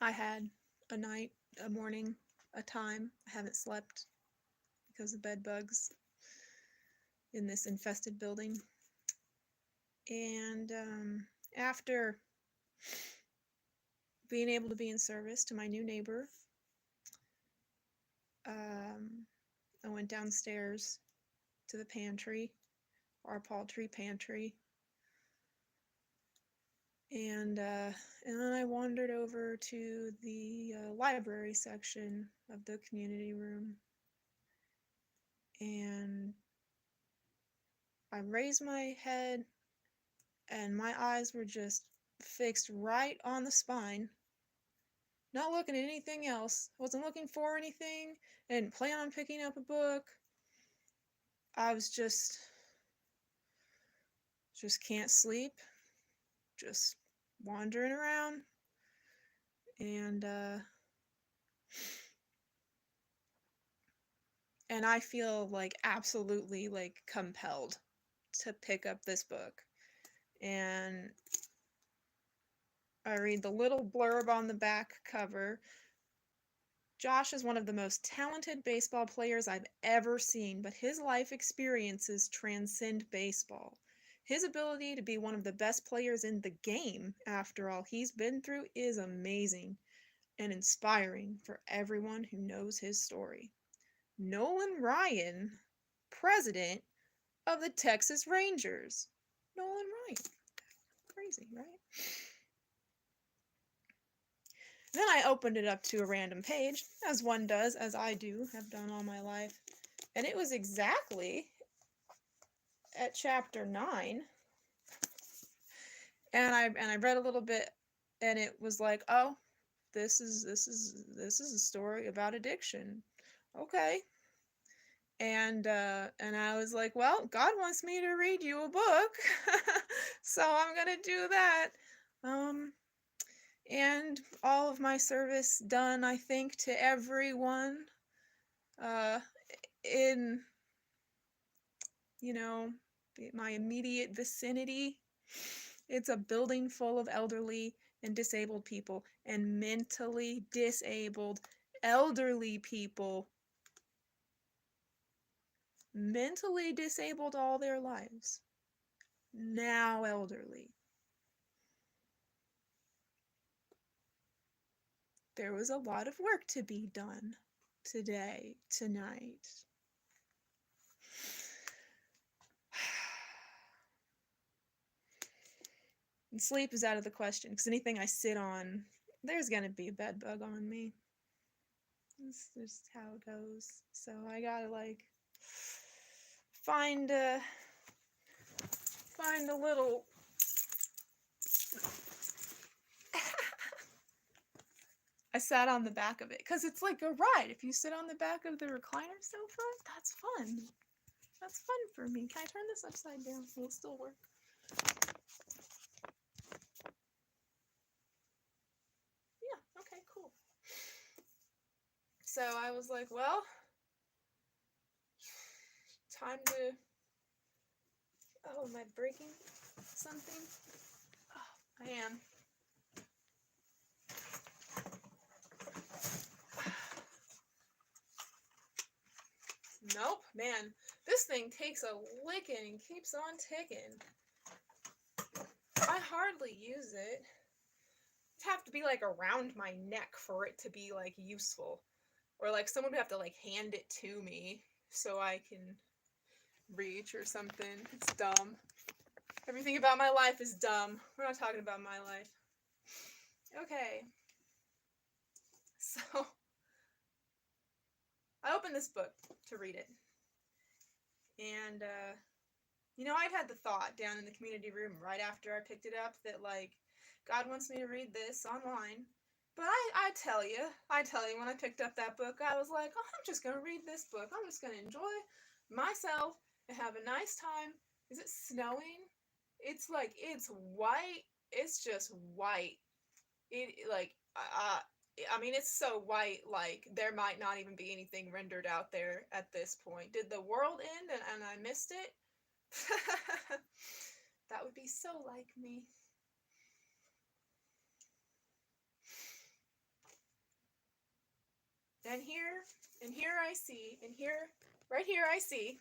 I had a night, a morning, a time. I haven't slept because of bed bugs in this infested building. And after being able to be in service to my new neighbor, um, I went downstairs to the pantry, our poultry pantry, and then I wandered over to the library section of the community room, and I raised my head, and my eyes were just fixed right on the spine. Not looking at anything else. Wasn't looking for anything. I didn't plan on picking up a book. I was just can't sleep. Just wandering around. And and I feel like absolutely like compelled to pick up this book. And I read the little blurb on the back cover. Josh is one of the most talented baseball players I've ever seen, but his life experiences transcend baseball. His ability to be one of the best players in the game, after all he's been through, is amazing and inspiring for everyone who knows his story. Nolan Ryan, president of the Texas Rangers. Nolan Ryan. Crazy, right? Then I opened it up to a random page, as one does, as I do, have done all my life. And it was exactly at chapter 9. And I read a little bit, and it was like, oh, this is a story about addiction. Okay. And I was like, well, God wants me to read you a book. So I'm going to do that. And all of my service done, I think, to everyone uh, in, you know, my immediate vicinity. It's a building full of elderly and disabled people, and mentally disabled elderly people. Mentally disabled all their lives. Now elderly. There was a lot of work to be done today, tonight. And sleep is out of the question, because anything I sit on, there's going to be a bed bug on me. That's just how it goes. So I gotta, like, find a little I sat on the back of it, because it's like a ride. If you sit on the back of the recliner sofa, that's fun. That's fun for me. Can I turn this upside down? Will it still work? Yeah, okay, cool. So I was like, well, time to... Oh, am I breaking something? Oh, I am. Nope, man. This thing takes a licking and keeps on ticking. I hardly use it. It'd have to be like around my neck for it to be like useful. Or like someone would have to like hand it to me so I can reach or something. It's dumb. Everything about my life is dumb. We're not talking about my life. Okay. So I opened this book to read it. And I'd had the thought down in the community room right after I picked it up that, like, God wants me to read this online. But I tell you, when I picked up that book, I was like, oh, I'm just going to read this book. I'm just going to enjoy myself and have a nice time. Is it snowing? It's like, it's white. It's just white. I mean, it's so white, like, there might not even be anything rendered out there at this point. Did the world end and I missed it? That would be so like me. Then here, and here I see, and here, right here I see,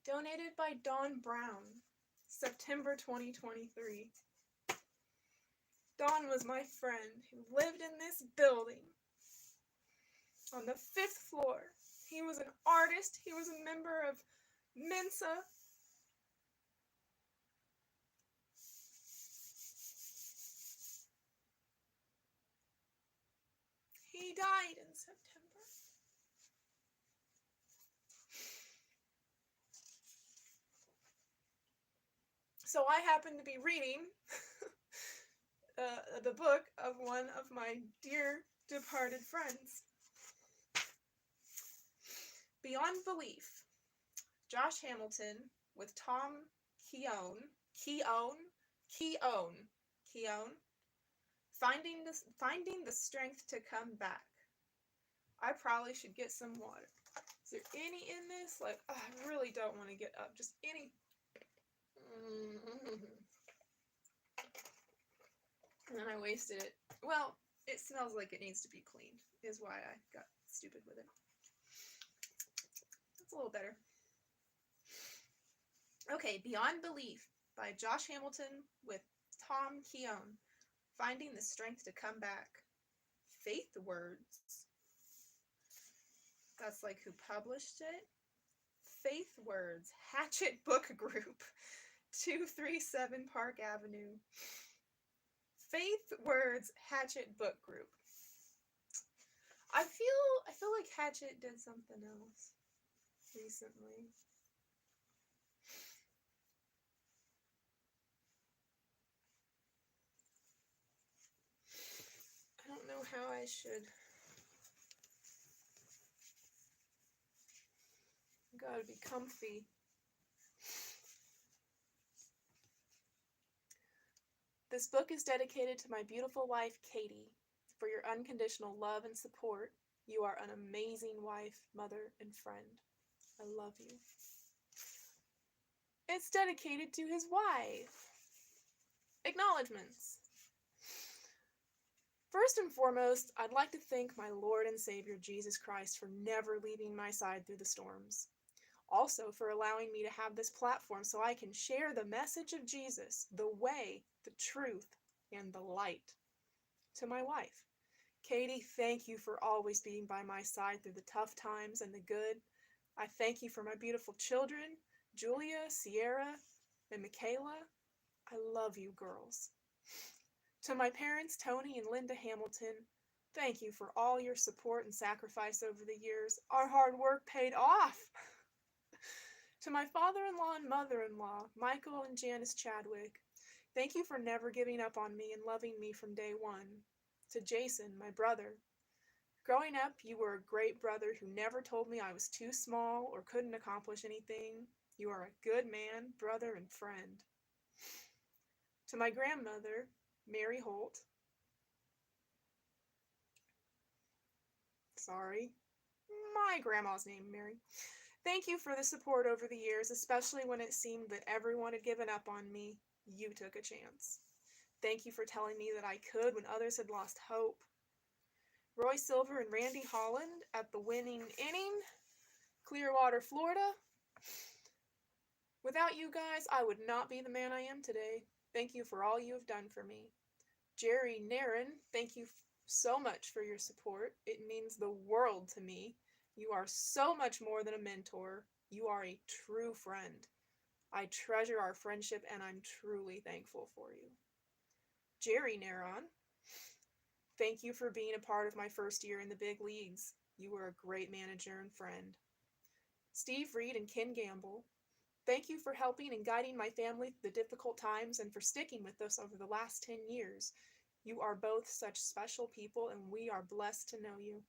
donated by Dawn Brown, September 2023. Dawn was my friend who lived in this building on the 5th floor. He was an artist. He was a member of Mensa. He died in September. So I happened to be reading the book of one of my dear departed friends. Beyond Belief, Josh Hamilton with Tom Keown, finding the strength to come back. I probably should get some water. Is there any in this? Like, oh, I really don't want to get up. Just any. And then I wasted it. Well, it smells like it needs to be cleaned, is why I got stupid with it. That's a little better. Okay, Beyond Belief by Josh Hamilton with Tom Keown. Finding the strength to come back. Faith Words. That's like who published it. Faith Words, Hatchet Book Group, 237 Park Avenue. Faith Words, Hatchet Book Group. I feel like Hatchet did something else recently. I don't know how I should. Gotta be comfy. This book is dedicated to my beautiful wife, Katie. For your unconditional love and support, you are an amazing wife, mother, and friend. I love you. It's dedicated to his wife. Acknowledgements. First and foremost, I'd like to thank my Lord and Savior Jesus Christ for never leaving my side through the storms. Also for allowing me to have this platform so I can share the message of Jesus, the way, the truth, and the light. To my wife, Katie, thank you for always being by my side through the tough times and the good. I thank you for my beautiful children, Julia, Sierra, and Michaela. I love you, girls. To my parents, Tony and Linda Hamilton, thank you for all your support and sacrifice over the years. Our hard work paid off. To my father-in-law and mother-in-law, Michael and Janice Chadwick, thank you for never giving up on me and loving me from day one. To Jason, my brother, growing up, you were a great brother who never told me I was too small or couldn't accomplish anything. You are a good man, brother, and friend. To my grandmother, Mary Holt, my grandma's name, Mary. Thank you for the support over the years, especially when it seemed that everyone had given up on me. You took a chance. Thank you for telling me that I could when others had lost hope. Roy Silver and Randy Holland at the winning inning, Clearwater, Florida. Without you guys, I would not be the man I am today. Thank you for all you have done for me. Jerry Nairn, thank you so much for your support. It means the world to me. You are so much more than a mentor. You are a true friend. I treasure our friendship and I'm truly thankful for you. Jerry Nairn, thank you for being a part of my first year in the big leagues. You were a great manager and friend. Steve Reed and Ken Gamble, thank you for helping and guiding my family through the difficult times and for sticking with us over the last 10 years. You are both such special people and we are blessed to know you.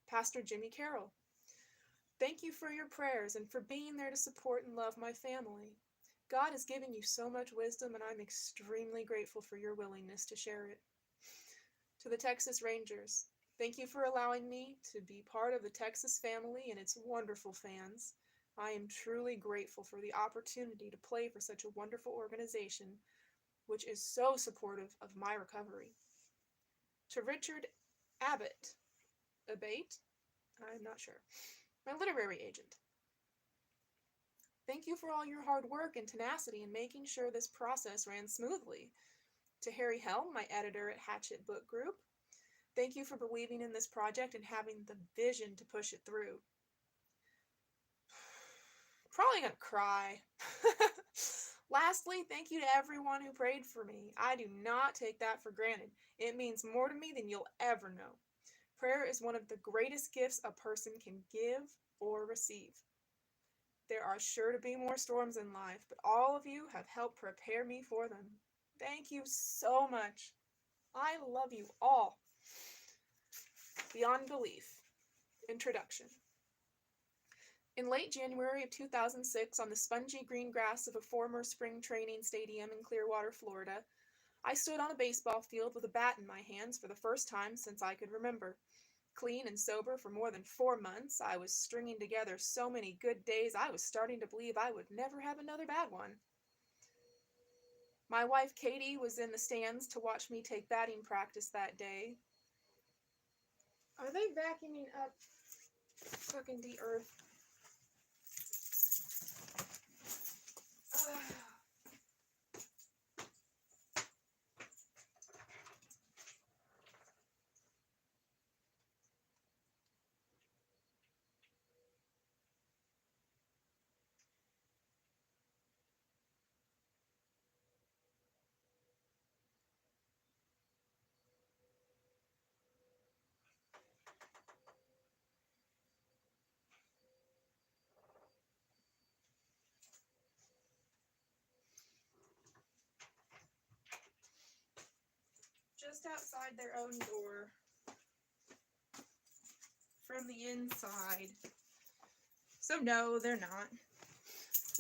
Pastor Jimmy Carroll, thank you for your prayers and for being there to support and love my family. God has given you so much wisdom and I'm extremely grateful for your willingness to share it. To the Texas Rangers, thank you for allowing me to be part of the Texas family and its wonderful fans. I am truly grateful for the opportunity to play for such a wonderful organization, which is so supportive of my recovery. To Richard Abbott. Abate? I'm not sure. My literary agent. Thank you for all your hard work and tenacity in making sure this process ran smoothly. To Harry Helm, my editor at Hatchet Book Group, thank you for believing in this project and having the vision to push it through. Probably gonna cry. Lastly, thank you to everyone who prayed for me. I do not take that for granted. It means more to me than you'll ever know. Prayer is one of the greatest gifts a person can give or receive. There are sure to be more storms in life, but all of you have helped prepare me for them. Thank you so much. I love you all. Beyond Belief. Introduction. In late January of 2006, on the spongy green grass of a former spring training stadium in Clearwater, Florida, I stood on a baseball field with a bat in my hands for the first time since I could remember. Clean and sober for more than 4 months, I was stringing together so many good days I was starting to believe I would never have another bad one. My wife Katie was in the stands to watch me take batting practice that day. Are they vacuuming up fucking the earth? Ugh. Just outside their own door. From the inside. So no, they're not.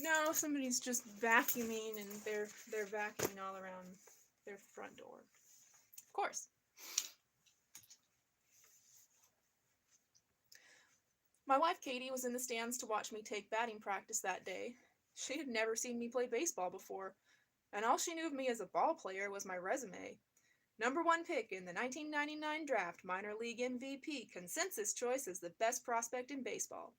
No, somebody's just vacuuming and they're vacuuming all around their front door. Of course. My wife Katie was in the stands to watch me take batting practice that day. She had never seen me play baseball before, and all she knew of me as a ball player was my resume. #1 pick in the 1999 draft, minor league MVP, consensus choice as the best prospect in baseball.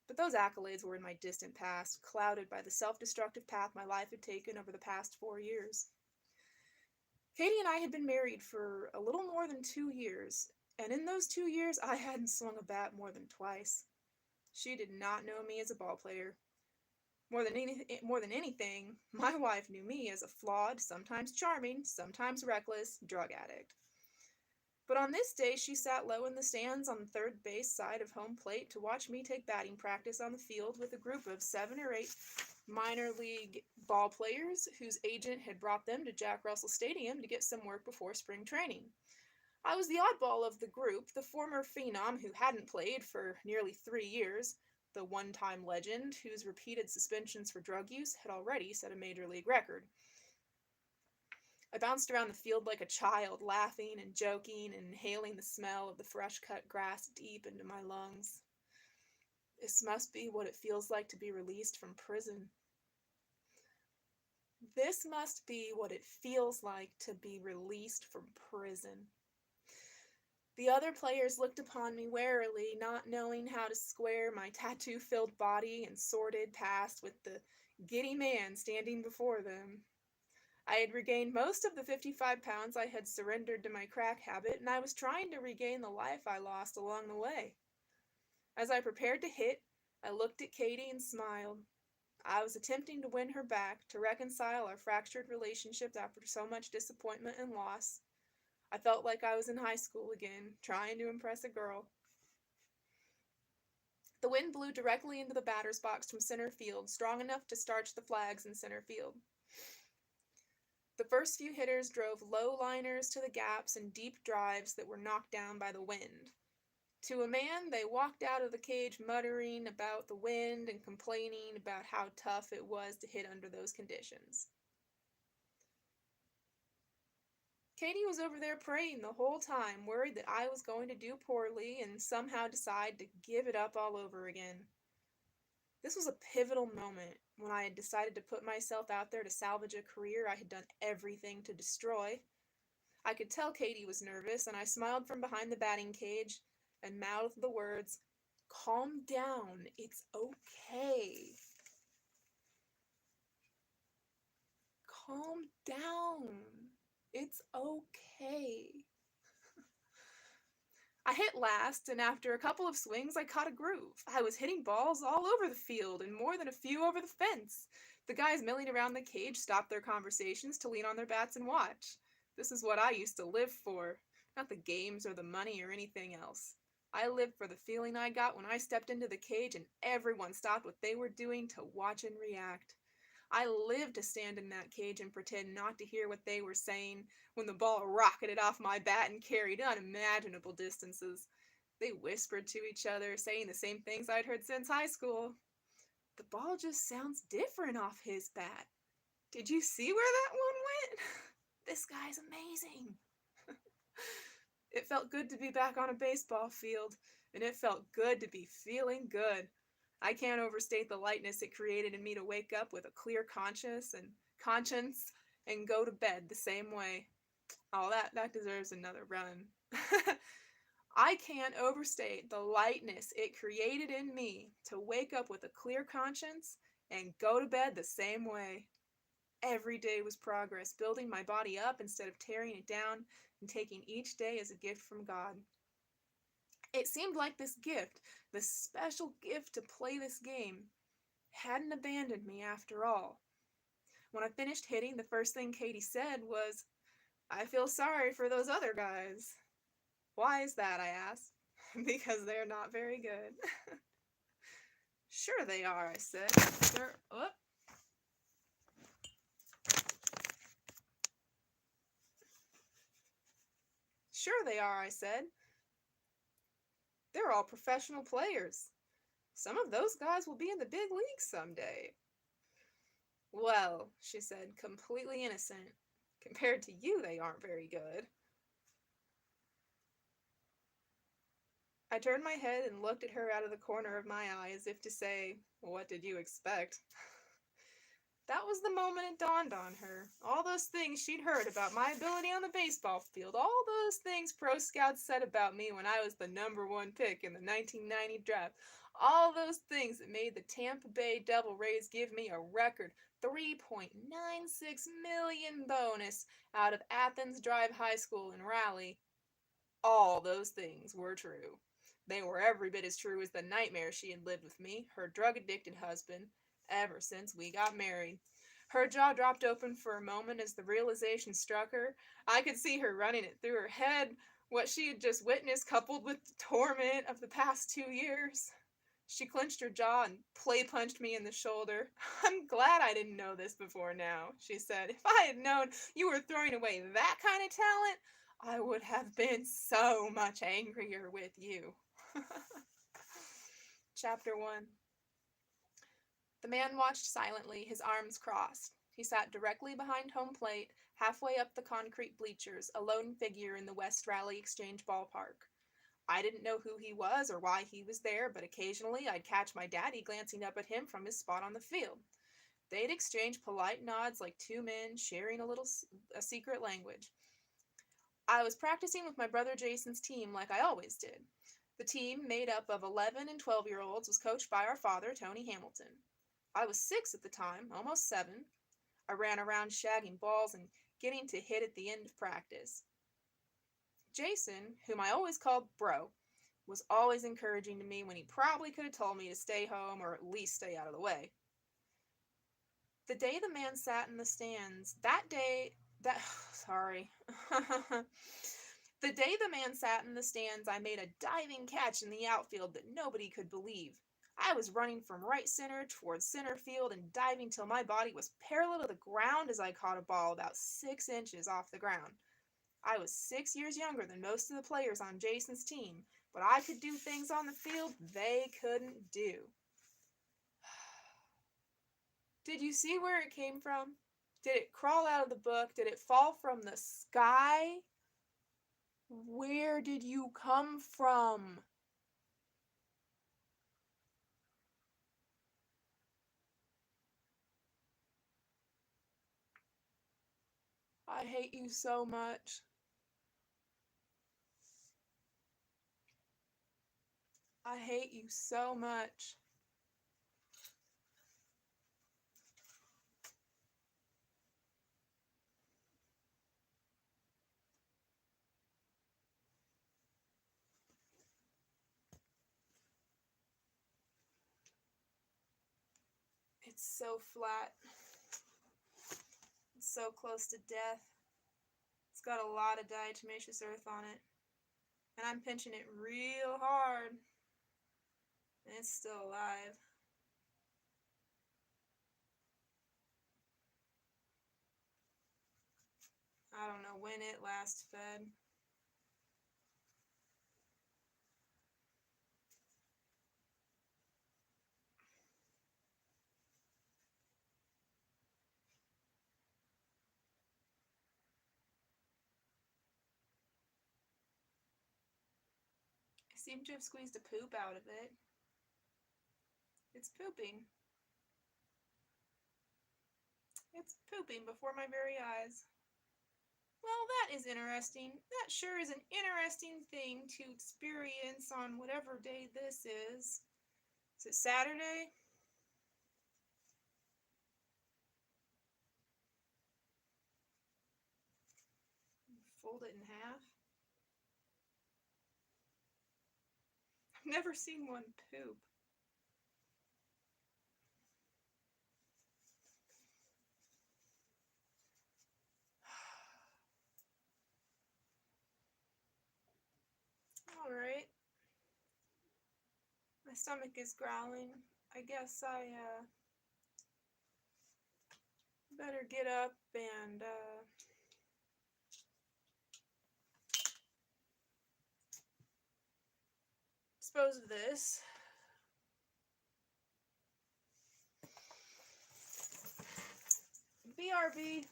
But those accolades were in my distant past, clouded by the self-destructive path my life had taken over the past 4 years. Katie and I had been married for a little more than 2 years, and in those 2 years I hadn't swung a bat more than twice. She did not know me as a ball player. More than anything, my wife knew me as a flawed, sometimes charming, sometimes reckless drug addict. But on this day, she sat low in the stands on the third base side of home plate to watch me take batting practice on the field with a group of 7 or 8 minor league ball players whose agent had brought them to Jack Russell Stadium to get some work before spring training. I was the oddball of the group, the former phenom who hadn't played for nearly 3 years, the one-time legend whose repeated suspensions for drug use had already set a major league record. I bounced around the field like a child, laughing and joking and inhaling the smell of the fresh-cut grass deep into my lungs. This must be what it feels like to be released from prison. This must be what it feels like to be released from prison. The other players looked upon me warily, not knowing how to square my tattoo-filled body and sordid past with the giddy man standing before them. I had regained most of the 55 pounds I had surrendered to my crack habit, and I was trying to regain the life I lost along the way. As I prepared to hit, I looked at Katie and smiled. I was attempting to win her back, to reconcile our fractured relationship after so much disappointment and loss. I felt like I was in high school again, trying to impress a girl. The wind blew directly into the batter's box from center field, strong enough to starch the flags in center field. The first few hitters drove low liners to the gaps and deep drives that were knocked down by the wind. To a man, they walked out of the cage muttering about the wind and complaining about how tough it was to hit under those conditions. Katie was over there praying the whole time, worried that I was going to do poorly and somehow decide to give it up all over again. This was a pivotal moment when I had decided to put myself out there to salvage a career I had done everything to destroy. I could tell Katie was nervous, and I smiled from behind the batting cage and mouthed the words, "Calm down, it's okay. Calm down, it's okay." I hit last, and after a couple of swings, I caught a groove. I was hitting balls all over the field and more than a few over the fence. The guys milling around the cage stopped their conversations to lean on their bats and watch. This is what I used to live for, not the games or the money or anything else. I lived for the feeling I got when I stepped into the cage and everyone stopped what they were doing to watch and react. I lived to stand in that cage and pretend not to hear what they were saying when the ball rocketed off my bat and carried unimaginable distances. They whispered to each other, saying the same things I'd heard since high school. "The ball just sounds different off his bat. Did you see where that one went? This guy's amazing." It felt good to be back on a baseball field, and it felt good to be feeling good. I can't overstate the lightness it created in me to wake up with a clear conscience and go to bed the same way. Oh, that deserves another run. I can't overstate the lightness it created in me to wake up with a clear conscience and go to bed the same way. Every day was progress, building my body up instead of tearing it down and taking each day as a gift from God. It seemed like this gift, this special gift to play this game, hadn't abandoned me after all. When I finished hitting, the first thing Katie said was, "I feel sorry for those other guys." "Why is that?" I asked. "Because they're not very good." "Sure they are," I said. Sure they are, I said. "They're all professional players. Some of those guys will be in the big leagues someday." "Well," she said, completely innocent, "compared to you, they aren't very good." I turned my head and looked at her out of the corner of my eye as if to say, "What did you expect?" That was the moment it dawned on her. All those things she'd heard about my ability on the baseball field, all those things pro scouts said about me when I was the #1 pick in the 1990 draft, all those things that made the Tampa Bay Devil Rays give me a record $3.96 million bonus out of Athens Drive High School in Raleigh. All those things were true. They were every bit as true as the nightmare she had lived with me, her drug-addicted husband, ever since we got married. Her jaw dropped open for a moment as the realization struck her. I could see her running it through her head, what she had just witnessed coupled with the torment of the past 2 years. She clenched her jaw and play punched me in the shoulder. "I'm glad I didn't know this before now," she said. "If I had known you were throwing away that kind of talent, I would have been so much angrier with you." Chapter 1. The man watched silently, his arms crossed. He sat directly behind home plate, halfway up the concrete bleachers, a lone figure in the West Raleigh Exchange ballpark. I didn't know who he was or why he was there, but occasionally I'd catch my daddy glancing up at him from his spot on the field. They'd exchange polite nods like two men sharing a secret language. I was practicing with my brother Jason's team like I always did. The team, made up of 11 and 12-year-olds, was coached by our father, Tony Hamilton. I was 6 at the time, almost 7. I ran around shagging balls and getting to hit at the end of practice. Jason, whom I always called Bro, was always encouraging to me when he probably could have told me to stay home or at least stay out of the way. The day the man sat in the stands, sorry. The day the man sat in the stands, I made a diving catch in the outfield that nobody could believe. I was running from right center towards center field and diving till my body was parallel to the ground as I caught a ball about 6 inches off the ground. I was 6 years younger than most of the players on Jason's team, but I could do things on the field they couldn't do. Did you see where it came from? Did it crawl out of the book? Did it fall from the sky? Where did you come from? I hate you so much. I hate you so much. It's so flat. It's so close to death. It's got a lot of diatomaceous earth on it. And I'm pinching it real hard. And it's still alive. I don't know when it last fed. I seem to have squeezed a poop out of it. It's pooping. It's pooping before my very eyes. Well, that is interesting. That sure is an interesting thing to experience on whatever day this is. Is it Saturday? Fold it in half. I've never seen one poop. Alright. My stomach is growling. I guess I better get up and dispose of this. BRB.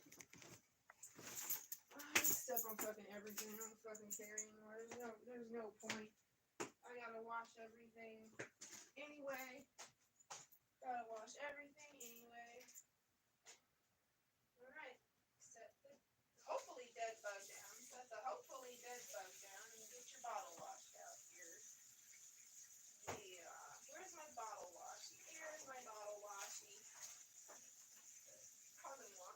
I step on fucking everything. I don't fucking care anymore. There's no point. I gotta wash everything anyway. Gotta wash everything anyway. Alright. Set the hopefully dead bug down. Set the hopefully dead bug down and get your bottle washed out here. Yeah. Where's my bottle washy? Here's my bottle washy. Carbon one.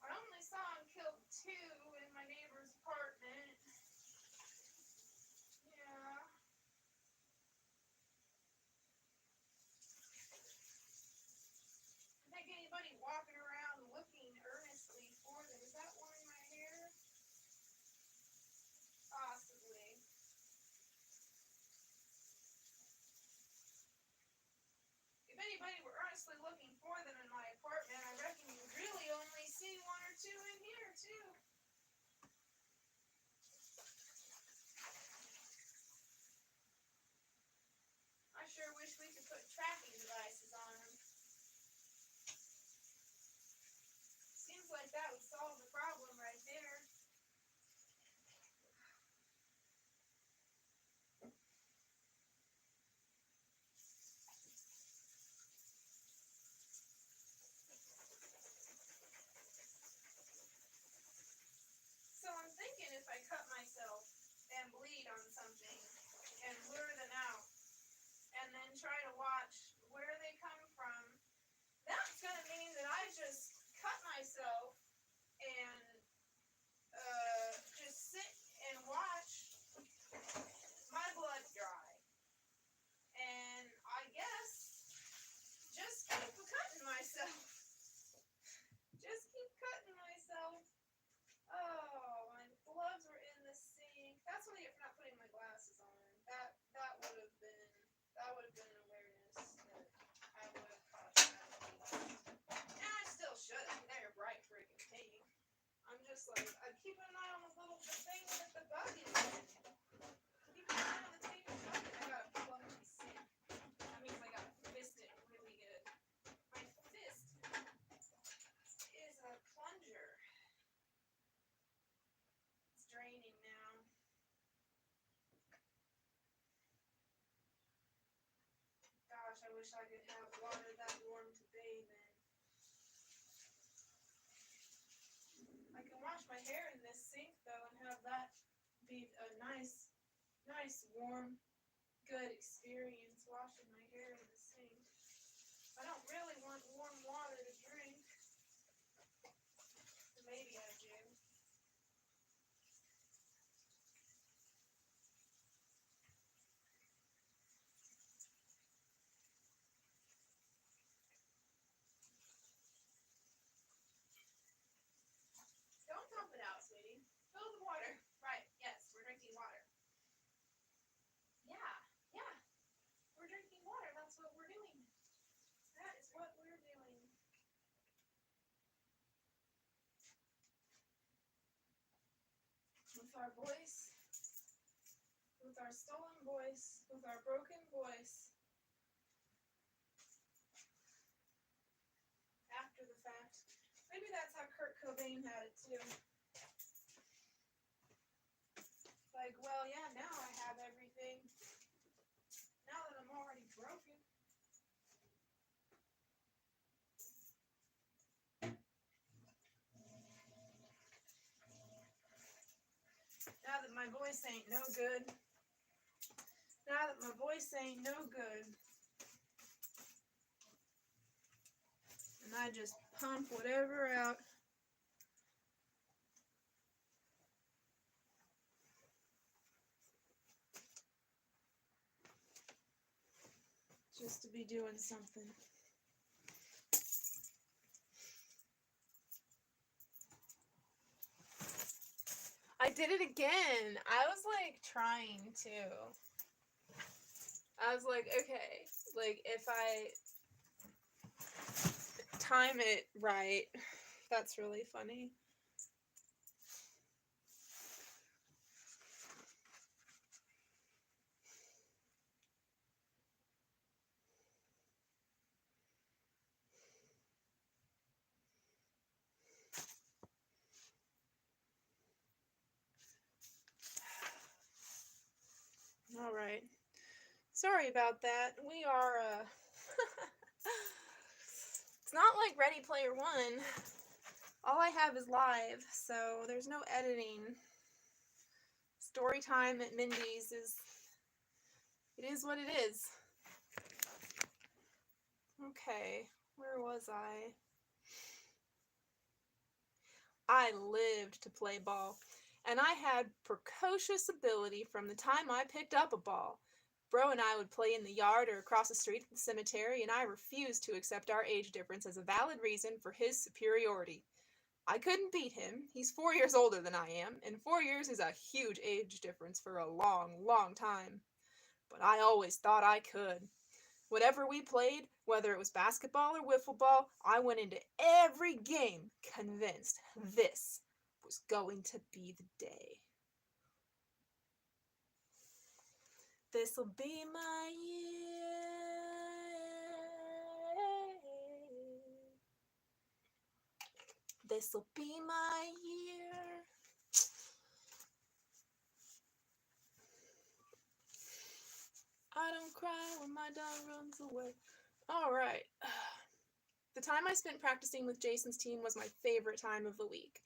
I only saw him kill 2 in my neighbor's apartment. Yeah. I think anybody walking around looking earnestly for them. Is that one in my hair? Possibly. If anybody were earnestly looking for them in my apartment, I reckon you really only see 1 or 2 in here, too. I sure wish we could put tracking devices on them. Seems like that would solve the problem right there. So I'm thinking if I cut myself and bleed on something and lure them out and then try to watch where they come from, that's going to mean that I just cut myself and just sit and watch my blood dry. And I guess just keep cutting myself. Just keep cutting myself. Oh, my gloves were in the sink. That's what I get for not putting my glasses on. That would have been an awareness that I would have cautioned. And I still should have. They're bright freaking pink. I'm just like, I'm keeping an eye on the thing with the bug in it. Keep an eye on the thing with the bug in it. I got a clumsy sink. That means I gotta fist it really good. My fist wish I could have water that warm to bathe in. I can wash my hair in this sink though and have that be a nice, warm, good experience washing my hair in the sink. I don't really want warm water to drink. Maybe I do. Don't dump it out, sweetie. Fill the water. Right, yes, we're drinking water. Yeah, yeah. We're drinking water. That's what we're doing. That is what we're doing. With our voice, with our stolen voice, with our broken voice. After the fact. Maybe that's how Kurt Cobain had it too. Like, well, yeah, now I have everything. Now that I'm already broken. Now that my voice ain't no good. Now that my voice ain't no good. And I just pump whatever out. Just to be doing something. I did it again. I was like trying to. I was like, okay, like if I time it right, that's really funny. All right. Sorry about that. We are, it's not like Ready Player One. All I have is live, so there's no editing. Story time at Mindy's it is what it is. Okay, where was I? I lived to play ball, and I had precocious ability from the time I picked up a ball. Bro and I would play in the yard or across the street at the cemetery, and I refused to accept our age difference as a valid reason for his superiority. I couldn't beat him. He's 4 years older than I am, and 4 years is a huge age difference for a long, long time. But I always thought I could. Whatever we played, whether it was basketball or wiffle ball, I went into every game convinced this was going to be the day. This'll be my year. This'll be my year. I don't cry when my dog runs away. All right. The time I spent practicing with Jason's team was my favorite time of the week.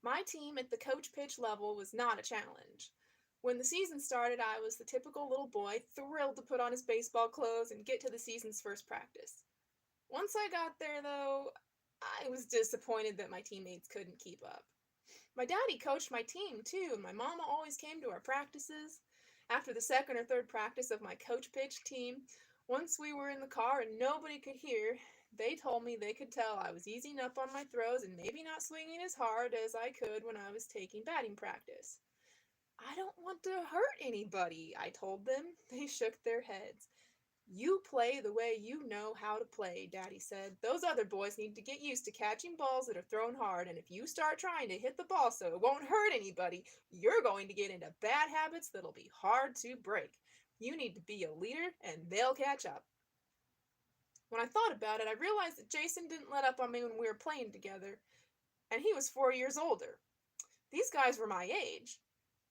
My team at the coach pitch level was not a challenge. When the season started, I was the typical little boy, thrilled to put on his baseball clothes and get to the season's first practice. Once I got there, though, I was disappointed that my teammates couldn't keep up. My daddy coached my team, too, and my mama always came to our practices. After the second or third practice of my coach pitch team, once we were in the car and nobody could hear, they told me they could tell I was easing up on my throws and maybe not swinging as hard as I could when I was taking batting practice. I don't want to hurt anybody, I told them. They shook their heads. You play the way you know how to play, Daddy said. Those other boys need to get used to catching balls that are thrown hard, and if you start trying to hit the ball so it won't hurt anybody, you're going to get into bad habits that'll be hard to break. You need to be a leader, and they'll catch up. When I thought about it, I realized that Jason didn't let up on me when we were playing together, and he was 4 years older. These guys were my age,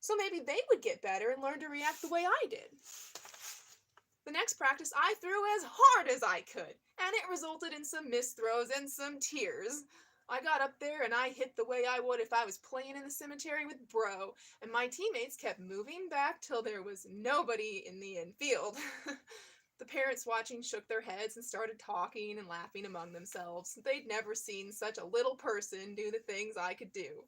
so maybe they would get better and learn to react the way I did. The next practice, I threw as hard as I could, and it resulted in some missed throws and some tears. I got up there and I hit the way I would if I was playing in the cemetery with Bro, and my teammates kept moving back till there was nobody in the infield. The parents watching shook their heads and started talking and laughing among themselves. They'd never seen such a little person do the things I could do.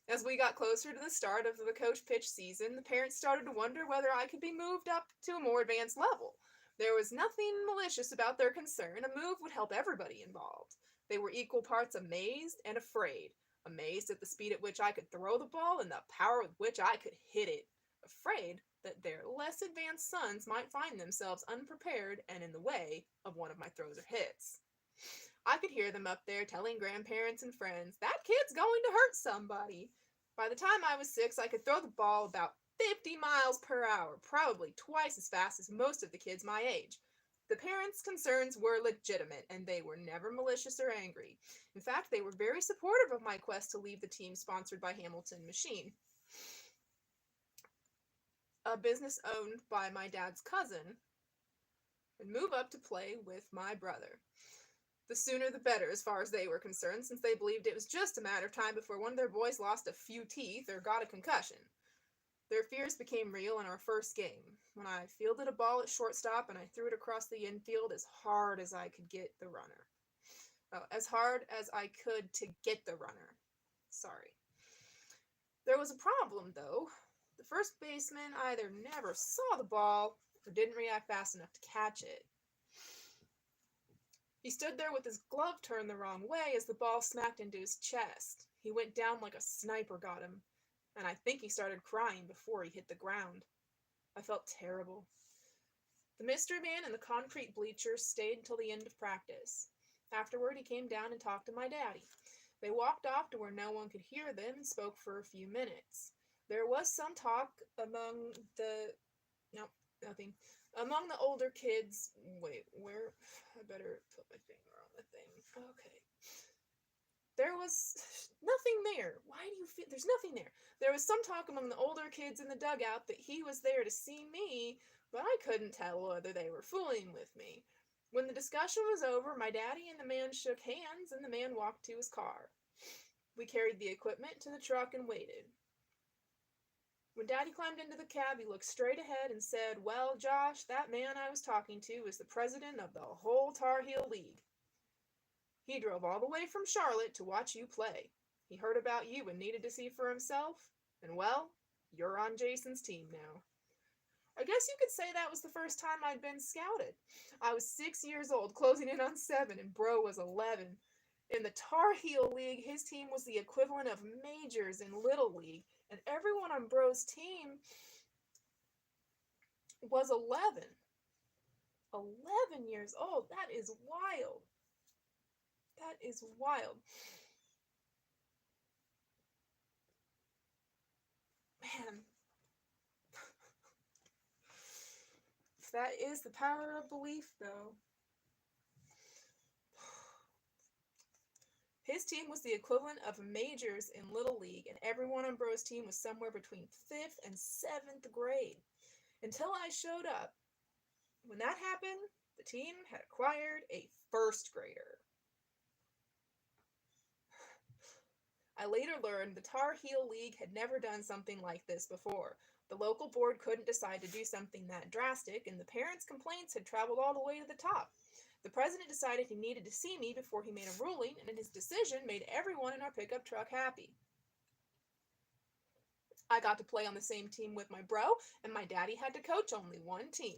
As we got closer to the start of the coach pitch season, the parents started to wonder whether I could be moved up to a more advanced level. There was nothing malicious about their concern. A move would help everybody involved. They were equal parts amazed and afraid. Amazed at the speed at which I could throw the ball and the power with which I could hit it. Afraid that their less advanced sons might find themselves unprepared and in the way of one of my throws or hits. I could hear them up there telling grandparents and friends, that kid's going to hurt somebody. By the time I was 6, I could throw the ball about 50 miles per hour, probably twice as fast as most of the kids my age. The parents' concerns were legitimate, and they were never malicious or angry. In fact, they were very supportive of my quest to leave the team sponsored by Hamilton Machine, a business owned by my dad's cousin, and move up to play with my brother. The sooner the better as far as they were concerned, since they believed it was just a matter of time before one of their boys lost a few teeth or got a concussion. Their fears became real in our first game, when I fielded a ball at shortstop and I threw it across the infield as hard as I could get the runner. Oh, as hard as I could to get the runner. Sorry. There was a problem, though. The first baseman either never saw the ball or didn't react fast enough to catch it. He stood there with his glove turned the wrong way as the ball smacked into his chest. He went down like a sniper got him, and I think he started crying before he hit the ground. I felt terrible. The mystery man in the concrete bleachers stayed until the end of practice. Afterward, he came down and talked to my daddy. They walked off to where no one could hear them and spoke for a few minutes. There was some talk among the... Nope, nothing. Among the older kids... Wait, where... I better put my finger on the thing. Okay. There was nothing there. Why do you feel... There's nothing there. There was some talk among the older kids in the dugout that he was there to see me, but I couldn't tell whether they were fooling with me. When the discussion was over, my daddy and the man shook hands, and the man walked to his car. We carried the equipment to the truck and waited. When Daddy climbed into the cab, he looked straight ahead and said, "Well, Josh, that man I was talking to is the president of the whole Tar Heel League. He drove all the way from Charlotte to watch you play. He heard about you and needed to see for himself, and well, you're on Jason's team now." I guess you could say that was the first time I'd been scouted. I was 6 years old, closing in on 7, and Bro was 11. In the Tar Heel League, his team was the equivalent of majors in Little League, and everyone on Bro's team was 11. 11 years old. That is wild. That is wild. Man. That is the power of belief, though. His team was the equivalent of majors in Little League, and everyone on Bro's team was somewhere between 5th and 7th grade. Until I showed up. When that happened, the team had acquired a first grader. I later learned the Tar Heel League had never done something like this before. The local board couldn't decide to do something that drastic, and the parents' complaints had traveled all the way to the top. The president decided he needed to see me before he made a ruling, and his decision made everyone in our pickup truck happy. I got to play on the same team with my bro, and my daddy had to coach only one team.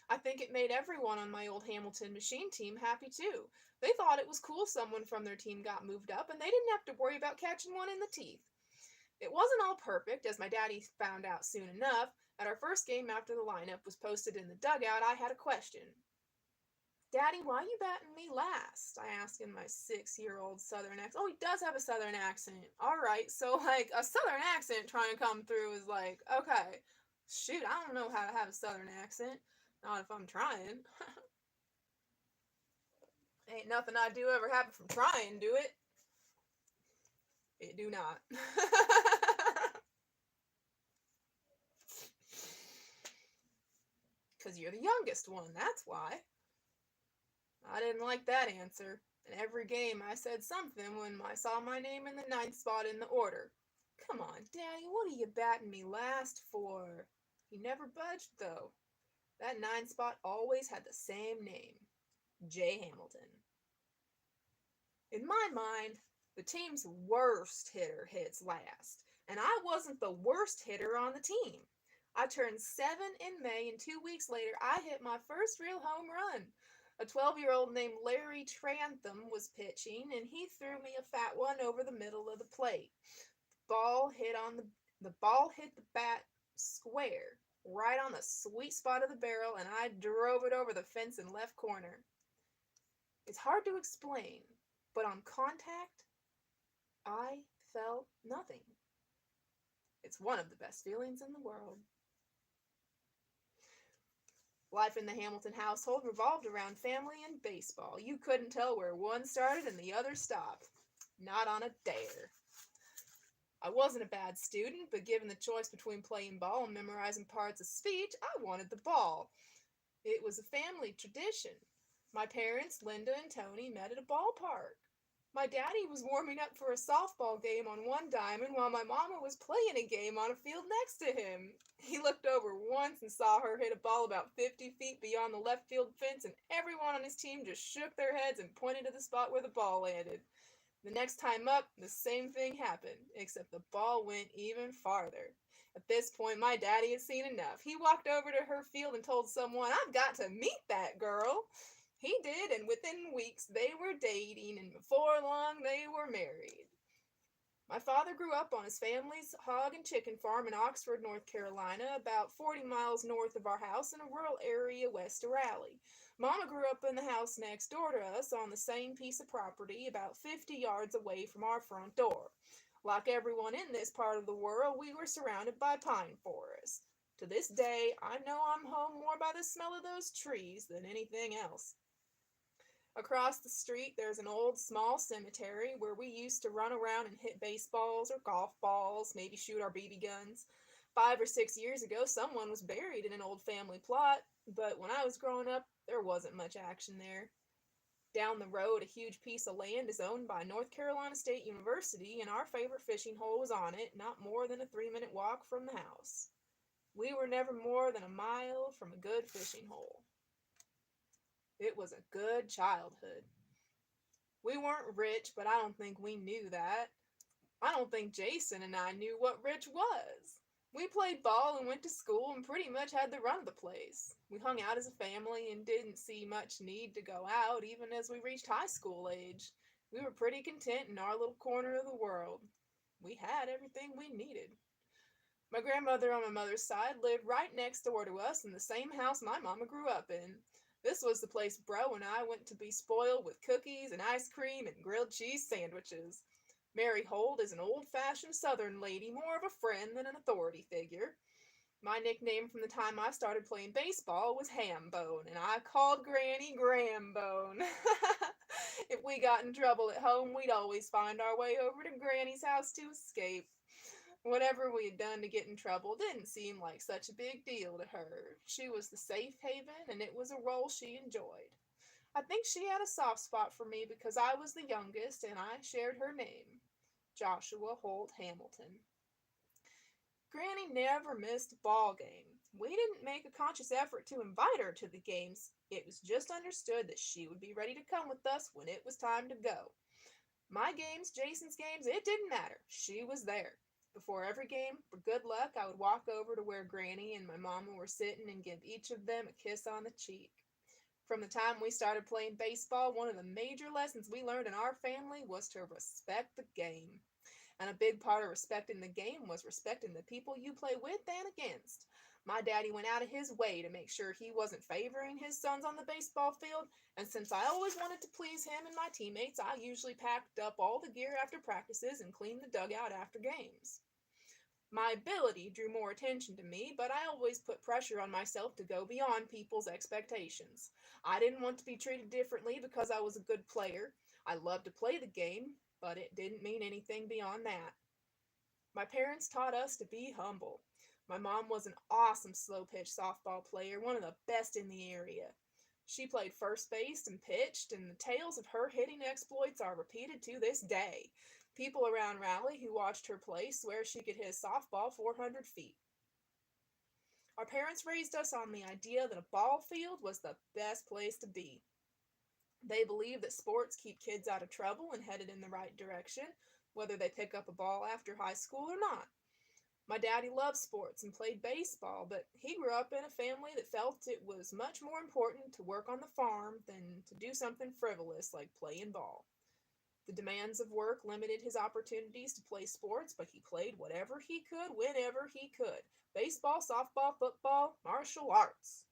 I think it made everyone on my old Hamilton Machine team happy too. They thought it was cool someone from their team got moved up, and they didn't have to worry about catching one in the teeth. It wasn't all perfect, as my daddy found out soon enough. At our first game after the lineup was posted in the dugout, I had a question. "Daddy, why you batting me last?" I asked in my 6-year-old southern accent. Oh, he does have a southern accent. Alright, so like a southern accent trying to come through is like, okay, shoot, I don't know how to have a southern accent. Not if I'm trying. Ain't nothing I do ever happen from trying, do it? It do not. 'Cause you're the youngest one, that's why. I didn't like that answer, and every game I said something when I saw my name in the ninth spot in the order. Come on, Daddy, what are you batting me last for? He never budged, though. That ninth spot always had the same name, Jay Hamilton. In my mind, the team's worst hitter hits last, and I wasn't the worst hitter on the team. I turned 7 in May, and 2 weeks later, I hit my first real home run. A 12-year-old named Larry Trantham was pitching, and he threw me a fat one over the middle of the plate. Ball hit on the ball hit the bat square, right on the sweet spot of the barrel, and I drove it over the fence in left corner. It's hard to explain, but on contact, I felt nothing. It's one of the best feelings in the world. Life in the Hamilton household revolved around family and baseball. You couldn't tell where one started and the other stopped. Not on a dare. I wasn't a bad student, but given the choice between playing ball and memorizing parts of speech, I wanted the ball. It was a family tradition. My parents, Linda and Tony, met at a ballpark. My daddy was warming up for a softball game on one diamond while my mama was playing a game on a field next to him. He looked over once and saw her hit a ball about 50 feet beyond the left field fence, and everyone on his team just shook their heads and pointed to the spot where the ball landed. The next time up, the same thing happened, except the ball went even farther. At this point, my daddy had seen enough. He walked over to her field and told someone, "I've got to meet that girl." He did, and within weeks they were dating, and before long they were married. My father grew up on his family's hog and chicken farm in Oxford, North Carolina, about 40 miles north of our house in a rural area west of Raleigh. Mama grew up in the house next door to us on the same piece of property, about 50 yards away from our front door. Like everyone in this part of the world, we were surrounded by pine forests. To this day, I know I'm home more by the smell of those trees than anything else. Across the street, there's an old small cemetery where we used to run around and hit baseballs or golf balls, maybe shoot our BB guns. 5 or 6 years ago, someone was buried in an old family plot, but when I was growing up, there wasn't much action there. Down the road, a huge piece of land is owned by North Carolina State University, and our favorite fishing hole was on it, not more than a 3-minute walk from the house. We were never more than a mile from a good fishing hole. It was a good childhood. We weren't rich, but I don't think we knew that. I don't think Jason and I knew what rich was. We played ball and went to school and pretty much had the run of the place. We hung out as a family and didn't see much need to go out even as we reached high school age. We were pretty content in our little corner of the world. We had everything we needed. My grandmother on my mother's side lived right next door to us in the same house my mama grew up in. This was the place Bro and I went to be spoiled with cookies and ice cream and grilled cheese sandwiches. Mary Holt is an old-fashioned Southern lady, more of a friend than an authority figure. My nickname from the time I started playing baseball was Hambone, and I called Granny Grambone. If we got in trouble at home, we'd always find our way over to Granny's house to escape. Whatever we had done to get in trouble didn't seem like such a big deal to her. She was the safe haven, and it was a role she enjoyed. I think she had a soft spot for me because I was the youngest and I shared her name, Joshua Holt Hamilton. Granny never missed a ball game. We didn't make a conscious effort to invite her to the games. It was just understood that she would be ready to come with us when it was time to go. My games, Jason's games, it didn't matter. She was there. Before every game, for good luck, I would walk over to where Granny and my mama were sitting and give each of them a kiss on the cheek. From the time we started playing baseball, one of the major lessons we learned in our family was to respect the game. And a big part of respecting the game was respecting the people you play with and against. My daddy went out of his way to make sure he wasn't favoring his sons on the baseball field, and since I always wanted to please him and my teammates, I usually packed up all the gear after practices and cleaned the dugout after games. My ability drew more attention to me, but I always put pressure on myself to go beyond people's expectations. I didn't want to be treated differently because I was a good player. I loved to play the game, but it didn't mean anything beyond that. My parents taught us to be humble. My mom was an awesome slow pitch softball player, one of the best in the area. She played first base and pitched, and the tales of her hitting exploits are repeated to this day. People around Raleigh who watched her play swear she could hit a softball 400 feet. Our parents raised us on the idea that a ball field was the best place to be. They believe that sports keep kids out of trouble and headed in the right direction, whether they pick up a ball after high school or not. My daddy loved sports and played baseball, but he grew up in a family that felt it was much more important to work on the farm than to do something frivolous like playing ball. The demands of work limited his opportunities to play sports, but he played whatever he could whenever he could. Baseball, softball, football, martial arts.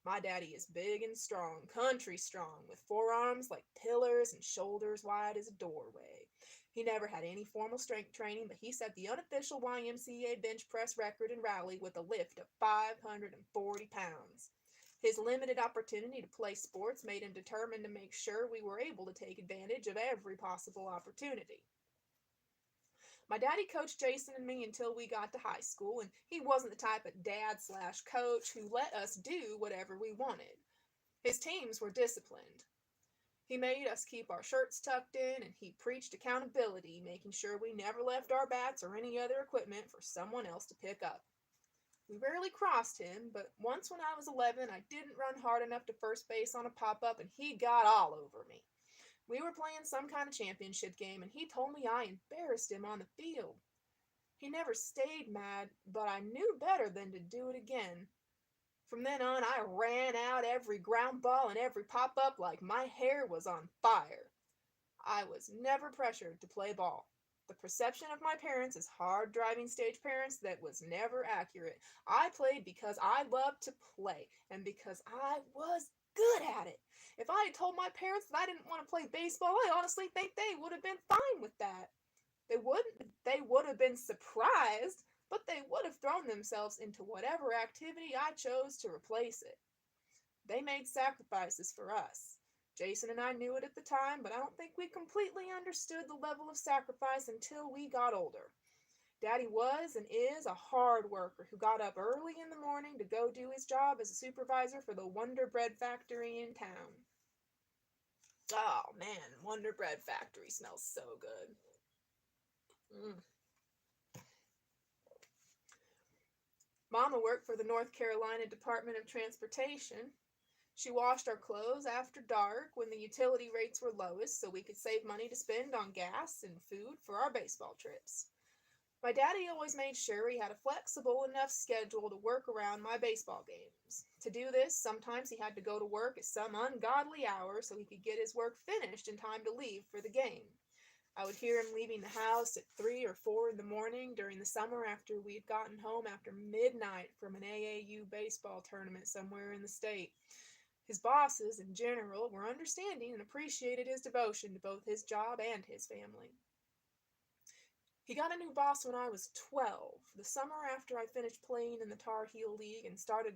My daddy is big and strong, country strong, with forearms like pillars and shoulders wide as a doorway. He never had any formal strength training, but he set the unofficial YMCA bench press record in Raleigh with a lift of 540 pounds. His limited opportunity to play sports made him determined to make sure we were able to take advantage of every possible opportunity. My daddy coached Jason and me until we got to high school, and he wasn't the type of dad/coach who let us do whatever we wanted. His teams were disciplined. He made us keep our shirts tucked in, and he preached accountability, making sure we never left our bats or any other equipment for someone else to pick up. We rarely crossed him, but once when I was 11, I didn't run hard enough to first base on a pop up, and he got all over me. We were playing some kind of championship game, and he told me I embarrassed him on the field. He never stayed mad, but I knew better than to do it again. From then on, I ran out every ground ball and every pop up like my hair was on fire. I was never pressured to play ball. The perception of my parents as hard driving stage parents that was never accurate. I played because I loved to play and because I was good at it. If I had told my parents that I didn't want to play baseball, I honestly think they would have been fine with that. They would have been surprised, but they would have thrown themselves into whatever activity I chose to replace it. They made sacrifices for us. Jason and I knew it at the time, but I don't think we completely understood the level of sacrifice until we got older. Daddy was and is a hard worker who got up early in the morning to go do his job as a supervisor for the Wonder Bread Factory in town. Oh man, Wonder Bread Factory smells so good. Mm. Mama worked for the North Carolina Department of Transportation. She washed our clothes after dark when the utility rates were lowest so we could save money to spend on gas and food for our baseball trips. My daddy always made sure he had a flexible enough schedule to work around my baseball games. To do this, sometimes he had to go to work at some ungodly hour so he could get his work finished in time to leave for the game. I would hear him leaving the house at 3 or 4 in the morning during the summer after we had gotten home after midnight from an AAU baseball tournament somewhere in the state. His bosses, in general, were understanding and appreciated his devotion to both his job and his family. He got a new boss when I was 12, the summer after I finished playing in the Tar Heel League and started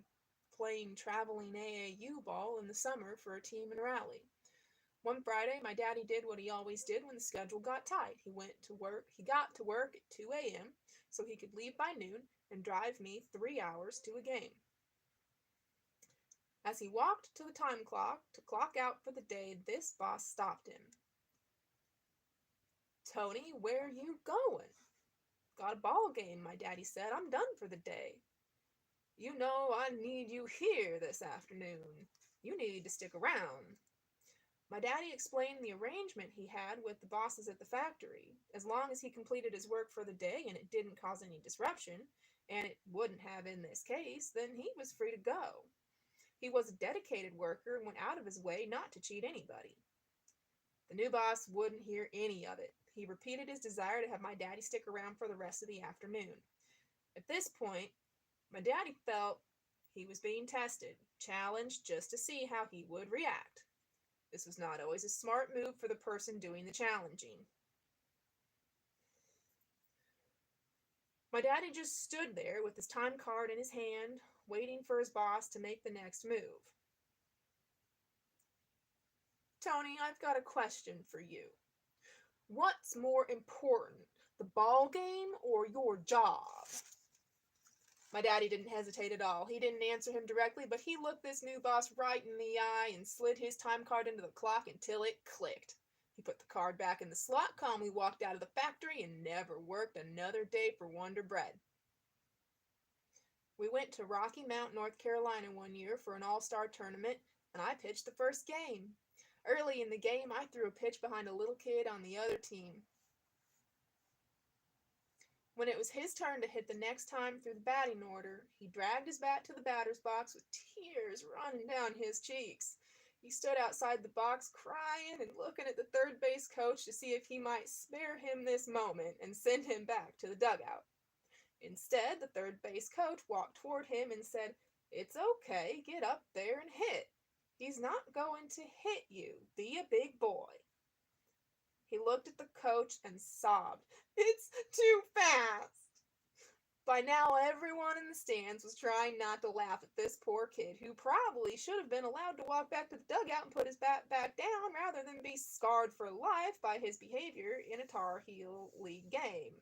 playing traveling AAU ball in the summer for a team in Raleigh. One Friday, my daddy did what he always did when the schedule got tight. He got to work at 2 a.m. so he could leave by noon and drive me 3 hours to a game. As he walked to the time clock to clock out for the day, this boss stopped him. "Tony, where you going?" "Got a ball game," my daddy said. "I'm done for the day." "You know I need you here this afternoon. You need to stick around." My daddy explained the arrangement he had with the bosses at the factory. As long as he completed his work for the day and it didn't cause any disruption, and it wouldn't have in this case, then he was free to go. He was a dedicated worker and went out of his way not to cheat anybody. The new boss wouldn't hear any of it. He repeated his desire to have my daddy stick around for the rest of the afternoon. At this point, my daddy felt he was being tested, challenged just to see how he would react. This was not always a smart move for the person doing the challenging. My daddy just stood there with his time card in his hand, waiting for his boss to make the next move. "Tony, I've got a question for you. What's more important, the ball game or your job?" My daddy didn't hesitate at all. He didn't answer him directly, but he looked this new boss right in the eye and slid his time card into the clock until it clicked. He put the card back in the slot, calmly walked out of the factory, and never worked another day for Wonder Bread. We went to Rocky Mount, North Carolina one year for an all-star tournament, and I pitched the first game. Early in the game, I threw a pitch behind a little kid on the other team. When it was his turn to hit the next time through the batting order, he dragged his bat to the batter's box with tears running down his cheeks. He stood outside the box crying and looking at the third base coach to see if he might spare him this moment and send him back to the dugout. Instead, the third base coach walked toward him and said, "It's okay, get up there and hit. He's not going to hit you. Be a big boy." He looked at the coach and sobbed, "It's too fast." By now, everyone in the stands was trying not to laugh at this poor kid who probably should have been allowed to walk back to the dugout and put his bat back down rather than be scarred for life by his behavior in a Tar Heel League game.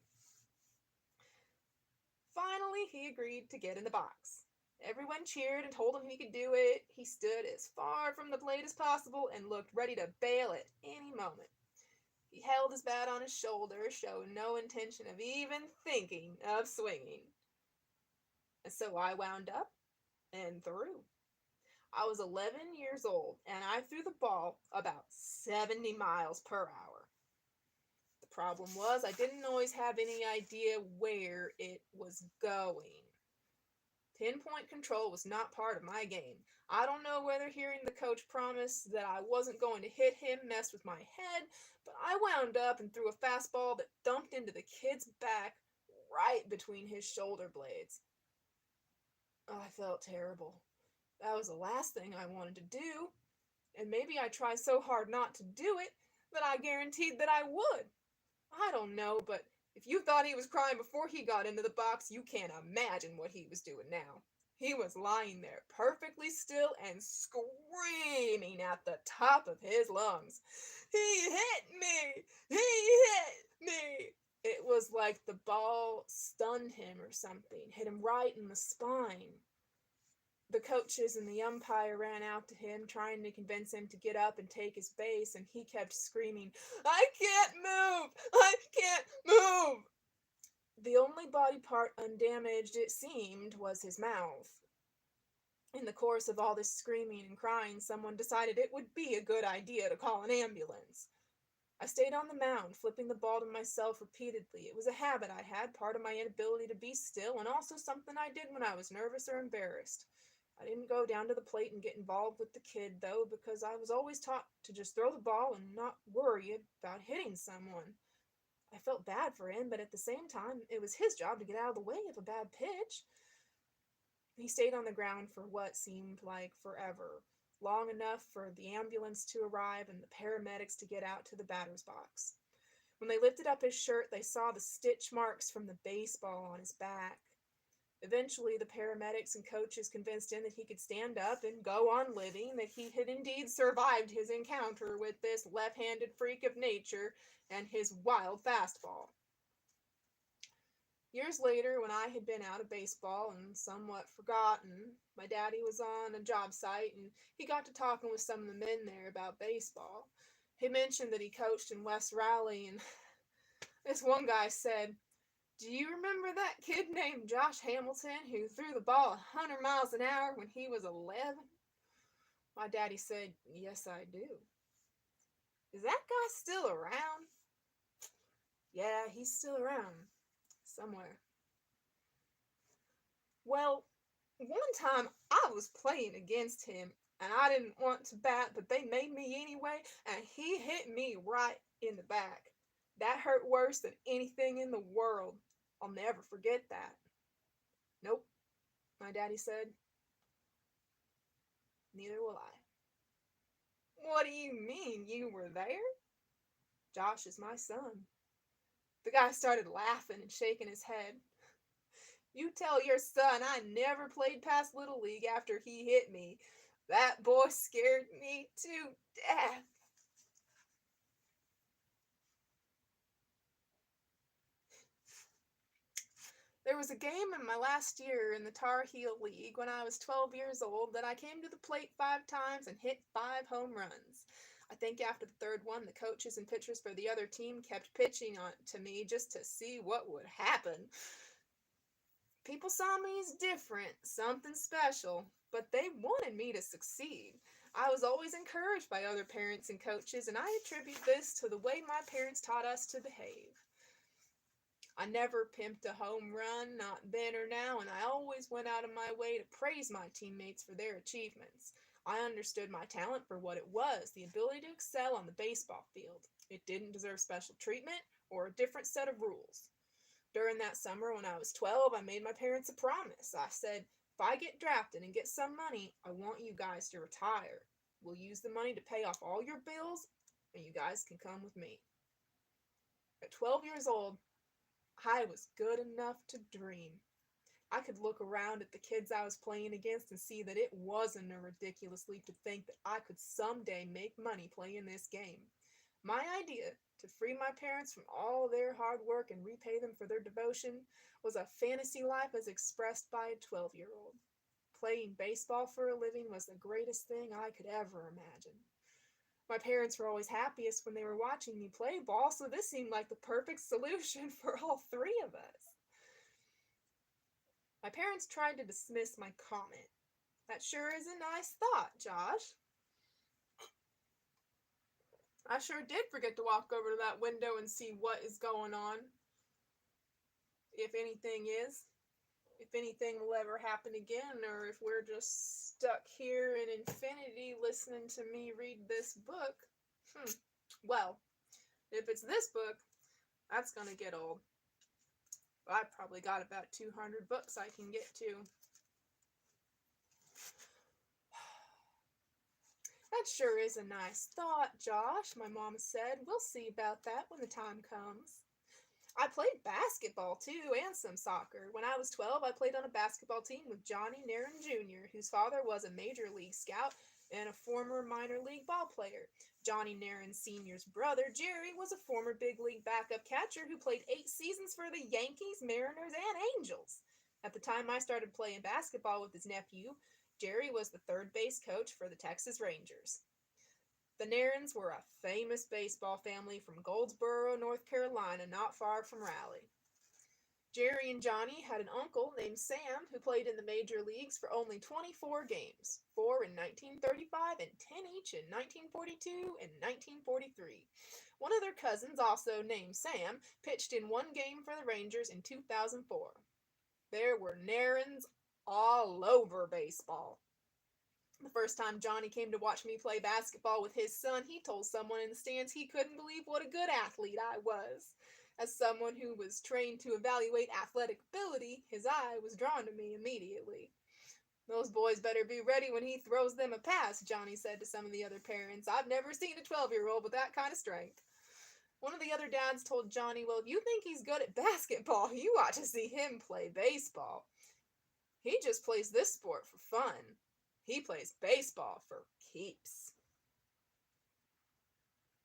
Finally, he agreed to get in the box. Everyone cheered and told him he could do it. He stood as far from the plate as possible and looked ready to bail at any moment. He held his bat on his shoulder, showing no intention of even thinking of swinging. And so I wound up and threw. I was 11 years old, and I threw the ball about 70 miles per hour. The problem was I didn't always have any idea where it was going. Pinpoint control was not part of my game. I don't know whether hearing the coach promise that I wasn't going to hit him messed with my head, but I wound up and threw a fastball that dumped into the kid's back right between his shoulder blades. Oh, I felt terrible. That was the last thing I wanted to do, and maybe I tried so hard not to do it that I guaranteed that I would. I don't know, but if you thought he was crying before he got into the box, you can't imagine what he was doing now. He was lying there perfectly still and screaming at the top of his lungs. "He hit me! He hit me!" It was like the ball stunned him or something, hit him right in the spine. The coaches and the umpire ran out to him, trying to convince him to get up and take his base, and he kept screaming, "I can't move! I can't move!" The only body part undamaged, it seemed, was his mouth. In the course of all this screaming and crying, someone decided it would be a good idea to call an ambulance. I stayed on the mound, flipping the ball to myself repeatedly. It was a habit I had, part of my inability to be still, and also something I did when I was nervous or embarrassed. I didn't go down to the plate and get involved with the kid, though, because I was always taught to just throw the ball and not worry about hitting someone. I felt bad for him, but at the same time, it was his job to get out of the way of a bad pitch. He stayed on the ground for what seemed like forever, long enough for the ambulance to arrive and the paramedics to get out to the batter's box. When they lifted up his shirt, they saw the stitch marks from the baseball on his back. Eventually, the paramedics and coaches convinced him that he could stand up and go on living, that he had indeed survived his encounter with this left-handed freak of nature and his wild fastball. Years later, when I had been out of baseball and somewhat forgotten, my daddy was on a job site and he got to talking with some of the men there about baseball. He mentioned that he coached in West Raleigh, and this one guy said, "Do you remember that kid named Josh Hamilton who threw the ball 100 miles an hour when he was 11? My daddy said, "Yes, I do." "Is that guy still around?" "Yeah, he's still around. Somewhere." Well, one time I was playing against him and I didn't want to bat, but they made me anyway, and he hit me right in the back. That hurt worse than anything in the world. I'll never forget that. "Nope," my daddy said. "Neither will I." "What do you mean, you were there?" "Josh is my son." The guy started laughing and shaking his head. "You tell your son I never played past Little League after he hit me. That boy scared me to death." There was was a game in my last year in the Tar Heel League when I was 12 years old that I came to the plate 5 times and hit 5 home runs. I think after the third one, the coaches and pitchers for the other team kept pitching on to me just to see what would happen. People saw me as different, something special, but they wanted me to succeed. I was always encouraged by other parents and coaches, and I attribute this to the way my parents taught us to behave. I never pimped a home run, not then or now, and I always went out of my way to praise my teammates for their achievements. I understood my talent for what it was, the ability to excel on the baseball field. It didn't deserve special treatment or a different set of rules. During that summer when I was 12, I made my parents a promise. I said, if I get drafted and get some money, I want you guys to retire. We'll use the money to pay off all your bills, and you guys can come with me. At 12 years old, I was good enough to dream. I could look around at the kids I was playing against and see that it wasn't a ridiculous leap to think that I could someday make money playing this game. My idea to free my parents from all their hard work and repay them for their devotion was a fantasy life as expressed by a 12-year-old. Playing baseball for a living was the greatest thing I could ever imagine. My parents were always happiest when they were watching me play ball, so this seemed like the perfect solution for all three of us. My parents tried to dismiss my comment. That sure is a nice thought, Josh. I sure did forget to walk over to that window and see what is going on. If anything is. If anything will ever happen again, or if we're just stuck here in infinity listening to me read this book. Well, if it's this book, that's gonna get old. I've probably got about 200 books I can get to. That sure is a nice thought, Josh, my mom said. We'll see about that when the time comes. I played basketball too, and some soccer. When I was 12, I played on a basketball team with Johnny Nairn Jr., whose father was a major league scout and a former minor league ball player. Johnny Nairn Sr.'s brother, Jerry, was a former big league backup catcher who played 8 seasons for the Yankees, Mariners, and Angels. At the time I started playing basketball with his nephew, Jerry was the third base coach for the Texas Rangers. The Nairns were a famous baseball family from Goldsboro, North Carolina, not far from Raleigh. Jerry and Johnny had an uncle named Sam who played in the major leagues for only 24 games, 4 in 1935 and 10 each in 1942 and 1943. One of their cousins, also named Sam, pitched in 1 game for the Rangers in 2004. There were Nairns all over baseball. The first time Johnny came to watch me play basketball with his son, he told someone in the stands he couldn't believe what a good athlete I was. As someone who was trained to evaluate athletic ability, his eye was drawn to me immediately. Those boys better be ready when he throws them a pass, Johnny said to some of the other parents. I've never seen a 12-year-old with that kind of strength. One of the other dads told Johnny, well, if you think he's good at basketball, you ought to see him play baseball. He just plays this sport for fun. He plays baseball for keeps.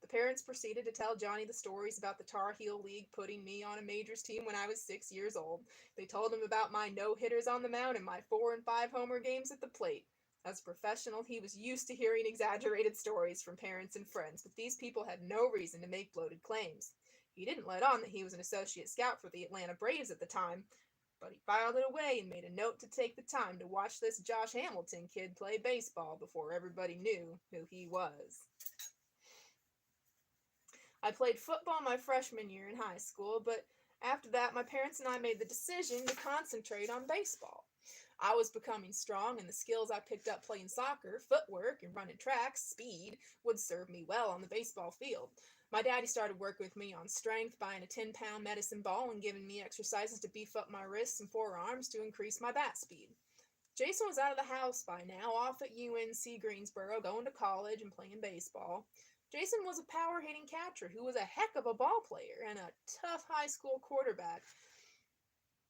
The parents proceeded to tell Johnny the stories about the Tar Heel League putting me on a majors team when I was 6 years old. They told him about my no-hitters on the mound and my 4 and 5 homer games at the plate. As a professional, he was used to hearing exaggerated stories from parents and friends, but these people had no reason to make bloated claims. He didn't let on that he was an associate scout for the Atlanta Braves at the time, but he filed it away and made a note to take the time to watch this Josh Hamilton kid play baseball before everybody knew who he was. I played football my freshman year in high school, but after that, my parents and I made the decision to concentrate on baseball. I was becoming strong, and the skills I picked up playing soccer, footwork, and running tracks, speed, would serve me well on the baseball field. My daddy started working with me on strength, buying a 10-pound medicine ball and giving me exercises to beef up my wrists and forearms to increase my bat speed. Jason was out of the house by now, off at UNC Greensboro, going to college and playing baseball. Jason was a power-hitting catcher who was a heck of a ball player and a tough high school quarterback,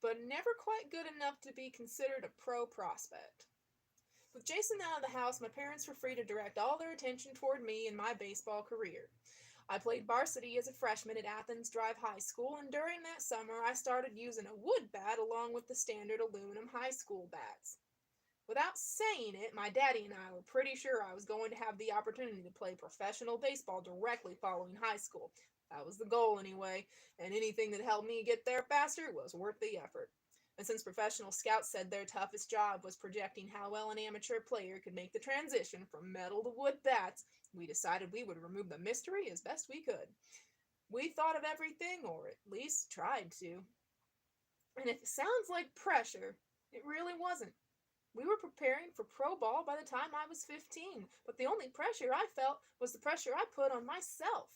but never quite good enough to be considered a pro prospect. With Jason out of the house, my parents were free to direct all their attention toward me and my baseball career. I played varsity as a freshman at Athens Drive High School, and during that summer I started using a wood bat along with the standard aluminum high school bats. Without saying it, my daddy and I were pretty sure I was going to have the opportunity to play professional baseball directly following high school. That was the goal anyway, and anything that helped me get there faster was worth the effort. And since professional scouts said their toughest job was projecting how well an amateur player could make the transition from metal to wood bats, we decided we would remove the mystery as best we could. We thought of everything, or at least tried to. And if it sounds like pressure, it really wasn't. We were preparing for pro ball by the time I was 15, but the only pressure I felt was the pressure I put on myself.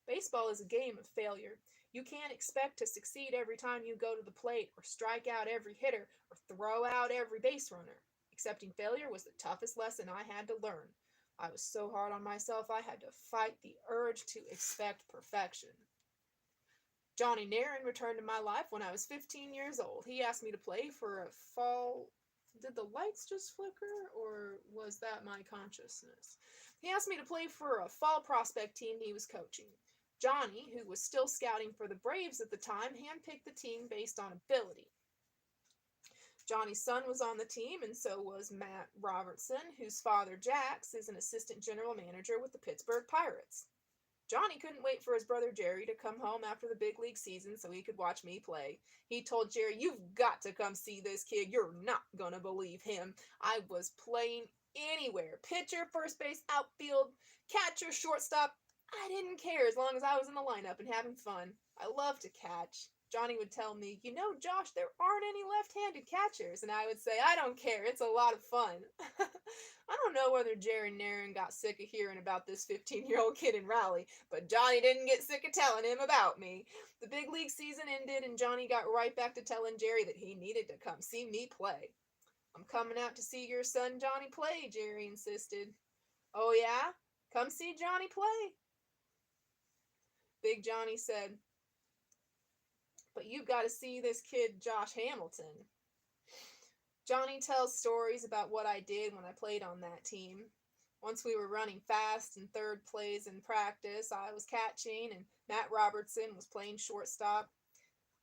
Baseball is a game of failure. You can't expect to succeed every time you go to the plate, or strike out every hitter, or throw out every base runner. Accepting failure was the toughest lesson I had to learn. I was so hard on myself I had to fight the urge to expect perfection. Johnny Nairn returned to my life when I was 15 years old. He asked me to play for a fall. Did the lights just flicker, or was that my consciousness? He asked me to play for a fall prospect team he was coaching. Johnny, who was still scouting for the Braves at the time, handpicked the team based on ability. Johnny's son was on the team, and so was Matt Robertson, whose father, Jax, is an assistant general manager with the Pittsburgh Pirates. Johnny couldn't wait for his brother Jerry to come home after the big league season so he could watch me play. He told Jerry, "You've got to come see this kid. You're not gonna believe him. I was playing anywhere. Pitcher, first base, outfield, catcher, shortstop. I didn't care as long as I was in the lineup and having fun. I love to catch." Johnny would tell me, "Josh, there aren't any left-handed catchers." And I would say, "I don't care. It's a lot of fun." I don't know whether Jerry Nairn got sick of hearing about this 15-year-old kid in Raleigh, but Johnny didn't get sick of telling him about me. The big league season ended, and Johnny got right back to telling Jerry that he needed to come see me play. "I'm coming out to see your son Johnny play," Jerry insisted. "Oh yeah? Come see Johnny play." Big Johnny said, "But you've got to see this kid Josh Hamilton." Johnny tells stories about what I did when I played on that team. Once we were running fast in third plays in practice, I was catching and Matt Robertson was playing shortstop.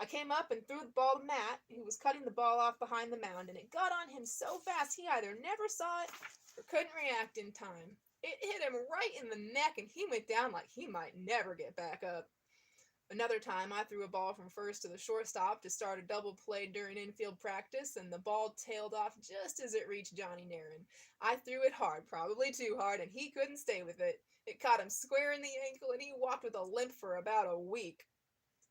I came up and threw the ball to Matt, who was cutting the ball off behind the mound, and it got on him so fast he either never saw it or couldn't react in time. It hit him right in the neck, and he went down like he might never get back up. Another time, I threw a ball from first to the shortstop to start a double play during infield practice, and the ball tailed off just as it reached Johnny Nairn. I threw it hard, probably too hard, and he couldn't stay with it. It caught him square in the ankle, and he walked with a limp for about a week.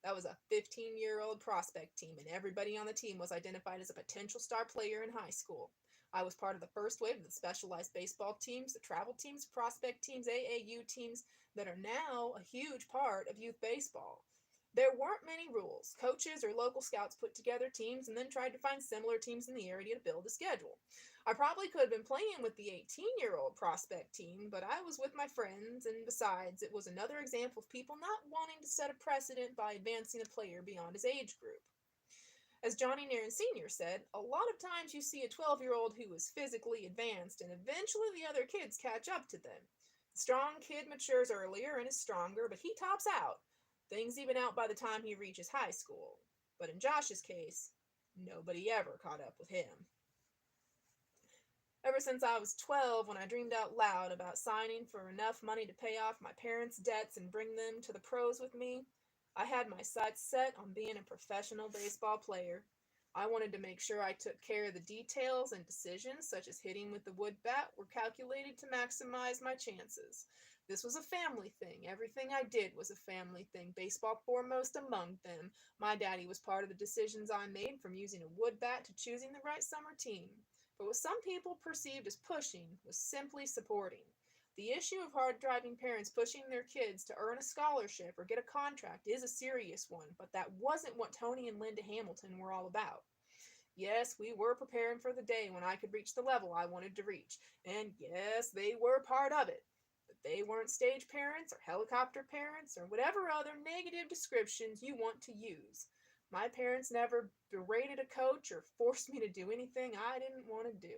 That was a 15-year-old prospect team, and everybody on the team was identified as a potential star player in high school. I was part of the first wave of the specialized baseball teams, the travel teams, prospect teams, AAU teams that are now a huge part of youth baseball. There weren't many rules. Coaches or local scouts put together teams and then tried to find similar teams in the area to build a schedule. I probably could have been playing with the 18-year-old prospect team, but I was with my friends, and besides, it was another example of people not wanting to set a precedent by advancing a player beyond his age group. As Johnny Nairn Sr. said, a lot of times you see a 12-year-old who is physically advanced, and eventually the other kids catch up to them. The strong kid matures earlier and is stronger, but he tops out. Things even out by the time he reaches high school. But in Josh's case, nobody ever caught up with him. Ever since I was 12, when I dreamed out loud about signing for enough money to pay off my parents' debts and bring them to the pros with me, I had my sights set on being a professional baseball player. I wanted to make sure I took care of the details, and decisions such as hitting with the wood bat were calculated to maximize my chances. This was a family thing. Everything I did was a family thing, baseball foremost among them. My daddy was part of the decisions I made, from using a wood bat to choosing the right summer team. But what some people perceived as pushing was simply supporting. The issue of hard-driving parents pushing their kids to earn a scholarship or get a contract is a serious one, but that wasn't what Tony and Linda Hamilton were all about. Yes, we were preparing for the day when I could reach the level I wanted to reach, and yes, they were part of it. But they weren't stage parents or helicopter parents or whatever other negative descriptions you want to use. My parents never berated a coach or forced me to do anything I didn't want to do.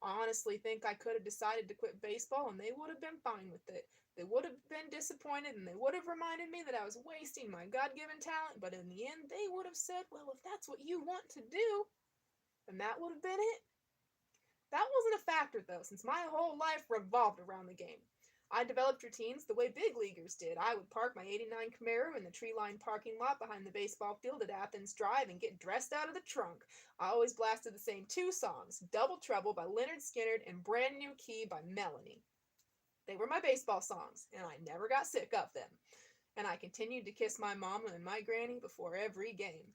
I honestly think I could have decided to quit baseball and they would have been fine with it. They would have been disappointed and they would have reminded me that I was wasting my God given talent, but in the end, they would have said, well, if that's what you want to do, then that would have been it. That wasn't a factor, though, since my whole life revolved around the game. I developed routines the way big leaguers did. I would park my '89 Camaro in the tree-lined parking lot behind the baseball field at Athens Drive and get dressed out of the trunk. I always blasted the same two songs, Double Trouble by Lynyrd Skynyrd and Brand New Key by Melanie. They were my baseball songs, and I never got sick of them. And I continued to kiss my mama and my granny before every game.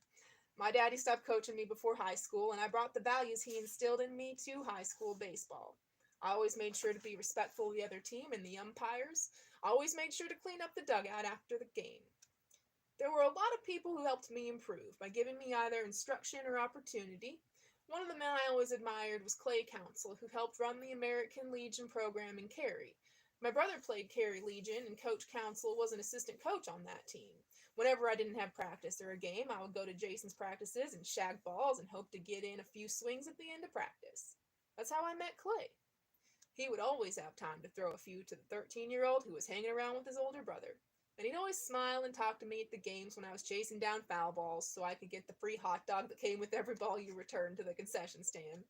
My daddy stopped coaching me before high school, and I brought the values he instilled in me to high school baseball. I always made sure to be respectful of the other team and the umpires. I always made sure to clean up the dugout after the game. There were a lot of people who helped me improve by giving me either instruction or opportunity. One of the men I always admired was Clay Council, who helped run the American Legion program in Cary. My brother played Cary Legion, and Coach Council was an assistant coach on that team. Whenever I didn't have practice or a game, I would go to Jason's practices and shag balls and hope to get in a few swings at the end of practice. That's how I met Clay. He would always have time to throw a few to the 13-year-old who was hanging around with his older brother. And he'd always smile and talk to me at the games when I was chasing down foul balls so I could get the free hot dog that came with every ball you returned to the concession stand.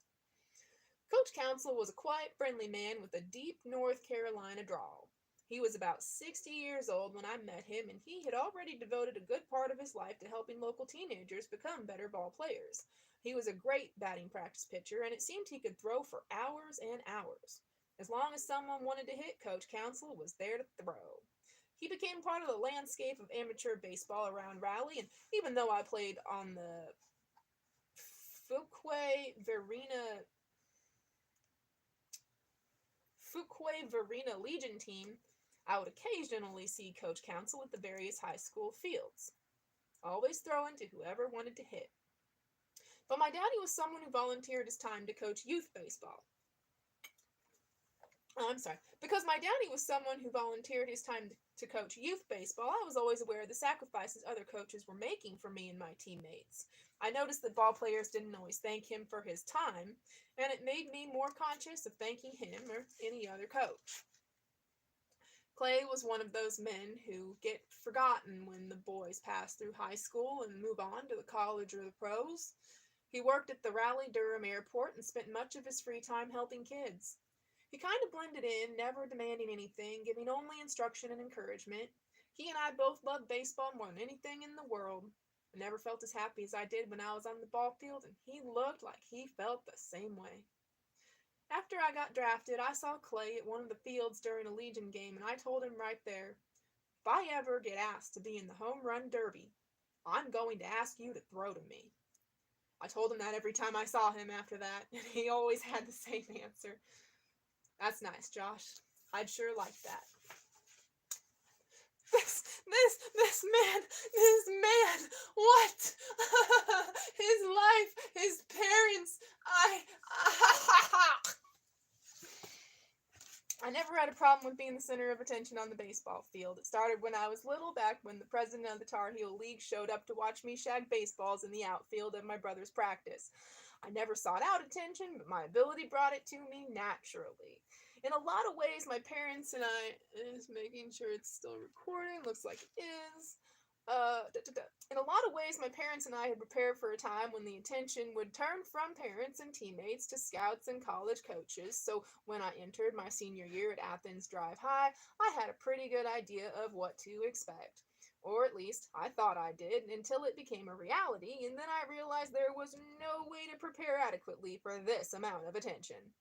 Coach Council was a quiet, friendly man with a deep North Carolina drawl. He was about 60 years old when I met him, and he had already devoted a good part of his life to helping local teenagers become better ball players. He was a great batting practice pitcher, and it seemed he could throw for hours and hours. As long as someone wanted to hit, Coach Council was there to throw. He became part of the landscape of amateur baseball around Raleigh, and even though I played on the Fuquay-Varina Legion team, I would occasionally see Coach Council at the various high school fields, always throwing to whoever wanted to hit. But my daddy was someone who volunteered his time to coach youth baseball. Because my daddy was someone who volunteered his time to coach youth baseball, I was always aware of the sacrifices other coaches were making for me and my teammates. I noticed that ball players didn't always thank him for his time, and it made me more conscious of thanking him or any other coach. Clay was one of those men who get forgotten when the boys pass through high school and move on to the college or the pros. He worked at the Raleigh-Durham Airport and spent much of his free time helping kids. He kind of blended in, never demanding anything, giving only instruction and encouragement. He and I both loved baseball more than anything in the world. I never felt as happy as I did when I was on the ball field, and he looked like he felt the same way. After I got drafted, I saw Clay at one of the fields during a Legion game, and I told him right there, if I ever get asked to be in the home run derby, I'm going to ask you to throw to me. I told him that every time I saw him after that, and he always had the same answer. That's nice, Josh. I'd sure like that. This man, what? His life, his parents, I never had a problem with being the center of attention on the baseball field. It started when I was little, back when the president of the Tar Heel League showed up to watch me shag baseballs in the outfield of my brother's practice. I never sought out attention, but my ability brought it to me naturally. In a lot of ways, my parents and I, is making sure it's still recording, looks like it is. In a lot of ways, my parents and I had prepared for a time when the attention would turn from parents and teammates to scouts and college coaches, so when I entered my senior year at Athens Drive High, I had a pretty good idea of what to expect. Or at least, I thought I did, until it became a reality, and then I realized there was no way to prepare adequately for this amount of attention.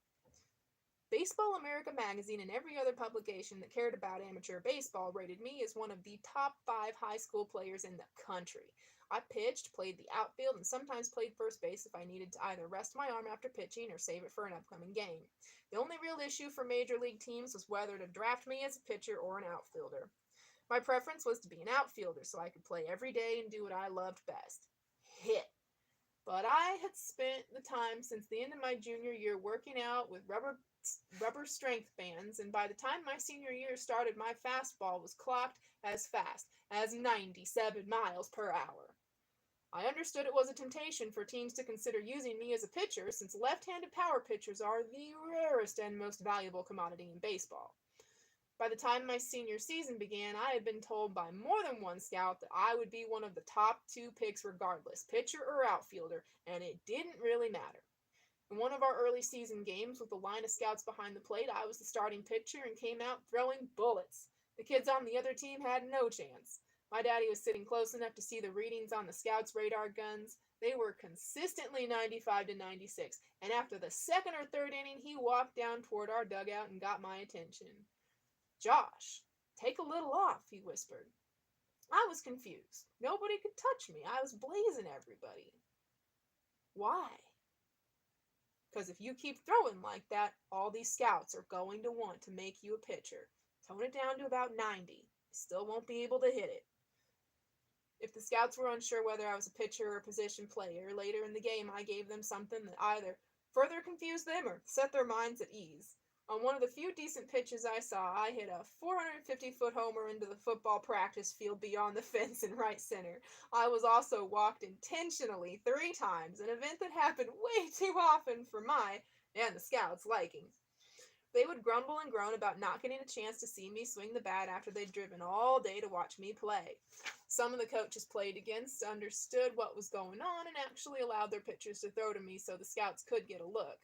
Baseball America magazine and every other publication that cared about amateur baseball rated me as one of the top 5 high school players in the country. I pitched, played the outfield, and sometimes played first base if I needed to either rest my arm after pitching or save it for an upcoming game. The only real issue for major league teams was whether to draft me as a pitcher or an outfielder. My preference was to be an outfielder so I could play every day and do what I loved best: hit. But I had spent the time since the end of my junior year working out with rubber strength bands, and by the time my senior year started, my fastball was clocked as fast as 97 miles per hour. I understood it was a temptation for teams to consider using me as a pitcher since left-handed power pitchers are the rarest and most valuable commodity in baseball. By the time my senior season began, I had been told by more than one scout that I would be one of the top 2 picks regardless, pitcher or outfielder, and it didn't really matter. In one of our early season games with the line of scouts behind the plate, I was the starting pitcher and came out throwing bullets. The kids on the other team had no chance. My daddy was sitting close enough to see the readings on the scouts' radar guns. They were consistently 95 to 96, and after the second or third inning, he walked down toward our dugout and got my attention. "Josh, take a little off," he whispered. I was confused. Nobody could touch me. I was blazing everybody. Why? Because if you keep throwing like that, all these scouts are going to want to make you a pitcher. Tone it down to about 90. You still won't be able to hit it. If the scouts were unsure whether I was a pitcher or a position player, later in the game I gave them something that either further confused them or set their minds at ease. On one of the few decent pitches I saw, I hit a 450-foot homer into the football practice field beyond the fence in right center. I was also walked intentionally 3 times, an event that happened way too often for my and the scouts' liking. They would grumble and groan about not getting a chance to see me swing the bat after they'd driven all day to watch me play. Some of the coaches played against understood what was going on and actually allowed their pitchers to throw to me so the scouts could get a look.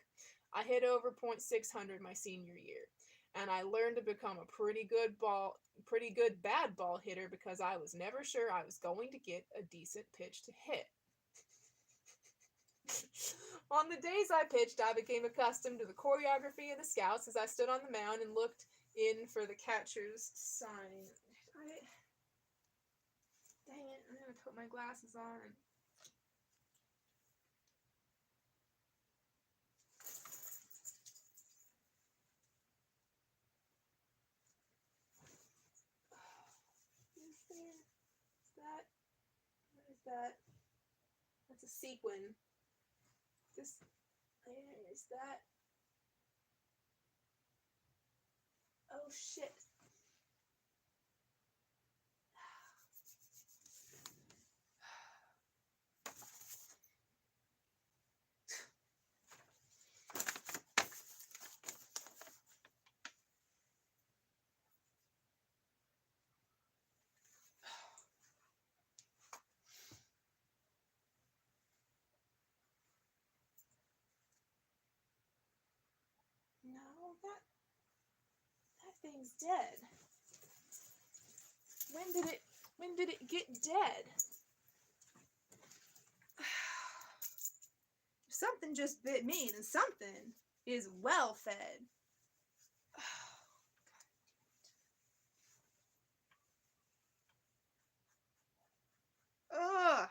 I hit over .600 my senior year, and I learned to become a pretty good bad ball hitter because I was never sure I was going to get a decent pitch to hit. On the days I pitched, I became accustomed to the choreography of the scouts as I stood on the mound and looked in for the catcher's sign. Dang it, I'm going to put my glasses on. What is that? That's a sequin. Is that? Oh shit. No, that thing's dead. When did it get dead? Something just bit me, and something is well fed. Ugh.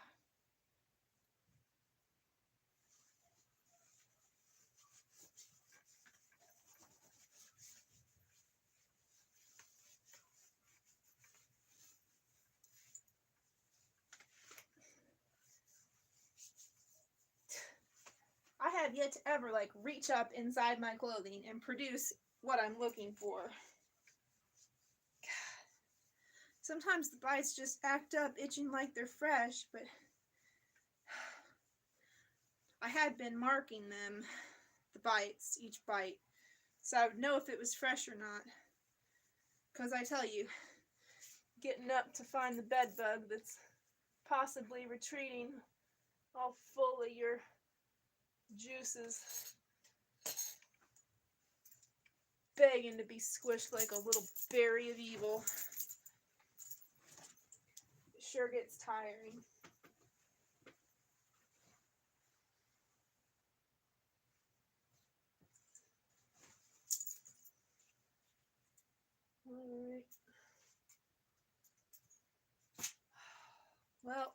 I have yet to ever reach up inside my clothing and produce what I'm looking for. God. Sometimes the bites just act up, itching like they're fresh, but I had been marking them, the bites, each bite, so I would know if it was fresh or not. 'Cause I tell you, getting up to find the bed bug that's possibly retreating all full of your juices, begging to be squished like a little berry of evil. It sure gets tiring. Alright. Well,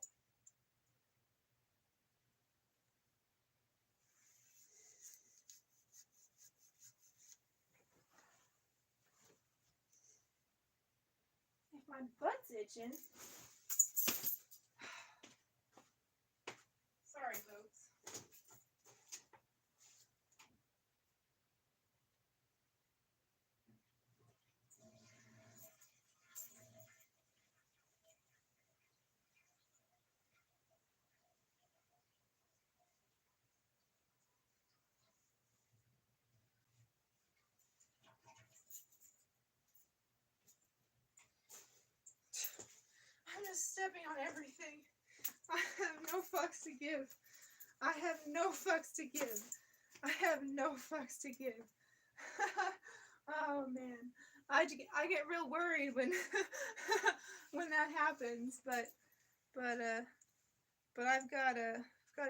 if my butt's itching. Sorry, folks. stepping on everything. I have no fucks to give. I have no fucks to give. I have no fucks to give. Oh man, I get real worried when when that happens. But I've got a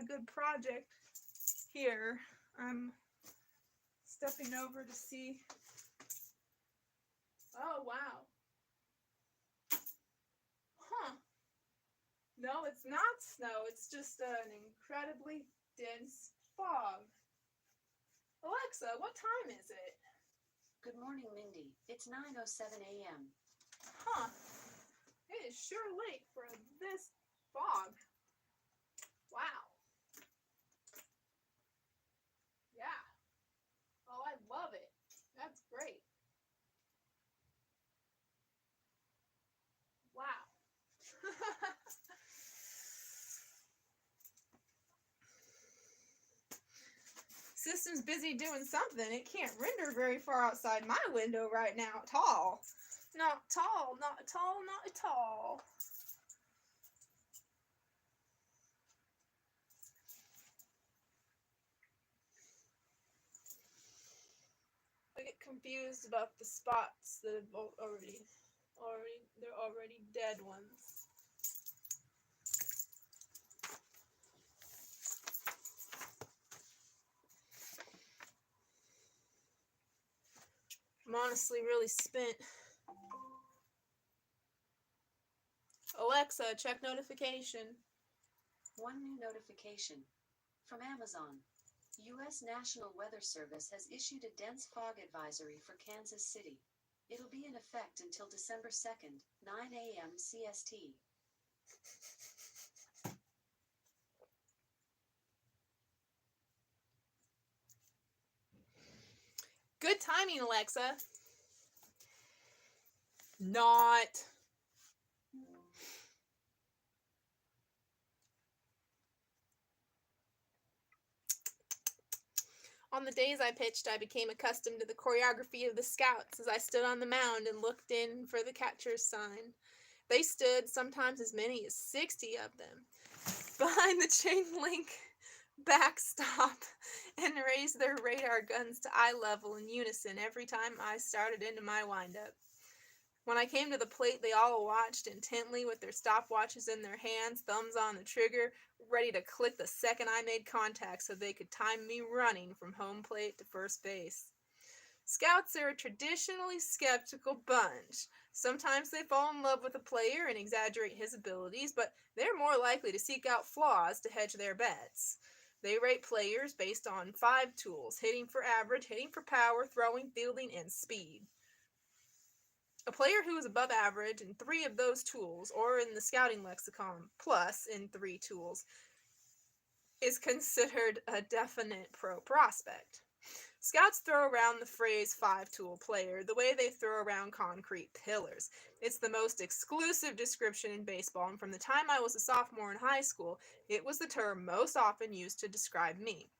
good project here. I'm stepping over to see. Oh wow. Huh. No, it's not snow. It's just an incredibly dense fog. Alexa, what time is it? Good morning, Mindy. It's 9:07 a.m. Huh. It is sure late for this fog. Wow. Yeah. Oh, I love it. That's great. Wow. System's busy doing something. It can't render very far outside my window right now at all. Not at all, not at all, not at all. I get confused about the spots that have they're already dead ones. I'm honestly really spent. Alexa, check notification. One new notification from Amazon. U.S. National Weather Service has issued a dense fog advisory for Kansas City. It'll be in effect until December 2nd, 9 a.m. CST. Good timing, Alexa. Not. On the days I pitched, I became accustomed to the choreography of the scouts as I stood on the mound and looked in for the catcher's sign. They stood, sometimes as many as 60 of them, behind the chain link backstop and raised their radar guns to eye level in unison every time I started into my windup. When I came to the plate, they all watched intently with their stopwatches in their hands, thumbs on the trigger, ready to click the second I made contact so they could time me running from home plate to first base. Scouts are a traditionally skeptical bunch. Sometimes they fall in love with a player and exaggerate his abilities, but they're more likely to seek out flaws to hedge their bets. They rate players based on 5 tools: hitting for average, hitting for power, throwing, fielding, and speed. A player who is above average in 3 of those tools, or in the scouting lexicon, plus in 3 tools, is considered a definite pro prospect. Scouts throw around the phrase 5-tool player the way they throw around concrete pillars. It's the most exclusive description in baseball, and from the time I was a sophomore in high school, it was the term most often used to describe me.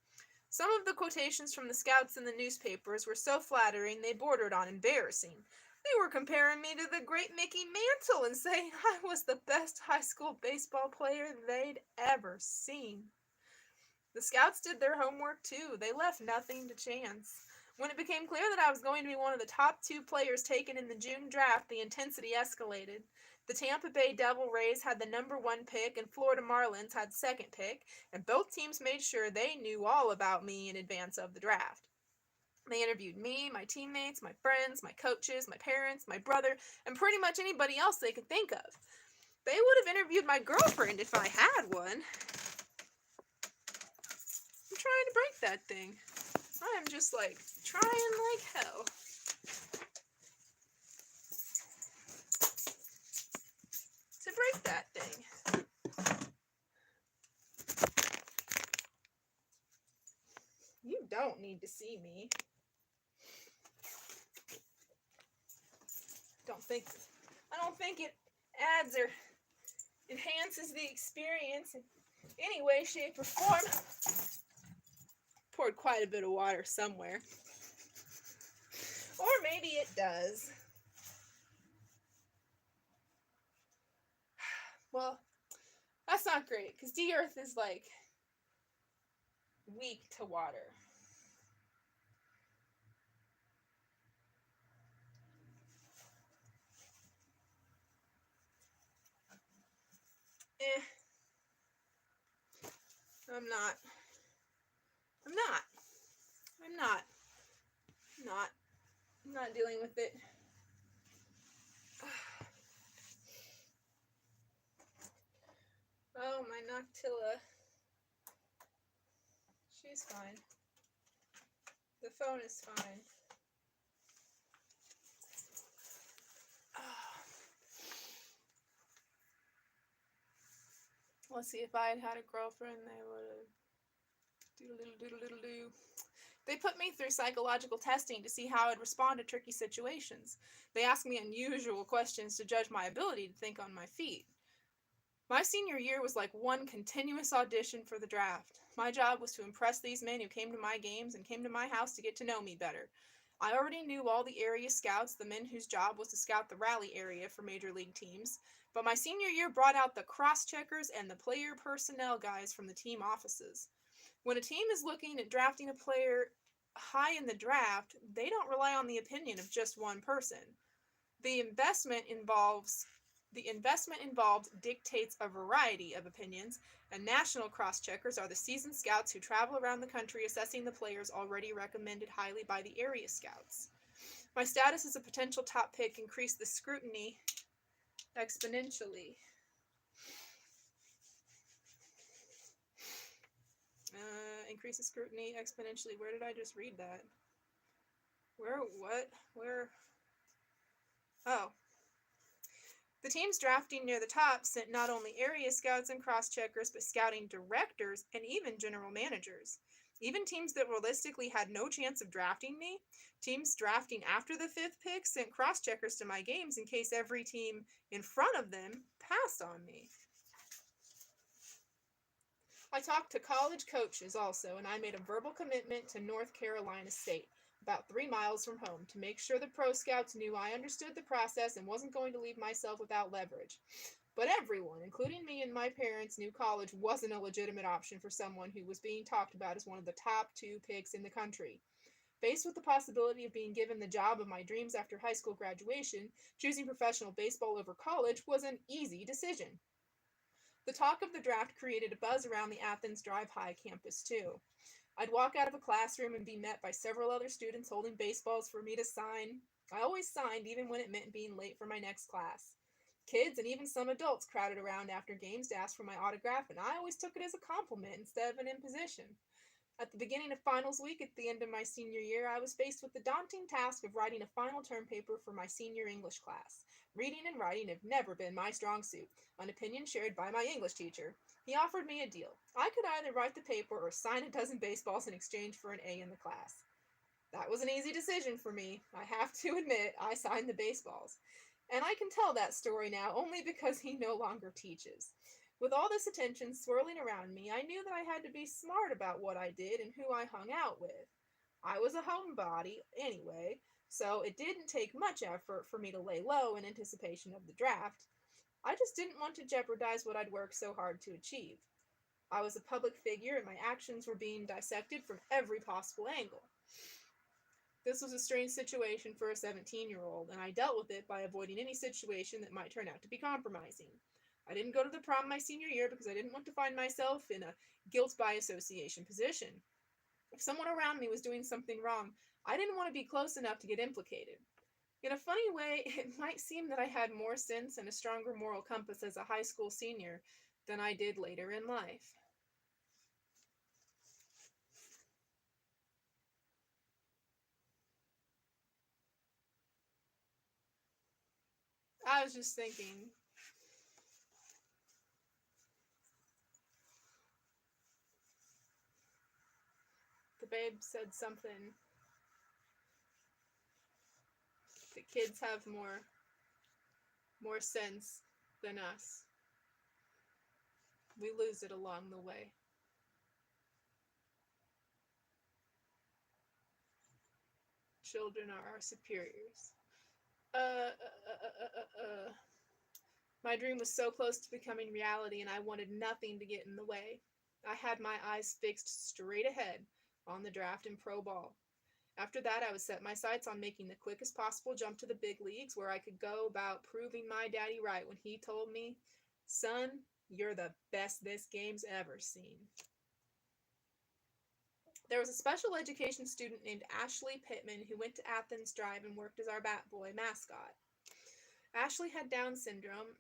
Some of the quotations from the scouts in the newspapers were so flattering they bordered on embarrassing. They were comparing me to the great Mickey Mantle and saying I was the best high school baseball player they'd ever seen. The scouts did their homework too. They left nothing to chance. When it became clear that I was going to be one of the top 2 players taken in the June draft, the intensity escalated. The Tampa Bay Devil Rays had the number 1 pick and Florida Marlins had 2nd pick, and both teams made sure they knew all about me in advance of the draft. They interviewed me, my teammates, my friends, my coaches, my parents, my brother, and pretty much anybody else they could think of. They would have interviewed my girlfriend if I had one. I'm trying to break that thing. I am just like trying like hell. To break that thing. You don't need to see me. I don't think it adds or enhances the experience in any way, shape, or form. Poured quite a bit of water somewhere. Or maybe it does. Well, that's not great, because D-Earth is, like, weak to water. Eh. I'm not. I'm not. I'm not. Not. I'm not dealing with it. Oh, my Noctilla. She's fine. The phone is fine. Let's see, if I had had a girlfriend, they would have doodle-doodle-doodle-doodle-doo. They put me through psychological testing to see how I'd respond to tricky situations. They asked me unusual questions to judge my ability to think on my feet. My senior year was like one continuous audition for the draft. My job was to impress these men who came to my games and came to my house to get to know me better. I already knew all the area scouts, the men whose job was to scout the rally area for major league teams, but my senior year brought out the cross-checkers and the player personnel guys from the team offices. When a team is looking at drafting a player high in the draft, they don't rely on the opinion of just one person. The investment involved dictates a variety of opinions, and national cross-checkers are the seasoned scouts who travel around the country assessing the players already recommended highly by the area scouts. My status as a potential top pick increased the scrutiny exponentially. Increase the scrutiny exponentially. Where did I just read that? Where? What? Where? Oh. The teams drafting near the top sent not only area scouts and cross-checkers, but scouting directors and even general managers. Even teams that realistically had no chance of drafting me, teams drafting after the 5th pick sent cross-checkers to my games in case every team in front of them passed on me. I talked to college coaches also, and I made a verbal commitment to North Carolina State, about 3 miles from home, to make sure the pro scouts knew I understood the process and wasn't going to leave myself without leverage. But everyone, including me and my parents, knew college wasn't a legitimate option for someone who was being talked about as one of the top 2 picks in the country. Faced with the possibility of being given the job of my dreams after high school graduation, choosing professional baseball over college was an easy decision. The talk of the draft created a buzz around the Athens Drive High campus, too. I'd walk out of a classroom and be met by several other students holding baseballs for me to sign. I always signed, even when it meant being late for my next class. Kids and even some adults crowded around after games to ask for my autograph, and I always took it as a compliment instead of an imposition. At the beginning of finals week at the end of my senior year, I was faced with the daunting task of writing a final term paper for my senior English class. Reading and writing have never been my strong suit, an opinion shared by my English teacher. He offered me a deal. I could either write the paper or sign a dozen baseballs in exchange for an A in the class. That was an easy decision for me. I have to admit, I signed the baseballs. And I can tell that story now only because he no longer teaches. With all this attention swirling around me, I knew that I had to be smart about what I did and who I hung out with. I was a homebody anyway, so it didn't take much effort for me to lay low in anticipation of the draft. I just didn't want to jeopardize what I'd worked so hard to achieve. I was a public figure and my actions were being dissected from every possible angle. This was a strange situation for a 17-year-old, and I dealt with it by avoiding any situation that might turn out to be compromising. I didn't go to the prom my senior year because I didn't want to find myself in a guilt by association position. If someone around me was doing something wrong, I didn't want to be close enough to get implicated. In a funny way, it might seem that I had more sense and a stronger moral compass as a high school senior than I did later in life. I was just thinking, the babe said something. The kids have more sense than us. We lose it along the way. Children are our superiors. My dream was so close to becoming reality, and I wanted nothing to get in the way. I had my eyes fixed straight ahead on the draft and pro ball. After that, I would set my sights on making the quickest possible jump to the big leagues, where I could go about proving my daddy right when he told me, "Son, you're the best this game's ever seen." There was a special education student named Ashley Pittman who went to Athens Drive and worked as our Bat Boy mascot. Ashley had Down syndrome,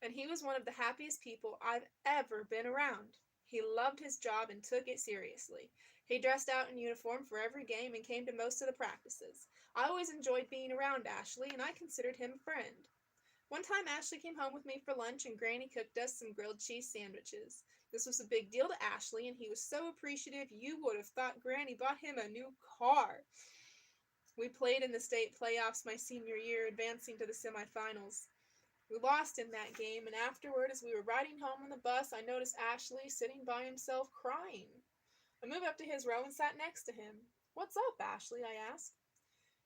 and he was one of the happiest people I've ever been around. He loved his job and took it seriously. He dressed out in uniform for every game and came to most of the practices. I always enjoyed being around Ashley, and I considered him a friend. One time, Ashley came home with me for lunch, and Granny cooked us some grilled cheese sandwiches. This was a big deal to Ashley, and he was so appreciative you would have thought Granny bought him a new car. We played in the state playoffs my senior year, advancing to the semifinals. We lost in that game, and afterward, as we were riding home on the bus, I noticed Ashley sitting by himself crying. I moved up to his row and sat next to him. "What's up, Ashley?" I asked.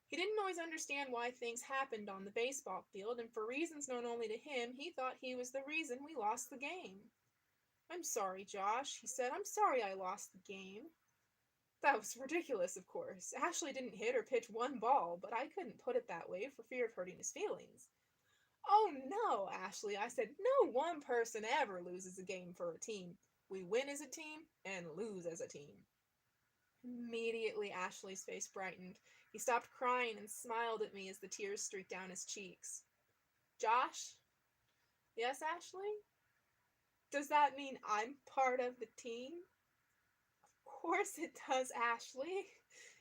He didn't always understand why things happened on the baseball field, and for reasons known only to him, he thought he was the reason we lost the game. "I'm sorry, Josh," he said. "I'm sorry I lost the game." That was ridiculous, of course. Ashley didn't hit or pitch one ball, but I couldn't put it that way for fear of hurting his feelings. "Oh, no, Ashley," I said. "No one person ever loses a game for a team. We win as a team and lose as a team." Immediately, Ashley's face brightened. He stopped crying and smiled at me as the tears streaked down his cheeks. "Josh?" "Yes, Ashley?" "Does that mean I'm part of the team?" "Of course it does, Ashley.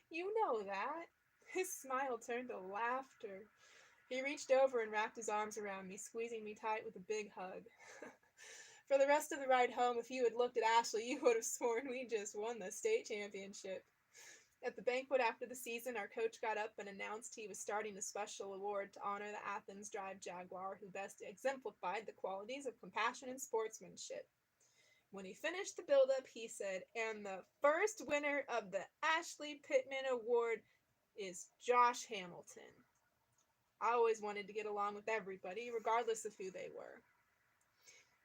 You know that." His smile turned to laughter. He reached over and wrapped his arms around me, squeezing me tight with a big hug. For the rest of the ride home, if you had looked at Ashley, you would have sworn we just won the state championship. At the banquet after the season, our coach got up and announced he was starting a special award to honor the Athens Drive Jaguar who best exemplified the qualities of compassion and sportsmanship. When he finished the build-up, he said, "And the first winner of the Ashley Pittman Award is Josh Hamilton." I always wanted to get along with everybody, regardless of who they were.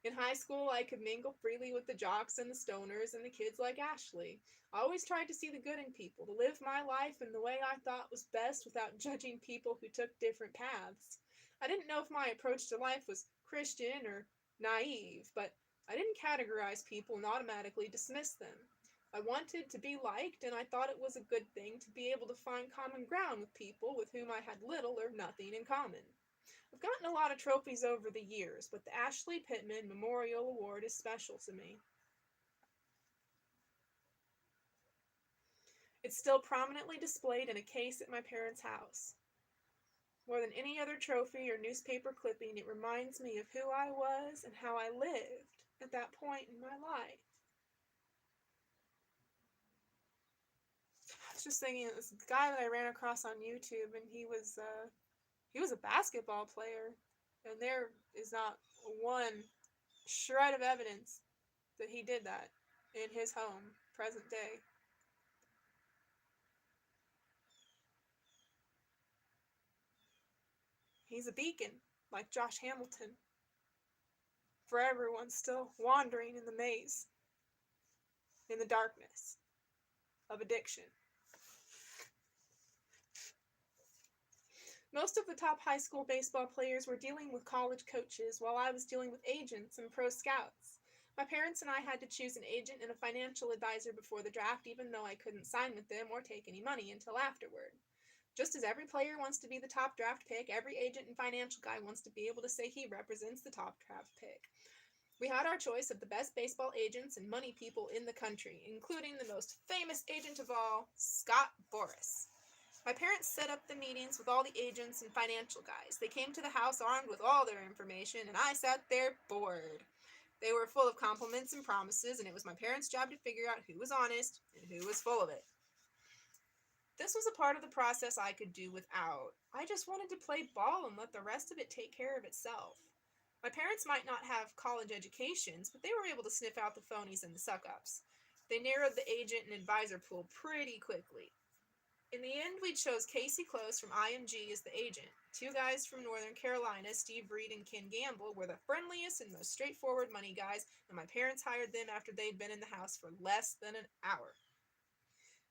In high school, I could mingle freely with the jocks and the stoners and the kids like Ashley. I always tried to see the good in people, to live my life in the way I thought was best without judging people who took different paths. I didn't know if my approach to life was Christian or naive, but I didn't categorize people and automatically dismiss them. I wanted to be liked, and I thought it was a good thing to be able to find common ground with people with whom I had little or nothing in common. I've gotten a lot of trophies over the years, but the Ashley Pittman Memorial Award is special to me. It's still prominently displayed in a case at my parents' house. More than any other trophy or newspaper clipping, it reminds me of who I was and how I lived at that point in my life. I was just thinking of this guy that I ran across on YouTube, and he was a basketball player, and there is not one shred of evidence that he did that in his home, present day. He's a beacon, like Josh Hamilton, for everyone still wandering in the maze, in the darkness of addiction. Most of the top high school baseball players were dealing with college coaches, while I was dealing with agents and pro scouts. My parents and I had to choose an agent and a financial advisor before the draft, even though I couldn't sign with them or take any money until afterward. Just as every player wants to be the top draft pick, every agent and financial guy wants to be able to say he represents the top draft pick. We had our choice of the best baseball agents and money people in the country, including the most famous agent of all, Scott Boras. My parents set up the meetings with all the agents and financial guys. They came to the house armed with all their information, and I sat there bored. They were full of compliments and promises, and it was my parents' job to figure out who was honest and who was full of it. This was a part of the process I could do without. I just wanted to play ball and let the rest of it take care of itself. My parents might not have college educations, but they were able to sniff out the phonies and the suck-ups. They narrowed the agent and advisor pool pretty quickly. In the end, we chose Casey Close from IMG as the agent. Two guys from Northern Carolina, Steve Reed and Ken Gamble, were the friendliest and most straightforward money guys, and my parents hired them after they'd been in the house for less than an hour.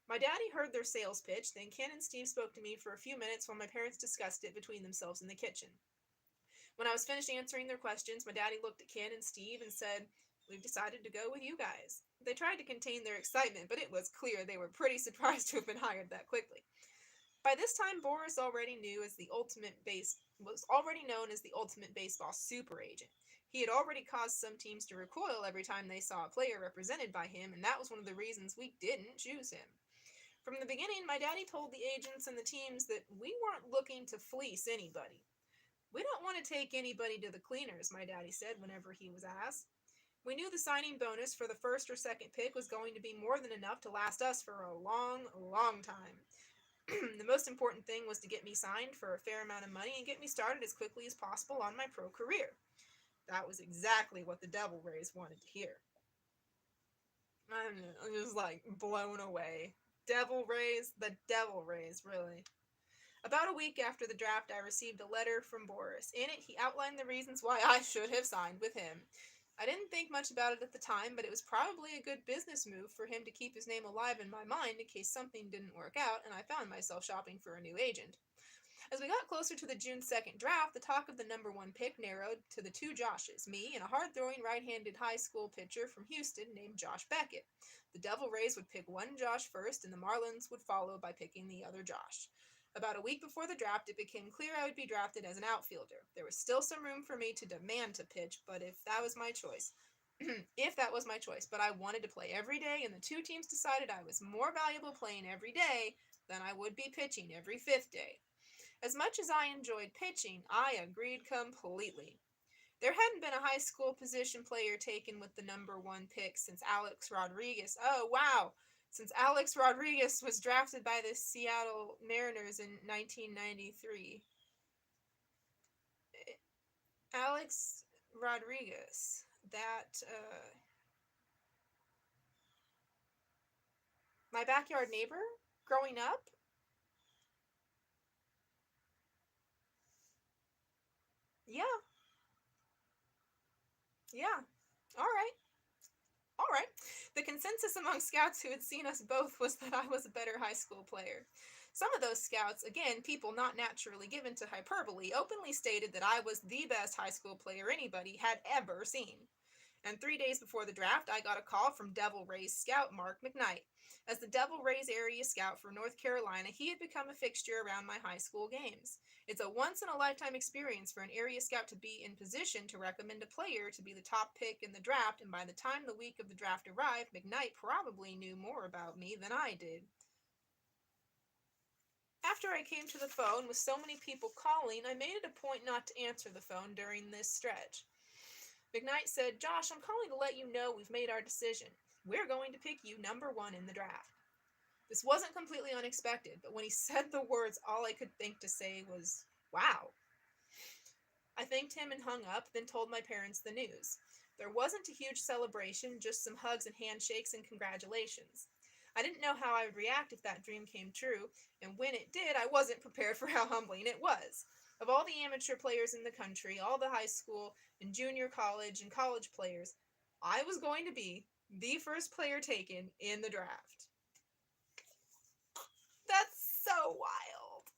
My daddy heard their sales pitch, then Ken and Steve spoke to me for a few minutes while my parents discussed it between themselves in the kitchen. When I was finished answering their questions, my daddy looked at Ken and Steve and said, "We've decided to go with you guys." They tried to contain their excitement, but it was clear they were pretty surprised to have been hired that quickly. By this time, Boris was already known as the ultimate baseball super agent. He had already caused some teams to recoil every time they saw a player represented by him, and that was one of the reasons we didn't choose him. From the beginning, my daddy told the agents and the teams that we weren't looking to fleece anybody. "We don't want to take anybody to the cleaners," my daddy said whenever he was asked. We knew the signing bonus for the first or second pick was going to be more than enough to last us for a long, long time. The most important thing was to get me signed for a fair amount of money and get me started as quickly as possible on my pro career. That was exactly what the Devil Rays wanted to hear. I'm just like blown away. Devil Rays? The Devil Rays, really. About a week after the draft, I received a letter from Boris. In it, he outlined the reasons why I should have signed with him. I didn't think much about it at the time, but it was probably a good business move for him to keep his name alive in my mind in case something didn't work out and I found myself shopping for a new agent. As we got closer to the June 2nd draft, the talk of the number one pick narrowed to the two Joshes, me and a hard-throwing right-handed high school pitcher from Houston named Josh Beckett. The Devil Rays would pick one Josh first, and the Marlins would follow by picking the other Josh. About a week before the draft, it became clear I would be drafted as an outfielder. There was still some room for me to demand to pitch, but if that was my choice, but I wanted to play every day, and the two teams decided I was more valuable playing every day than I would be pitching every fifth day. As much as I enjoyed pitching, I agreed completely. There hadn't been a high school position player taken with the number one pick since Alex Rodriguez. Oh, wow! Since Alex Rodriguez was drafted by the Seattle Mariners in 1993. Alex Rodriguez. My backyard neighbor growing up? Yeah, yeah. All right. All right. The consensus among scouts who had seen us both was that I was a better high school player. Some of those scouts, again, people not naturally given to hyperbole, openly stated that I was the best high school player anybody had ever seen. And 3 days before the draft, I got a call from Devil Rays scout Mark McKnight. As the Devil Rays area scout for North Carolina, he had become a fixture around my high school games. It's a once-in-a-lifetime experience for an area scout to be in position to recommend a player to be the top pick in the draft, and by the time the week of the draft arrived, McKnight probably knew more about me than I did. After I came to the phone with so many people calling, I made it a point not to answer the phone during this stretch. McKnight said, "Josh, I'm calling to let you know we've made our decision. We're going to pick you number one in the draft." This wasn't completely unexpected, but when he said the words, all I could think to say was, "Wow." I thanked him and hung up, then told my parents the news. There wasn't a huge celebration, just some hugs and handshakes and congratulations. I didn't know how I would react if that dream came true, and when it did, I wasn't prepared for how humbling it was. Of all the amateur players in the country, all the high school and junior college and college players, I was going to be the first player taken in the draft. That's so wild.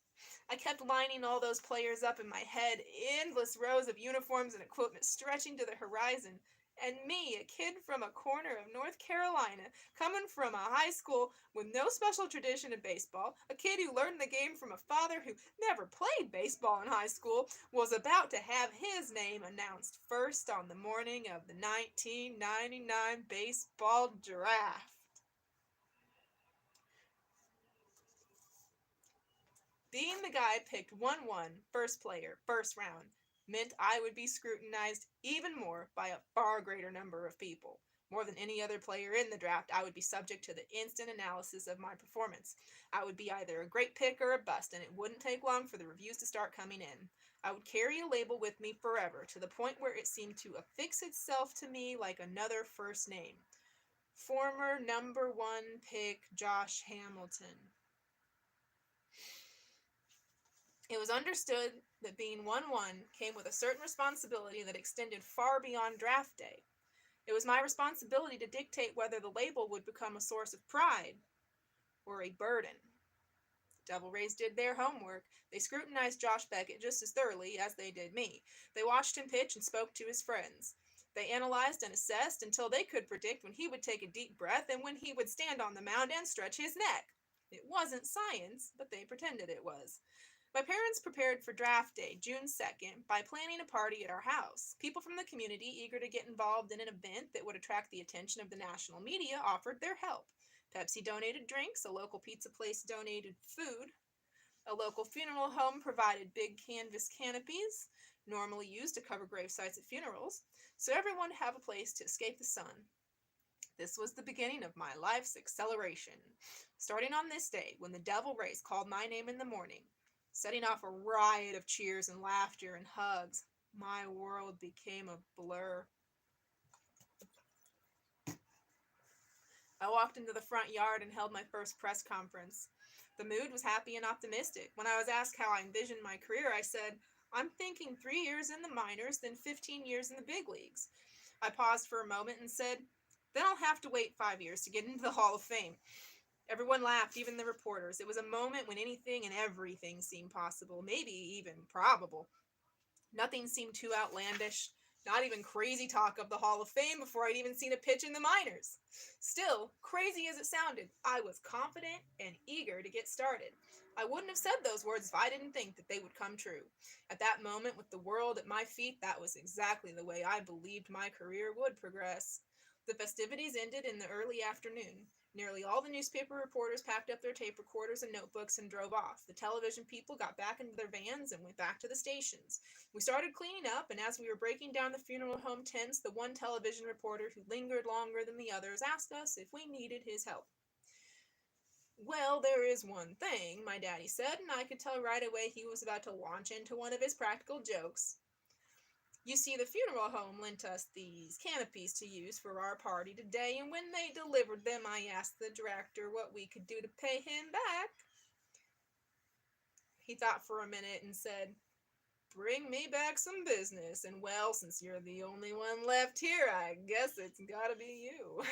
I kept lining all those players up in my head, endless rows of uniforms and equipment stretching to the horizon. And me, a kid from a corner of North Carolina, coming from a high school with no special tradition of baseball, a kid who learned the game from a father who never played baseball in high school, was about to have his name announced first on the morning of the 1999 baseball draft. Being the guy picked 1-1, first player, first round, meant I would be scrutinized even more by a far greater number of people. More than any other player in the draft, I would be subject to the instant analysis of my performance. I would be either a great pick or a bust, and it wouldn't take long for the reviews to start coming in. I would carry a label with me forever, to the point where it seemed to affix itself to me like another first name. Former number one pick Josh Hamilton. It was understood that being 1-1 came with a certain responsibility that extended far beyond draft day. It was my responsibility to dictate whether the label would become a source of pride or a burden. The Devil Rays did their homework. They scrutinized Josh Beckett just as thoroughly as they did me. They watched him pitch and spoke to his friends. They analyzed and assessed until they could predict when he would take a deep breath and when he would stand on the mound and stretch his neck. It wasn't science, but they pretended it was. My parents prepared for draft day, June 2nd, by planning a party at our house. People from the community, eager to get involved in an event that would attract the attention of the national media, offered their help. Pepsi donated drinks, a local pizza place donated food, a local funeral home provided big canvas canopies, normally used to cover grave sites at funerals, so everyone would have a place to escape the sun. This was the beginning of my life's acceleration. Starting on this day, when the Devil Rays called my name in the morning, setting off a riot of cheers and laughter and hugs, my world became a blur. I walked into the front yard and held my first press conference. The mood was happy and optimistic. When I was asked how I envisioned my career, I said, I'm thinking 3 years in the minors, then 15 years in the big leagues. I paused for a moment and said, then I'll have to wait 5 years to get into the Hall of Fame. Everyone laughed, even the reporters. It was a moment when anything and everything seemed possible, maybe even probable. Nothing seemed too outlandish, not even crazy talk of the Hall of Fame before I'd even seen a pitch in the minors. Still, crazy as it sounded, I was confident and eager to get started. I wouldn't have said those words if I didn't think that they would come true. At that moment, with the world at my feet, that was exactly the way I believed my career would progress. The festivities ended in the early afternoon. Nearly all the newspaper reporters packed up their tape recorders and notebooks and drove off. The television people got back into their vans and went back to the stations. We started cleaning up, and as we were breaking down the funeral home tents, the one television reporter who lingered longer than the others asked us if we needed his help. Well, there is one thing, my daddy said, and I could tell right away he was about to launch into one of his practical jokes. You see, the funeral home lent us these canopies to use for our party today, and when they delivered them, I asked the director what we could do to pay him back. He thought for a minute and said, bring me back some business, and well, since you're the only one left here, I guess it's gotta be you.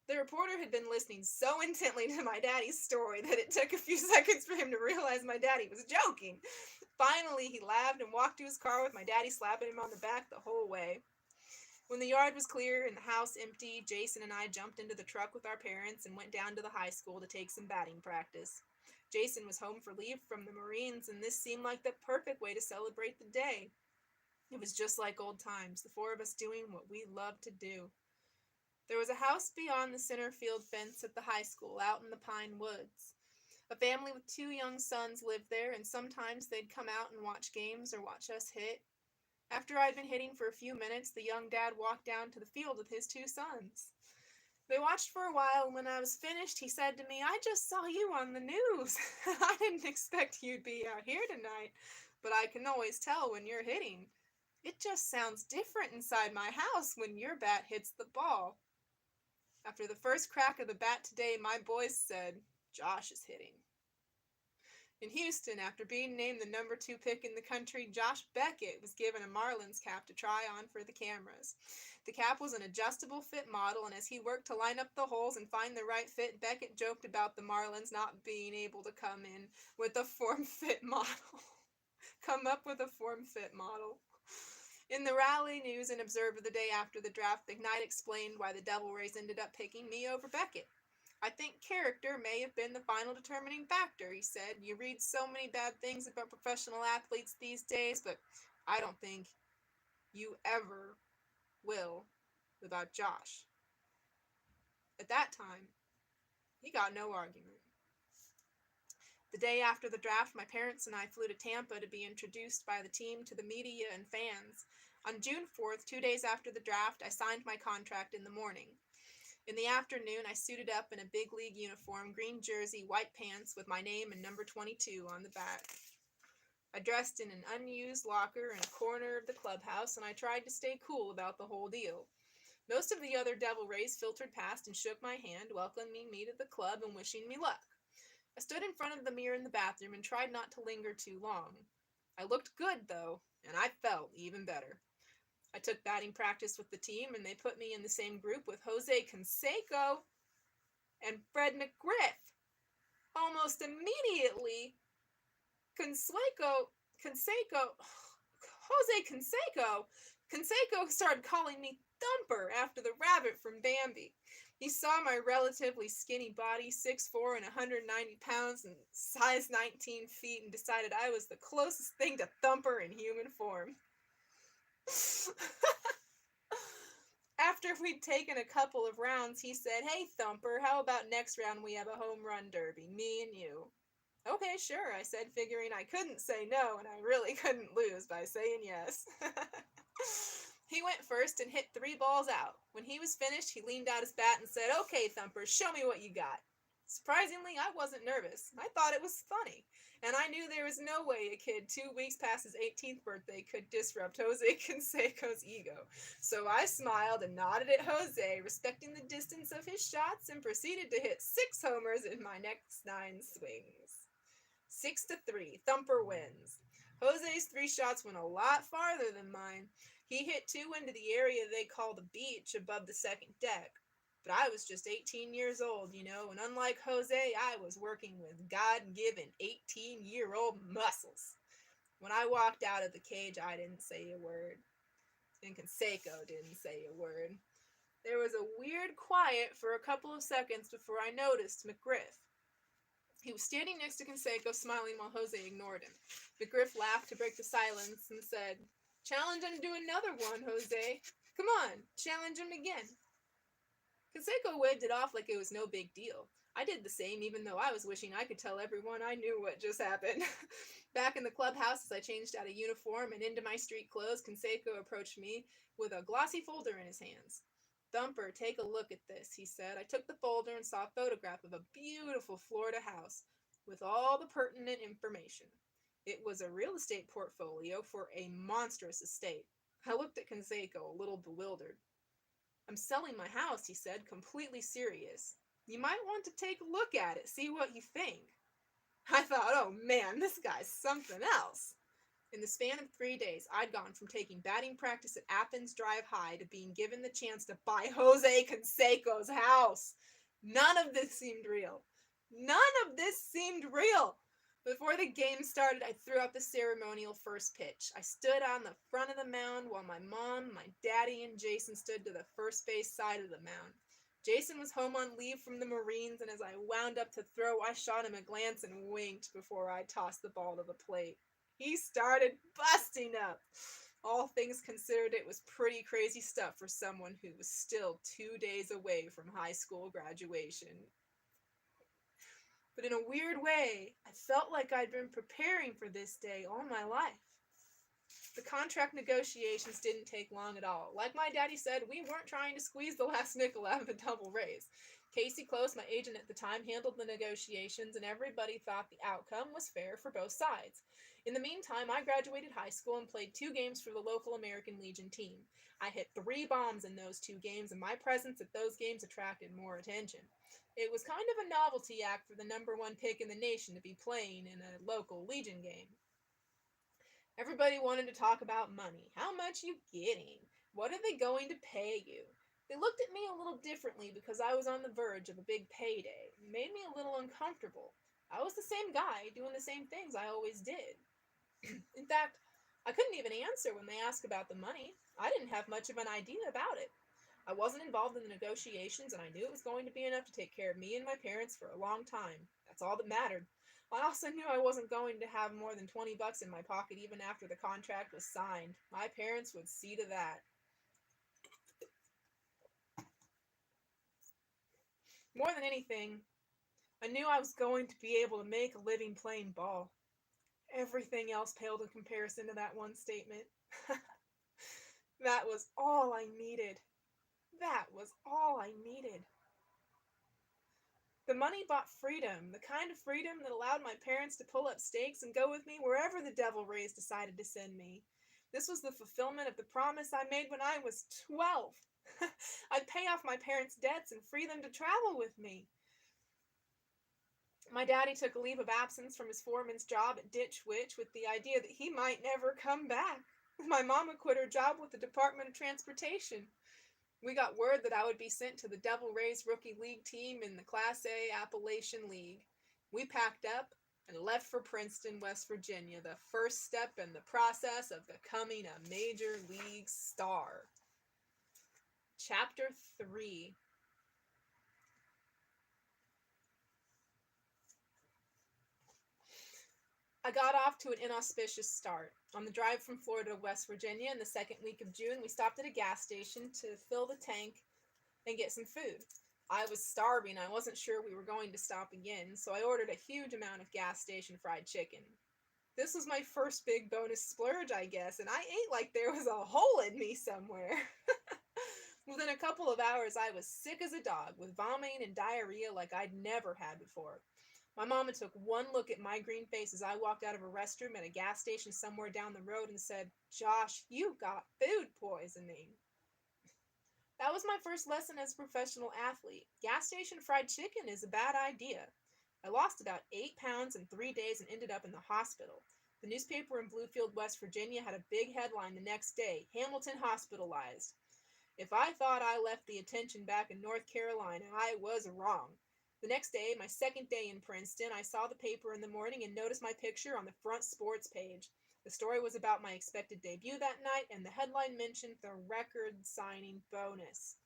The reporter had been listening so intently to my daddy's story that it took a few seconds for him to realize my daddy was joking. Finally, he laughed and walked to his car with my daddy slapping him on the back the whole way. When the yard was clear and the house empty, Jason and I jumped into the truck with our parents and went down to the high school to take some batting practice. Jason was home for leave from the Marines, and this seemed like the perfect way to celebrate the day. It was just like old times, the four of us doing what we loved to do. There was a house beyond the center field fence at the high school, out in the pine woods. A family with 2 young sons lived there, and sometimes they'd come out and watch games or watch us hit. After I'd been hitting for a few minutes, the young dad walked down to the field with his 2 sons. They watched for a while, and when I was finished, he said to me, I just saw you on the news. I didn't expect you'd be out here tonight, but I can always tell when you're hitting. It just sounds different inside my house when your bat hits the ball. After the first crack of the bat today, my boys said, Josh is hitting. In Houston, after being named the number 2 pick in the country, Josh Beckett was given a Marlins cap to try on for the cameras. The cap was an adjustable fit model, and as he worked to line up the holes and find the right fit, Beckett joked about the Marlins not being able to come in with a form-fit model. Come up with a form-fit model. In the Rally News and Observer the day after the draft, McKnight explained why the Devil Rays ended up picking me over Beckett. I think character may have been the final determining factor, he said. You read so many bad things about professional athletes these days, but I don't think you ever will about Josh. At that time, he got no argument. The day after the draft, my parents and I flew to Tampa to be introduced by the team to the media and fans. On June 4th, 2 days after the draft, I signed my contract in the morning. In the afternoon, I suited up in a big league uniform, green jersey, white pants, with my name and number 22 on the back. I dressed in an unused locker in a corner of the clubhouse, and I tried to stay cool about the whole deal. Most of the other Devil Rays filtered past and shook my hand, welcoming me to the club and wishing me luck. I stood in front of the mirror in the bathroom and tried not to linger too long. I looked good, though, and I felt even better. I took batting practice with the team, and they put me in the same group with Jose Canseco and Fred McGriff. Almost immediately, Canseco started calling me Thumper after the rabbit from Bambi. He saw my relatively skinny body, 6'4" and 190 pounds and size 19 feet, and decided I was the closest thing to Thumper in human form. After we'd taken a couple of rounds, he said, "Hey, Thumper, how about next round we have a home run derby, me and you?" "Okay, sure," I said, figuring I couldn't say no, and I really couldn't lose by saying yes. He went first and hit 3 balls out. When he was finished, he leaned out his bat and said, "Okay, Thumper, show me what you got." Surprisingly, I wasn't nervous. I thought it was funny, and I knew there was no way a kid 2 weeks past his 18th birthday could disrupt Jose Canseco's ego. So I smiled and nodded at Jose, respecting the distance of his shots, and proceeded to hit 6 homers in my next 9 swings. 6-3, Thumper wins. Jose's 3 shots went a lot farther than mine. He hit 2 into the area they call the beach above the second deck. But I was just 18 years old, you know, and unlike Jose, I was working with God-given 18-year-old muscles. When I walked out of the cage, I didn't say a word. And Canseco didn't say a word. There was a weird quiet for a couple of seconds before I noticed McGriff. He was standing next to Canseco, smiling while Jose ignored him. McGriff laughed to break the silence and said, "Challenge him to do another one, Jose. Come on, challenge him again." Canseco waved it off like it was no big deal. I did the same, even though I was wishing I could tell everyone I knew what just happened. Back in the clubhouse, as I changed out of uniform and into my street clothes, Canseco approached me with a glossy folder in his hands. "Thumper, take a look at this," he said. I took the folder and saw a photograph of a beautiful Florida house with all the pertinent information. It was a real estate portfolio for a monstrous estate. I looked at Canseco, a little bewildered. "I'm selling my house," he said, completely serious. "You might want to take a look at it, see what you think." I thought, oh man, this guy's something else. In the span of 3 days, I'd gone from taking batting practice at Athens Drive High to being given the chance to buy Jose Canseco's house. None of this seemed real. None of this seemed real. Before the game started, I threw out the ceremonial first pitch. I stood on the front of the mound while my mom, my daddy, and Jason stood to the first base side of the mound. Jason was home on leave from the Marines, and as I wound up to throw, I shot him a glance and winked before I tossed the ball to the plate. He started busting up. All things considered, it was pretty crazy stuff for someone who was still 2 days away from high school graduation. But in a weird way, I felt like I'd been preparing for this day all my life. The contract negotiations didn't take long at all. Like my daddy said, we weren't trying to squeeze the last nickel out of a double raise. Casey Close, my agent at the time, handled the negotiations, and everybody thought the outcome was fair for both sides. In the meantime, I graduated high school and played 2 games for the local American Legion team. I hit 3 bombs in those 2 games, and my presence at those games attracted more attention. It was kind of a novelty act for the #1 pick in the nation to be playing in a local Legion game. Everybody wanted to talk about money. How much you getting? What are they going to pay you? They looked at me a little differently because I was on the verge of a big payday. It made me a little uncomfortable. I was the same guy doing the same things I always did. In fact, I couldn't even answer when they asked about the money. I didn't have much of an idea about it. I wasn't involved in the negotiations, and I knew it was going to be enough to take care of me and my parents for a long time. That's all that mattered. I also knew I wasn't going to have more than $20 in my pocket even after the contract was signed. My parents would see to that. More than anything, I knew I was going to be able to make a living playing ball. Everything else paled in comparison to that one statement. That was all I needed. That was all I needed. The money bought freedom, the kind of freedom that allowed my parents to pull up stakes and go with me wherever the devil rays decided to send me. This was the fulfillment of the promise I made when I was 12. I'd pay off my parents' debts and free them to travel with me. My daddy took a leave of absence from his foreman's job at Ditch Witch with the idea that he might never come back. My mama quit her job with the Department of Transportation. We got word that I would be sent to the Devil Rays Rookie League team in the Class A Appalachian League. We packed up and left for Princeton, West Virginia, the first step in the process of becoming a major league star. Chapter 3. I got off to an inauspicious start. On the drive from Florida to West Virginia in the second week of June, we stopped at a gas station to fill the tank and get some food. I was starving. I wasn't sure we were going to stop again, so I ordered a huge amount of gas station fried chicken. This was my first big bonus splurge, I guess, and I ate like there was a hole in me somewhere. Within a couple of hours, I was sick as a dog, with vomiting and diarrhea like I'd never had before. My mama took one look at my green face as I walked out of a restroom at a gas station somewhere down the road and said, "Josh, you got food poisoning." That was my first lesson as a professional athlete. Gas station fried chicken is a bad idea. I lost about 8 pounds in 3 days and ended up in the hospital. The newspaper in Bluefield, West Virginia had a big headline the next day, "Hamilton hospitalized." If I thought I left the attention back in North Carolina, I was wrong. The next day, my second day in Princeton, I saw the paper in the morning and noticed my picture on the front sports page. The story was about my expected debut that night, and the headline mentioned the record signing bonus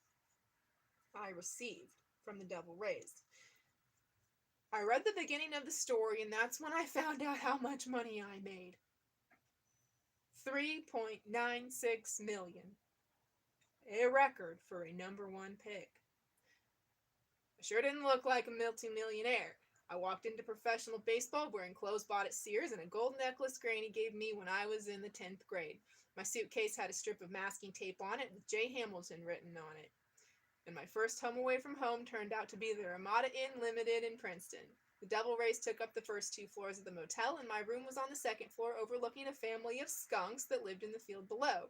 I received from the Devil Rays. I read the beginning of the story, and that's when I found out how much money I made. $3.96 million. A record for a number one pick. I sure didn't look like a multi-millionaire. I walked into professional baseball wearing clothes bought at Sears and a gold necklace Granny gave me when I was in the 10th grade. My suitcase had a strip of masking tape on it with J. Hamilton written on it. And my first home away from home turned out to be the Ramada Inn Limited in Princeton. The Devil Rays took up the first 2 floors of the motel, and my room was on the second floor overlooking a family of skunks that lived in the field below.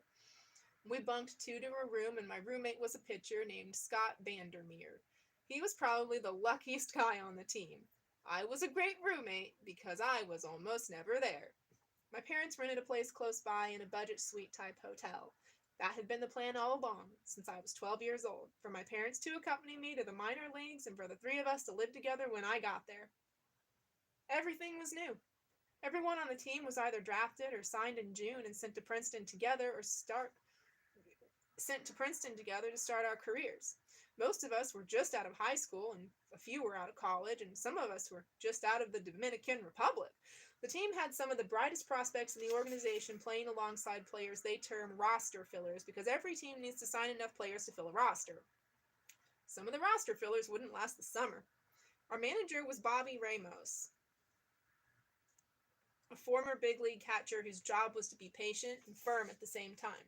We bunked 2 to a room, and my roommate was a pitcher named Scott Vandermeer. He was probably the luckiest guy on the team. I was a great roommate because I was almost never there. My parents rented a place close by in a budget suite type hotel. That had been the plan all along, since I was 12 years old, for my parents to accompany me to the minor leagues and for the 3 of us to live together when I got there. Everything was new. Everyone on the team was either drafted or signed in June and sent to Princeton together to start our careers. Most of us were just out of high school, and a few were out of college, and some of us were just out of the Dominican Republic. The team had some of the brightest prospects in the organization playing alongside players they term roster fillers because every team needs to sign enough players to fill a roster. Some of the roster fillers wouldn't last the summer. Our manager was Bobby Ramos, a former big league catcher whose job was to be patient and firm at the same time.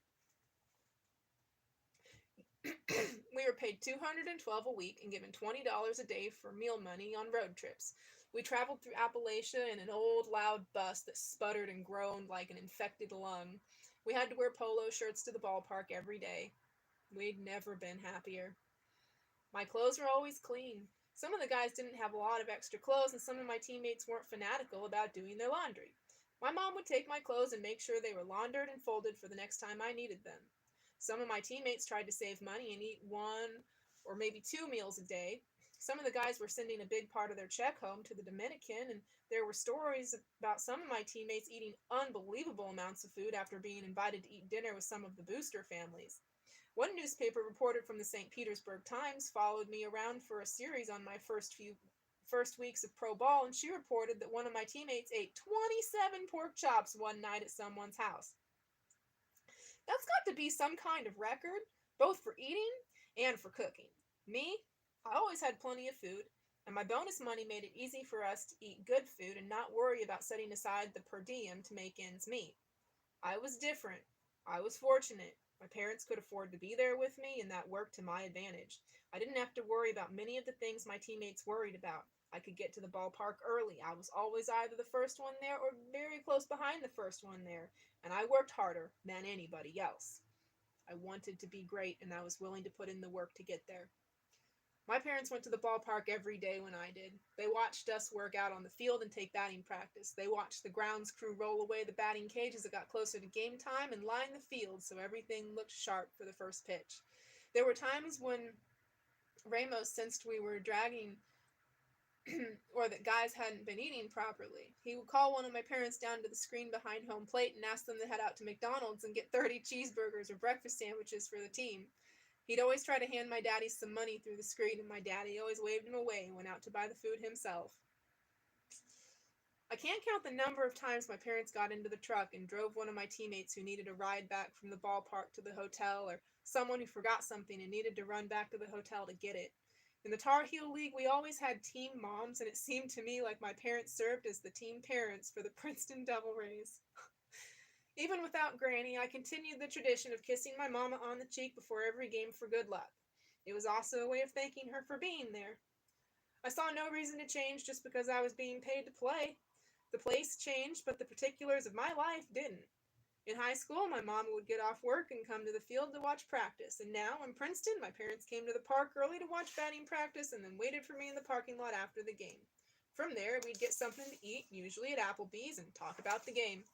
We were paid $212 a week and given $20 a day for meal money on road trips. We traveled through Appalachia in an old, loud bus that sputtered and groaned like an infected lung. We had to wear polo shirts to the ballpark every day. We'd never been happier. My clothes were always clean. Some of the guys didn't have a lot of extra clothes, and some of my teammates weren't fanatical about doing their laundry. My mom would take my clothes and make sure they were laundered and folded for the next time I needed them. Some of my teammates tried to save money and eat 1 or maybe 2 meals a day. Some of the guys were sending a big part of their check home to the Dominican, and there were stories about some of my teammates eating unbelievable amounts of food after being invited to eat dinner with some of the booster families. One newspaper reporter from the St. Petersburg Times followed me around for a series on my first weeks of pro ball, and she reported that one of my teammates ate 27 pork chops one night at someone's house. That's got to be some kind of record, both for eating and for cooking. Me, I always had plenty of food, and my bonus money made it easy for us to eat good food and not worry about setting aside the per diem to make ends meet. I was different. I was fortunate. My parents could afford to be there with me, and that worked to my advantage. I didn't have to worry about many of the things my teammates worried about. I could get to the ballpark early. I was always either the first one there or very close behind the first one there, and I worked harder than anybody else. I wanted to be great, and I was willing to put in the work to get there. My parents went to the ballpark every day when I did. They watched us work out on the field and take batting practice. They watched the grounds crew roll away the batting cage as it got closer to game time and line the field so everything looked sharp for the first pitch. There were times when Ramos sensed we were dragging or that guys hadn't been eating properly. He would call one of my parents down to the screen behind home plate and ask them to head out to McDonald's and get 30 cheeseburgers or breakfast sandwiches for the team. He'd always try to hand my daddy some money through the screen, and my daddy always waved him away and went out to buy the food himself. I can't count the number of times my parents got into the truck and drove one of my teammates who needed a ride back from the ballpark to the hotel, or someone who forgot something and needed to run back to the hotel to get it. In the Tar Heel League, we always had team moms, and it seemed to me like my parents served as the team parents for the Princeton Devil Rays. Even without Granny, I continued the tradition of kissing my mama on the cheek before every game for good luck. It was also a way of thanking her for being there. I saw no reason to change just because I was being paid to play. The place changed, but the particulars of my life didn't. In high school, my mama would get off work and come to the field to watch practice, and now in Princeton, my parents came to the park early to watch batting practice and then waited for me in the parking lot after the game. From there, we'd get something to eat, usually at Applebee's, and talk about the game.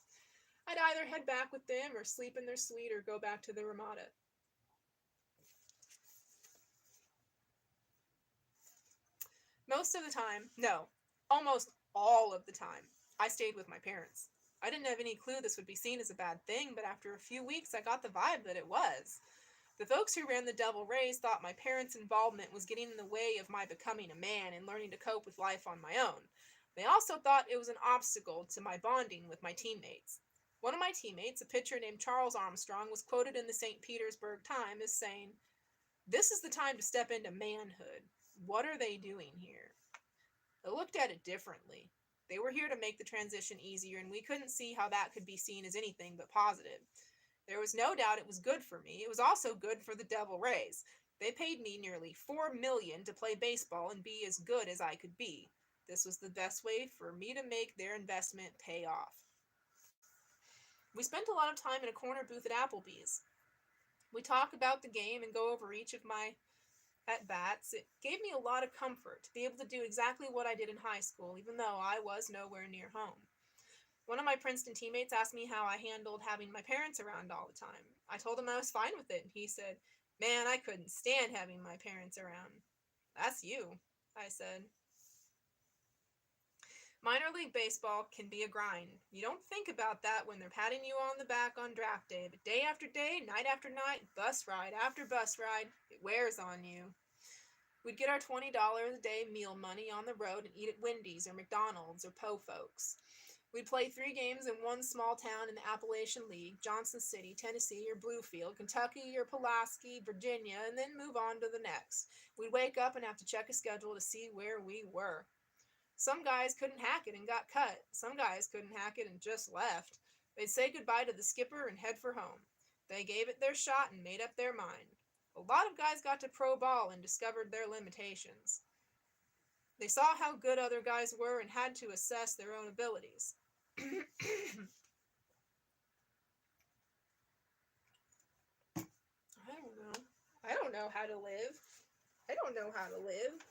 I'd either head back with them or sleep in their suite or go back to the Ramada. Most of the time, no, almost all of the time, I stayed with my parents. I didn't have any clue this would be seen as a bad thing, but after a few weeks I got the vibe that it was. The folks who ran the Devil Rays thought my parents' involvement was getting in the way of my becoming a man and learning to cope with life on my own. They also thought it was an obstacle to my bonding with my teammates. One of my teammates, a pitcher named Charles Armstrong, was quoted in the St. Petersburg Times as saying, "This is the time to step into manhood. What are they doing here?" I looked at it differently. They were here to make the transition easier, and we couldn't see how that could be seen as anything but positive. There was no doubt it was good for me. It was also good for the Devil Rays. They paid me nearly $4 million to play baseball and be as good as I could be. This was the best way for me to make their investment pay off. We spent a lot of time in a corner booth at Applebee's. We talk about the game and go over each of my at-bats. It gave me a lot of comfort to be able to do exactly what I did in high school, even though I was nowhere near home. One of my Princeton teammates asked me how I handled having my parents around all the time. I told him I was fine with it, and he said, "Man, I couldn't stand having my parents around." "That's you," I said. Minor league baseball can be a grind. You don't think about that when they're patting you on the back on draft day, but day after day, night after night, bus ride after bus ride, it wears on you. We'd get our $20 a day meal money on the road and eat at Wendy's or McDonald's or Po Folks. We'd play 3 games in one small town in the Appalachian League, Johnson City, Tennessee, or Bluefield, Kentucky, or Pulaski, Virginia, and then move on to the next. We'd wake up and have to check a schedule to see where we were. Some guys couldn't hack it and got cut. Some guys couldn't hack it and just left. They'd say goodbye to the skipper and head for home. They gave it their shot and made up their mind. A lot of guys got to pro ball and discovered their limitations. They saw how good other guys were and had to assess their own abilities. I don't know. I don't know how to live. I don't know how to live.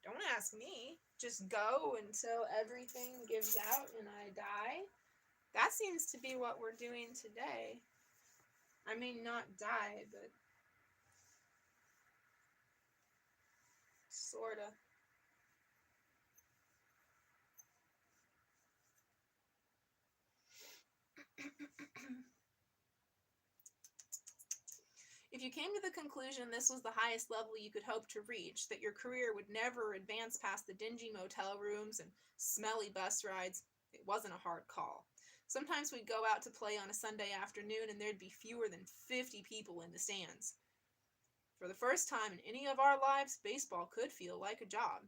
Don't ask me. Just go until everything gives out and I die. That seems to be what we're doing today. I mean, not die, but sorta. If you came to the conclusion this was the highest level you could hope to reach, that your career would never advance past the dingy motel rooms and smelly bus rides, it wasn't a hard call. Sometimes we'd go out to play on a Sunday afternoon and there'd be fewer than 50 people in the stands. For the first time in any of our lives, baseball could feel like a job.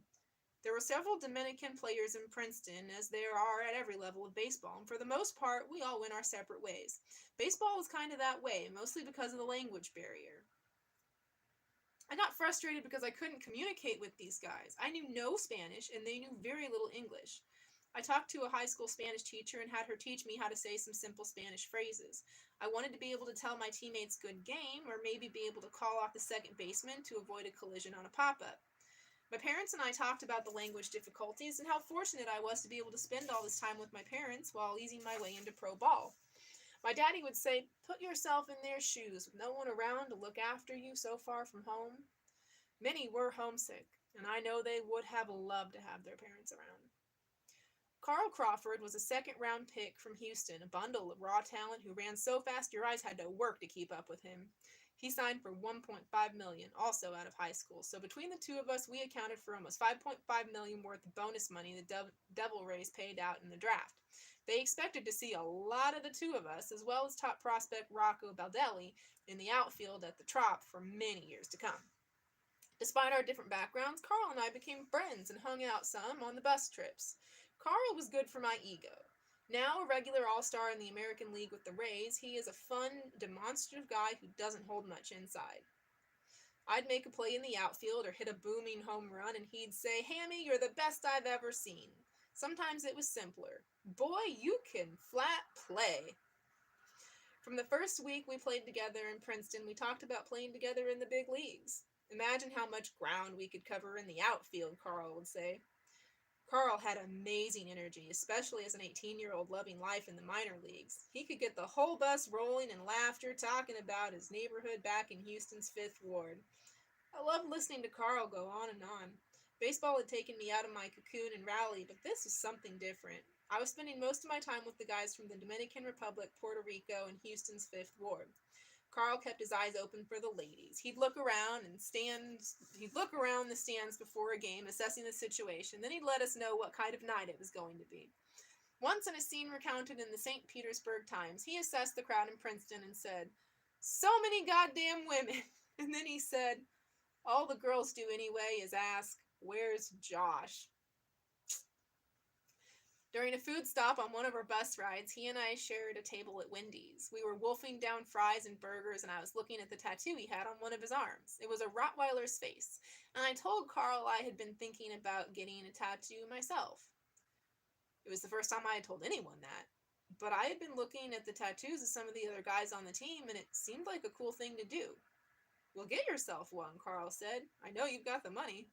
There were several Dominican players in Princeton, as there are at every level of baseball, and for the most part, we all went our separate ways. Baseball was kind of that way, mostly because of the language barrier. I got frustrated because I couldn't communicate with these guys. I knew no Spanish, and they knew very little English. I talked to a high school Spanish teacher and had her teach me how to say some simple Spanish phrases. I wanted to be able to tell my teammates good game, or maybe be able to call off the second baseman to avoid a collision on a pop up. My parents and I talked about the language difficulties and how fortunate I was to be able to spend all this time with my parents while easing my way into pro ball. My daddy would say, "Put yourself in their shoes with no one around to look after you so far from home." Many were homesick, and I know they would have loved to have their parents around. Carl Crawford was a second-round pick from Houston, a bundle of raw talent who ran so fast your eyes had to work to keep up with him. He signed for $1.5 million, also out of high school. So between the two of us, we accounted for almost $5.5 million worth of bonus money the Devil Rays paid out in the draft. They expected to see a lot of the two of us, as well as top prospect Rocco Baldelli, in the outfield at the Trop for many years to come. Despite our different backgrounds, Carl and I became friends and hung out some on the bus trips. Carl was good for my ego. Now a regular all-star in the American League with the Rays, he is a fun, demonstrative guy who doesn't hold much inside. I'd make a play in the outfield or hit a booming home run and he'd say, "Hammy, you're the best I've ever seen." Sometimes it was simpler. "Boy, you can flat play." From the first week we played together in Princeton, we talked about playing together in the big leagues. "Imagine how much ground we could cover in the outfield," Carl would say. Carl had amazing energy, especially as an 18-year-old loving life in the minor leagues. He could get the whole bus rolling in laughter, talking about his neighborhood back in Houston's 5th Ward. I loved listening to Carl go on and on. Baseball had taken me out of my cocoon and rally, but this was something different. I was spending most of my time with the guys from the Dominican Republic, Puerto Rico, and Houston's 5th Ward. Carl kept his eyes open for the ladies. He'd look around the stands before a game, assessing the situation. Then he'd let us know what kind of night it was going to be. Once in a scene recounted in the St. Petersburg Times, he assessed the crowd in Princeton and said, "So many goddamn women." And then he said, "All the girls do anyway is ask, 'Where's Josh?'" During a food stop on one of our bus rides, he and I shared a table at Wendy's. We were wolfing down fries and burgers, and I was looking at the tattoo he had on one of his arms. It was a Rottweiler's face, and I told Carl I had been thinking about getting a tattoo myself. It was the first time I had told anyone that, but I had been looking at the tattoos of some of the other guys on the team, and it seemed like a cool thing to do. "Well, get yourself one," Carl said. "I know you've got the money."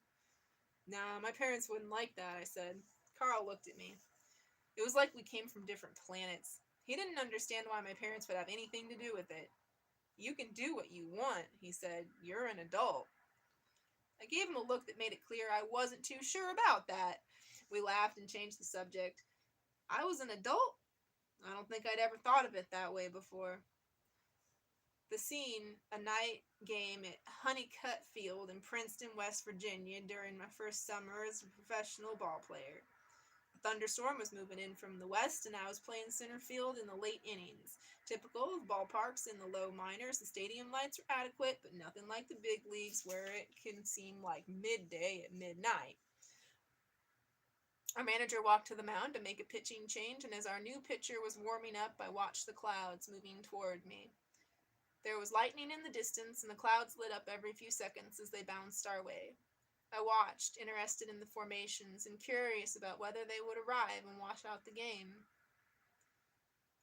"Nah, my parents wouldn't like that," I said. Carl looked at me. It was like we came from different planets. He didn't understand why my parents would have anything to do with it. "You can do what you want," he said. "You're an adult." I gave him a look that made it clear I wasn't too sure about that. We laughed and changed the subject. I was an adult? I don't think I'd ever thought of it that way before. The scene, a night game at Honeycutt Field in Princeton, West Virginia during my first summer as a professional ball player. A thunderstorm was moving in from the west, and I was playing center field in the late innings. Typical of ballparks in the low minors, the stadium lights are adequate, but nothing like the big leagues where it can seem like midday at midnight. Our manager walked to the mound to make a pitching change, and as our new pitcher was warming up, I watched the clouds moving toward me. There was lightning in the distance, and the clouds lit up every few seconds as they bounced our way. I watched, interested in the formations and curious about whether they would arrive and wash out the game.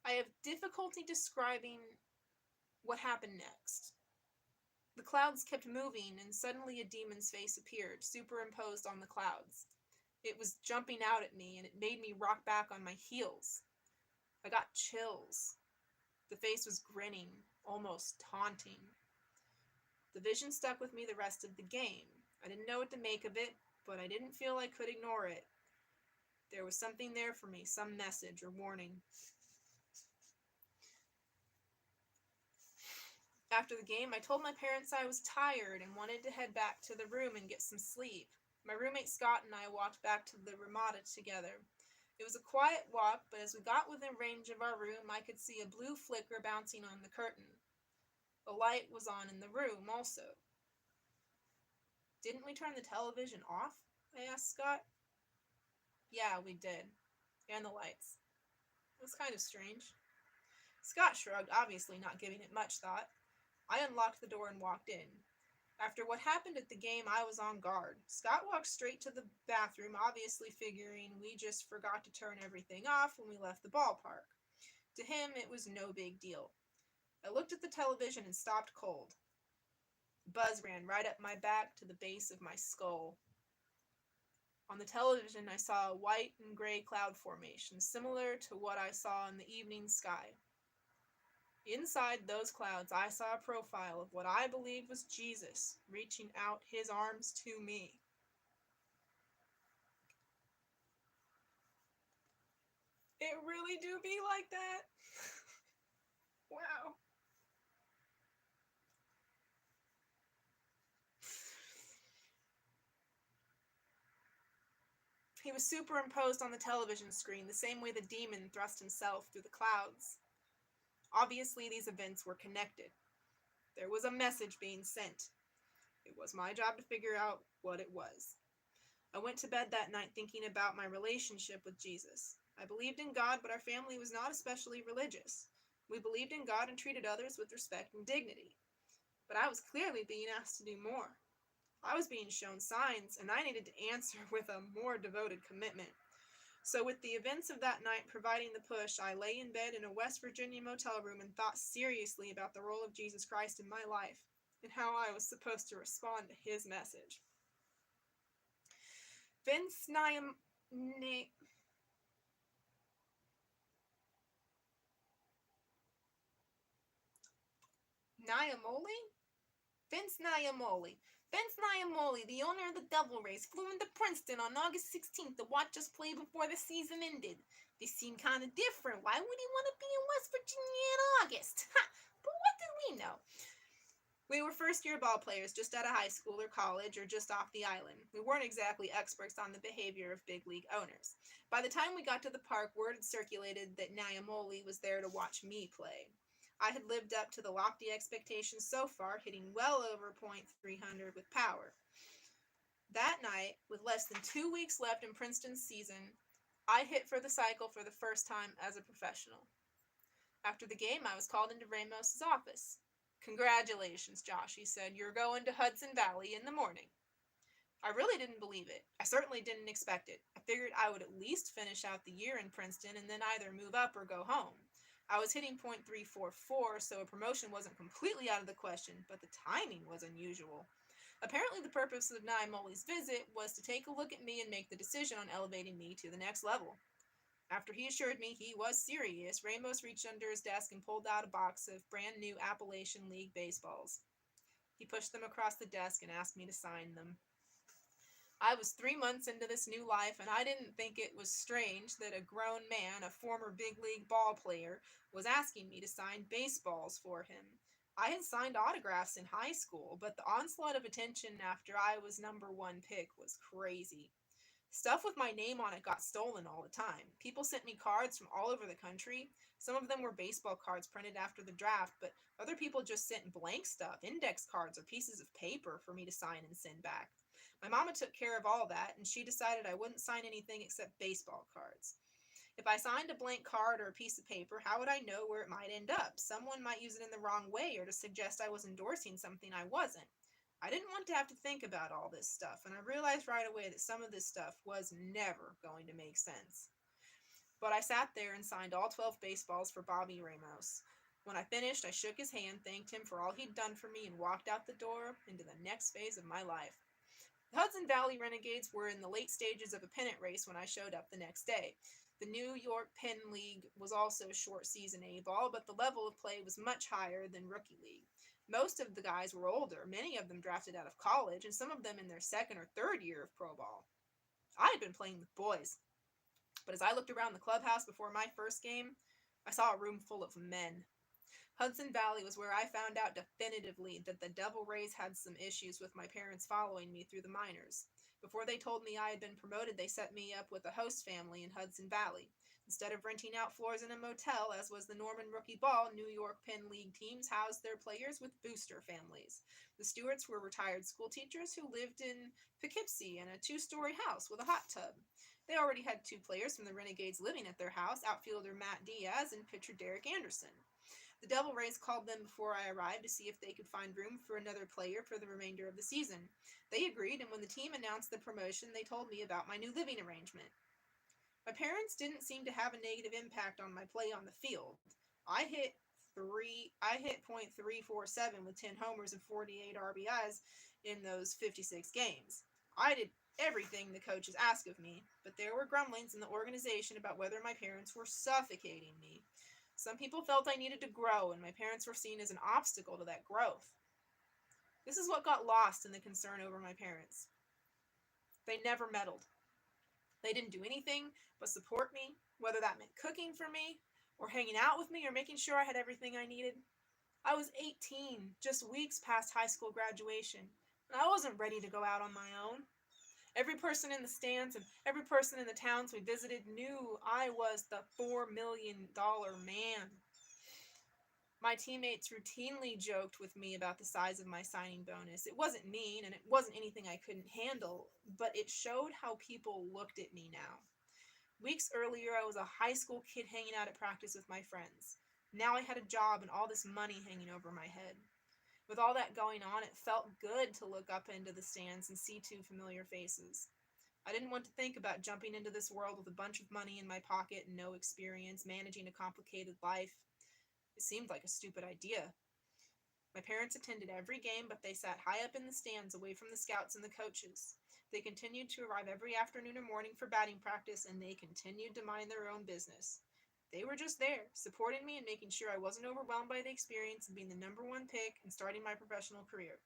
I have difficulty describing what happened next. The clouds kept moving, and suddenly a demon's face appeared, superimposed on the clouds. It was jumping out at me, and it made me rock back on my heels. I got chills. The face was grinning, almost taunting. The vision stuck with me the rest of the game. I didn't know what to make of it, but I didn't feel I could ignore it. There was something there for me, some message or warning. After the game, I told my parents I was tired and wanted to head back to the room and get some sleep. My roommate Scott and I walked back to the Ramada together. It was a quiet walk, but as we got within range of our room, I could see a blue flicker bouncing on the curtain. The light was on in the room also. "Didn't we turn the television off?" I asked Scott. "Yeah, we did. And the lights." It was kind of strange. Scott shrugged, obviously not giving it much thought. I unlocked the door and walked in. After what happened at the game, I was on guard. Scott walked straight to the bathroom, obviously figuring we just forgot to turn everything off when we left the ballpark. To him, it was no big deal. I looked at the television and stopped cold. The buzz ran right up my back to the base of my skull. On the television, I saw a white and gray cloud formation, similar to what I saw in the evening sky. Inside those clouds, I saw a profile of what I believed was Jesus, reaching out his arms to me. It really do be like that? Wow. He was superimposed on the television screen, the same way the demon thrust himself through the clouds. Obviously, these events were connected. There was a message being sent. It was my job to figure out what it was. I went to bed that night thinking about my relationship with Jesus. I believed in God, but our family was not especially religious. We believed in God and treated others with respect and dignity. But I was clearly being asked to do more. I was being shown signs, and I needed to answer with a more devoted commitment. So with the events of that night providing the push, I lay in bed in a West Virginia motel room and thought seriously about the role of Jesus Christ in my life and how I was supposed to respond to his message. Vince Niamoli? Vince Niamoli. Vince Niamoli, the owner of the Devil Rays, flew into Princeton on August 16th to watch us play before the season ended. This seemed kind of different. Why would he want to be in West Virginia in August? Ha! But what did we know? We were first-year ball players just out of high school or college or just off the island. We weren't exactly experts on the behavior of big league owners. By the time we got to the park, word had circulated that Niamoli was there to watch me play. I had lived up to the lofty expectations so far, hitting well over .300 with power. That night, with less than 2 weeks left in Princeton's season, I hit for the cycle for the first time as a professional. After the game, I was called into Ramos' office. "Congratulations, Josh," he said. "You're going to Hudson Valley in the morning." I really didn't believe it. I certainly didn't expect it. I figured I would at least finish out the year in Princeton and then either move up or go home. I was hitting .344, so a promotion wasn't completely out of the question, but the timing was unusual. Apparently the purpose of Niamoli's visit was to take a look at me and make the decision on elevating me to the next level. After he assured me he was serious, Ramos reached under his desk and pulled out a box of brand new Appalachian League baseballs. He pushed them across the desk and asked me to sign them. I was 3 months into this new life, and I didn't think it was strange that a grown man, a former big league ball player, was asking me to sign baseballs for him. I had signed autographs in high school, but the onslaught of attention after I was #1 pick was crazy. Stuff with my name on it got stolen all the time. People sent me cards from all over the country. Some of them were baseball cards printed after the draft, but other people just sent blank stuff, index cards or pieces of paper for me to sign and send back. My mama took care of all that, and she decided I wouldn't sign anything except baseball cards. If I signed a blank card or a piece of paper, how would I know where it might end up? Someone might use it in the wrong way or to suggest I was endorsing something I wasn't. I didn't want to have to think about all this stuff, and I realized right away that some of this stuff was never going to make sense. But I sat there and signed all 12 baseballs for Bobby Ramos. When I finished, I shook his hand, thanked him for all he'd done for me, and walked out the door into the next phase of my life. The Hudson Valley Renegades were in the late stages of a pennant race when I showed up the next day. The New York Penn League was also short season A-ball, but the level of play was much higher than Rookie League. Most of the guys were older, many of them drafted out of college, and some of them in their second or third year of pro ball. I had been playing with boys, but as I looked around the clubhouse before my first game, I saw a room full of men. Hudson Valley was where I found out definitively that the Devil Rays had some issues with my parents following me through the minors. Before they told me I had been promoted, they set me up with a host family in Hudson Valley. Instead of renting out floors in a motel, as was the Norman Rookie Ball, New York Penn League teams housed their players with booster families. The Stewarts were retired school teachers who lived in Poughkeepsie in a 2-story house with a hot tub. They already had 2 players from the Renegades living at their house, outfielder Matt Diaz and pitcher Derek Anderson. The Devil Rays called them before I arrived to see if they could find room for another player for the remainder of the season. They agreed, and when the team announced the promotion, they told me about my new living arrangement. My parents didn't seem to have a negative impact on my play on the field. I hit .347 with 10 homers and 48 RBIs in those 56 games. I did everything the coaches asked of me, but there were grumblings in the organization about whether my parents were suffocating me. Some people felt I needed to grow, and my parents were seen as an obstacle to that growth. This is what got lost in the concern over my parents. They never meddled. They didn't do anything but support me, whether that meant cooking for me, or hanging out with me, or making sure I had everything I needed. I was 18, just weeks past high school graduation, and I wasn't ready to go out on my own. Every person in the stands and every person in the towns we visited knew I was the $4 million man. My teammates routinely joked with me about the size of my signing bonus. It wasn't mean, and it wasn't anything I couldn't handle, but it showed how people looked at me now. Weeks earlier, I was a high school kid hanging out at practice with my friends. Now I had a job and all this money hanging over my head. With all that going on, it felt good to look up into the stands and see two familiar faces. I didn't want to think about jumping into this world with a bunch of money in my pocket and no experience managing a complicated life. It seemed like a stupid idea. My parents attended every game, but they sat high up in the stands away from the scouts and the coaches. They continued to arrive every afternoon or morning for batting practice, and they continued to mind their own business. They were just there, supporting me and making sure I wasn't overwhelmed by the experience of being the number one pick and starting my professional career.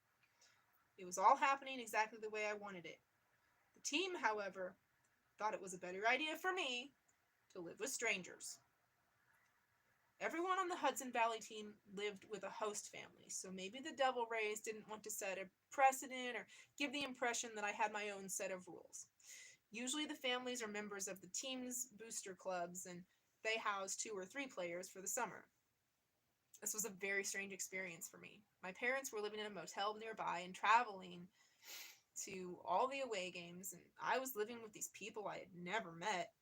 It was all happening exactly the way I wanted it. The team, however, thought it was a better idea for me to live with strangers. Everyone on the Hudson Valley team lived with a host family, so maybe the Devil Rays didn't want to set a precedent or give the impression that I had my own set of rules. Usually the families are members of the team's booster clubs, and they house 2 or 3 players for the summer. This was a very strange experience for me. My parents were living in a motel nearby and traveling to all the away games, and I was living with these people I had never met.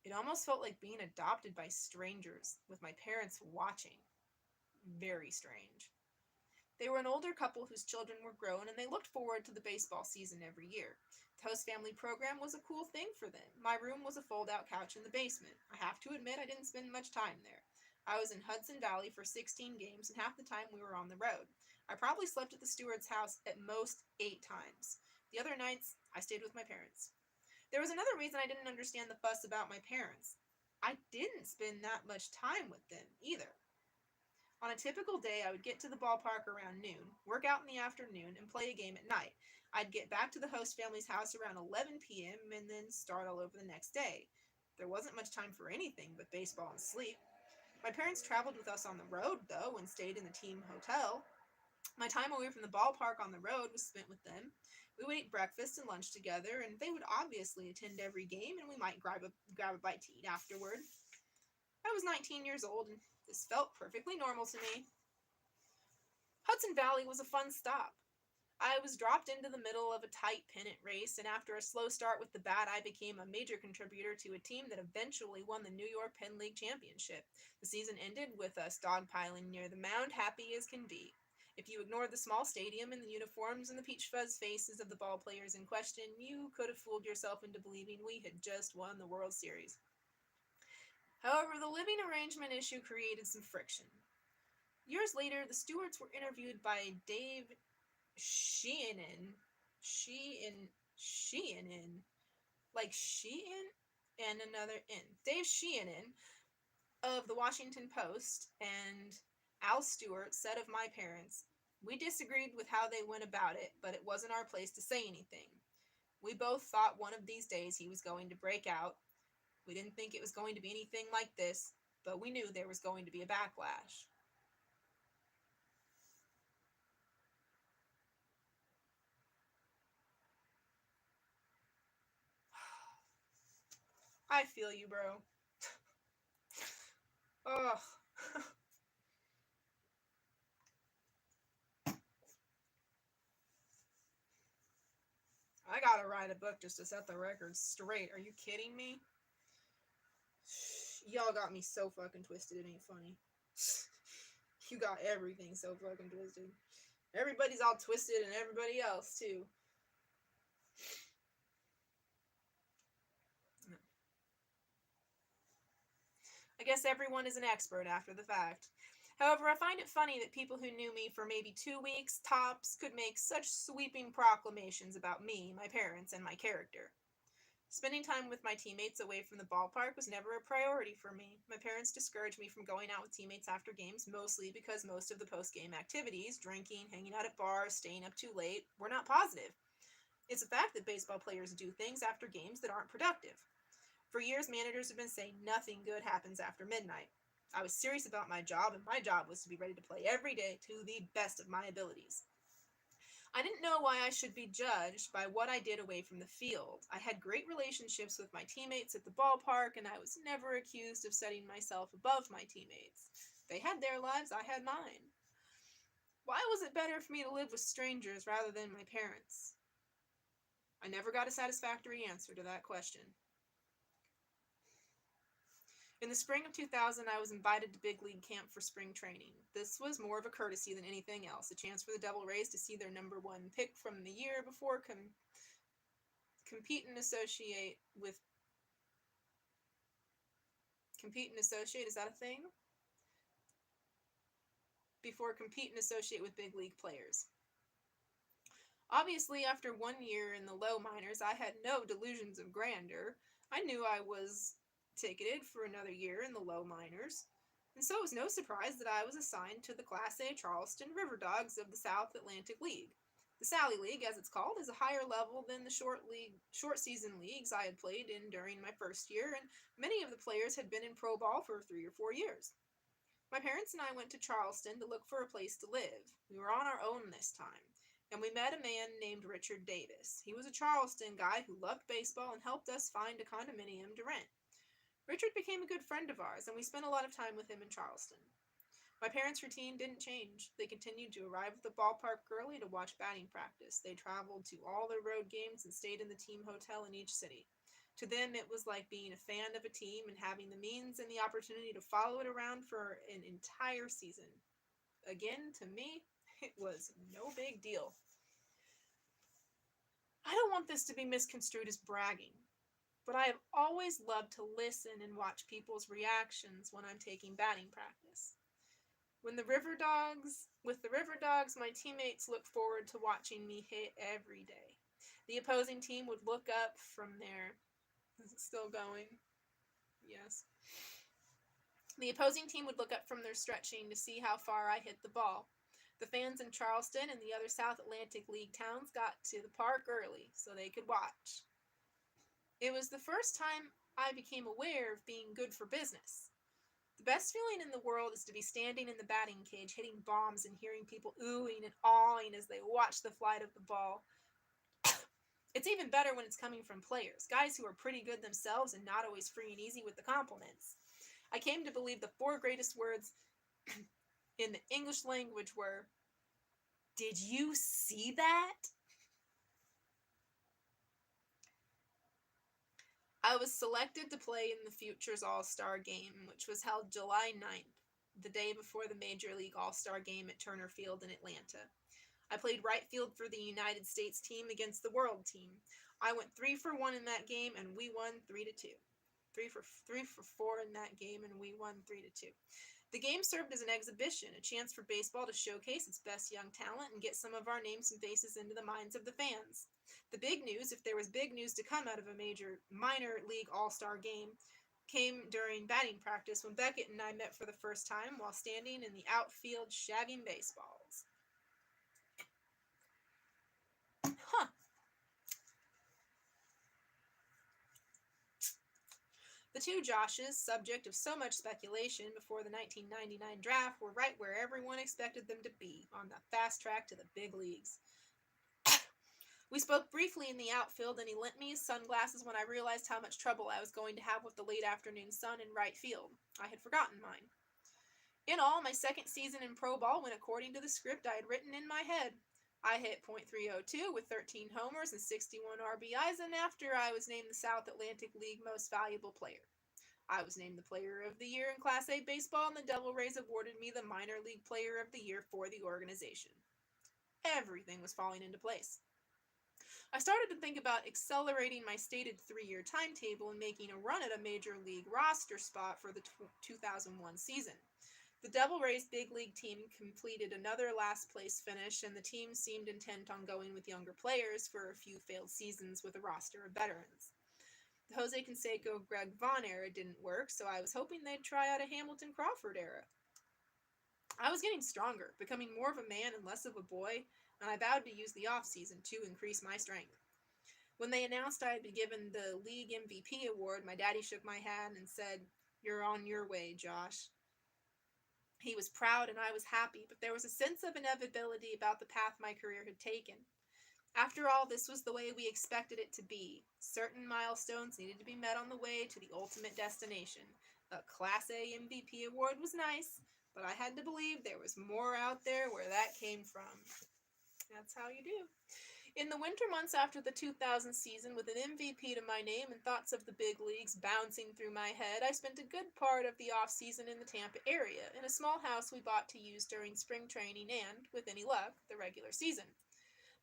It almost felt like being adopted by strangers, with my parents watching. Very strange. They were an older couple whose children were grown, and they looked forward to the baseball season every year. The host family program was a cool thing for them. My room was a fold-out couch in the basement. I have to admit I didn't spend much time there. I was in Hudson Valley for 16 games, and half the time we were on the road. I probably slept at the steward's house at most 8 times. The other nights, I stayed with my parents. There was another reason I didn't understand the fuss about my parents. I didn't spend that much time with them either. On a typical day, I would get to the ballpark around noon, work out in the afternoon, and play a game at night. I'd get back to the host family's house around 11 p.m. and then start all over the next day. There wasn't much time for anything but baseball and sleep. My parents traveled with us on the road, though, and stayed in the team hotel. My time away from the ballpark on the road was spent with them. We would eat breakfast and lunch together, and they would obviously attend every game, and we might grab a bite to eat afterward. I was 19 years old, and this felt perfectly normal to me. Hudson Valley was a fun stop. I was dropped into the middle of a tight pennant race, and after a slow start with the bat, I became a major contributor to a team that eventually won the New York Penn League Championship. The season ended with us dogpiling near the mound, happy as can be. If you ignored the small stadium and the uniforms and the peach fuzz faces of the ball players in question, you could have fooled yourself into believing we had just won the World Series. However, the living arrangement issue created some friction. Years later, the stewards were interviewed by Dave Sheehan, like Sheehan and another N. Dave Sheehan of the Washington Post, and Al Stewart said of my parents, "We disagreed with how they went about it, but it wasn't our place to say anything. We both thought one of these days he was going to break out. We didn't think it was going to be anything like this, but we knew there was going to be a backlash." I feel you, bro. Ugh. I gotta write a book just to set the record straight. Are you kidding me? Y'all got me so fucking twisted, it ain't funny. You got everything so fucking twisted. Everybody's all twisted and everybody else, too. I guess everyone is an expert after the fact. However, I find it funny that people who knew me for maybe 2 weeks tops could make such sweeping proclamations about me, my parents, and my character. Spending time with my teammates away from the ballpark was never a priority for me. My parents discouraged me from going out with teammates after games, mostly because most of the post-game activities, drinking, hanging out at bars, staying up too late, were not positive. It's a fact that baseball players do things after games that aren't productive. For years, managers have been saying nothing good happens after midnight. I was serious about my job, and my job was to be ready to play every day to the best of my abilities. I didn't know why I should be judged by what I did away from the field. I had great relationships with my teammates at the ballpark, and I was never accused of setting myself above my teammates. They had their lives, I had mine. Why was it better for me to live with strangers rather than my parents? I never got a satisfactory answer to that question. In the spring of 2000, I was invited to Big League Camp for spring training. This was more of a courtesy than anything else, a chance for the Devil Rays to see their number one pick from the year before compete and associate, is that a thing? Before compete and associate with big league players. Obviously, after 1 year in the low minors, I had no delusions of grandeur. I knew I was ticketed for another year in the low minors, and so it was no surprise that I was assigned to the Class A Charleston River Dogs of the South Atlantic League. The Sally League, as it's called, is a higher level than the short season leagues I had played in during my first year, and many of the players had been in pro ball for 3 or 4 years. My parents and I went to Charleston to look for a place to live. We were on our own this time, and we met a man named Richard Davis. He was a Charleston guy who loved baseball and helped us find a condominium to rent. Richard became a good friend of ours, and we spent a lot of time with him in Charleston. My parents' routine didn't change. They continued to arrive at the ballpark early to watch batting practice. They traveled to all their road games and stayed in the team hotel in each city. To them, it was like being a fan of a team and having the means and the opportunity to follow it around for an entire season. Again, to me, it was no big deal. I don't want this to be misconstrued as bragging, but I have always loved to listen and watch people's reactions when I'm taking batting practice. With the River Dogs, my teammates look forward to watching me hit every day. The opposing team would look up from their... Is it still going? Yes. The opposing team would look up from their stretching to see how far I hit the ball. The fans in Charleston and the other South Atlantic League towns got to the park early so they could watch. It was the first time I became aware of being good for business. The best feeling in the world is to be standing in the batting cage, hitting bombs and hearing people oohing and awing as they watch the flight of the ball. It's even better when it's coming from players, guys who are pretty good themselves and not always free and easy with the compliments. I came to believe the 4 greatest words in the English language were, "Did you see that?" I was selected to play in the Futures All-Star Game, which was held July 9th, the day before the Major League All-Star Game at Turner Field in Atlanta. I played right field for the United States team against the world team. I went 3 for 1 in that game, and we won 3-2. 3 for 4 in that game, and we won 3-2. The game served as an exhibition, a chance for baseball to showcase its best young talent and get some of our names and faces into the minds of the fans. The big news, if there was big news to come out of a minor league all-star game, came during batting practice when Beckett and I met for the first time while standing in the outfield shagging baseballs. The 2 Joshes, subject of so much speculation before the 1999 draft, were right where everyone expected them to be, on the fast track to the big leagues. We spoke briefly in the outfield, and he lent me his sunglasses when I realized how much trouble I was going to have with the late afternoon sun in right field. I had forgotten mine. In all, my second season in pro ball went according to the script I had written in my head. I hit .302 with 13 homers and 61 RBIs, and after I was named the South Atlantic League Most Valuable Player. I was named the Player of the Year in Class A baseball, and the Devil Rays awarded me the Minor League Player of the Year for the organization. Everything was falling into place. I started to think about accelerating my stated 3-year timetable and making a run at a major league roster spot for the 2001 season. The Devil Rays big league team completed another last place finish, and the team seemed intent on going with younger players for a few failed seasons with a roster of veterans. The Jose Canseco Greg Vaughn era didn't work, so I was hoping they'd try out a Hamilton Crawford era. I was getting stronger, becoming more of a man and less of a boy, and I vowed to use the off-season to increase my strength. When they announced I had been given the league MVP award, my daddy shook my hand and said, "You're on your way, Josh." He was proud and I was happy, but there was a sense of inevitability about the path my career had taken. After all, this was the way we expected it to be. Certain milestones needed to be met on the way to the ultimate destination. A Class A MVP award was nice, but I had to believe there was more out there where that came from. That's how you do. In the winter months after the 2000 season, with an MVP to my name and thoughts of the big leagues bouncing through my head, I spent a good part of the off-season in the Tampa area, in a small house we bought to use during spring training and, with any luck, the regular season.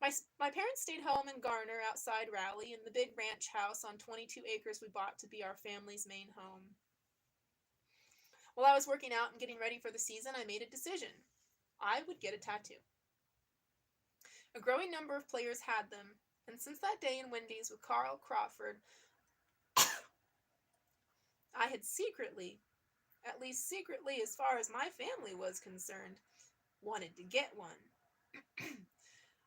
My parents stayed home in Garner, outside Raleigh, in the big ranch house on 22 acres we bought to be our family's main home. While I was working out and getting ready for the season, I made a decision. I would get a tattoo. A growing number of players had them, and since that day in Wendy's with Carl Crawford, I had secretly, at least secretly as far as my family was concerned, wanted to get one.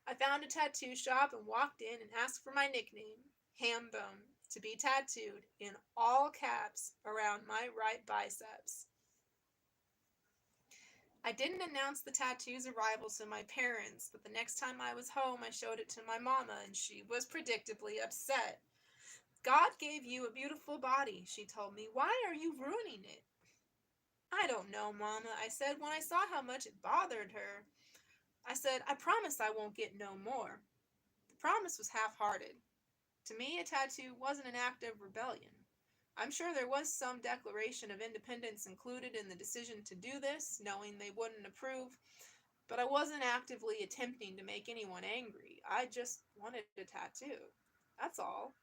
I found a tattoo shop and walked in and asked for my nickname, Hambone, to be tattooed in all caps around my right biceps. I didn't announce the tattoo's arrival to my parents, but the next time I was home, I showed it to my mama, and she was predictably upset. "God gave you a beautiful body," she told me. "Why are you ruining it?" "I don't know, Mama," I said when I saw how much it bothered her. I said, "I promise I won't get no more." The promise was half-hearted. To me, a tattoo wasn't an act of rebellion. I'm sure there was some declaration of independence included in the decision to do this, knowing they wouldn't approve, but I wasn't actively attempting to make anyone angry. I just wanted a tattoo. That's all.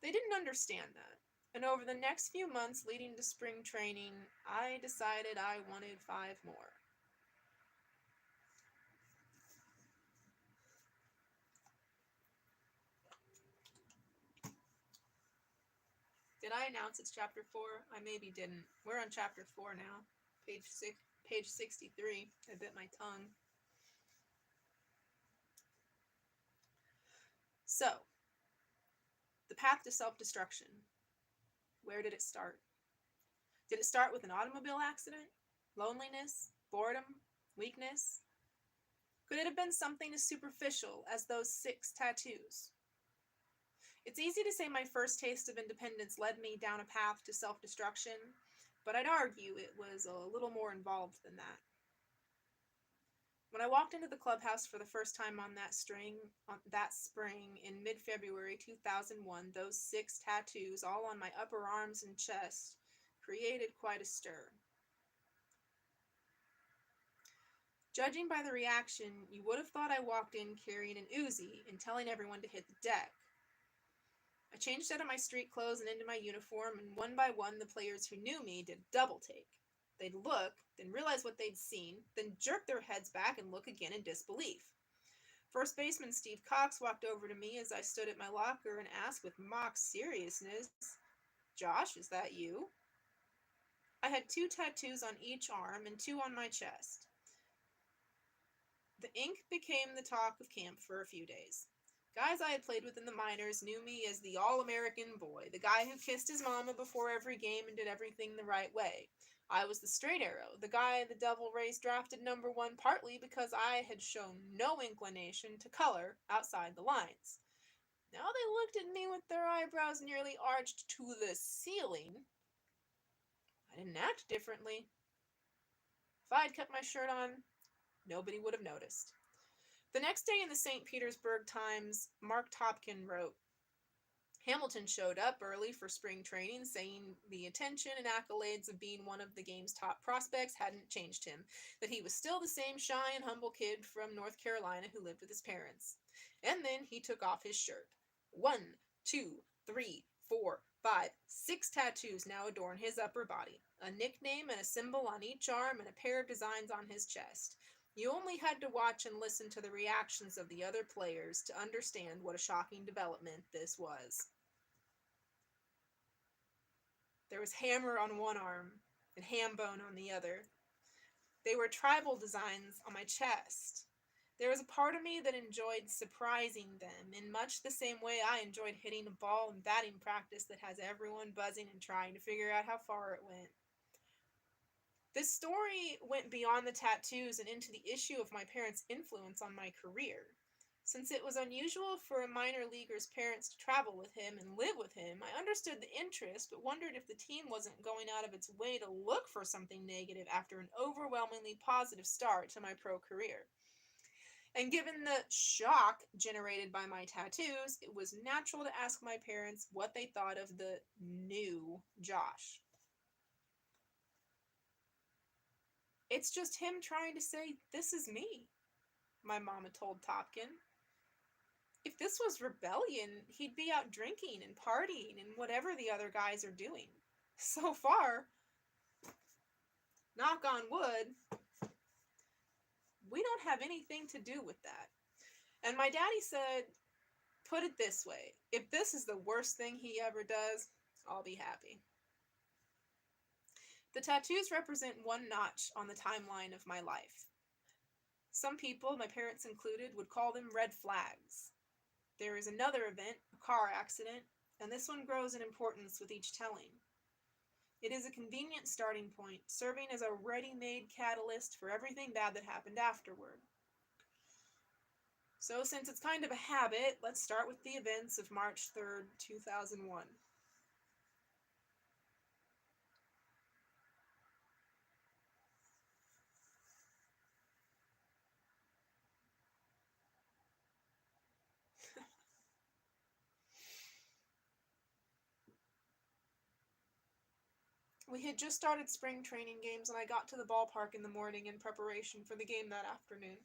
They didn't understand that. And over the next few months leading to spring training, I decided I wanted 5 more. Did I announce it's chapter 4? I maybe didn't. We're on chapter 4 now. Page 63. I bit my tongue. So, the path to self-destruction. Where did it start? Did it start with an automobile accident? Loneliness? Boredom? Weakness? Could it have been something as superficial as those 6 tattoos? It's easy to say my first taste of independence led me down a path to self-destruction, but I'd argue it was a little more involved than that. When I walked into the clubhouse for the first time on that spring in mid-February 2001, those 6 tattoos, all on my upper arms and chest, created quite a stir. Judging by the reaction, you would have thought I walked in carrying an Uzi and telling everyone to hit the deck. I changed out of my street clothes and into my uniform, and one by one the players who knew me did a double take. They'd look, then realize what they'd seen, then jerk their heads back and look again in disbelief. First baseman Steve Cox walked over to me as I stood at my locker and asked with mock seriousness, "Josh, is that you?" I had 2 tattoos on each arm and 2 on my chest. The ink became the talk of camp for a few days. Guys I had played with in the minors knew me as the all-American boy, the guy who kissed his mama before every game and did everything the right way. I was the straight arrow, the guy the Devil Rays drafted number 1 partly because I had shown no inclination to color outside the lines. Now they looked at me with their eyebrows nearly arched to the ceiling. I didn't act differently. If I had kept my shirt on, nobody would have noticed. The next day in the St. Petersburg Times, Mark Topkin wrote, Hamilton showed up early for spring training, saying the attention and accolades of being one of the game's top prospects hadn't changed him, that he was still the same shy and humble kid from North Carolina who lived with his parents. And then he took off his shirt. 1, 2, 3, 4, 5, 6 tattoos now adorn his upper body, a nickname and a symbol on each arm and a pair of designs on his chest. You only had to watch and listen to the reactions of the other players to understand what a shocking development this was. There was hammer on one arm and ham bone on the other. They were tribal designs on my chest. There was a part of me that enjoyed surprising them in much the same way I enjoyed hitting a ball in batting practice that has everyone buzzing and trying to figure out how far it went. This story went beyond the tattoos and into the issue of my parents' influence on my career. Since it was unusual for a minor leaguer's parents to travel with him and live with him, I understood the interest, but wondered if the team wasn't going out of its way to look for something negative after an overwhelmingly positive start to my pro career. And given the shock generated by my tattoos, it was natural to ask my parents what they thought of the new Josh. It's just him trying to say, "This is me," my mama told Topkin. If this was rebellion, he'd be out drinking and partying and whatever the other guys are doing. So far, knock on wood, we don't have anything to do with that. And my daddy said, put it this way, if this is the worst thing he ever does, I'll be happy. The tattoos represent one notch on the timeline of my life. Some people, my parents included, would call them red flags. There is another event, a car accident, and this one grows in importance with each telling. It is a convenient starting point, serving as a ready-made catalyst for everything bad that happened afterward. So since it's kind of a habit, let's start with the events of March 3rd, 2001. We had just started spring training games and I got to the ballpark in the morning in preparation for the game that afternoon.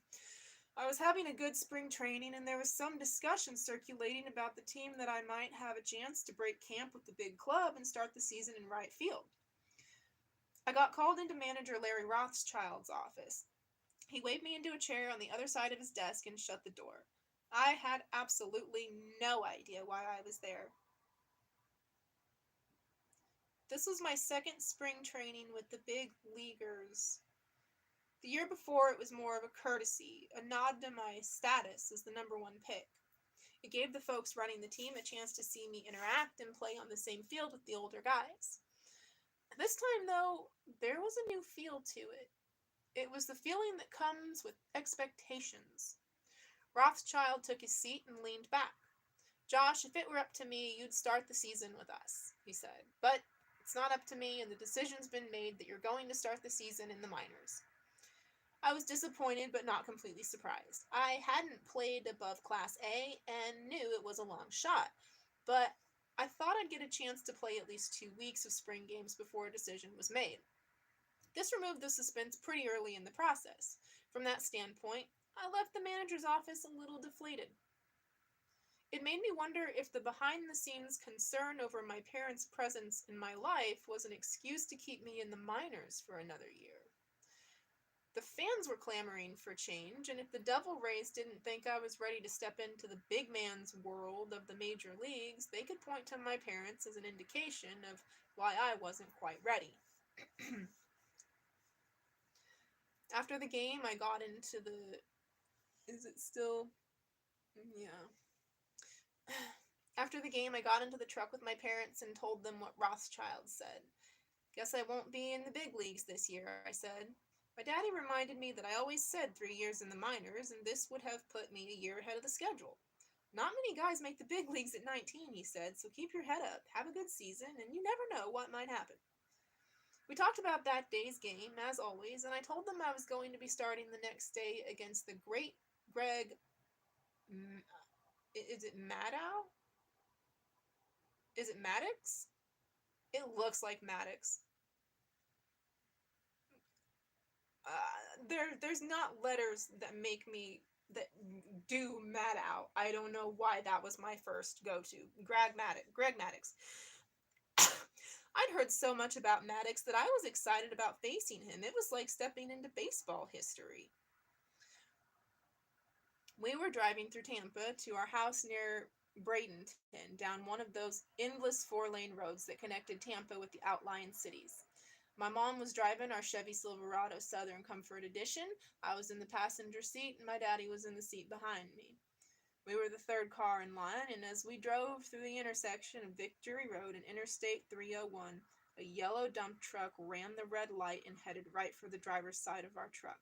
I was having a good spring training and there was some discussion circulating about the team that I might have a chance to break camp with the big club and start the season in right field. I got called into manager Larry Rothschild's office. He waved me into a chair on the other side of his desk and shut the door. I had absolutely no idea why I was there. This was my second spring training with the big leaguers. The year before, it was more of a courtesy, a nod to my status as the #1 pick. It gave the folks running the team a chance to see me interact and play on the same field with the older guys. This time, though, there was a new feel to it. It was the feeling that comes with expectations. Rothschild took his seat and leaned back. "Josh, if it were up to me, you'd start the season with us," he said. "But it's not up to me, and the decision's been made that you're going to start the season in the minors." I was disappointed, but not completely surprised. I hadn't played above Class A and knew it was a long shot, but I thought I'd get a chance to play at least 2 weeks of spring games before a decision was made. This removed the suspense pretty early in the process. From that standpoint, I left the manager's office a little deflated. It made me wonder if the behind-the-scenes concern over my parents' presence in my life was an excuse to keep me in the minors for another year. The fans were clamoring for change, and if the Devil Rays didn't think I was ready to step into the big man's world of the major leagues, they could point to my parents as an indication of why I wasn't quite ready. After the game, I got into the... Is it still... Yeah. After the game, I got into the truck with my parents and told them what Rothschild said. "Guess I won't be in the big leagues this year," I said. My daddy reminded me that I always said 3 years in the minors, and this would have put me a year ahead of the schedule. "Not many guys make the big leagues at 19, he said, so keep your head up, have a good season, and you never know what might happen." We talked about that day's game, as always, and I told them I was going to be starting the next day against the great Greg... Is it Maddow? Is it Maddox? It looks like Maddox. There's not letters that make me that do mad out. I don't know why that was my first go-to. Greg Maddox. I'd heard so much about Maddox that I was excited about facing him. It was like stepping into baseball history. We were driving through Tampa to our house near Bradenton, down one of those endless four-lane roads that connected Tampa with the outlying cities. My mom was driving our Chevy Silverado Southern Comfort Edition. I was in the passenger seat, and my daddy was in the seat behind me. We were the third car in line, and as we drove through the intersection of Victory Road and Interstate 301, a yellow dump truck ran the red light and headed right for the driver's side of our truck.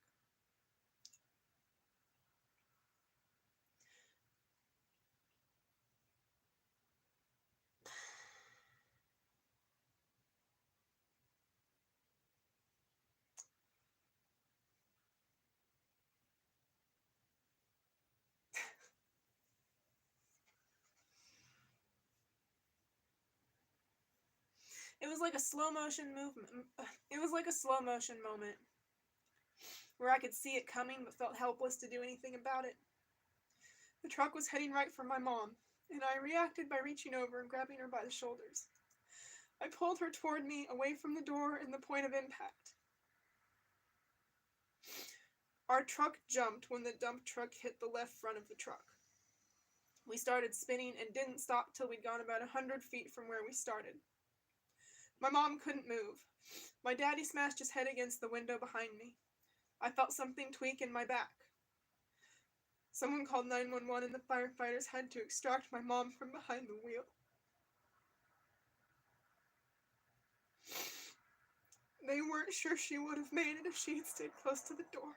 It was like a slow motion movement. It was like a slow motion moment where I could see it coming but felt helpless to do anything about it. The truck was heading right for my mom, and I reacted by reaching over and grabbing her by the shoulders. I pulled her toward me, away from the door and the point of impact. Our truck jumped when the dump truck hit the left front of the truck. We started spinning and didn't stop till we'd gone about 100 feet from where we started. My mom couldn't move. My daddy smashed his head against the window behind me. I felt something tweak in my back. Someone called 911 and the firefighters had to extract my mom from behind the wheel. They weren't sure she would have made it if she had stayed close to the door.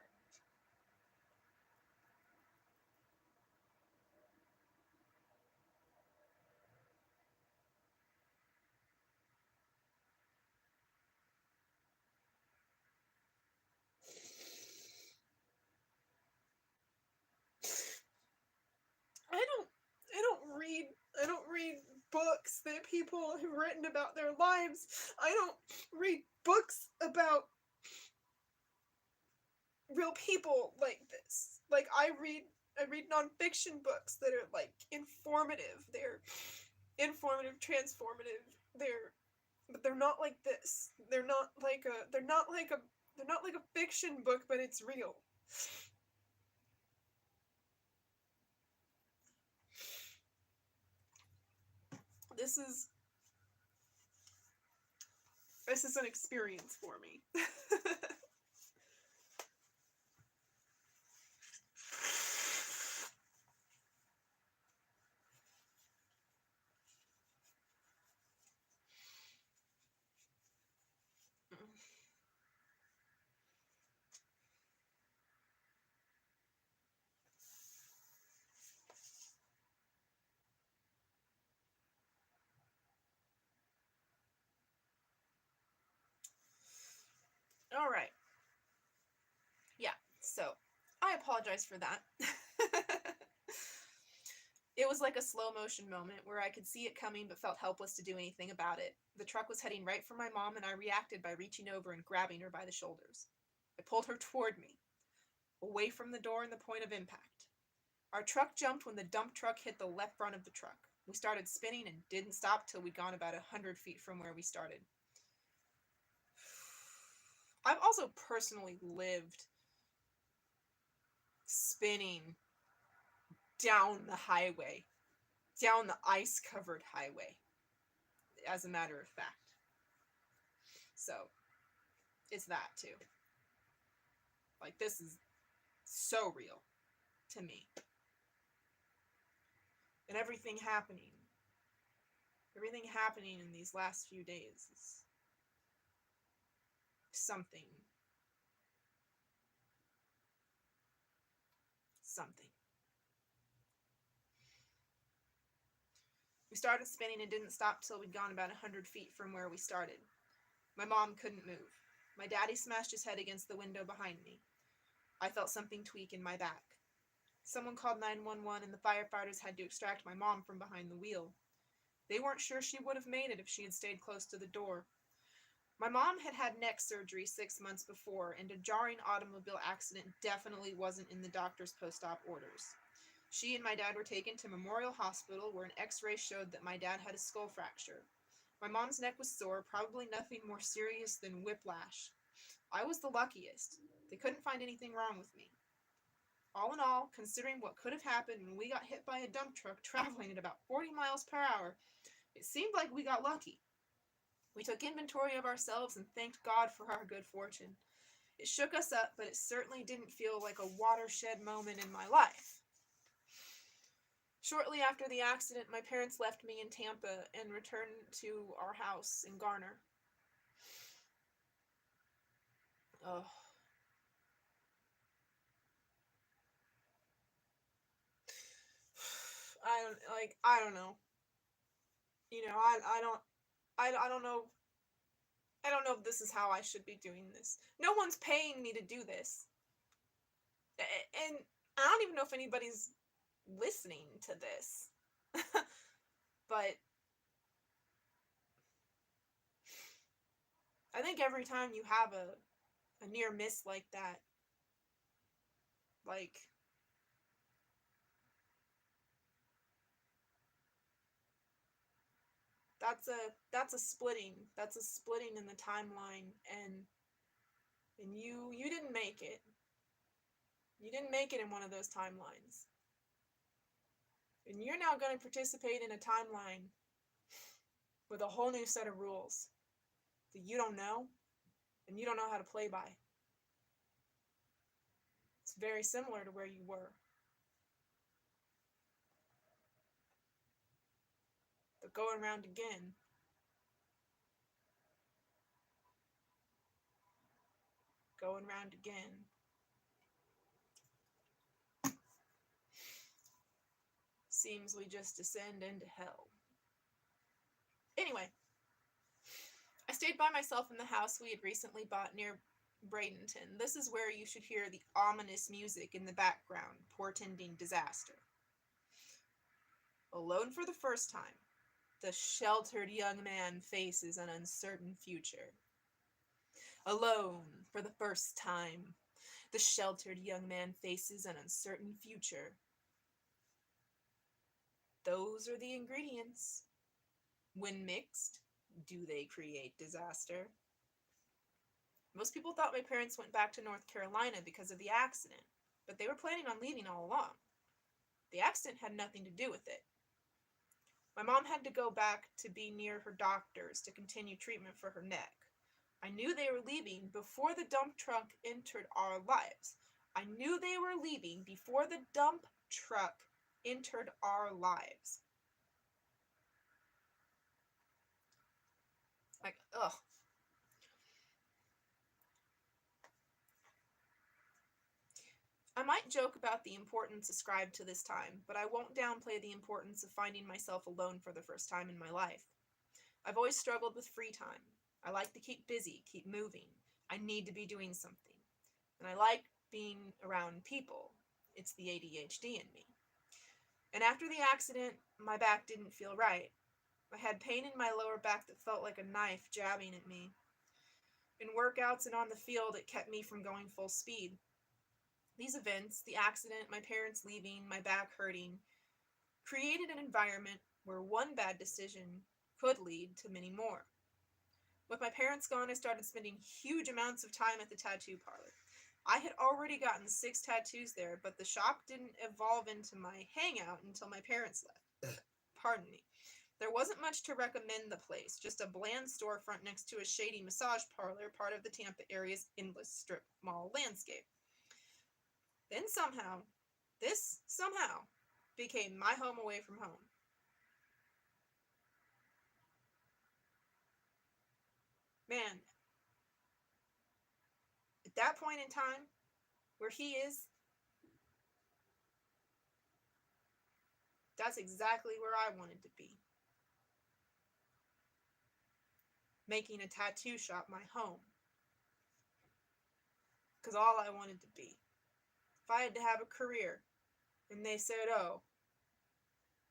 I don't read books that people have written about their lives. I don't read books about real people like this. Like I read nonfiction books that are like informative. They're informative, transformative. But they're not like this. They're not like a fiction book, but it's real. This is an experience for me. All right. Yeah, so I apologize for that. It was like a slow motion moment where I could see it coming but felt helpless to do anything about it. The truck was heading right for my mom, and I reacted by reaching over and grabbing her by the shoulders. I pulled her toward me, away from the door and the point of impact. Our truck jumped when the dump truck hit the left front of the truck. We started spinning and didn't stop till we'd gone about 100 feet from where we started. I've also personally lived spinning down the highway, down the ice-covered highway, as a matter of fact. So, it's that too. Like, this is so real to me. And everything happening in these last few days is something. We started spinning and didn't stop till we'd gone about 100 feet from where we started. My mom couldn't move. My daddy smashed his head against the window behind me. I felt something tweak in my back. Someone called 911 and the firefighters had to extract my mom from behind the wheel. They weren't sure she would have made it if she had stayed close to the door. My mom had had neck surgery 6 months before, and a jarring automobile accident definitely wasn't in the doctor's post-op orders. She and my dad were taken to Memorial Hospital, where an x-ray showed that my dad had a skull fracture. My mom's neck was sore, probably nothing more serious than whiplash. I was the luckiest. They couldn't find anything wrong with me. All in all, considering what could have happened when we got hit by a dump truck traveling at about 40 miles per hour, it seemed like we got lucky. We took inventory of ourselves and thanked God for our good fortune. It shook us up, but it certainly didn't feel like a watershed moment in my life. Shortly after the accident, my parents left me in Tampa and returned to our house in Garner. Oh. I don't know. You know, I don't know. I don't know if this is how I should be doing this. No one's paying me to do this. And I don't even know if anybody's listening to this. But I think every time you have a near miss like that, like, that's a splitting. That's a splitting in the timeline, and you didn't make it. You didn't make it in one of those timelines. And you're now going to participate in a timeline with a whole new set of rules that you don't know and you don't know how to play by. It's very similar to where you were. But going around again. Going round again. Seems we just descend into hell. Anyway, I stayed by myself in the house we had recently bought near Bradenton. This is where you should hear the ominous music in the background, portending disaster. Alone for the first time, the sheltered young man faces an uncertain future. Alone for the first time, the sheltered young man faces an uncertain future. Those are the ingredients. When mixed, do they create disaster? Most people thought my parents went back to North Carolina because of the accident, but they were planning on leaving all along. The accident had nothing to do with it. My mom had to go back to be near her doctors to continue treatment for her neck. I knew they were leaving before the dump truck entered our lives. I knew they were leaving before the dump truck entered our lives. Like, ugh. I might joke about the importance ascribed to this time, but I won't downplay the importance of finding myself alone for the first time in my life. I've always struggled with free time. I like to keep busy, keep moving. I need to be doing something. And I like being around people. It's the ADHD in me. And after the accident, my back didn't feel right. I had pain in my lower back that felt like a knife jabbing at me. In workouts and on the field, it kept me from going full speed. These events, the accident, my parents leaving, my back hurting, created an environment where one bad decision could lead to many more. With my parents gone, I started spending huge amounts of time at the tattoo parlor. I had already gotten 6 tattoos there, but the shop didn't evolve into my hangout until my parents left. Pardon me. There wasn't much to recommend the place, just a bland storefront next to a shady massage parlor, part of the Tampa area's endless strip mall landscape. Then somehow, this somehow, became my home away from home. Man, at that point in time, where he is, that's exactly where I wanted to be. Making a tattoo shop my home. Because all I wanted to be. If I had to have a career, and they said, oh,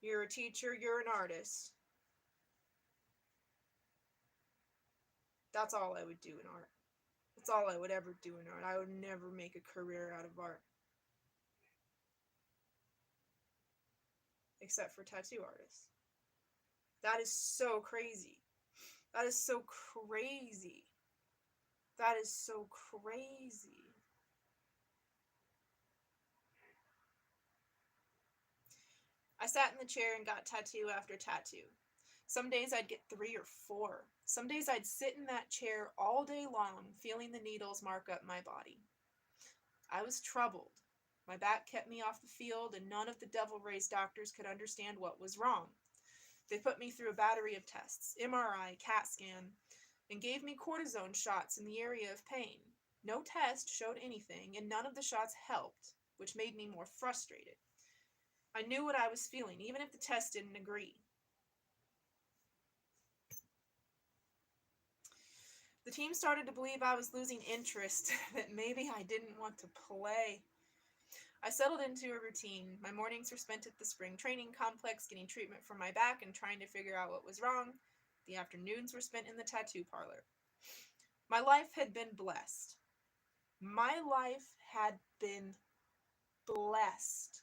you're a teacher, you're an artist, That's all I would do in art. That's all I would ever do in art. I would never make a career out of art. Except for tattoo artists. That is so crazy. That is so crazy. That is so crazy. I sat in the chair and got tattoo after tattoo. Some days I'd get 3 or 4. Some days I'd sit in that chair all day long, feeling the needles mark up my body. I was troubled. My back kept me off the field, and none of the Devil Rays doctors could understand what was wrong. They put me through a battery of tests, MRI, CAT scan, and gave me cortisone shots in the area of pain. No test showed anything, and none of the shots helped, which made me more frustrated. I knew what I was feeling, even if the test didn't agree. The team started to believe I was losing interest, that maybe I didn't want to play. I settled into a routine. My mornings were spent at the spring training complex getting treatment for my back and trying to figure out what was wrong. The afternoons were spent in the tattoo parlor. My life had been blessed. My life had been blessed.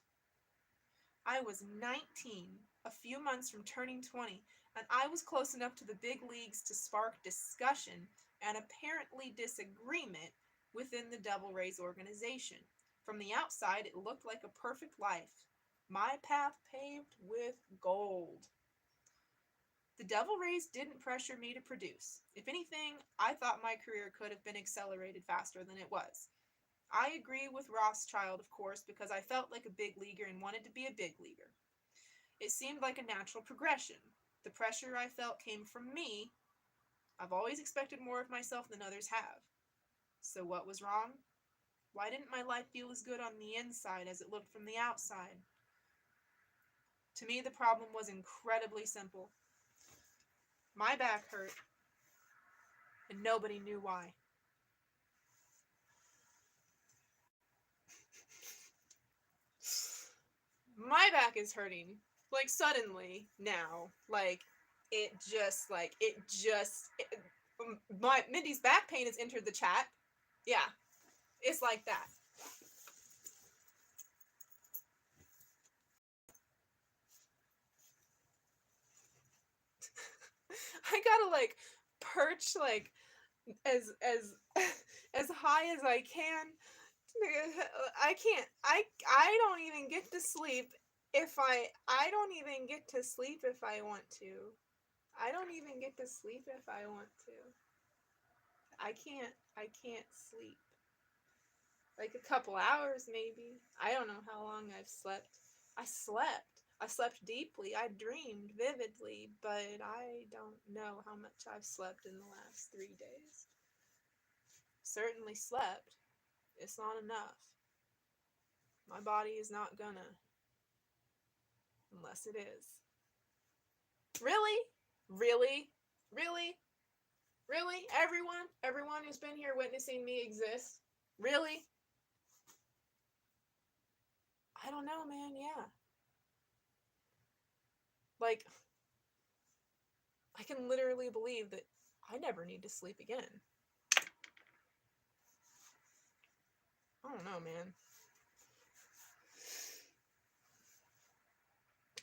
I was 19, a few months from turning 20, and I was close enough to the big leagues to spark discussion and apparently disagreement within the Devil Rays organization. From the outside, it looked like a perfect life. My path paved with gold. The Devil Rays didn't pressure me to produce. If anything, I thought my career could have been accelerated faster than it was. I agree with Rothschild, of course, because I felt like a big leaguer and wanted to be a big leaguer. It seemed like a natural progression. The pressure I felt came from me. I've always expected more of myself than others have. So what was wrong? Why didn't my life feel as good on the inside as it looked from the outside? To me, the problem was incredibly simple. My back hurt, and nobody knew why. My back is hurting, like, suddenly now. Mindy's back pain has entered the chat. Yeah, it's like that. I gotta, like, perch, like, as as high as I can. I don't even get to sleep if I don't even get to sleep if I want to. I don't even get to sleep if I want to. I can't sleep. Like a couple hours maybe. I don't know how long I've slept. I slept deeply. I dreamed vividly, but I don't know how much I've slept in the last 3 days. Certainly slept. It's not enough. My body is not gonna. Unless it is. Really? Really? Really? Really? Everyone who's been here witnessing me exist? Really? I don't know, man, yeah. Like, I can literally believe that I never need to sleep again. I don't know, man.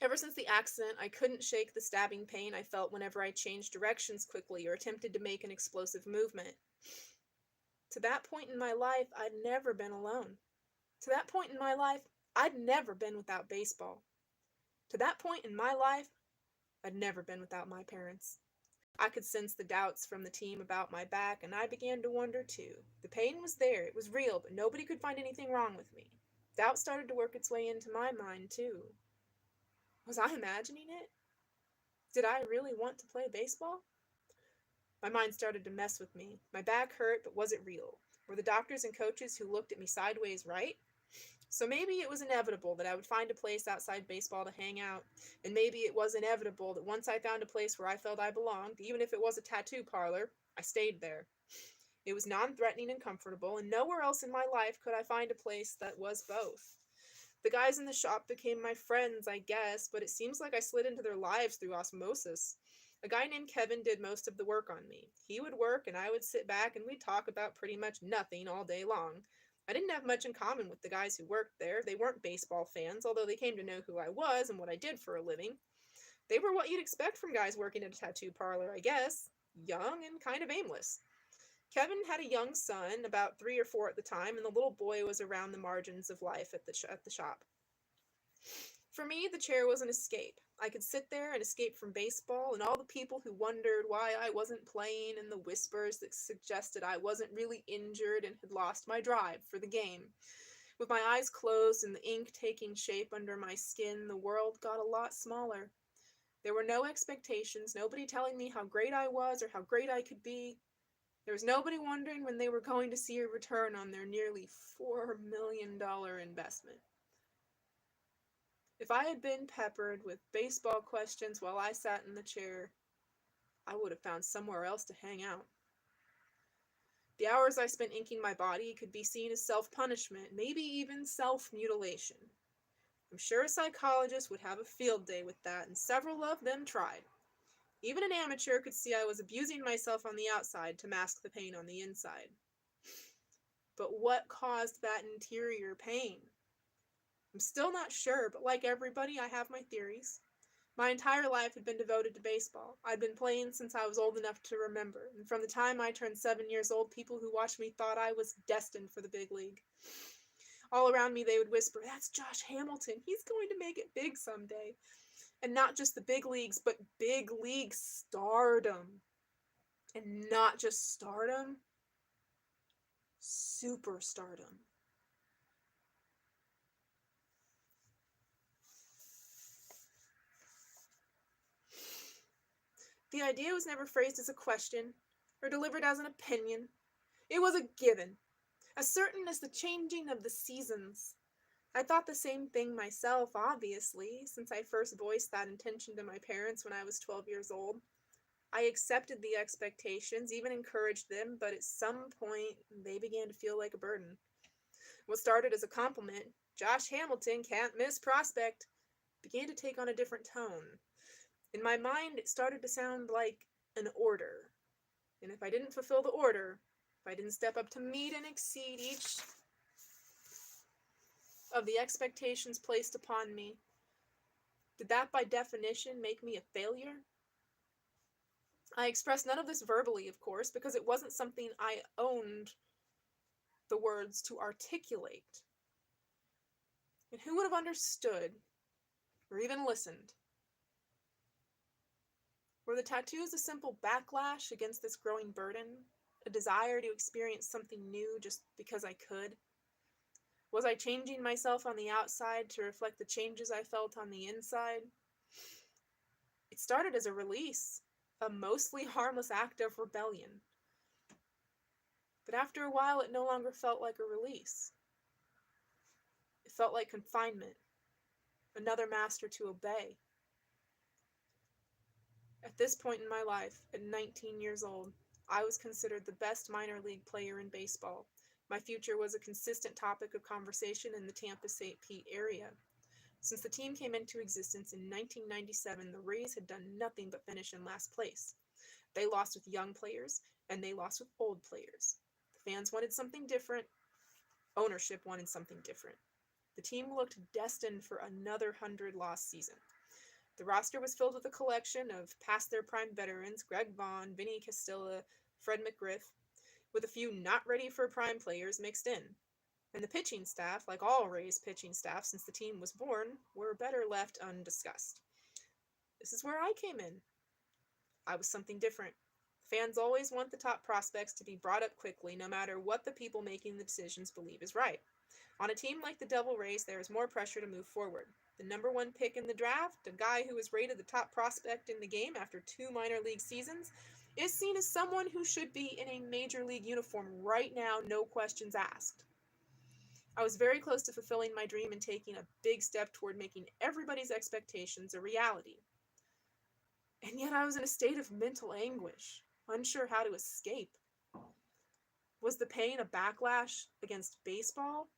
Ever since the accident, I couldn't shake the stabbing pain I felt whenever I changed directions quickly or attempted to make an explosive movement. To that point in my life, I'd never been alone. To that point in my life, I'd never been without baseball. To that point in my life, I'd never been without my parents. I could sense the doubts from the team about my back, and I began to wonder too. The pain was there, it was real, but nobody could find anything wrong with me. Doubt started to work its way into my mind too. Was I imagining it? Did I really want to play baseball? My mind started to mess with me. My back hurt, but was it real? Were the doctors and coaches who looked at me sideways right? So maybe it was inevitable that I would find a place outside baseball to hang out, and maybe it was inevitable that once I found a place where I felt I belonged, even if it was a tattoo parlor, I stayed there. It was non-threatening and comfortable, and nowhere else in my life could I find a place that was both. The guys in the shop became my friends, I guess, but it seems like I slid into their lives through osmosis. A guy named Kevin did most of the work on me. He would work and I would sit back and we'd talk about pretty much nothing all day long. I didn't have much in common with the guys who worked there. They weren't baseball fans, although they came to know who I was and what I did for a living. They were what you'd expect from guys working at a tattoo parlor, I guess. Young and kind of aimless. Kevin had a young son, about 3 or 4 at the time, and the little boy was around the margins of life at the shop. For me, the chair was an escape. I could sit there and escape from baseball and all the people who wondered why I wasn't playing and the whispers that suggested I wasn't really injured and had lost my drive for the game. With my eyes closed and the ink taking shape under my skin, the world got a lot smaller. There were no expectations, nobody telling me how great I was or how great I could be. There was nobody wondering when they were going to see a return on their nearly $4 million investment. If I had been peppered with baseball questions while I sat in the chair, I would have found somewhere else to hang out. The hours I spent inking my body could be seen as self-punishment, maybe even self-mutilation. I'm sure a psychologist would have a field day with that, and several of them tried. Even an amateur could see I was abusing myself on the outside to mask the pain on the inside. But what caused that interior pain? I'm still not sure, but like everybody, I have my theories. My entire life had been devoted to baseball. I'd been playing since I was old enough to remember, and from the time I turned 7 years old, people who watched me thought I was destined for the big league. All around me, they would whisper, "That's Josh Hamilton. He's going to make it big someday." And not just the big leagues, but big league stardom. And not just stardom, superstardom. The idea was never phrased as a question or delivered as an opinion. It was a given, as certain as the changing of the seasons. I thought the same thing myself, obviously, since I first voiced that intention to my parents when I was 12 years old. I accepted the expectations, even encouraged them, but at some point, they began to feel like a burden. What started as a compliment, "Josh Hamilton, can't miss prospect," began to take on a different tone. In my mind, it started to sound like an order. And if I didn't fulfill the order, if I didn't step up to meet and exceed each of the expectations placed upon me, did that by definition make me a failure? I expressed none of this verbally, of course, because it wasn't something I owned the words to articulate. And who would have understood or even listened? Were the tattoos a simple backlash against this growing burden? A desire to experience something new just because I could? Was I changing myself on the outside to reflect the changes I felt on the inside? It started as a release, a mostly harmless act of rebellion. But after a while, it no longer felt like a release. It felt like confinement, another master to obey. At this point in my life, at 19 years old, I was considered the best minor league player in baseball. My future was a consistent topic of conversation in the Tampa-St. Pete area. Since the team came into existence in 1997, the Rays had done nothing but finish in last place. They lost with young players, and they lost with old players. The fans wanted something different. Ownership wanted something different. The team looked destined for another 100-loss season. The roster was filled with a collection of past-their-prime veterans, Greg Vaughn, Vinny Castilla, Fred McGriff, with a few not-ready-for prime players mixed in. And the pitching staff, like all Rays pitching staff since the team was born, were better left undiscussed. This is where I came in. I was something different. Fans always want the top prospects to be brought up quickly, no matter what the people making the decisions believe is right. On a team like the Devil Rays, there is more pressure to move forward. The number 1 pick in the draft, a guy who was rated the top prospect in the game after 2 minor league seasons, is seen as someone who should be in a major league uniform right now, no questions asked. I was very close to fulfilling my dream and taking a big step toward making everybody's expectations a reality. And yet I was in a state of mental anguish, unsure how to escape. Was the pain a backlash against baseball?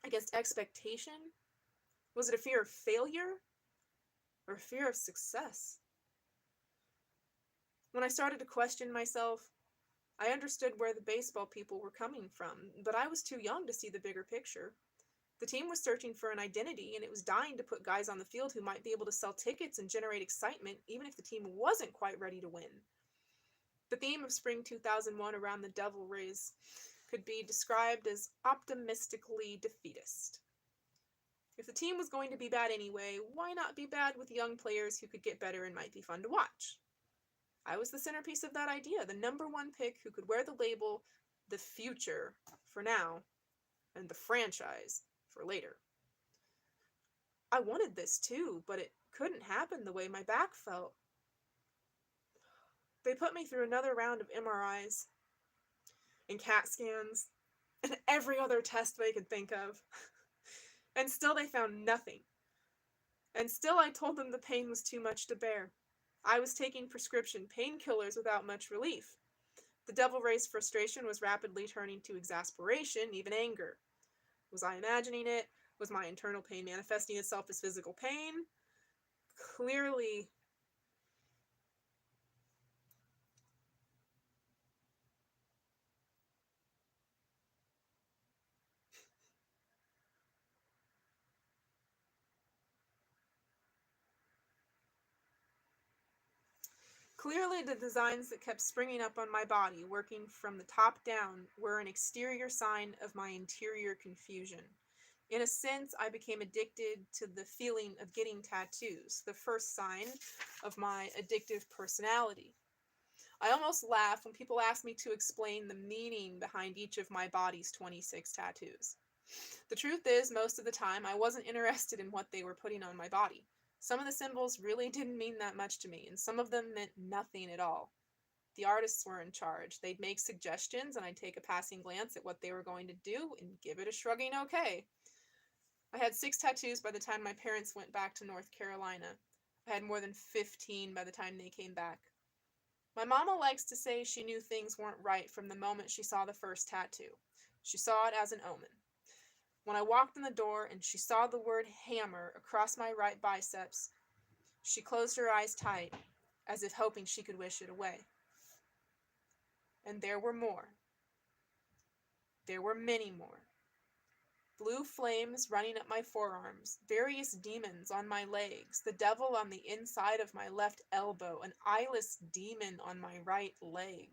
Against expectation? Was it a fear of failure? Or a fear of success? When I started to question myself, I understood where the baseball people were coming from, but I was too young to see the bigger picture. The team was searching for an identity, and it was dying to put guys on the field who might be able to sell tickets and generate excitement, even if the team wasn't quite ready to win. The theme of spring 2001 around the Devil Rays could be described as optimistically defeatist. If the team was going to be bad anyway, why not be bad with young players who could get better and might be fun to watch? I was the centerpiece of that idea, the number one pick who could wear the label, the future, for now, and the franchise for later. I wanted this too, but it couldn't happen the way my back felt. They put me through another round of MRIs and CAT scans and every other test they could think of. And still they found nothing. And still I told them the pain was too much to bear. I was taking prescription painkillers without much relief. The Devil Rays' frustration was rapidly turning to exasperation, even anger. Was I imagining it? Was my internal pain manifesting itself as physical pain? Clearly, the designs that kept springing up on my body, working from the top down, were an exterior sign of my interior confusion. In a sense, I became addicted to the feeling of getting tattoos, the first sign of my addictive personality. I almost laugh when people ask me to explain the meaning behind each of my body's 26 tattoos. The truth is, most of the time, I wasn't interested in what they were putting on my body. Some of the symbols really didn't mean that much to me, and some of them meant nothing at all. The artists were in charge. They'd make suggestions, and I'd take a passing glance at what they were going to do and give it a shrugging okay. I had 6 tattoos by the time my parents went back to North Carolina. I had more than 15 by the time they came back. My mama likes to say she knew things weren't right from the moment she saw the first tattoo. She saw it as an omen. When I walked in the door and she saw the word hammer across my right biceps, she closed her eyes tight, as if hoping she could wish it away. And there were more. There were many more. Blue flames running up my forearms, various demons on my legs, the devil on the inside of my left elbow, an eyeless demon on my right leg.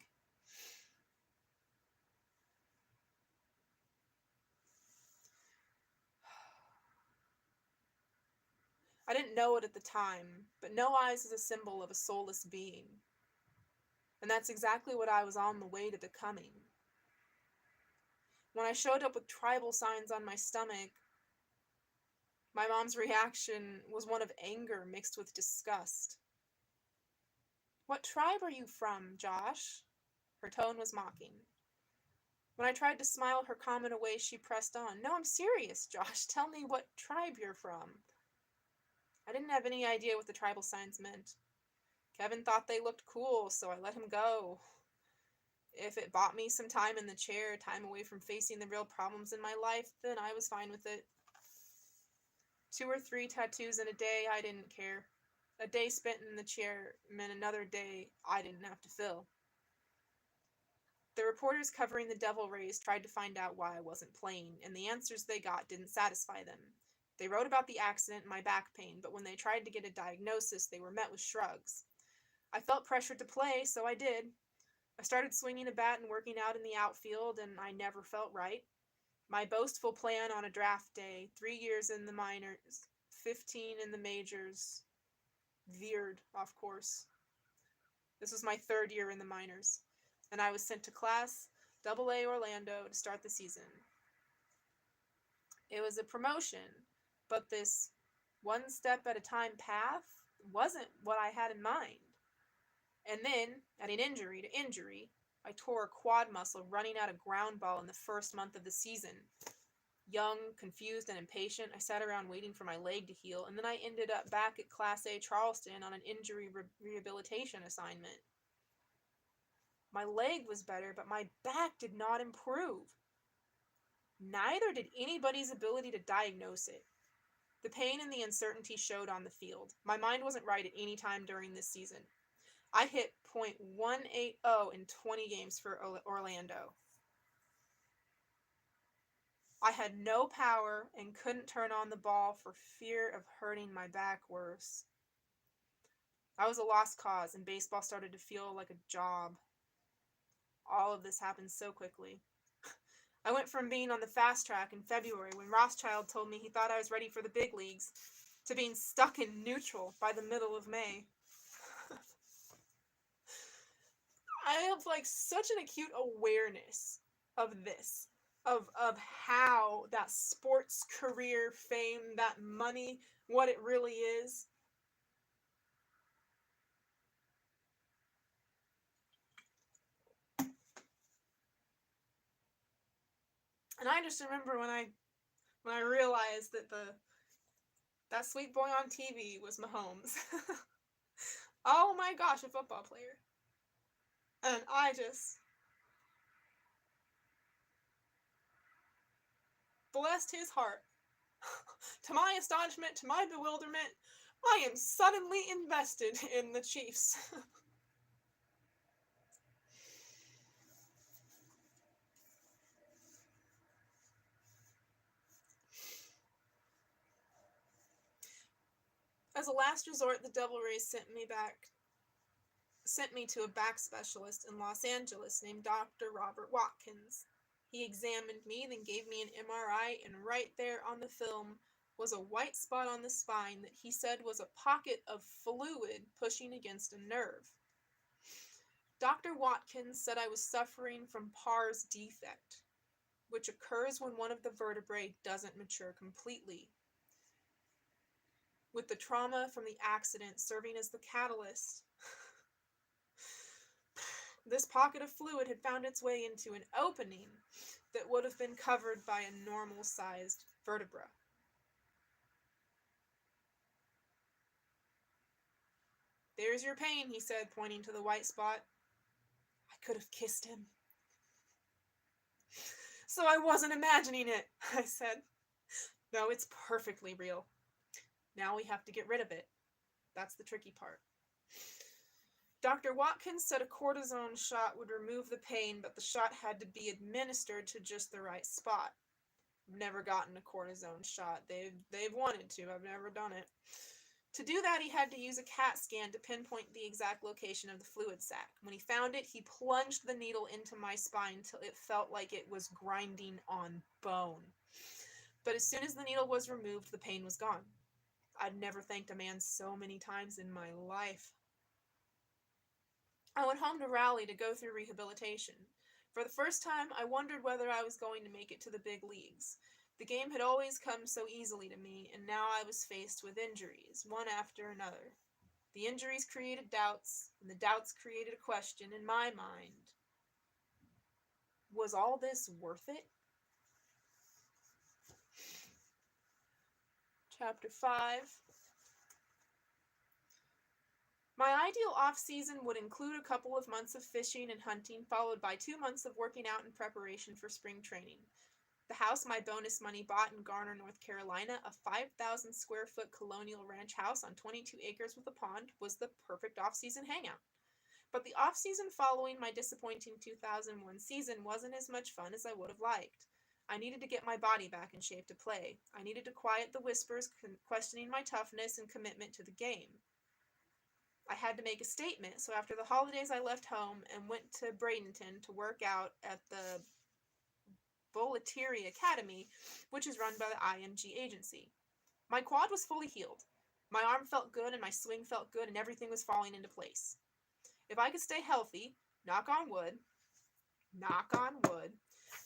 I didn't know it at the time, but No Eyes is a symbol of a soulless being. And that's exactly what I was on the way to becoming. When I showed up with tribal signs on my stomach, my mom's reaction was one of anger mixed with disgust. "What tribe are you from, Josh?" Her tone was mocking. When I tried to smile her comment away, she pressed on. "No, I'm serious, Josh. Tell me what tribe you're from." I didn't have any idea what the tribal signs meant. Kevin thought they looked cool, so I let him go. If it bought me some time in the chair, time away from facing the real problems in my life, then I was fine with it. 2 or 3 tattoos in a day, I didn't care. A day spent in the chair meant another day I didn't have to fill. The reporters covering the Devil Rays tried to find out why I wasn't playing, and the answers they got didn't satisfy them. They wrote about the accident and my back pain, but when they tried to get a diagnosis, they were met with shrugs. I felt pressured to play, so I did. I started swinging a bat and working out in the outfield, and I never felt right. My boastful plan on a draft day, 3 years in the minors, 15 in the majors, veered off course. This was my 3rd year in the minors, and I was sent to Class AA Orlando to start the season. It was a promotion, but this one step at a time path wasn't what I had in mind. And then, adding injury to injury, I tore a quad muscle running out a ground ball in the first month of the season. Young, confused, and impatient, I sat around waiting for my leg to heal, and then I ended up back at Class A Charleston on an injury rehabilitation assignment. My leg was better, but my back did not improve. Neither did anybody's ability to diagnose it. The pain and the uncertainty showed on the field. My mind wasn't right at any time during this season. I hit .180 in 20 games for Orlando. I had no power and couldn't turn on the ball for fear of hurting my back worse. I was a lost cause, and baseball started to feel like a job. All of this happened so quickly. I went from being on the fast track in February when Rothschild told me he thought I was ready for the big leagues to being stuck in neutral by the middle of May. I have like such an acute awareness of this, of how that sports career fame, that money, what it really is. And I just remember when I realized that that sweet boy on TV was Mahomes. Oh my gosh, a football player. And I just blessed his heart. To my astonishment, to my bewilderment, I am suddenly invested in the Chiefs. As a last resort, the Devil Rays sent me to a back specialist in Los Angeles named Dr. Robert Watkins. He examined me, then gave me an MRI, and right there on the film was a white spot on the spine that he said was a pocket of fluid pushing against a nerve. Dr. Watkins said I was suffering from Parr's defect, which occurs when one of the vertebrae doesn't mature completely, with the trauma from the accident serving as the catalyst. This pocket of fluid had found its way into an opening that would have been covered by a normal-sized vertebra. "There's your pain," he said, pointing to the white spot. I could have kissed him. "So I wasn't imagining it," I said. "No, it's perfectly real. Now we have to get rid of it. That's the tricky part." Dr. Watkins said a cortisone shot would remove the pain, but the shot had to be administered to just the right spot. I've never gotten a cortisone shot. They've wanted to. I've never done it. To do that, he had to use a CAT scan to pinpoint the exact location of the fluid sac. When he found it, he plunged the needle into my spine till it felt like it was grinding on bone. But as soon as the needle was removed, the pain was gone. I'd never thanked a man so many times in my life. I went home to Raleigh to go through rehabilitation. For the first time, I wondered whether I was going to make it to the big leagues. The game had always come so easily to me, and now I was faced with injuries, one after another. The injuries created doubts, and the doubts created a question in my mind. Was all this worth it? Chapter 5. My ideal off-season would include a couple of months of fishing and hunting, followed by 2 months of working out in preparation for spring training. The house my bonus money bought in Garner, North Carolina, a 5,000 square foot colonial ranch house on 22 acres with a pond, was the perfect off-season hangout. But the off-season following my disappointing 2001 season wasn't as much fun as I would have liked. I needed to get my body back in shape to play. I needed to quiet the whispers questioning my toughness and commitment to the game. I had to make a statement, so after the holidays I left home and went to Bradenton to work out at the Bollettieri Academy, which is run by the IMG agency. My quad was fully healed. My arm felt good and my swing felt good and everything was falling into place. If I could stay healthy, knock on wood,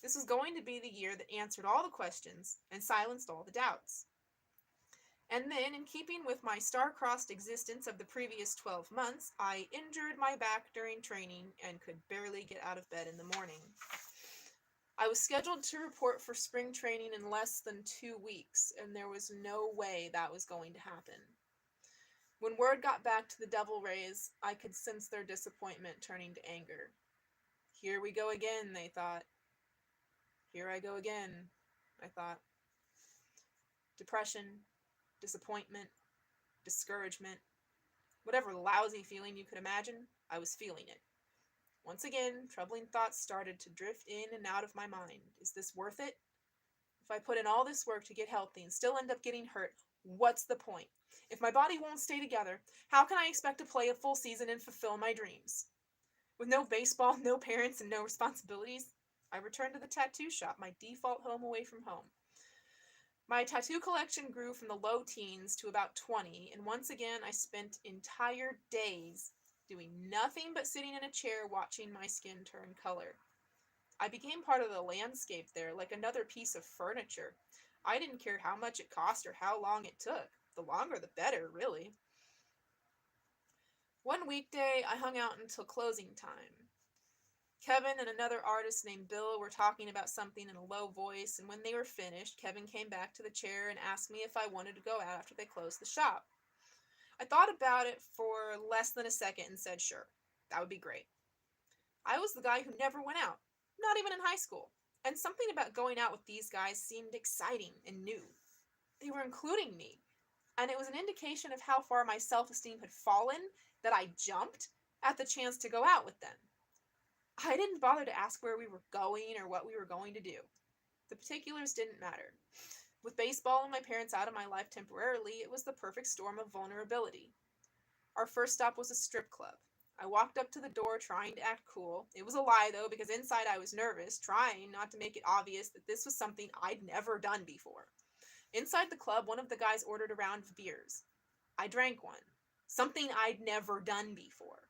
this was going to be the year that answered all the questions and silenced all the doubts. And then, in keeping with my star-crossed existence of the previous 12 months, I injured my back during training and could barely get out of bed in the morning. I was scheduled to report for spring training in less than 2 weeks, and there was no way that was going to happen. When word got back to the Devil Rays, I could sense their disappointment turning to anger. Here we go again, they thought. Here I go again, I thought. Depression, disappointment, discouragement. Whatever lousy feeling you could imagine, I was feeling it. Once again, troubling thoughts started to drift in and out of my mind. Is this worth it? If I put in all this work to get healthy and still end up getting hurt, what's the point? If my body won't stay together, how can I expect to play a full season and fulfill my dreams? With no baseball, no parents, and no responsibilities, I returned to the tattoo shop, my default home away from home. My tattoo collection grew from the low teens to about 20, and once again I spent entire days doing nothing but sitting in a chair watching my skin turn color. I became part of the landscape there, like another piece of furniture. I didn't care how much it cost or how long it took. The longer the better, really. One weekday, I hung out until closing time. Kevin and another artist named Bill were talking about something in a low voice, and when they were finished, Kevin came back to the chair and asked me if I wanted to go out after they closed the shop. I thought about it for less than a second and said sure, that would be great. I was the guy who never went out, not even in high school, and something about going out with these guys seemed exciting and new. They were including me, and it was an indication of how far my self-esteem had fallen that I jumped at the chance to go out with them. I didn't bother to ask where we were going or what we were going to do. The particulars didn't matter. With baseball and my parents out of my life temporarily, it was the perfect storm of vulnerability. Our first stop was a strip club. I walked up to the door trying to act cool. It was a lie, though, because inside I was nervous, trying not to make it obvious that this was something I'd never done before. Inside the club, one of the guys ordered a round of beers. I drank one, something I'd never done before,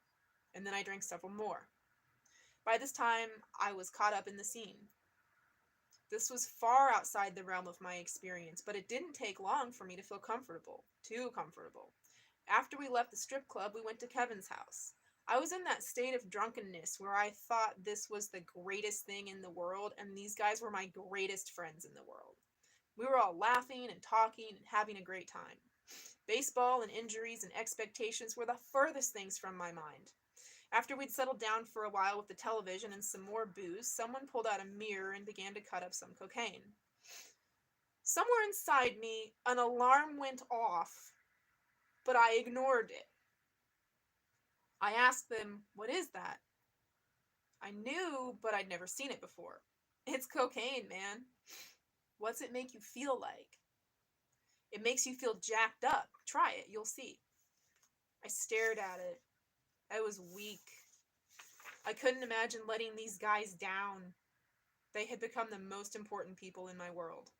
and then I drank several more. By this time, I was caught up in the scene. This was far outside the realm of my experience, but it didn't take long for me to feel comfortable. Too comfortable. After we left the strip club, we went to Kevin's house. I was in that state of drunkenness where I thought this was the greatest thing in the world, and these guys were my greatest friends in the world. We were all laughing and talking and having a great time. Baseball and injuries and expectations were the furthest things from my mind. After we'd settled down for a while with the television and some more booze, someone pulled out a mirror and began to cut up some cocaine. Somewhere inside me, an alarm went off, but I ignored it. I asked them, "What is that?" I knew, but I'd never seen it before. "It's cocaine, man." "What's it make you feel like?" "It makes you feel jacked up. Try it, you'll see." I stared at it. I was weak. I couldn't imagine letting these guys down. They had become the most important people in my world.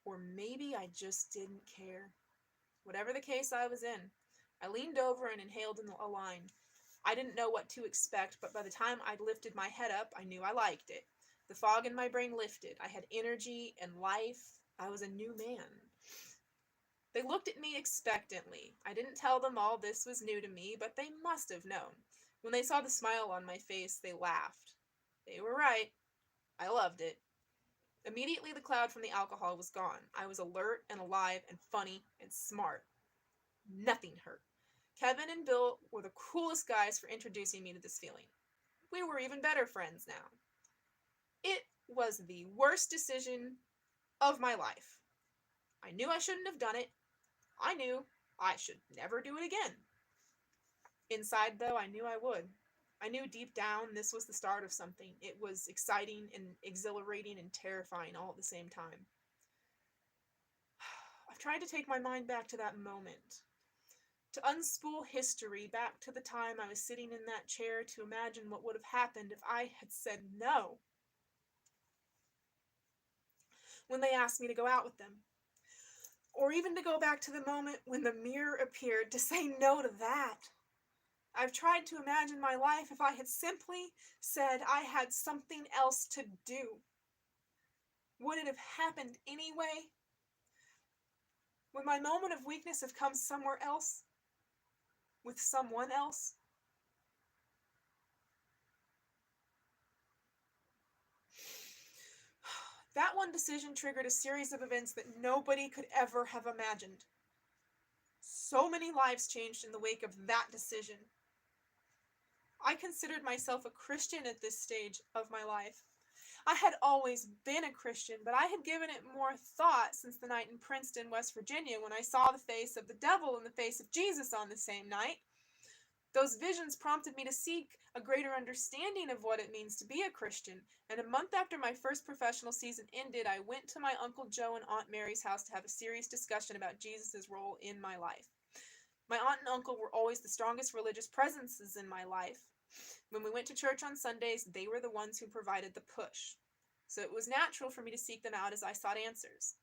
Or maybe I just didn't care. Whatever the case I was in, I leaned over and inhaled a line. I didn't know what to expect, but by the time I'd lifted my head up, I knew I liked it. The fog in my brain lifted. I had energy and life. I was a new man. They looked at me expectantly. I didn't tell them all this was new to me, but they must have known. When they saw the smile on my face, they laughed. They were right. I loved it. Immediately, the cloud from the alcohol was gone. I was alert and alive and funny and smart. Nothing hurt. Kevin and Bill were the coolest guys for introducing me to this feeling. We were even better friends now. It was the worst decision of my life. I knew I shouldn't have done it. I knew I should never do it again. Inside, though, I knew I would. I knew deep down this was the start of something. It was exciting and exhilarating and terrifying all at the same time. I've tried to take my mind back to that moment, to unspool history back to the time I was sitting in that chair to imagine what would have happened if I had said no when they asked me to go out with them. Or even to go back to the moment when the mirror appeared to say no to that. I've tried to imagine my life if I had simply said I had something else to do. Would it have happened anyway? Would my moment of weakness have come somewhere else? With someone else? That one decision triggered a series of events that nobody could ever have imagined. So many lives changed in the wake of that decision. I considered myself a Christian at this stage of my life. I had always been a Christian, but I had given it more thought since the night in Princeton, West Virginia, when I saw the face of the devil in the face of Jesus on the same night. Those visions prompted me to seek a greater understanding of what it means to be a Christian, and a month after my first professional season ended, I went to my Uncle Joe and Aunt Mary's house to have a serious discussion about Jesus' role in my life. My aunt and uncle were always the strongest religious presences in my life. When we went to church on Sundays, they were the ones who provided the push. So it was natural for me to seek them out as I sought answers.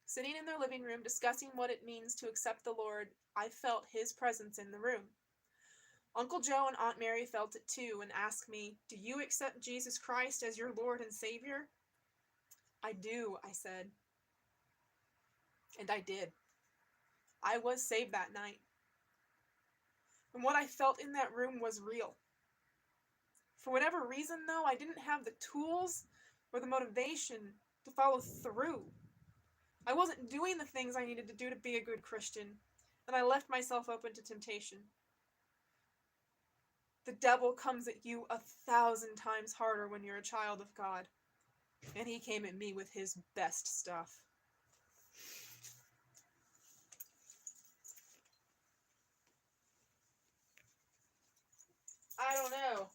Sitting in their living room discussing what it means to accept the Lord, I felt his presence in the room. Uncle Joe and Aunt Mary felt it too and asked me, "Do you accept Jesus Christ as your Lord and Savior?" "I do," I said. And I did. I was saved that night. And what I felt in that room was real. For whatever reason, though, I didn't have the tools or the motivation to follow through. I wasn't doing the things I needed to do to be a good Christian, and I left myself open to temptation. The devil comes at you 1,000 times harder when you're a child of God, and he came at me with his best stuff. I don't know.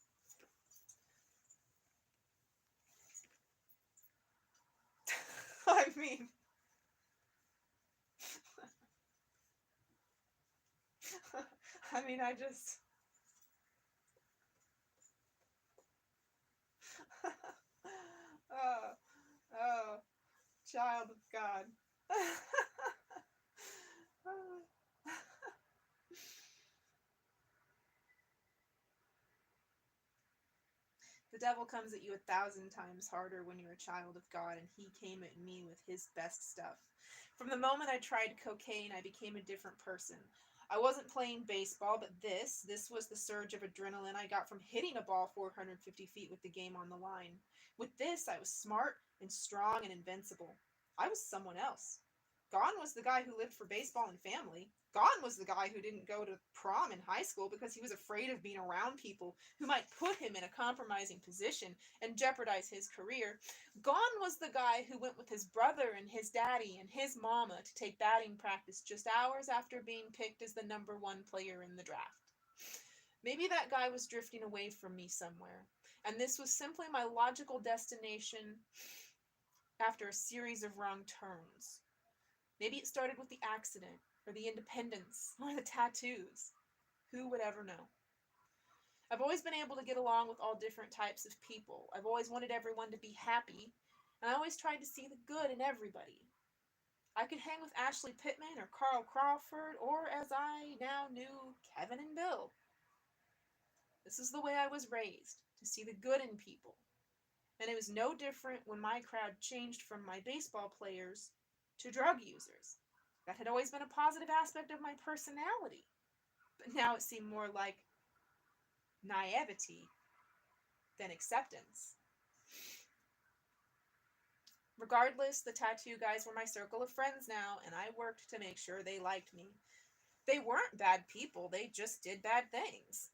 I mean, I just... oh, oh, child of God. The devil comes at you 1,000 times harder when you're a child of God, and he came at me with his best stuff. From the moment I tried cocaine, I became a different person. I wasn't playing baseball, but this was the surge of adrenaline I got from hitting a ball 450 feet with the game on the line. With this, I was smart and strong and invincible. I was someone else. Gone was the guy who lived for baseball and family. Gone was the guy who didn't go to prom in high school because he was afraid of being around people who might put him in a compromising position and jeopardize his career. Gone was the guy who went with his brother and his daddy and his mama to take batting practice just hours after being picked as the #1 player in the draft. Maybe that guy was drifting away from me somewhere, and this was simply my logical destination after a series of wrong turns. Maybe it started with the accident, or the independence, or the tattoos. Who would ever know? I've always been able to get along with all different types of people. I've always wanted everyone to be happy, and I always tried to see the good in everybody. I could hang with Ashley Pittman or Carl Crawford, or as I now knew, Kevin and Bill. This is the way I was raised, to see the good in people. And it was no different when my crowd changed from my baseball players to drug users. That had always been a positive aspect of my personality. But now it seemed more like naivety than acceptance. Regardless, the tattoo guys were my circle of friends now, and I worked to make sure they liked me. They weren't bad people, they just did bad things.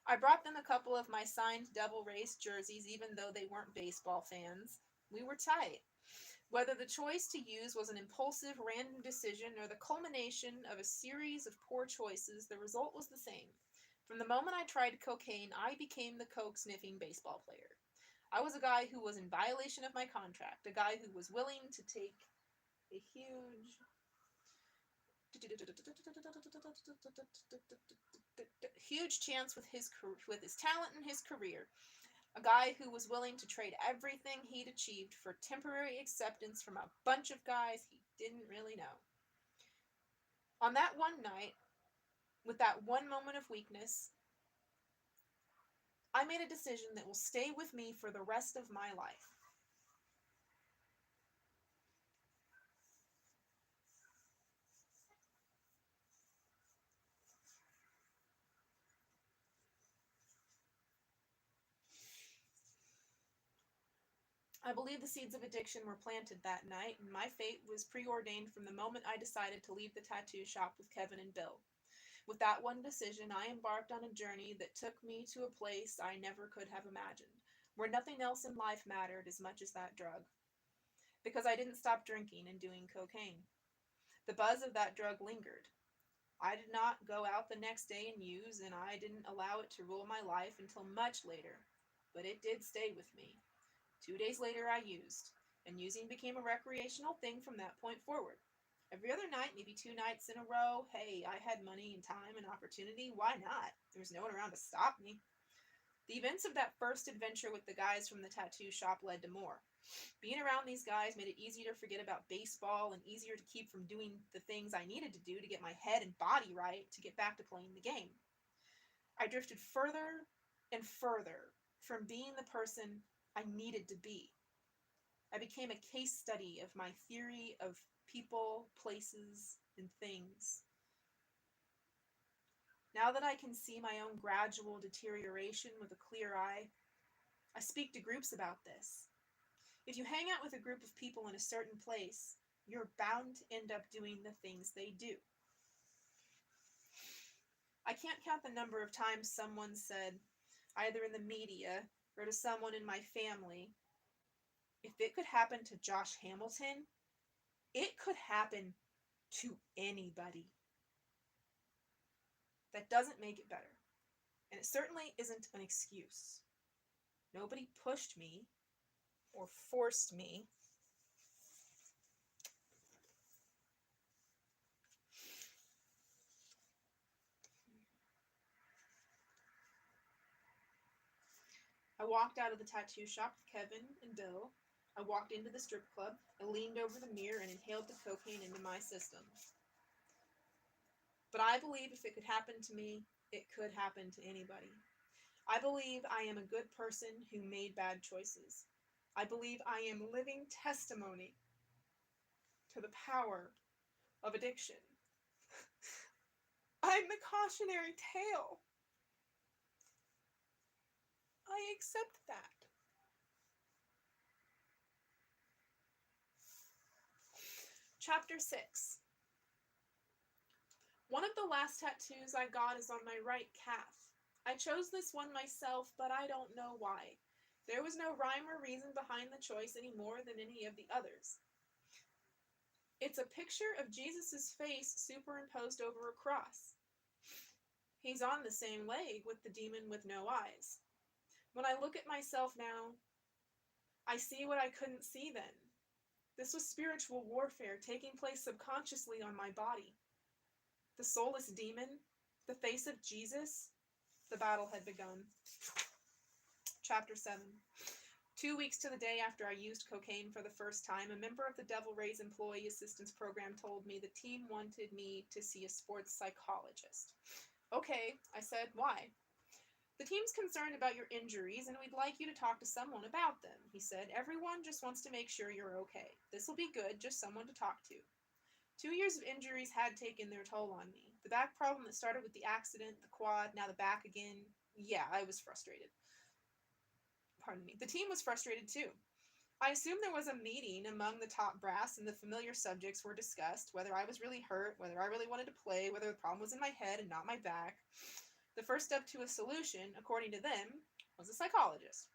I brought them a couple of my signed Devil Race jerseys, even though they weren't baseball fans. We were tight. Whether the choice to use was an impulsive, random decision or the culmination of a series of poor choices, the result was the same. From the moment I tried cocaine, I became the coke-sniffing baseball player. I was a guy who was in violation of my contract, a guy who was willing to take a huge chance with his talent and his career. A guy who was willing to trade everything he'd achieved for temporary acceptance from a bunch of guys he didn't really know. On that one night, with that one moment of weakness, I made a decision that will stay with me for the rest of my life. I believe the seeds of addiction were planted that night, and my fate was preordained from the moment I decided to leave the tattoo shop with Kevin and Bill. With that one decision, I embarked on a journey that took me to a place I never could have imagined, where nothing else in life mattered as much as that drug. Because I didn't stop drinking and doing cocaine. The buzz of that drug lingered. I did not go out the next day and use, and I didn't allow it to rule my life until much later. But it did stay with me. 2 days later, I used, and using became a recreational thing from that point forward. Every other night, maybe 2 nights in a row, hey, I had money and time and opportunity. Why not? There was no one around to stop me. The events of that first adventure with the guys from the tattoo shop led to more. Being around these guys made it easier to forget about baseball and easier to keep from doing the things I needed to do to get my head and body right to get back to playing the game. I drifted further and further from being the person I needed to be. I became a case study of my theory of people, places, and things. Now that I can see my own gradual deterioration with a clear eye, I speak to groups about this. If you hang out with a group of people in a certain place, you're bound to end up doing the things they do. I can't count the number of times someone said, either in the media or to someone in my family, if it could happen to Josh Hamilton, it could happen to anybody. That doesn't make it better. And it certainly isn't an excuse. Nobody pushed me or forced me. I walked out of the tattoo shop with Kevin and Bill. I walked into the strip club. I leaned over the mirror and inhaled the cocaine into my system. But I believe if it could happen to me, it could happen to anybody. I believe I am a good person who made bad choices. I believe I am living testimony to the power of addiction. I'm the cautionary tale. I accept that. Chapter 6. One of the last tattoos I got is on my right calf. I chose this one myself, but I don't know why. There was no rhyme or reason behind the choice any more than any of the others. It's a picture of Jesus' face superimposed over a cross. He's on the same leg with the demon with no eyes. When I look at myself now, I see what I couldn't see then. This was spiritual warfare taking place subconsciously on my body. The soulless demon, the face of Jesus, the battle had begun. Chapter 7. 2 weeks to the day after I used cocaine for the first time, a member of the Devil Rays Employee Assistance Program told me the team wanted me to see a sports psychologist. Okay, I said, why? The team's concerned about your injuries, and we'd like you to talk to someone about them, he said. Everyone just wants to make sure you're okay. This will be good, just someone to talk to. 2 years of injuries had taken their toll on me. The back problem that started with the accident, the quad, now the back again. Yeah, I was frustrated. Pardon me. The team was frustrated too. I assumed there was a meeting among the top brass and the familiar subjects were discussed, whether I was really hurt, whether I really wanted to play, whether the problem was in my head and not my back. The first step to a solution, according to them, was a psychologist.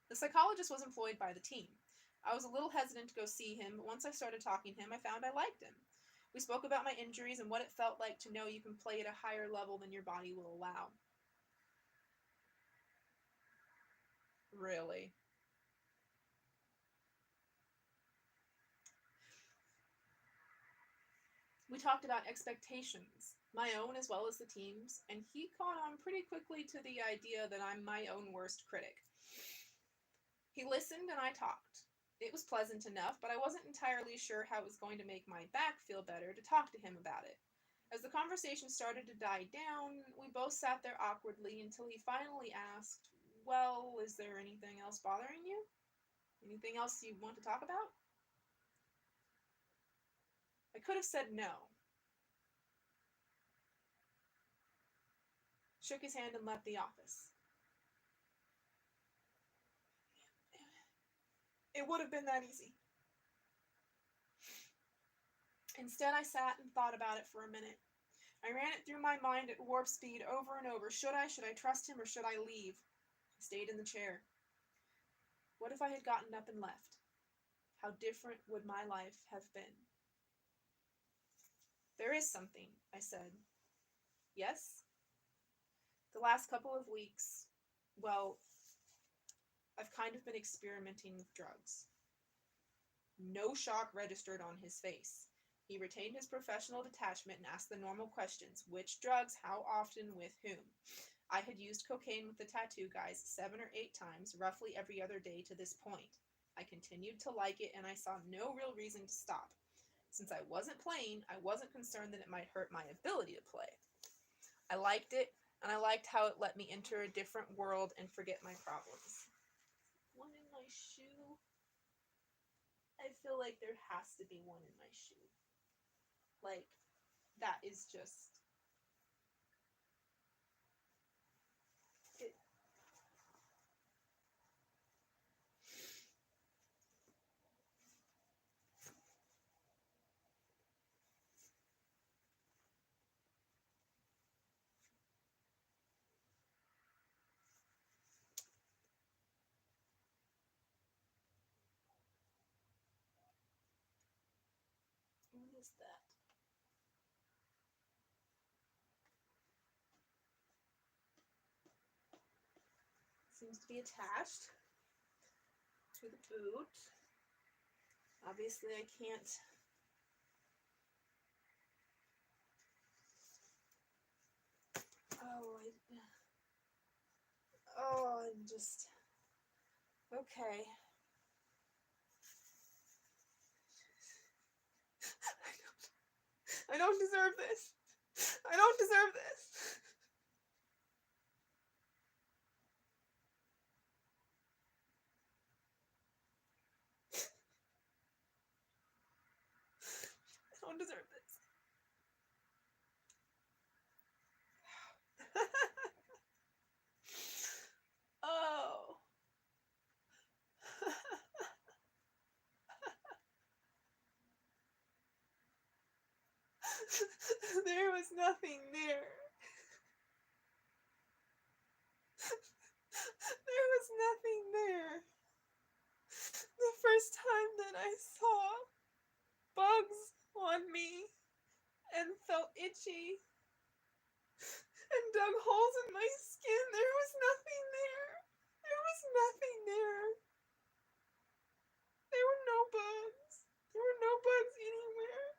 The psychologist was employed by the team. I was a little hesitant to go see him, but once I started talking to him, I found I liked him. We spoke about my injuries and what it felt like to know you can play at a higher level than your body will allow. Really? We talked about expectations, my own as well as the team's, and he caught on pretty quickly to the idea that I'm my own worst critic. He listened and I talked. It was pleasant enough, but I wasn't entirely sure how it was going to make my back feel better to talk to him about it. As the conversation started to die down, we both sat there awkwardly until he finally asked, well, is there anything else bothering you? Anything else you want to talk about? I could have said no. Shook his hand and left the office. It would have been that easy. Instead, I sat and thought about it for a minute. I ran it through my mind at warp speed over and over. Should I trust him, or should I leave? I stayed in the chair. What if I had gotten up and left? How different would my life have been? There is something, I said. Yes? The last couple of weeks, well, I've kind of been experimenting with drugs. No shock registered on his face. He retained his professional detachment and asked the normal questions. Which drugs? How often? With whom? I had used cocaine with the tattoo guys 7 or 8 times, roughly every other day to this point. I continued to like it, and I saw no real reason to stop. Since I wasn't playing, I wasn't concerned that it might hurt my ability to play. I liked it, and I liked how it let me enter a different world and forget my problems. One in my shoe? I feel like there has to be one in my shoe. Like, that is just... It... What is that? Seems to be attached to the boot. Obviously, I can't... I'm just... Okay. I don't deserve this. I don't deserve this. I don't deserve this. Oh. There was nothing there. There was nothing there. The first time that I saw bugs on me and felt itchy and dug holes in my skin, there was nothing there. There was nothing there. There were no bugs. There were no bugs anywhere.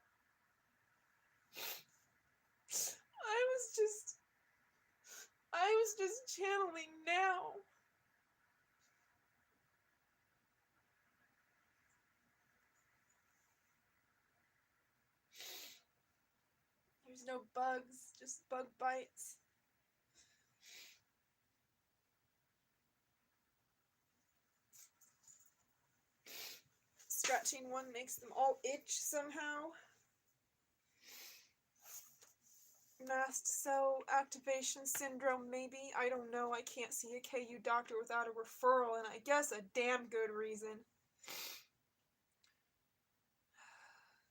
I was just channeling now. There's no bugs, just bug bites. Scratching one makes them all itch somehow. Mast cell activation syndrome, maybe. I don't know. I can't see a KU doctor without a referral, and I guess a damn good reason.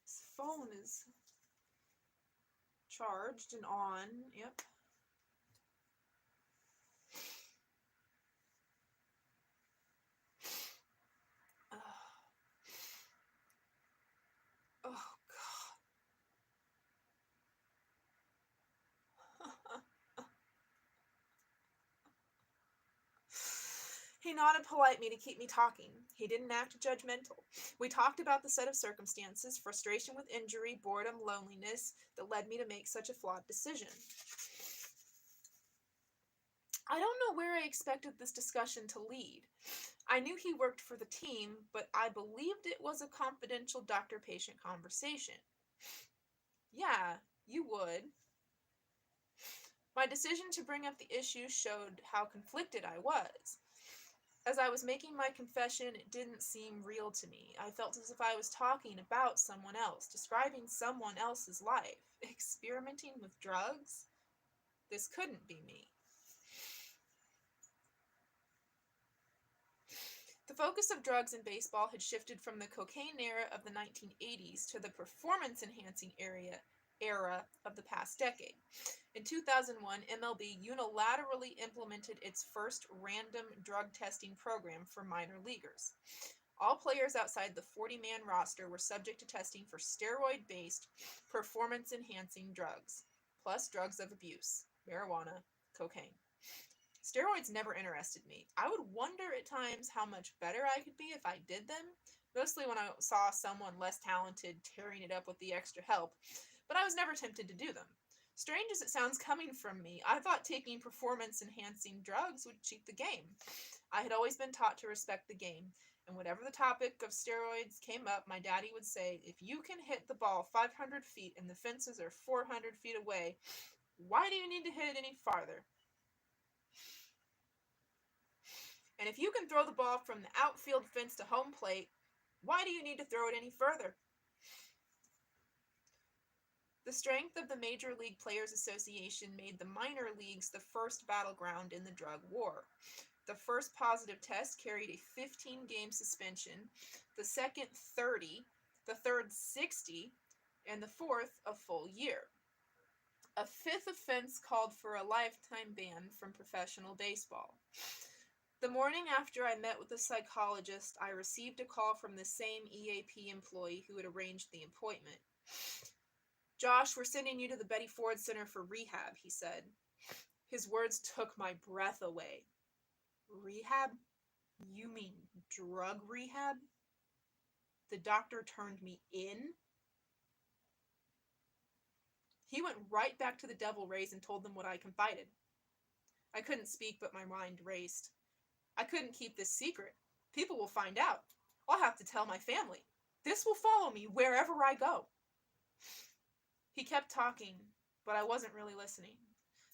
This phone is charged and on. Yep. Oh, God. He nodded politely to keep me talking. He didn't act judgmental. We talked about the set of circumstances, frustration with injury, boredom, loneliness, that led me to make such a flawed decision. I don't know where I expected this discussion to lead. I knew he worked for the team, but I believed it was a confidential doctor-patient conversation. Yeah, you would. My decision to bring up the issue showed how conflicted I was. As I was making my confession, it didn't seem real to me. I felt as if I was talking about someone else, describing someone else's life. Experimenting with drugs? This couldn't be me. The focus of drugs in baseball had shifted from the cocaine era of the 1980s to the performance-enhancing era era of the past decade. In 2001, MLB unilaterally implemented its first random drug testing program for minor leaguers. All players outside the 40-man roster were subject to testing for steroid-based, performance-enhancing drugs, plus drugs of abuse, marijuana, cocaine. Steroids never interested me. I would wonder at times how much better I could be if I did them, mostly when I saw someone less talented tearing it up with the extra help, but I was never tempted to do them. Strange as it sounds coming from me, I thought taking performance-enhancing drugs would cheat the game. I had always been taught to respect the game, and whenever the topic of steroids came up, my daddy would say, if you can hit the ball 500 feet and the fences are 400 feet away, why do you need to hit it any farther? And if you can throw the ball from the outfield fence to home plate, why do you need to throw it any further? The strength of the Major League Players Association made the minor leagues the first battleground in the drug war. The first positive test carried a 15-game suspension, the second 30, the third 60, and the fourth a full year. A fifth offense called for a lifetime ban from professional baseball. The morning after I met with the psychologist, I received a call from the same EAP employee who had arranged the appointment. Josh, we're sending you to the Betty Ford Center for rehab, he said. His words took my breath away. Rehab? You mean drug rehab? The doctor turned me in? He went right back to the Devil Rays and told them what I confided. I couldn't speak, but my mind raced. I couldn't keep this secret. People will find out. I'll have to tell my family. This will follow me wherever I go. He kept talking, but I wasn't really listening.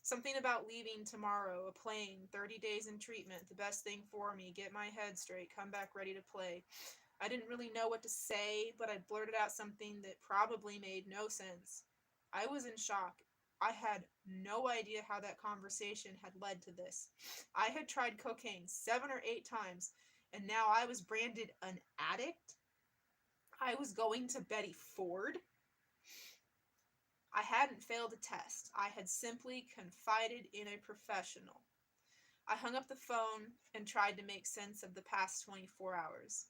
Something about leaving tomorrow, a plane, 30 days in treatment, the best thing for me, get my head straight, come back ready to play. I didn't really know what to say, but I blurted out something that probably made no sense. I was in shock. I had no idea how that conversation had led to this. I had tried cocaine 7 or 8 times, and now I was branded an addict? I was going to Betty Ford? I hadn't failed a test. I had simply confided in a professional. I hung up the phone and tried to make sense of the past 24 hours.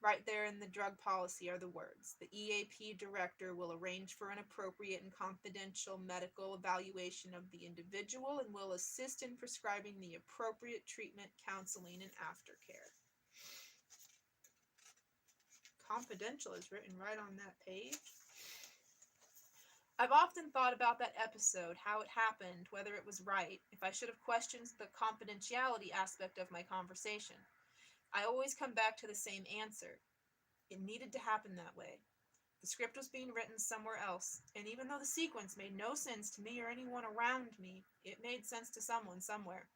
Right there in the drug policy are the words, the EAP director will arrange for an appropriate and confidential medical evaluation of the individual and will assist in prescribing the appropriate treatment, counseling, and aftercare. Confidential is written right on that page. I've often thought about that episode, how it happened, whether it was right, if I should have questioned the confidentiality aspect of my conversation. I always come back to the same answer. It needed to happen that way. The script was being written somewhere else, and even though the sequence made no sense to me or anyone around me, it made sense to someone somewhere.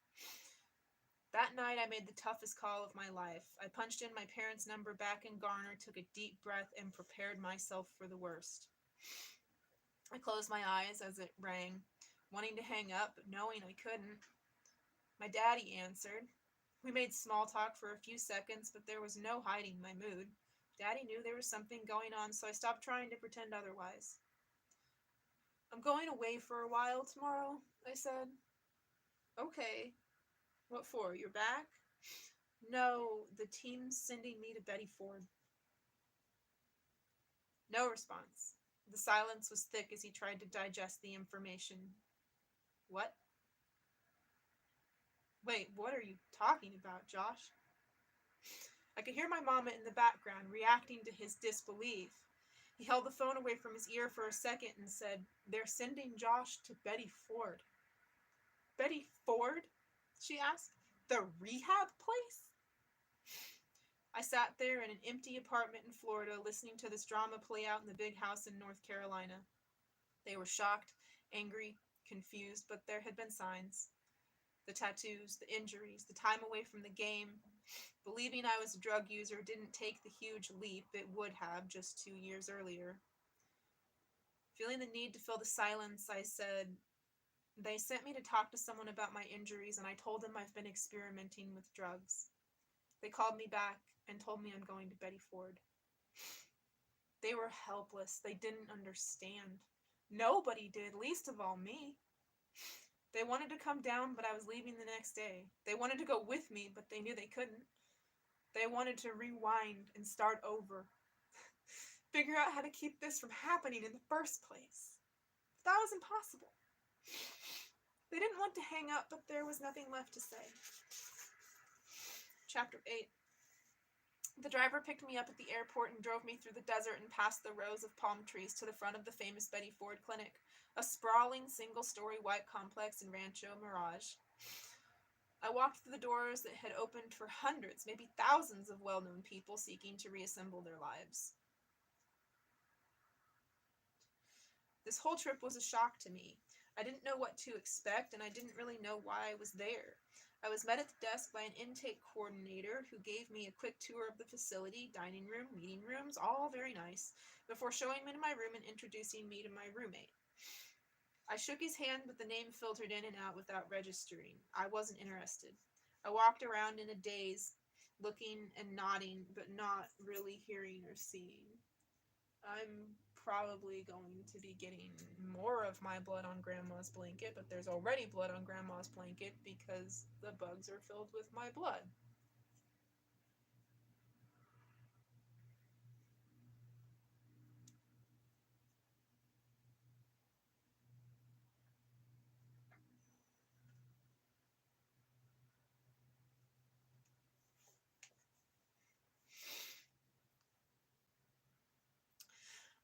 That night I made the toughest call of my life. I punched in my parents' number back in Garner, took a deep breath, and prepared myself for the worst. I closed my eyes as it rang, wanting to hang up, but knowing I couldn't. My daddy answered. We made small talk for a few seconds, but there was no hiding my mood. Daddy knew there was something going on, so I stopped trying to pretend otherwise. I'm going away for a while tomorrow, I said. Okay. What for? You're back? No, the team's sending me to Betty Ford. No response. The silence was thick as he tried to digest the information. What? Wait, what are you talking about, Josh? I could hear my mama in the background reacting to his disbelief. He held the phone away from his ear for a second and said, They're sending Josh to Betty Ford. Betty Ford? She asked. The rehab place? I sat there in an empty apartment in Florida listening to this drama play out in the big house in North Carolina. They were shocked, angry, confused, but there had been signs. The tattoos, the injuries, the time away from the game. Believing I was a drug user didn't take the huge leap it would have just 2 years earlier. Feeling the need to fill the silence, I said, They sent me to talk to someone about my injuries, and I told them I've been experimenting with drugs. They called me back and told me I'm going to Betty Ford. They were helpless. They didn't understand. Nobody did, least of all me. They wanted to come down, but I was leaving the next day. They wanted to go with me, but they knew they couldn't. They wanted to rewind and start over. Figure out how to keep this from happening in the first place. That was impossible. They didn't want to hang up, but there was nothing left to say. Chapter 8. The driver picked me up at the airport and drove me through the desert and past the rows of palm trees to the front of the famous Betty Ford Clinic, a sprawling single-story white complex in Rancho Mirage. I walked through the doors that had opened for hundreds, maybe thousands of well-known people seeking to reassemble their lives. This whole trip was a shock to me. I didn't know what to expect, and I didn't really know why I was there. I was met at the desk by an intake coordinator who gave me a quick tour of the facility, dining room, meeting rooms, all very nice, before showing me to my room and introducing me to my roommate. I shook his hand, but the name filtered in and out without registering. I wasn't interested. I walked around in a daze, looking and nodding, but not really hearing or seeing. I'm probably going to be getting more of my blood on Grandma's blanket, but there's already blood on Grandma's blanket because the bugs are filled with my blood.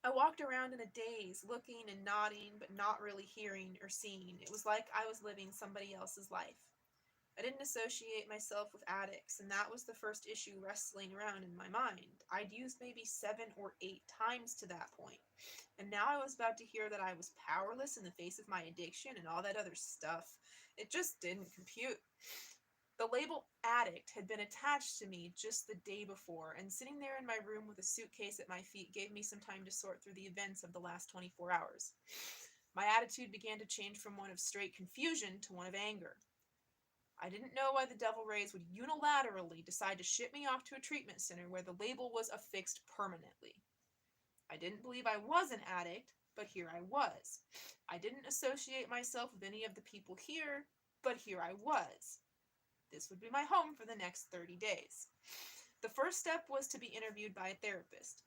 I walked around in a daze, looking and nodding, but not really hearing or seeing. It was like I was living somebody else's life. I didn't associate myself with addicts, and that was the first issue wrestling around in my mind. I'd used maybe 7 or 8 times to that point, and now I was about to hear that I was powerless in the face of my addiction and all that other stuff. It just didn't compute. The label addict had been attached to me just the day before, and sitting there in my room with a suitcase at my feet gave me some time to sort through the events of the last 24 hours. My attitude began to change from one of straight confusion to one of anger. I didn't know why the Devil Rays would unilaterally decide to ship me off to a treatment center where the label was affixed permanently. I didn't believe I was an addict, but here I was. I didn't associate myself with any of the people here, but here I was. This would be my home for the next 30 days. The first step was to be interviewed by a therapist.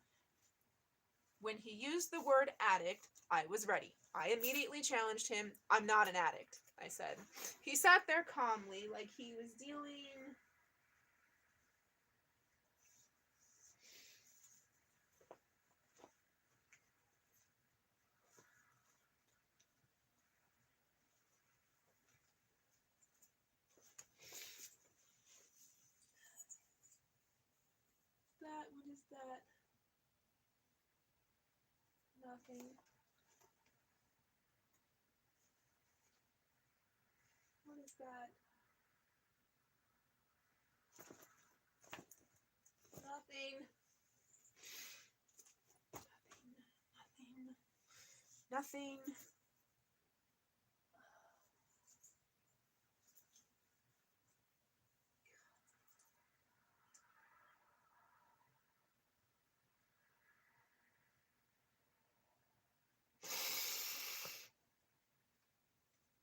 When he used the word addict, I was ready. I immediately challenged him. I'm not an addict, I said. He sat there calmly, like he was dealing... What is that? Nothing. What is that? Nothing. Nothing.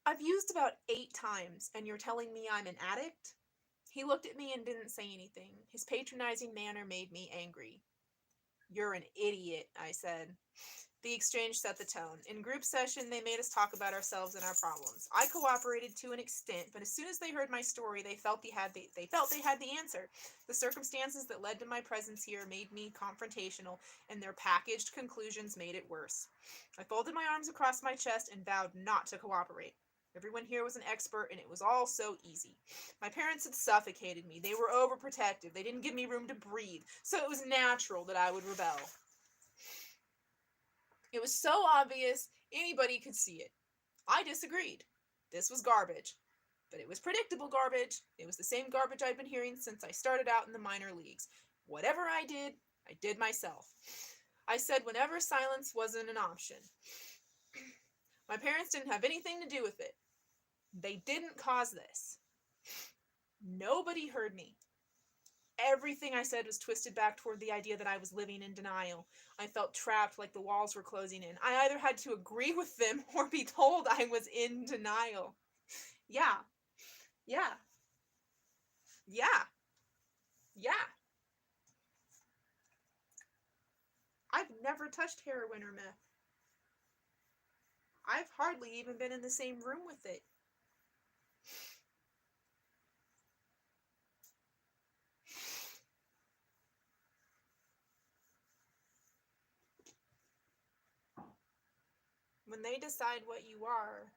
I've used about 8 times, and you're telling me I'm an addict? He looked at me and didn't say anything. His patronizing manner made me angry. You're an idiot, I said. The exchange set the tone. In group session, they made us talk about ourselves and our problems. I cooperated to an extent, but as soon as they heard my story, they felt they had the answer. The circumstances that led to my presence here made me confrontational, and their packaged conclusions made it worse. I folded my arms across my chest and vowed not to cooperate. Everyone here was an expert, and it was all so easy. My parents had suffocated me. They were overprotective. They didn't give me room to breathe, so it was natural that I would rebel. It was so obvious, anybody could see it. I disagreed. This was garbage. But it was predictable garbage. It was the same garbage I'd been hearing since I started out in the minor leagues. Whatever I did myself. I said whenever silence wasn't an option. My parents didn't have anything to do with it. They didn't cause this. Nobody heard me. Everything I said was twisted back toward the idea that I was living in denial. I felt trapped, like the walls were closing in. I either had to agree with them or be told I was in denial. Yeah. Yeah. Yeah. Yeah. I've never touched heroin or meth. I've hardly even been in the same room with it. When they decide what you are,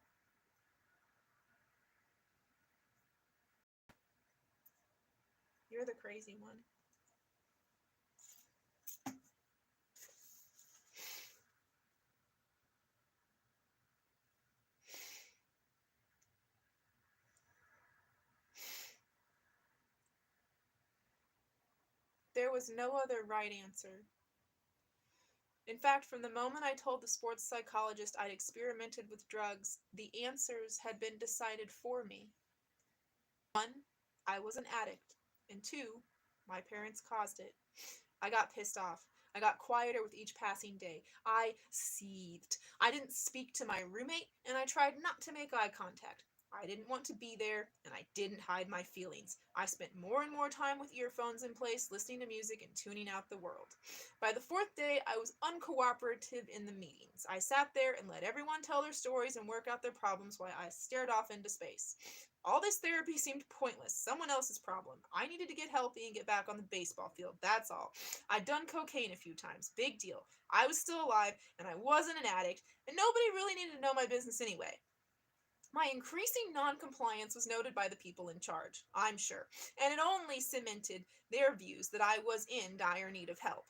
you're the crazy one. There was no other right answer. In fact, from the moment I told the sports psychologist I'd experimented with drugs, the answers had been decided for me. 1, I was an addict, and 2, my parents caused it. I got pissed off. I got quieter with each passing day. I seethed. I didn't speak to my roommate, and I tried not to make eye contact. I didn't want to be there, and I didn't hide my feelings. I spent more and more time with earphones in place, listening to music and tuning out the world. By the 4th day, I was uncooperative in the meetings. I sat there and let everyone tell their stories and work out their problems while I stared off into space. All this therapy seemed pointless, someone else's problem. I needed to get healthy and get back on the baseball field, that's all. I'd done cocaine a few times, big deal. I was still alive, and I wasn't an addict, and nobody really needed to know my business anyway. My increasing noncompliance was noted by the people in charge, I'm sure, and it only cemented their views that I was in dire need of help.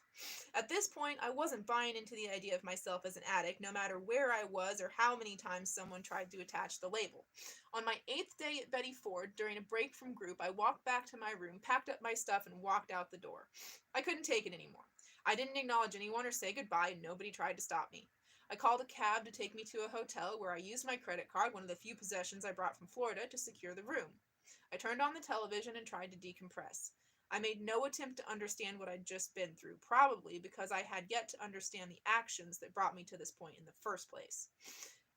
At this point, I wasn't buying into the idea of myself as an addict, no matter where I was or how many times someone tried to attach the label. On my 8th day at Betty Ford, during a break from group, I walked back to my room, packed up my stuff, and walked out the door. I couldn't take it anymore. I didn't acknowledge anyone or say goodbye, and nobody tried to stop me. I called a cab to take me to a hotel where I used my credit card, one of the few possessions I brought from Florida, to secure the room. I turned on the television and tried to decompress. I made no attempt to understand what I'd just been through, probably because I had yet to understand the actions that brought me to this point in the first place.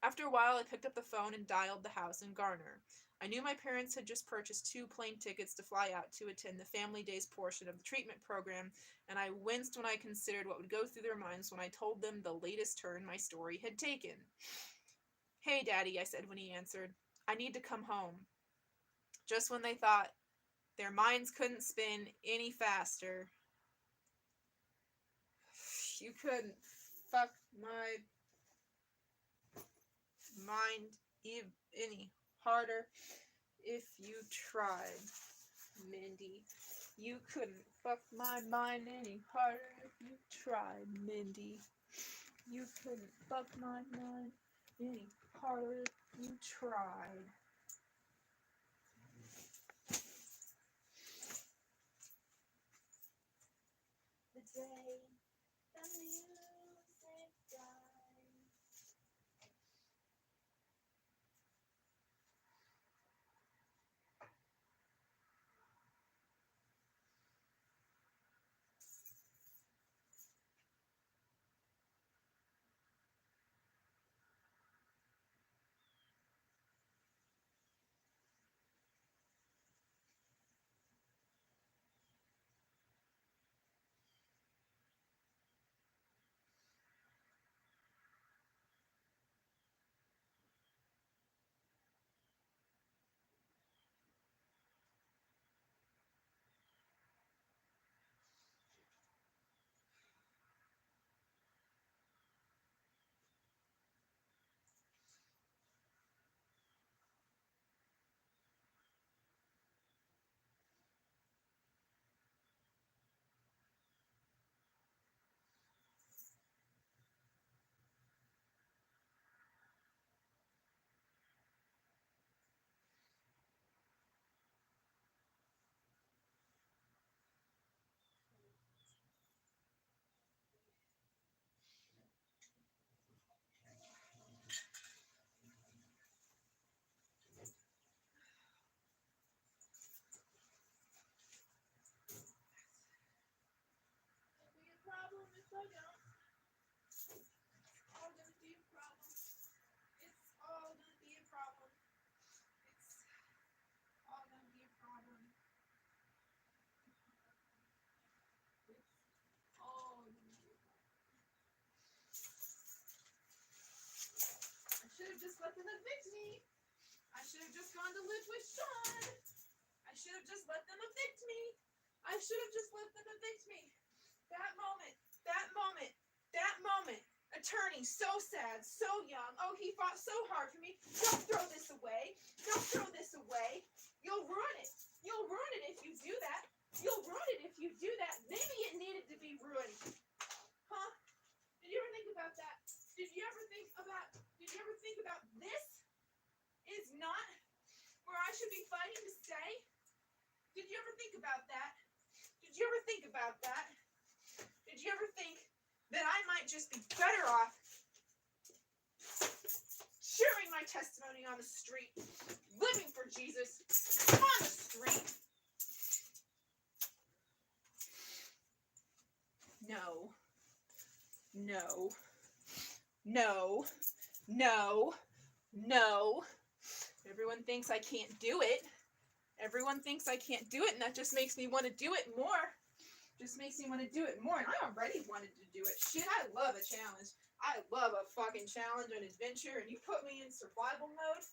After a while, I picked up the phone and dialed the house in Garner. I knew my parents had just purchased 2 plane tickets to fly out to attend the Family Days portion of the treatment program, and I winced when I considered what would go through their minds when I told them the latest turn my story had taken. "Hey, Daddy," I said when he answered. "I need to come home." Just when they thought their minds couldn't spin any faster. You couldn't fuck my mind any harder if you tried, Mindy. You couldn't fuck my mind any harder if you tried, Mindy. You couldn't fuck my mind any harder if you tried. The day the music died. them evict me. I should have just gone to live with Sean. I should have just let them evict me. I should have just let them evict me. That moment, that moment, that moment. Attorney, so sad, so young. Oh, he fought so hard for me. Don't throw this away. Don't throw this away. You'll ruin it. You'll ruin it if you do that. You'll ruin it if you do that. Maybe it needed to be ruined. Huh? Did you ever think about that? Did you ever think about this is not where I should be fighting to stay? Did you ever think about that? Did you ever think about that? Did you ever think that I might just be better off sharing my testimony on the street, living for Jesus on the street? No. No. No. No. No. Everyone thinks I can't do it. Everyone thinks I can't do it, and that just makes me want to do it more. Just makes me want to do it more, and I already wanted to do it. Shit, I love a challenge. I love a fucking challenge and adventure, and you put me in survival mode.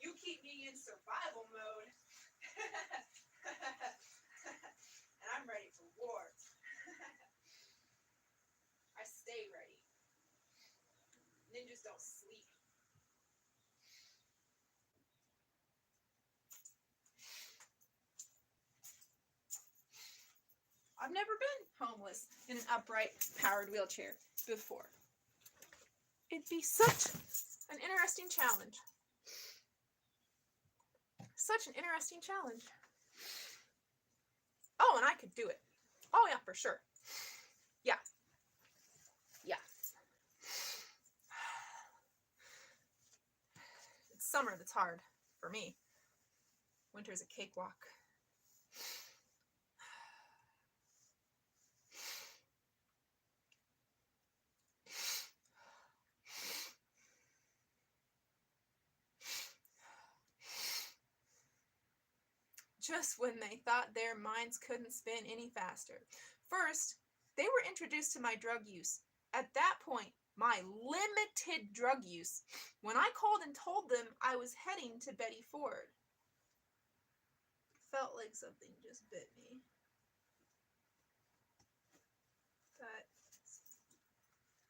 You keep me in survival mode. And I'm ready for war. I stay ready. Ninjas don't sleep. I've never been homeless in an upright, powered wheelchair before. It'd be such an interesting challenge. Such an interesting challenge. Oh, and I could do it. Oh, yeah, for sure. Yeah. Yeah. It's summer that's hard for me. Winter's a cakewalk. Just when they thought their minds couldn't spin any faster. First, they were introduced to my drug use. At that point, my limited drug use, when I called and told them I was heading to Betty Ford. Felt like something just bit me. That's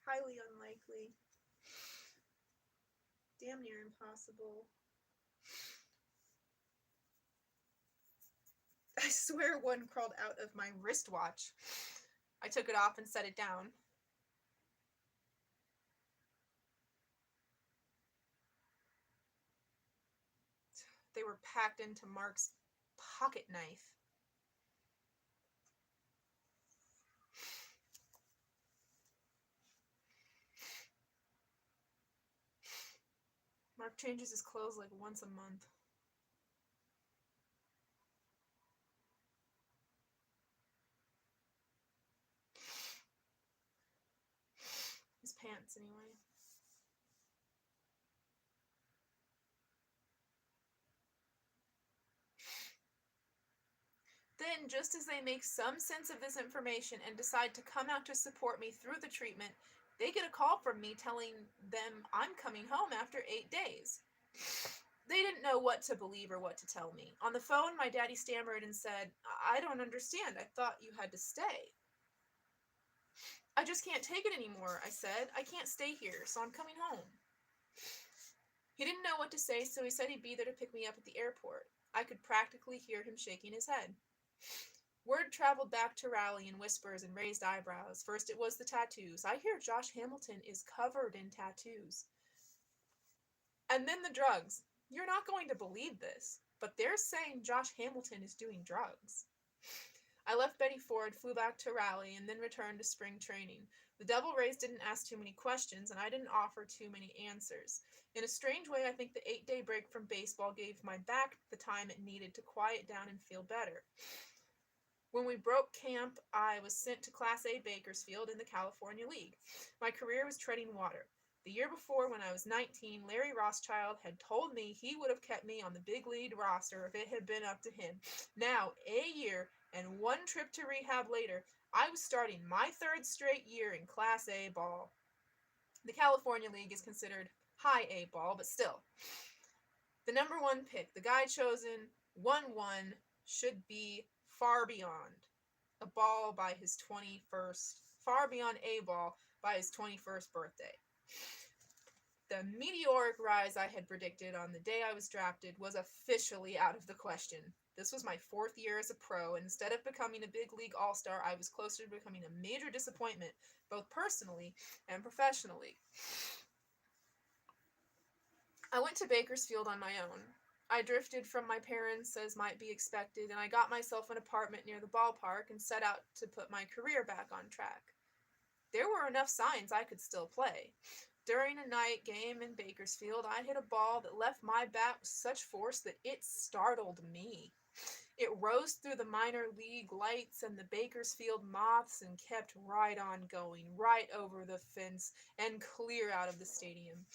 highly unlikely. Damn near impossible. I swear one crawled out of my wristwatch. I took it off and set it down. They were packed into Mark's pocket knife. Mark changes his clothes like once a month. His pants, anyway. Then, just as they make some sense of this information and decide to come out to support me through the treatment, they get a call from me telling them I'm coming home after 8 days. They didn't know what to believe or what to tell me. On the phone, my daddy stammered and said, I don't understand. I thought you had to stay. I just can't take it anymore, I said. I can't stay here, so I'm coming home. He didn't know what to say, so he said he'd be there to pick me up at the airport. I could practically hear him shaking his head. Word traveled back to Raleigh in whispers and raised eyebrows. First it was the tattoos. I hear Josh Hamilton is covered in tattoos. And then the drugs. You're not going to believe this, but they're saying Josh Hamilton is doing drugs. I left Betty Ford, flew back to Raleigh, and then returned to spring training. The Devil Rays didn't ask too many questions, and I didn't offer too many answers. In a strange way, I think the 8-day break from baseball gave my back the time it needed to quiet down and feel better. When we broke camp, I was sent to Class A Bakersfield in the California League. My career was treading water. The year before, when I was 19, Larry Rothschild had told me he would have kept me on the big league roster if it had been up to him. Now, a year and one trip to rehab later, I was starting my third straight year in Class A ball. The California League is considered high A ball, but still. The number one pick, the guy chosen, 1-1, should be far beyond a ball by his 21st, far beyond a ball by his 21st birthday. The meteoric rise I had predicted on the day I was drafted was officially out of the question. This was my 4th year as a pro, and instead of becoming a big league all-star, I was closer to becoming a major disappointment, both personally and professionally. I went to Bakersfield on my own. I drifted from my parents as might be expected, and I got myself an apartment near the ballpark and set out to put my career back on track. There were enough signs I could still play. During a night game in Bakersfield, I hit a ball that left my bat with such force that it startled me. It rose through the minor league lights and the Bakersfield Moths and kept right on going, right over the fence and clear out of the stadium.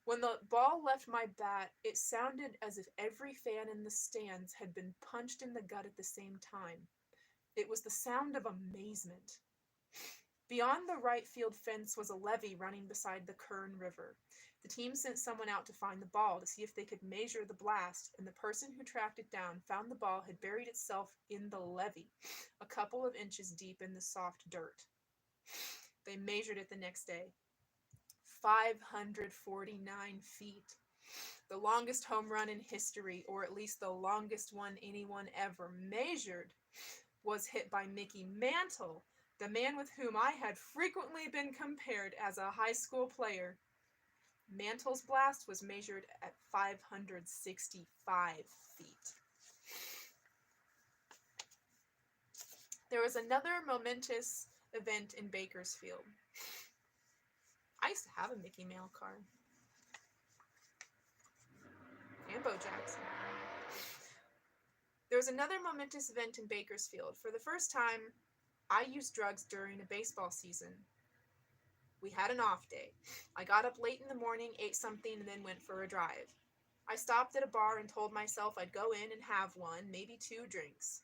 When the ball left my bat, it sounded as if every fan in the stands had been punched in the gut at the same time. It was the sound of amazement. Beyond the right field fence was a levee running beside the Kern River. The team sent someone out to find the ball to see if they could measure the blast, and the person who tracked it down found the ball had buried itself in the levee, a couple of inches deep in the soft dirt. They measured it the next day. 549 feet. The longest home run in history, or at least the longest one anyone ever measured, was hit by Mickey Mantle, the man with whom I had frequently been compared as a high school player. Mantle's blast was measured at 565 feet. There was another momentous event in Bakersfield. I used to have a Mickey Mantle card. And Bo Jackson. There was another momentous event in Bakersfield. For the first time, I used drugs during a baseball season. We had an off day. I got up late in the morning, ate something, and then went for a drive. I stopped at a bar and told myself I'd go in and have one, maybe 2 drinks.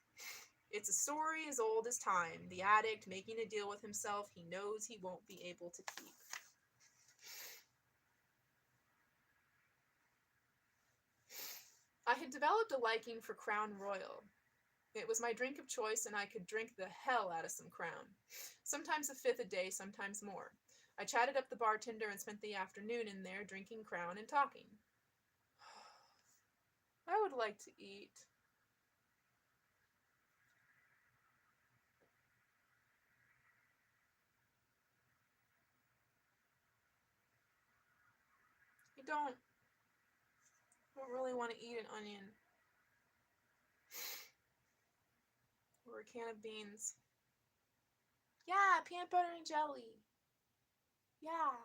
It's a story as old as time, the addict making a deal with himself he knows he won't be able to keep. I had developed a liking for Crown Royal. It was my drink of choice, and I could drink the hell out of some Crown. Sometimes a 5th a day, sometimes more. I chatted up the bartender and spent the afternoon in there drinking Crown and talking. I would like to eat. I don't really want to eat an onion. Or a can of beans. Yeah, peanut butter and jelly. Yeah.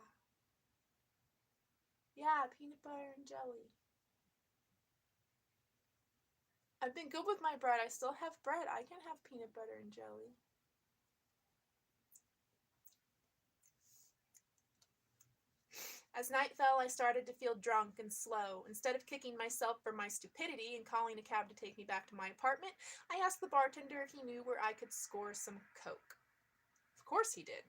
Yeah, peanut butter and jelly. I've been good with my bread. I still have bread. I can have peanut butter and jelly. As night fell, I started to feel drunk and slow. Instead of kicking myself for my stupidity and calling a cab to take me back to my apartment, I asked the bartender if he knew where I could score some Coke. Of course he did.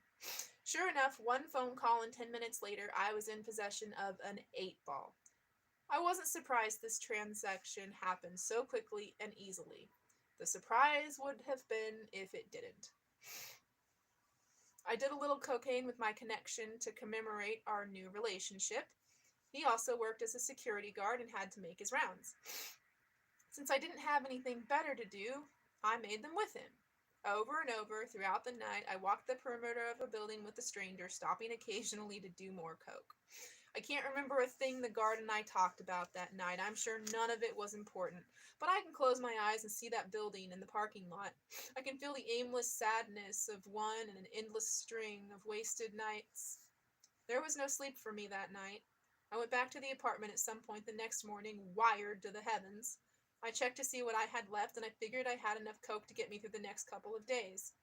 Sure enough, one phone call and 10 minutes later, I was in possession of an 8-ball. I wasn't surprised this transaction happened so quickly and easily. The surprise would have been if it didn't. I did a little cocaine with my connection to commemorate our new relationship. He also worked as a security guard and had to make his rounds. Since I didn't have anything better to do, I made them with him. Over and over, throughout the night, I walked the perimeter of a building with a stranger, stopping occasionally to do more coke. I can't remember a thing the guard and I talked about that night. I'm sure none of it was important. But I can close my eyes and see that building in the parking lot. I can feel the aimless sadness of one and an endless string of wasted nights. There was no sleep for me that night. I went back to the apartment at some point the next morning, wired to the heavens. I checked to see what I had left, and I figured I had enough coke to get me through the next couple of days.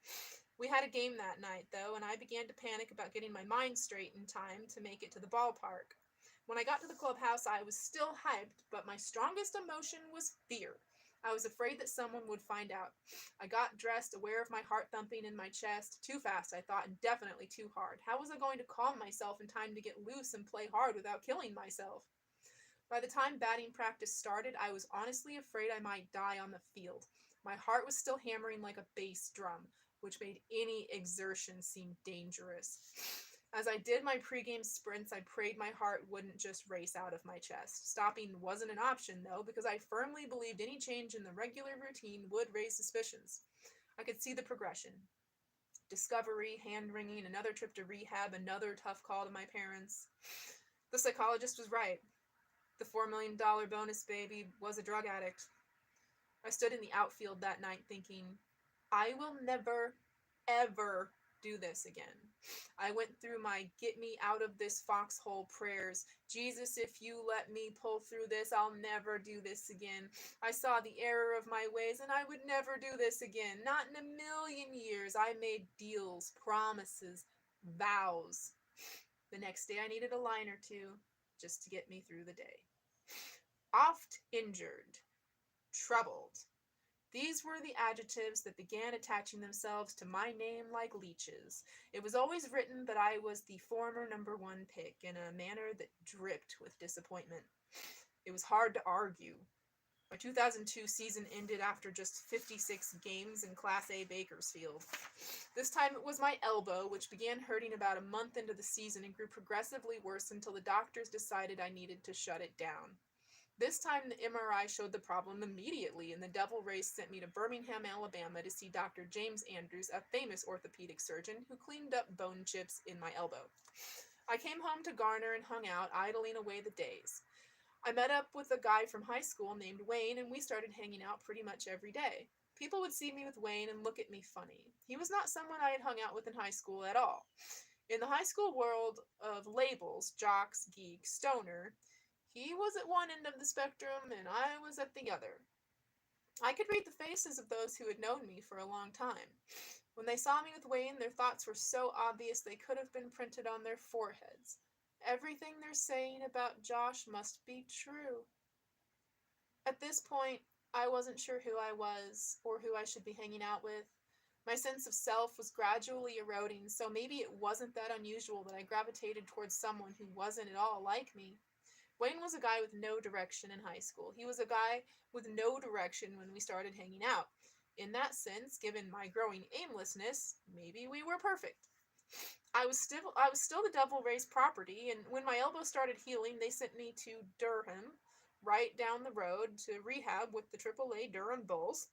We had a game that night, though, and I began to panic about getting my mind straight in time to make it to the ballpark. When I got to the clubhouse, I was still hyped, but my strongest emotion was fear. I was afraid that someone would find out. I got dressed, aware of my heart thumping in my chest. Too fast, I thought, and definitely too hard. How was I going to calm myself in time to get loose and play hard without killing myself? By the time batting practice started, I was honestly afraid I might die on the field. My heart was still hammering like a bass drum, which made any exertion seem dangerous. As I did my pregame sprints, I prayed my heart wouldn't just race out of my chest. Stopping wasn't an option, though, because I firmly believed any change in the regular routine would raise suspicions. I could see the progression. Discovery, hand-wringing, another trip to rehab, another tough call to my parents. The psychologist was right. The $4 million bonus baby was a drug addict. I stood in the outfield that night thinking, I will never, ever do this again. I went through my get me out of this foxhole prayers. Jesus, if you let me pull through this, I'll never do this again. I saw the error of my ways and I would never do this again. Not in a million years. I made deals, promises, vows. The next day I needed a line or two just to get me through the day. Oft injured, troubled. These were the adjectives that began attaching themselves to my name like leeches. It was always written that I was the former number 1 pick in a manner that dripped with disappointment. It was hard to argue. My 2002 season ended after just 56 games in Class A Bakersfield. This time it was my elbow, which began hurting about a month into the season and grew progressively worse until the doctors decided I needed to shut it down. This time the MRI showed the problem immediately, and the Devil Rays sent me to Birmingham, Alabama to see Dr. James Andrews, a famous orthopedic surgeon who cleaned up bone chips in my elbow. I came home to Garner and hung out, idling away the days. I met up with a guy from high school named Wayne, and we started hanging out pretty much every day. People would see me with Wayne and look at me funny. He was not someone I had hung out with in high school at all. In the high school world of labels, jocks, geek, stoner, he was at one end of the spectrum and I was at the other. I could read the faces of those who had known me for a long time. When they saw me with Wayne, their thoughts were so obvious they could have been printed on their foreheads. Everything they're saying about Josh must be true. At this point, I wasn't sure who I was or who I should be hanging out with. My sense of self was gradually eroding, so maybe it wasn't that unusual that I gravitated towards someone who wasn't at all like me. Wayne was a guy with no direction in high school. He was a guy with no direction when we started hanging out. In that sense, given my growing aimlessness, maybe we were perfect. I was still the Devil Rays property, and when my elbow started healing, they sent me to Durham, right down the road, to rehab with the AAA Durham Bulls.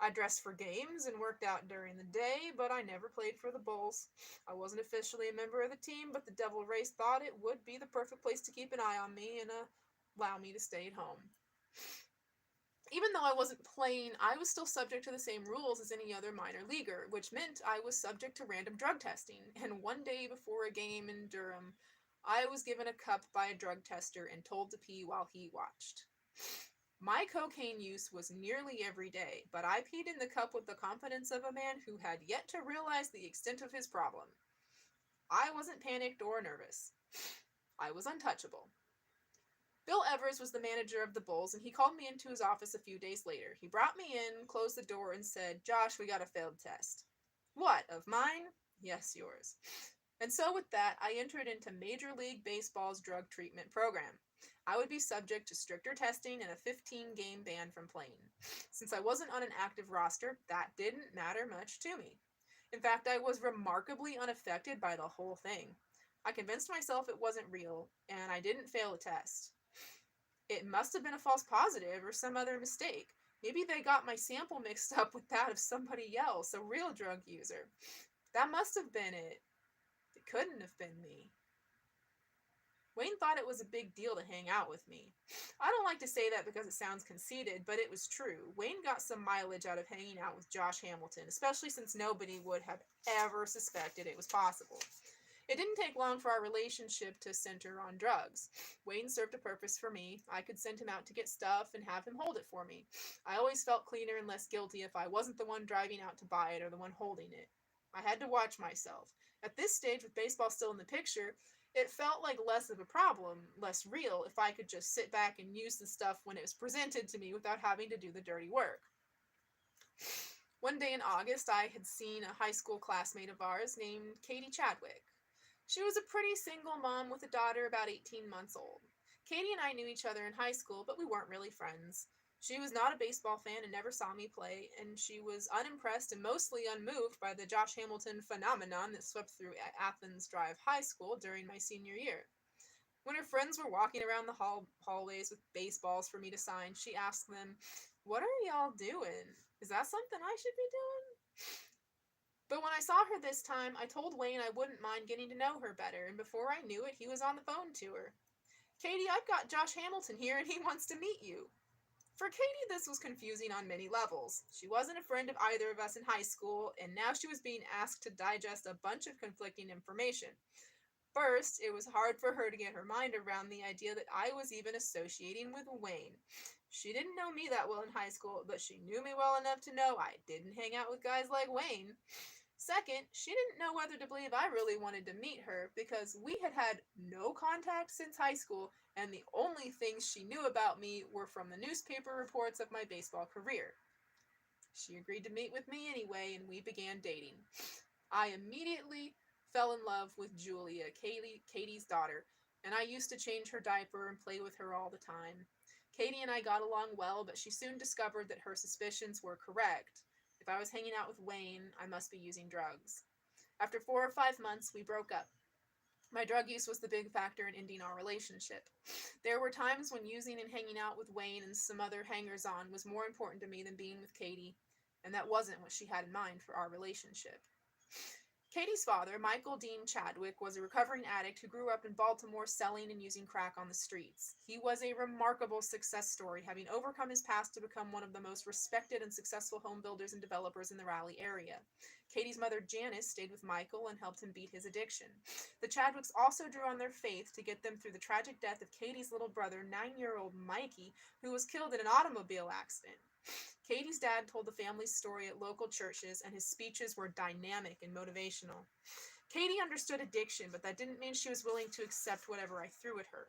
I dressed for games and worked out during the day, but I never played for the Bulls. I wasn't officially a member of the team, but the Devil Rays thought it would be the perfect place to keep an eye on me and allow me to stay at home. Even though I wasn't playing, I was still subject to the same rules as any other minor leaguer, which meant I was subject to random drug testing. And one day before a game in Durham, I was given a cup by a drug tester and told to pee while he watched. My cocaine use was nearly every day, but I peed in the cup with the confidence of a man who had yet to realize the extent of his problem. I wasn't panicked or nervous. I was untouchable. Bill Evers was the manager of the Bulls, and he called me into his office a few days later. He brought me in, closed the door, and said, "Josh, we got a failed test." "What, of mine?" "Yes, yours." And so with that, I entered into Major League Baseball's drug treatment program. I would be subject to stricter testing and a 15-game ban from playing. Since I wasn't on an active roster, that didn't matter much to me. In fact, I was remarkably unaffected by the whole thing. I convinced myself it wasn't real, and I didn't fail a test. It must have been a false positive or some other mistake. Maybe they got my sample mixed up with that of somebody else, a real drug user. That must have been it. It couldn't have been me. Wayne thought it was a big deal to hang out with me. I don't like to say that because it sounds conceited, but it was true. Wayne got some mileage out of hanging out with Josh Hamilton, especially since nobody would have ever suspected it was possible. It didn't take long for our relationship to center on drugs. Wayne served a purpose for me. I could send him out to get stuff and have him hold it for me. I always felt cleaner and less guilty if I wasn't the one driving out to buy it or the one holding it. I had to watch myself. At this stage, with baseball still in the picture, It felt like less of a problem, less real, if I could just sit back and use the stuff when it was presented to me without having to do the dirty work. One day in August, I had seen a high school classmate of ours named Katie Chadwick. She was a pretty single mom with a daughter about 18 months old. Katie and I knew each other in high school, but we weren't really friends. She was not a baseball fan and never saw me play, and she was unimpressed and mostly unmoved by the Josh Hamilton phenomenon that swept through Athens Drive High School during my senior year. When her friends were walking around the hallways with baseballs for me to sign, she asked them, "What are y'all doing? Is that something I should be doing?" But when I saw her this time, I told Wayne I wouldn't mind getting to know her better, and before I knew it, he was on the phone to her. "Katie, I've got Josh Hamilton here and he wants to meet you." For Katie, this was confusing on many levels. She wasn't a friend of either of us in high school, and now she was being asked to digest a bunch of conflicting information. First, it was hard for her to get her mind around the idea that I was even associating with Wayne. She didn't know me that well in high school, but she knew me well enough to know I didn't hang out with guys like Wayne. Second, she didn't know whether to believe I really wanted to meet her because we had had no contact since high school, and the only things she knew about me were from the newspaper reports of my baseball career. She agreed to meet with me anyway, and we began dating. I immediately fell in love with Julia, Katie's daughter, and I used to change her diaper and play with her all the time. Katie and I got along well, but she soon discovered that her suspicions were correct. If I was hanging out with Wayne, I must be using drugs. After 4 or 5 months, we broke up. My drug use was the big factor in ending our relationship. There were times when using and hanging out with Wayne and some other hangers-on was more important to me than being with Katie, and that wasn't what she had in mind for our relationship. Katie's father, Michael Dean Chadwick, was a recovering addict who grew up in Baltimore selling and using crack on the streets. He was a remarkable success story, having overcome his past to become one of the most respected and successful home builders and developers in the Raleigh area. Katie's mother, Janice, stayed with Michael and helped him beat his addiction. The Chadwicks also drew on their faith to get them through the tragic death of Katie's little brother, 9-year-old Mikey, who was killed in an automobile accident. Katie's dad told the family's story at local churches, and his speeches were dynamic and motivational. Katie understood addiction, but that didn't mean she was willing to accept whatever I threw at her.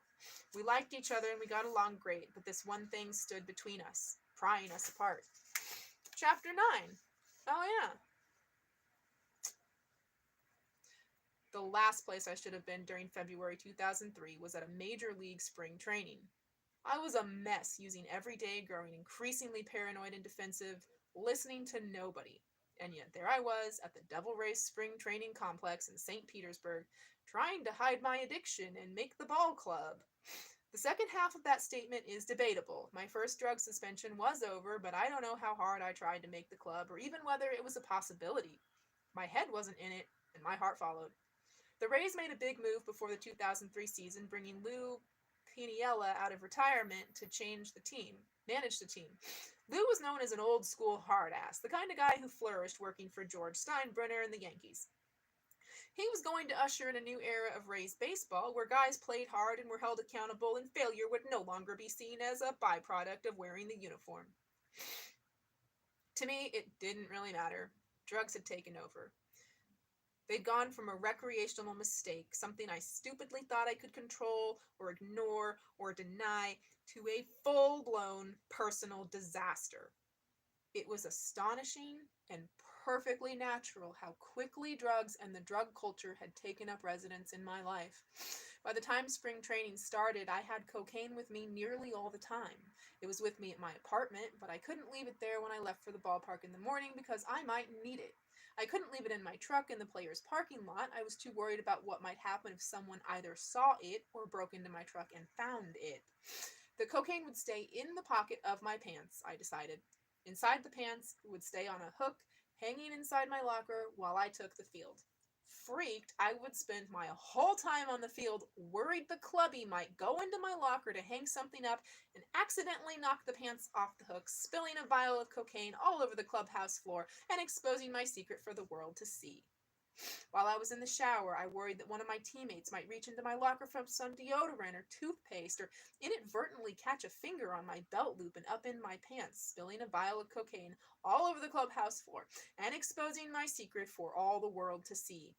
We liked each other and we got along great, but this one thing stood between us, prying us apart. Chapter 9. Oh, yeah. The last place I should have been during February 2003 was at a major league spring training. I was a mess using every day, growing increasingly paranoid and defensive, listening to nobody. And yet there I was at the Devil Race Spring Training Complex in St. Petersburg, trying to hide my addiction and make the ball club. The second half of that statement is debatable. My first drug suspension was over, but I don't know how hard I tried to make the club or even whether it was a possibility. My head wasn't in it, and my heart followed. The Rays made a big move before the 2003 season, bringing Lou Piniella out of retirement to manage the team. Lou was known as an old school hard ass, the kind of guy who flourished working for George Steinbrenner and the Yankees. He was going to usher in a new era of Rays baseball where guys played hard and were held accountable, and failure would no longer be seen as a byproduct of wearing the uniform. To me, it didn't really matter. Drugs had taken over. They'd gone from a recreational mistake, something I stupidly thought I could control or ignore or deny, to a full-blown personal disaster. It was astonishing and perfectly natural how quickly drugs and the drug culture had taken up residence in my life. By the time spring training started, I had cocaine with me nearly all the time. It was with me at my apartment, but I couldn't leave it there when I left for the ballpark in the morning because I might need it. I couldn't leave it in my truck in the players' parking lot. I was too worried about what might happen if someone either saw it or broke into my truck and found it. The cocaine would stay in the pocket of my pants, I decided. Inside the pants, it would stay on a hook, hanging inside my locker while I took the field. Freaked, I would spend my whole time on the field worried the clubby might go into my locker to hang something up and accidentally knock the pants off the hook, spilling a vial of cocaine all over the clubhouse floor and exposing my secret for the world to see. While I was in the shower, I worried that one of my teammates might reach into my locker for some deodorant or toothpaste, or inadvertently catch a finger on my belt loop and up in my pants, spilling a vial of cocaine all over the clubhouse floor and exposing my secret for all the world to see.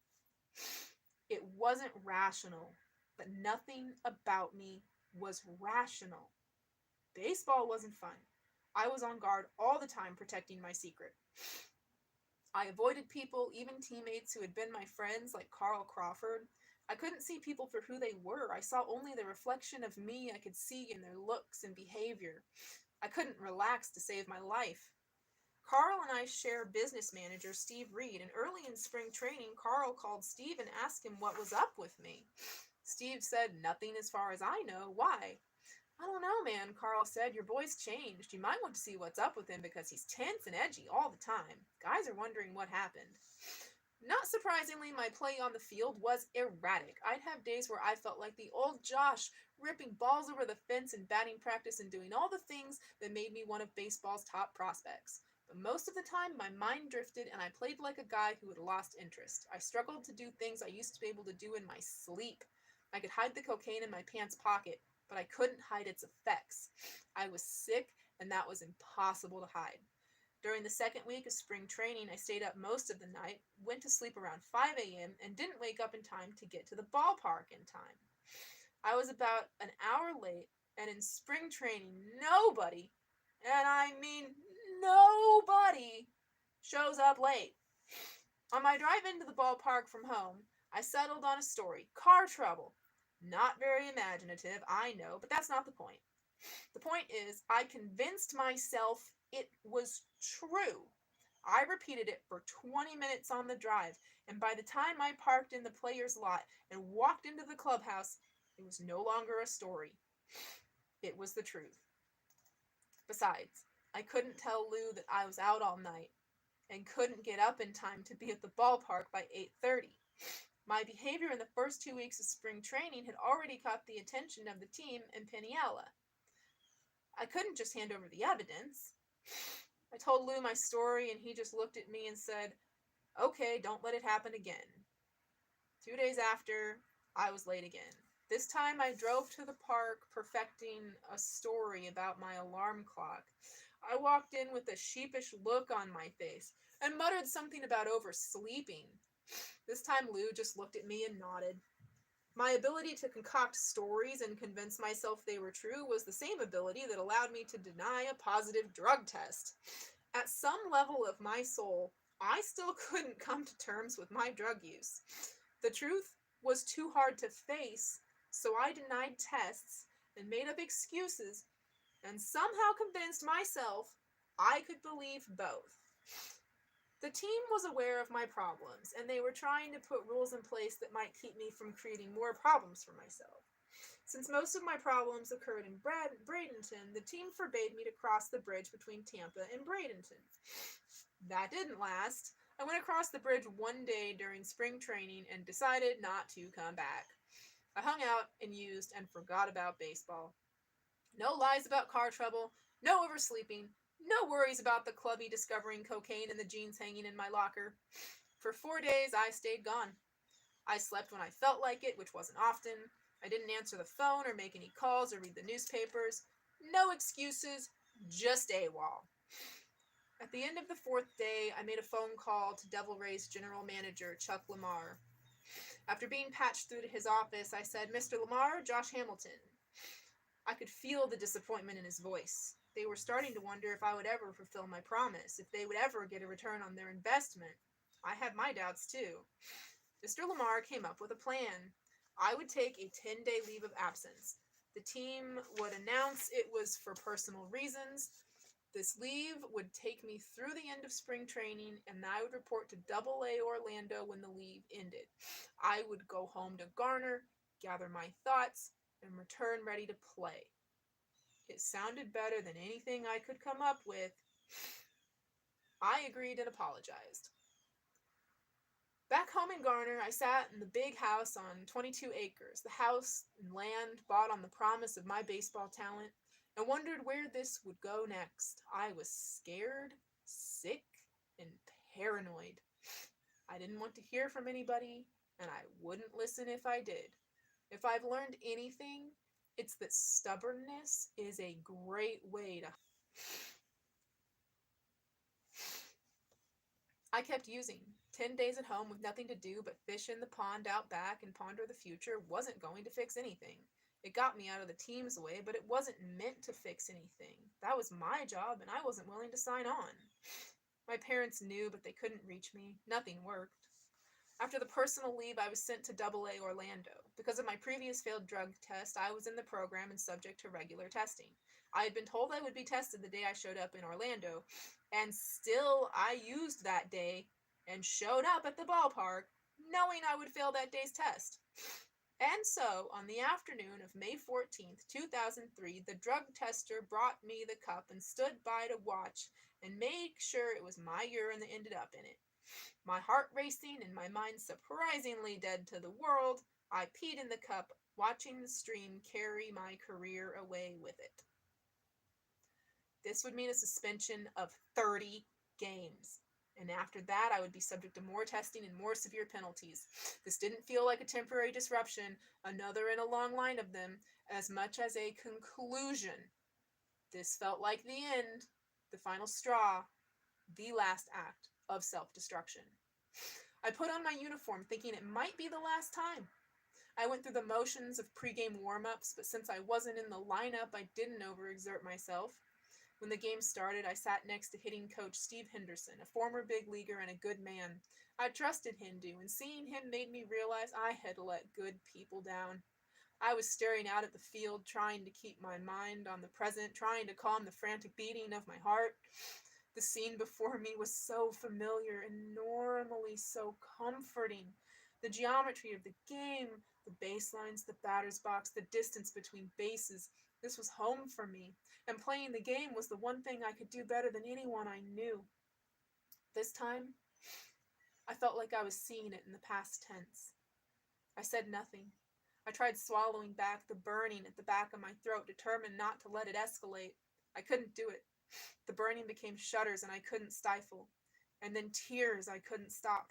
It wasn't rational. but nothing about me was rational. Baseball wasn't fun. I was on guard all the time protecting my secret. I avoided people, even teammates who had been my friends, like Carl Crawford. I couldn't see people for who they were. I saw only the reflection of me I could see in their looks and behavior. I couldn't relax to save my life. Carl and I share business manager Steve Reed, and early in spring training, Carl called Steve and asked him what was up with me. Steve said, "Nothing as far as I know. Why?" "I don't know, man," Carl said. "Your boy's changed. You might want to see what's up with him because he's tense and edgy all the time. Guys are wondering what happened." Not surprisingly, my play on the field was erratic. I'd have days where I felt like the old Josh, ripping balls over the fence in batting practice and doing all the things that made me one of baseball's top prospects. But most of the time, my mind drifted and I played like a guy who had lost interest. I struggled to do things I used to be able to do in my sleep. I could hide the cocaine in my pants pocket, but I couldn't hide its effects. I was sick, and that was impossible to hide. During the second week of spring training, I stayed up most of the night, went to sleep around 5 a.m., and didn't wake up in time to get to the ballpark in time. I was about an hour late, and in spring training, nobody, and I mean nobody, shows up late. On my drive into the ballpark from home, I settled on a story: car trouble. Not very imaginative, I know, but that's not the point. The point is, I convinced myself it was true. I repeated it for 20 minutes on the drive, and by the time I parked in the player's lot and walked into the clubhouse, it was no longer a story. It was the truth. Besides, I couldn't tell Lou that I was out all night and couldn't get up in time to be at the ballpark by 8:30. My behavior in the first 2 weeks of spring training had already caught the attention of the team and Piniella. I couldn't just hand over the evidence. I told Lou my story, and he just looked at me and said, "Okay, don't let it happen again." 2 days after, I was late again. This time I drove to the park perfecting a story about my alarm clock. I walked in with a sheepish look on my face and muttered something about oversleeping. This time Lou just looked at me and nodded. My ability to concoct stories and convince myself they were true was the same ability that allowed me to deny a positive drug test. At some level of my soul, I still couldn't come to terms with my drug use. The truth was too hard to face, so I denied tests and made up excuses and somehow convinced myself I could believe both. The team was aware of my problems, and they were trying to put rules in place that might keep me from creating more problems for myself. Since most of my problems occurred in Bradenton, the team forbade me to cross the bridge between Tampa and Bradenton. That didn't last. I went across the bridge one day during spring training and decided not to come back. I hung out and used and forgot about baseball. No lies about car trouble, no oversleeping, no worries about the clubby discovering cocaine in the jeans hanging in my locker. For 4 days, I stayed gone. I slept when I felt like it, which wasn't often. I didn't answer the phone or make any calls or read the newspapers. No excuses, just AWOL. At the end of the 4th day, I made a phone call to Devil Rays general manager Chuck Lamar. After being patched through to his office, I said, "Mr. Lamar, Josh Hamilton." I could feel the disappointment in his voice. They were starting to wonder if I would ever fulfill my promise, if they would ever get a return on their investment. I had my doubts too. Mr. Lamar came up with a plan. I would take a 10-day leave of absence. The team would announce it was for personal reasons. This leave would take me through the end of spring training, and I would report to Double-A Orlando when the leave ended. I would go home to Garner, gather my thoughts, and return ready to play. It sounded better than anything I could come up with. I agreed and apologized. Back home in Garner, I sat in the big house on 22 acres, the house and land bought on the promise of my baseball talent, and wondered where this would go next. I was scared, sick, and paranoid. I didn't want to hear from anybody, and I wouldn't listen if I did. If I've learned anything, it's that stubbornness is a great way to... I kept using, 10 days at home with nothing to do but fish in the pond out back and ponder the future wasn't going to fix anything. It got me out of the team's way, but it wasn't meant to fix anything. That was my job, and I wasn't willing to sign on. My parents knew, but they couldn't reach me. Nothing worked. After the personal leave, I was sent to AA Orlando. Because of my previous failed drug test, I was in the program and subject to regular testing. I had been told I would be tested the day I showed up in Orlando, and still I used that day and showed up at the ballpark knowing I would fail that day's test. And so, on the afternoon of May 14th, 2003, the drug tester brought me the cup and stood by to watch and make sure it was my urine that ended up in it. My heart racing and my mind surprisingly dead to the world, I peed in the cup, watching the stream carry my career away with it. This would mean a suspension of 30 games. And after that, I would be subject to more testing and more severe penalties. This didn't feel like a temporary disruption, another in a long line of them, as much as a conclusion. This felt like the end, the final straw, the last act of self-destruction. I put on my uniform thinking it might be the last time. I went through the motions of pregame warm-ups, but since I wasn't in the lineup, I didn't overexert myself. When the game started, I sat next to hitting coach Steve Henderson, a former big leaguer and a good man. I trusted Hindu, and seeing him made me realize I had let good people down. I was staring out at the field, trying to keep my mind on the present, trying to calm the frantic beating of my heart. The scene before me was so familiar and normally so comforting. The geometry of the game, the baselines, the batter's box, the distance between bases. This was home for me, and playing the game was the one thing I could do better than anyone I knew. This time, I felt like I was seeing it in the past tense. I said nothing. I tried swallowing back the burning at the back of my throat, determined not to let it escalate. I couldn't do it. The burning became shudders and I couldn't stifle. And then tears I couldn't stop.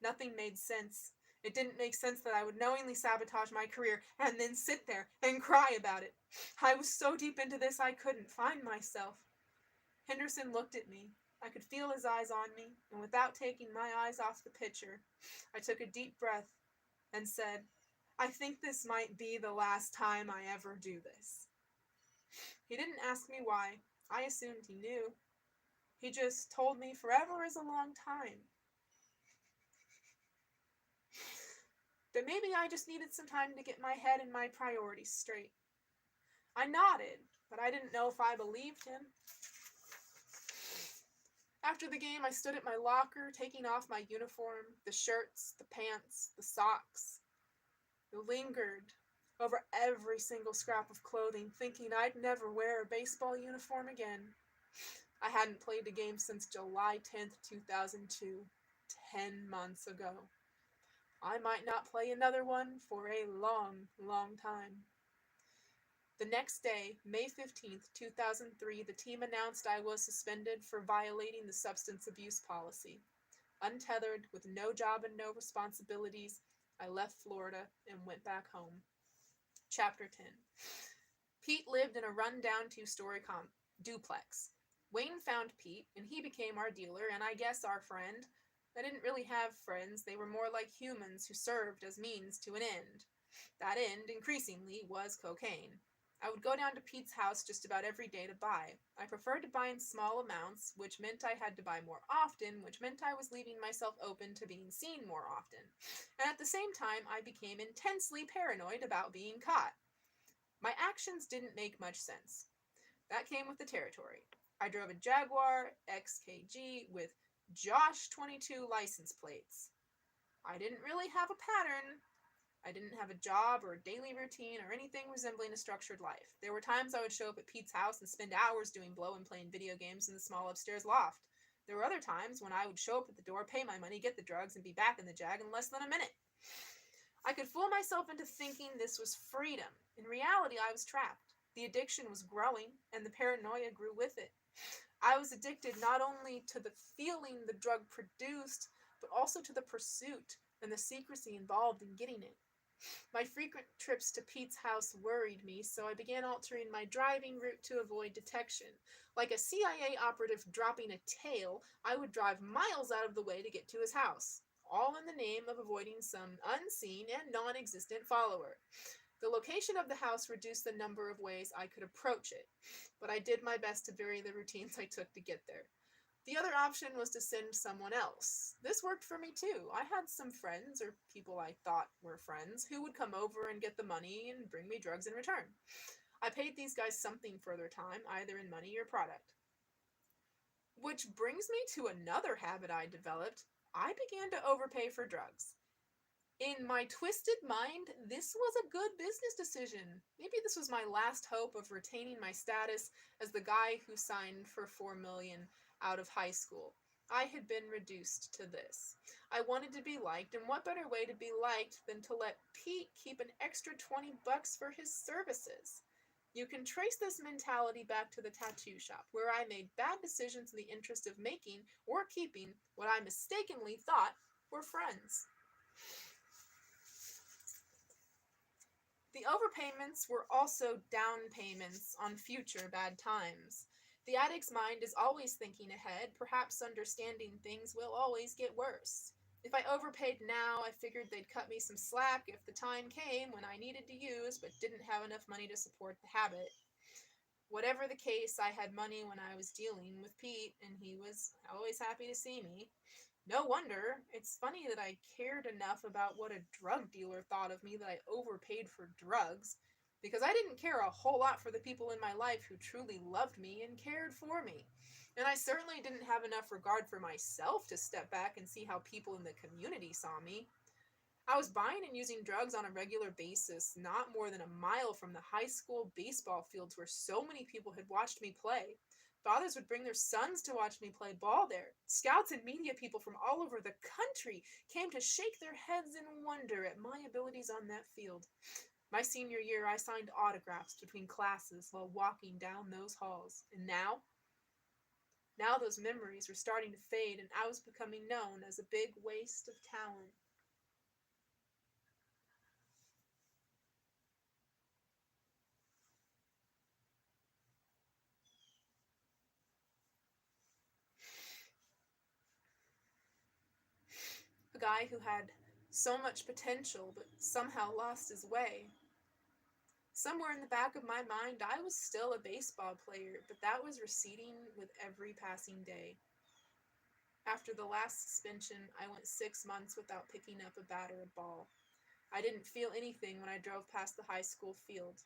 Nothing made sense. It didn't make sense that I would knowingly sabotage my career and then sit there and cry about it. I was so deep into this I couldn't find myself. Henderson looked at me. I could feel his eyes on me, and without taking my eyes off the pitcher, I took a deep breath and said, "I think this might be the last time I ever do this." He didn't ask me why. I assumed he knew. He just told me forever is a long time. That maybe I just needed some time to get my head and my priorities straight. I nodded, but I didn't know if I believed him. After the game, I stood at my locker, taking off my uniform, the shirts, the pants, the socks. I lingered over every single scrap of clothing, thinking I'd never wear a baseball uniform again. I hadn't played a game since July 10th, 2002, 10 months ago. I might not play another one for a long, long time. The next day, May 15th, 2003, the team announced I was suspended for violating the substance abuse policy. Untethered, with no job and no responsibilities, I left Florida and went back home. Chapter 10. Pete lived in a run-down two-story duplex. Wayne found Pete, and he became our dealer, and I guess our friend. I didn't really have friends. They were more like humans who served as means to an end. That end, increasingly, was cocaine. I would go down to Pete's house just about every day to buy. I preferred to buy in small amounts, which meant I had to buy more often, which meant I was leaving myself open to being seen more often. And at the same time, I became intensely paranoid about being caught. My actions didn't make much sense. That came with the territory. I drove a Jaguar XKG with Josh 22 license plates. I didn't really have a pattern. I didn't have a job or a daily routine or anything resembling a structured life. There were times I would show up at Pete's house and spend hours doing blow and playing video games in the small upstairs loft. There were other times when I would show up at the door, pay my money, get the drugs, and be back in the Jag in less than a minute. I could fool myself into thinking this was freedom. In reality, I was trapped. The addiction was growing, and the paranoia grew with it. I was addicted not only to the feeling the drug produced, but also to the pursuit and the secrecy involved in getting it. My frequent trips to Pete's house worried me, so I began altering my driving route to avoid detection. Like a CIA operative dropping a tail, I would drive miles out of the way to get to his house, all in the name of avoiding some unseen and non existent follower. The location of the house reduced the number of ways I could approach it, but I did my best to vary the routines I took to get there. The other option was to send someone else. This worked for me too. I had some friends, or people I thought were friends, who would come over and get the money and bring me drugs in return. I paid these guys something for their time, either in money or product. Which brings me to another habit I developed. I began to overpay for drugs. In my twisted mind, this was a good business decision. Maybe this was my last hope of retaining my status as the guy who signed for $4 million out of high school. I had been reduced to this. I wanted to be liked, and what better way to be liked than to let Pete keep an extra $20 for his services? You can trace this mentality back to the tattoo shop, where I made bad decisions in the interest of making or keeping what I mistakenly thought were friends. The overpayments were also down payments on future bad times. The addict's mind is always thinking ahead, perhaps understanding things will always get worse. If I overpaid now, I figured they'd cut me some slack if the time came when I needed to use but didn't have enough money to support the habit. Whatever the case, I had money when I was dealing with Pete, and he was always happy to see me. No wonder. It's funny that I cared enough about what a drug dealer thought of me that I overpaid for drugs, because I didn't care a whole lot for the people in my life who truly loved me and cared for me. And I certainly didn't have enough regard for myself to step back and see how people in the community saw me. I was buying and using drugs on a regular basis, not more than a mile from the high school baseball fields where so many people had watched me play. Fathers would bring their sons to watch me play ball there. Scouts and media people from all over the country came to shake their heads in wonder at my abilities on that field. My senior year, I signed autographs between classes while walking down those halls. And now those memories were starting to fade, and I was becoming known as a big waste of talent. A guy who had so much potential but somehow lost his way. Somewhere in the back of my mind, I was still a baseball player, but that was receding with every passing day. After the last suspension, I went 6 months without picking up a bat or a ball. I didn't feel anything when I drove past the high school field.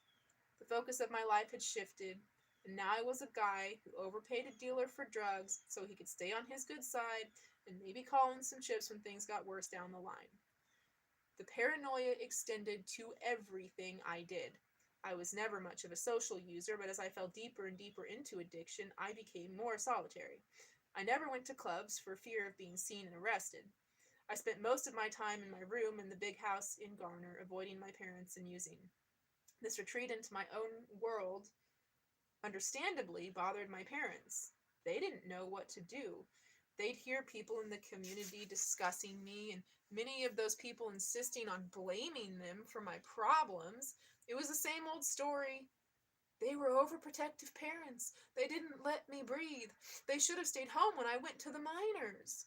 The focus of my life had shifted, and now I was a guy who overpaid a dealer for drugs so he could stay on his good side and maybe call in some chips when things got worse down the line. The paranoia extended to everything I did. I was never much of a social user, but as I fell deeper and deeper into addiction, I became more solitary. I never went to clubs for fear of being seen and arrested. I spent most of my time in my room in the big house in Garner, avoiding my parents and using. This retreat into my own world, understandably, bothered my parents. They didn't know what to do. They'd hear people in the community discussing me, and many of those people insisting on blaming them for my problems. It was the same old story. They were overprotective parents. They didn't let me breathe. They should have stayed home when I went to the minors.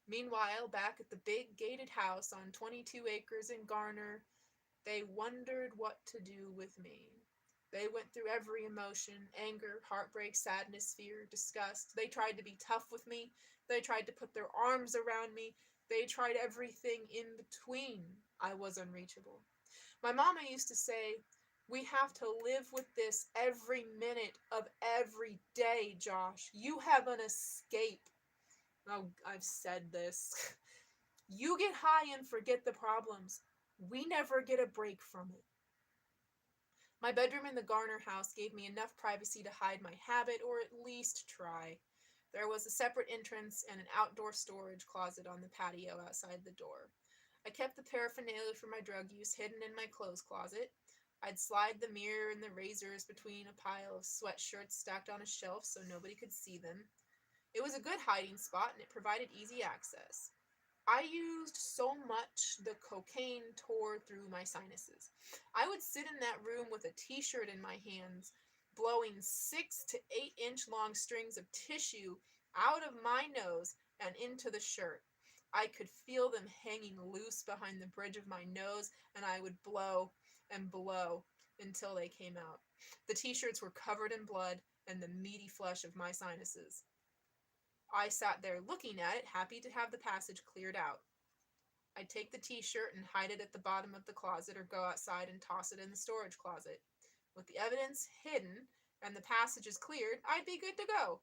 Meanwhile, back at the big gated house on 22 acres in Garner, they wondered what to do with me. They went through every emotion: anger, heartbreak, sadness, fear, disgust. They tried to be tough with me. They tried to put their arms around me. They tried everything in between. I was unreachable. My mama used to say, "We have to live with this every minute of every day, Josh. You have an escape." Oh, I've said this. You get high and forget the problems. We never get a break from it. My bedroom in the Garner house gave me enough privacy to hide my habit, or at least try. There was a separate entrance and an outdoor storage closet on the patio outside the door. I kept the paraphernalia for my drug use hidden in my clothes closet. I'd slide the mirror and the razors between a pile of sweatshirts stacked on a shelf so nobody could see them. It was a good hiding spot, and it provided easy access. I used so much the cocaine tore through my sinuses. I would sit in that room with a t-shirt in my hands, blowing 6 to 8 inch long strings of tissue out of my nose and into the shirt. I could feel them hanging loose behind the bridge of my nose, and I would blow and blow until they came out. The t-shirts were covered in blood and the meaty flesh of my sinuses. I sat there looking at it, happy to have the passage cleared out. I'd take the t-shirt and hide it at the bottom of the closet or go outside and toss it in the storage closet. With the evidence hidden and the passages cleared, I'd be good to go.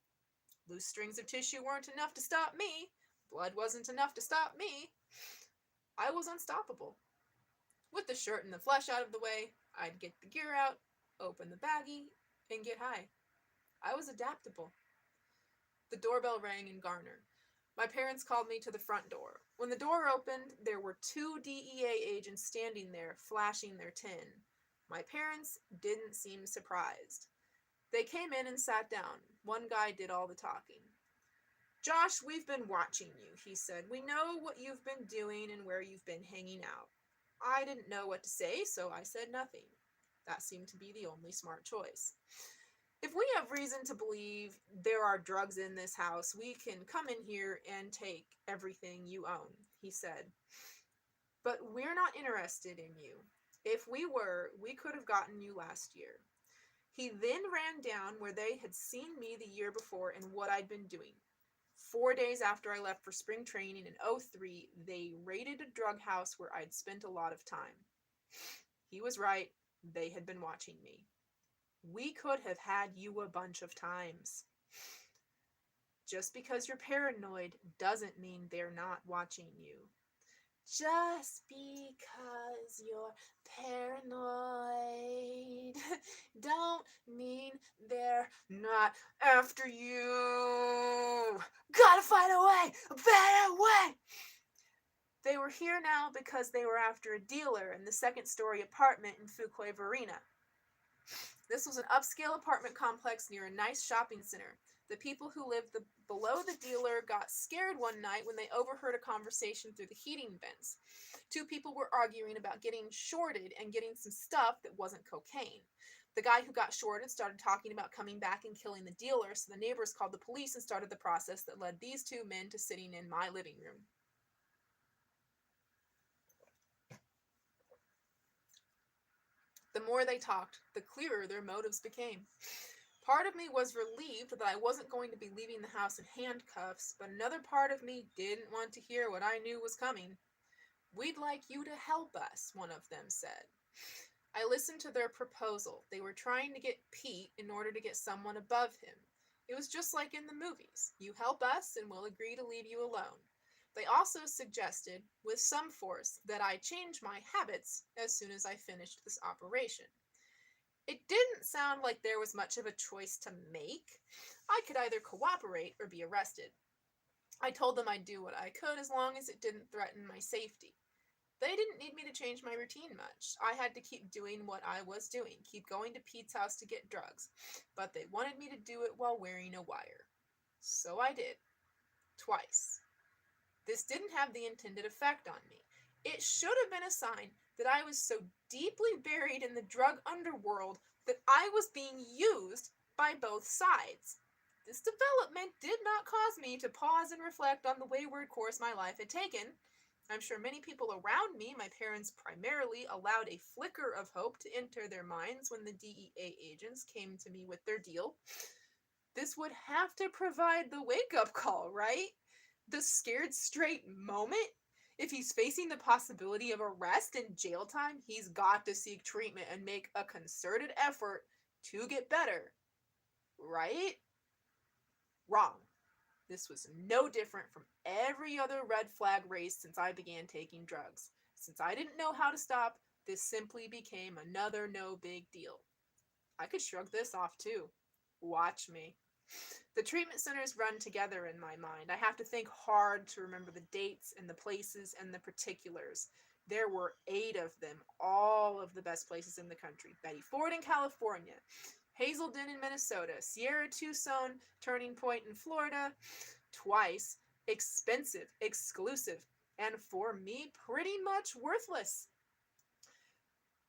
Loose strings of tissue weren't enough to stop me. Blood wasn't enough to stop me. I was unstoppable. With the shirt and the flesh out of the way, I'd get the gear out, open the baggie, and get high. I was adaptable. The doorbell rang in Garner. My parents called me to the front door. When the door opened, there were 2 DEA agents standing there, flashing their tin. My parents didn't seem surprised. They came in and sat down. One guy did all the talking. "Josh, we've been watching you," he said. "We know what you've been doing and where you've been hanging out." I didn't know what to say, so I said nothing. That seemed to be the only smart choice. "If we have reason to believe there are drugs in this house, we can come in here and take everything you own," he said. "But we're not interested in you. If we were, we could have gotten you last year." He then ran down where they had seen me the year before and what I'd been doing. 4 days after I left for spring training in '03, they raided a drug house where I'd spent a lot of time. He was right. They had been watching me. "We could have had you a bunch of times." Just because you're paranoid doesn't mean they're not watching you. Just because you're paranoid don't mean they're not after you. Gotta find a way, a better way. They were here now because they were after a dealer in the second-story apartment in Fuquay Varina. This was an upscale apartment complex near a nice shopping center. The people who lived below the dealer got scared one night when they overheard a conversation through the heating vents. 2 people were arguing about getting shorted and getting some stuff that wasn't cocaine. The guy who got shorted started talking about coming back and killing the dealer, so the neighbors called the police and started the process that led these 2 men to sitting in my living room. The more they talked, the clearer their motives became. Part of me was relieved that I wasn't going to be leaving the house in handcuffs, but another part of me didn't want to hear what I knew was coming. "We'd like you to help us," one of them said. I listened to their proposal. They were trying to get Pete in order to get someone above him. It was just like in the movies. You help us and we'll agree to leave you alone. They also suggested, with some force, that I change my habits as soon as I finished this operation. It didn't sound like there was much of a choice to make. I could either cooperate or be arrested. I told them I'd do what I could as long as it didn't threaten my safety. They didn't need me to change my routine much. I had to keep doing what I was doing, keep going to Pete's house to get drugs, but they wanted me to do it while wearing a wire. So I did. Twice. This didn't have the intended effect on me. It should have been a sign that I was so deeply buried in the drug underworld that I was being used by both sides. This development did not cause me to pause and reflect on the wayward course my life had taken. I'm sure many people around me, my parents primarily, allowed a flicker of hope to enter their minds when the DEA agents came to me with their deal. This would have to provide the wake-up call, right? The scared straight moment? If he's facing the possibility of arrest and jail time, he's got to seek treatment and make a concerted effort to get better. Right? Wrong. This was no different from every other red flag raised since I began taking drugs. Since I didn't know how to stop, this simply became another no big deal. I could shrug this off too. Watch me. The treatment centers run together in my mind. I have to think hard to remember the dates and the places and the particulars. There were 8 of them, all of the best places in the country. Betty Ford in California, Hazelden in Minnesota, Sierra Tucson, Turning Point in Florida, twice, expensive, exclusive, and for me, pretty much worthless.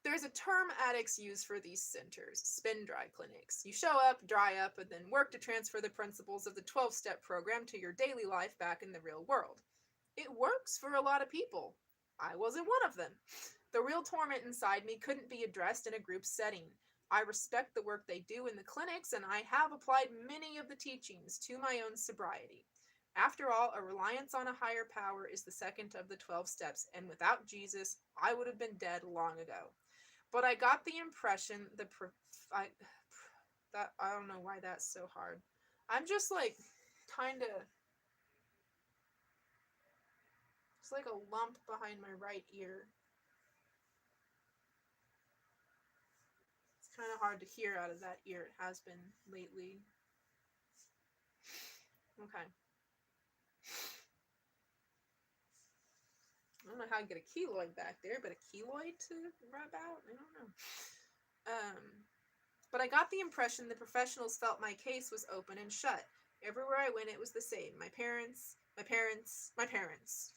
There's a term addicts use for these centers, spin dry clinics. You show up, dry up, and then work to transfer the principles of the 12-step program to your daily life back in the real world. It works for a lot of people. I wasn't one of them. The real torment inside me couldn't be addressed in a group setting. I respect the work they do in the clinics, and I have applied many of the teachings to my own sobriety. After all, a reliance on a higher power is the second of the 12 steps, and without Jesus, I would have been dead long ago. But I got the impression I don't know why that's so hard. I'm just like kind of, it's like a lump behind my right ear. It's kind of hard to hear out of that ear. It has been lately. Okay. I don't know how to get a keloid back there, but a keloid to rub out? I don't know. But I got the impression the professionals felt my case was open and shut. Everywhere I went, it was the same. My parents.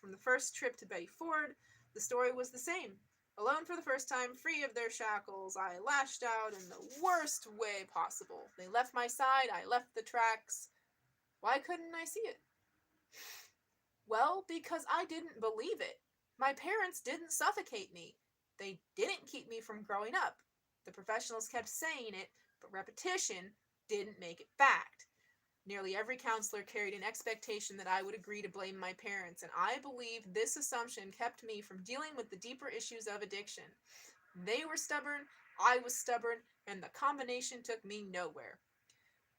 From the first trip to Betty Ford, the story was the same. Alone for the first time, free of their shackles, I lashed out in the worst way possible. They left my side, I left the tracks. Why couldn't I see it? Well, because I didn't believe it. My parents didn't suffocate me. They didn't keep me from growing up. The professionals kept saying it, but repetition didn't make it fact. Nearly every counselor carried an expectation that I would agree to blame my parents, and I believe this assumption kept me from dealing with the deeper issues of addiction. They were stubborn, I was stubborn, and the combination took me nowhere.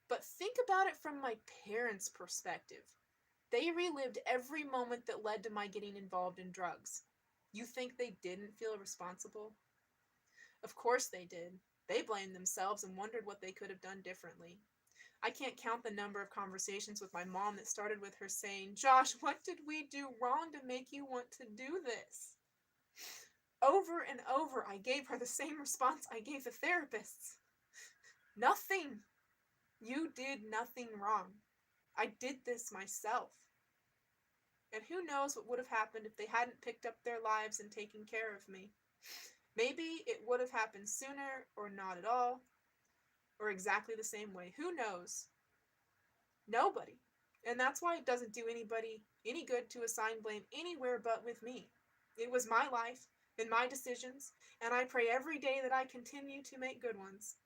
But think about it from my parents' perspective. They relived every moment that led to my getting involved in drugs. You think they didn't feel responsible? Of course they did. They blamed themselves and wondered what they could have done differently. I can't count the number of conversations with my mom that started with her saying, "Josh, what did we do wrong to make you want to do this?" Over and over, I gave her the same response I gave the therapists. Nothing. You did nothing wrong. I did this myself. And who knows what would have happened if they hadn't picked up their lives and taken care of me. Maybe it would have happened sooner, or not at all, or exactly the same way. Who knows? Nobody. And that's why it doesn't do anybody any good to assign blame anywhere but with me. It was my life and my decisions, and I pray every day that I continue to make good ones.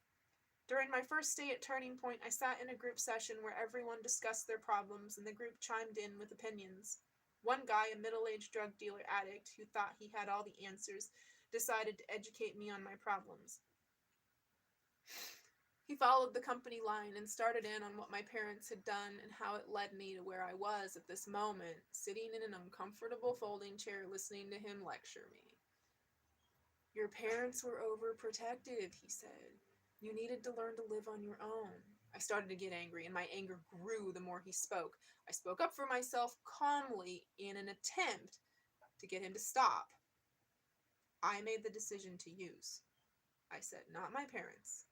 During my first stay at Turning Point, I sat in a group session where everyone discussed their problems and the group chimed in with opinions. One guy, a middle-aged drug dealer addict who thought he had all the answers, decided to educate me on my problems. He followed the company line and started in on what my parents had done and how it led me to where I was at this moment, sitting in an uncomfortable folding chair listening to him lecture me. "Your parents were overprotective," he said. "You needed to learn to live on your own." I started to get angry, and my anger grew the more he spoke. I spoke up for myself calmly in an attempt to get him to stop. "I made the decision to use," I said, "not my parents."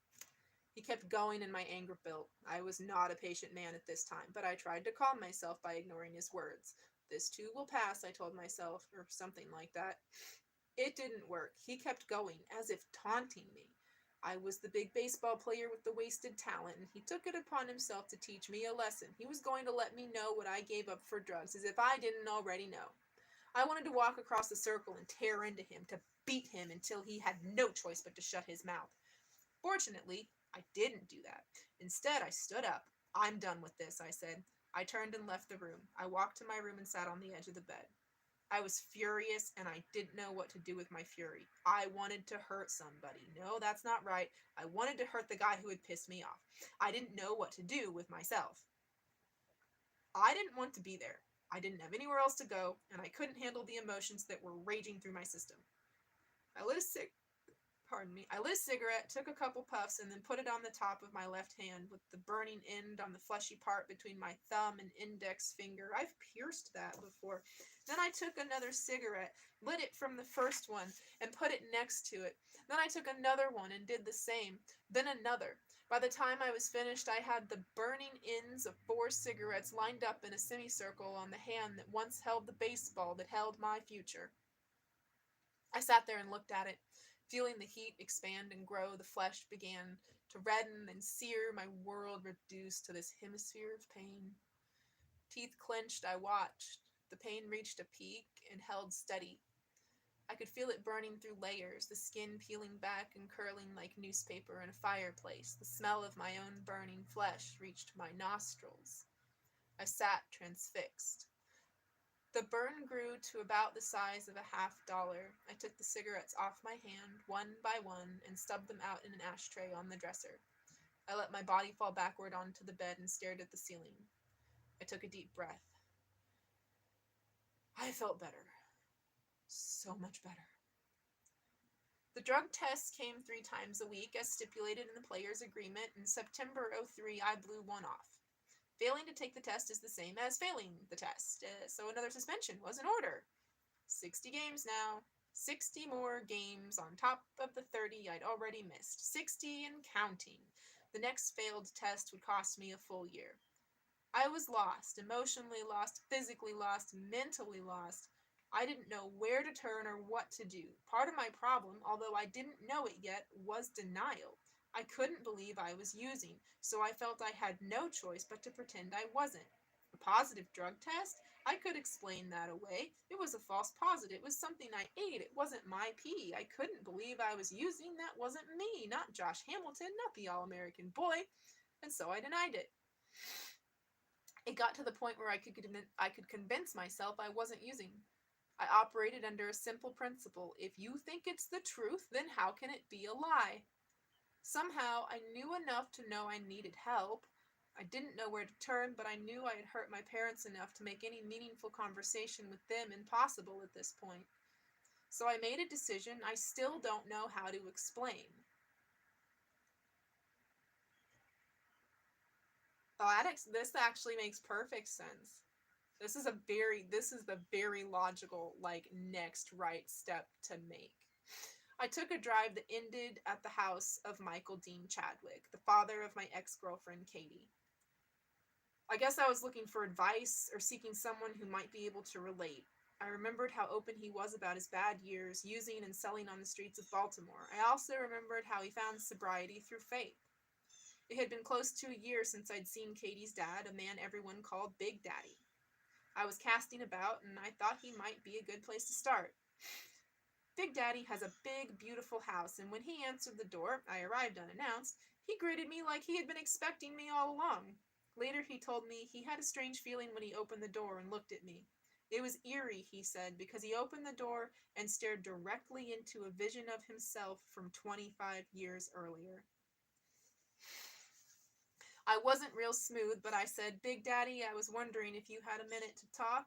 He kept going and my anger built. I was not a patient man at this time, but I tried to calm myself by ignoring his words. "This too will pass," I told myself, or something like that. It didn't work. He kept going, as if taunting me. I was the big baseball player with the wasted talent, and he took it upon himself to teach me a lesson. He was going to let me know what I gave up for drugs, as if I didn't already know. I wanted to walk across the circle and tear into him, to beat him until he had no choice but to shut his mouth. Fortunately, I didn't do that. Instead, I stood up. "I'm done with this," I said. I turned and left the room. I walked to my room and sat on the edge of the bed. I was furious, and I didn't know what to do with my fury. I wanted to hurt somebody. No, that's not right. I wanted to hurt the guy who had pissed me off. I didn't know what to do with myself. I didn't want to be there. I didn't have anywhere else to go, and I couldn't handle the emotions that were raging through my system. I lit a Pardon me. I lit a cigarette, took a couple puffs, and then put it on the top of my left hand with the burning end on the fleshy part between my thumb and index finger. I've pierced that before. Then I took another cigarette, lit it from the first one, and put it next to it. Then I took another one and did the same. Then another. By the time I was finished, I had the burning ends of 4 cigarettes lined up in a semicircle on the hand that once held the baseball that held my future. I sat there and looked at it. Feeling the heat expand and grow, the flesh began to redden and sear, my world reduced to this hemisphere of pain. Teeth clenched, I watched. The pain reached a peak and held steady. I could feel it burning through layers, the skin peeling back and curling like newspaper in a fireplace. The smell of my own burning flesh reached my nostrils. I sat transfixed. The burn grew to about the size of a $50. I took the cigarettes off my hand, one by one, and stubbed them out in an ashtray on the dresser. I let my body fall backward onto the bed and stared at the ceiling. I took a deep breath. I felt better. So much better. The drug tests came 3 times a week, as stipulated in the player's agreement. In September '03, I blew one off. Failing to take the test is the same as failing the test, so another suspension was in order. 60 games now. 60 more games on top of the 30 I'd already missed. 60 and counting. The next failed test would cost me a full year. I was lost, emotionally lost, physically lost, mentally lost. I didn't know where to turn or what to do. Part of my problem, although I didn't know it yet, was denial. I couldn't believe I was using, so I felt I had no choice but to pretend I wasn't. A positive drug test? I could explain that away. It was a false positive. It was something I ate. It wasn't my pee. I couldn't believe I was using. That wasn't me, not Josh Hamilton, not the All-American boy. And so I denied it. It got to the point where I could convince myself I wasn't using. I operated under a simple principle. If you think it's the truth, then how can it be a lie? Somehow, I knew enough to know I needed help. I didn't know where to turn, but I knew I had hurt my parents enough to make any meaningful conversation with them impossible at this point. So I made a decision I still don't know how to explain. This actually makes perfect sense. This is the very logical, next right step to make. I took a drive that ended at the house of Michael Dean Chadwick, the father of my ex-girlfriend, Katie. I guess I was looking for advice or seeking someone who might be able to relate. I remembered how open he was about his bad years, using and selling on the streets of Baltimore. I also remembered how he found sobriety through faith. It had been close to a year since I'd seen Katie's dad, a man everyone called Big Daddy. I was casting about, and I thought he might be a good place to start. Big Daddy has a big, beautiful house, and when he answered the door, I arrived unannounced, he greeted me like he had been expecting me all along. Later he told me he had a strange feeling when he opened the door and looked at me. It was eerie, he said, because he opened the door and stared directly into a vision of himself from 25 years earlier. I wasn't real smooth, but I said, Big Daddy, I was wondering if you had a minute to talk.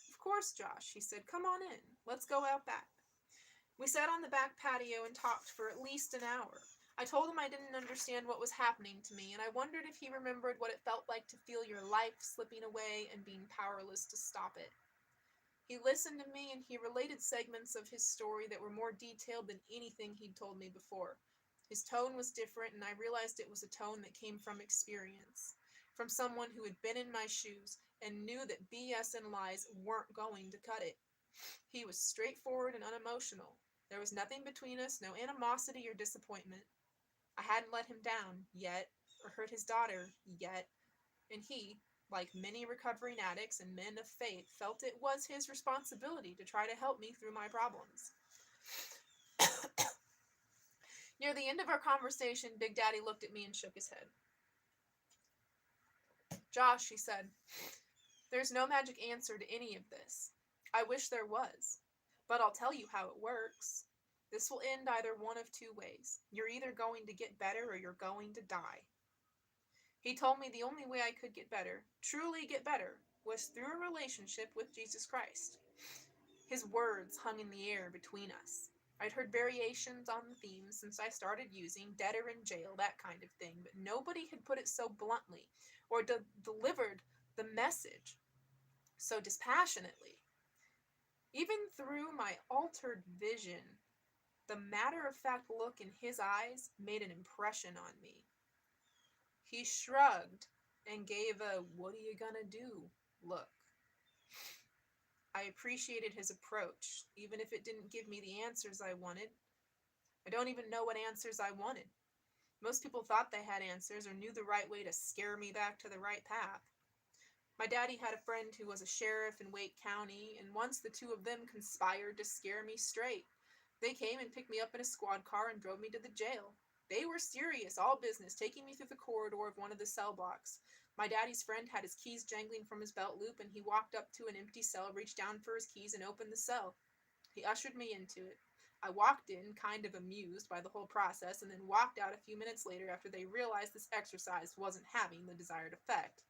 Of course, Josh, he said, come on in. Let's go out back. We sat on the back patio and talked for at least an hour. I told him I didn't understand what was happening to me, and I wondered if he remembered what it felt like to feel your life slipping away and being powerless to stop it. He listened to me, and he related segments of his story that were more detailed than anything he'd told me before. His tone was different, and I realized it was a tone that came from experience, from someone who had been in my shoes and knew that BS and lies weren't going to cut it. He was straightforward and unemotional. There was nothing between us, no animosity or disappointment. I hadn't let him down, yet, or hurt his daughter, yet, and he, like many recovering addicts and men of faith, felt it was his responsibility to try to help me through my problems. Near the end of our conversation, Big Daddy looked at me and shook his head. Josh, he said, there's no magic answer to any of this. I wish there was, but I'll tell you how it works. This will end either one of 2 ways. You're either going to get better or you're going to die. He told me the only way I could get better, truly get better, was through a relationship with Jesus Christ. His words hung in the air between us. I'd heard variations on the theme since I started using dead or in jail, that kind of thing, but nobody had put it so bluntly or delivered the message so dispassionately. Even through my altered vision, the matter-of-fact look in his eyes made an impression on me. He shrugged and gave a "what are you gonna do" look. I appreciated his approach, even if it didn't give me the answers I wanted. I don't even know what answers I wanted. Most people thought they had answers or knew the right way to scare me back to the right path. My daddy had a friend who was a sheriff in Wake County, and once the two of them conspired to scare me straight. They came and picked me up in a squad car and drove me to the jail. They were serious, all business, taking me through the corridor of one of the cell blocks. My daddy's friend had his keys jangling from his belt loop, and he walked up to an empty cell, reached down for his keys, and opened the cell. He ushered me into it. I walked in, kind of amused by the whole process, and then walked out a few minutes later after they realized this exercise wasn't having the desired effect.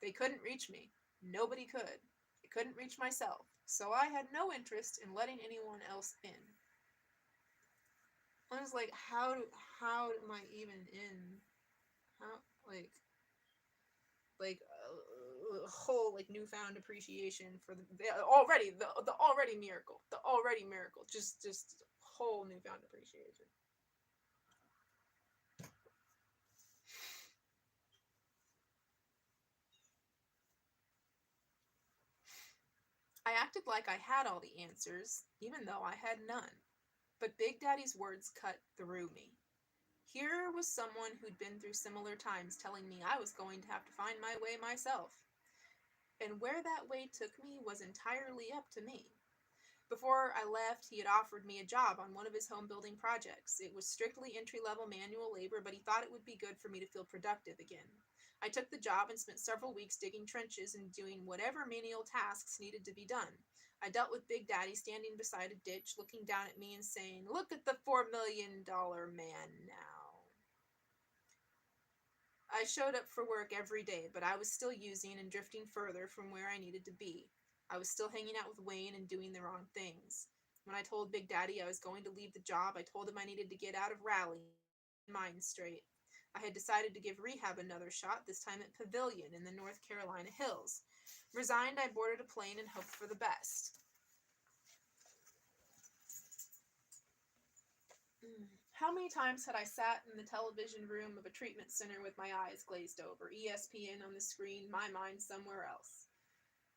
They couldn't reach me. Nobody could. I couldn't reach myself, so I had no interest in letting anyone else in. I was like, how am I even in? How, a whole newfound appreciation for the already miracle, just whole newfound appreciation. I acted like I had all the answers, even though I had none. But Big Daddy's words cut through me. Here was someone who'd been through similar times telling me I was going to have to find my way myself. And where that way took me was entirely up to me. Before I left, he had offered me a job on one of his home building projects. It was strictly entry-level manual labor, but he thought it would be good for me to feel productive again. I took the job and spent several weeks digging trenches and doing whatever menial tasks needed to be done. I dealt with Big Daddy standing beside a ditch, looking down at me and saying, "Look at the $4 million man now." I showed up for work every day, but I was still using and drifting further from where I needed to be. I was still hanging out with Wayne and doing the wrong things. When I told Big Daddy I was going to leave the job, I told him I needed to get out of Raleigh and mind straight. I had decided to give rehab another shot, this time at Pavilion in the North Carolina hills. Resigned, I boarded a plane and hoped for the best. How many times had I sat in the television room of a treatment center with my eyes glazed over, ESPN on the screen, my mind somewhere else?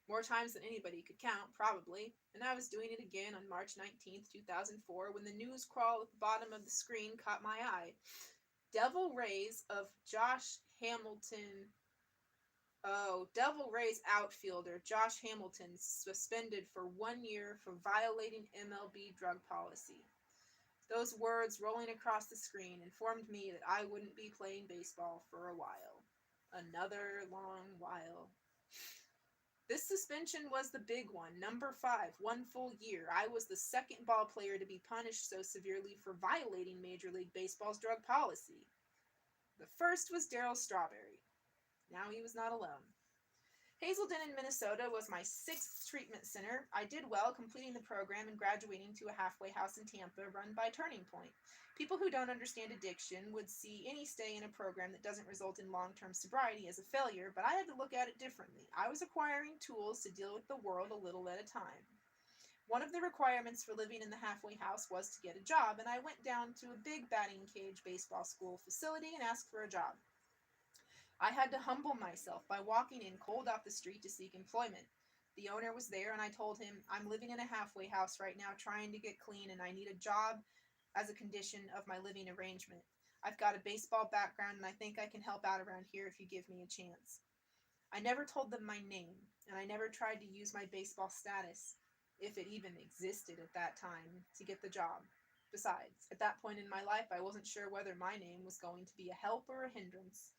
More times than anybody could count, probably, and I was doing it again on March 19th, 2004, when the news crawl at the bottom of the screen caught my eye. Devil Rays of Josh Hamilton. Devil Rays outfielder Josh Hamilton suspended for 1 year for violating MLB drug policy. Those words rolling across the screen informed me that I wouldn't be playing baseball for a while. Another long while. This suspension was the big one, number 5, 1 full year. I was the second ball player to be punished so severely for violating Major League Baseball's drug policy. The first was Darryl Strawberry. Now he was not alone. Hazelden in Minnesota was my 6th treatment center. I did well, completing the program and graduating to a halfway house in Tampa run by Turning Point. People who don't understand addiction would see any stay in a program that doesn't result in long-term sobriety as a failure, but I had to look at it differently. I was acquiring tools to deal with the world a little at a time. One of the requirements for living in the halfway house was to get a job, and I went down to a big batting cage baseball school facility and asked for a job. I had to humble myself by walking in cold off the street to seek employment. The owner was there, and I told him, "I'm living in a halfway house right now trying to get clean, and I need a job as a condition of my living arrangement. I've got a baseball background, and I think I can help out around here if you give me a chance." I never told them my name, and I never tried to use my baseball status, if it even existed at that time, to get the job. Besides, at that point in my life, I wasn't sure whether my name was going to be a help or a hindrance.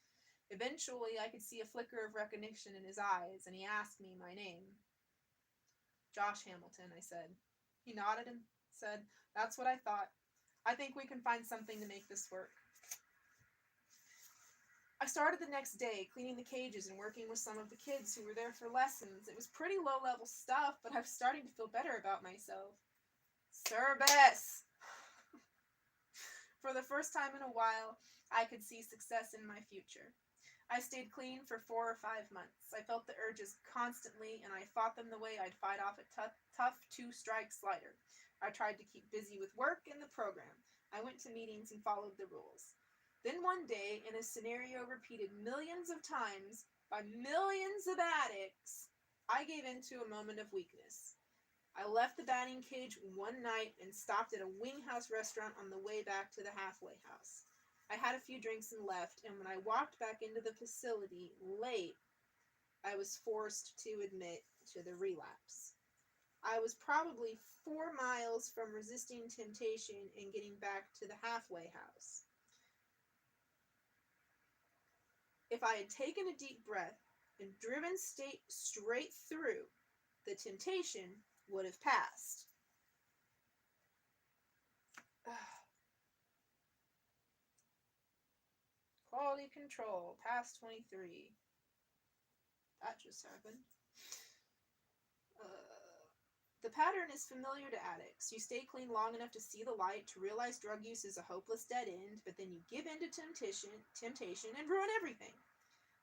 Eventually, I could see a flicker of recognition in his eyes, and he asked me my name. "Josh Hamilton," I said. He nodded and said, "That's what I thought. I think we can find something to make this work." I started the next day, cleaning the cages and working with some of the kids who were there for lessons. It was pretty low-level stuff, but I was starting to feel better about myself. "Service!" For the first time in a while, I could see success in my future. I stayed clean for 4 or 5 months. I felt the urges constantly, and I fought them the way I'd fight off a tough two-strike slider. I tried to keep busy with work and the program. I went to meetings and followed the rules. Then one day, in a scenario repeated millions of times by millions of addicts, I gave in to a moment of weakness. I left the batting cage one night and stopped at a winghouse restaurant on the way back to the halfway house. I had a few drinks and left, and when I walked back into the facility late, I was forced to admit to the relapse. I was probably 4 miles from resisting temptation and getting back to the halfway house. If I had taken a deep breath and driven straight through, the temptation would have passed. Quality control, past 23. That just happened. The pattern is familiar to addicts. You stay clean long enough to see the light, to realize drug use is a hopeless dead end, but then you give in to temptation and ruin everything.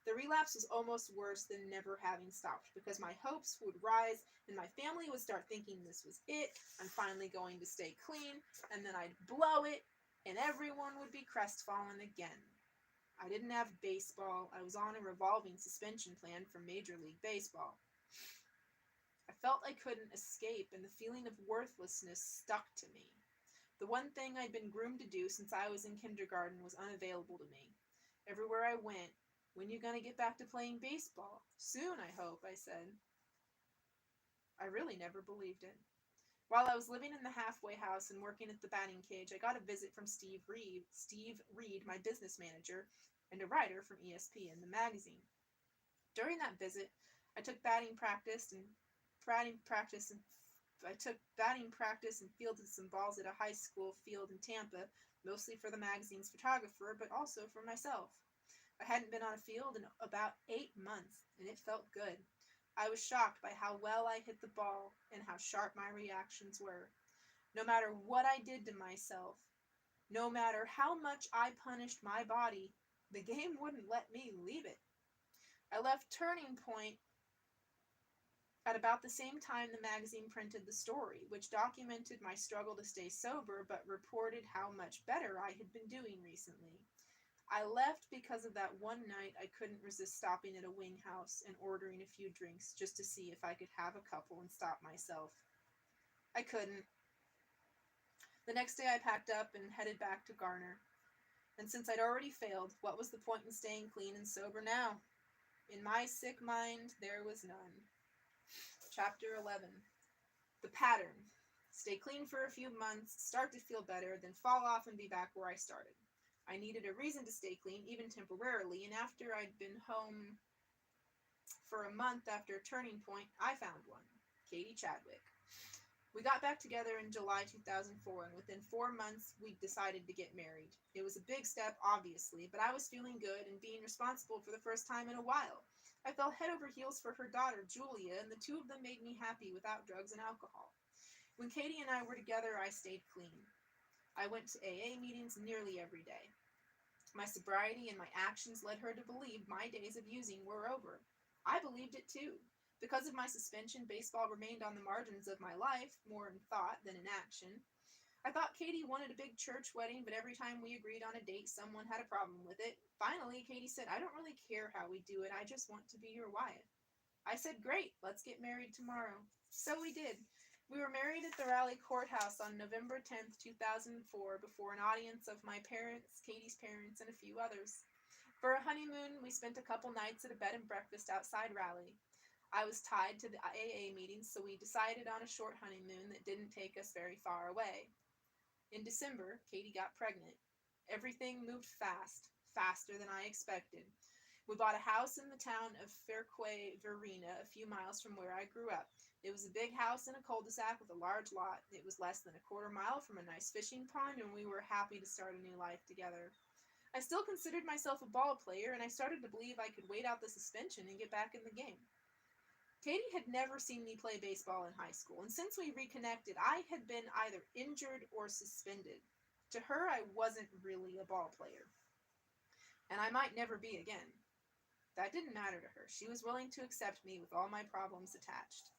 The relapse was almost worse than never having stopped, because my hopes would rise and my family would start thinking this was it. I'm finally going to stay clean, and then I'd blow it, and everyone would be crestfallen again. I didn't have baseball. I was on a revolving suspension plan from Major League Baseball. I felt I couldn't escape, and the feeling of worthlessness stuck to me. The one thing I'd been groomed to do since I was in kindergarten was unavailable to me. Everywhere I went, "When you gonna get back to playing baseball?" "Soon, I hope," I said. I really never believed it. While I was living in the halfway house and working at the batting cage, I got a visit from Steve Reed, my business manager, and a writer from ESPN, the magazine. During that visit, I took batting practice and fielded some balls at a high school field in Tampa, mostly for the magazine's photographer, but also for myself. I hadn't been on a field in about 8 months, and it felt good. I was shocked by how well I hit the ball and how sharp my reactions were. No matter what I did to myself, no matter how much I punished my body, the game wouldn't let me leave it. I left Turning Point at about the same time the magazine printed the story, which documented my struggle to stay sober but reported how much better I had been doing recently. I left because of that one night I couldn't resist stopping at a wing house and ordering a few drinks just to see if I could have a couple and stop myself. I couldn't. The next day I packed up and headed back to Garner. And since I'd already failed, what was the point in staying clean and sober now? In my sick mind, there was none. Chapter 11. The pattern. Stay clean for a few months, start to feel better, then fall off and be back where I started. I needed a reason to stay clean, even temporarily, and after I'd been home for a month after Turning Point, I found one. Katie Chadwick. We got back together in July 2004, and within 4 months, we decided to get married. It was a big step, obviously, but I was feeling good and being responsible for the first time in a while. I fell head over heels for her daughter, Julia, and the two of them made me happy without drugs and alcohol. When Katie and I were together, I stayed clean. I went to AA meetings nearly every day. My sobriety and my actions led her to believe my days of using were over. I believed it too. Because of my suspension, baseball remained on the margins of my life, more in thought than in action. I thought Katie wanted a big church wedding, but every time we agreed on a date, someone had a problem with it. Finally, Katie said, "I don't really care how we do it, I just want to be your wife." I said, "Great, let's get married tomorrow." So we did. We were married at the Raleigh Courthouse on November 10th, 2004, before an audience of my parents, Katie's parents, and a few others. For a honeymoon, we spent a couple nights at a bed and breakfast outside Raleigh. I was tied to the AA meetings, so we decided on a short honeymoon that didn't take us very far away. In December, Katie got pregnant. Everything moved fast, faster than I expected. We bought a house in the town of Fairquay, Verena, a few miles from where I grew up. It was a big house in a cul-de-sac with a large lot. It was less than a quarter mile from a nice fishing pond, and we were happy to start a new life together. I still considered myself a ball player, and I started to believe I could wait out the suspension and get back in the game. Katie had never seen me play baseball in high school, and since we reconnected, I had been either injured or suspended. To her, I wasn't really a ball player, and I might never be again. That didn't matter to her. She was willing to accept me with all my problems attached.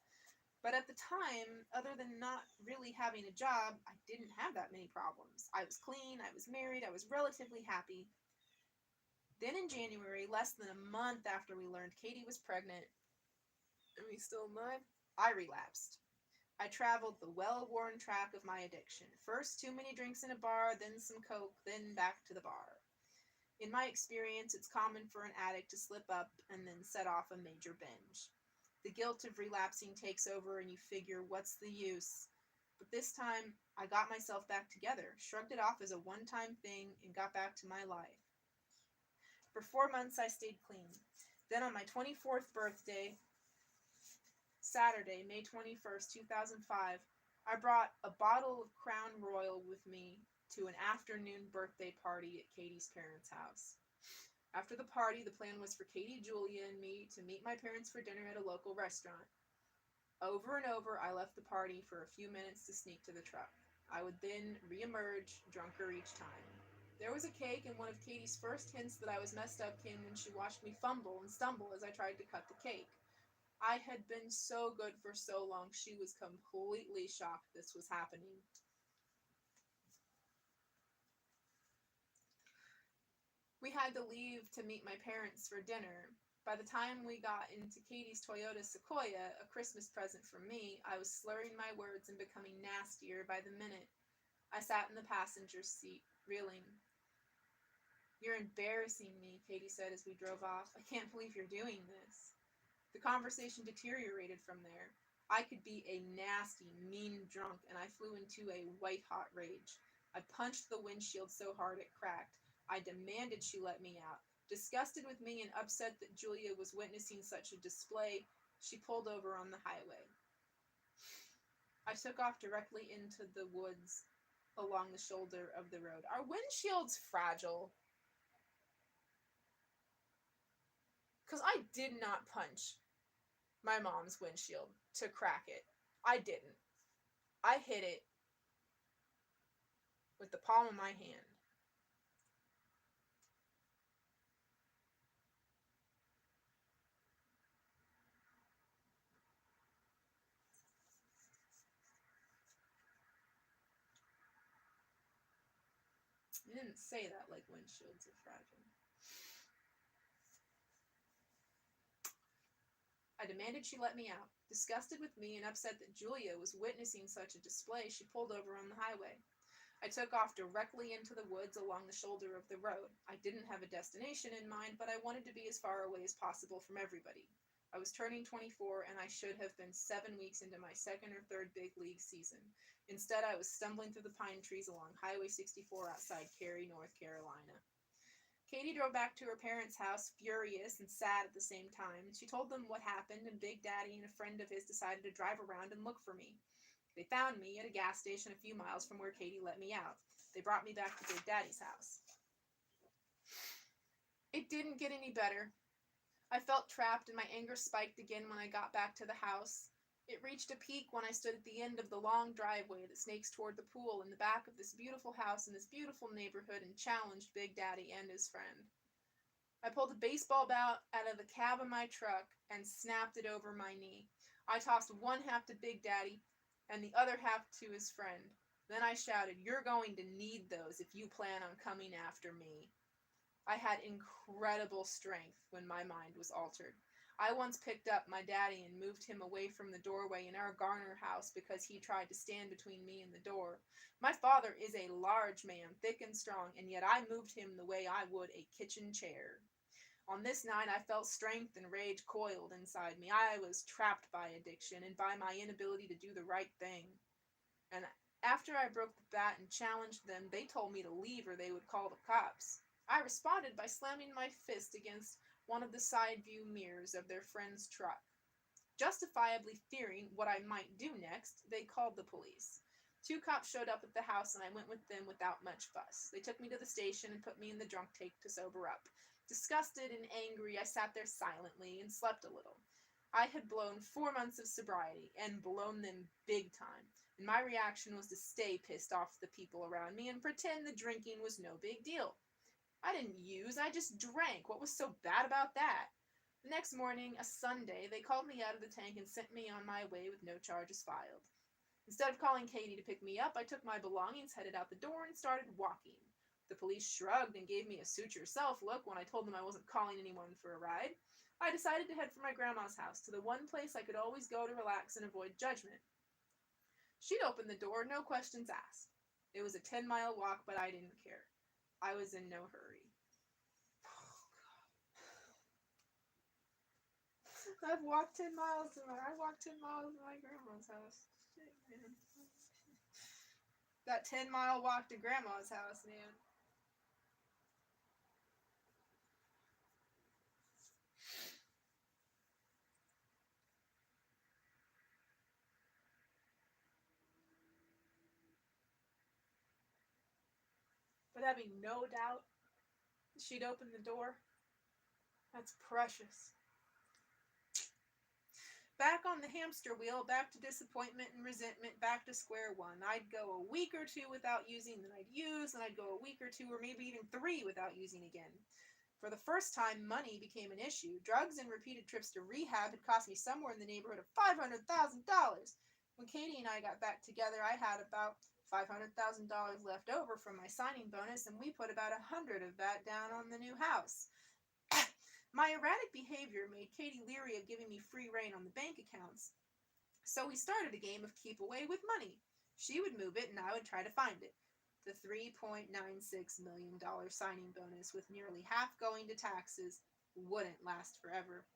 But at the time, other than not really having a job, I didn't have that many problems. I was clean, I was married, I was relatively happy. Then in January, less than a month after we learned Katie was pregnant, and we still alive, I relapsed. I traveled the well-worn track of my addiction. First, too many drinks in a bar, then some coke, then back to the bar. In my experience, it's common for an addict to slip up and then set off a major binge. The guilt of relapsing takes over and you figure, what's the use? But this time, I got myself back together, shrugged it off as a one-time thing, and got back to my life. For 4 months, I stayed clean. Then on my 24th birthday, Saturday, May 21st, 2005, I brought a bottle of Crown Royal with me to an afternoon birthday party at Katie's parents' house. After the party, the plan was for Katie, Julia, and me to meet my parents for dinner at a local restaurant. Over and over, I left the party for a few minutes to sneak to the truck. I would then re-emerge, drunker each time. There was a cake, and one of Katie's first hints that I was messed up came when she watched me fumble and stumble as I tried to cut the cake. I had been so good for so long, she was completely shocked this was happening. We had to leave to meet my parents for dinner. By the time we got into Katie's Toyota Sequoia, a Christmas present from me, I was slurring my words and becoming nastier by the minute. I sat in the passenger seat, reeling. "You're embarrassing me," Katie said as we drove off. "I can't believe you're doing this." The conversation deteriorated from there. I could be a nasty, mean drunk, and I flew into a white-hot rage. I punched the windshield so hard it cracked. I demanded she let me out. Disgusted with me and upset that Julia was witnessing such a display, she pulled over on the highway. I took off directly into the woods along the shoulder of the road. Are windshields fragile? Because I did not punch my mom's windshield to crack it. I didn't. I hit it with the palm of my hand. You didn't say that like windshields are fragile. I demanded she let me out. Disgusted with me and upset that Julia was witnessing such a display, she pulled over on the highway. I took off directly into the woods along the shoulder of the road. I didn't have a destination in mind, but I wanted to be as far away as possible from everybody. I was turning 24, and I should have been 7 weeks into my second or third big league season. Instead, I was stumbling through the pine trees along Highway 64 outside Cary, North Carolina. Katie drove back to her parents' house, furious and sad at the same time. She told them what happened, and Big Daddy and a friend of his decided to drive around and look for me. They found me at a gas station a few miles from where Katie let me out. They brought me back to Big Daddy's house. It didn't get any better. I felt trapped, and my anger spiked again when I got back to the house. It reached a peak when I stood at the end of the long driveway that snakes toward the pool in the back of this beautiful house in this beautiful neighborhood and challenged Big Daddy and his friend. I pulled a baseball bat out of the cab of my truck and snapped it over my knee. I tossed one half to Big Daddy and the other half to his friend. Then I shouted, "You're going to need those if you plan on coming after me." I had incredible strength when my mind was altered. I once picked up my daddy and moved him away from the doorway in our Garner house because he tried to stand between me and the door. My father is a large man, thick and strong, and yet I moved him the way I would a kitchen chair. On this night, I felt strength and rage coiled inside me. I was trapped by addiction and by my inability to do the right thing. And after I broke the bat and challenged them, they told me to leave or they would call the cops. I responded by slamming my fist against one of the side view mirrors of their friend's truck. Justifiably fearing what I might do next, they called the police. 2 cops showed up at the house and I went with them without much fuss. They took me to the station and put me in the drunk tank to sober up. Disgusted and angry, I sat there silently and slept a little. I had blown 4 months of sobriety, and blown them big time. and my reaction was to stay pissed off at the people around me and pretend the drinking was no big deal. I didn't use, I just drank. What was so bad about that? The next morning, a Sunday, they called me out of the tank and sent me on my way with no charges filed. Instead of calling Katie to pick me up, I took my belongings, headed out the door, and started walking. The police shrugged and gave me a suit-yourself look when I told them I wasn't calling anyone for a ride. I decided to head for my grandma's house, to the one place I could always go to relax and avoid judgment. She'd opened the door, no questions asked. It was a 10-mile walk, but I didn't care. I was in no hurry. I walked 10 miles to my grandma's house. Shit, man. That 10-mile walk to grandma's house, man. But having no doubt she'd open the door, that's precious. Back on the hamster wheel, back to disappointment and resentment, back to square one. I'd go a week or two without using, then I'd use, and I'd go a week or two or maybe even 3 without using again. For the first time, money became an issue. Drugs and repeated trips to rehab had cost me somewhere in the neighborhood of $500,000. When Katie and I got back together, I had about $500,000 left over from my signing bonus, and we put about 100 of that down on the new house. My erratic behavior made Katie leery of giving me free rein on the bank accounts, so we started a game of keep away with money. She would move it and I would try to find it. The $3.96 million signing bonus, with nearly half going to taxes, wouldn't last forever.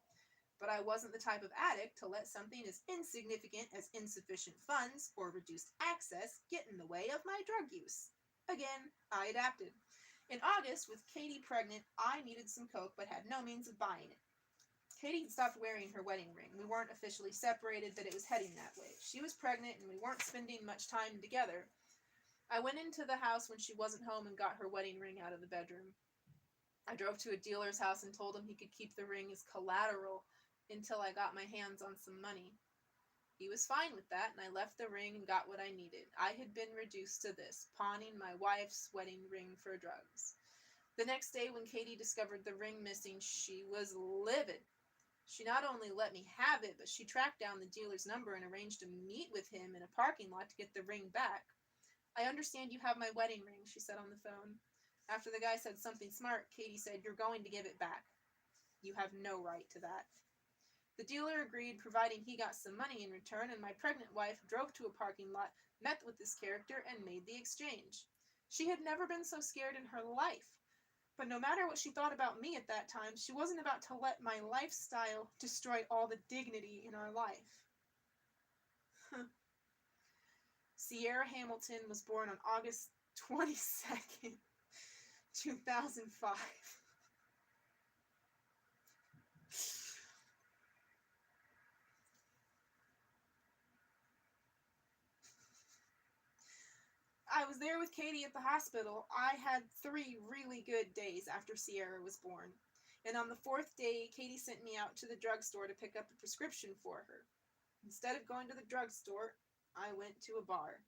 But I wasn't the type of addict to let something as insignificant as insufficient funds or reduced access get in the way of my drug use. Again, I adapted. In August, with Katie pregnant, I needed some coke but had no means of buying it. Katie had stopped wearing her wedding ring. We weren't officially separated, but it was heading that way. She was pregnant and we weren't spending much time together. I went into the house when she wasn't home and got her wedding ring out of the bedroom. I drove to a dealer's house and told him he could keep the ring as collateral until I got my hands on some money. He was fine with that, and I left the ring and got what I needed. I had been reduced to this, pawning my wife's wedding ring for drugs. The next day, when Katie discovered the ring missing, she was livid. She not only let me have it, but she tracked down the dealer's number and arranged to meet with him in a parking lot to get the ring back. I understand you have my wedding ring, she said on the phone. After the guy said something smart, Katie said, "You're going to give it back. You have no right to that." The dealer agreed, providing he got some money in return, and my pregnant wife drove to a parking lot, met with this character, and made the exchange. She had never been so scared in her life. But no matter what she thought about me at that time, she wasn't about to let my lifestyle destroy all the dignity in our life. Sierra Hamilton was born on August 22nd, 2005. I was there with Katie at the hospital. I had 3 really good days after Sierra was born. And on the 4th day, Katie sent me out to the drugstore to pick up a prescription for her. Instead of going to the drugstore, I went to a bar.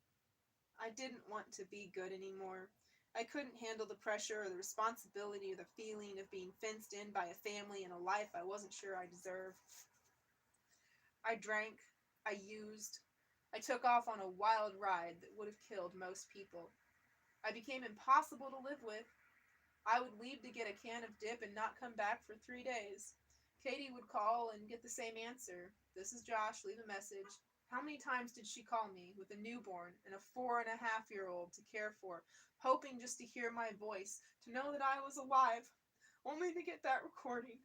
I didn't want to be good anymore. I couldn't handle the pressure or the responsibility or the feeling of being fenced in by a family and a life I wasn't sure I deserved. I drank. I used. I took off on a wild ride that would have killed most people. I became impossible to live with. I would leave to get a can of dip and not come back for 3 days. Katie would call and get the same answer. "This is Josh, leave a message." How many times did she call me with a newborn and a 4.5-year-old to care for, hoping just to hear my voice, to know that I was alive, only to get that recording?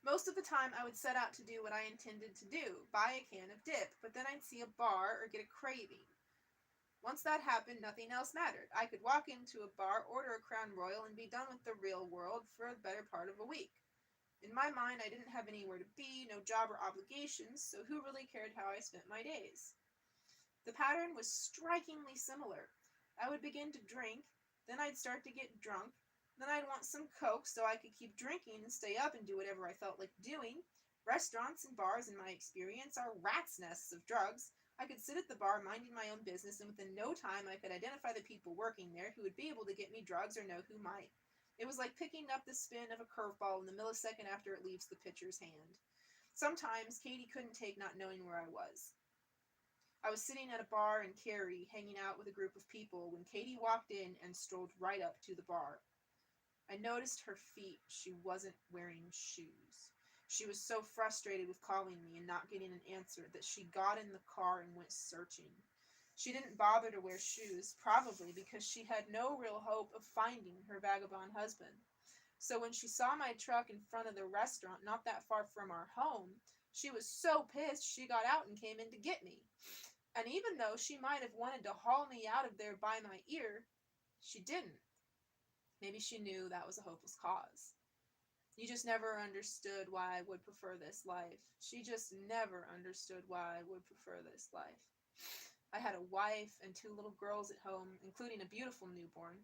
Most of the time, I would set out to do what I intended to do, buy a can of dip, but then I'd see a bar or get a craving. Once that happened, nothing else mattered. I could walk into a bar, order a Crown Royal, and be done with the real world for the better part of a week. In my mind, I didn't have anywhere to be, no job or obligations, so who really cared how I spent my days? The pattern was strikingly similar. I would begin to drink, then I'd start to get drunk, Then I'd want some Coke so I could keep drinking and stay up and do whatever I felt like doing. Restaurants and bars, in my experience, are rats' nests of drugs. I could sit at the bar minding my own business, and within no time I could identify the people working there who would be able to get me drugs or know who might. It was like picking up the spin of a curveball in the millisecond after it leaves the pitcher's hand. Sometimes Katie couldn't take not knowing where I was. I was sitting at a bar in Cary, hanging out with a group of people, when Katie walked in and strolled right up to the bar. I noticed her feet. She wasn't wearing shoes. She was so frustrated with calling me and not getting an answer that she got in the car and went searching. She didn't bother to wear shoes, probably because she had no real hope of finding her vagabond husband. So when she saw my truck in front of the restaurant not that far from our home, she was so pissed she got out and came in to get me. And even though she might have wanted to haul me out of there by my ear, she didn't. Maybe she knew that was a hopeless cause. You just never understood why I would prefer this life. She just never understood why I would prefer this life. I had a wife and 2 little girls at home, including a beautiful newborn.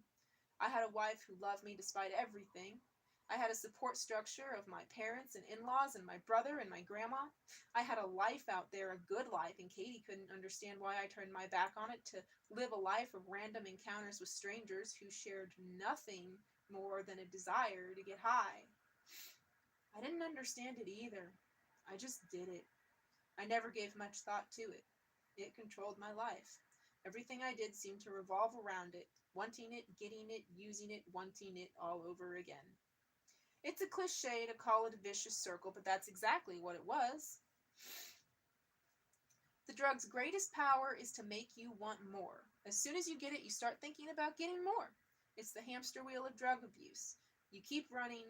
I had a wife who loved me despite everything. I had a support structure of my parents and in-laws and my brother and my grandma. I had a life out there, a good life, and Katie couldn't understand why I turned my back on it to live a life of random encounters with strangers who shared nothing more than a desire to get high. I didn't understand it either. I just did it. I never gave much thought to it. It controlled my life. Everything I did seemed to revolve around it, wanting it, getting it, using it, wanting it all over again. It's a cliche to call it a vicious circle, but that's exactly what it was. The drug's greatest power is to make you want more. As soon as you get it, you start thinking about getting more. It's the hamster wheel of drug abuse. You keep running,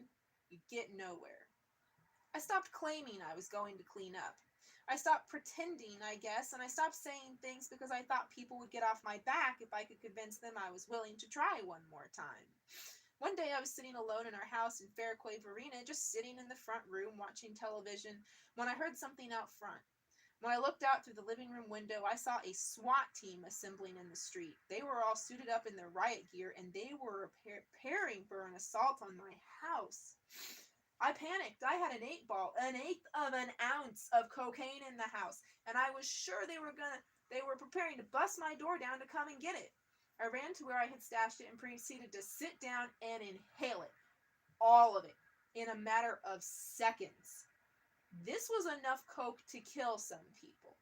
you get nowhere. I stopped claiming I was going to clean up. I stopped pretending, I guess, and I stopped saying things because I thought people would get off my back if I could convince them I was willing to try one more time. One day I was sitting alone in our house in Fairquay Varina, just sitting in the front room watching television, when I heard something out front. When I looked out through the living room window, I saw a SWAT team assembling in the street. They were all suited up in their riot gear, and they were preparing for an assault on my house. I panicked. I had an 8-ball, an eighth of an ounce of cocaine in the house, and I was sure they were preparing to bust my door down to come and get it. I ran to where I had stashed it and proceeded to sit down and inhale it. All of it. In a matter of seconds. This was enough coke to kill some people.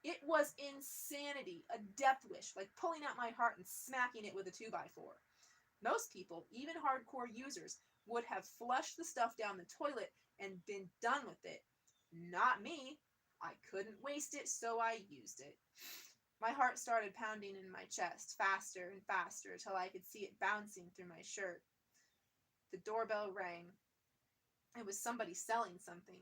It was insanity, a death wish, like pulling out my heart and smacking it with a 2x4. Most people, even hardcore users, would have flushed the stuff down the toilet and been done with it. Not me. I couldn't waste it, so I used it. My heart started pounding in my chest, faster and faster, till I could see it bouncing through my shirt. The doorbell rang. It was somebody selling something.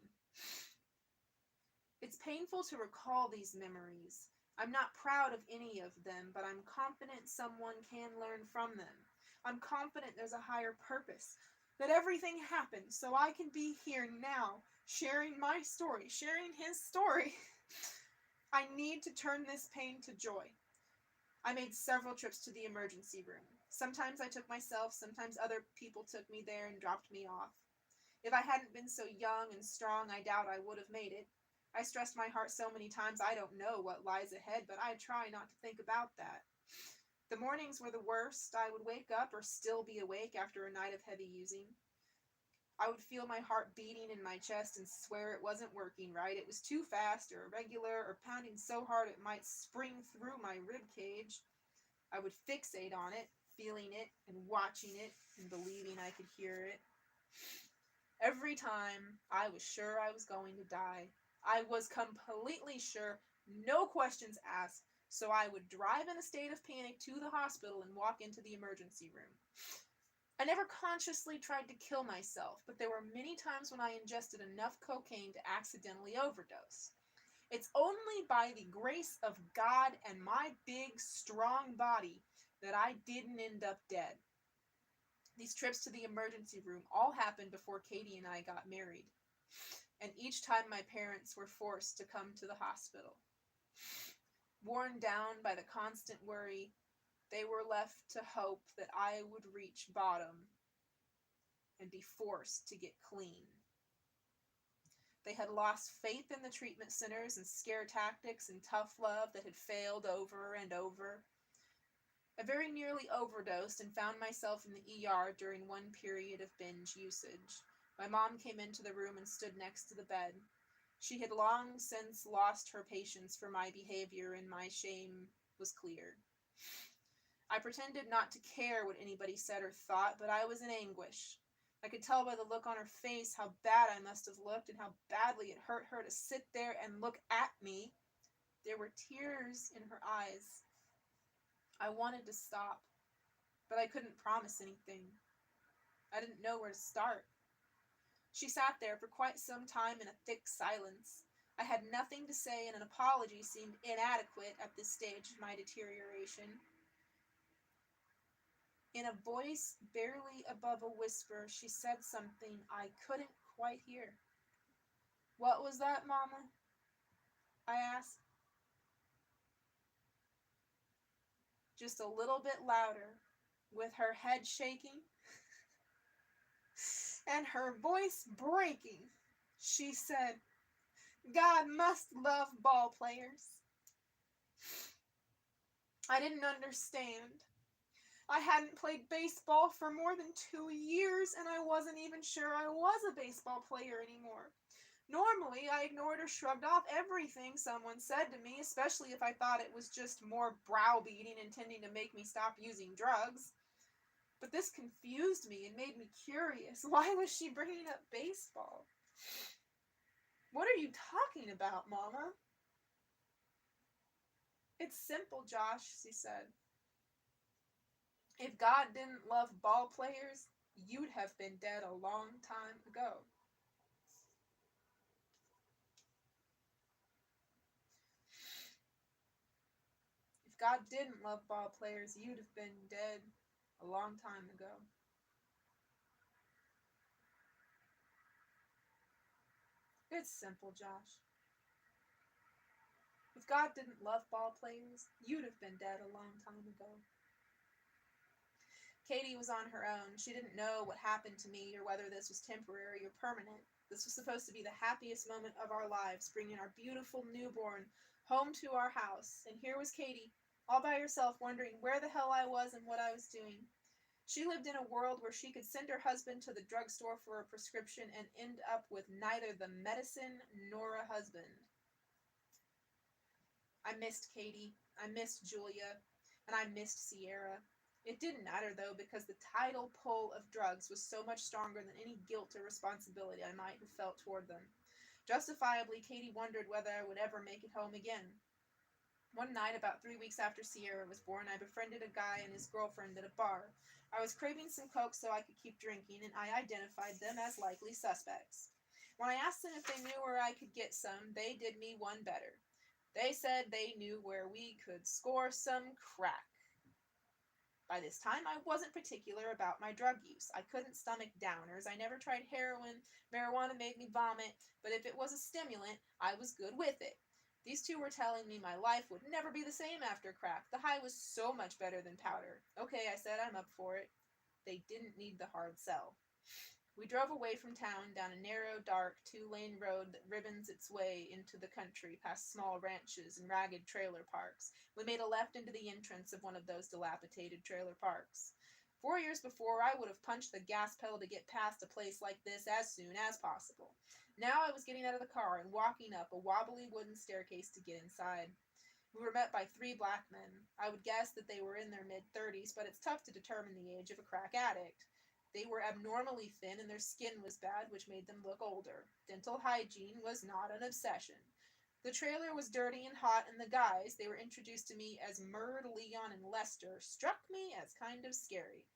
It's painful to recall these memories. I'm not proud of any of them, but I'm confident someone can learn from them. I'm confident there's a higher purpose, that everything happened so I can be here now, sharing my story, sharing his story. I need to turn this pain to joy. I made several trips to the emergency room. Sometimes I took myself, sometimes other people took me there and dropped me off. If I hadn't been so young and strong, I doubt I would have made it. I stressed my heart so many times I don't know what lies ahead, but I try not to think about that. The mornings were the worst. I would wake up or still be awake after a night of heavy using. I would feel my heart beating in my chest and swear it wasn't working right. It was too fast or irregular or pounding so hard it might spring through my rib cage. I would fixate on it, feeling it and watching it and believing I could hear it. Every time I was sure I was going to die. I was completely sure, no questions asked, so I would drive in a state of panic to the hospital and walk into the emergency room. I never consciously tried to kill myself, but there were many times when I ingested enough cocaine to accidentally overdose. It's only by the grace of God and my big, strong body that I didn't end up dead. These trips to the emergency room all happened before Katie and I got married, and each time my parents were forced to come to the hospital. Worn down by the constant worry, they were left to hope that I would reach bottom and be forced to get clean. They had lost faith in the treatment centers and scare tactics and tough love that had failed over and over. I very nearly overdosed and found myself in the ER during one period of binge usage. My mom came into the room and stood next to the bed. She had long since lost her patience for my behavior, and my shame was clear. I pretended not to care what anybody said or thought, but I was in anguish. I could tell by the look on her face how bad I must have looked and how badly it hurt her to sit there and look at me. There were tears in her eyes. I wanted to stop, but I couldn't promise anything. I didn't know where to start. She sat there for quite some time in a thick silence. I had nothing to say, and an apology seemed inadequate at this stage of my deterioration. In a voice barely above a whisper, she said something I couldn't quite hear. "What was that, Mama?" I asked. Just a little bit louder, with her head shaking and her voice breaking, she said, "God must love ball players." I didn't understand. I hadn't played baseball for more than 2 years, and I wasn't even sure I was a baseball player anymore. Normally, I ignored or shrugged off everything someone said to me, especially if I thought it was just more browbeating intending to make me stop using drugs. But this confused me and made me curious. Why was she bringing up baseball? "What are you talking about, Mama?" "It's simple, Josh," she said. "If God didn't love ball players, you'd have been dead a long time ago." If God didn't love ball players, you'd have been dead a long time ago. It's simple, Josh. If God didn't love ball players, you'd have been dead a long time ago. Katie was on her own. She didn't know what happened to me or whether this was temporary or permanent. This was supposed to be the happiest moment of our lives, bringing our beautiful newborn home to our house. And here was Katie, all by herself, wondering where the hell I was and what I was doing. She lived in a world where she could send her husband to the drugstore for a prescription and end up with neither the medicine nor a husband. I missed Katie, I missed Julia, and I missed Sierra. It didn't matter, though, because the tidal pull of drugs was so much stronger than any guilt or responsibility I might have felt toward them. Justifiably, Katie wondered whether I would ever make it home again. One night, about 3 weeks after Sierra was born, I befriended a guy and his girlfriend at a bar. I was craving some Coke so I could keep drinking, and I identified them as likely suspects. When I asked them if they knew where I could get some, they did me one better. They said they knew where we could score some crack. By this time, I wasn't particular about my drug use. I couldn't stomach downers. I never tried heroin. Marijuana made me vomit, but if it was a stimulant, I was good with it. These two were telling me my life would never be the same after crack. The high was so much better than powder. Okay, I said, I'm up for it. They didn't need the hard sell. We drove away from town down a narrow, dark, 2-lane road that ribbons its way into the country past small ranches and ragged trailer parks. We made a left into the entrance of one of those dilapidated trailer parks. 4 years before, I would have punched the gas pedal to get past a place like this as soon as possible. Now I was getting out of the car and walking up a wobbly wooden staircase to get inside. We were met by 3 black men. I would guess that they were in their mid-30s, but it's tough to determine the age of a crack addict. They were abnormally thin and their skin was bad, which made them look older. Dental hygiene was not an obsession. The trailer was dirty and hot, and the guys, they were introduced to me as Murd, Leon, and Lester, struck me as kind of scary.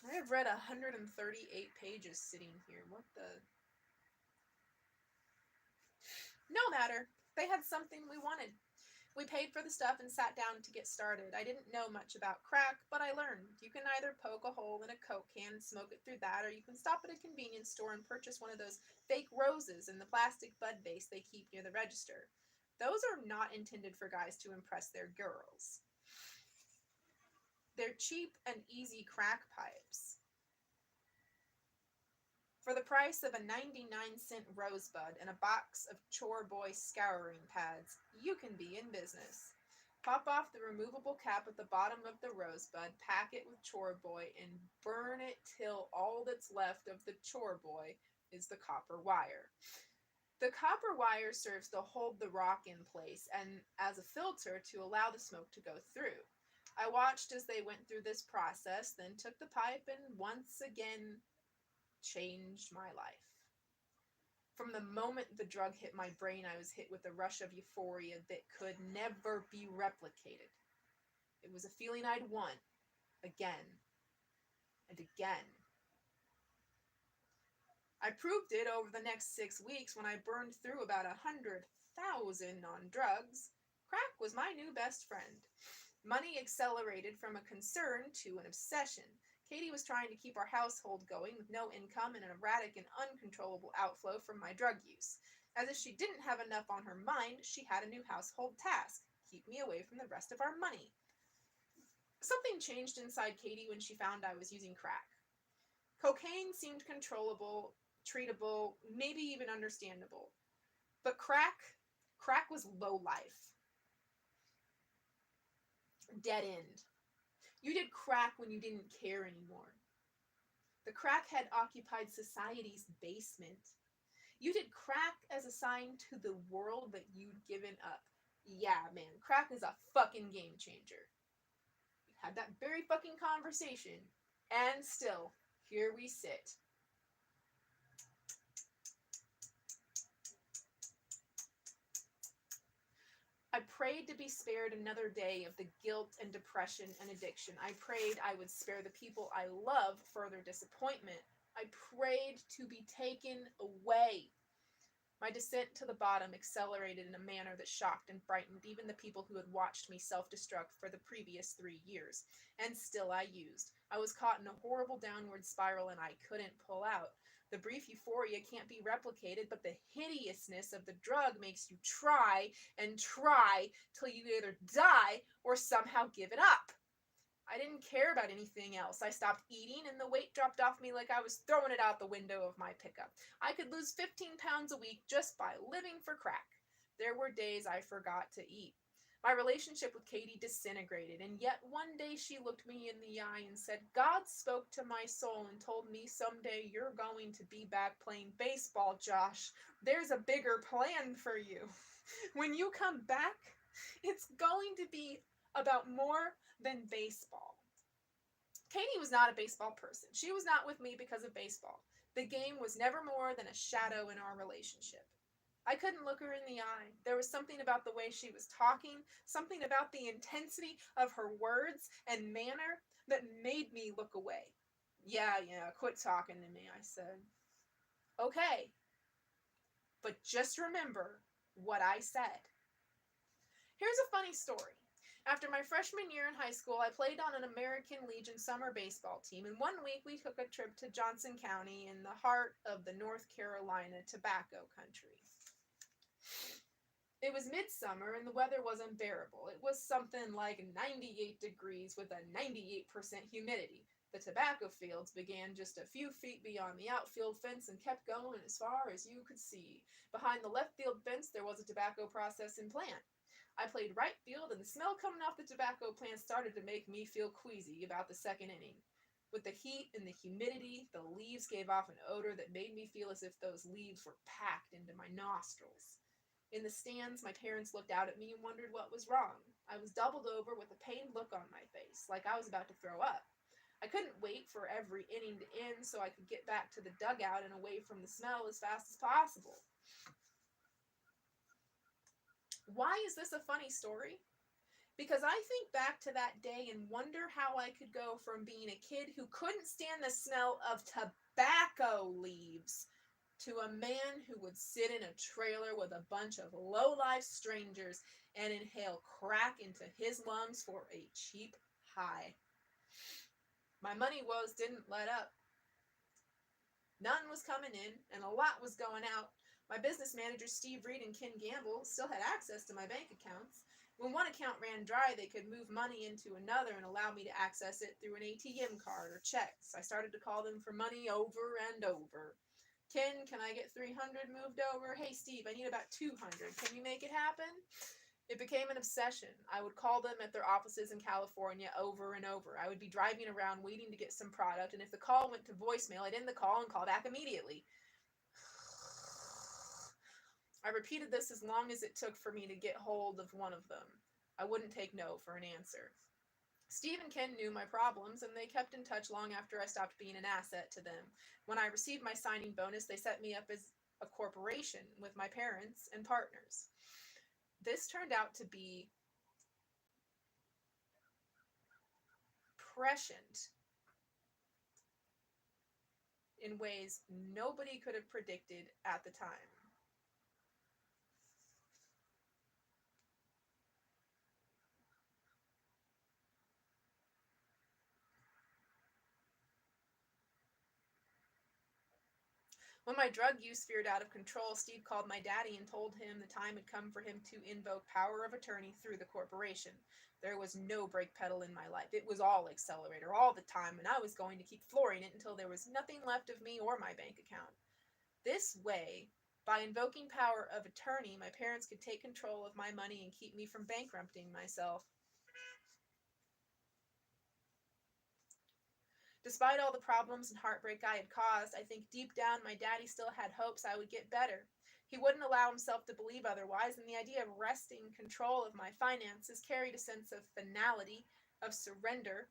I have read 138 pages sitting here. What the... No matter. They had something we wanted. We paid for the stuff and sat down to get started. I didn't know much about crack, but I learned. You can either poke a hole in a Coke can and smoke it through that, or you can stop at a convenience store and purchase one of those fake roses in the plastic bud vase they keep near the register. Those are not intended for guys to impress their girls. They're cheap and easy crack pipes. For the price of a 99-cent rosebud and a box of Chore Boy scouring pads, you can be in business. Pop off the removable cap at the bottom of the rosebud, pack it with Chore Boy, and burn it till all that's left of the Chore Boy is the copper wire. The copper wire serves to hold the rock in place and as a filter to allow the smoke to go through. I watched as they went through this process, then took the pipe and once again changed my life. From the moment the drug hit my brain, I was hit with a rush of euphoria that could never be replicated. It was a feeling I'd want again and again. I proved it over the next 6 weeks when I burned through about 100,000 on drugs. Crack was my new best friend. Money accelerated from a concern to an obsession. Katie was trying to keep our household going with no income and an erratic and uncontrollable outflow from my drug use. As if she didn't have enough on her mind, she had a new household task: keep me away from the rest of our money. Something changed inside Katie when she found I was using crack. Cocaine seemed controllable, treatable, maybe even understandable. But crack was low life. Dead end. You did crack when you didn't care anymore. The crackhead occupied society's basement. You did crack as a sign to the world that you'd given up. Yeah, man, crack is a fucking game changer. We had that very fucking conversation, and still, here we sit. I prayed to be spared another day of the guilt and depression and addiction. I prayed I would spare the people I love further disappointment. I prayed to be taken away. My descent to the bottom accelerated in a manner that shocked and frightened even the people who had watched me self-destruct for the previous 3 years. And still I used. I was caught in a horrible downward spiral and I couldn't pull out. The brief euphoria can't be replicated, but the hideousness of the drug makes you try and try till you either die or somehow give it up. I didn't care about anything else. I stopped eating and the weight dropped off me like I was throwing it out the window of my pickup. I could lose 15 pounds a week just by living for crack. There were days I forgot to eat. My relationship with Katie disintegrated, and yet one day she looked me in the eye and said, God spoke to my soul and told me someday you're going to be back playing baseball, Josh. There's a bigger plan for you. When you come back, it's going to be about more than baseball. Katie was not a baseball person. She was not with me because of baseball. The game was never more than a shadow in our relationship. I couldn't look her in the eye. There was something about the way she was talking, something about the intensity of her words and manner that made me look away. Yeah, quit talking to me, I said. Okay, but just remember what I said. Here's a funny story. After my freshman year in high school, I played on an American Legion summer baseball team, and one week we took a trip to Johnson County in the heart of the North Carolina tobacco country. It was midsummer and the weather was unbearable. It was something like 98 degrees with a 98% humidity. The tobacco fields began just a few feet beyond the outfield fence and kept going as far as you could see. Behind the left field fence there was a tobacco processing plant. I played right field and the smell coming off the tobacco plant started to make me feel queasy about the second inning. With the heat and the humidity, the leaves gave off an odor that made me feel as if those leaves were packed into my nostrils. In the stands, my parents looked out at me and wondered what was wrong. I was doubled over with a pained look on my face, like I was about to throw up. I couldn't wait for every inning to end so I could get back to the dugout and away from the smell as fast as possible. Why is this a funny story? Because I think back to that day and wonder how I could go from being a kid who couldn't stand the smell of tobacco leaves to a man who would sit in a trailer with a bunch of low-life strangers and inhale crack into his lungs for a cheap high. My money woes didn't let up. None was coming in, and a lot was going out. My business managers, Steve Reed and Ken Gamble, still had access to my bank accounts. When one account ran dry, they could move money into another and allow me to access it through an ATM card or checks. I started to call them for money over and over. Ken, can I get 300 moved over? Hey, Steve, I need about 200. Can you make it happen? It became an obsession. I would call them at their offices in California over and over. I would be driving around waiting to get some product, and if the call went to voicemail, I'd end the call and call back immediately. I repeated this as long as it took for me to get hold of one of them. I wouldn't take no for an answer. Steve and Ken knew my problems, and they kept in touch long after I stopped being an asset to them. When I received my signing bonus, they set me up as a corporation with my parents and partners. This turned out to be prescient in ways nobody could have predicted at the time. When my drug use veered out of control, Steve called my daddy and told him the time had come for him to invoke power of attorney through the corporation. There was no brake pedal in my life. It was all accelerator all the time, and I was going to keep flooring it until there was nothing left of me or my bank account. This way, by invoking power of attorney, my parents could take control of my money and keep me from bankrupting myself. Despite all the problems and heartbreak I had caused, I think deep down my daddy still had hopes I would get better. He wouldn't allow himself to believe otherwise, and the idea of wresting control of my finances carried a sense of finality, of surrender,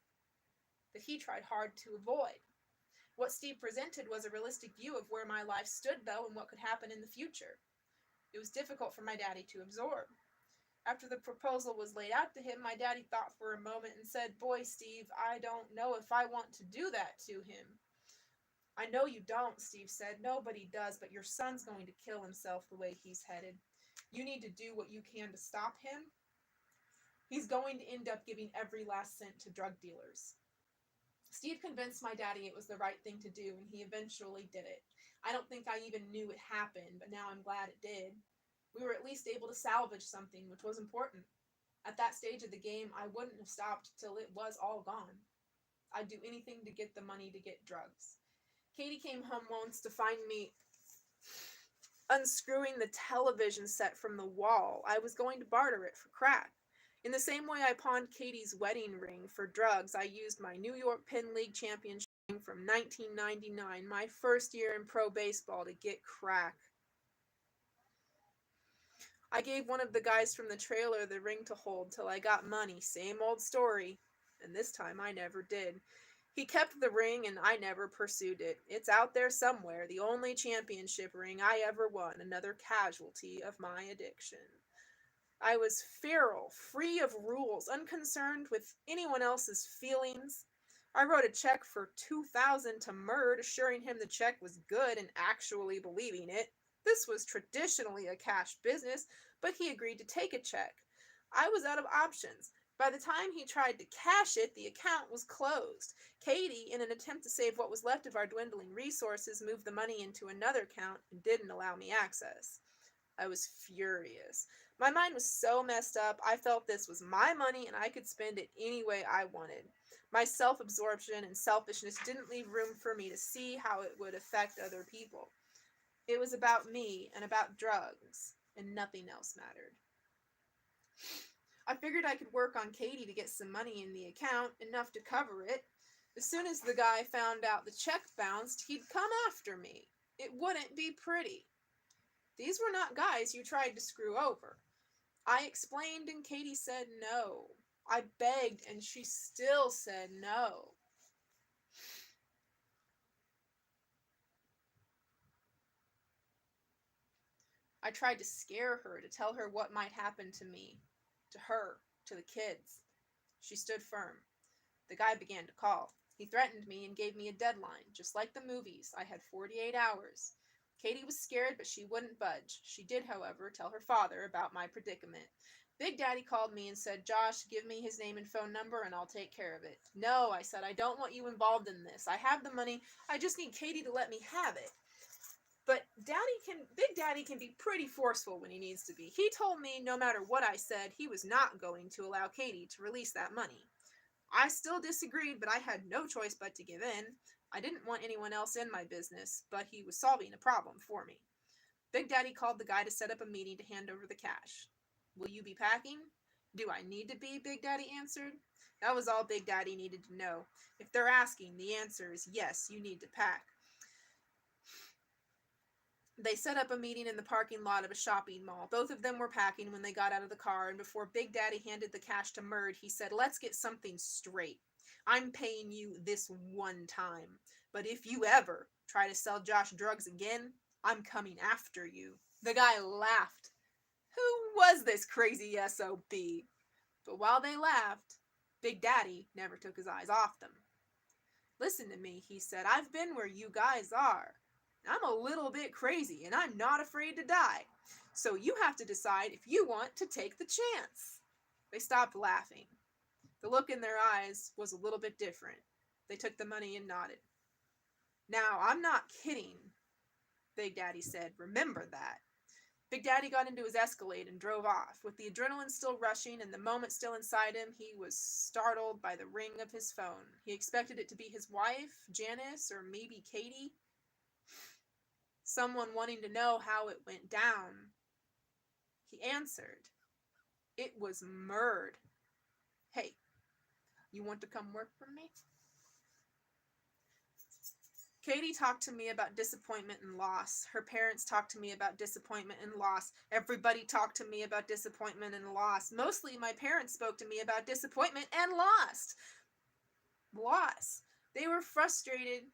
that he tried hard to avoid. What Steve presented was a realistic view of where my life stood, though, and what could happen in the future. It was difficult for my daddy to absorb. After the proposal was laid out to him, my daddy thought for a moment and said, "Boy, Steve, I don't know if I want to do that to him." "I know you don't," Steve said. "Nobody does, but your son's going to kill himself the way he's headed. You need to do what you can to stop him. He's going to end up giving every last cent to drug dealers." Steve convinced my daddy it was the right thing to do, and he eventually did it. I don't think I even knew it happened, but now I'm glad it did. We were at least able to salvage something, which was important. At that stage of the game, I wouldn't have stopped till it was all gone. I'd do anything to get the money to get drugs. Katie came home once to find me unscrewing the television set from the wall. I was going to barter it for crack. In the same way I pawned Katie's wedding ring for drugs, I used my New York Penn League championship ring from 1999, my first year in pro baseball, to get crack. I gave one of the guys from the trailer the ring to hold till I got money. Same old story. And this time I never did. He kept the ring and I never pursued it. It's out there somewhere, the only championship ring I ever won, another casualty of my addiction. I was feral, free of rules, unconcerned with anyone else's feelings. I wrote a check for $2,000 to Murd, assuring him the check was good and actually believing it. This was traditionally a cash business, but he agreed to take a check. I was out of options. By the time he tried to cash it, the account was closed. Katie, in an attempt to save what was left of our dwindling resources, moved the money into another account and didn't allow me access. I was furious. My mind was so messed up, I felt this was my money and I could spend it any way I wanted. My self-absorption and selfishness didn't leave room for me to see how it would affect other people. It was about me and about drugs, and nothing else mattered. I figured I could work on Katie to get some money in the account, enough to cover it. As soon as the guy found out the check bounced, he'd come after me. It wouldn't be pretty. These were not guys you tried to screw over. I explained and Katie said no. I begged and she still said no. I tried to scare her, to tell her what might happen to me, to her, to the kids. She stood firm. The guy began to call. He threatened me and gave me a deadline. Just like the movies, I had 48 hours. Katie was scared, but she wouldn't budge. She did, however, tell her father about my predicament. Big Daddy called me and said, Josh, give me his name and phone number and I'll take care of it. No, I said, I don't want you involved in this. I have the money. I just need Katie to let me have it. But Big Daddy can be pretty forceful when he needs to be. He told me no matter what I said, he was not going to allow Katie to release that money. I still disagreed, but I had no choice but to give in. I didn't want anyone else in my business, but he was solving a problem for me. Big Daddy called the guy to set up a meeting to hand over the cash. Will you be packing? Do I need to be? Big Daddy answered. That was all Big Daddy needed to know. If they're asking, the answer is yes, you need to pack. They set up a meeting in the parking lot of a shopping mall. Both of them were packing when they got out of the car, and before Big Daddy handed the cash to Murd, he said, let's get something straight. I'm paying you this one time, but if you ever try to sell Josh drugs again, I'm coming after you. The guy laughed. Who was this crazy SOB? But while they laughed, Big Daddy never took his eyes off them. Listen to me, he said. I've been where you guys are. I'm a little bit crazy, and I'm not afraid to die. So you have to decide if you want to take the chance. They stopped laughing. The look in their eyes was a little bit different. They took the money and nodded. Now, I'm not kidding, Big Daddy said. Remember that. Big Daddy got into his Escalade and drove off. With the adrenaline still rushing and the moment still inside him, he was startled by the ring of his phone. He expected it to be his wife, Janice, or maybe Katie. Someone wanting to know how it went down. He answered. It was Murd. Hey, you want to come work for me? Katie talked to me about disappointment and loss. Her parents talked to me about disappointment and loss. Everybody talked to me about disappointment and loss. Mostly my parents spoke to me about disappointment and loss. They were frustrated,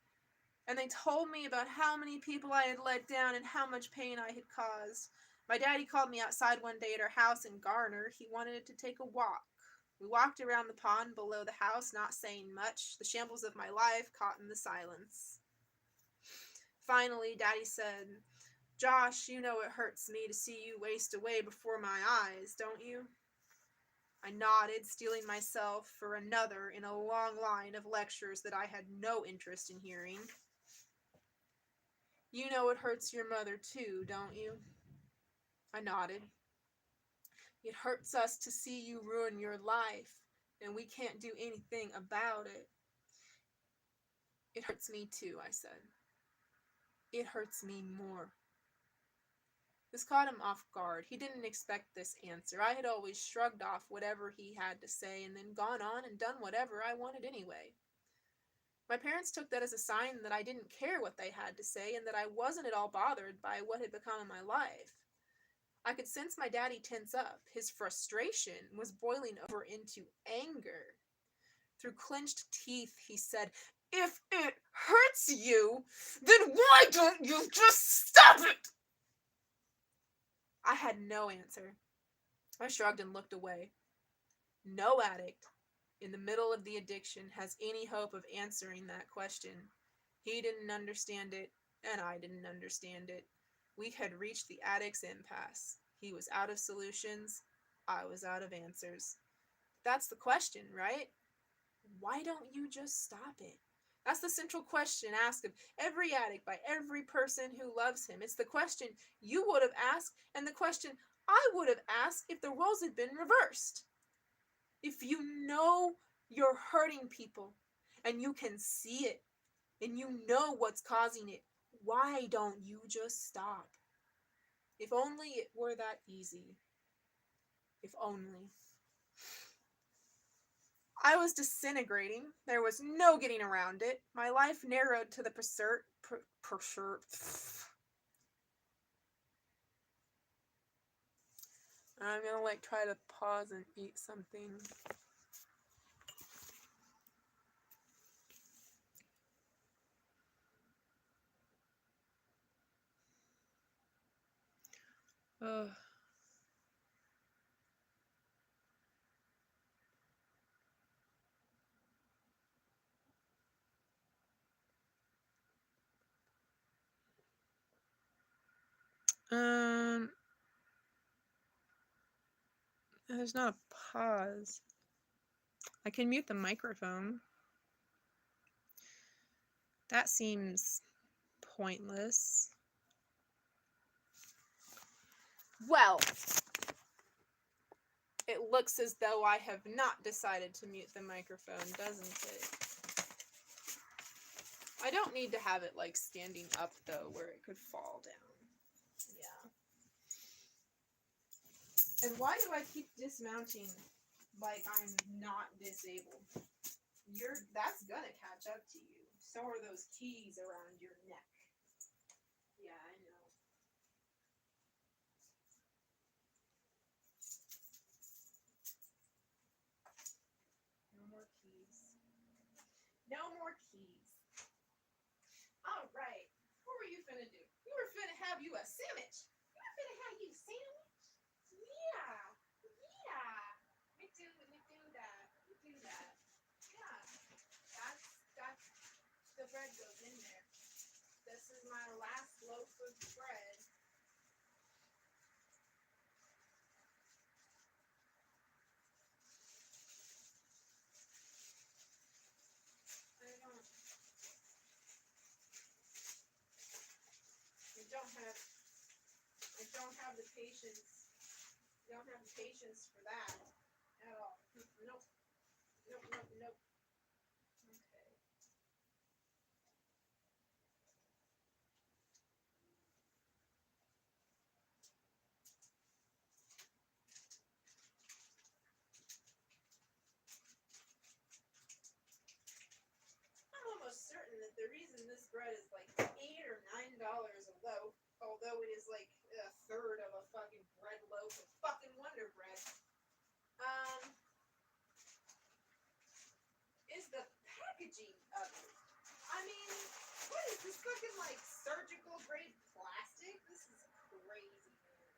and they told me about how many people I had let down and how much pain I had caused. My daddy called me outside one day at our house in Garner. He wanted to take a walk. We walked around the pond below the house, not saying much, the shambles of my life caught in the silence. Finally, Daddy said, Josh, you know it hurts me to see you waste away before my eyes, don't you? I nodded, steeling myself for another in a long line of lectures that I had no interest in hearing. You know it hurts your mother too, don't you? I nodded. It hurts us to see you ruin your life, and we can't do anything about it. It hurts me too, I said. It hurts me more. This caught him off guard. He didn't expect this answer. I had always shrugged off whatever he had to say and then gone on and done whatever I wanted anyway. My parents took that as a sign that I didn't care what they had to say and that I wasn't at all bothered by what had become of my life. I could sense my daddy tense up. His frustration was boiling over into anger. Through clenched teeth, he said, If it hurts you, then why don't you just stop it? I had no answer. I shrugged and looked away. No addict in the middle of the addiction has any hope of answering that question. He didn't understand it, and I didn't understand it. We had reached the addict's impasse. He was out of solutions. I was out of answers. That's the question, right? Why don't you just stop it? That's the central question asked of every addict by every person who loves him. It's the question you would have asked and the question I would have asked if the roles had been reversed. If you know you're hurting people and you can see it and you know what's causing it, why don't you just stop? If only it were that easy. If only. I was disintegrating. There was no getting around it. My life narrowed to the I'm gonna try to pause and eat something. Ugh. Um, there's not a pause. I can mute the microphone. That seems pointless. Well, it looks as though I have not decided to mute the microphone, doesn't it? I don't need to have it like standing up though, where it could fall down. Yeah. And why do I keep dismounting like I'm not disabled? That's gonna catch up to you. So are those keys around your neck. Yeah, I know. No more keys. No more keys. All right. What were you finna do? You were finna have you a sandwich. You were finna have you a sandwich? Yeah. Yeah. We do that. We do that. Yeah. That's the bread goes in there. This is my last loaf of bread. I don't have the patience. Don't have the patience for that at all. Nope. Nope, nope, nope. Okay. I'm almost certain that the reason this bread is like $8 or $9 a loaf, although it is like a third of a fucking bread loaf of fucking Wonder Bread, is the packaging of it. I mean, what is this fucking like surgical grade plastic? This is crazy, man.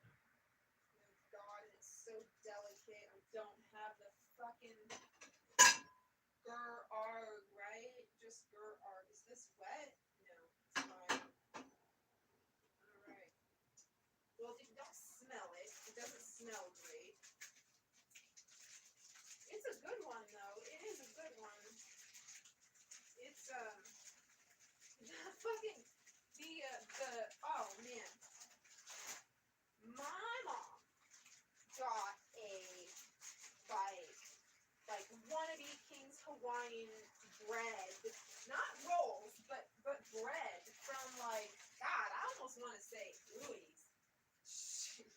Oh God, it's so delicate. I don't have the fucking Gur-arg, right? Just Gur-arg. Is this wet? No, it's fine. Alright. Well, don't smell it. It doesn't smell great. It's a good one, though. It is a good one. It's, fucking, oh, man. My mom got a, like wannabe King's Hawaiian bread, not rolls, but bread from like, God, I almost want to say Louis.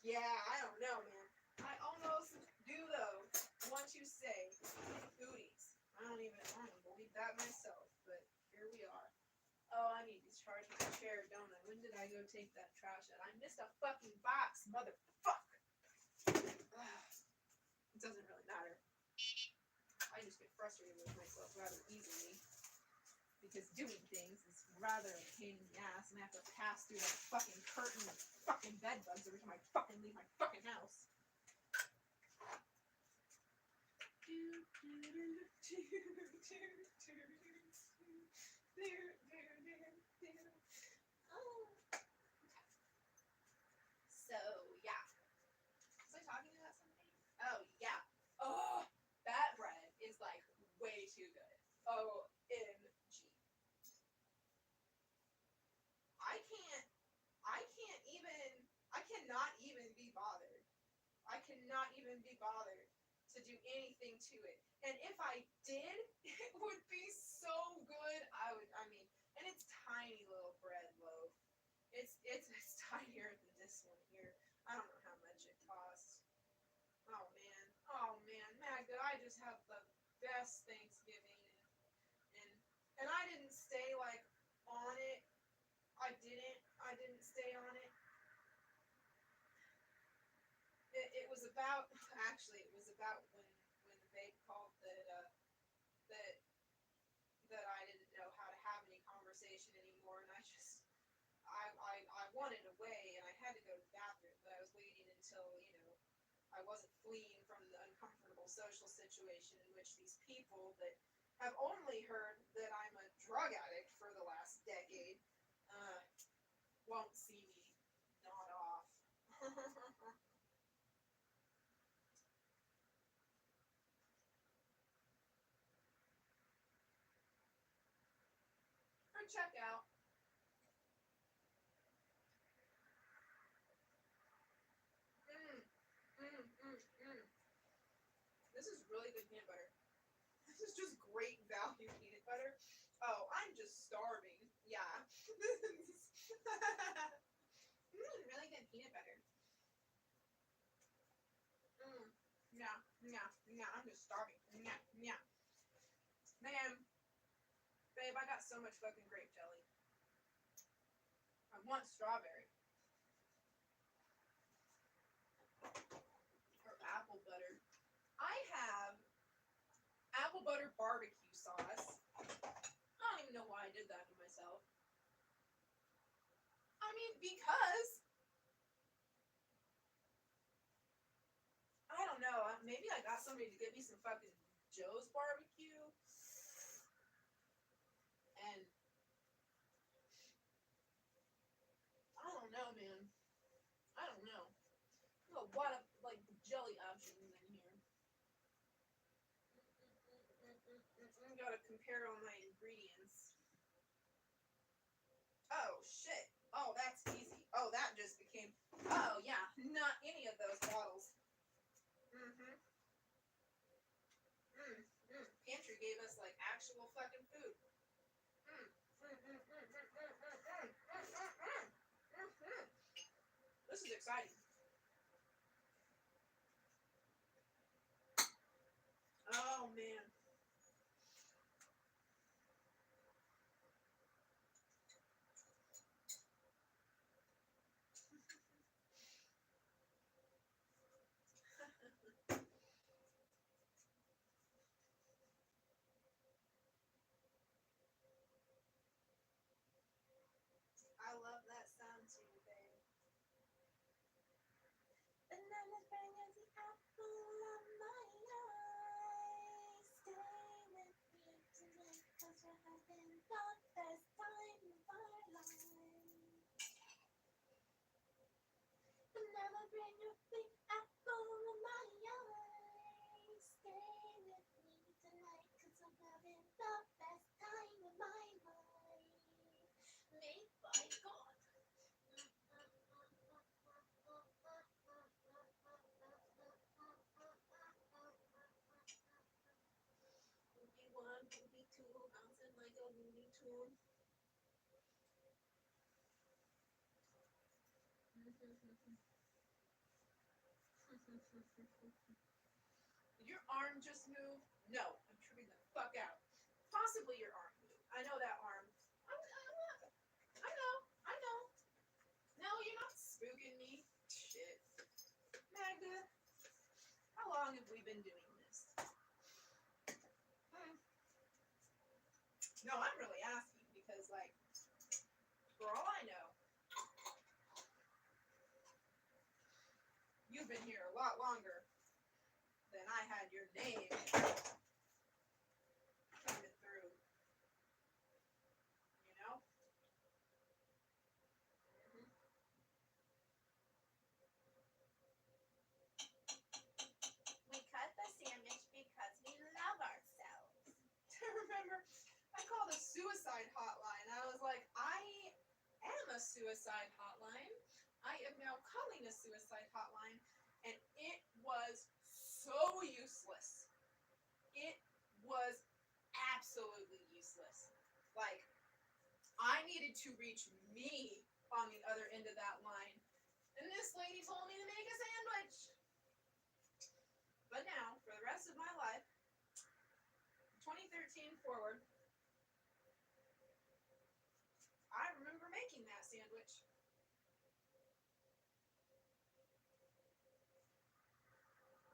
Yeah, I don't know, man. I almost do though. Want to say Louis. I don't believe that myself, but here we are. Oh, I need to charge my chair, don't I? When did I go take that trash out? I missed a fucking box, motherfuck. It doesn't really matter. I just get frustrated with myself rather easily because doing things is rather a pain in the ass, and I have to pass through that fucking curtain of fucking bed bugs every time I fucking leave my fucking house. So yeah, was I talking about something? Oh yeah. Oh, that bread is like way too good. OMG. I cannot even be bothered. I cannot even be bothered to do anything to it. And if I did, it would be so good. And it's tiny little bread loaf. It's tinier than this one here. I don't know how much it costs. Oh man, Magda, I just have the best Thanksgiving, and I didn't stay like on it. I didn't stay on it. It was about when the babe called that that I didn't know how to have any conversation anymore, and I wanted away, and I had to go to the bathroom, but I was waiting until I wasn't fleeing from the uncomfortable social situation in which these people that have only heard that I'm a drug addict for the last decade decade won't see me nod off. Or check out. This is really good peanut butter. This is just great value peanut butter. Oh, I'm just starving. Yeah. Really good peanut butter. Yeah, I'm just starving. Yeah. Man, babe, I got so much fucking grape jelly. I want strawberry. Or apple butter. I have apple butter barbecue sauce. I don't even know why I did that to myself. I mean, because I don't know. Maybe I got somebody to get me some fucking Joe's barbecue. And I don't know, man. I don't know. There's a lot of like jelly options in here. Gotta compare all my ingredients. Oh shit. Oh, that's easy. Oh, that just became. Oh yeah, not any of those bottles. Pantry gave us like actual fucking food. This is exciting. Oh man. I love that sound too, babe. Bananas bring us the apple of my eye. Stay with me tonight, 'cause we're having the best time of our lives. Banana bring your big apple of my eye. Stay with me tonight, 'cause we're having the best time of my life. Made by God. Movie 1, movie 2, bouncing like a Looney Tune. Did your arm just move? No, I'm tripping the fuck out. Possibly your arm moved. I know that arm. I know. No, you're not spooking me. Shit. Magda, how long have we been doing this? No, I'm really asking because, like, for all I know, you've been here a lot longer than I had your name coming through. You know? We cut the sandwich because we love ourselves. Remember, I called a suicide hotline. I was like, I am a suicide hotline. I am now calling a suicide hotline, and it was so useless. It was absolutely useless. Like, I needed to reach me on the other end of that line, and this lady told me to make a sandwich. But now, for the rest of my life, 2013 forward, I remember making that sandwich.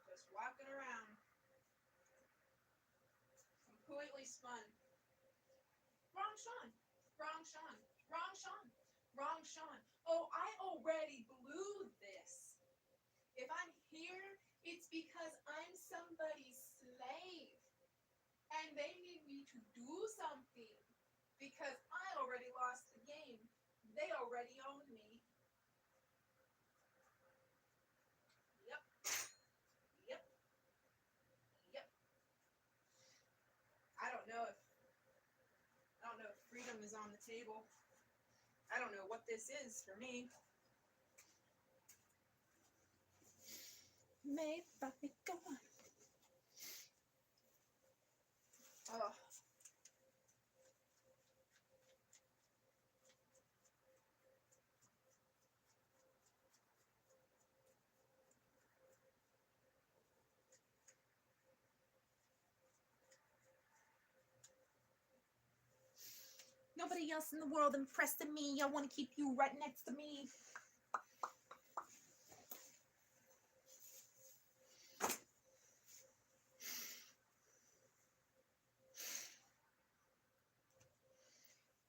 Just walking around, completely spun. Wrong Sean. Wrong Sean. Wrong Sean. Wrong Sean. Oh, I already blew this. If I'm here, it's because I'm somebody's slave. And they need me to do something. Because I already lost the game. They already own me. Yep. Yep. Yep. I don't know if freedom is on the table. I don't know what this is for me. May Bobby go on. Oh. Nobody else in the world impressing me. I want to keep you right next to me.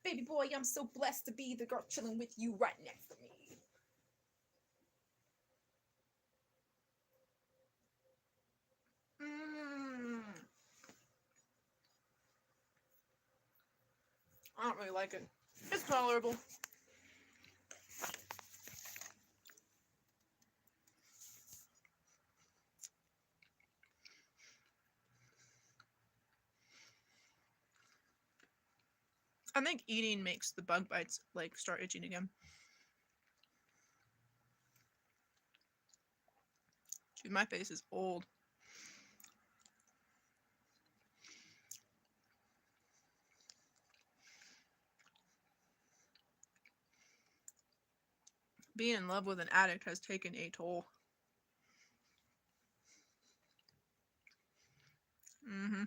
Baby boy, I'm so blessed to be the girl chilling with you right next to me. I don't really like it. It's tolerable. I think eating makes the bug bites like start itching again. Dude, my face is old. Being in love with an addict has taken a toll. Mm-hmm.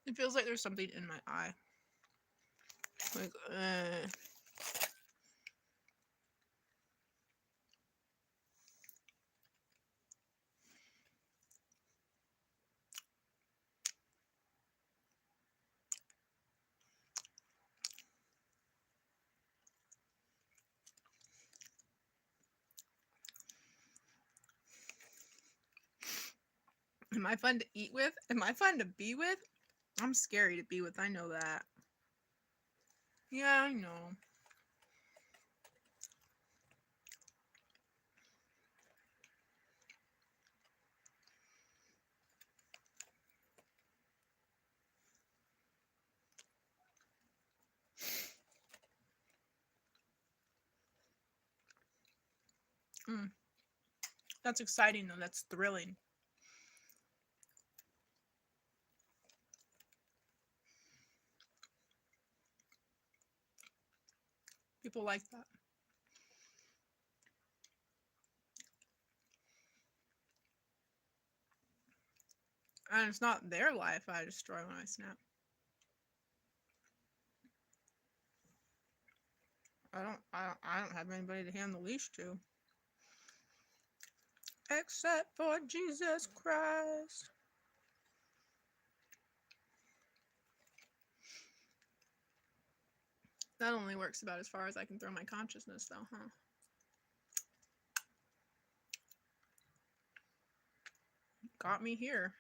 It feels like there's something in my eye. Like, Am I fun to eat with? Am I fun to be with? I'm scary to be with, I know that. Yeah, I know. That's exciting though, that's thrilling. People like that. And it's not their life I destroy when I snap. I don't have anybody to hand the leash to. Except for Jesus Christ. That only works about as far as I can throw my consciousness though, huh? Got me here.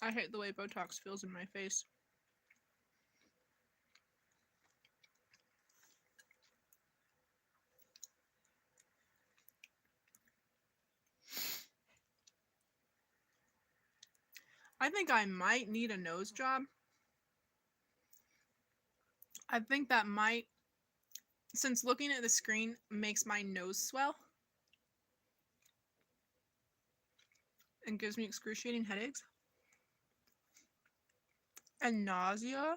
I hate the way Botox feels in my face. I think I might need a nose job. I think that might since looking at the screen makes my nose swell and gives me excruciating headaches and nausea.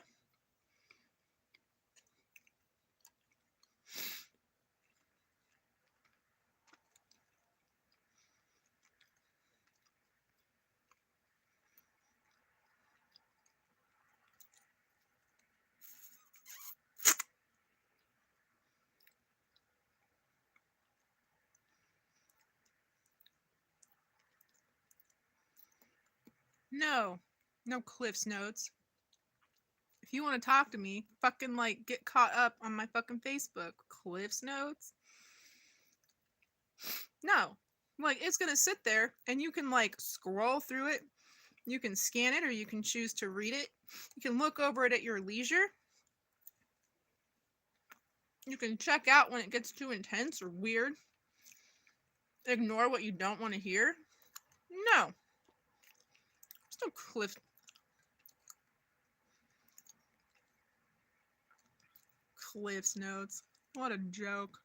No, no Cliff's Notes. If you want to talk to me, fucking like get caught up on my fucking Facebook. Cliff's Notes? No. Like it's gonna sit there and you can like scroll through it. You can scan it or you can choose to read it. You can look over it at your leisure. You can check out when it gets too intense or weird. Ignore what you don't want to hear. No. There's no Cliff's Notes. What a joke.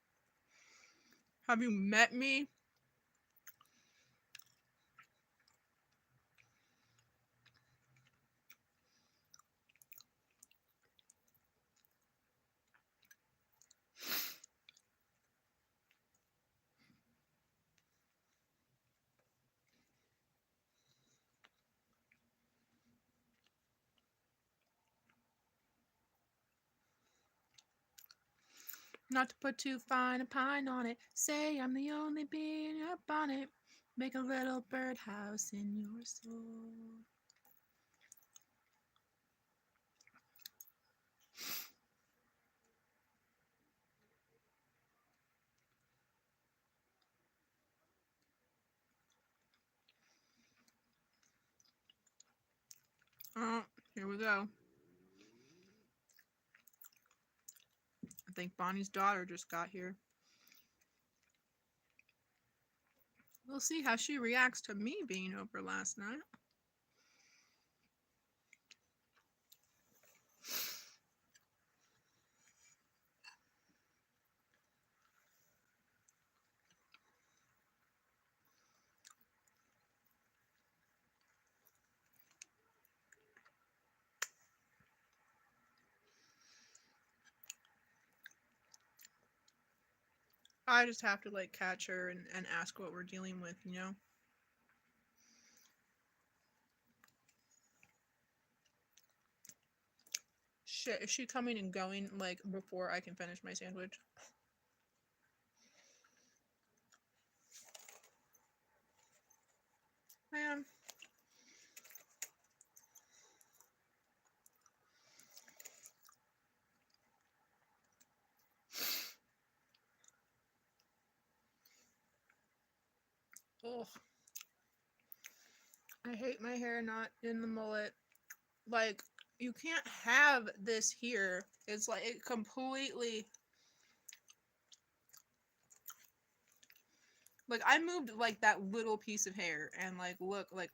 Have you met me? Not to put too fine a pine on it. Say I'm the only bee in your bonnet. Make a little birdhouse in your soul. Oh, here we go. I think Bonnie's daughter just got here. We'll see how she reacts to me being over last night. I just have to like catch her and ask what we're dealing with, you know? Shit, is she coming and going like before I can finish my sandwich? Man. Ugh. I hate my hair not in the mullet. Like, you can't have this here. It's like it completely. Like, I moved like that little piece of hair and like look like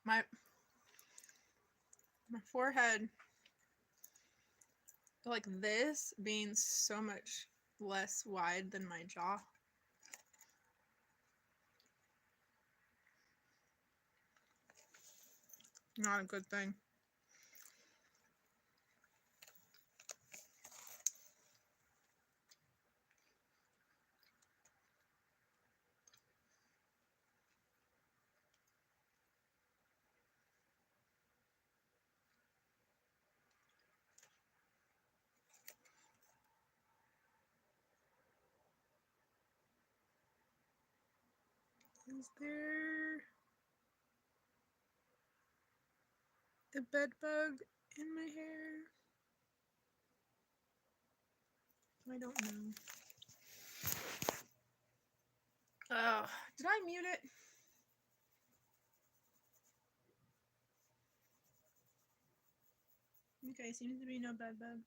my forehead like this being so much less wide than my jaw. Not a good thing. Is there a bed bug in my hair? I don't know. Oh, did I mute it? Okay, seems to be no bed bug.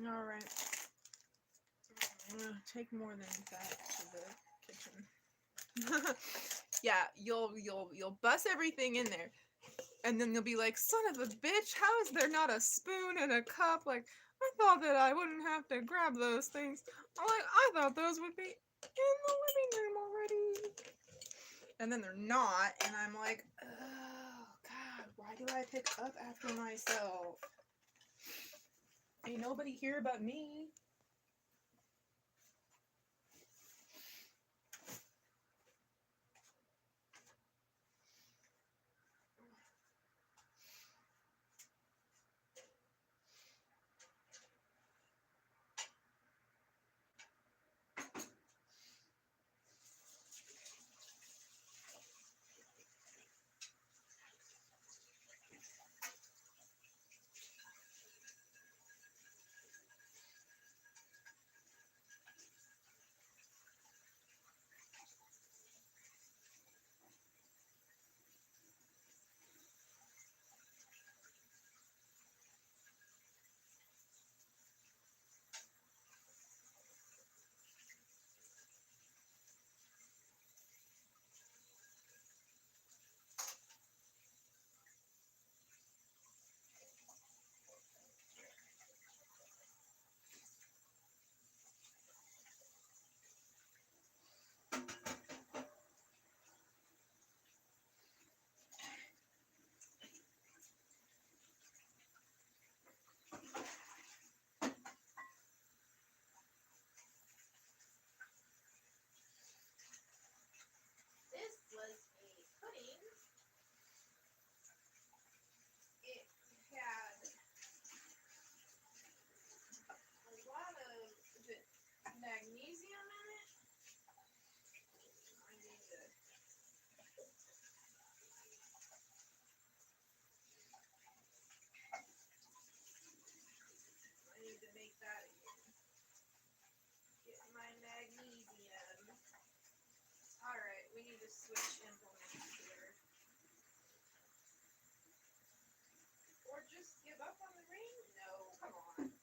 All right. Take more than that to the kitchen. Yeah, you'll bust everything in there, and then you'll be like, "Son of a bitch! How is there not a spoon and a cup? Like, I thought that I wouldn't have to grab those things. I thought those would be in the living room already." And then they're not, and I'm like, "Oh God, why do I pick up after myself? Ain't nobody here but me." This was a pudding. It had a lot of magnesium in it. I need to make that again. Get my magnesium. Alright, we need to switch implements here. Or just give up on the ring? No, come on.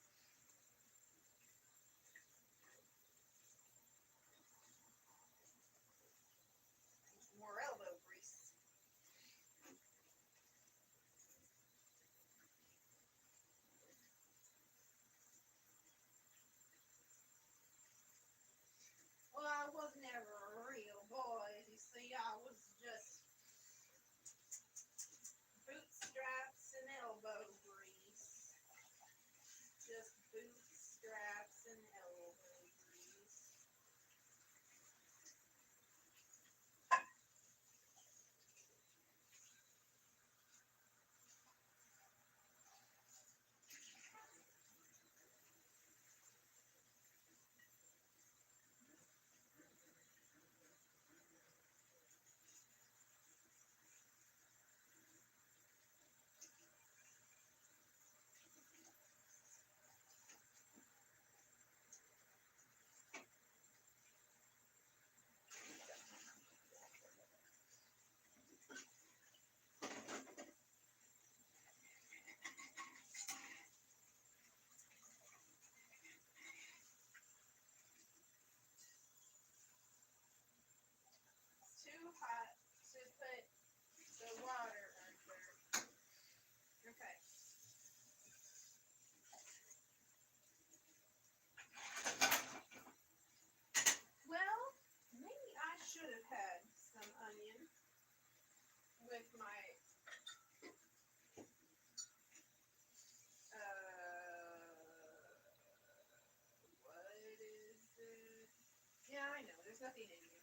More elbow grease. Well, I was never a real boy. You see, I was just bootstraps and elbow grease. Just bootstraps and elbow grease. It's too hot to put the water under. Okay. Well, maybe I should have had some onion with my what is it? Yeah, I know. There's nothing in you.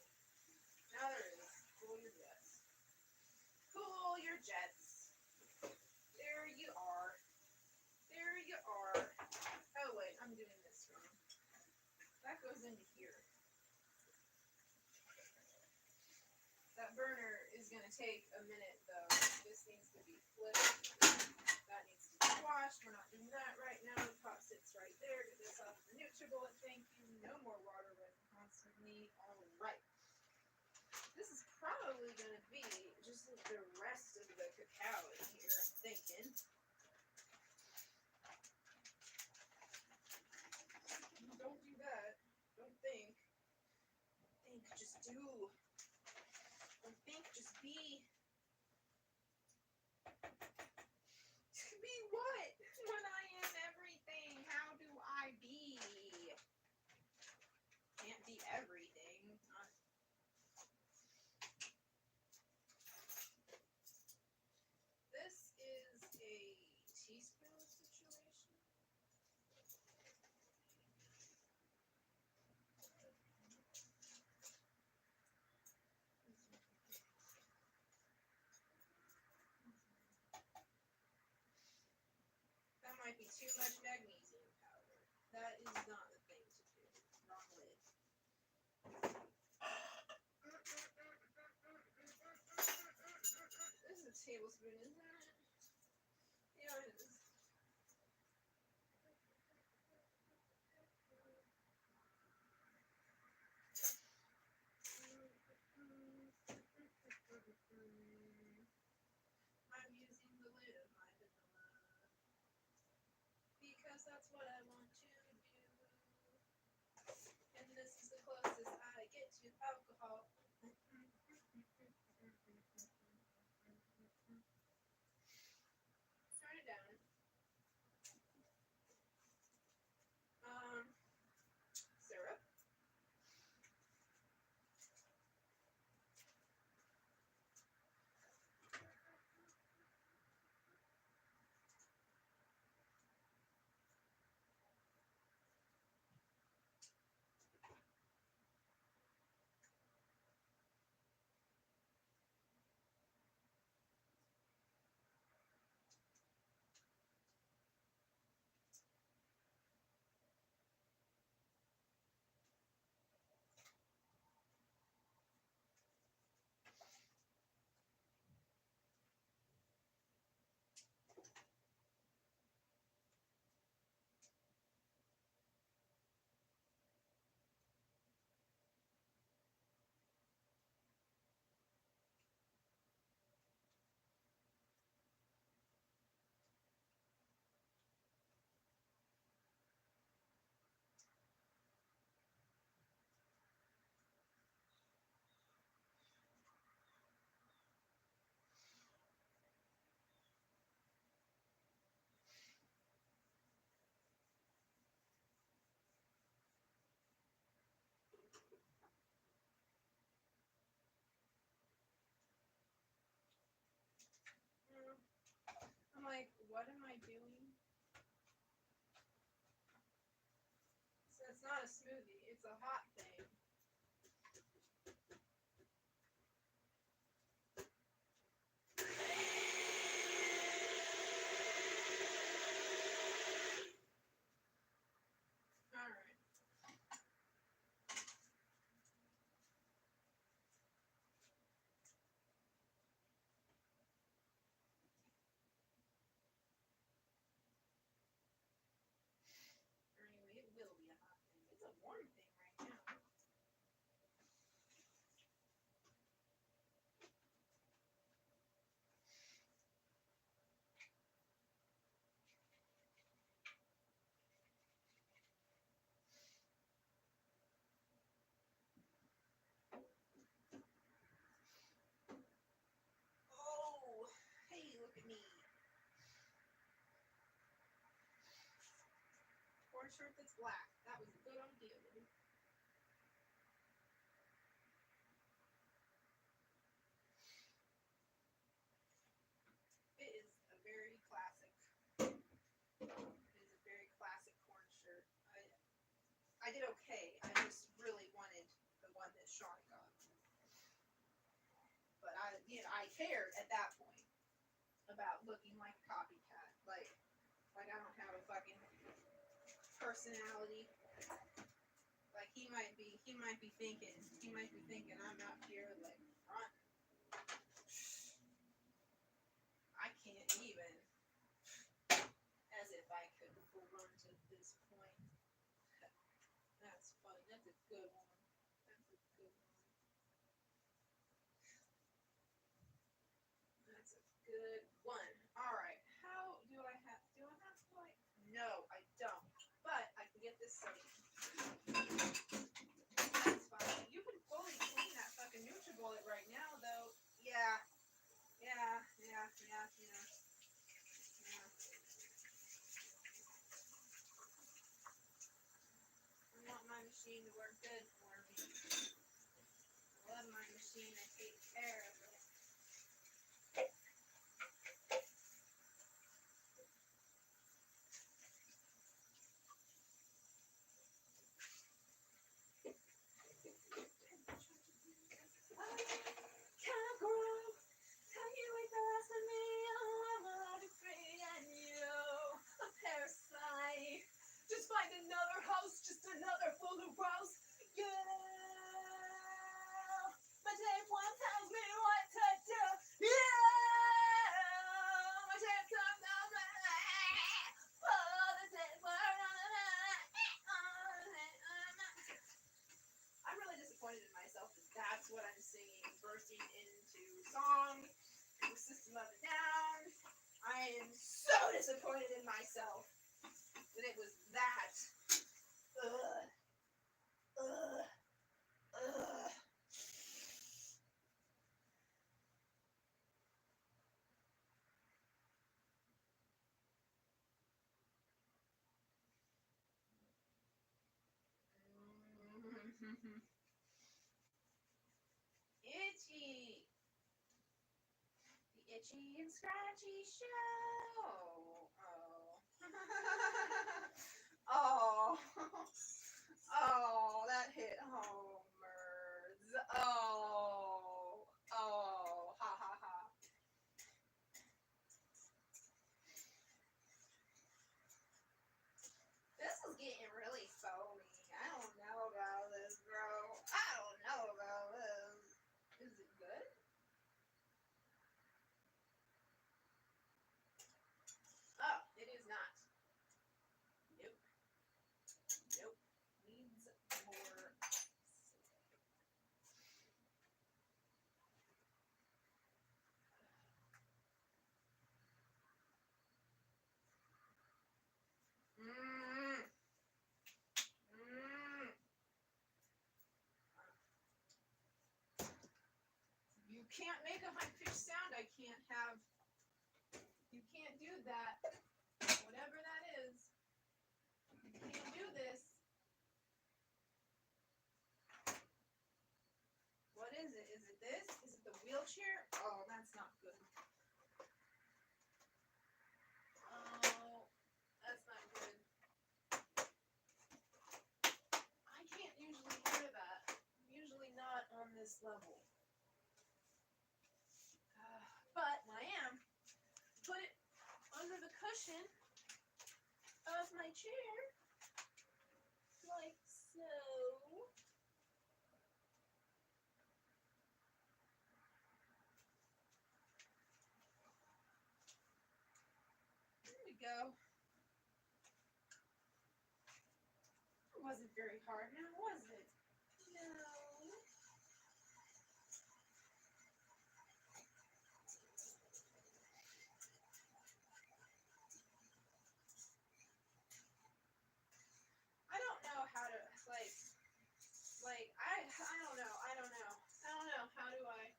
Now there is. Cool your jets. Cool your jets. There you are. There you are. Oh wait, I'm doing this wrong. That goes into here. That burner is going to take a minute though. This needs to be flipped. That needs to be washed. We're not doing that right now. The pot sits right there. Get this off the NutriBullet. Thank you. No more water running constantly. All right. This is probably going to be just the rest of the cacao in here, I'm thinking. Don't do that. teaspoon situation. That might be too much magnesium powder. That is not the thing to do. Wrong lid. This is a tablespoon, isn't it? Yeah, it is. I'm using the lid of my vanilla because that's what I want to do. And this is the closest I get to alcohol. Turn it down. Syrup. I'm like, what am I doing? So it's not a smoothie, it's a hot thing. Alright. Anyway, it will be a hot thing. It's a warm thing right now. Oh, hey, look at me. Corn shirt that's black. That was a good idea, dude. It is a very classic. It is a very classic corn shirt. I did okay. I just really wanted the one that Sean got. But I cared at that point about looking like a copycat. Like I don't have a fucking personality. Like he might be thinking I'm out here like front. I can't even. As if I could run to this point. That's funny. That's a good one. That's a good one. That's a good one. Alright. How do I have to like no, I don't. But I can get this soda. That's fine. You can fully clean that fucking NutriBullet right now though. Yeah. I want my machine to work good for me. I love my machine. I take care of it. I'm really disappointed in myself that that's what I'm singing, bursting into song with System of a Down. I am so disappointed in myself that it was that. Ugh. Ugh. Ugh. Itchy. The Itchy and Scratchy Show. Oh. Oh. Oh, that hit home, nerds. Oh. Oh. Ha ha ha. This is getting really foamy. I don't know about this, bro. I don't know about this. Is it good? Oh, it is not. Nope. Nope. Needs more. Mmm. Mmm. You can't make a high pitched sound. I can't have. You can't do that. Whatever that is. You can't do this. What is it? Is it this? Is it the wheelchair? Oh, that's not good. Oh, that's not good. I can't usually hear that. I'm usually not on this level. But when I am, put it under the cushion of my chair, like so. There we go. It wasn't very hard now, was it? No. I don't know how to I don't know. I don't know. How do I?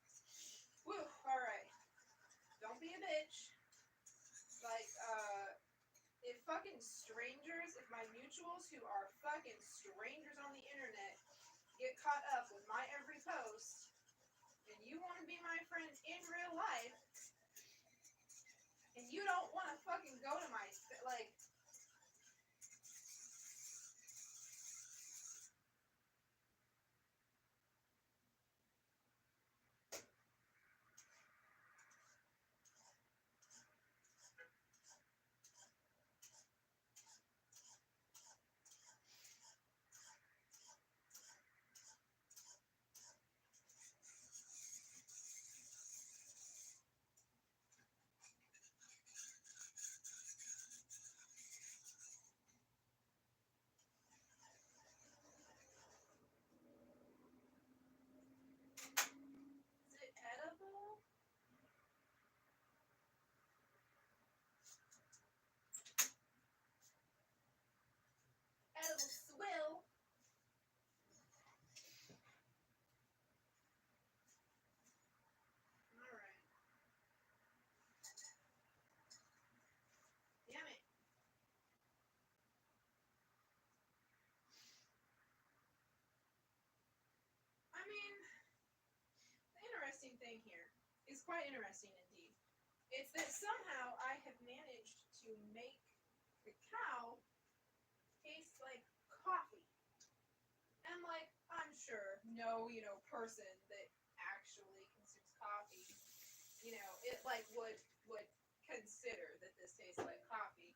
Woo, all right. Don't be a bitch. Like, if fucking strangers, if my mutuals who are fucking strangers on the internet get caught up with my every post, and you want to be my friend in real life, and you don't want to fucking go to my, like, is it edible? Edible swill. Alright. Damn it. I mean, the interesting thing here is quite interesting indeed. It's that somehow I have managed to make the cow taste like coffee. And like, I'm sure no, person that actually consumes coffee, it like would consider that this tastes like coffee.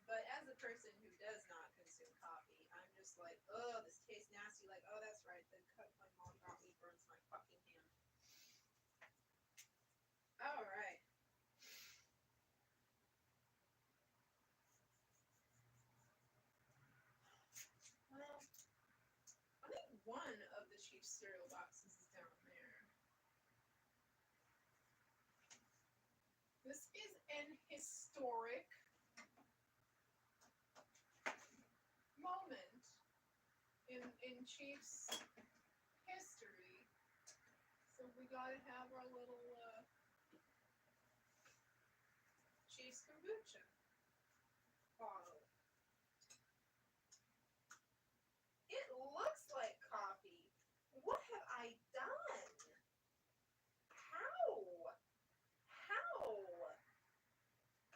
But as a person who does not consume coffee, I'm just like, oh, this tastes nasty. Like, oh, that's right, the cup my mom got me burns my fucking hand. All right. H cereal boxes is down there. This is an historic moment in Chiefs history. So we gotta have our little Chiefs kombucha bottle. It looks like coffee. What have I done? How?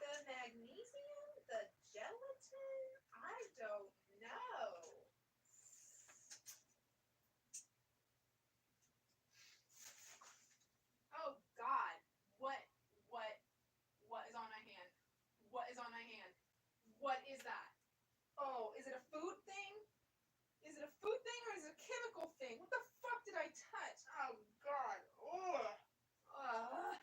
The magnesium? The gelatin? I don't know. Oh God. What is on my hand? What is on my hand? What is that? Oh, is it a food thing? Is it a food thing or is it a chemical thing? What the fuck did I touch? Oh God. Ugh. Ugh.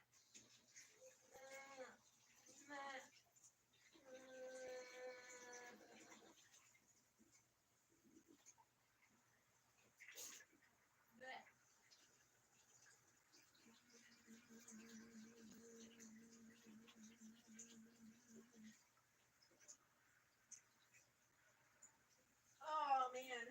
Oh man.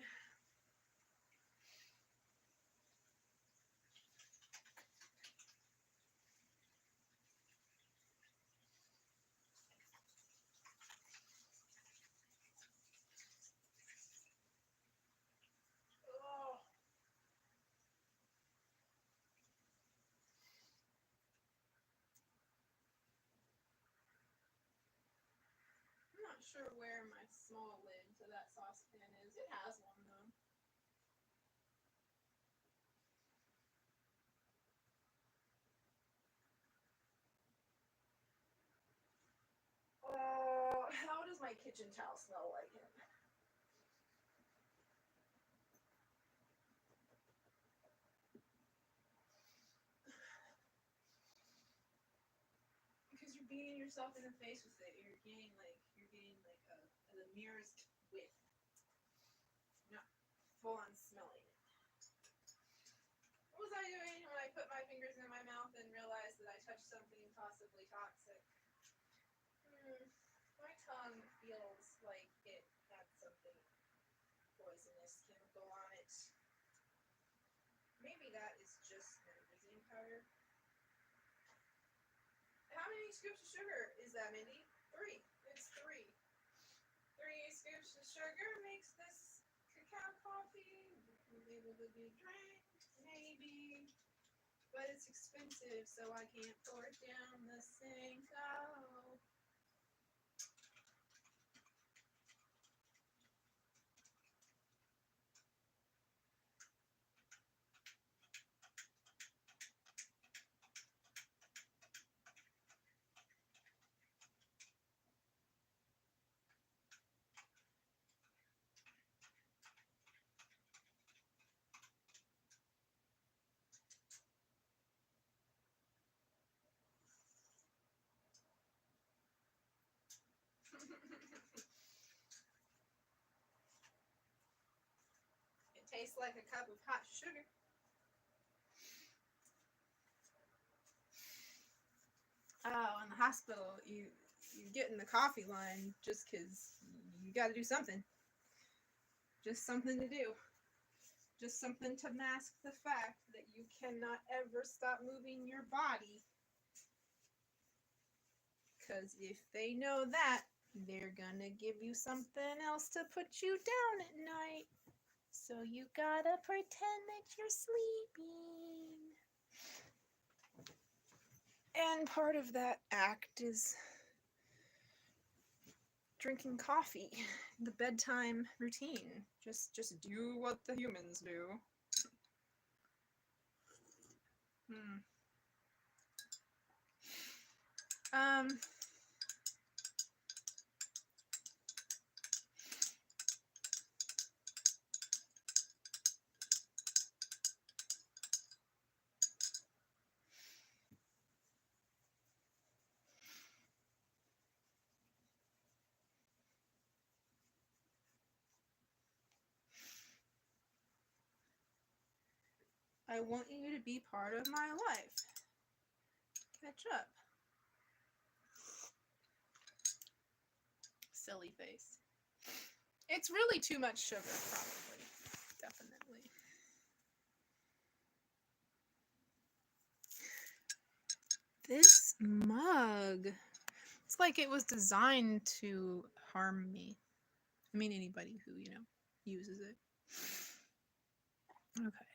Oh. I'm not sure where my small lid to that saucepan is. It has one though. Oh, how does my kitchen towel smell like him? Because you're beating yourself in the face with it. You're getting like the merest whiff. Not full on smelling it. What was I doing when I put my fingers in my mouth and realized that I touched something possibly toxic? My tongue feels like it had something poisonous chemical on it. Maybe that is just magnesium powder. How many scoops of sugar is that, Mindy? 3. It's 3. 3 scoops of sugar makes this cacao coffee able to be drank, maybe. But it's expensive, so I can't pour it down the sink. Oh. It tastes like a cup of hot sugar. Oh, in the hospital, you get in the coffee line just because you got to do something. Just something to do. Just something to mask the fact that you cannot ever stop moving your body. Because if they know that, they're gonna give you something else to put you down at night. So you gotta pretend that you're sleeping. And part of that act is drinking coffee, the bedtime routine. Just do what the humans do. I want you to be part of my life. Catch up. Silly face. It's really too much sugar, probably. Definitely. This mug. It's like it was designed to harm me. I mean, anybody who, uses it. Okay.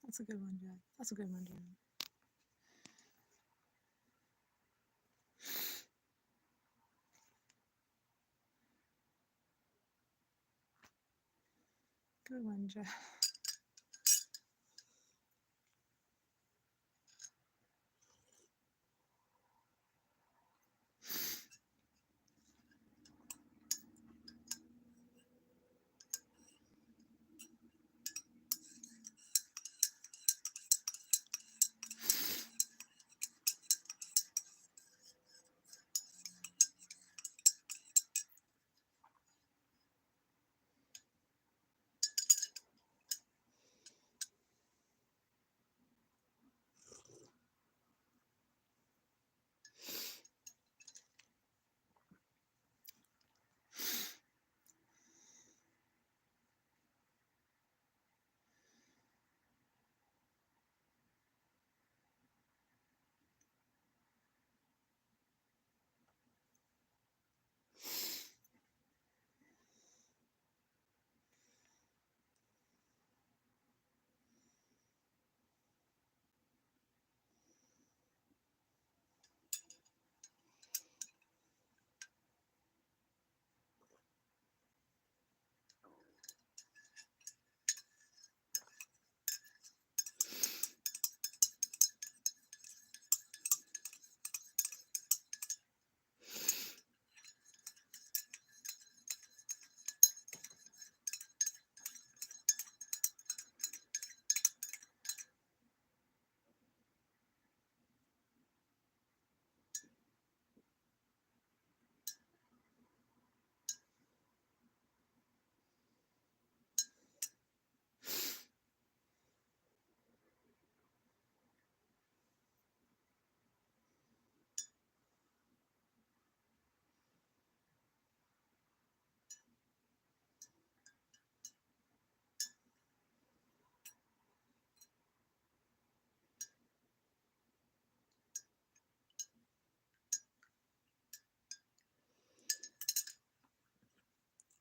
That's a good one, Jack. That's a good one, Jack. Good one, Jack.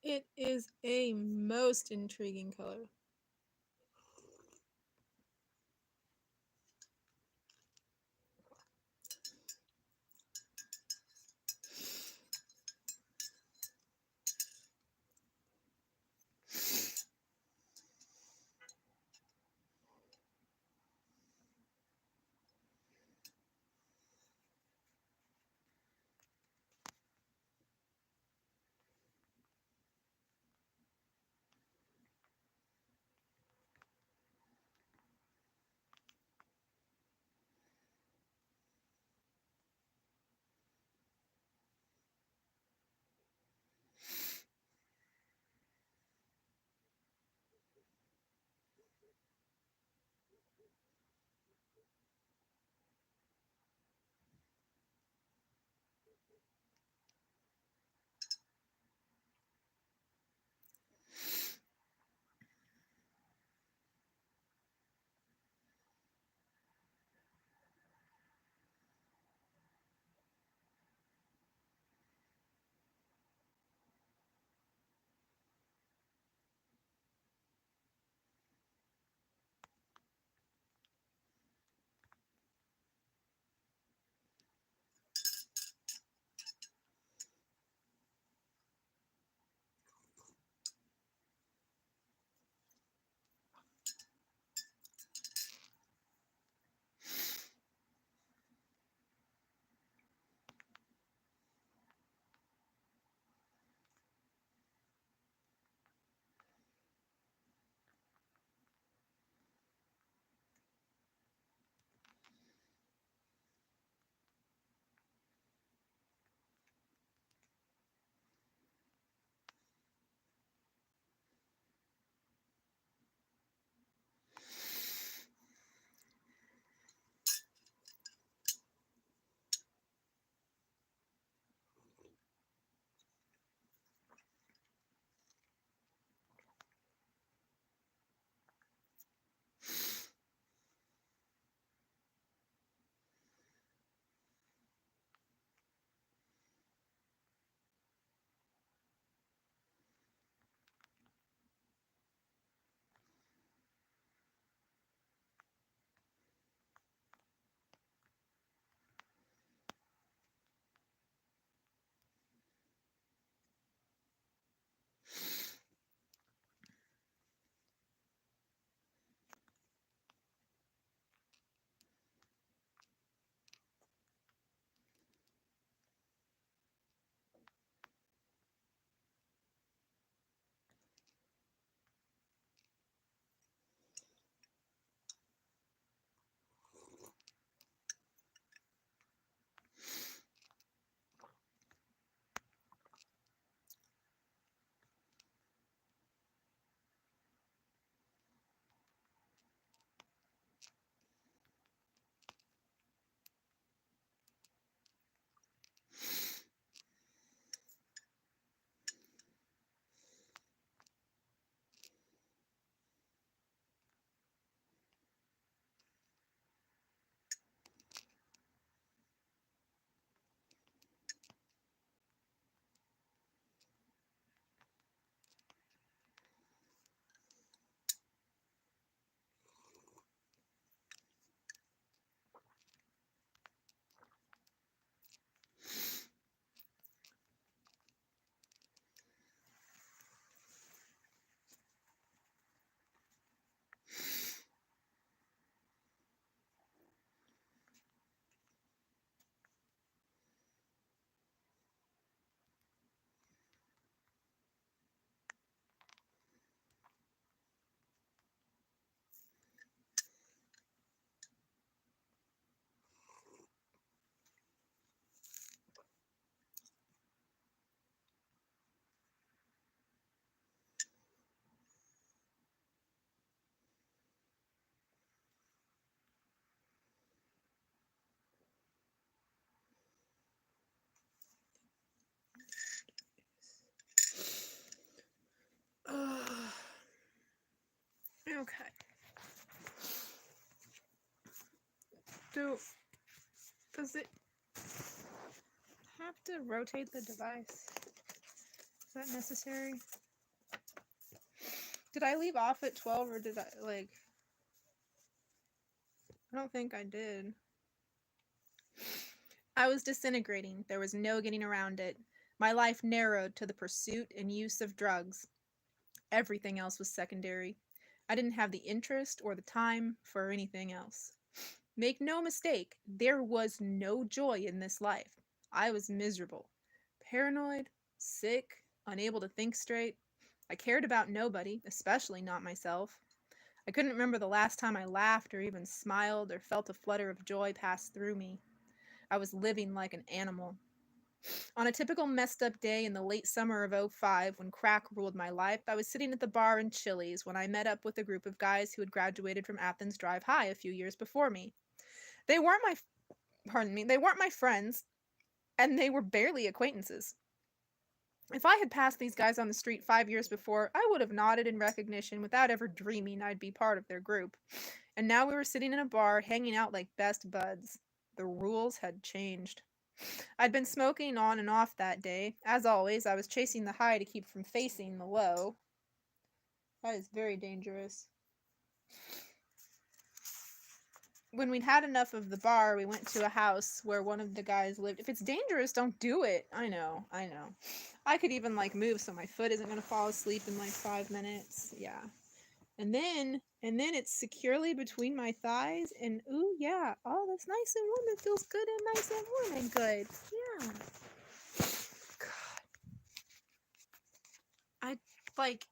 It is a most intriguing color. Okay. Does it have to rotate the device? Is that necessary? Did I leave off at 12 or did I, like... I don't think I did. I was disintegrating. There was no getting around it. My life narrowed to the pursuit and use of drugs. Everything else was secondary. I didn't have the interest or the time for anything else. Make no mistake, there was no joy in this life. I was miserable, paranoid, sick, unable to think straight. I cared about nobody, especially not myself. I couldn't remember the last time I laughed or even smiled or felt a flutter of joy pass through me. I was living like an animal. On a typical messed up day in the late summer of '05, when crack ruled my life, I was sitting at the bar in Chili's when I met up with a group of guys who had graduated from Athens Drive High a few years before me. They weren't my they weren't my friends, and they were barely acquaintances. If I had passed these guys on the street 5 years before, I would have nodded in recognition without ever dreaming I'd be part of their group. And now we were sitting in a bar, hanging out like best buds. The rules had changed. I'd been smoking on and off that day. As always, I was chasing the high to keep from facing the low. That is very dangerous. When we'd had enough of the bar, we went to a house where one of the guys lived. If it's dangerous, don't do it. I know. I could even like move so my foot isn't gonna fall asleep in like 5 minutes. Yeah. And then it's securely between my thighs, and ooh yeah, oh that's nice and warm. It feels good and nice and warm and good. Yeah. God. I like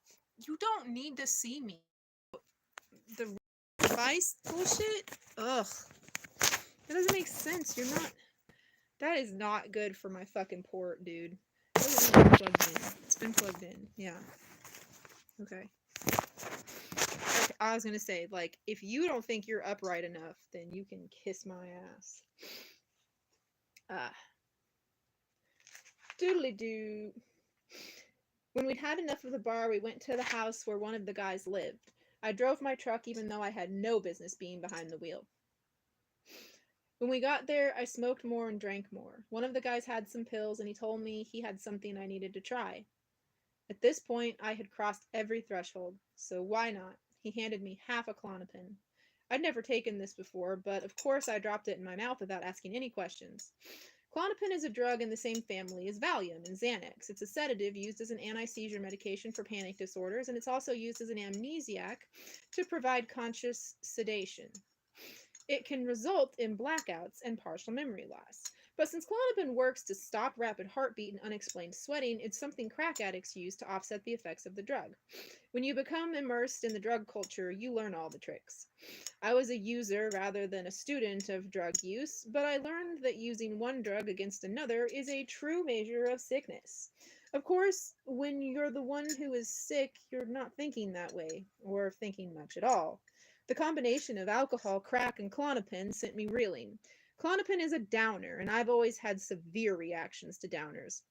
you don't need to see me. The device bullshit? Ugh. That doesn't make sense. You're not. That is not good for my fucking port, dude. It hasn't been plugged in. It's been plugged in. Yeah. Okay. I was gonna say, like, if you don't think you're upright enough, then you can kiss my ass. Doodly doo. When we'd had enough of the bar, we went to the house where one of the guys lived. I drove my truck even though I had no business being behind the wheel. When we got there, I smoked more and drank more. One of the guys had some pills, and he told me he had something I needed to try. At this point, I had crossed every threshold, so why not? He handed me half a Klonopin. I'd never taken this before, but of course I dropped it in my mouth without asking any questions. Klonopin is a drug in the same family as Valium and Xanax. It's a sedative used as an anti-seizure medication for panic disorders, and it's also used as an amnesiac to provide conscious sedation. It can result in blackouts and partial memory loss. But since Klonopin works to stop rapid heartbeat and unexplained sweating, it's something crack addicts use to offset the effects of the drug. When you become immersed in the drug culture, you learn all the tricks. I was a user rather than a student of drug use, but I learned that using one drug against another is a true measure of sickness. Of course, when you're the one who is sick, you're not thinking that way, or thinking much at all. The combination of alcohol, crack, and Klonopin sent me reeling. Klonopin is a downer, and I've always had severe reactions to downers.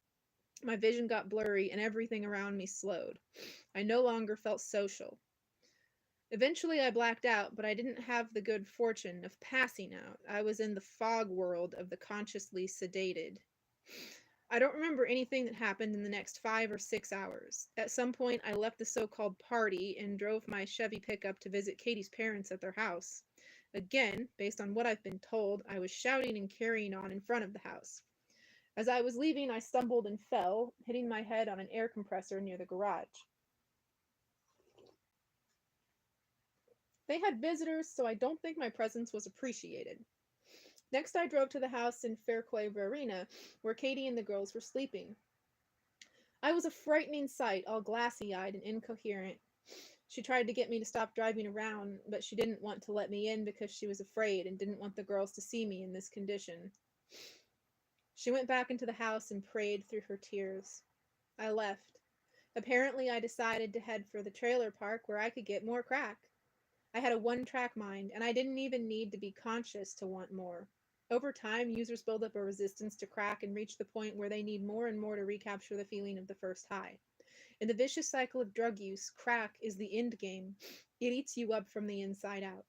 My vision got blurry, and everything around me slowed. I no longer felt social. Eventually, I blacked out, but I didn't have the good fortune of passing out. I was in the fog world of the consciously sedated. I don't remember anything that happened in the next 5 or 6 hours. At some point, I left the so-called party and drove my Chevy pickup to visit Katie's parents at their house. Again, based on what I've been told, I was shouting and carrying on in front of the house. As I was leaving, I stumbled and fell, hitting my head on an air compressor near the garage. They had visitors, so I don't think my presence was appreciated. Next, I drove to the house in Fairquay Verena, where Katie and the girls were sleeping. I was a frightening sight, all glassy-eyed and incoherent. She tried to get me to stop driving around, but she didn't want to let me in because she was afraid and didn't want the girls to see me in this condition. She went back into the house and prayed through her tears. I left. Apparently, I decided to head for the trailer park where I could get more crack. I had a one-track mind, and I didn't even need to be conscious to want more. Over time, users build up a resistance to crack and reach the point where they need more and more to recapture the feeling of the first high. In the vicious cycle of drug use, crack is the end game. It eats you up from the inside out.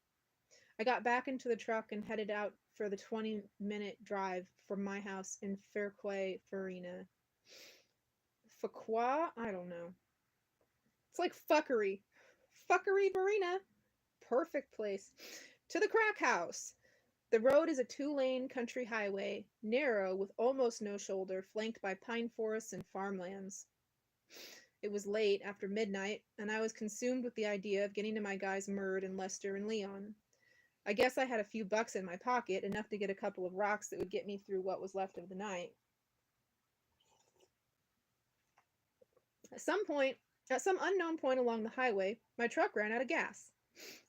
I got back into the truck and headed out for the 20-minute drive from my house in Fairquay Verena. Fuqua? I don't know. It's like fuckery. fuckery marina. Perfect place. To the crack house. The road is a 2-lane country highway, narrow with almost no shoulder, flanked by pine forests and farmlands. It was late, after midnight, and I was consumed with the idea of getting to my guys Murd and Lester and Leon. I guess I had a few bucks in my pocket, enough to get a couple of rocks that would get me through what was left of the night. At some unknown point along the highway, my truck ran out of gas.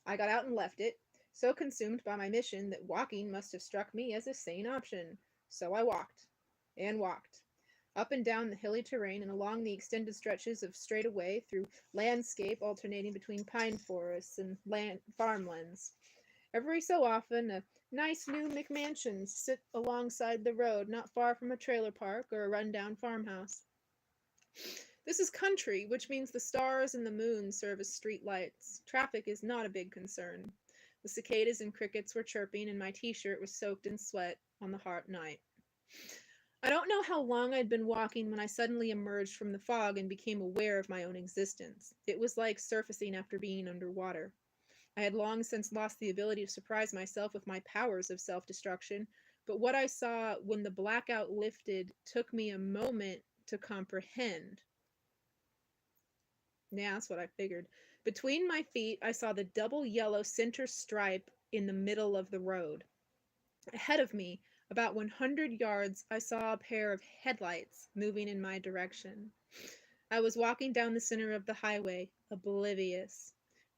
I got out and left it, so consumed by my mission that walking must have struck me as a sane option. So I walked, and walked, up and down the hilly terrain and along the extended stretches of straightaway through landscape alternating between pine forests and farmlands. Every so often, a nice new McMansion sit alongside the road not far from a trailer park or a rundown farmhouse. This is country, which means the stars and the moon serve as street lights. Traffic is not a big concern. The cicadas and crickets were chirping, and my t-shirt was soaked in sweat on the hot night. I don't know how long I'd been walking when I suddenly emerged from the fog and became aware of my own existence. It was like surfacing after being underwater. I had long since lost the ability to surprise myself with my powers of self-destruction, but what I saw when the blackout lifted took me a moment to comprehend. Yeah, that's what I figured. Between my feet, I saw the double yellow center stripe in the middle of the road. Ahead of me, about 100 yards, I saw a pair of headlights moving in my direction. I was walking down the center of the highway, oblivious.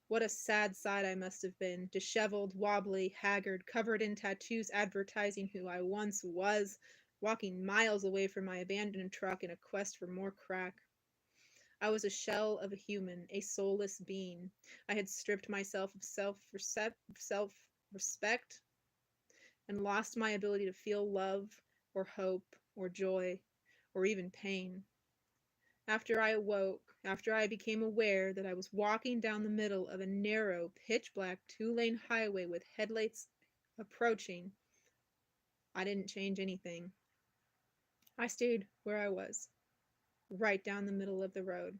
What a sad sight I must have been, disheveled, wobbly, haggard, covered in tattoos advertising who I once was, walking miles away from my abandoned truck in a quest for more crack. I was a shell of a human, a soulless being. I had stripped myself of self-respect and lost my ability to feel love or hope or joy or even pain. After I awoke, after I became aware that I was walking down the middle of a narrow, pitch-black 2-lane highway with headlights approaching, I didn't change anything. I stayed where I was, right down the middle of the road.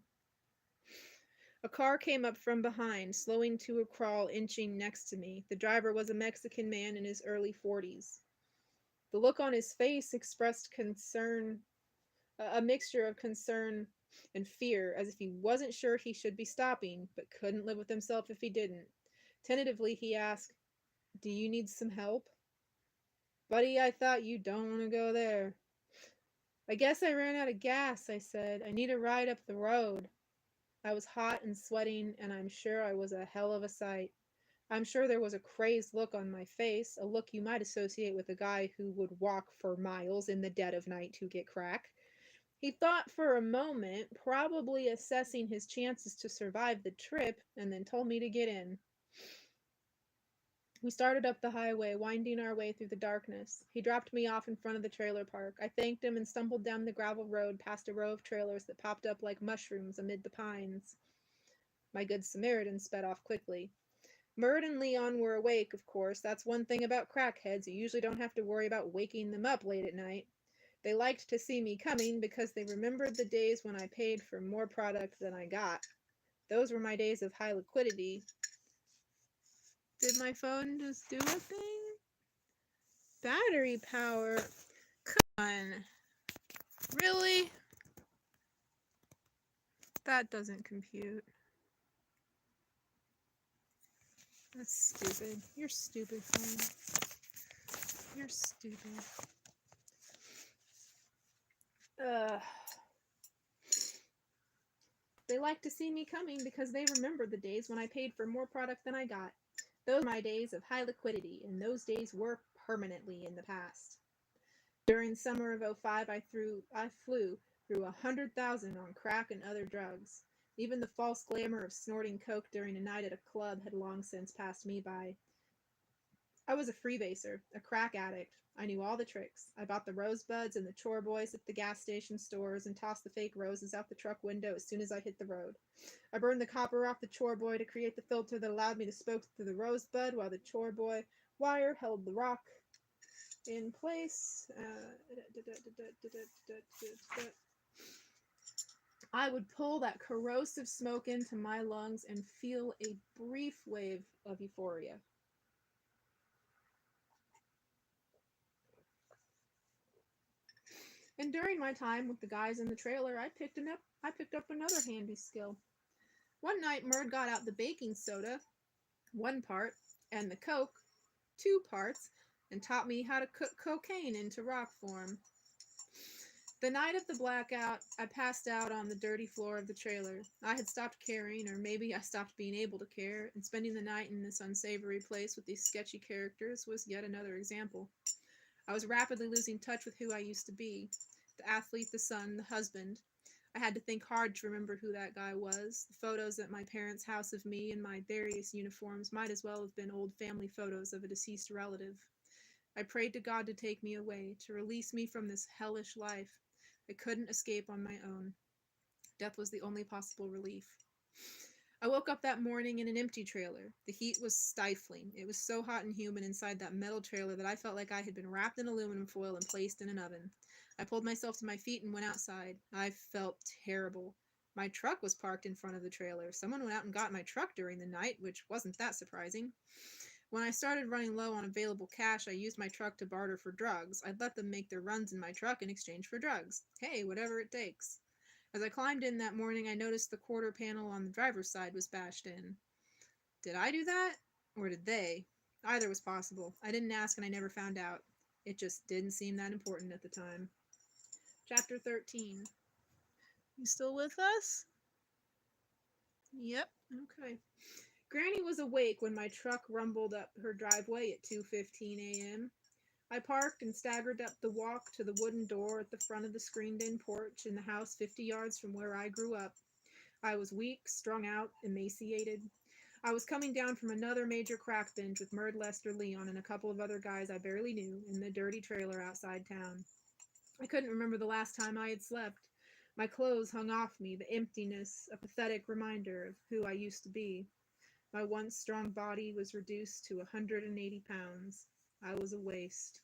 A car came up from behind, slowing to a crawl, inching next to me. The driver was a Mexican man in his early 40s. The look on his face expressed concern, a mixture of concern and fear, as if he wasn't sure he should be stopping, but couldn't live with himself if he didn't. Tentatively, he asked, "Do you need some help?" "Buddy, I thought you don't want to go there." "I guess I ran out of gas," I said. "I need a ride up the road." I was hot and sweating, and I'm sure I was a hell of a sight. I'm sure there was a crazed look on my face, a look you might associate with a guy who would walk for miles in the dead of night to get crack. He thought for a moment, probably assessing his chances to survive the trip, and then told me to get in. We started up the highway, winding our way through the darkness. He dropped me off in front of the trailer park. I thanked him and stumbled down the gravel road past a row of trailers that popped up like mushrooms amid the pines. My good Samaritan sped off quickly. Murd and Leon were awake, of course. That's one thing about crackheads. You usually don't have to worry about waking them up late at night. They liked to see me coming because they remembered the days when I paid for more product than I got. Those were my days of high liquidity. Did my phone just do a thing? Battery power. Come on. Really? That doesn't compute. That's stupid. You're stupid, phone. You're stupid. They liked to see me coming because they remembered the days when I paid for more product than I got. Those were my days of high liquidity, and those days were permanently in the past. During summer of '05, I flew through 100,000 on crack and other drugs. Even the false glamour of snorting coke during a night at a club had long since passed me by. I was a freebaser, a crack addict. I knew all the tricks. I bought the rosebuds and the chore boys at the gas station stores and tossed the fake roses out the truck window as soon as I hit the road. I burned the copper off the chore boy to create the filter that allowed me to smoke through the rosebud while the chore boy wire held the rock in place. I would pull that corrosive smoke into my lungs and feel a brief wave of euphoria. And during my time with the guys in the trailer, I picked up another handy skill. One night Murd got out the baking soda, 1 part, and the Coke, 2 parts, and taught me how to cook cocaine into rock form. The night of the blackout, I passed out on the dirty floor of the trailer. I had stopped caring, or maybe I stopped being able to care, and spending the night in this unsavory place with these sketchy characters was yet another example. I was rapidly losing touch with who I used to be. The athlete, the son, the husband. I had to think hard to remember who that guy was. The photos at my parents' house of me in my various uniforms might as well have been old family photos of a deceased relative. I prayed to God to take me away, to release me from this hellish life. I couldn't escape on my own. Death was the only possible relief. I woke up that morning in an empty trailer. The heat was stifling. It was so hot and humid inside that metal trailer that I felt like I had been wrapped in aluminum foil and placed in an oven. I pulled myself to my feet and went outside. I felt terrible. My truck was parked in front of the trailer. Someone went out and got my truck during the night, which wasn't that surprising. When I started running low on available cash, I used my truck to barter for drugs. I'd let them make their runs in my truck in exchange for drugs. Hey, whatever it takes. As I climbed in that morning, I noticed the quarter panel on the driver's side was bashed in. Did I do that? Or did they? Either was possible. I didn't ask and I never found out. It just didn't seem that important at the time. Chapter 13. You still with us? Yep. Okay. Granny was awake when my truck rumbled up her driveway at 2:15 a.m. I parked and staggered up the walk to the wooden door at the front of the screened-in porch in the house 50 yards from where I grew up. I was weak, strung out, emaciated. I was coming down from another major crack binge with Murd, Lester, Leon, and a couple of other guys I barely knew in the dirty trailer outside town. I couldn't remember the last time I had slept. My clothes hung off me, the emptiness, a pathetic reminder of who I used to be. My once strong body was reduced to 180 pounds. I was a waste.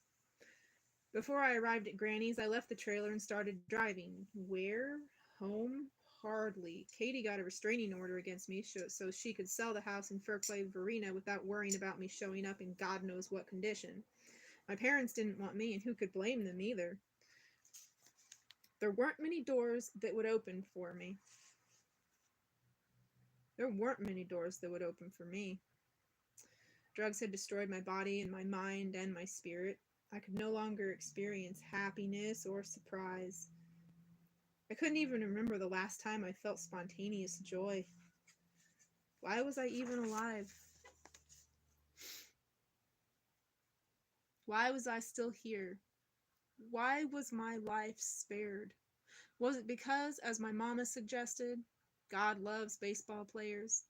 Before I arrived at Granny's, I left the trailer and started driving. Where? Home? Hardly. Katie got a restraining order against me so she could sell the house in Fairclay Verena without worrying about me showing up in God knows what condition. My parents didn't want me, and who could blame them either? There weren't many doors that would open for me. There weren't many doors that would open for me. Drugs had destroyed my body and my mind and my spirit. I could no longer experience happiness or surprise. I couldn't even remember the last time I felt spontaneous joy. Why was I even alive? Why was I still here? Why was my life spared? Was it because, as my mama suggested, God loves baseball players?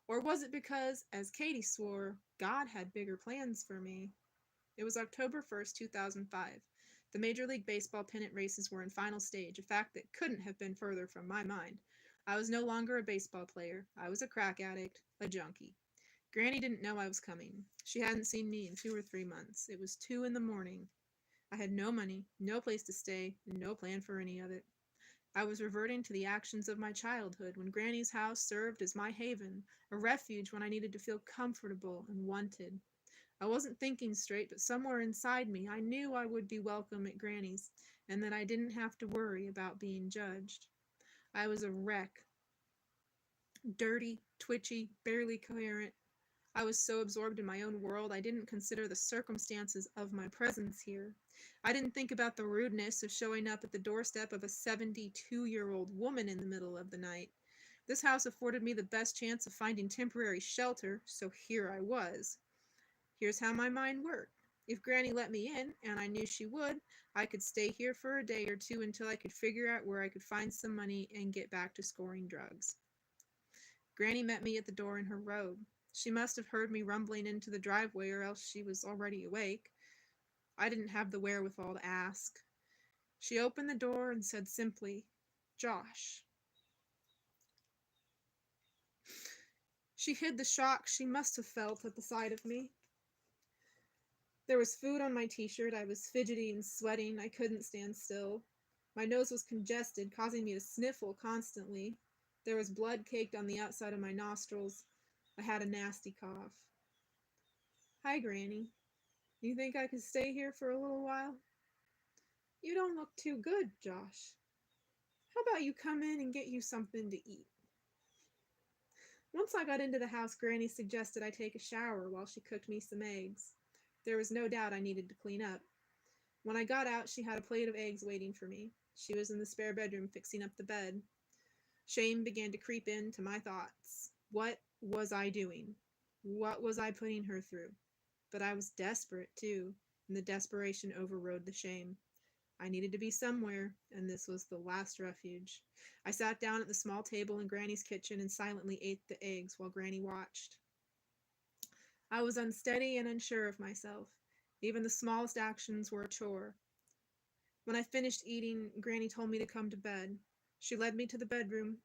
Or was it because, as Katie swore, God had bigger plans for me? It was October 1st, 2005. The Major League Baseball pennant races were in final stage, a fact that couldn't have been further from my mind. I was no longer a baseball player. I was a crack addict, a junkie. Granny didn't know I was coming. She hadn't seen me in 2 or 3 months. It was 2 in the morning. I had no money, no place to stay, and no plan for any of it. I was reverting to the actions of my childhood, when Granny's house served as my haven, a refuge when I needed to feel comfortable and wanted. I wasn't thinking straight, but somewhere inside me I knew I would be welcome at Granny's, and that I didn't have to worry about being judged. I was a wreck. Dirty, twitchy, barely coherent. I was so absorbed in my own world I didn't consider the circumstances of my presence here. I didn't think about the rudeness of showing up at the doorstep of a 72-year-old woman in the middle of the night. This house afforded me the best chance of finding temporary shelter, so here I was. Here's how my mind worked. If Granny let me in, and I knew she would, I could stay here for a day or two until I could figure out where I could find some money and get back to scoring drugs. Granny met me at the door in her robe. She must have heard me rumbling into the driveway, or else she was already awake. I didn't have the wherewithal to ask. She opened the door and said simply, "Josh." She hid the shock she must have felt at the sight of me. There was food on my t-shirt. I was fidgety and sweating. I couldn't stand still. My nose was congested, causing me to sniffle constantly. There was blood caked on the outside of my nostrils. I had a nasty cough. Hi, Granny. You think I could stay here for a little while? You don't look too good, Josh. How about you come in and get you something to eat? Once I got into the house, Granny suggested I take a shower while she cooked me some eggs. There was no doubt I needed to clean up. When I got out, she had a plate of eggs waiting for me. She was in the spare bedroom fixing up the bed. Shame began to creep into my thoughts. What was I doing? What was I putting her through? But I was desperate, too, and the desperation overrode the shame. I needed to be somewhere, and this was the last refuge. I sat down at the small table in Granny's kitchen and silently ate the eggs while Granny watched. I was unsteady and unsure of myself. Even the smallest actions were a chore. When I finished eating, Granny told me to come to bed. She led me to the bedroom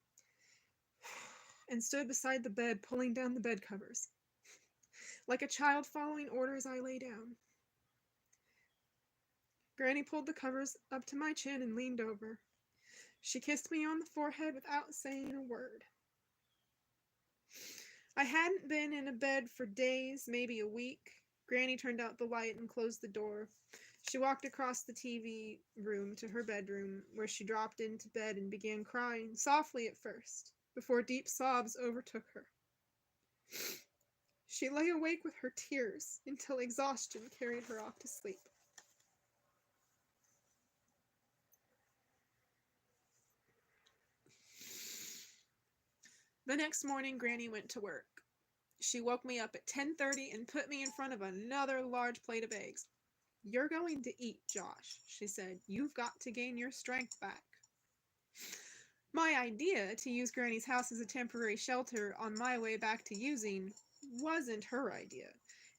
and stood beside the bed, pulling down the bed covers. Like a child following orders, I lay down. Granny pulled the covers up to my chin and leaned over. She kissed me on the forehead without saying a word. I hadn't been in a bed for days, maybe a week. Granny turned out the light and closed the door. She walked across the TV room to her bedroom, where she dropped into bed and began crying, softly at first, before deep sobs overtook her. She lay awake with her tears until exhaustion carried her off to sleep. The next morning, Granny went to work. She woke me up at 10:30 and put me in front of another large plate of eggs. You're going to eat, Josh, she said. You've got to gain your strength back. My idea to use Granny's house as a temporary shelter on my way back to using wasn't her idea.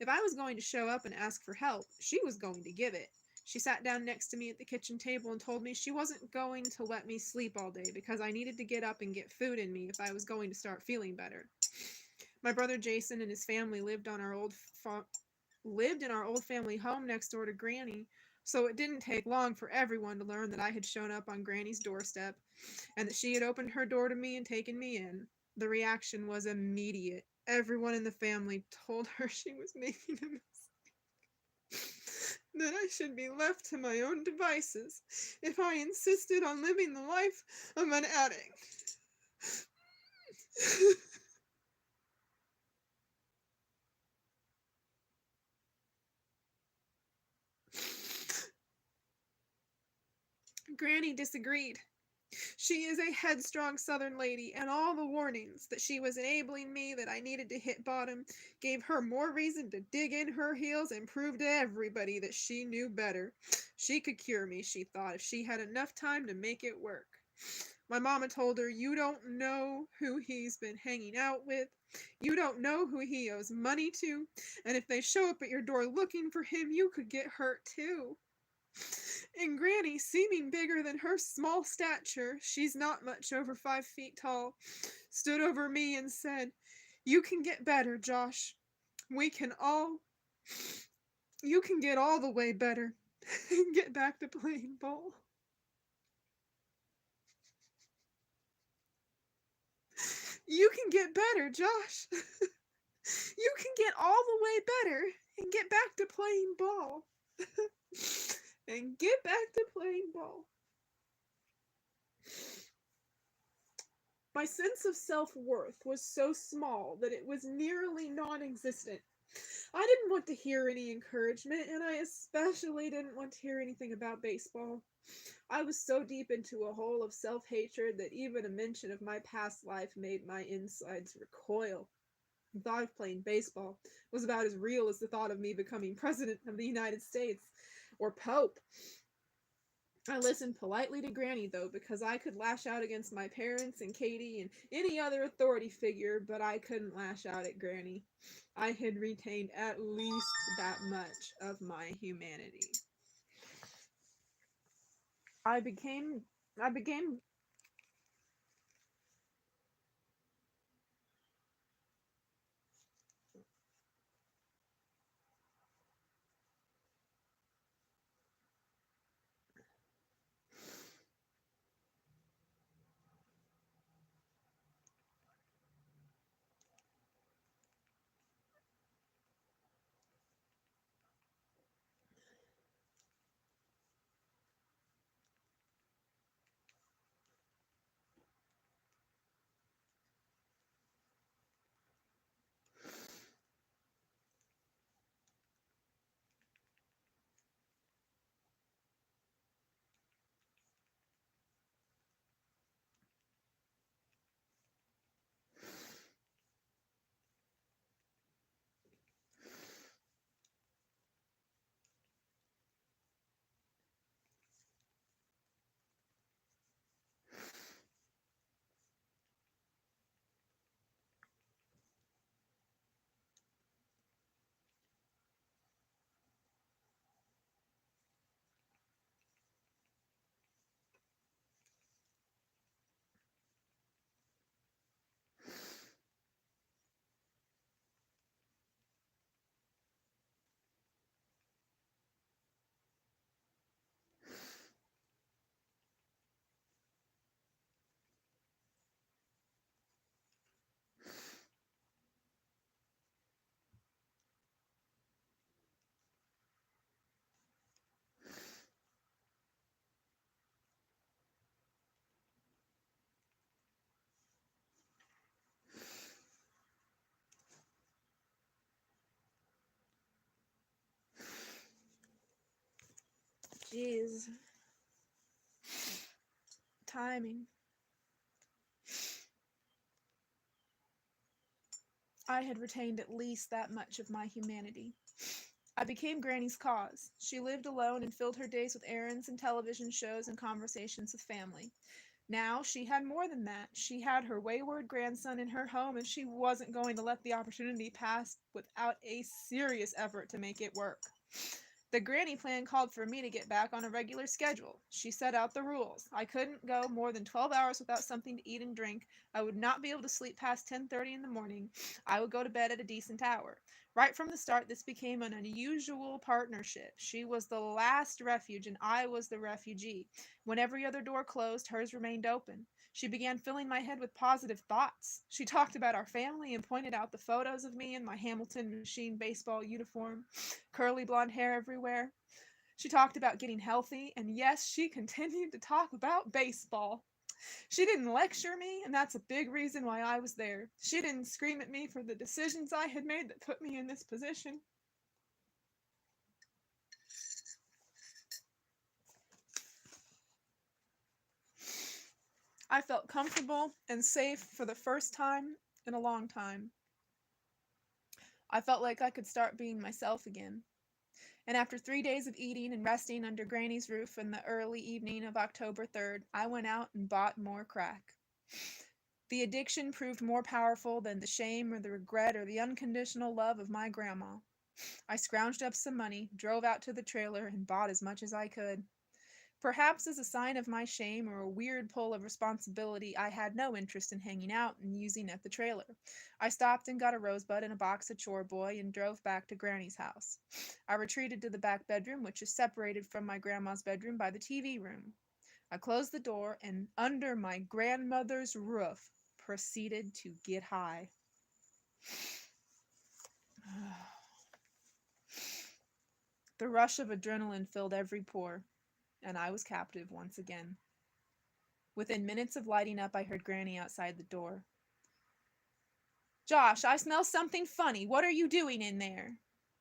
If I was going to show up and ask for help, she was going to give it. She sat down next to me at the kitchen table and told me she wasn't going to let me sleep all day because I needed to get up and get food in me if I was going to start feeling better. My brother Jason and his family lived in our old family home next door to Granny, so it didn't take long for everyone to learn that I had shown up on Granny's doorstep and that she had opened her door to me and taken me in. The reaction was immediate. Everyone in the family told her she was making a mistake, that I should be left to my own devices if I insisted on living the life of an addict. Granny disagreed. She is a headstrong Southern lady, and all the warnings that she was enabling me, that I needed to hit bottom, gave her more reason to dig in her heels and prove to everybody that she knew better. She could cure me, she thought, if she had enough time to make it work. My mama told her, you don't know who he's been hanging out with. You don't know who he owes money to. And if they show up at your door looking for him, you could get hurt too. And Granny, seeming bigger than her small stature, she's not much over 5 feet tall, stood over me and said, you can get better, Josh. You can get all the way better and get back to playing ball. You can get better, Josh. You can get all the way better and get back to playing ball. And get back to playing ball. My sense of self-worth was so small that it was nearly non-existent. I didn't want to hear any encouragement, and I especially didn't want to hear anything about baseball. I was so deep into a hole of self-hatred that even a mention of my past life made my insides recoil. The thought of playing baseball was about as real as the thought of me becoming president of the United States, or Pope. I listened politely to Granny, though, because I could lash out against my parents and Katie and any other authority figure, but I couldn't lash out at Granny. I had retained at least that much of my humanity. I became Jeez. Timing. I had retained at least that much of my humanity. I became Granny's cause. She lived alone and filled her days with errands and television shows and conversations with family. Now she had more than that. She had her wayward grandson in her home, and she wasn't going to let the opportunity pass without a serious effort to make it work. The granny plan called for me to get back on a regular schedule. She set out the rules. I couldn't go more than 12 hours without something to eat and drink. I would not be able to sleep past 10:30 in the morning. I would go to bed at a decent hour. Right from the start, this became an unusual partnership. She was the last refuge, and I was the refugee. When every other door closed, hers remained open. She began filling my head with positive thoughts. She talked about our family and pointed out the photos of me in my Hamilton machine baseball uniform, curly blonde hair everywhere. She talked about getting healthy, and yes, she continued to talk about baseball. She didn't lecture me, and that's a big reason why I was there. She didn't scream at me for the decisions I had made that put me in this position. I felt comfortable and safe for the first time in a long time. I felt like I could start being myself again. And after 3 days of eating and resting under Granny's roof in the early evening of October 3rd, I went out and bought more crack. The addiction proved more powerful than the shame or the regret or the unconditional love of my grandma. I scrounged up some money, drove out to the trailer, and bought as much as I could. Perhaps as a sign of my shame or a weird pull of responsibility, I had no interest in hanging out and using at the trailer. I stopped and got a rosebud and a box of Chore Boy and drove back to Granny's house. I retreated to the back bedroom, which is separated from my grandma's bedroom by the TV room. I closed the door and, under my grandmother's roof, proceeded to get high. The rush of adrenaline filled every pore, and I was captive once again. Within minutes of lighting up, I heard Granny outside the door. "Josh, I smell something funny. What are you doing in there?"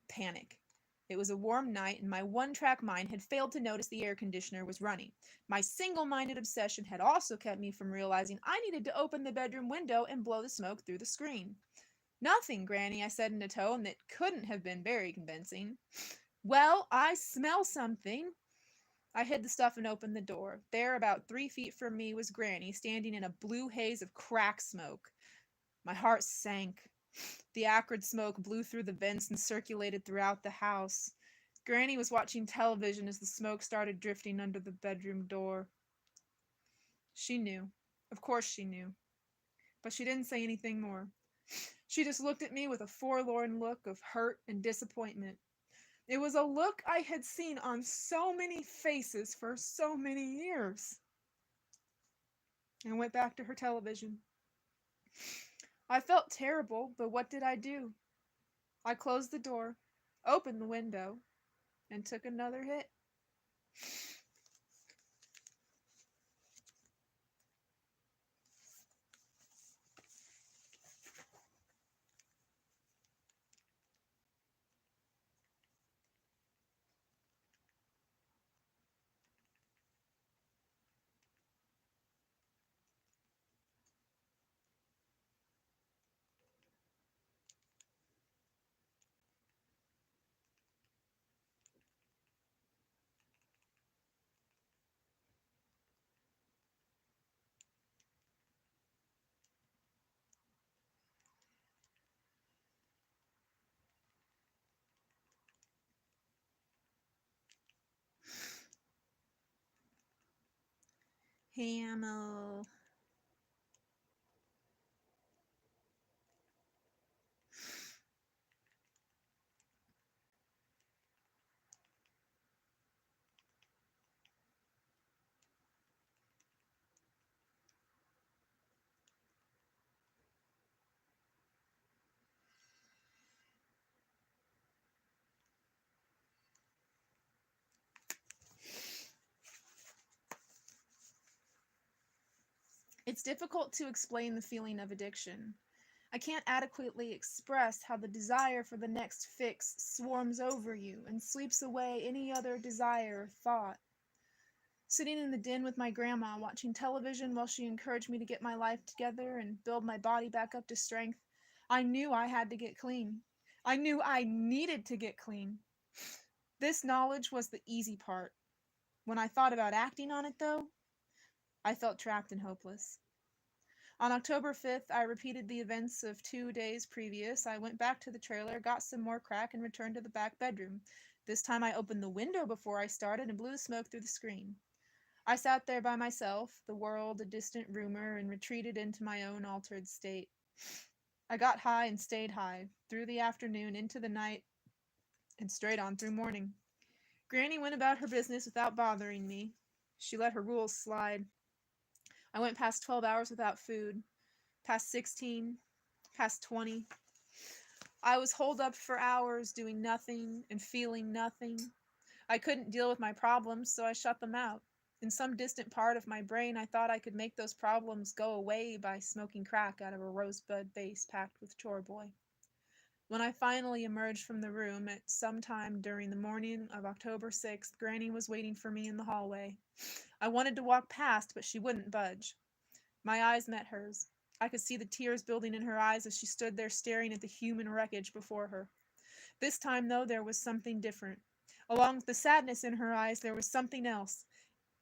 Panic. It was a warm night, and my one-track mind had failed to notice the air conditioner was running. My single-minded obsession had also kept me from realizing I needed to open the bedroom window and blow the smoke through the screen. "Nothing, Granny," I said in a tone that couldn't have been very convincing. "Well, I smell something." I hid the stuff and opened the door. There, about 3 feet from me, was Granny, standing in a blue haze of crack smoke. My heart sank. The acrid smoke blew through the vents and circulated throughout the house. Granny was watching television as the smoke started drifting under the bedroom door. She knew. Of course she knew. But she didn't say anything more. She just looked at me with a forlorn look of hurt and disappointment. It was a look I had seen on so many faces for so many years. I went back to her television. I felt terrible, but what did I do? I closed the door, opened the window, and took another hit. Hamel. It's difficult to explain the feeling of addiction. I can't adequately express how the desire for the next fix swarms over you and sweeps away any other desire or thought. Sitting in the den with my grandma, watching television while she encouraged me to get my life together and build my body back up to strength, I knew I had to get clean. I knew I needed to get clean. This knowledge was the easy part. When I thought about acting on it, though, I felt trapped and hopeless. On October 5th, I repeated the events of 2 days previous. I went back to the trailer, got some more crack, and returned to the back bedroom. This time I opened the window before I started and blew the smoke through the screen. I sat there by myself, the world a distant rumor, and retreated into my own altered state. I got high and stayed high, through the afternoon, into the night, and straight on through morning. Granny went about her business without bothering me. She let her rules slide. I went past 12 hours without food, past 16, past 20. I was holed up for hours doing nothing and feeling nothing. I couldn't deal with my problems, so I shut them out. In some distant part of my brain, I thought I could make those problems go away by smoking crack out of a rosebud vase packed with Chore Boy. When I finally emerged from the room at some time during the morning of October 6th, Granny was waiting for me in the hallway. I wanted to walk past, but she wouldn't budge. My eyes met hers. I could see the tears building in her eyes as she stood there staring at the human wreckage before her. This time, though, there was something different. Along with the sadness in her eyes, there was something else.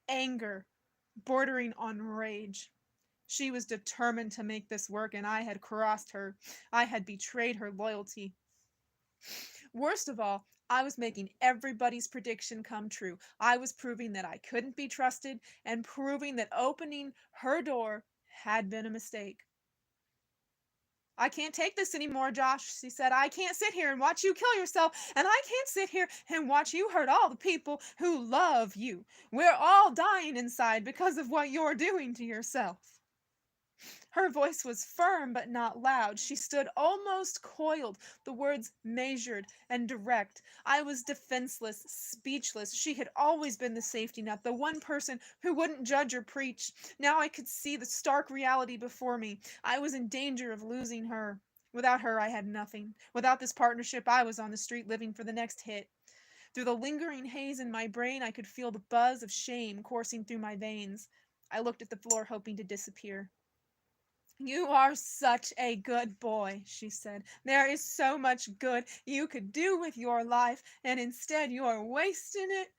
Anger, bordering on rage. She was determined to make this work, and I had crossed her. I had betrayed her loyalty. Worst of all, I was making everybody's prediction come true. I was proving that I couldn't be trusted and proving that opening her door had been a mistake. I can't take this anymore, Josh, she said. I can't sit here and watch you kill yourself, and I can't sit here and watch you hurt all the people who love you. We're all dying inside because of what you're doing to yourself. Her voice was firm but not loud. She stood almost coiled, the words measured and direct. I was defenseless, speechless. She had always been the safety net, the one person who wouldn't judge or preach. Now I could see the stark reality before me. I was in danger of losing her. Without her, I had nothing. Without this partnership, I was on the street living for the next hit. Through the lingering haze in my brain, I could feel the buzz of shame coursing through my veins. I looked at the floor, hoping to disappear. You are such a good boy, she said. There is so much good you could do with your life, and instead you are wasting it.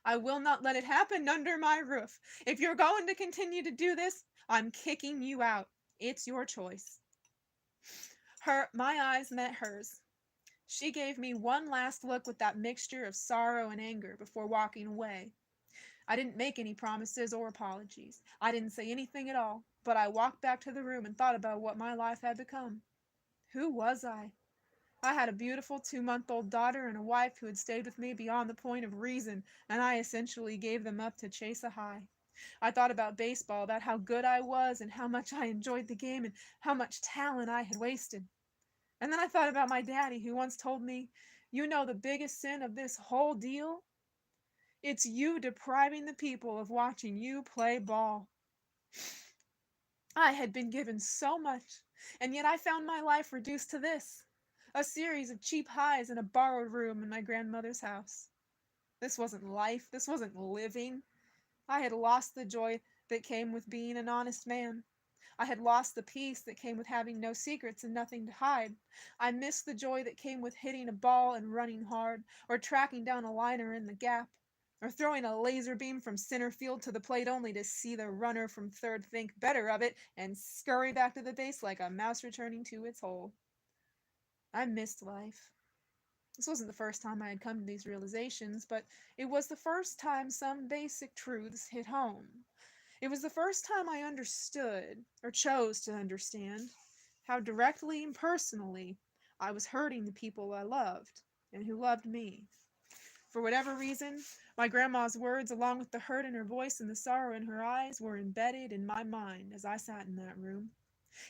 I will not let it happen under my roof. If you're going to continue to do this, I'm kicking you out. It's your choice. My eyes met hers. She gave me one last look with that mixture of sorrow and anger before walking away. I didn't make any promises or apologies. I didn't say anything at all, but I walked back to the room and thought about what my life had become. Who was I? I had a beautiful 2-month-old daughter and a wife who had stayed with me beyond the point of reason, and I essentially gave them up to chase a high. I thought about baseball, about how good I was and how much I enjoyed the game and how much talent I had wasted. And then I thought about my daddy who once told me, "You know the biggest sin of this whole deal? It's you depriving the people of watching you play ball." I had been given so much, and yet I found my life reduced to this, a series of cheap highs in a borrowed room in my grandmother's house. This wasn't life, this wasn't living. I had lost the joy that came with being an honest man. I had lost the peace that came with having no secrets and nothing to hide. I missed the joy that came with hitting a ball and running hard, or tracking down a liner in the gap, or throwing a laser beam from center field to the plate only to see the runner from third think better of it and scurry back to the base like a mouse returning to its hole. I missed life. This wasn't the first time I had come to these realizations, but it was the first time some basic truths hit home. It was the first time I understood, or chose to understand, how directly and personally I was hurting the people I loved and who loved me. For whatever reason, my grandma's words, along with the hurt in her voice and the sorrow in her eyes, were embedded in my mind as I sat in that room.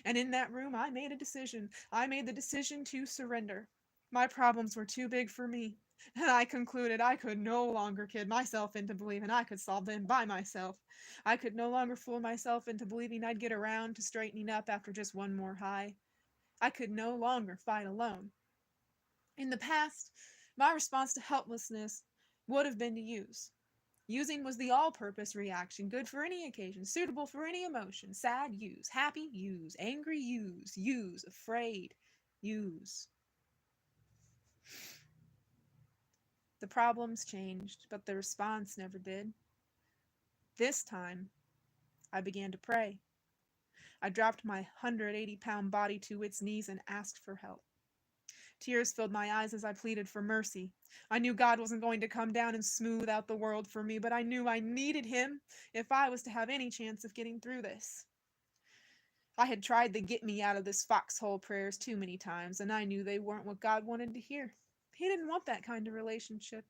And in that room, I made a decision. I made the decision to surrender. My problems were too big for me, and I concluded I could no longer kid myself into believing I could solve them by myself. I could no longer fool myself into believing I'd get around to straightening up after just one more high. I could no longer fight alone. In the past, my response to helplessness would have been to use. Using was the all-purpose reaction, good for any occasion, suitable for any emotion. Sad, use. Happy, use. Angry, use. Use. Afraid, use. The problems changed, but the response never did. This time, I began to pray. I dropped my 180-pound body to its knees and asked for help. Tears filled my eyes as I pleaded for mercy. I knew God wasn't going to come down and smooth out the world for me, but I knew I needed Him if I was to have any chance of getting through this. I had tried the get me out of this foxhole prayers too many times, and I knew they weren't what God wanted to hear. He didn't want that kind of relationship.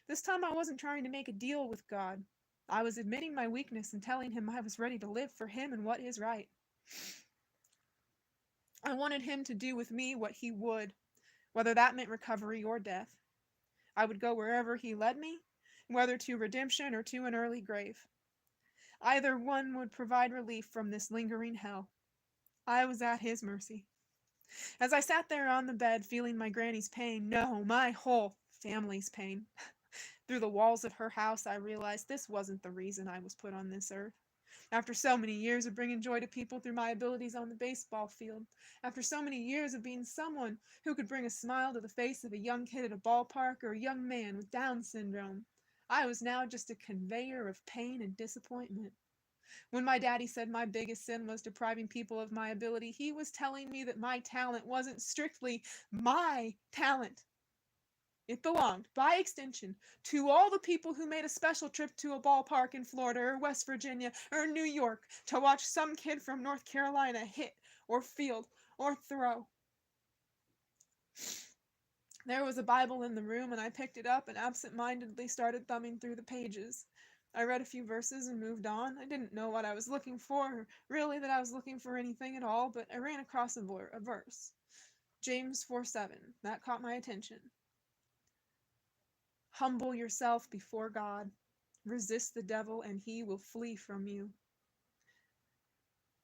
This time I wasn't trying to make a deal with God. I was admitting my weakness and telling Him I was ready to live for Him and what is right. I wanted Him to do with me what He would, whether that meant recovery or death. I would go wherever He led me, whether to redemption or to an early grave. Either one would provide relief from this lingering hell. I was at His mercy. As I sat there on the bed, feeling my granny's pain, no, my whole family's pain, through the walls of her house, I realized this wasn't the reason I was put on this earth. After so many years of bringing joy to people through my abilities on the baseball field, after so many years of being someone who could bring a smile to the face of a young kid at a ballpark or a young man with Down syndrome, I was now just a conveyor of pain and disappointment. When my daddy said my biggest sin was depriving people of my ability, he was telling me that my talent wasn't strictly my talent. It belonged, by extension, to all the people who made a special trip to a ballpark in Florida or West Virginia or New York to watch some kid from North Carolina hit or field or throw. There was a Bible in the room, and I picked it up and absent-mindedly started thumbing through the pages. I read a few verses and moved on. I didn't know what I was looking for, or really that I was looking for anything at all, but I ran across a verse. James 4:7. That caught my attention. Humble yourself before God. Resist the devil, and he will flee from you.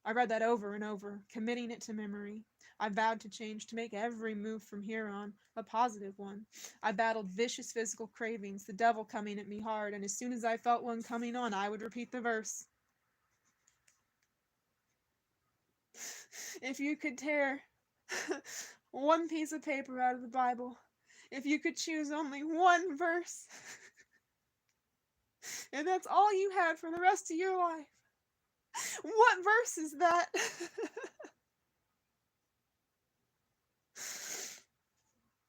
I read that over and over, committing it to memory. I vowed to change, to make every move from here on a positive one. I battled vicious physical cravings, the devil coming at me hard, and as soon as I felt one coming on, I would repeat the verse. If you could tear one piece of paper out of the Bible, if you could choose only one verse, and that's all you had for the rest of your life, what verse is that?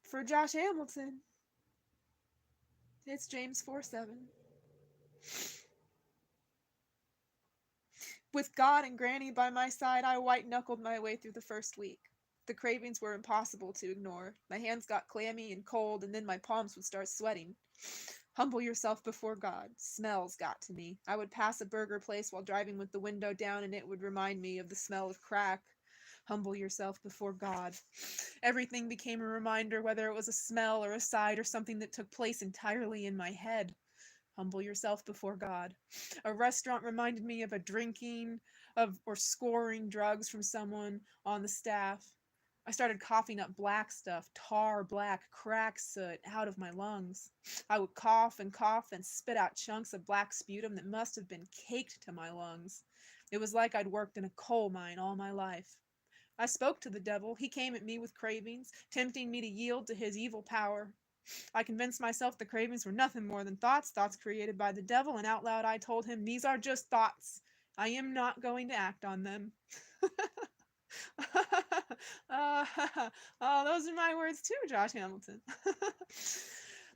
For Josh Hamilton, it's James 4:7. With God and Granny by my side, I white-knuckled my way through the first week. The cravings were impossible to ignore. My hands got clammy and cold, and then my palms would start sweating. Humble yourself before God. Smells got to me. I would pass a burger place while driving with the window down, and it would remind me of the smell of crack. Humble yourself before God. Everything became a reminder, whether it was a smell or a sight or something that took place entirely in my head. Humble yourself before God. A restaurant reminded me of a drinking or scoring drugs from someone on the staff. I started coughing up black stuff, tar, black, crack soot out of my lungs. I would cough and spit out chunks of black sputum that must have been caked to my lungs. It was like I'd worked in a coal mine all my life. I spoke to the devil. He came at me with cravings, tempting me to yield to his evil power. I convinced myself the cravings were nothing more than thoughts created by the devil, and out loud I told him, these are just thoughts. I am not going to act on them. Those are my words too, Josh Hamilton.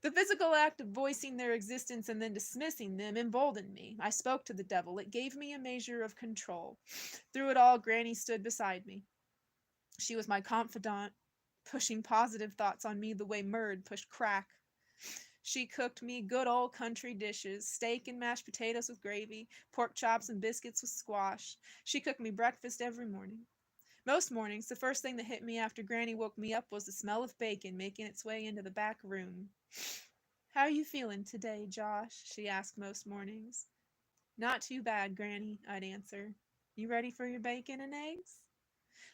The physical act of voicing their existence and then dismissing them emboldened me. I spoke to the devil. It gave me a measure of control. Through it all, Granny stood beside me. She was my confidant, pushing positive thoughts on me the way Murd pushed crack. She cooked me good old country dishes, steak and mashed potatoes with gravy, pork chops and biscuits with squash. She cooked me breakfast every morning. Most mornings, the first thing that hit me after Granny woke me up was the smell of bacon making its way into the back room. How are you feeling today, Josh? She asked most mornings. Not too bad, Granny, I'd answer. You ready for your bacon and eggs?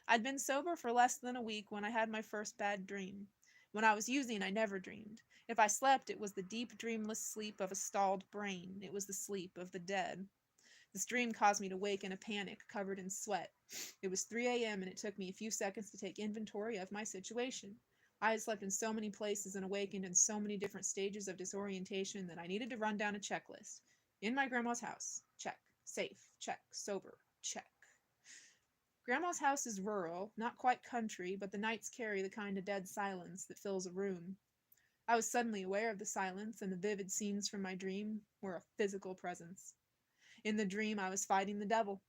I'd been sober for less than a week when I had my first bad dream. When I was using, I never dreamed. If I slept, it was the deep, dreamless sleep of a stalled brain. It was the sleep of the dead. This dream caused me to wake in a panic, covered in sweat. It was 3 a.m., and it took me a few seconds to take inventory of my situation. I had slept in so many places and awakened in so many different stages of disorientation that I needed to run down a checklist. In my grandma's house, check. Safe, check. Sober, check. Grandma's house is rural, not quite country, but the nights carry the kind of dead silence that fills a room. I was suddenly aware of the silence, and the vivid scenes from my dream were a physical presence. In the dream, I was fighting the devil.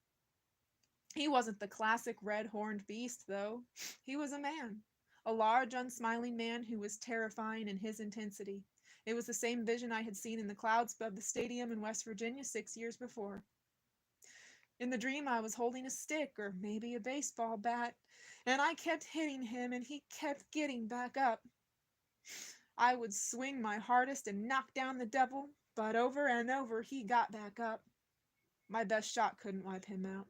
He wasn't the classic red-horned beast, though. He was a man. A large, unsmiling man who was terrifying in his intensity. It was the same vision I had seen in the clouds above the stadium in West Virginia 6 years before. In the dream, I was holding a stick, or maybe a baseball bat, and I kept hitting him, and he kept getting back up. I would swing my hardest and knock down the devil, but over and over he got back up. My best shot couldn't wipe him out.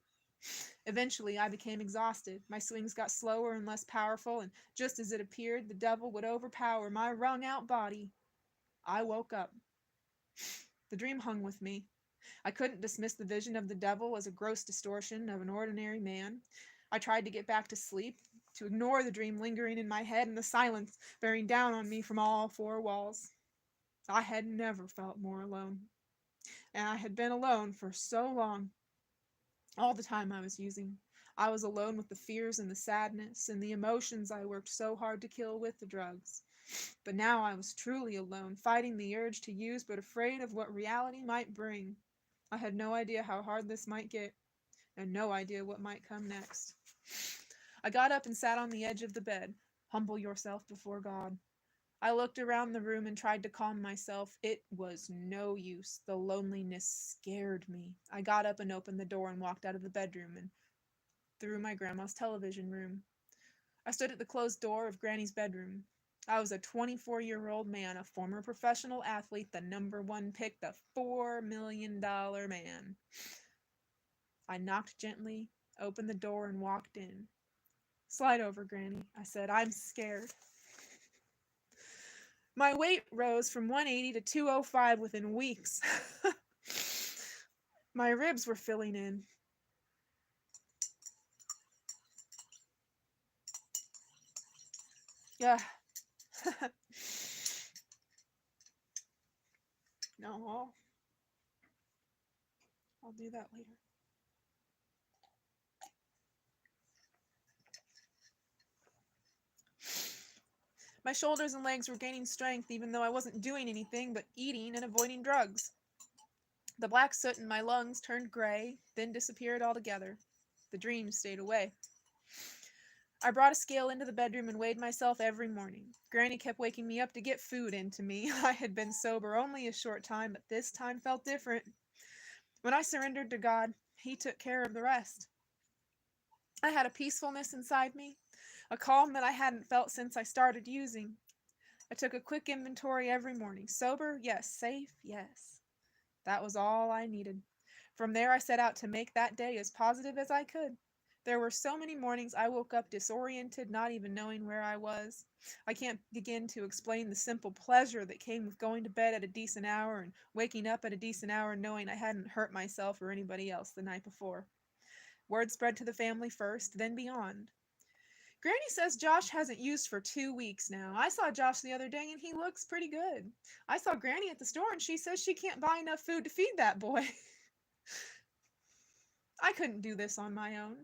Eventually, I became exhausted. My swings got slower and less powerful, and just as it appeared the devil would overpower my wrung-out body, I woke up. The dream hung with me. I couldn't dismiss the vision of the devil as a gross distortion of an ordinary man. I tried to get back to sleep, to ignore the dream lingering in my head and the silence bearing down on me from all four walls. I had never felt more alone. And I had been alone for so long. All the time I was using. I was alone with the fears and the sadness and the emotions I worked so hard to kill with the drugs. But now I was truly alone, fighting the urge to use but afraid of what reality might bring. I had no idea how hard this might get, and no idea what might come next. I got up and sat on the edge of the bed. Humble yourself before God. I looked around the room and tried to calm myself. It was no use. The loneliness scared me. I got up and opened the door and walked out of the bedroom and through my grandma's television room. I stood at the closed door of Granny's bedroom. I was a 24-year-old man, a former professional athlete, the #1 pick, the $4 million man. I knocked gently, opened the door, and walked in. Slide over, Granny, I said. I'm scared. My weight rose from 180 to 205 within weeks. My ribs were filling in. Yeah. No, I'll do that later. My shoulders and legs were gaining strength even though I wasn't doing anything but eating and avoiding drugs. The black soot in my lungs turned gray, then disappeared altogether. The dreams stayed away. I brought a scale into the bedroom and weighed myself every morning. Granny kept waking me up to get food into me. I had been sober only a short time, but this time felt different. When I surrendered to God, He took care of the rest. I had a peacefulness inside me, a calm that I hadn't felt since I started using. I took a quick inventory every morning. Sober? Yes. Safe? Yes. That was all I needed. From there, I set out to make that day as positive as I could. There were so many mornings I woke up disoriented, not even knowing where I was. I can't begin to explain the simple pleasure that came with going to bed at a decent hour and waking up at a decent hour knowing I hadn't hurt myself or anybody else the night before. Word spread to the family first, then beyond. Granny says Josh hasn't used for 2 weeks now. I saw Josh the other day and he looks pretty good. I saw Granny at the store and she says she can't buy enough food to feed that boy. I couldn't do this on my own.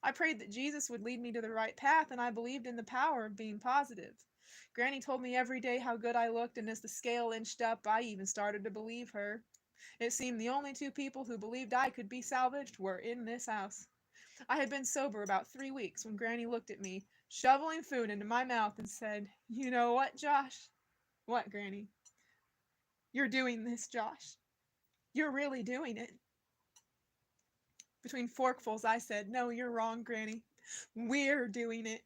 I prayed that Jesus would lead me to the right path, and I believed in the power of being positive. Granny told me every day how good I looked, and as the scale inched up, I even started to believe her. It seemed the only two people who believed I could be salvaged were in this house. I had been sober about 3 weeks when Granny looked at me, shoveling food into my mouth, and said, "You know what, Josh?" "What, Granny?" "You're doing this, Josh. You're really doing it." Between forkfuls, I said, "No, you're wrong, Granny. We're doing it."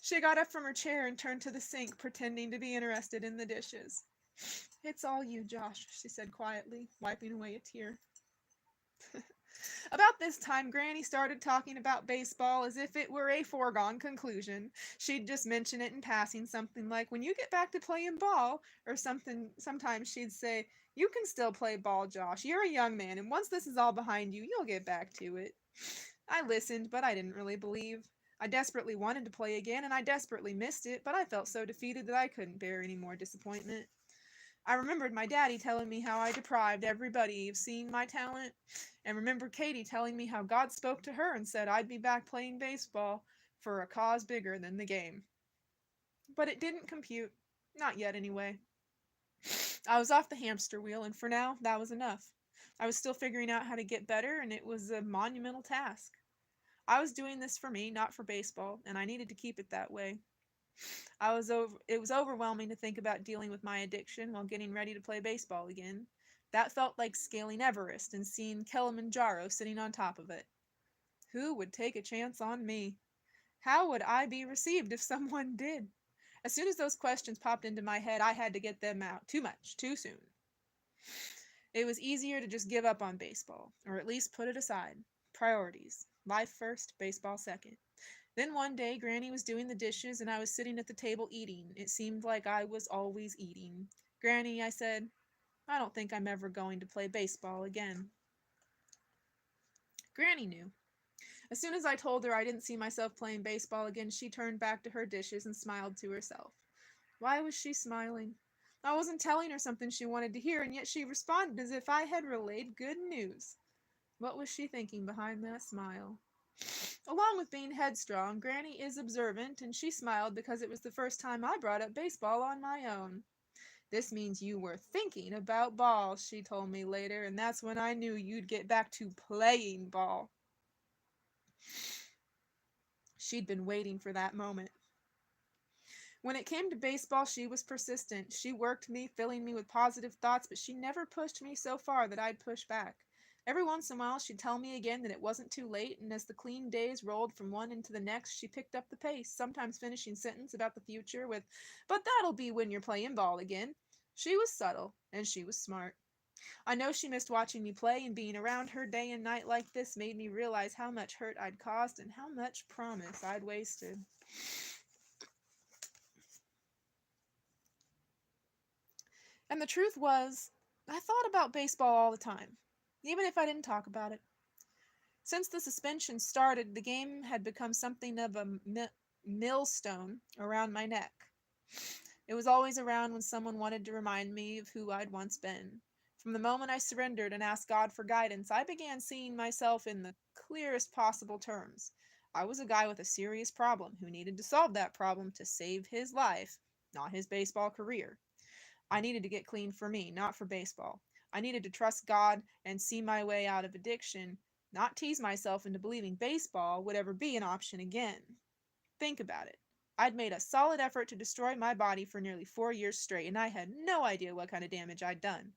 She got up from her chair and turned to the sink, pretending to be interested in the dishes. "It's all you, Josh," she said quietly, wiping away a tear. About this time, Granny started talking about baseball as if it were a foregone conclusion. She'd just mention it in passing, something like, "When you get back to playing ball," or something. Sometimes she'd say, "You can still play ball, Josh. You're a young man, and once this is all behind you, you'll get back to it." I listened, but I didn't really believe. I desperately wanted to play again, and I desperately missed it, but I felt so defeated that I couldn't bear any more disappointment. I remembered my daddy telling me how I deprived everybody of seeing my talent, and remembered Katie telling me how God spoke to her and said I'd be back playing baseball for a cause bigger than the game. But it didn't compute. Not yet, anyway. I was off the hamster wheel, and for now, that was enough. I was still figuring out how to get better, and it was a monumental task. I was doing this for me, not for baseball, and I needed to keep it that way. It was overwhelming to think about dealing with my addiction while getting ready to play baseball again. That felt like scaling Everest and seeing Kilimanjaro sitting on top of it. Who would take a chance on me? How would I be received if someone did? As soon as those questions popped into my head, I had to get them out. Too much, too soon. It was easier to just give up on baseball, or at least put it aside. Priorities. Life first, baseball second. Then one day, Granny was doing the dishes, and I was sitting at the table eating. It seemed like I was always eating. "Granny," I said, "I don't think I'm ever going to play baseball again." Granny knew. As soon as I told her I didn't see myself playing baseball again, she turned back to her dishes and smiled to herself. Why was she smiling? I wasn't telling her something she wanted to hear, and yet she responded as if I had relayed good news. What was she thinking behind that smile? Along with being headstrong, Granny is observant, and she smiled because it was the first time I brought up baseball on my own. "This means you were thinking about ball," she told me later, "and that's when I knew you'd get back to playing ball." She'd been waiting for that moment. When it came to baseball, she was persistent. She worked me, filling me with positive thoughts, but she never pushed me so far that I'd push back. Every once in a while, she'd tell me again that it wasn't too late, and as the clean days rolled from one into the next, she picked up the pace, sometimes finishing sentence about the future with, "But that'll be when you're playing ball again." She was subtle, and she was smart. I know she missed watching me play, and being around her day and night like this made me realize how much hurt I'd caused and how much promise I'd wasted. And the truth was, I thought about baseball all the time, even if I didn't talk about it. Since the suspension started, the game had become something of a millstone around my neck. It was always around when someone wanted to remind me of who I'd once been. From the moment I surrendered and asked God for guidance, I began seeing myself in the clearest possible terms. I was a guy with a serious problem who needed to solve that problem to save his life, not his baseball career. I needed to get clean for me, not for baseball. I needed to trust God and see my way out of addiction, not tease myself into believing baseball would ever be an option again. Think about it. I'd made a solid effort to destroy my body for nearly 4 years straight, and I had no idea what kind of damage I'd done.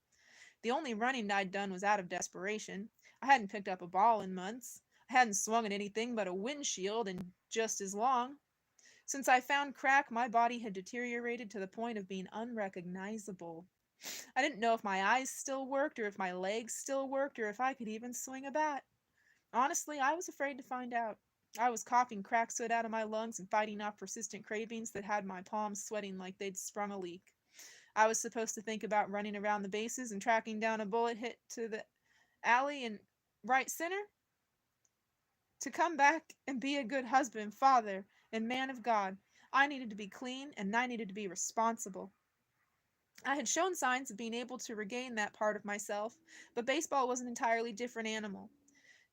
The only running I'd done was out of desperation. I hadn't picked up a ball in months. I hadn't swung at anything but a windshield in just as long. Since I found crack, my body had deteriorated to the point of being unrecognizable. I didn't know if my eyes still worked, or if my legs still worked, or if I could even swing a bat. Honestly, I was afraid to find out. I was coughing crack soot out of my lungs and fighting off persistent cravings that had my palms sweating like they'd sprung a leak. I was supposed to think about running around the bases and tracking down a bullet hit to the alley in right center, to come back and be a good husband, father, and man of God. I needed to be clean, and I needed to be responsible. I had shown signs of being able to regain that part of myself, but baseball was an entirely different animal.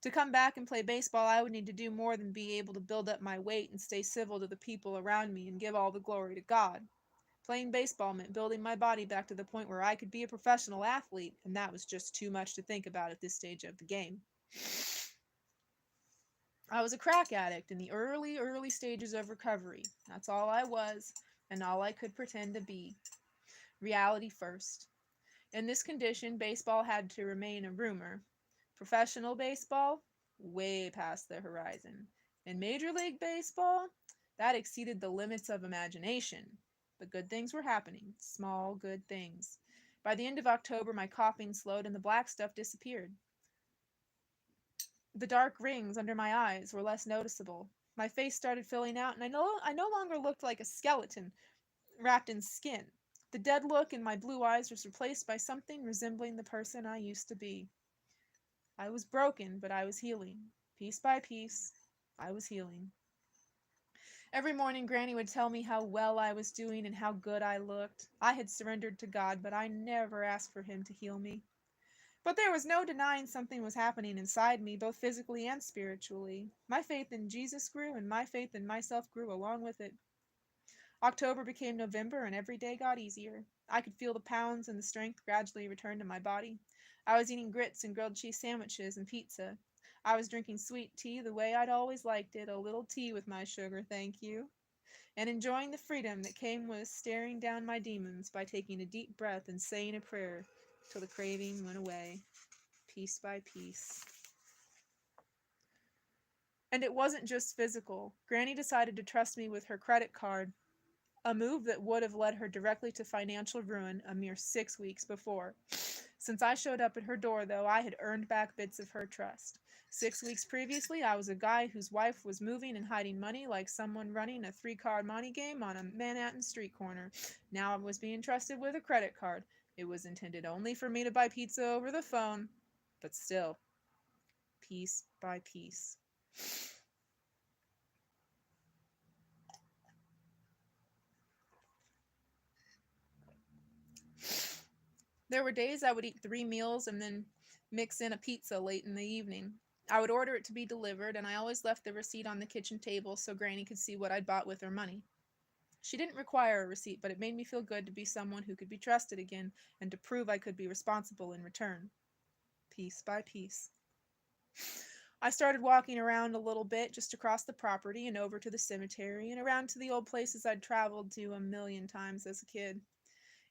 To come back and play baseball, I would need to do more than be able to build up my weight and stay civil to the people around me and give all the glory to God. Playing baseball meant building my body back to the point where I could be a professional athlete, and that was just too much to think about at this stage of the game. I was a crack addict in the early stages of recovery. That's all I was, and all I could pretend to be. Reality first. In this condition, baseball had to remain a rumor. Professional baseball? Way past the horizon. And Major League Baseball? That exceeded the limits of imagination. But good things were happening. Small, good things. By the end of October, my coughing slowed and the black stuff disappeared. The dark rings under my eyes were less noticeable. My face started filling out, and I no longer looked like a skeleton wrapped in skin. The dead look in my blue eyes was replaced by something resembling the person I used to be. I was broken, but I was healing. Piece by piece, I was healing. Every morning, Granny would tell me how well I was doing and how good I looked. I had surrendered to God, but I never asked for Him to heal me. But there was no denying something was happening inside me, both physically and spiritually. My faith in Jesus grew, and my faith in myself grew along with it. October became November, and every day got easier. I could feel the pounds and the strength gradually return to my body. I was eating grits and grilled cheese sandwiches and pizza. I was drinking sweet tea the way I'd always liked it, a little tea with my sugar, thank you, and enjoying the freedom that came with staring down my demons by taking a deep breath and saying a prayer till the craving went away, piece by piece. And it wasn't just physical. Granny decided to trust me with her credit card, a move that would have led her directly to financial ruin a mere 6 weeks before. Since I showed up at her door, though, I had earned back bits of her trust. 6 weeks previously, I was a guy whose wife was moving and hiding money like someone running a 3-card money game on a Manhattan street corner. Now I was being trusted with a credit card. It was intended only for me to buy pizza over the phone, but still, piece by piece. There were days I would eat 3 meals and then mix in a pizza late in the evening. I would order it to be delivered, and I always left the receipt on the kitchen table so Granny could see what I'd bought with her money. She didn't require a receipt, but it made me feel good to be someone who could be trusted again and to prove I could be responsible in return. Piece by piece. I started walking around a little bit just across the property and over to the cemetery and around to the old places I'd traveled to a million times as a kid.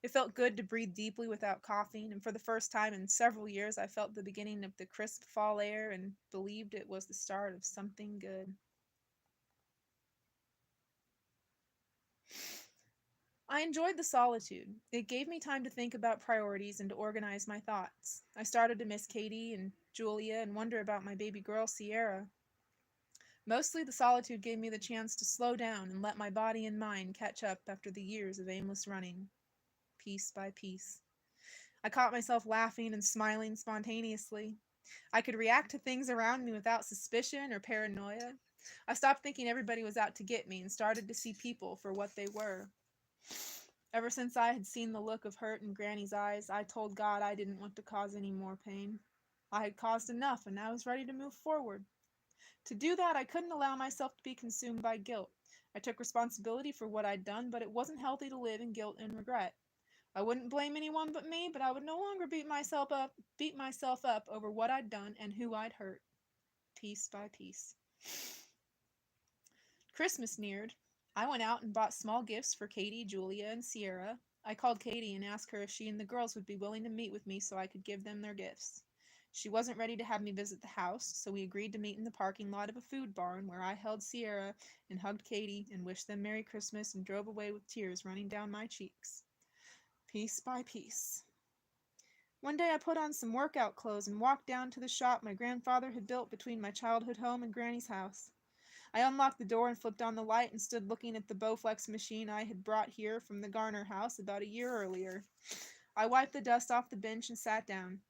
It felt good to breathe deeply without coughing, and for the first time in several years I felt the beginning of the crisp fall air and believed it was the start of something good. I enjoyed the solitude. It gave me time to think about priorities and to organize my thoughts. I started to miss Katie and Julia and wonder about my baby girl, Sierra. Mostly the solitude gave me the chance to slow down and let my body and mind catch up after the years of aimless running, piece by piece. I caught myself laughing and smiling spontaneously. I could react to things around me without suspicion or paranoia. I stopped thinking everybody was out to get me and started to see people for what they were. Ever since I had seen the look of hurt in Granny's eyes, I told God I didn't want to cause any more pain. I had caused enough, and I was ready to move forward. To do that, I couldn't allow myself to be consumed by guilt. I took responsibility for what I'd done, but it wasn't healthy to live in guilt and regret. I wouldn't blame anyone but me, but I would no longer beat myself up over what I'd done and who I'd hurt, piece by piece. Christmas neared. I went out and bought small gifts for Katie, Julia, and Sierra. I called Katie and asked her if she and the girls would be willing to meet with me so I could give them their gifts. She wasn't ready to have me visit the house, so we agreed to meet in the parking lot of a food barn where I held Sierra and hugged Katie and wished them Merry Christmas and drove away with tears running down my cheeks. Piece by piece. One day I put on some workout clothes and walked down to the shop my grandfather had built between my childhood home and Granny's house. I unlocked the door and flipped on the light and stood looking at the Bowflex machine I had brought here from the Garner house about a year earlier. I wiped the dust off the bench and sat down.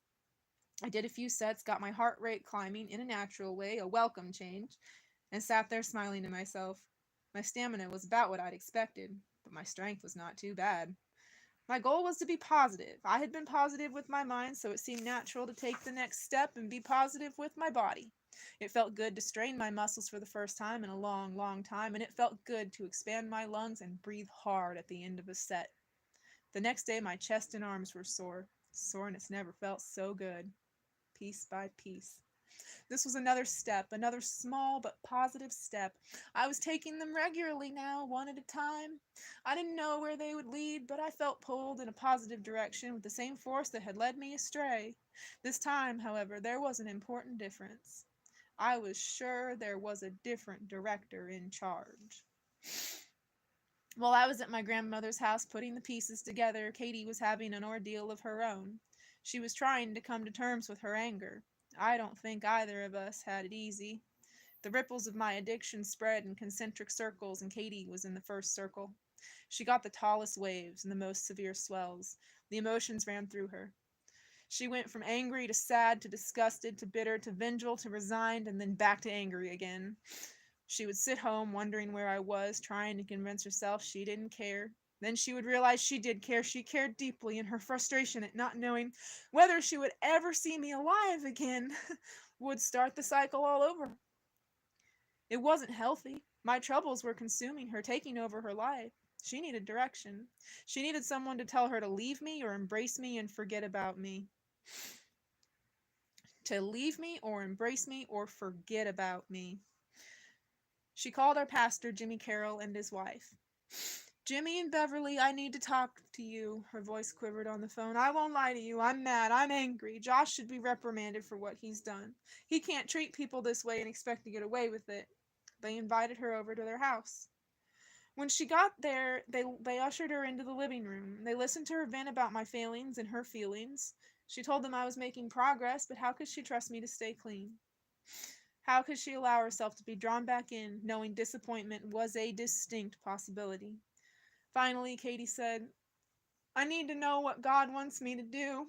I did a few sets, got my heart rate climbing in a natural way, a welcome change, and sat there smiling to myself. My stamina was about what I'd expected, but my strength was not too bad. My goal was to be positive. I had been positive with my mind, so it seemed natural to take the next step and be positive with my body. It felt good to strain my muscles for the first time in a long, long time, and it felt good to expand my lungs and breathe hard at the end of a set. The next day, my chest and arms were sore. Soreness never felt so good. Piece by piece. This was another step, another small but positive step. I was taking them regularly now, one at a time. I didn't know where they would lead, but I felt pulled in a positive direction with the same force that had led me astray. This time, however, there was an important difference. I was sure there was a different director in charge. While I was at my grandmother's house putting the pieces together, Katie was having an ordeal of her own. She was trying to come to terms with her anger. I don't think either of us had it easy. The ripples of my addiction spread in concentric circles, and Katie was in the first circle. She got the tallest waves and the most severe swells. The emotions ran through her. She went from angry to sad to disgusted to bitter to vengeful to resigned and then back to angry again. She would sit home wondering where I was, trying to convince herself she didn't care. Then she would realize she did care. She cared deeply, and her frustration at not knowing whether she would ever see me alive again would start the cycle all over. It wasn't healthy. My troubles were consuming her, taking over her life. She needed direction. She needed someone to tell her to leave me or embrace me and forget about me. To leave me or embrace me or forget about me. She called our pastor, Jimmy Carroll, and his wife. Jimmy and Beverly, I need to talk to you. Her voice quivered on the phone. I won't lie to you. I'm mad. I'm angry. Josh should be reprimanded for what he's done. He can't treat people this way and expect to get away with it. They invited her over to their house. When she got there, they ushered her into the living room. They listened to her vent about my failings and her feelings. She told them I was making progress, but how could she trust me to stay clean? How could she allow herself to be drawn back in, knowing disappointment was a distinct possibility? Finally, Katie said, I need to know what God wants me to do.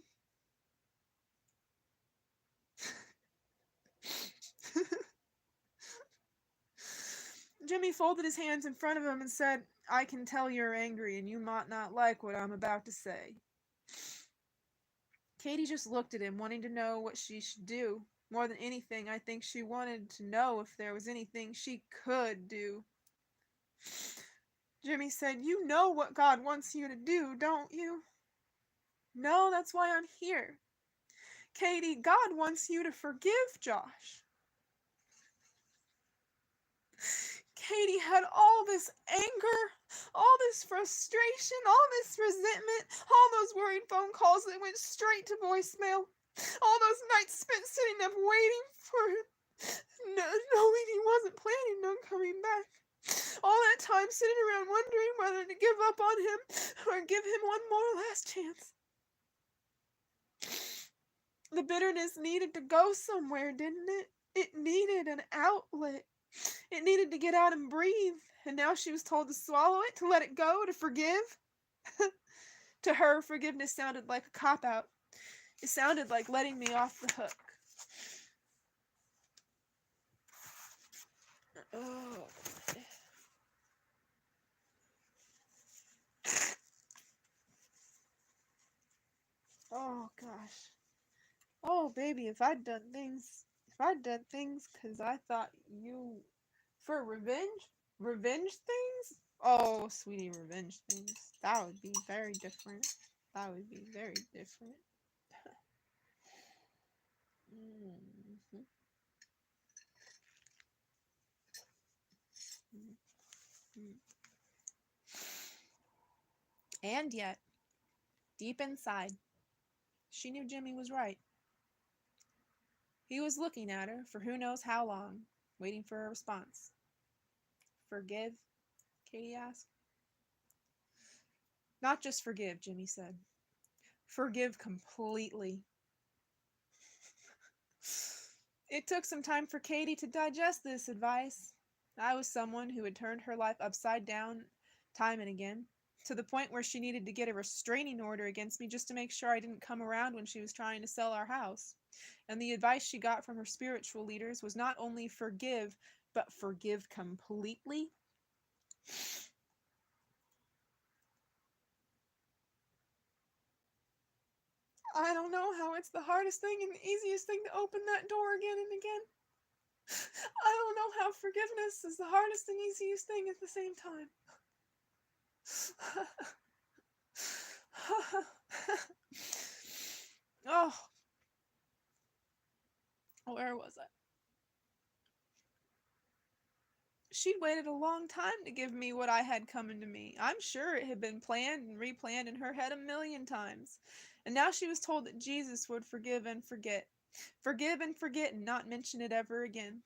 Jimmy folded his hands in front of him and said, I can tell you're angry and you might not like what I'm about to say. Katie just looked at him, wanting to know what she should do. More than anything, I think she wanted to know if there was anything she could do. Jimmy said, You know what God wants you to do, don't you? No, that's why I'm here. Katie, God wants you to forgive Josh. Katie had all this anger, all this frustration, all this resentment, all those worried phone calls that went straight to voicemail, all those nights spent sitting up waiting for him, knowing he wasn't planning on coming back. All that time sitting around wondering whether to give up on him or give him one more last chance. The bitterness needed to go somewhere, didn't it? It needed an outlet. It needed to get out and breathe, and now she was told to swallow it, to let it go, to forgive. To her, forgiveness sounded like a cop-out. It sounded like letting me off the hook. Oh, oh gosh. Oh, baby, if I'd done things because I thought you... For revenge? Revenge things? Oh, sweetie, revenge things. That would be very different. That would be very different. Mhm. Mhm. And yet, deep inside, she knew Jimmy was right. He was looking at her for who knows how long, waiting for a response. Forgive? Katie asked. Not just forgive, Jimmy said. Forgive completely. It took some time for Katie to digest this advice. I was someone who had turned her life upside down time and again, to the point where she needed to get a restraining order against me just to make sure I didn't come around when she was trying to sell our house. And the advice she got from her spiritual leaders was not only forgive, but forgive completely. I don't know how it's the hardest thing and the easiest thing to open that door again and again. I don't know how forgiveness is the hardest and easiest thing at the same time. Oh, where was I? She'd waited a long time to give me what I had coming to me. I'm sure it had been planned and replanned in her head a million times. And now she was told that Jesus would forgive and forget. Forgive and forget and not mention it ever again.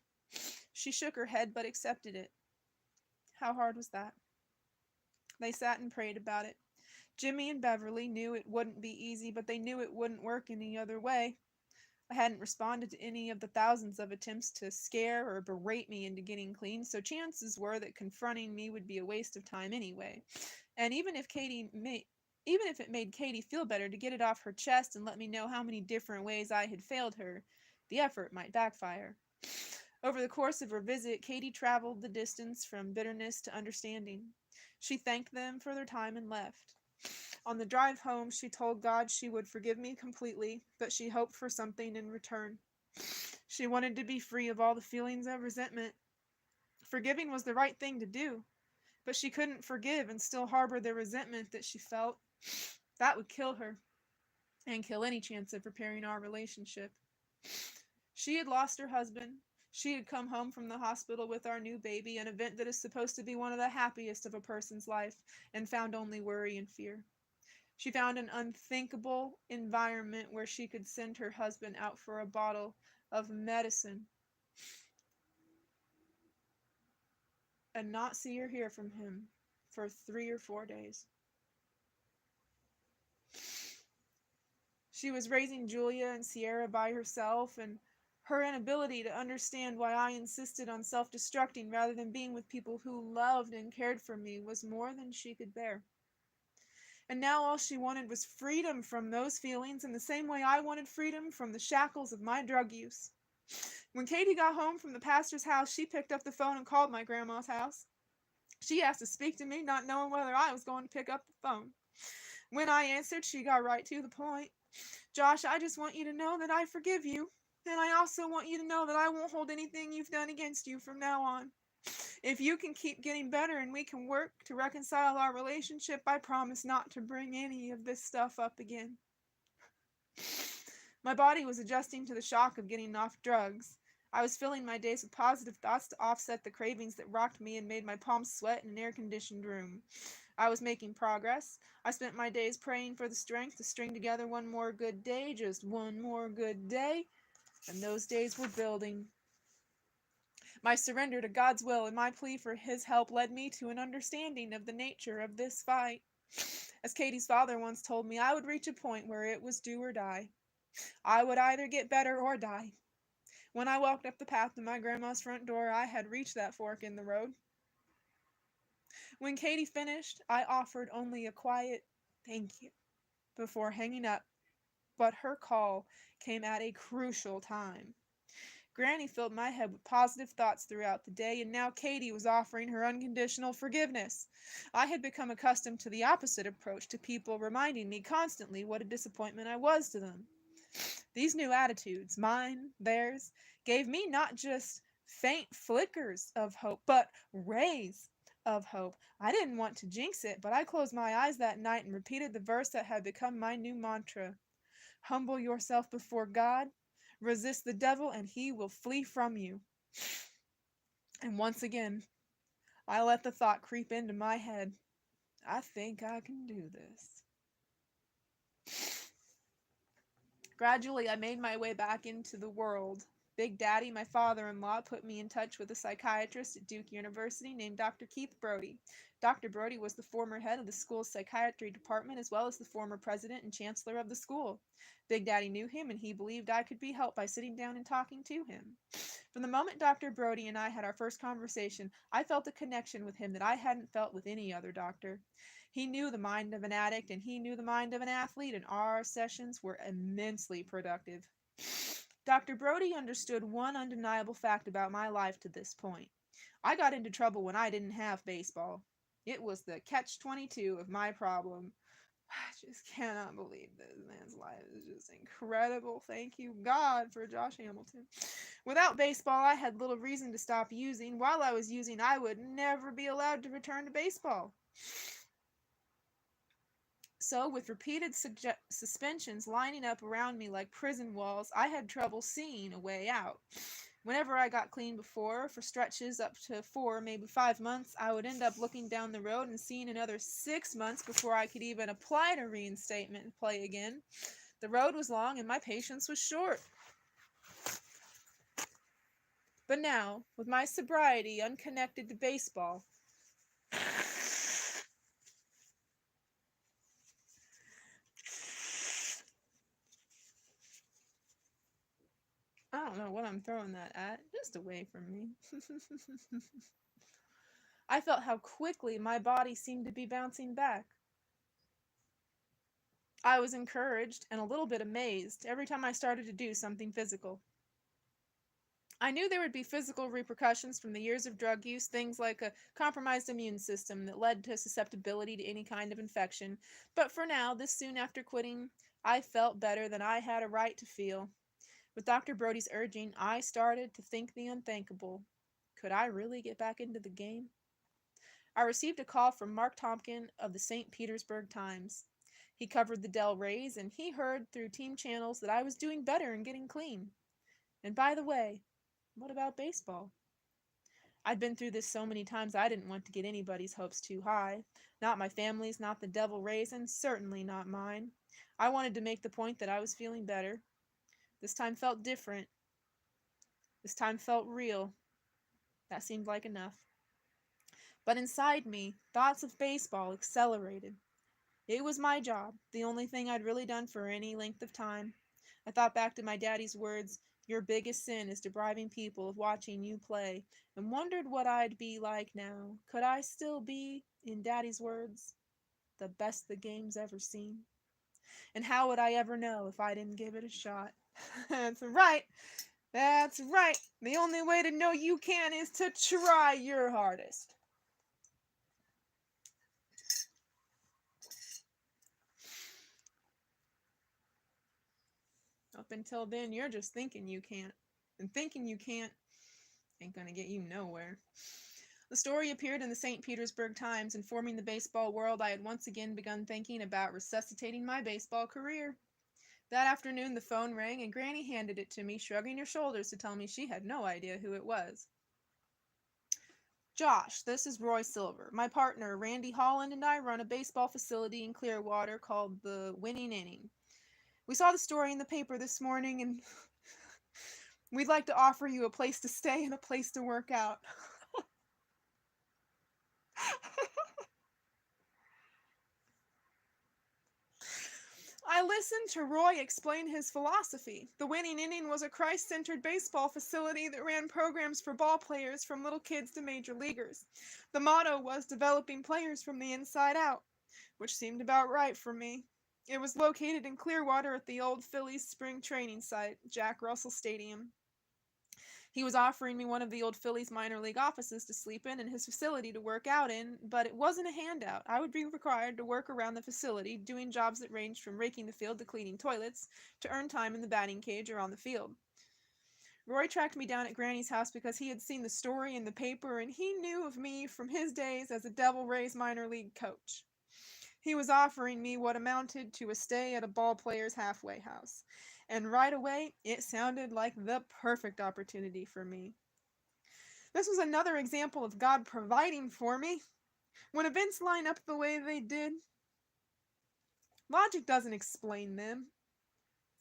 She shook her head but accepted it. How hard was that? They sat and prayed about it. Jimmy and Beverly knew it wouldn't be easy, but they knew it wouldn't work any other way. I hadn't responded to any of the thousands of attempts to scare or berate me into getting clean, so chances were that confronting me would be a waste of time anyway. And even if it made Katie feel better to get it off her chest and let me know how many different ways I had failed her, the effort might backfire. Over the course of her visit, Katie traveled the distance from bitterness to understanding. She thanked them for their time and left. On the drive home, she told God she would forgive me completely, but she hoped for something in return. She wanted to be free of all the feelings of resentment. Forgiving was the right thing to do, but she couldn't forgive and still harbor the resentment that she felt. That would kill her, and kill any chance of repairing our relationship. She had lost her husband. She had come home from the hospital with our new baby, an event that is supposed to be one of the happiest of a person's life, and found only worry and fear. She found an unthinkable environment where she could send her husband out for a bottle of medicine and not see or hear from him for 3 or 4 days. She was raising Julia and Sierra by herself, and her inability to understand why I insisted on self-destructing rather than being with people who loved and cared for me was more than she could bear. And now all she wanted was freedom from those feelings in the same way I wanted freedom from the shackles of my drug use. When Katie got home from the pastor's house, she picked up the phone and called my grandma's house. She asked to speak to me, not knowing whether I was going to pick up the phone. When I answered, she got right to the point. Josh, I just want you to know that I forgive you, and I also want you to know that I won't hold anything you've done against you from now on. If you can keep getting better and we can work to reconcile our relationship, I promise not to bring any of this stuff up again. My body was adjusting to the shock of getting off drugs. I was filling my days with positive thoughts to offset the cravings that rocked me and made my palms sweat in an air-conditioned room. I was making progress. I spent my days praying for the strength to string together one more good day, just one more good day, and those days were building. My surrender to God's will and my plea for His help led me to an understanding of the nature of this fight. As Katie's father once told me, I would reach a point where it was do or die. I would either get better or die. When I walked up the path to my grandma's front door, I had reached that fork in the road. When Katie finished, I offered only a quiet thank you before hanging up, but her call came at a crucial time. Granny filled my head with positive thoughts throughout the day, and now Katie was offering her unconditional forgiveness. I had become accustomed to the opposite approach to people reminding me constantly what a disappointment I was to them. These new attitudes, mine, theirs, gave me not just faint flickers of hope, but rays of hope. I didn't want to jinx it, but I closed my eyes that night and repeated the verse that had become my new mantra. Humble yourself before God, resist the devil, and he will flee from you. And once again, I let the thought creep into my head. I think I can do this. Gradually, I made my way back into the world. Big Daddy, my father-in-law, put me in touch with a psychiatrist at Duke University named Dr. Keith Brody. Dr. Brody was the former head of the school's psychiatry department as well as the former president and chancellor of the school. Big Daddy knew him, and he believed I could be helped by sitting down and talking to him. From the moment Dr. Brody and I had our first conversation, I felt a connection with him that I hadn't felt with any other doctor. He knew the mind of an addict, and he knew the mind of an athlete, and our sessions were immensely productive. Dr. Brody understood one undeniable fact about my life to this point. I got into trouble when I didn't have baseball. It was the catch-22 of my problem. I just cannot believe this man's life is just incredible. Thank you, God, for Josh Hamilton. Without baseball, I had little reason to stop using. While I was using, I would never be allowed to return to baseball. So, with repeated suspensions lining up around me like prison walls, I had trouble seeing a way out. Whenever I got clean before, for stretches up to 4, maybe 5 months, I would end up looking down the road and seeing another 6 months before I could even apply to reinstatement and play again. The road was long and my patience was short. But now, with my sobriety unconnected to baseball, I'm throwing that at, just away from me. I felt how quickly my body seemed to be bouncing back. I was encouraged and a little bit amazed every time I started to do something physical. I knew there would be physical repercussions from the years of drug use, things like a compromised immune system that led to susceptibility to any kind of infection, but for now, this soon after quitting, I felt better than I had a right to feel. With Dr. Brody's urging, I started to think the unthinkable. Could I really get back into the game? I received a call from Mark Tompkin of the St. Petersburg Times. He covered the Del Rays, and he heard through team channels that I was doing better and getting clean. And by the way, what about baseball? I'd been through this so many times I didn't want to get anybody's hopes too high. Not my family's, not the Devil Rays, and certainly not mine. I wanted to make the point that I was feeling better. This time felt different. This time felt real. That seemed like enough. But inside me, thoughts of baseball accelerated. It was my job, the only thing I'd really done for any length of time. I thought back to my daddy's words, "Your biggest sin is depriving people of watching you play," and wondered what I'd be like now. Could I still be, in daddy's words, the best the game's ever seen? And how would I ever know if I didn't give it a shot? That's right. That's right. The only way to know you can is to try your hardest. Up until then, you're just thinking you can't. And thinking you can't ain't gonna get you nowhere. The story appeared in the St. Petersburg Times, informing the baseball world I had once again begun thinking about resuscitating my baseball career. That afternoon, the phone rang, and Granny handed it to me, shrugging her shoulders to tell me she had no idea who it was. "Josh, this is Roy Silver. My partner, Randy Holland, and I run a baseball facility in Clearwater called the Winning Inning. We saw the story in the paper this morning, and we'd like to offer you a place to stay and a place to work out." I listened to Roy explain his philosophy. The Winning Inning was a Christ-centered baseball facility that ran programs for ball players from little kids to major leaguers. The motto was developing players from the inside out, which seemed about right for me. It was located in Clearwater at the old Phillies spring training site, Jack Russell Stadium. He was offering me one of the old Phillies minor league offices to sleep in and his facility to work out in, but it wasn't a handout. I would be required to work around the facility, doing jobs that ranged from raking the field to cleaning toilets, to earn time in the batting cage or on the field. Roy tracked me down at Granny's house because he had seen the story in the paper, and he knew of me from his days as a Devil Rays minor league coach. He was offering me what amounted to a stay at a ball player's halfway house. And right away, it sounded like the perfect opportunity for me. This was another example of God providing for me. When events line up the way they did, logic doesn't explain them.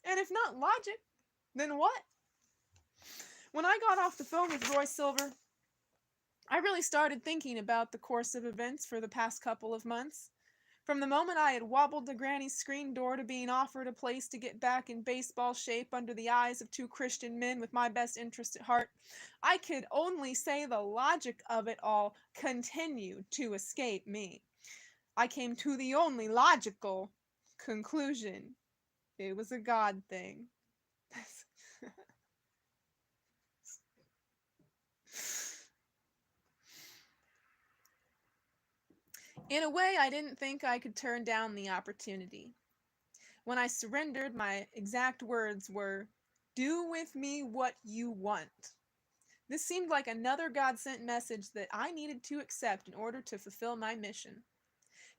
And if not logic, then what? When I got off the phone with Roy Silver, I really started thinking about the course of events for the past couple of months. From the moment I had wobbled to Granny's screen door to being offered a place to get back in baseball shape under the eyes of two Christian men with my best interest at heart, I could only say the logic of it all continued to escape me. I came to the only logical conclusion. It was a God thing. In a way, I didn't think I could turn down the opportunity. When I surrendered, my exact words were, "Do with me what you want." This seemed like another God-sent message that I needed to accept in order to fulfill my mission.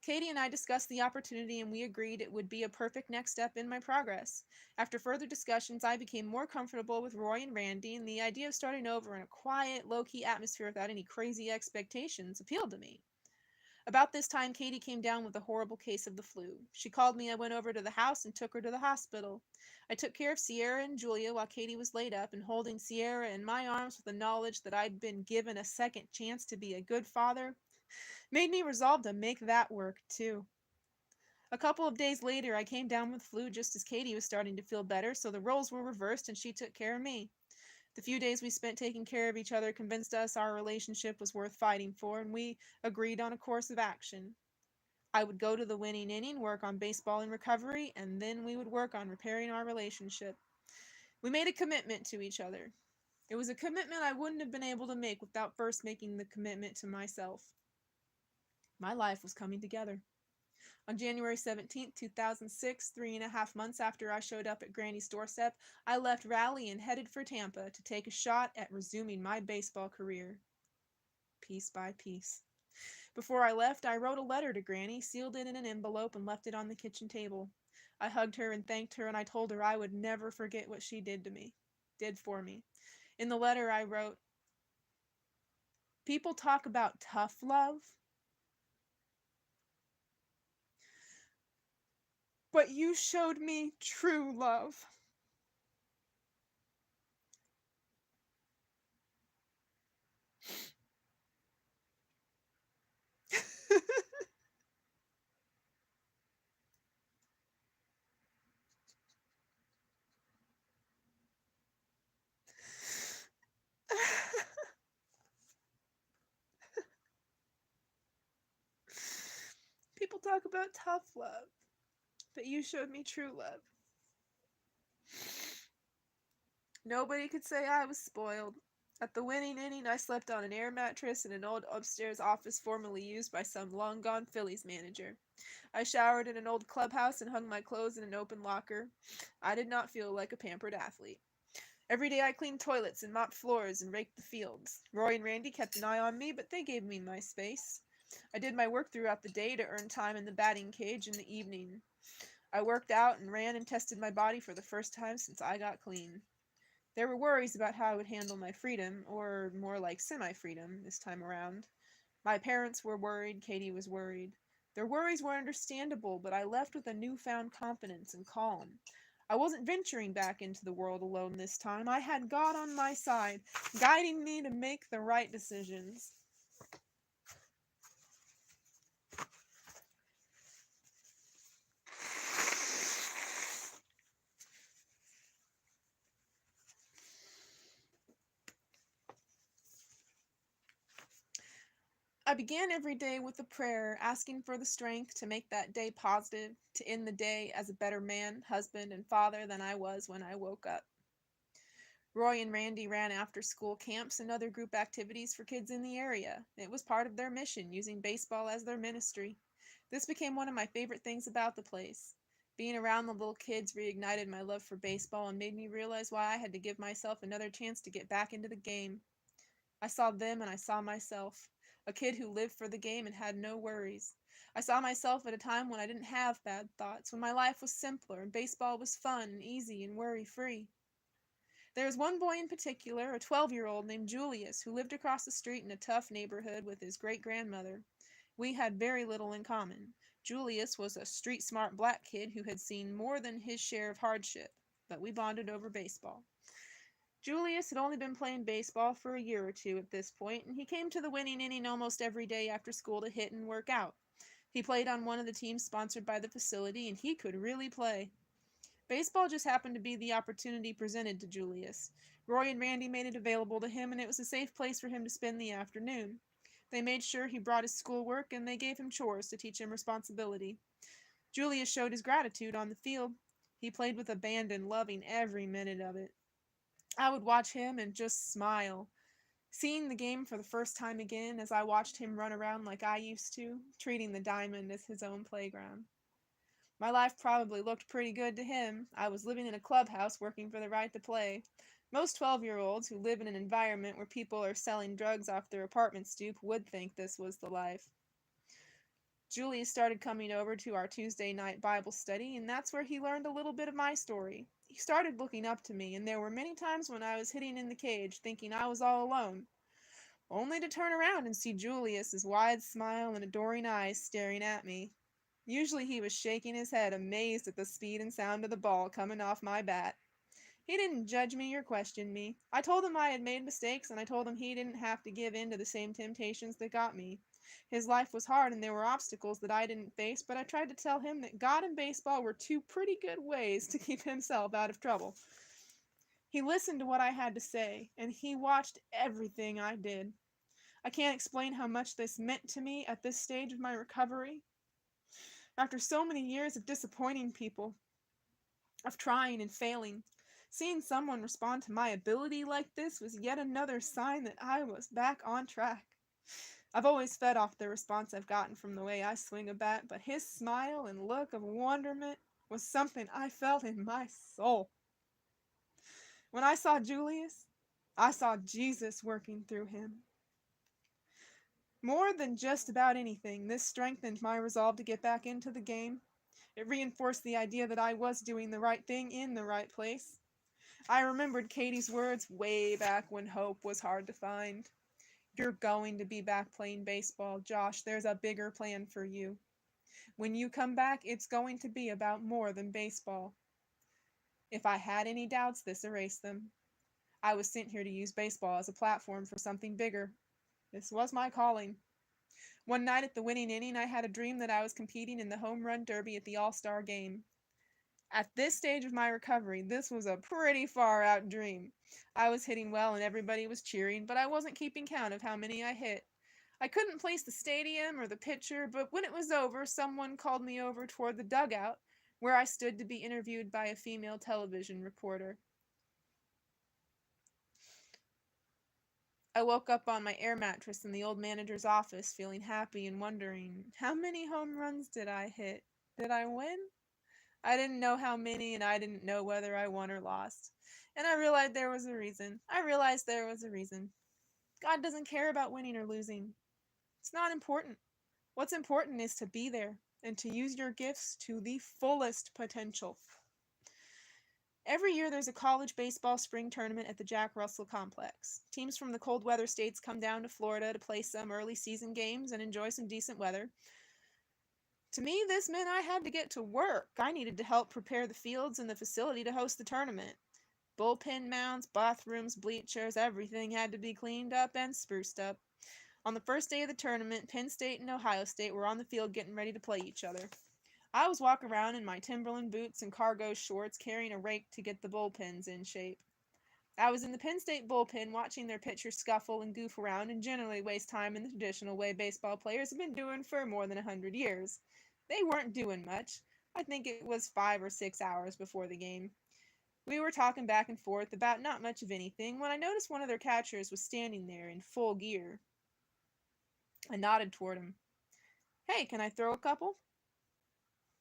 Katie and I discussed the opportunity, and we agreed it would be a perfect next step in my progress. After further discussions, I became more comfortable with Roy and Randy, and the idea of starting over in a quiet, low-key atmosphere without any crazy expectations appealed to me. About this time, Katie came down with a horrible case of the flu. She called me. I went over to the house and took her to the hospital. I took care of Sierra and Julia while Katie was laid up, and holding Sierra in my arms with the knowledge that I'd been given a second chance to be a good father made me resolve to make that work, too. A couple of days later, I came down with flu just as Katie was starting to feel better, so the roles were reversed and she took care of me. The few days we spent taking care of each other convinced us our relationship was worth fighting for, and we agreed on a course of action. I would go to the winning inning, work on baseball and recovery, and then we would work on repairing our relationship. We made a commitment to each other. It was a commitment I wouldn't have been able to make without first making the commitment to myself. My life was coming together. On January 17th, 2006, 3.5 months after I showed up at Granny's doorstep, I left Raleigh and headed for Tampa to take a shot at resuming my baseball career. Piece by piece. Before I left, I wrote a letter to Granny, sealed it in an envelope, and left it on the kitchen table. I hugged her and thanked her, and I told her I would never forget what she did for me. In the letter, I wrote, "People talk about tough love, but you showed me true love." People talk about tough love, but you showed me true love. Nobody could say I was spoiled. At the winning inning, I slept on an air mattress in an old upstairs office formerly used by some long-gone Phillies manager. I showered in an old clubhouse and hung my clothes in an open locker. I did not feel like a pampered athlete. Every day I cleaned toilets and mopped floors and raked the fields. Roy and Randy kept an eye on me, but they gave me my space. I did my work throughout the day to earn time in the batting cage in the evening. I worked out and ran and tested my body for the first time since I got clean. There were worries about how I would handle my freedom, or more like semi-freedom, this time around. My parents were worried, Katie was worried. Their worries were understandable, but I left with a newfound confidence and calm. I wasn't venturing back into the world alone this time. I had God on my side, guiding me to make the right decisions. I began every day with a prayer, asking for the strength to make that day positive, to end the day as a better man, husband, and father than I was when I woke up. Roy and Randy ran after-school camps and other group activities for kids in the area. It was part of their mission, using baseball as their ministry. This became one of my favorite things about the place. Being around the little kids reignited my love for baseball and made me realize why I had to give myself another chance to get back into the game. I saw them and I saw myself, a kid who lived for the game and had no worries. I saw myself at a time when I didn't have bad thoughts, when my life was simpler and baseball was fun and easy and worry-free. There was one boy in particular, a 12-year-old named Julius, who lived across the street in a tough neighborhood with his great-grandmother. We had very little in common. Julius was a street-smart black kid who had seen more than his share of hardship, but we bonded over baseball. Julius had only been playing baseball for a year or two at this point, and he came to the winning inning almost every day after school to hit and work out. He played on one of the teams sponsored by the facility, and he could really play. Baseball just happened to be the opportunity presented to Julius. Roy and Randy made it available to him, and it was a safe place for him to spend the afternoon. They made sure he brought his schoolwork, and they gave him chores to teach him responsibility. Julius showed his gratitude on the field. He played with abandon, loving every minute of it. I would watch him and just smile, seeing the game for the first time again as I watched him run around like I used to, treating the diamond as his own playground. My life probably looked pretty good to him. I was living in a clubhouse working for the right to play. Most 12-year-olds who live in an environment where people are selling drugs off their apartment stoop would think this was the life. Julius started coming over to our Tuesday night Bible study, and that's where he learned a little bit of my story. He started looking up to me, and there were many times when I was hitting in the cage, thinking I was all alone, only to turn around and see Julius's wide smile and adoring eyes staring at me. Usually he was shaking his head, amazed at the speed and sound of the ball coming off my bat. He didn't judge me or question me. I told him I had made mistakes, and I told him he didn't have to give in to the same temptations that got me. His life was hard, and there were obstacles that I didn't face, but I tried to tell him that God and baseball were two pretty good ways to keep himself out of trouble. He listened to what I had to say, and he watched everything I did. I can't explain how much this meant to me at this stage of my recovery. After so many years of disappointing people, of trying and failing, seeing someone respond to my ability like this was yet another sign that I was back on track. I've always fed off the response I've gotten from the way I swing a bat, but his smile and look of wonderment was something I felt in my soul. When I saw Julius, I saw Jesus working through him. More than just about anything, this strengthened my resolve to get back into the game. It reinforced the idea that I was doing the right thing in the right place. I remembered Katie's words way back when hope was hard to find. You're going to be back playing baseball, Josh. There's a bigger plan for you. When you come back, it's going to be about more than baseball. If I had any doubts, this erased them. I was sent here to use baseball as a platform for something bigger. This was my calling. One night at the winning inning, I had a dream that I was competing in the home run derby at the All-Star game. At this stage of my recovery, this was a pretty far out dream. I was hitting well and everybody was cheering, but I wasn't keeping count of how many I hit. I couldn't place the stadium or the pitcher, but when it was over, someone called me over toward the dugout, where I stood to be interviewed by a female television reporter. I woke up on my air mattress in the old manager's office, feeling happy and wondering, how many home runs did I hit? Did I win? I didn't know how many, and I didn't know whether I won or lost. And I realized there was a reason. God doesn't care about winning or losing. It's not important. What's important is to be there and to use your gifts to the fullest potential. Every year there's a college baseball spring tournament at the Jack Russell Complex. Teams from the cold weather states come down to Florida to play some early season games and enjoy some decent weather. To me, this meant I had to get to work. I needed to help prepare the fields and the facility to host the tournament. Bullpen mounds, bathrooms, bleachers, everything had to be cleaned up and spruced up. On the first day of the tournament, Penn State and Ohio State were on the field getting ready to play each other. I was walking around in my Timberland boots and cargo shorts, carrying a rake to get the bullpens in shape. I was in the Penn State bullpen watching their pitchers scuffle and goof around and generally waste time in the traditional way baseball players have been doing for more than 100 years. They weren't doing much. I think it was 5 or 6 hours before the game. We were talking back and forth about not much of anything when I noticed one of their catchers was standing there in full gear. I nodded toward him. Hey, can I throw a couple?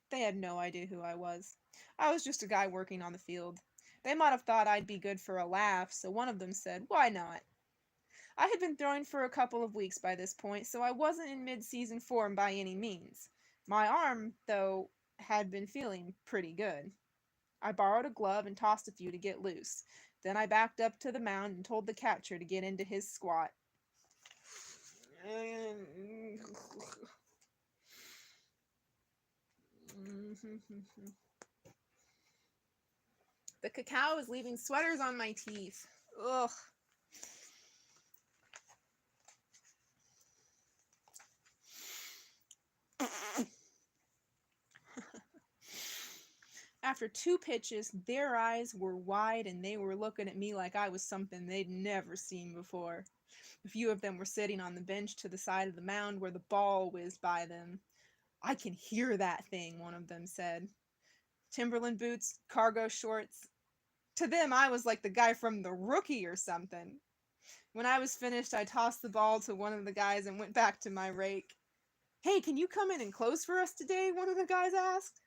They had no idea who I was. I was just a guy working on the field. They might have thought I'd be good for a laugh, so one of them said, "Why not?" I had been throwing for a couple of weeks by this point, so I wasn't in mid-season form by any means. My arm, though, had been feeling pretty good. I borrowed a glove and tossed a few to get loose. Then I backed up to the mound and told the catcher to get into his squat. The cacao is leaving sweaters on my teeth. Ugh. After 2 pitches, their eyes were wide and they were looking at me like I was something they'd never seen before. A few of them were sitting on the bench to the side of the mound where the ball whizzed by them. "I can hear that thing," one of them said. Timberland boots, cargo shorts. To them, I was like the guy from The Rookie or something. When I was finished, I tossed the ball to one of the guys and went back to my rake. "Hey, can you come in and close for us today?" one of the guys asked.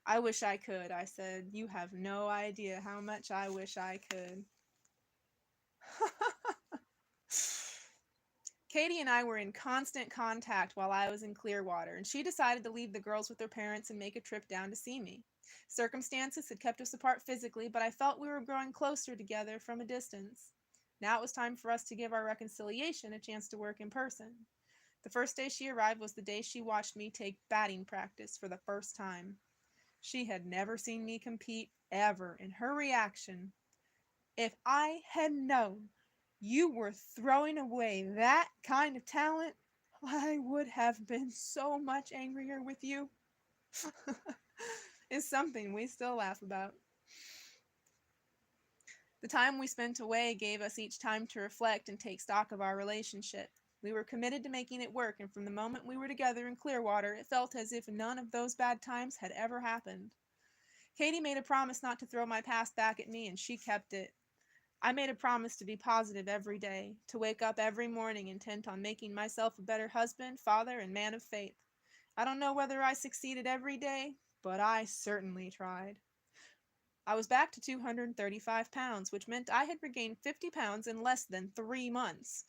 "I wish I could," I said. "You have no idea how much I wish I could." Katie and I were in constant contact while I was in Clearwater, and she decided to leave the girls with their parents and make a trip down to see me. Circumstances had kept us apart physically, but I felt we were growing closer together from a distance. Now it was time for us to give our reconciliation a chance to work in person. The first day she arrived was the day she watched me take batting practice for the first time. She had never seen me compete, ever, and her reaction, "If I had known you were throwing away that kind of talent, I would have been so much angrier with you," is something we still laugh about. The time we spent away gave us each time to reflect and take stock of our relationship. We were committed to making it work, and from the moment we were together in Clearwater, it felt as if none of those bad times had ever happened. Katie made a promise not to throw my past back at me, and she kept it. I made a promise to be positive every day, to wake up every morning intent on making myself a better husband, father, and man of faith. I don't know whether I succeeded every day, but I certainly tried. I was back to 235 pounds, which meant I had regained 50 pounds in less than 3 months.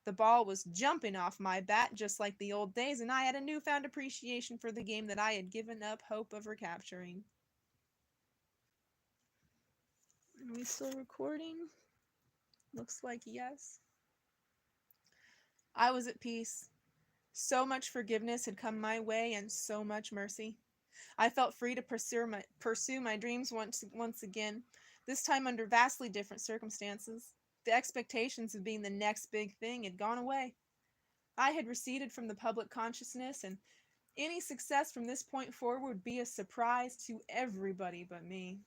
The ball was jumping off my bat just like the old days, and I had a newfound appreciation for the game that I had given up hope of recapturing. Are we still recording? Looks like yes. I was at peace. So much forgiveness had come my way, and so much mercy. I felt free to pursue my dreams once again, this time under vastly different circumstances. The expectations of being the next big thing had gone away. I had receded from the public consciousness, and any success from this point forward would be a surprise to everybody but me.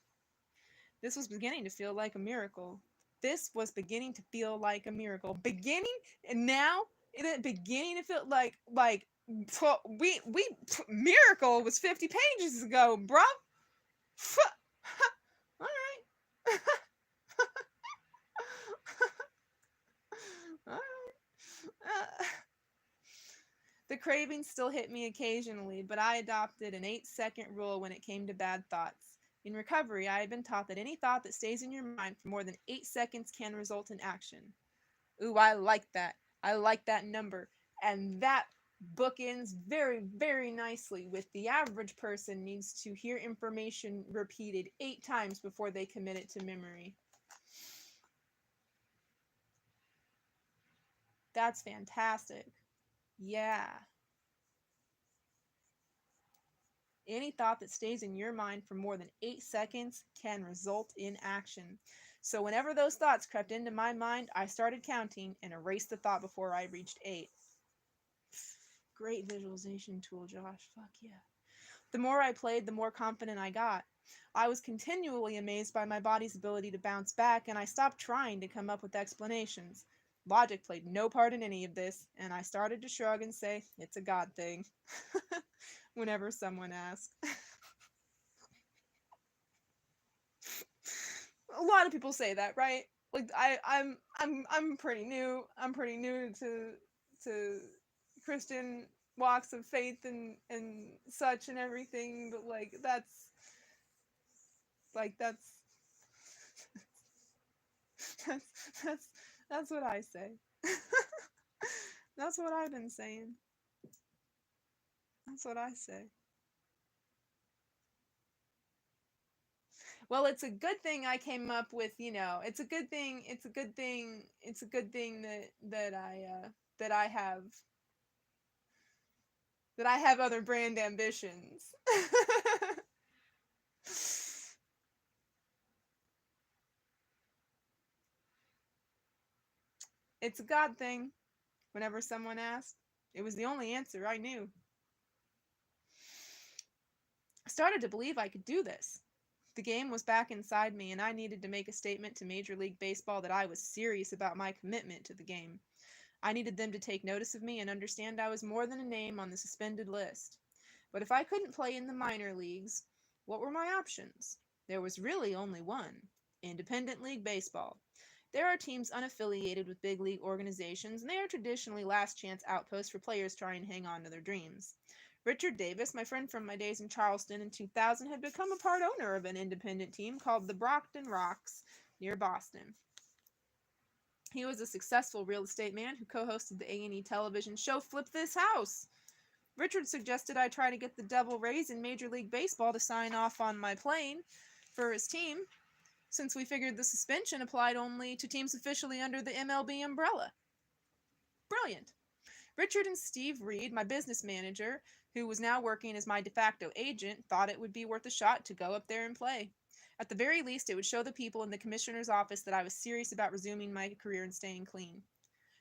This was beginning to feel like a miracle. This was beginning to feel like a miracle. Beginning, and now it beginning to feel like miracle was 50 pages ago, bro. All right. All right. The cravings still hit me occasionally, but I adopted an 8-second rule when it came to bad thoughts. In recovery, I had been taught that any thought that stays in your mind for more than 8 seconds can result in action. Ooh, I like that. I like that number. And that bookends very, very nicely with the average person needs to hear information repeated 8 times before they commit it to memory. That's fantastic. Yeah. Any thought that stays in your mind for more than 8 seconds can result in action. So whenever those thoughts crept into my mind, I started counting and erased the thought before I reached 8. Great visualization tool, Josh. Fuck yeah. The more I played, the more confident I got. I was continually amazed by my body's ability to bounce back, and I stopped trying to come up with explanations. Logic played no part in any of this, and I started to shrug and say, it's a God thing, whenever someone asked. A lot of people say that, right? Like I'm pretty new. I'm pretty new to Christian walks of faith and such and everything, but that's that's that's that's what I say. That's what I've been saying. That's what I say. Well, it's a good thing I came up with, it's a good thing, that I have other brand ambitions. It's a God thing. Whenever someone asked, it was the only answer I knew. I started to believe I could do this. The game was back inside me, and I needed to make a statement to Major League Baseball that I was serious about my commitment to the game. I needed them to take notice of me and understand I was more than a name on the suspended list. But if I couldn't play in the minor leagues, what were my options? There was really only one: independent league baseball. There are teams unaffiliated with big league organizations, and they are traditionally last chance outposts for players trying to hang on to their dreams. Richard Davis, my friend from my days in Charleston in 2000, had become a part owner of an independent team called the Brockton Rocks near Boston. He was a successful real estate man who co-hosted the A&E television show Flip This House. Richard suggested I try to get the Devil Rays in Major League Baseball to sign off on my playing for his team, since we figured the suspension applied only to teams officially under the MLB umbrella. Brilliant. Richard and Steve Reed, my business manager, who was now working as my de facto agent, thought it would be worth a shot to go up there and play. At the very least, it would show the people in the commissioner's office that I was serious about resuming my career and staying clean.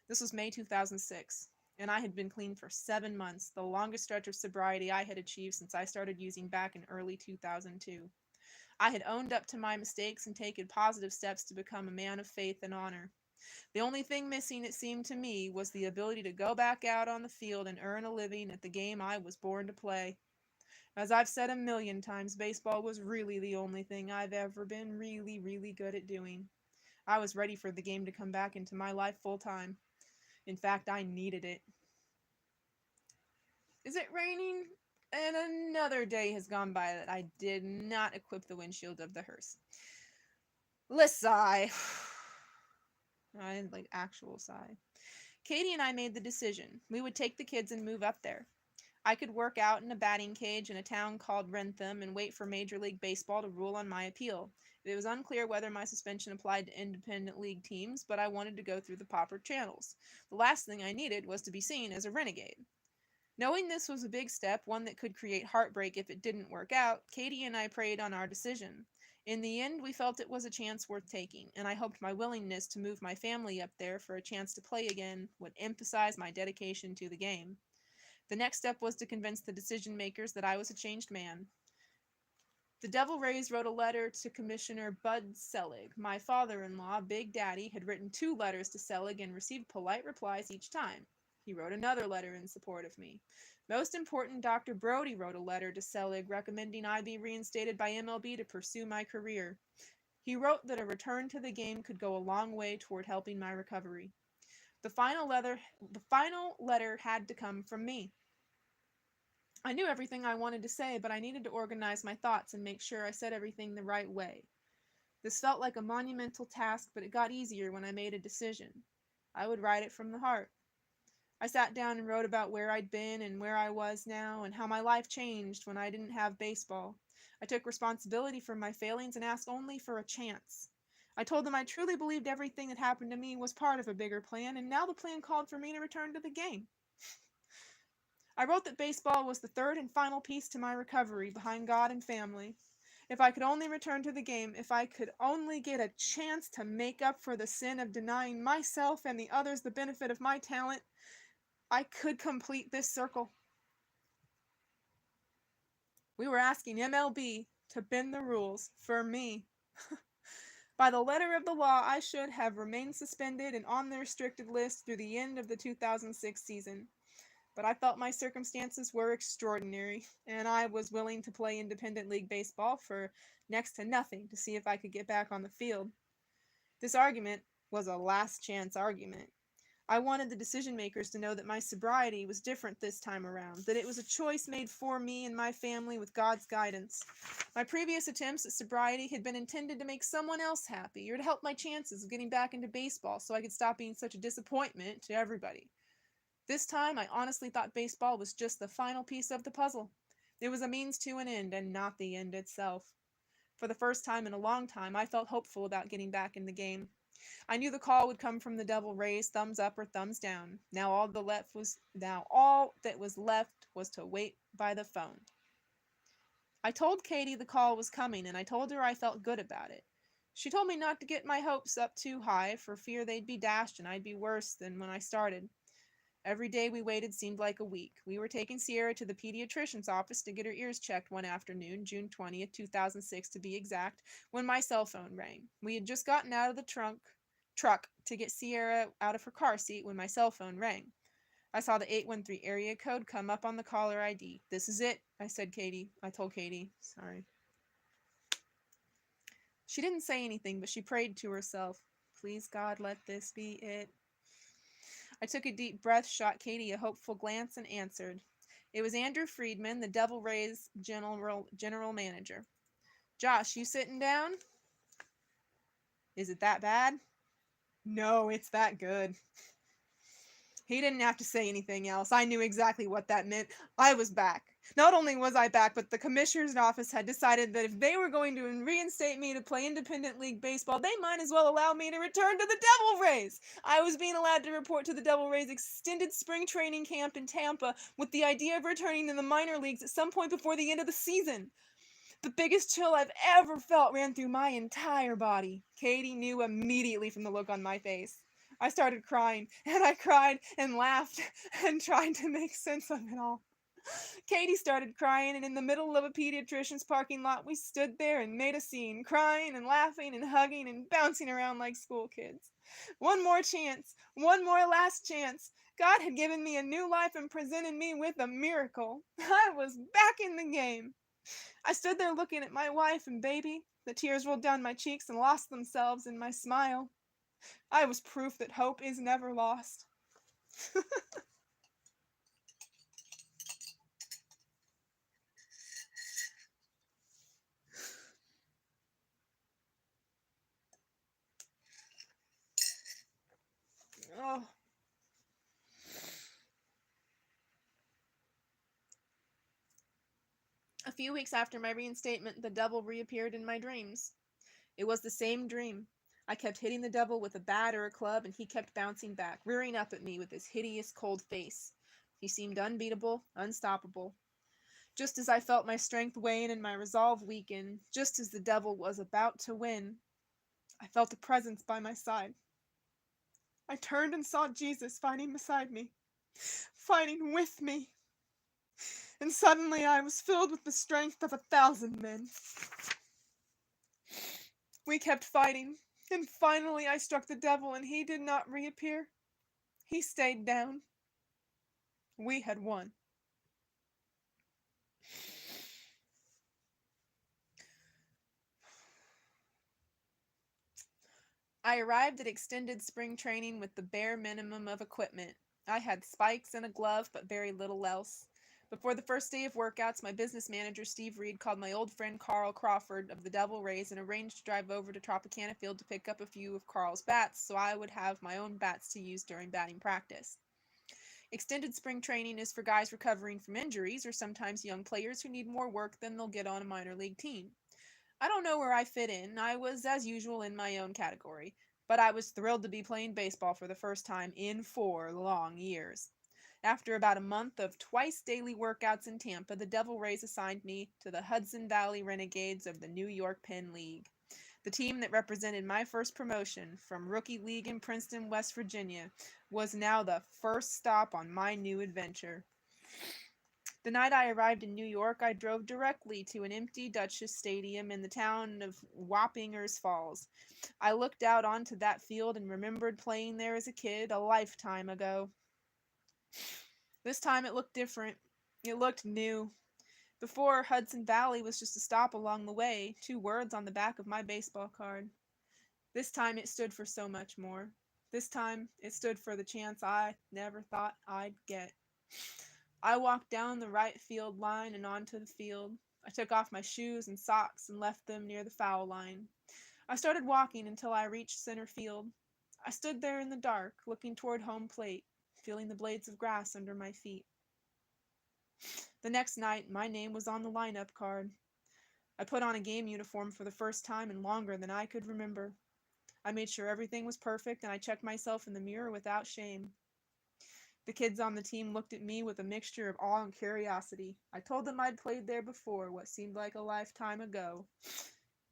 This was May 2006, and I had been clean for 7 months, the longest stretch of sobriety I had achieved since I started using back in early 2002. I had owned up to my mistakes and taken positive steps to become a man of faith and honor. The only thing missing, it seemed to me, was the ability to go back out on the field and earn a living at the game I was born to play. As I've said a million times, baseball was really the only thing I've ever been really, really good at doing. I was ready for the game to come back into my life full time. In fact, I needed it. Is it raining? And another day has gone by that I did not equip the windshield of the hearse. Let's sigh. I like actual sigh. Katie and I made the decision. We would take the kids and move up there. I could work out in a batting cage in a town called Rentham and wait for Major League Baseball to rule on my appeal. It was unclear whether my suspension applied to independent league teams, but I wanted to go through the proper channels. The last thing I needed was to be seen as a renegade. Knowing this was a big step, one that could create heartbreak if it didn't work out, Katie and I prayed on our decision. In the end, we felt it was a chance worth taking, and I hoped my willingness to move my family up there for a chance to play again would emphasize my dedication to the game. The next step was to convince the decision makers that I was a changed man. The Devil Rays wrote a letter to Commissioner Bud Selig. My father-in-law, Big Daddy, had written 2 letters to Selig and received polite replies each time. He wrote another letter in support of me. Most important, Dr. Brody wrote a letter to Selig recommending I be reinstated by MLB to pursue my career. He wrote that a return to the game could go a long way toward helping my recovery. The final letter had to come from me. I knew everything I wanted to say, but I needed to organize my thoughts and make sure I said everything the right way. This felt like a monumental task, but it got easier when I made a decision. I would write it from the heart. I sat down and wrote about where I'd been and where I was now, and how my life changed when I didn't have baseball. I took responsibility for my failings and asked only for a chance. I told them I truly believed everything that happened to me was part of a bigger plan, and now the plan called for me to return to the game. I wrote that baseball was the third and final piece to my recovery, behind God and family. If I could only return to the game, if I could only get a chance to make up for the sin of denying myself and the others the benefit of my talent, I could complete this circle. We were asking MLB to bend the rules for me. By the letter of the law, I should have remained suspended and on the restricted list through the end of the 2006 season. But I felt my circumstances were extraordinary, and I was willing to play independent league baseball for next to nothing to see if I could get back on the field. This argument was a last chance argument. I wanted the decision makers to know that my sobriety was different this time around, that it was a choice made for me and my family with God's guidance. My previous attempts at sobriety had been intended to make someone else happy, or to help my chances of getting back into baseball so I could stop being such a disappointment to everybody. This time, I honestly thought baseball was just the final piece of the puzzle. It was a means to an end, and not the end itself. For the first time in a long time, I felt hopeful about getting back in the game. I knew the call would come from the Devil Rays, thumbs up or thumbs down. Now all that was left was to wait by the phone. I told Katie the call was coming, and I told her I felt good about it. She told me not to get my hopes up too high, for fear they'd be dashed and I'd be worse than when I started. Every day we waited seemed like a week. We were taking Sierra to the pediatrician's office to get her ears checked one afternoon, June 20th, 2006 to be exact, when my cell phone rang. We had just gotten out of the truck to get Sierra out of her car seat when my cell phone rang. I saw the 813 area code come up on the caller ID. This is it, I told Katie. Sorry. She didn't say anything, but she prayed to herself. Please, God, let this be it. I took a deep breath, shot Katie a hopeful glance, and answered. It was Andrew Friedman, the Devil Rays general manager. Josh, you sitting down? Is it that bad? No, it's that good. He didn't have to say anything else. I knew exactly what that meant. I was back. Not only was I back, but the commissioner's office had decided that if they were going to reinstate me to play independent league baseball, they might as well allow me to return to the Devil Rays. I was being allowed to report to the Devil Rays' extended spring training camp in Tampa with the idea of returning to the minor leagues at some point before the end of the season. The biggest chill I've ever felt ran through my entire body. Katie knew immediately from the look on my face. I started crying, and I cried and laughed and tried to make sense of it all. Katie started crying, and in the middle of a pediatrician's parking lot, we stood there and made a scene, crying and laughing and hugging and bouncing around like school kids. One more chance, one more last chance. God had given me a new life and presented me with a miracle. I was back in the game. I stood there looking at my wife and baby. The tears rolled down my cheeks and lost themselves in my smile. I was proof that hope is never lost. Oh. A few weeks after my reinstatement, the devil reappeared in my dreams. It was the same dream. I kept hitting the devil with a bat or a club, and he kept bouncing back, rearing up at me with his hideous, cold face. He seemed unbeatable, unstoppable. Just as I felt my strength wane and my resolve weaken, just as the devil was about to win, I felt a presence by my side. I turned and saw Jesus fighting beside me, fighting with me. And suddenly I was filled with the strength of 1,000 men. We kept fighting, and finally I struck the devil, and he did not reappear. He stayed down. We had won. I arrived at extended spring training with the bare minimum of equipment. I had spikes and a glove, but very little else. Before the first day of workouts, my business manager, Steve Reed, called my old friend Carl Crawford of the Devil Rays and arranged to drive over to Tropicana Field to pick up a few of Carl's bats so I would have my own bats to use during batting practice. Extended spring training is for guys recovering from injuries or sometimes young players who need more work than they'll get on a minor league team. I don't know where I fit in. I was, as usual, in my own category, but I was thrilled to be playing baseball for the first time in 4 long years. After about a month of twice daily workouts in Tampa, the Devil Rays assigned me to the Hudson Valley Renegades of the New York Penn League, the team that represented my first promotion from Rookie League in Princeton, West Virginia, was now the first stop on my new adventure. The night I arrived in New York, I drove directly to an empty Duchess Stadium in the town of Wappingers Falls. I looked out onto that field and remembered playing there as a kid a lifetime ago. This time it looked different. It looked new. Before, Hudson Valley was just a stop along the way, 2 words on the back of my baseball card. This time it stood for so much more. This time it stood for the chance I never thought I'd get. I walked down the right field line and onto the field. I took off my shoes and socks and left them near the foul line. I started walking until I reached center field. I stood there in the dark, looking toward home plate, feeling the blades of grass under my feet. The next night, my name was on the lineup card. I put on a game uniform for the first time in longer than I could remember. I made sure everything was perfect, and I checked myself in the mirror without shame. The kids on the team looked at me with a mixture of awe and curiosity. I told them I'd played there before, what seemed like a lifetime ago.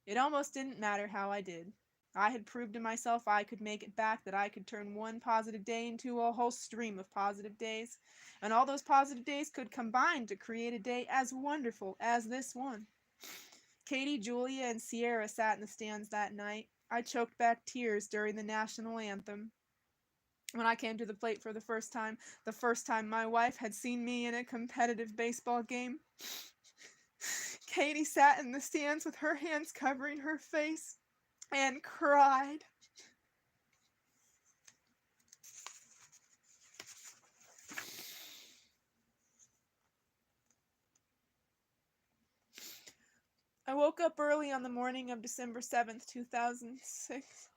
It almost didn't matter how I did. I had proved to myself I could make it back, that I could turn one positive day into a whole stream of positive days, and all those positive days could combine to create a day as wonderful as this one. Katie, Julia, and Sierra sat in the stands that night. I choked back tears during the national anthem. When I came to the plate for the first time my wife had seen me in a competitive baseball game, Katie sat in the stands with her hands covering her face and cried. I woke up early on the morning of December 7th, 2006.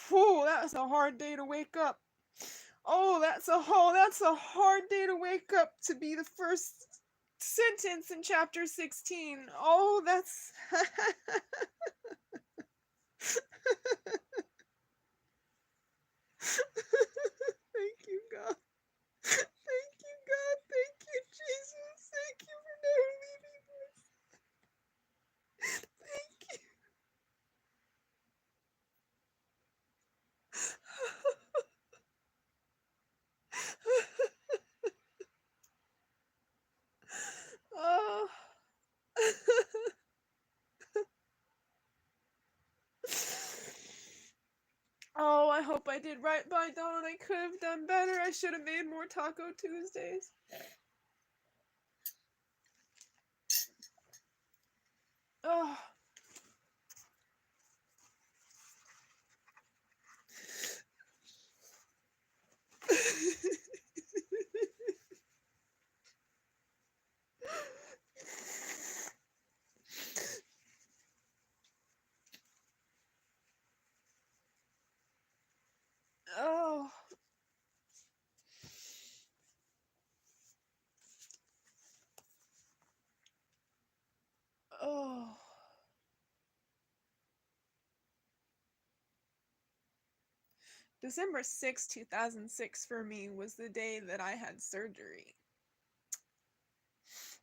Whew, that was a hard day to wake up. Oh, that's a hard day to wake up to be the first sentence in chapter 16. Oh, that's Thank you, God. Thank you, God. Thank you, Jesus. Thank you for never leaving us. Thank you. I did right by Dawn. I could have done better. I should have made more Taco Tuesdays. Oh. Oh. Oh. December 6, 2006 for me was the day that I had surgery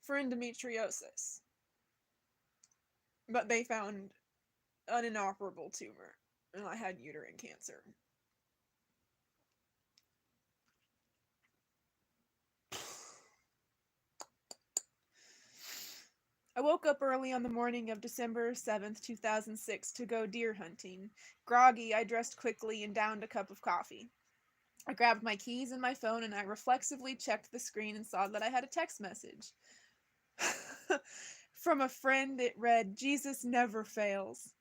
for endometriosis. But they found an inoperable tumor, and I had uterine cancer. I woke up early on the morning of December 7th, 2006 to go deer hunting. Groggy, I dressed quickly and downed a cup of coffee. I grabbed my keys and my phone and I reflexively checked the screen and saw that I had a text message. From a friend, it read, "Jesus never fails."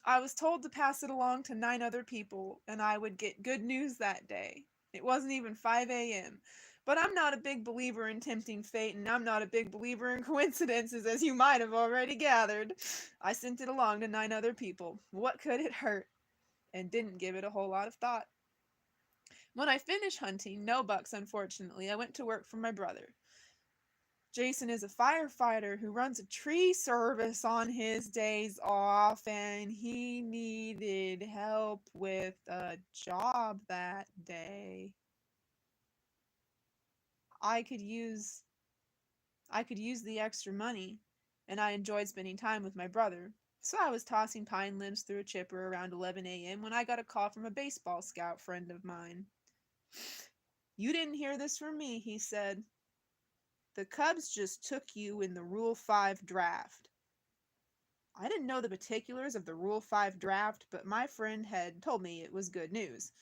I was told to pass it along to 9 other people, and I would get good news that day. It wasn't even 5 a.m. But I'm not a big believer in tempting fate, and I'm not a big believer in coincidences, as you might have already gathered. I sent it along to 9 other people. What could it hurt? And didn't give it a whole lot of thought. When I finished hunting, no bucks unfortunately, I went to work for my brother. Jason is a firefighter who runs a tree service on his days off, and he needed help with a job that day. I could use the extra money, and I enjoyed spending time with my brother. So I was tossing pine limbs through a chipper around 11 a.m. when I got a call from a baseball scout friend of mine. "You didn't hear this from me," he said. "The Cubs just took you in the Rule 5 draft." I didn't know the particulars of the Rule 5 draft, but my friend had told me it was good news.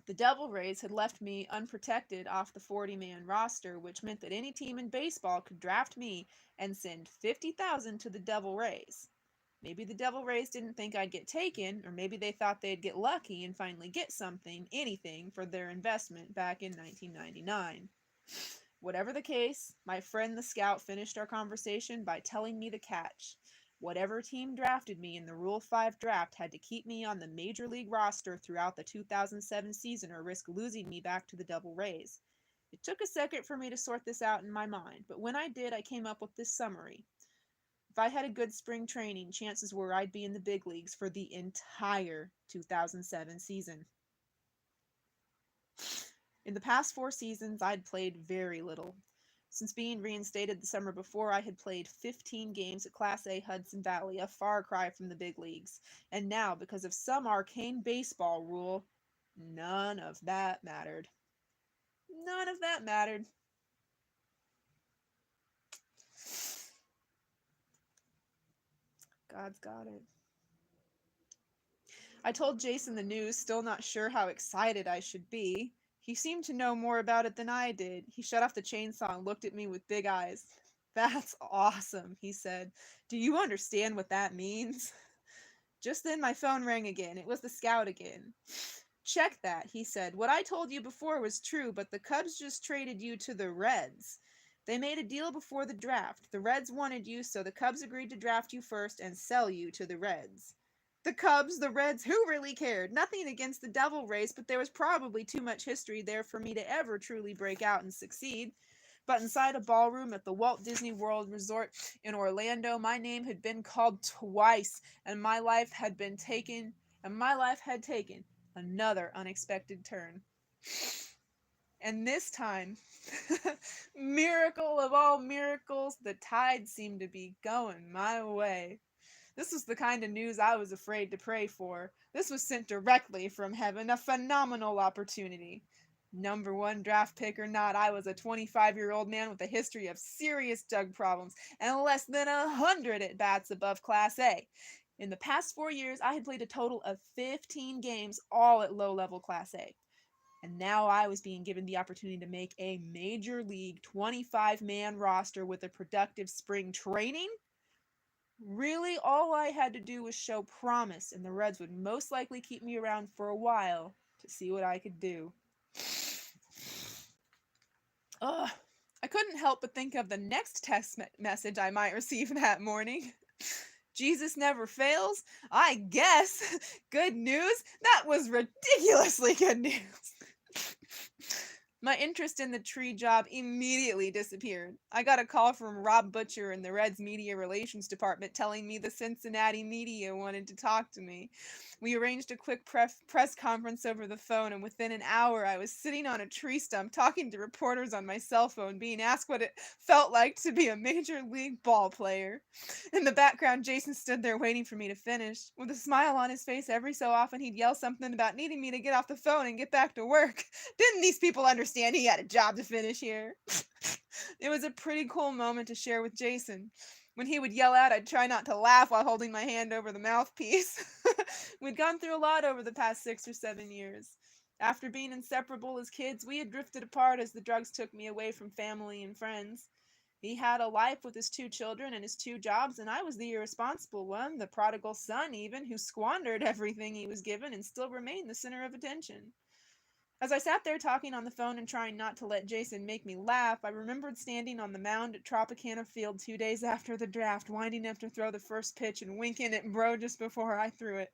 The Devil Rays had left me unprotected off the 40-man roster, which meant that any team in baseball could draft me and send $50,000 to the Devil Rays. Maybe the Devil Rays didn't think I'd get taken, or maybe they thought they'd get lucky and finally get something, anything, for their investment back in 1999. Whatever the case, my friend the scout finished our conversation by telling me the catch. Whatever team drafted me in the Rule 5 draft had to keep me on the Major League roster throughout the 2007 season or risk losing me back to the Devil Rays. It took a second for me to sort this out in my mind, but when I did, I came up with this summary. If I had a good spring training, chances were I'd be in the big leagues for the entire 2007 season. In the past 4 seasons, I'd played very little. Since being reinstated the summer before, I had played 15 games at Class A Hudson Valley, a far cry from the big leagues. And now, because of some arcane baseball rule, none of that mattered. None of that mattered. God's got it. I told Jason the news, still not sure how excited I should be. He seemed to know more about it than I did. He shut off the chainsaw and looked at me with big eyes. "That's awesome," he said. "Do you understand what that means?" Just then my phone rang again. It was the scout again. "Check that," he said. "What I told you before was true, but the Cubs just traded you to the Reds. They made a deal before the draft. The Reds wanted you, so the Cubs agreed to draft you first and sell you to the Reds." The Cubs, the Reds, who really cared? Nothing against the Devil Rays, but there was probably too much history there for me to ever truly break out and succeed. But inside a ballroom at the Walt Disney World Resort in Orlando, my name had been called twice, and my life had taken another unexpected turn. And this time, miracle of all miracles, the tide seemed to be going my way. This was the kind of news I was afraid to pray for. This was sent directly from heaven, a phenomenal opportunity. Number one draft pick or not, I was a 25-year-old man with a history of serious drug problems and less than 100 at bats above Class A. In the past 4 years, I had played a total of 15 games, all at low-level Class A. And now I was being given the opportunity to make a major league 25-man roster with a productive spring training? Really, all I had to do was show promise, and the Reds would most likely keep me around for a while to see what I could do. Ugh, I couldn't help but think of the next text message I might receive that morning. Jesus never fails? I guess. Good news? That was ridiculously good news. My interest in the tree job immediately disappeared. I got a call from Rob Butcher in the Reds Media Relations Department telling me the Cincinnati media wanted to talk to me. We arranged a quick press conference over the phone, and within an hour I was sitting on a tree stump talking to reporters on my cell phone, being asked what it felt like to be a major league ball player. In the background, Jason stood there waiting for me to finish. With a smile on his face, every so often he'd yell something about needing me to get off the phone and get back to work. Didn't these people understand he had a job to finish here? It was a pretty cool moment to share with Jason. When he would yell out, I'd try not to laugh while holding my hand over the mouthpiece. We'd gone through a lot over the past 6 or 7 years. After being inseparable as kids, we had drifted apart as the drugs took me away from family and friends. He had a life with his 2 children and his 2 jobs, and I was the irresponsible one, the prodigal son even, who squandered everything he was given and still remained the center of attention. As I sat there talking on the phone and trying not to let Jason make me laugh, I remembered standing on the mound at Tropicana Field 2 days after the draft, winding up to throw the first pitch and winking at Bro just before I threw it.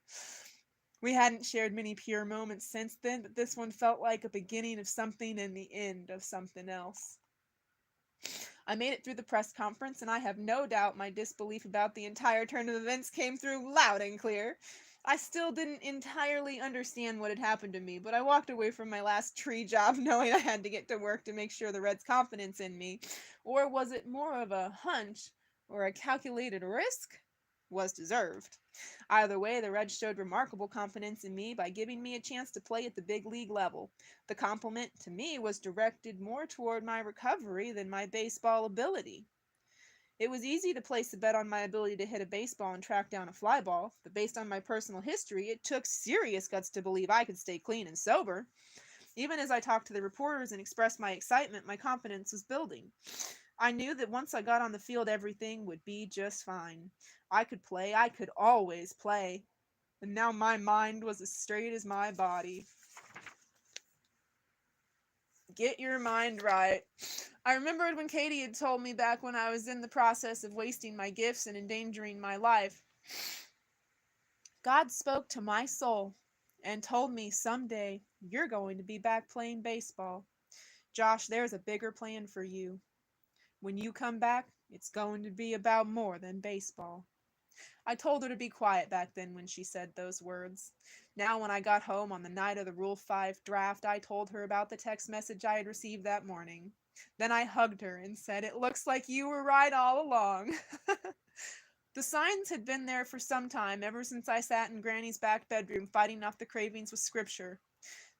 We hadn't shared many pure moments since then, but this one felt like a beginning of something and the end of something else. I made it through the press conference, and I have no doubt my disbelief about the entire turn of events came through loud and clear. I still didn't entirely understand what had happened to me, but I walked away from my last tree job knowing I had to get to work to make sure the Reds' confidence in me. Or was it more of a hunch or a calculated risk? Was deserved. Either way, the Reds showed remarkable confidence in me by giving me a chance to play at the big league level. The compliment to me was directed more toward my recovery than my baseball ability. It was easy to place a bet on my ability to hit a baseball and track down a fly ball, but based on my personal history, it took serious guts to believe I could stay clean and sober. Even as I talked to the reporters and expressed my excitement, my confidence was building. I knew that once I got on the field, everything would be just fine. I could play. I could always play. And now my mind was as straight as my body. Get your mind right. I remembered when Katie had told me back when I was in the process of wasting my gifts and endangering my life. God spoke to my soul and told me someday you're going to be back playing baseball. Josh, there's a bigger plan for you. When you come back, it's going to be about more than baseball. I told her to be quiet back then when she said those words. Now when I got home on the night of the Rule 5 draft, I told her about the text message I had received that morning. Then I hugged her and said, "It looks like you were right all along." The signs had been there for some time, ever since I sat in Granny's back bedroom fighting off the cravings with scripture.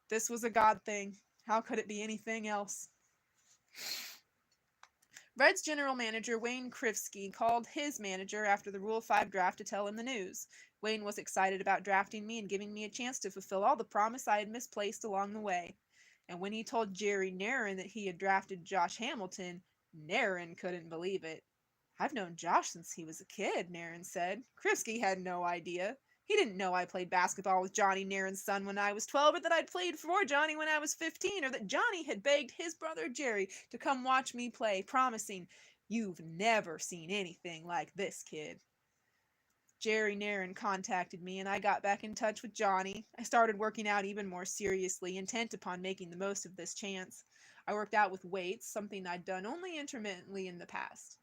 This was a God thing. How could it be anything else? Reds general manager Wayne Krivsky called his manager after the Rule 5 draft to tell him the news. Wayne was excited about drafting me and giving me a chance to fulfill all the promise I had misplaced along the way. And when he told Jerry Narron that he had drafted Josh Hamilton, Narron couldn't believe it. "I've known Josh since he was a kid," Narron said. Krivsky had no idea. He didn't know I played basketball with Johnny Narron's son when I was 12, or that I'd played for Johnny when I was 15, or that Johnny had begged his brother Jerry to come watch me play, promising, "You've never seen anything like this, kid." Jerry Narron contacted me, and I got back in touch with Johnny. I started working out even more seriously, intent upon making the most of this chance. I worked out with weights, something I'd done only intermittently in the past.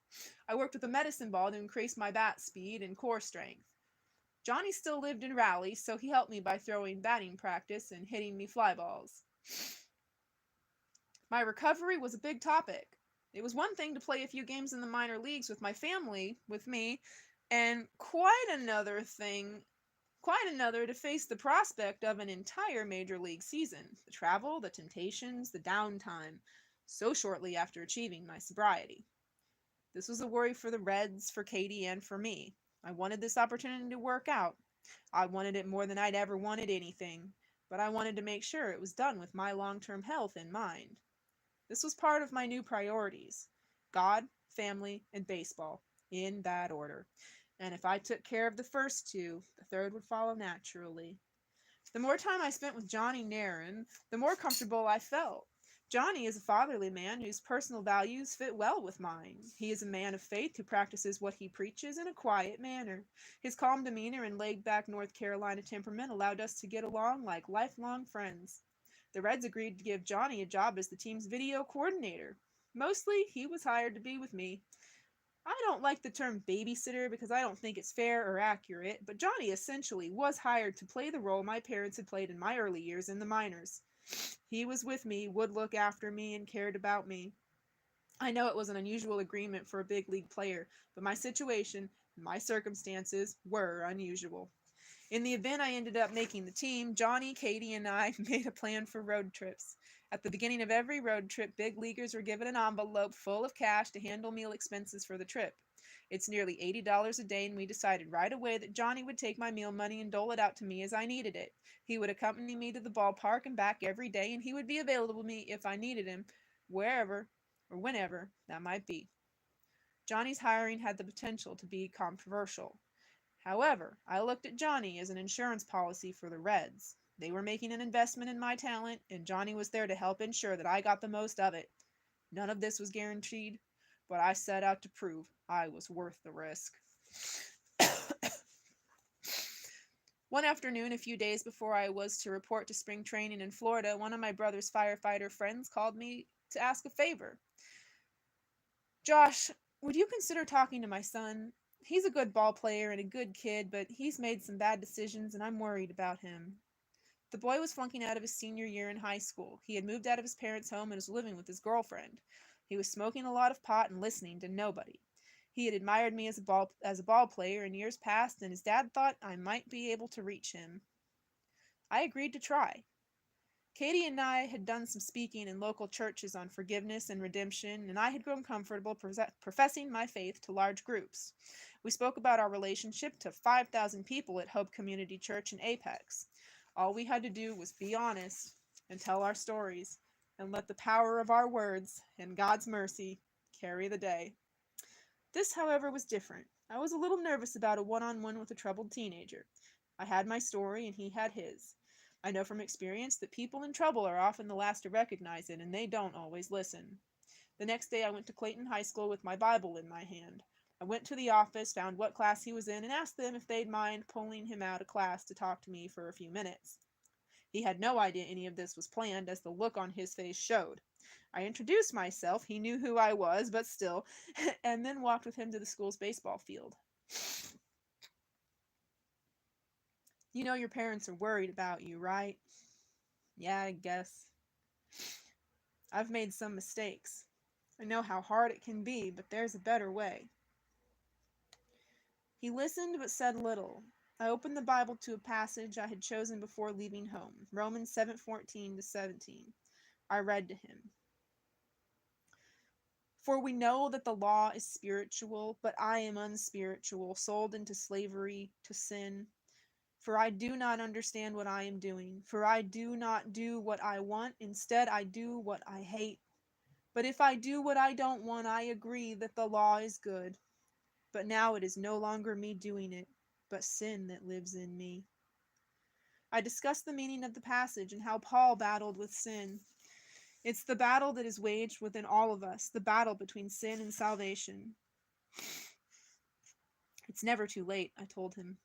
I worked with a medicine ball to increase my bat speed and core strength. Johnny still lived in Raleigh, so he helped me by throwing batting practice and hitting me fly balls. My recovery was a big topic. It was one thing to play a few games in the minor leagues with my family, with me, and quite quite another to face the prospect of an entire major league season, the travel, the temptations, the downtime, so shortly after achieving my sobriety. This was a worry for the Reds, for Katie, and for me. I wanted this opportunity to work out. I wanted it more than I'd ever wanted anything, but I wanted to make sure it was done with my long-term health in mind. This was part of my new priorities: God, family, and baseball, in that order. And if I took care of the first two, the third would follow naturally. The more time I spent with Johnny Nairn, the more comfortable I felt. Johnny is a fatherly man whose personal values fit well with mine. He is a man of faith who practices what he preaches in a quiet manner. His calm demeanor and laid-back North Carolina temperament allowed us to get along like lifelong friends. The Reds agreed to give Johnny a job as the team's video coordinator. Mostly, he was hired to be with me. I don't like the term babysitter because I don't think it's fair or accurate, but Johnny essentially was hired to play the role my parents had played in my early years in the minors. He was with me, would look after me, and cared about me. I know it was an unusual agreement for a big league player, but my situation and my circumstances were unusual. In the event I ended up making the team, Johnny, Katie, and I made a plan for road trips. At the beginning of every road trip, big leaguers were given an envelope full of cash to handle meal expenses for the trip. It's nearly $80 a day, and we decided right away that Johnny would take my meal money and dole it out to me as I needed it. He would accompany me to the ballpark and back every day, and he would be available to me if I needed him, wherever or whenever that might be. Johnny's hiring had the potential to be controversial. However, I looked at Johnny as an insurance policy for the Reds. They were making an investment in my talent, and Johnny was there to help ensure that I got the most of it. None of this was guaranteed, but I set out to prove I was worth the risk. One afternoon, a few days before I was to report to spring training in Florida, one of my brother's firefighter friends called me to ask a favor. "Josh, would you consider talking to my son? He's a good ball player and a good kid, but he's made some bad decisions and I'm worried about him." The boy was flunking out of his senior year in high school. He had moved out of his parents' home and was living with his girlfriend. He was smoking a lot of pot and listening to nobody. He had admired me as a ball player in years past, and his dad thought I might be able to reach him. I agreed to try. Katie and I had done some speaking in local churches on forgiveness and redemption, and I had grown comfortable professing my faith to large groups. We spoke about our relationship to 5,000 people at Hope Community Church in Apex. All we had to do was be honest and tell our stories, and let the power of our words and God's mercy carry the day. This, however, was different. I was a little nervous about a one-on-one with a troubled teenager. I had my story, and he had his. I know from experience that people in trouble are often the last to recognize it, and they don't always listen. The next day I went to Clayton High School with my Bible in my hand. I went to the office, found what class he was in, and asked them if they'd mind pulling him out of class to talk to me for a few minutes. He had no idea any of this was planned, as the look on his face showed. I introduced myself, he knew who I was, but still, and then walked with him to the school's baseball field. "You know your parents are worried about you, right?" "Yeah, I guess. I've made some mistakes. I know how hard it can be, but there's a better way." He listened but said little. I opened the Bible to a passage I had chosen before leaving home, Romans 7:14-17. I read to him. "For we know that the law is spiritual, but I am unspiritual, sold into slavery to sin. For I do not understand what I am doing. For I do not do what I want. Instead, I do what I hate. But if I do what I don't want, I agree that the law is good. But now it is no longer me doing it, but sin that lives in me." I discussed the meaning of the passage and how Paul battled with sin. It's the battle that is waged within all of us, the battle between sin and salvation. "It's never too late," I told him.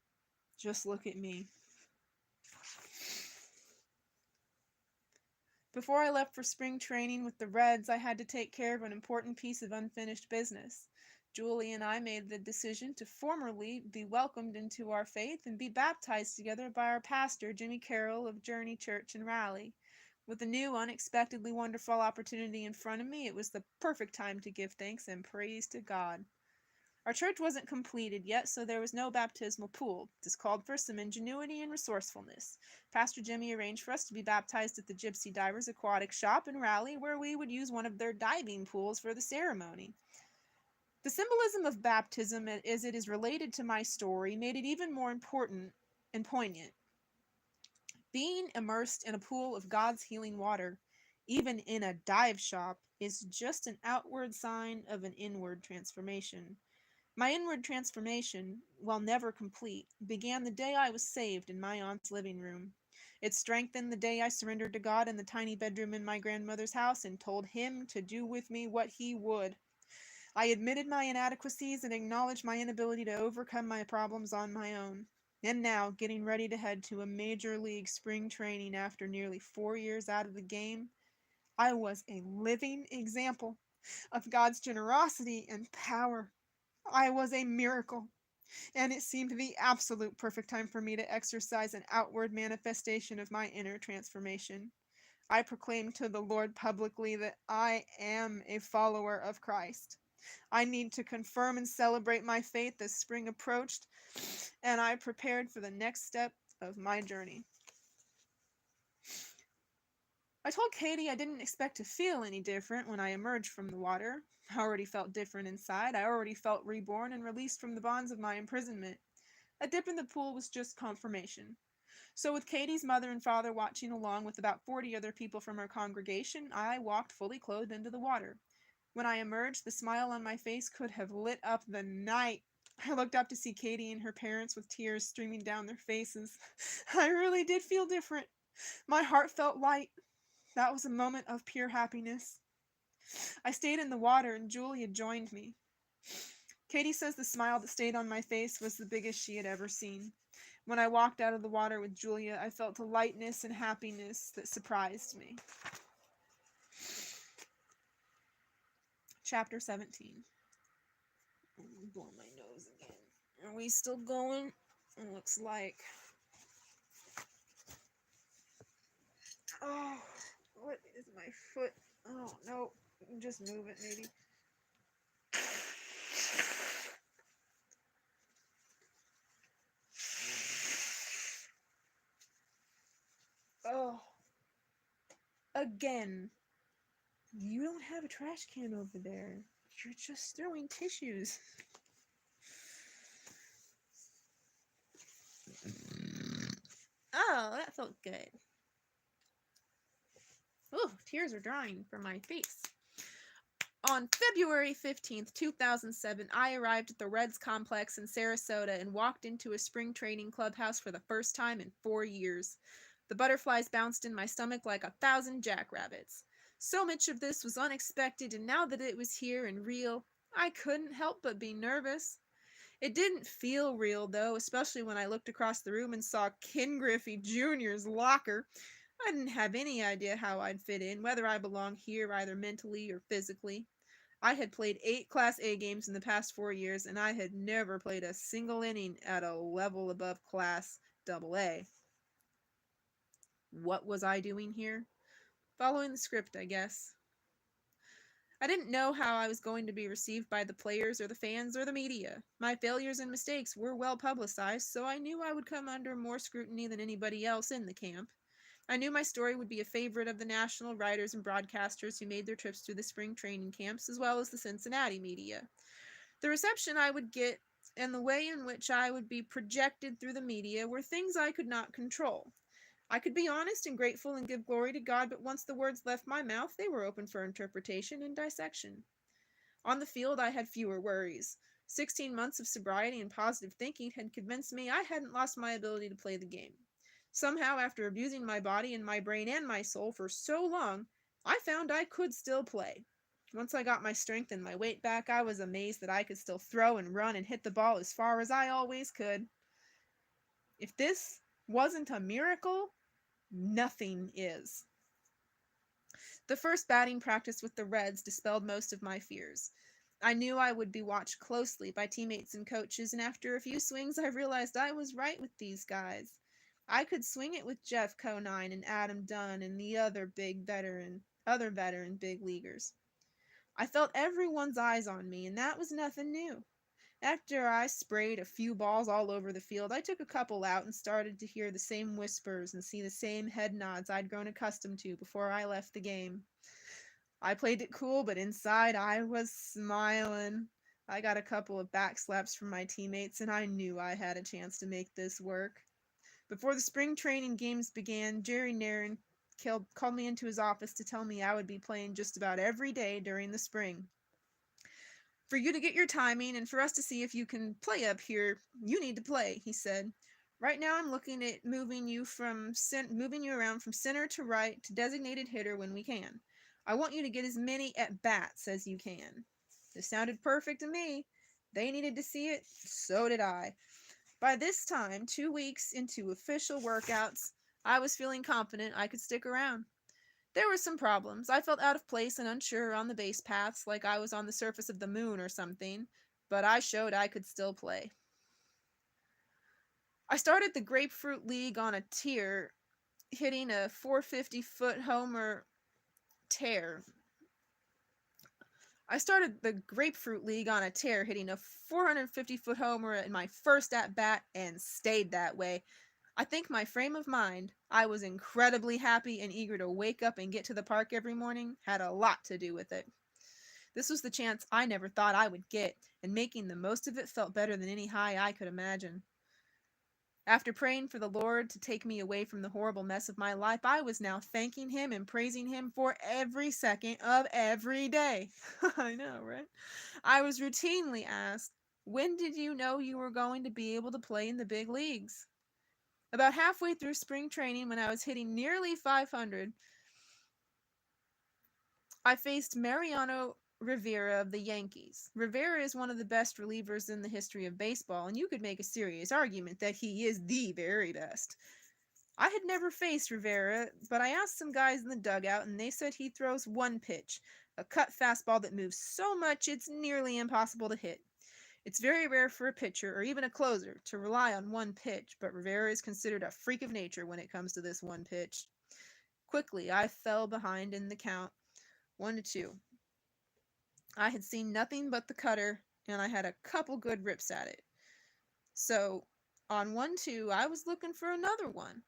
"Just look at me." Before I left for spring training with the Reds, I had to take care of an important piece of unfinished business. Julie and I made the decision to formally be welcomed into our faith and be baptized together by our pastor, Jimmy Carroll of Journey Church in Raleigh. With the new, unexpectedly wonderful opportunity in front of me, it was the perfect time to give thanks and praise to God. Our church wasn't completed yet, so there was no baptismal pool. This called for some ingenuity and resourcefulness. Pastor Jimmy arranged for us to be baptized at the Gypsy Divers Aquatic Shop in Raleigh, where we would use one of their diving pools for the ceremony. The symbolism of baptism, as it is related to my story, made it even more important and poignant. Being immersed in a pool of God's healing water, even in a dive shop, is just an outward sign of an inward transformation. My inward transformation, while never complete, began the day I was saved in my aunt's living room. It strengthened the day I surrendered to God in the tiny bedroom in my grandmother's house and told Him to do with me what He would. I admitted my inadequacies and acknowledged my inability to overcome my problems on my own. And now, getting ready to head to a major league spring training after nearly 4 years out of the game, I was a living example of God's generosity and power. I was a miracle, and it seemed the absolute perfect time for me to exercise an outward manifestation of my inner transformation. I proclaimed to the Lord publicly that I am a follower of Christ. I need to confirm and celebrate my faith as spring approached, and I prepared for the next step of my journey. I told Katie I didn't expect to feel any different when I emerged from the water. I already felt different inside. I already felt reborn and released from the bonds of my imprisonment. A dip in the pool was just confirmation. So, with Katie's mother and father watching along with about 40 other people from our congregation, I walked fully clothed into the water. When I emerged, the smile on my face could have lit up the night. I looked up to see Katie and her parents with tears streaming down their faces. I really did feel different. My heart felt light. That was a moment of pure happiness. I stayed in the water and Julia joined me. Katie says the smile that stayed on my face was the biggest she had ever seen. When I walked out of the water with Julia, I felt a lightness and happiness that surprised me. Chapter 17. I'm blowing my nose again. Are we still going? It looks like. Oh, what is my foot? Oh, no. Just move it, maybe. Oh. Again. You don't have a trash can over there. You're just throwing tissues. Oh, that felt good. Oh, tears are drying from my face. On February 15th, 2007, I arrived at the Reds complex in Sarasota and walked into a spring training clubhouse for the first time in 4 years. The butterflies bounced in my stomach like 1,000 jackrabbits. So much of this was unexpected, and now that it was here and real, I couldn't help but be nervous. It didn't feel real, though, especially when I looked across the room and saw Ken Griffey Jr.'s locker. I didn't have any idea how I'd fit in, whether I belonged here either mentally or physically. I had played 8 Class A games in the past 4 years, and I had never played a single inning at a level above Class AA. What was I doing here? Following the script, I guess. I didn't know how I was going to be received by the players or the fans or the media. My failures and mistakes were well publicized, so I knew I would come under more scrutiny than anybody else in the camp. I knew my story would be a favorite of the national writers and broadcasters who made their trips to the spring training camps, as well as the Cincinnati media. The reception I would get and the way in which I would be projected through the media were things I could not control. I could be honest and grateful and give glory to God, but once the words left my mouth, they were open for interpretation and dissection. On the field, I had fewer worries. 16 months of sobriety and positive thinking had convinced me I hadn't lost my ability to play the game. Somehow, after abusing my body and my brain and my soul for so long, I found I could still play. Once I got my strength and my weight back, I was amazed that I could still throw and run and hit the ball as far as I always could. If this wasn't a miracle, nothing is. The first batting practice with the Reds dispelled most of my fears. I knew I would be watched closely by teammates and coaches, and after a few swings I realized I was right with these guys. I could swing it with Jeff Conine and Adam Dunn and the other veteran big leaguers. I felt everyone's eyes on me, and that was nothing new. After I sprayed a few balls all over the field, I took a couple out and started to hear the same whispers and see the same head nods I'd grown accustomed to before I left the game. I played it cool, but inside I was smiling. I got a couple of backslaps from my teammates, and I knew I had a chance to make this work. Before the spring training games began, Jerry Nairn called me into his office to tell me I would be playing just about every day during the spring. For you to get your timing and for us to see if you can play up here, you need to play, he said. Right now I'm looking at moving you around from center to right to designated hitter when we can. I want you to get as many at bats as you can. This sounded perfect to me. They needed to see it, so did I. By this time, 2 weeks into official workouts, I was feeling confident I could stick around. There were some problems. I felt out of place and unsure on the base paths, like I was on the surface of the moon or something, but I showed I could still play. I started the Grapefruit League on a tier, hitting a 450-foot homer tear. I started the Grapefruit League on a tear, hitting a 450-foot homer in my first at-bat and stayed that way. I think my frame of mind, I was incredibly happy and eager to wake up and get to the park every morning, had a lot to do with it. This was the chance I never thought I would get, and making the most of it felt better than any high I could imagine. After praying for the Lord to take me away from the horrible mess of my life, I was now thanking Him and praising Him for every second of every day. I know, right? I was routinely asked, "When did you know you were going to be able to play in the big leagues?" About halfway through spring training, when I was hitting nearly 500, I faced Mariano Rivera of the Yankees. Rivera is one of the best relievers in the history of baseball, and you could make a serious argument that he is the very best. I had never faced Rivera, but I asked some guys in the dugout, and they said he throws one pitch, a cut fastball that moves so much it's nearly impossible to hit. It's very rare for a pitcher, or even a closer, to rely on one pitch, but Rivera is considered a freak of nature when it comes to this one pitch. Quickly, I fell behind in the count, 1-2. I had seen nothing but the cutter, and I had a couple good rips at it. So, on 1-2, I was looking for another one.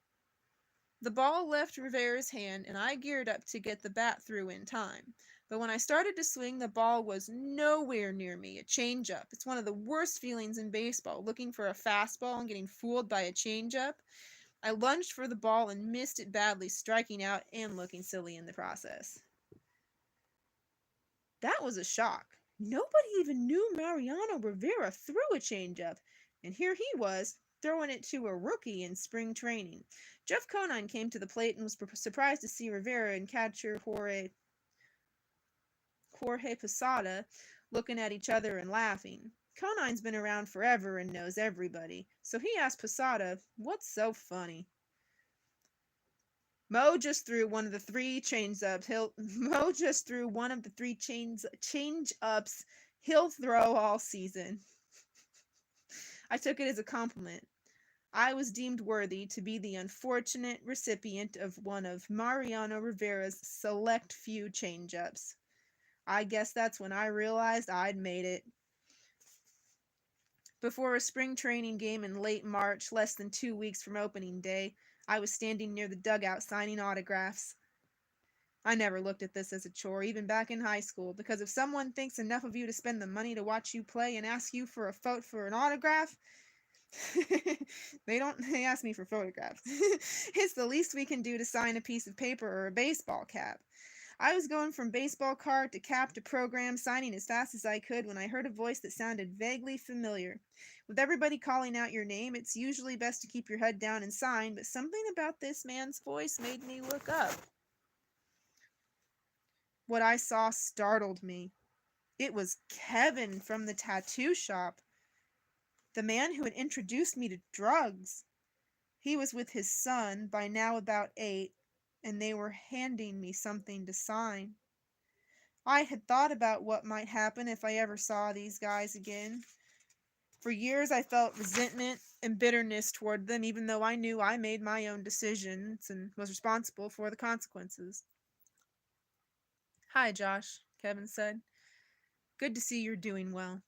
The ball left Rivera's hand, and I geared up to get the bat through in time. But when I started to swing, the ball was nowhere near me, a changeup. It's one of the worst feelings in baseball, looking for a fastball and getting fooled by a changeup. I lunged for the ball and missed it badly, striking out and looking silly in the process. That was a shock. Nobody even knew Mariano Rivera threw a changeup, and here he was, throwing it to a rookie in spring training. Jeff Conine came to the plate and was surprised to see Rivera and catcher Jorge Posada looking at each other and laughing. Conine's been around forever and knows everybody, so he asked Posada, "What's so funny?" Mo just threw one of the three change-ups. Mo just threw one of the three change-ups he'll throw all season. I took it as a compliment. I was deemed worthy to be the unfortunate recipient of one of Mariano Rivera's select few change-ups. I guess that's when I realized I'd made it. Before a spring training game in late March, less than 2 weeks from opening day, I was standing near the dugout signing autographs. I never looked at this as a chore, even back in high school, because if someone thinks enough of you to spend the money to watch you play and ask you for an autograph, they ask me for photographs. It's the least we can do to sign a piece of paper or a baseball cap. I was going from baseball card to cap to program, signing as fast as I could when I heard a voice that sounded vaguely familiar. With everybody calling out your name, it's usually best to keep your head down and sign, but something about this man's voice made me look up. What I saw startled me. It was Kevin from the tattoo shop, the man who had introduced me to drugs. He was with his son, by now about 8, and they were handing me something to sign. I had thought about what might happen if I ever saw these guys again. For years I felt resentment and bitterness toward them, even though I knew I made my own decisions and was responsible for the consequences. "Hi, Josh," Kevin said. "Good to see you're doing well."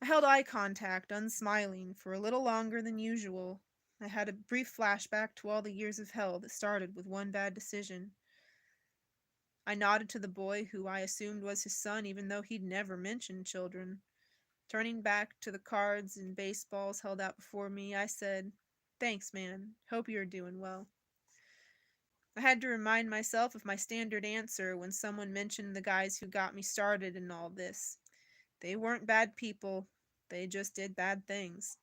I held eye contact, unsmiling, for a little longer than usual. I had a brief flashback to all the years of hell that started with one bad decision. I nodded to the boy who I assumed was his son, even though he'd never mentioned children. Turning back to the cards and baseballs held out before me, I said, "Thanks, man. Hope you're doing well." I had to remind myself of my standard answer when someone mentioned the guys who got me started in all this. They weren't bad people, they just did bad things.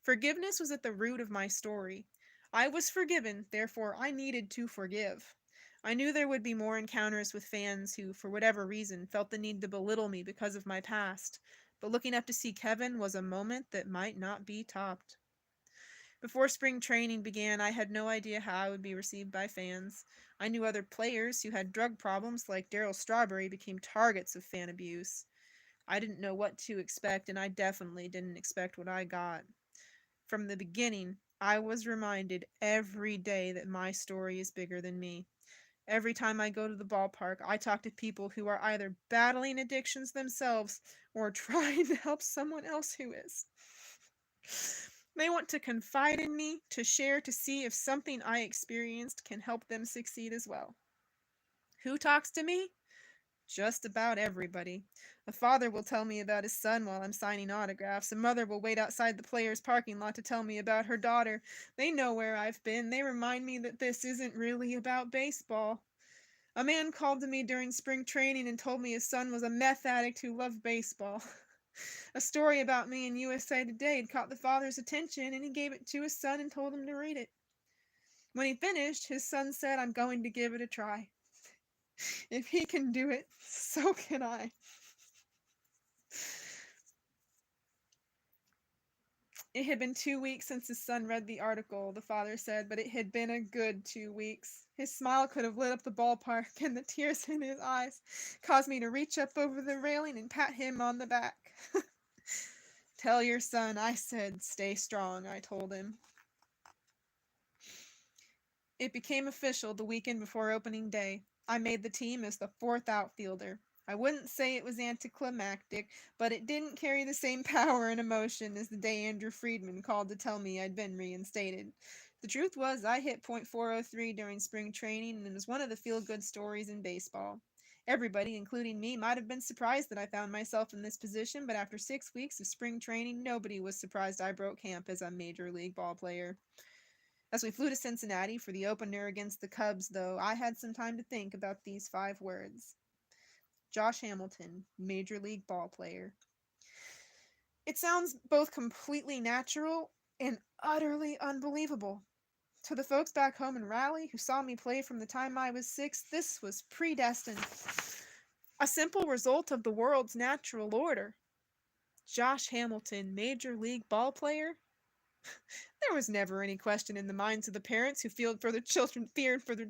Forgiveness was at the root of my story. I was forgiven, therefore I needed to forgive. I knew there would be more encounters with fans who, for whatever reason, felt the need to belittle me because of my past, but looking up to see Kevin was a moment that might not be topped. Before spring training began, I had no idea how I would be received by fans. I knew other players who had drug problems, like Daryl Strawberry, became targets of fan abuse. I didn't know what to expect, and I definitely didn't expect what I got. From the beginning, I was reminded every day that my story is bigger than me. Every time I go to the ballpark, I talk to people who are either battling addictions themselves or trying to help someone else who is. They want to confide in me, to share, to see if something I experienced can help them succeed as well. Who talks to me? Just about everybody. A father will tell me about his son while I'm signing autographs. A mother will wait outside the players' parking lot to tell me about her daughter. They know where I've been. They remind me that this isn't really about baseball. A man called to me during spring training and told me his son was a meth addict who loved baseball. A story about me in USA Today had caught the father's attention, and he gave it to his son and told him to read it. When he finished, his son said, "I'm going to give it a try. If he can do it, so can I." It had been 2 weeks since his son read the article, the father said, but it had been a good 2 weeks. His smile could have lit up the ballpark, and the tears in his eyes caused me to reach up over the railing and pat him on the back. "Tell your son," I said. "Stay strong," I told him. It became official the weekend before opening day. I made the team as the fourth outfielder. I wouldn't say it was anticlimactic, but it didn't carry the same power and emotion as the day Andrew Friedman called to tell me I'd been reinstated. The truth was, I hit .403 during spring training, and it was one of the feel-good stories in baseball. Everybody, including me, might have been surprised that I found myself in this position, but after 6 weeks of spring training, nobody was surprised I broke camp as a major league ball player. As we flew to Cincinnati for the opener against the Cubs, though, I had some time to think about these 5 words. Josh Hamilton, major league ball player. It sounds both completely natural and utterly unbelievable. To the folks back home in Raleigh who saw me play from the time I was 6, this was predestined. A simple result of the world's natural order. Josh Hamilton, major league ball player? There was never any question in the minds of the parents who feared for their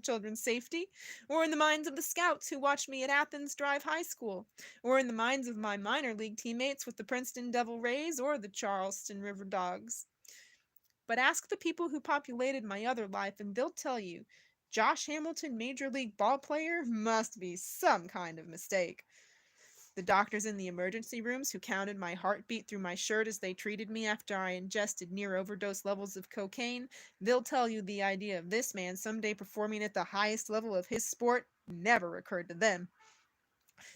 children's safety, or in the minds of the scouts who watched me at Athens Drive High School, or in the minds of my minor league teammates with the Princeton Devil Rays or the Charleston River Dogs. But ask the people who populated my other life, and they'll tell you, Josh Hamilton, major league ball player, must be some kind of mistake. The doctors in the emergency rooms who counted my heartbeat through my shirt as they treated me after I ingested near overdose levels of cocaine, they'll tell you the idea of this man someday performing at the highest level of his sport never occurred to them.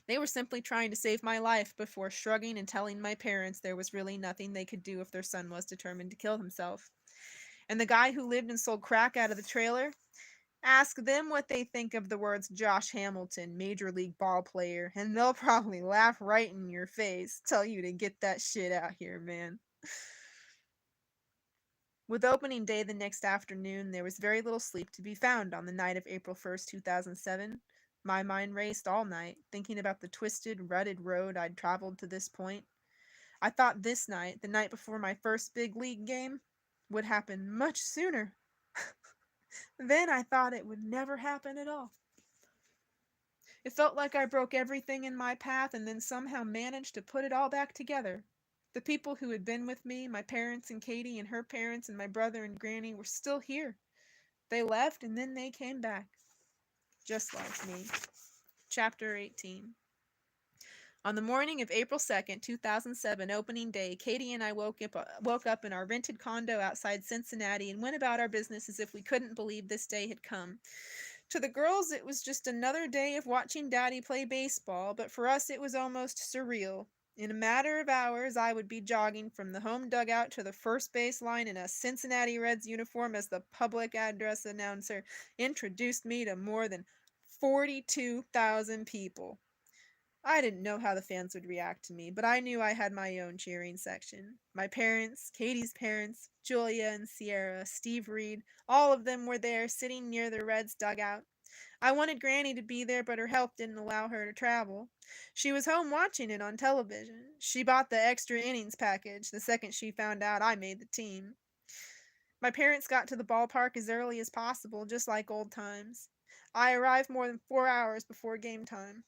They were simply trying to save my life before shrugging and telling my parents there was really nothing they could do if their son was determined to kill himself. And the guy who lived and sold crack out of the trailer? Ask them what they think of the words Josh Hamilton, major league ball player, and they'll probably laugh right in your face, tell you to get that shit out here, man. With opening day the next afternoon, there was very little sleep to be found on the night of April 1st, 2007. My mind raced all night, thinking about the twisted, rutted road I'd traveled to this point. I thought this night, the night before my first big league game, would happen much sooner. Then I thought it would never happen at all. It felt like I broke everything in my path and then somehow managed to put it all back together. The people who had been with me, my parents and Katie and her parents and my brother and Granny, were still here. They left and then they came back. Just like me. Chapter 18. On the morning of April 2nd, 2007, opening day, Katie and I woke up in our rented condo outside Cincinnati and went about our business as if we couldn't believe this day had come. To the girls, it was just another day of watching Daddy play baseball, but for us, it was almost surreal. In a matter of hours, I would be jogging from the home dugout to the first base line in a Cincinnati Reds uniform as the public address announcer introduced me to more than 42,000 people. I didn't know how the fans would react to me, but I knew I had my own cheering section. My parents, Katie's parents, Julia and Sierra, Steve Reed, all of them were there sitting near the Reds dugout. I wanted Granny to be there, but her health didn't allow her to travel. She was home watching it on television. She bought the extra innings package the second she found out I made the team. My parents got to the ballpark as early as possible, just like old times. I arrived more than 4 hours before game time.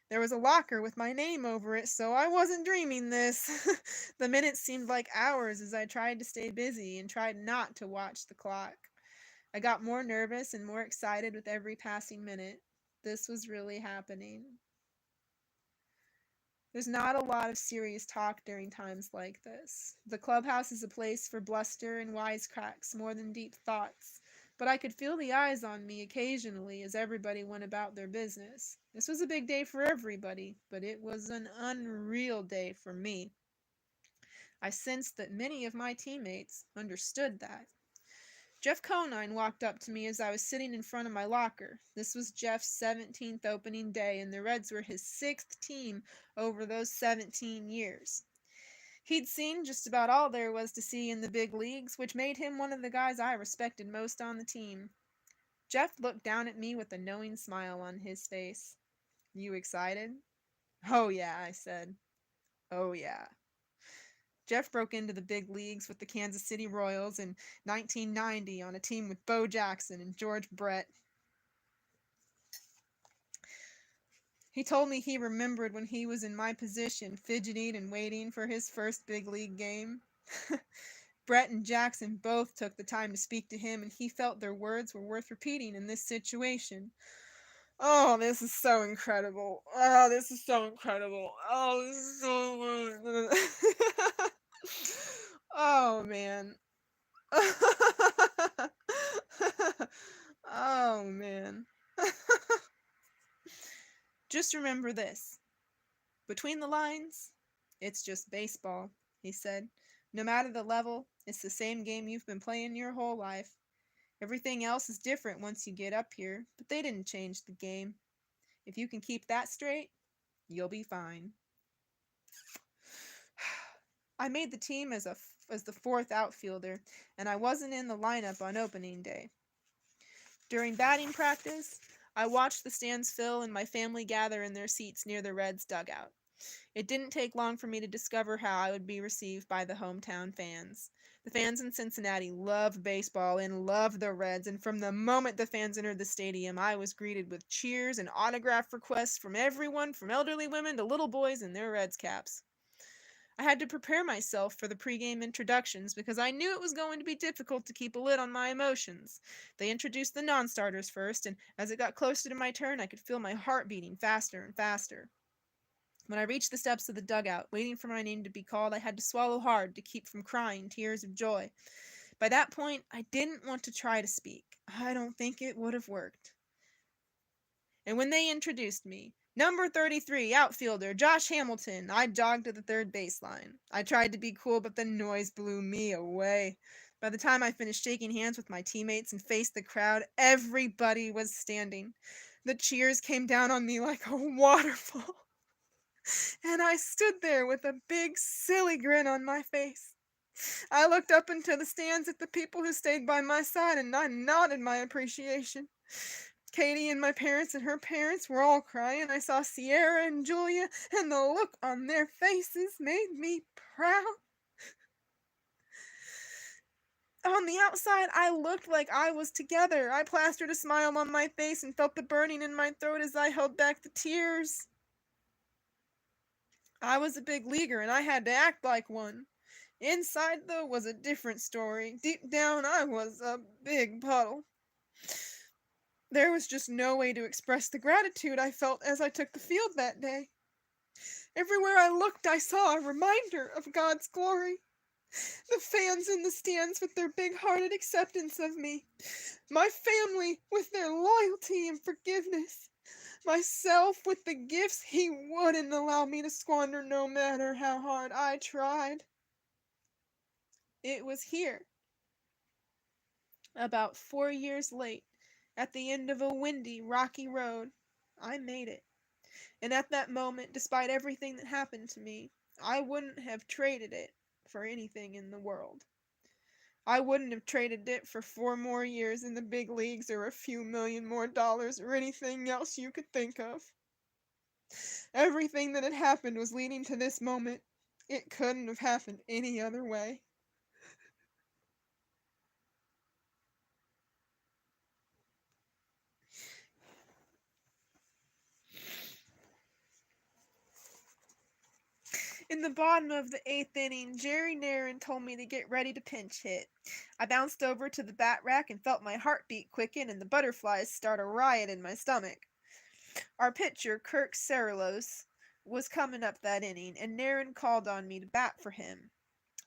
There was a locker with my name over it, so I wasn't dreaming this. The minutes seemed like hours as I tried to stay busy and tried not to watch the clock. I got more nervous and more excited with every passing minute. This was really happening. There's not a lot of serious talk during times like this. The clubhouse is a place for bluster and wisecracks more than deep thoughts, but I could feel the eyes on me occasionally as everybody went about their business. This was a big day for everybody, but it was an unreal day for me. I sensed that many of my teammates understood that. Jeff Conine walked up to me as I was sitting in front of my locker. This was Jeff's 17th opening day, and the Reds were his 6th team over those 17 years. He'd seen just about all there was to see in the big leagues, which made him one of the guys I respected most on the team. Jeff looked down at me with a knowing smile on his face. "You excited?" "Oh yeah," I said. "Oh yeah." Jeff broke into the big leagues with the Kansas City Royals in 1990 on a team with Bo Jackson and George Brett. He told me he remembered when he was in my position, fidgeting and waiting for his first big league game. Brett and Jackson both took the time to speak to him, and he felt their words were worth repeating in this situation. Oh, this is so incredible. Oh, this is so incredible. Oh, this is so Oh, man. Oh, man. Just remember this. Between the lines, it's just baseball, he said. No matter the level, it's the same game you've been playing your whole life. Everything else is different once you get up here, but they didn't change the game. If you can keep that straight, you'll be fine. I made the team as the fourth outfielder, and I wasn't in the lineup on opening day. During batting practice, I watched the stands fill and my family gather in their seats near the Reds dugout. It didn't take long for me to discover how I would be received by the hometown fans. The fans in Cincinnati love baseball and love the Reds, and from the moment the fans entered the stadium, I was greeted with cheers and autograph requests from everyone from elderly women to little boys in their Reds caps. I had to prepare myself for the pregame introductions because I knew it was going to be difficult to keep a lid on my emotions. They introduced the non-starters first, and as it got closer to my turn, I could feel my heart beating faster and faster. When I reached the steps of the dugout, waiting for my name to be called, I had to swallow hard to keep from crying tears of joy. By that point, I didn't want to try to speak. I don't think it would have worked. And when they introduced me, "Number 33, outfielder, Josh Hamilton," I jogged to the third baseline. I tried to be cool, but the noise blew me away. By the time I finished shaking hands with my teammates and faced the crowd, everybody was standing. The cheers came down on me like a waterfall. And I stood there with a big, silly grin on my face. I looked up into the stands at the people who stayed by my side, and I nodded my appreciation. Katie and my parents and her parents were all crying. I saw Sierra and Julia, and the look on their faces made me proud. On the outside, I looked like I was together. I plastered a smile on my face and felt the burning in my throat as I held back the tears. I was a big leaguer, and I had to act like one. Inside, though, was a different story. Deep down, I was a big puddle. There was just no way to express the gratitude I felt as I took the field that day. Everywhere I looked, I saw a reminder of God's glory. The fans in the stands with their big-hearted acceptance of me. My family with their loyalty and forgiveness. Myself with the gifts he wouldn't allow me to squander no matter how hard I tried. It was here, about 4 years late, at the end of a windy, rocky road, I made it. And at that moment, despite everything that happened to me, I wouldn't have traded it for anything in the world. I wouldn't have traded it for 4 more years in the big leagues or a few million more dollars or anything else you could think of. Everything that had happened was leading to this moment. It couldn't have happened any other way. In the bottom of the 8th inning, Jerry Narron told me to get ready to pinch hit. I bounced over to the bat rack and felt my heartbeat quicken and the butterflies start a riot in my stomach. Our pitcher, Kirk Saroulos, was coming up that inning, and Narron called on me to bat for him.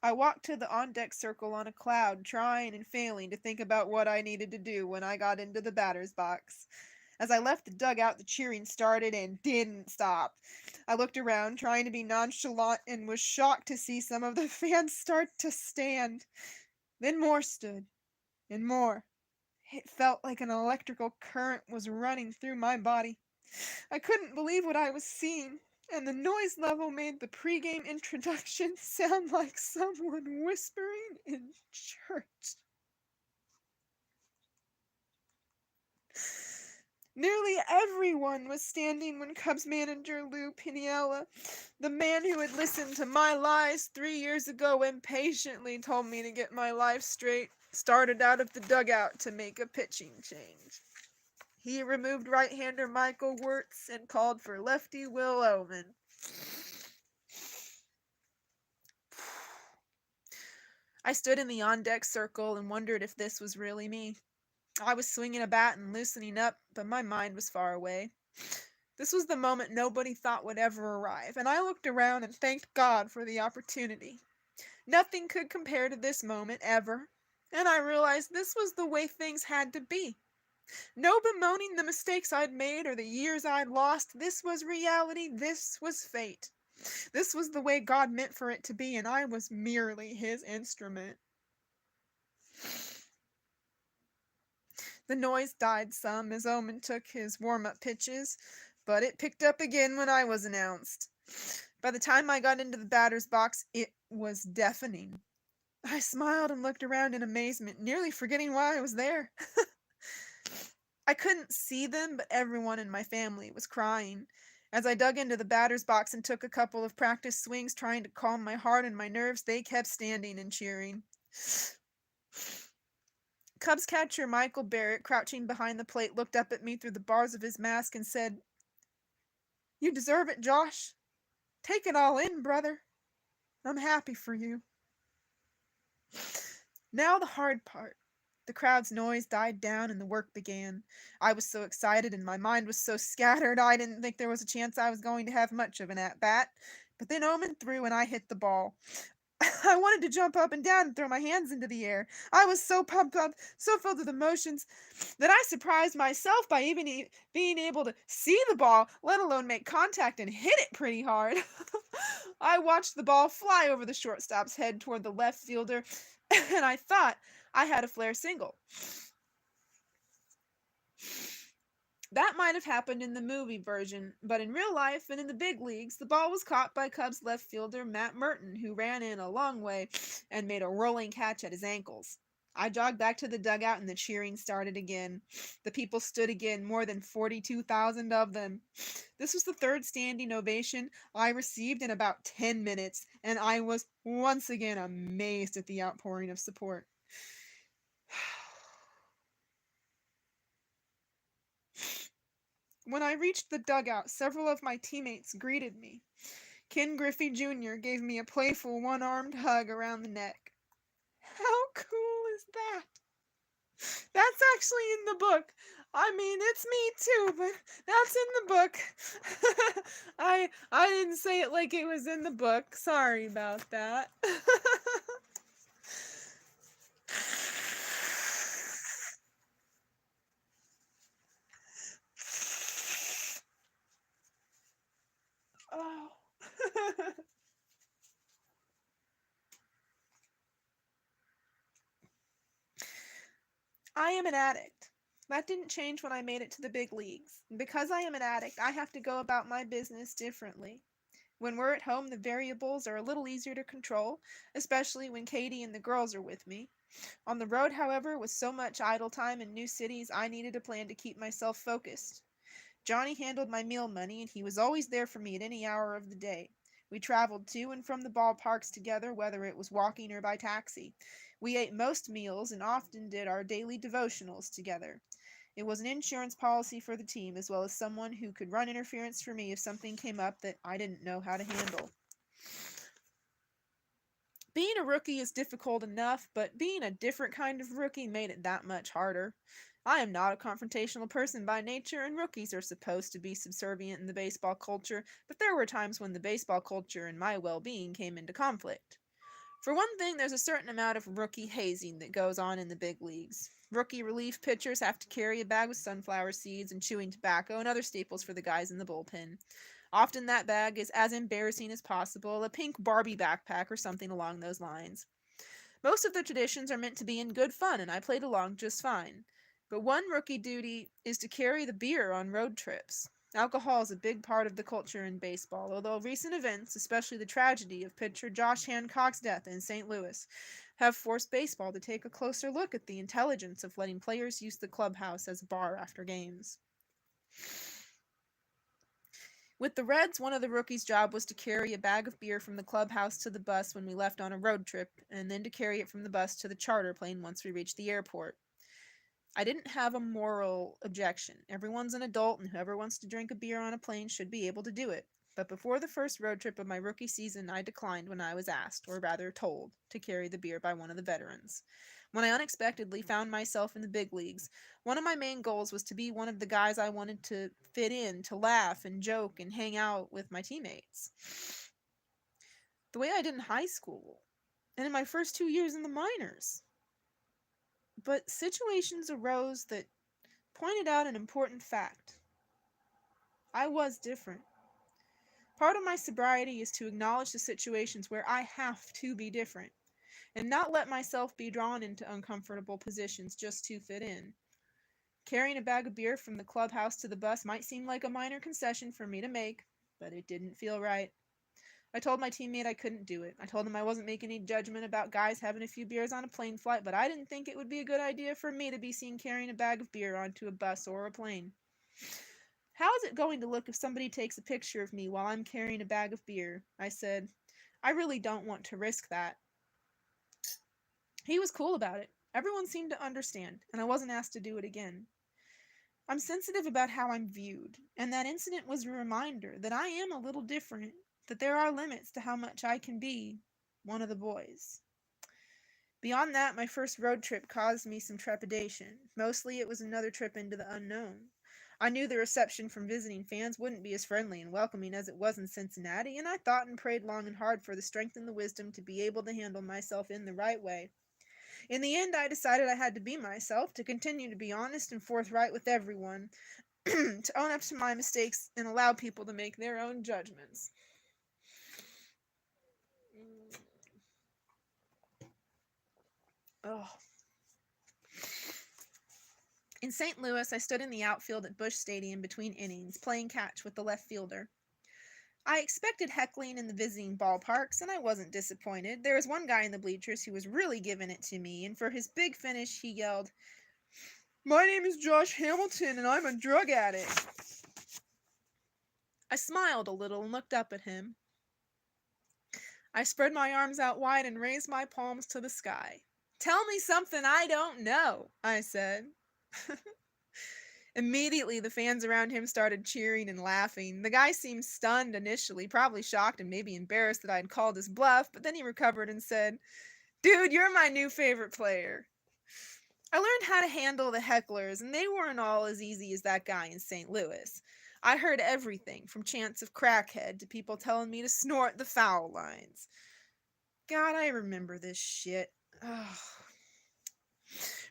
I walked to the on-deck circle on a cloud, trying and failing to think about what I needed to do when I got into the batter's box. As I left the dugout, the cheering started and didn't stop. I looked around, trying to be nonchalant, and was shocked to see some of the fans start to stand. Then more stood, and more. It felt like an electrical current was running through my body. I couldn't believe what I was seeing, and the noise level made the pregame introduction sound like someone whispering in church. Nearly everyone was standing when Cubs manager Lou Piniella, the man who had listened to my lies 3 years ago, impatiently told me to get my life straight, started out of the dugout to make a pitching change. He removed right-hander Michael Wirtz and called for lefty Will Owen. I stood in the on-deck circle and wondered if this was really me. I was swinging a bat and loosening up, but my mind was far away. This was the moment nobody thought would ever arrive, and I looked around and thanked God for the opportunity. Nothing could compare to this moment, ever, and I realized this was the way things had to be. No bemoaning the mistakes I'd made or the years I'd lost. This was reality. This was fate. This was the way God meant for it to be, and I was merely his instrument. The noise died some as Omen took his warm-up pitches, but it picked up again when I was announced. By the time I got into the batter's box, it was deafening. I smiled and looked around in amazement, nearly forgetting why I was there. I couldn't see them, but everyone in my family was crying. As I dug into the batter's box and took a couple of practice swings trying to calm my heart and my nerves, they kept standing and cheering. Cubs catcher Michael Barrett, crouching behind the plate, looked up at me through the bars of his mask and said, "You deserve it, Josh. Take it all in, brother. I'm happy for you." Now the hard part. The crowd's noise died down and the work began. I was so excited and my mind was so scattered I didn't think there was a chance I was going to have much of an at-bat. But then Omen threw and I hit the ball. I wanted to jump up and down and throw my hands into the air. I was so pumped up, so filled with emotions, that I surprised myself by even being able to see the ball, let alone make contact and hit it pretty hard. I watched the ball fly over the shortstop's head toward the left fielder, and I thought I had a flare single. That might have happened in the movie version, but in real life and in the big leagues, the ball was caught by Cubs left fielder Matt Merton, who ran in a long way and made a rolling catch at his ankles. I jogged back to the dugout and the cheering started again. The people stood again, more than 42,000 of them. This was the third standing ovation I received in about 10 minutes, and I was once again amazed at the outpouring of support. When I reached the dugout, several of my teammates greeted me. Ken Griffey Jr. gave me a playful one-armed hug around the neck. How cool is that? That's actually in the book. I mean, it's me too, but that's in the book. I didn't say it like it was in the book. Sorry about that. Oh. I am an addict. That didn't change when I made it to the big leagues. Because I am an addict, I have to go about my business differently. When we're at home, the variables are a little easier to control, especially when Katie and the girls are with me. On the road, however, with so much idle time in new cities, I needed a plan to keep myself focused. Johnny handled my meal money, and he was always there for me at any hour of the day. We traveled to and from the ballparks together, whether it was walking or by taxi. We ate most meals and often did our daily devotionals together. It was an insurance policy for the team, as well as someone who could run interference for me if something came up that I didn't know how to handle. Being a rookie is difficult enough, but being a different kind of rookie made it that much harder. I am not a confrontational person by nature, and rookies are supposed to be subservient in the baseball culture, but there were times when the baseball culture and my well being came into conflict. For one thing, there's a certain amount of rookie hazing that goes on in the big leagues. Rookie relief pitchers have to carry a bag with sunflower seeds and chewing tobacco and other staples for the guys in the bullpen. Often that bag is as embarrassing as possible, a pink Barbie backpack or something along those lines. Most of the traditions are meant to be in good fun, and I played along just fine. But one rookie duty is to carry the beer on road trips. Alcohol is a big part of the culture in baseball, although recent events, especially the tragedy of pitcher Josh Hancock's death in St. Louis, have forced baseball to take a closer look at the intelligence of letting players use the clubhouse as a bar after games. With the Reds, one of the rookies' job was to carry a bag of beer from the clubhouse to the bus when we left on a road trip, and then to carry it from the bus to the charter plane once we reached the airport. I didn't have a moral objection. Everyone's an adult, and whoever wants to drink a beer on a plane should be able to do it. But before the first road trip of my rookie season, I declined when I was asked, or rather told, to carry the beer by one of the veterans. When I unexpectedly found myself in the big leagues, one of my main goals was to be one of the guys I wanted to fit in, to laugh and joke and hang out with my teammates. The way I did in high school, and in my first 2 years in the minors. But situations arose that pointed out an important fact. I was different. Part of my sobriety is to acknowledge the situations where I have to be different, and not let myself be drawn into uncomfortable positions just to fit in. Carrying a bag of beer from the clubhouse to the bus might seem like a minor concession for me to make, but it didn't feel right. I told my teammate I couldn't do it. I told him I wasn't making any judgment about guys having a few beers on a plane flight, but I didn't think it would be a good idea for me to be seen carrying a bag of beer onto a bus or a plane. How is it going to look if somebody takes a picture of me while I'm carrying a bag of beer? I said. I really don't want to risk that. He was cool about it. Everyone seemed to understand, and I wasn't asked to do it again. I'm sensitive about how I'm viewed, and that incident was a reminder that I am a little different, that there are limits to how much I can be one of the boys. Beyond that, my first road trip caused me some trepidation. Mostly it was another trip into the unknown. I knew the reception from visiting fans wouldn't be as friendly and welcoming as it was in Cincinnati, and I thought and prayed long and hard for the strength and the wisdom to be able to handle myself in the right way. In the end, I decided I had to be myself, to continue to be honest and forthright with everyone, to own up to my mistakes and allow people to make their own judgments. Oh. In St. Louis, I stood in the outfield at Busch Stadium between innings, playing catch with the left fielder. I expected heckling in the visiting ballparks, and I wasn't disappointed. There was one guy in the bleachers who was really giving it to me, and for his big finish, he yelled, "My name is Josh Hamilton, and I'm a drug addict." I smiled a little and looked up at him. I spread my arms out wide and raised my palms to the sky. "Tell me something I don't know," I said. Immediately, the fans around him started cheering and laughing. The guy seemed stunned initially, probably shocked and maybe embarrassed that I had called his bluff, but then he recovered and said, "Dude, you're my new favorite player." I learned how to handle the hecklers, and they weren't all as easy as that guy in St. Louis. I heard everything from chants of crackhead to people telling me to snort the foul lines. God, I remember this shit. Ugh.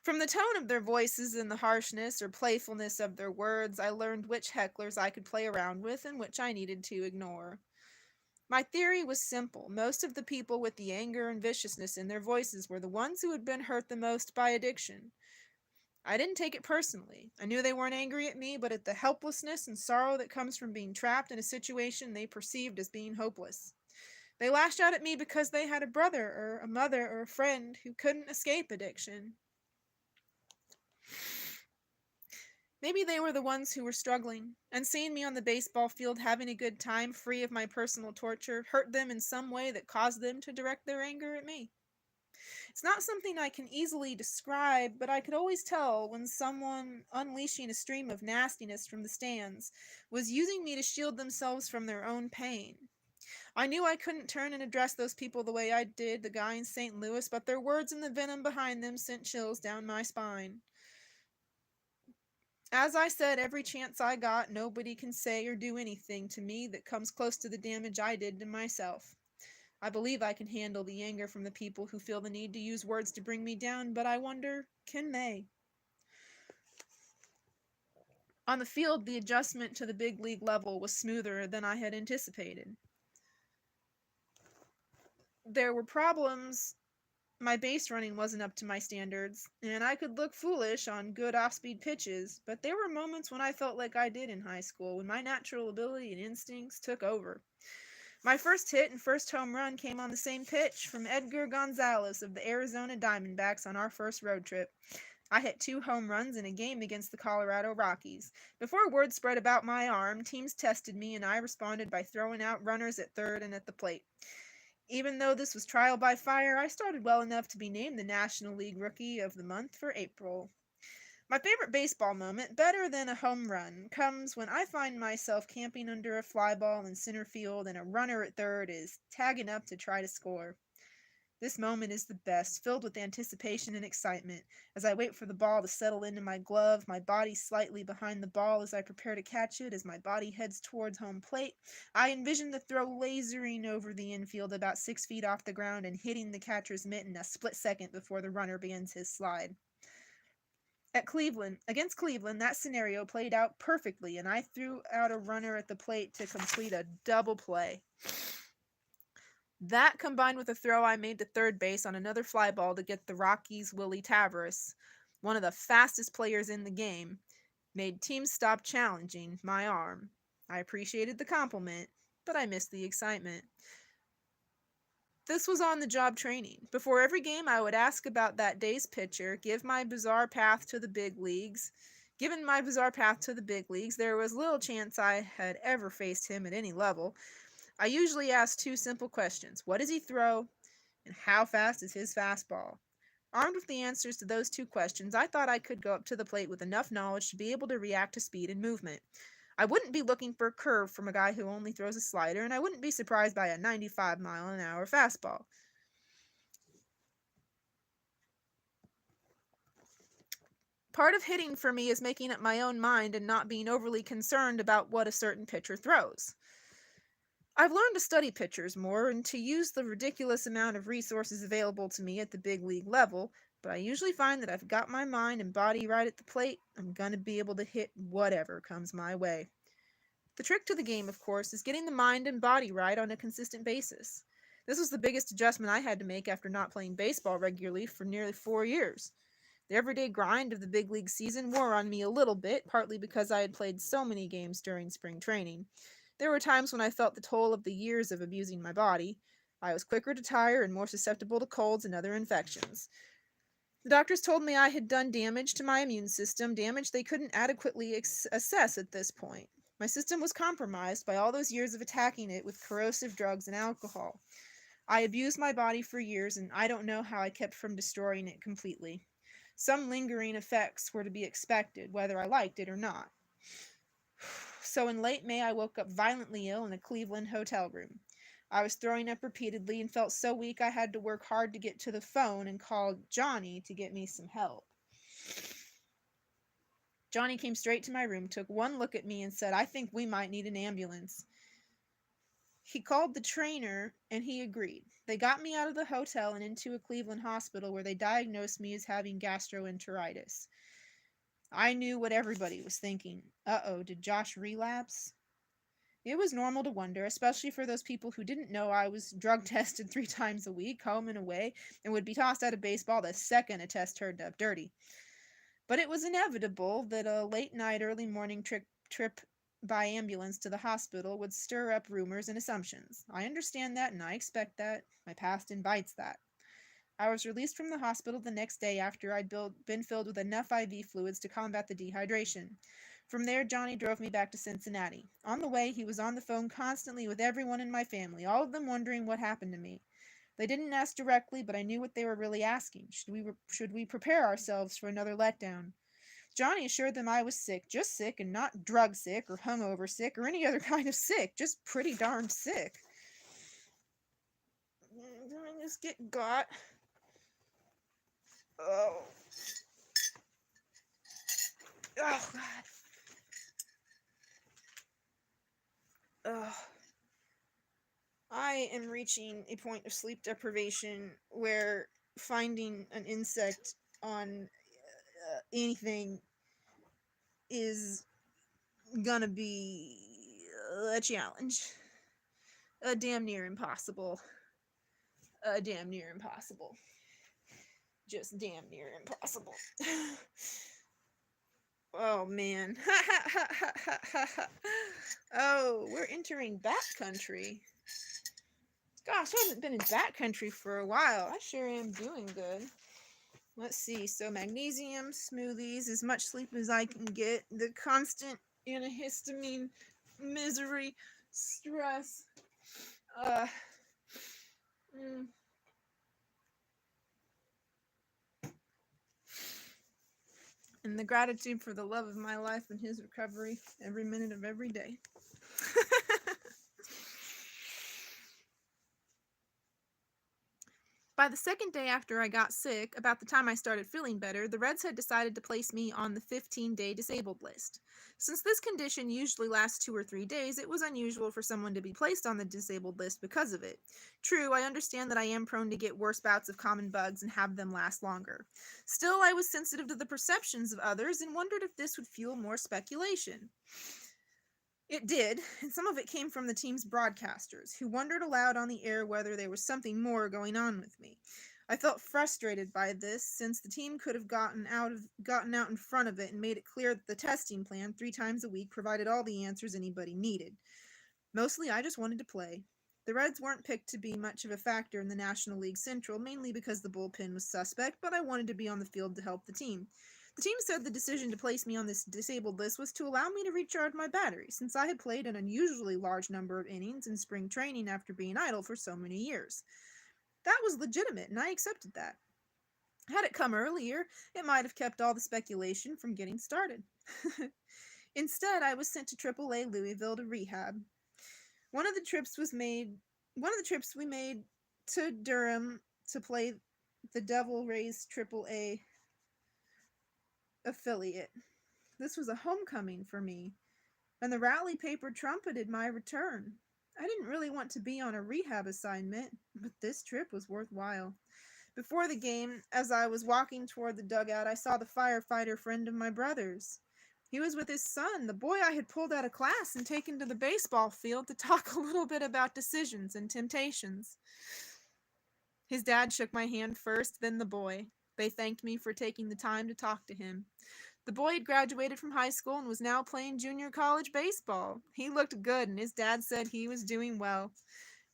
From the tone of their voices and the harshness or playfulness of their words, I learned which hecklers I could play around with and which I needed to ignore. My theory was simple. Most of the people with the anger and viciousness in their voices were the ones who had been hurt the most by addiction. I didn't take it personally. I knew they weren't angry at me, but at the helplessness and sorrow that comes from being trapped in a situation they perceived as being hopeless. They lashed out at me because they had a brother or a mother or a friend who couldn't escape addiction. Maybe they were the ones who were struggling, and seeing me on the baseball field having a good time, free of my personal torture, hurt them in some way that caused them to direct their anger at me. It's not something I can easily describe, but I could always tell when someone, unleashing a stream of nastiness from the stands, was using me to shield themselves from their own pain. I knew I couldn't turn and address those people the way I did the guy in St. Louis, but their words and the venom behind them sent chills down my spine. As I said, every chance I got, nobody can say or do anything to me that comes close to the damage I did to myself. I believe I can handle the anger from the people who feel the need to use words to bring me down, but I wonder, can they? On the field, the adjustment to the big league level was smoother than I had anticipated. There were problems. My base running wasn't up to my standards, and I could look foolish on good off-speed pitches, but there were moments when I felt like I did in high school, when my natural ability and instincts took over. My first hit and first home run came on the same pitch from Edgar Gonzalez of the Arizona Diamondbacks on our first road trip. I hit 2 home runs in a game against the Colorado Rockies. Before word spread about my arm, teams tested me and I responded by throwing out runners at third and at the plate. Even though this was trial by fire, I started well enough to be named the National League Rookie of the Month for April. My favorite baseball moment, better than a home run, comes when I find myself camping under a fly ball in center field and a runner at third is tagging up to try to score. This moment is the best, filled with anticipation and excitement. As I wait for the ball to settle into my glove, my body slightly behind the ball as I prepare to catch it, as my body heads towards home plate, I envision the throw lasering over the infield about 6 feet off the ground and hitting the catcher's mitten a split second before the runner begins his slide. Against Cleveland, that scenario played out perfectly, and I threw out a runner at the plate to complete a double play. That, combined with a throw I made to third base on another fly ball to get the Rockies' Willie Tavares, one of the fastest players in the game, made teams stop challenging my arm. I appreciated the compliment, but I missed the excitement. This was on-the-job training. Before every game, I would ask about that day's pitcher, give my bizarre path to the big leagues. Given my bizarre path to the big leagues, there was little chance I had ever faced him at any level. I usually ask 2 simple questions. What does he throw? And how fast is his fastball? Armed with the answers to those 2 questions, I thought I could go up to the plate with enough knowledge to be able to react to speed and movement. I wouldn't be looking for a curve from a guy who only throws a slider, and I wouldn't be surprised by a 95-mile-an-hour fastball. Part of hitting for me is making up my own mind and not being overly concerned about what a certain pitcher throws. I've learned to study pitchers more and to use the ridiculous amount of resources available to me at the big league level, but I usually find that I've got my mind and body right at the plate. I'm going to be able to hit whatever comes my way. The trick to the game, of course, is getting the mind and body right on a consistent basis. This was the biggest adjustment I had to make after not playing baseball regularly for nearly 4 years. The everyday grind of the big league season wore on me a little bit, partly because I had played so many games during spring training. There were times when I felt the toll of the years of abusing my body. I was quicker to tire and more susceptible to colds and other infections. The doctors told me I had done damage to my immune system, damage they couldn't adequately assess at this point. My system was compromised by all those years of attacking it with corrosive drugs and alcohol. I abused my body for years, and I don't know how I kept from destroying it completely. Some lingering effects were to be expected, whether I liked it or not. So in late May, I woke up violently ill in a Cleveland hotel room. I was throwing up repeatedly and felt so weak I had to work hard to get to the phone and call Johnny to get me some help. Johnny came straight to my room, took one look at me, and said, "I think we might need an ambulance." He called the trainer, and he agreed. They got me out of the hotel and into a Cleveland hospital where they diagnosed me as having gastroenteritis. I knew what everybody was thinking. Uh-oh, did Josh relapse? It was normal to wonder, especially for those people who didn't know I was drug tested 3 times a week, home and away, and would be tossed out of baseball the second a test turned up dirty. But it was inevitable that a late night, early morning trip by ambulance to the hospital would stir up rumors and assumptions. I understand that, and I expect that. My past invites that. I was released from the hospital the next day after I'd been filled with enough IV fluids to combat the dehydration. From there, Johnny drove me back to Cincinnati. On the way, he was on the phone constantly with everyone in my family, all of them wondering what happened to me. They didn't ask directly, but I knew what they were really asking. Should we prepare ourselves for another letdown? Johnny assured them I was sick, just sick, and not drug sick or hungover sick or any other kind of sick, just pretty darn sick. Did I just get got? Oh. Oh, God. Ugh. I am reaching a point of sleep deprivation where finding an insect on anything is gonna be a challenge. A damn near impossible. Damn near impossible. Just damn near impossible. Oh, man. Oh, we're entering backcountry. Gosh, I haven't been in backcountry for a while. I sure am doing good. Let's see. So magnesium, smoothies, as much sleep as I can get. The constant antihistamine, misery, stress. And the gratitude for the love of my life and his recovery every minute of every day. By the second day after I got sick, about the time I started feeling better, the Reds had decided to place me on the 15-day disabled list. Since this condition usually lasts 2 or 3 days, it was unusual for someone to be placed on the disabled list because of it. True, I understand that I am prone to get worse bouts of common bugs and have them last longer. Still, I was sensitive to the perceptions of others and wondered if this would fuel more speculation. It did, and some of it came from the team's broadcasters, who wondered aloud on the air whether there was something more going on with me. I felt frustrated by this, since the team could have gotten out in front of it and made it clear that the testing plan 3 times a week provided all the answers anybody needed. Mostly, I just wanted to play. The Reds weren't picked to be much of a factor in the National League Central, mainly because the bullpen was suspect, but I wanted to be on the field to help the team. The team said the decision to place me on this disabled list was to allow me to recharge my battery, since I had played an unusually large number of innings in spring training after being idle for so many years. That was legitimate, and I accepted that. Had it come earlier, it might have kept all the speculation from getting started. Instead, I was sent to AAA Louisville to rehab. One of the trips we made to Durham to play the Devil Rays AAA affiliate. This was a homecoming for me, and the rally paper trumpeted my return. I didn't really want to be on a rehab assignment, but this trip was worthwhile. Before the game, as I was walking toward the dugout, I saw the firefighter friend of my brother's. He was with his son, the boy I had pulled out of class and taken to the baseball field to talk a little bit about decisions and temptations. His dad shook my hand first, then the boy. They thanked me for taking the time to talk to him. The boy had graduated from high school and was now playing junior college baseball. He looked good, and his dad said he was doing well.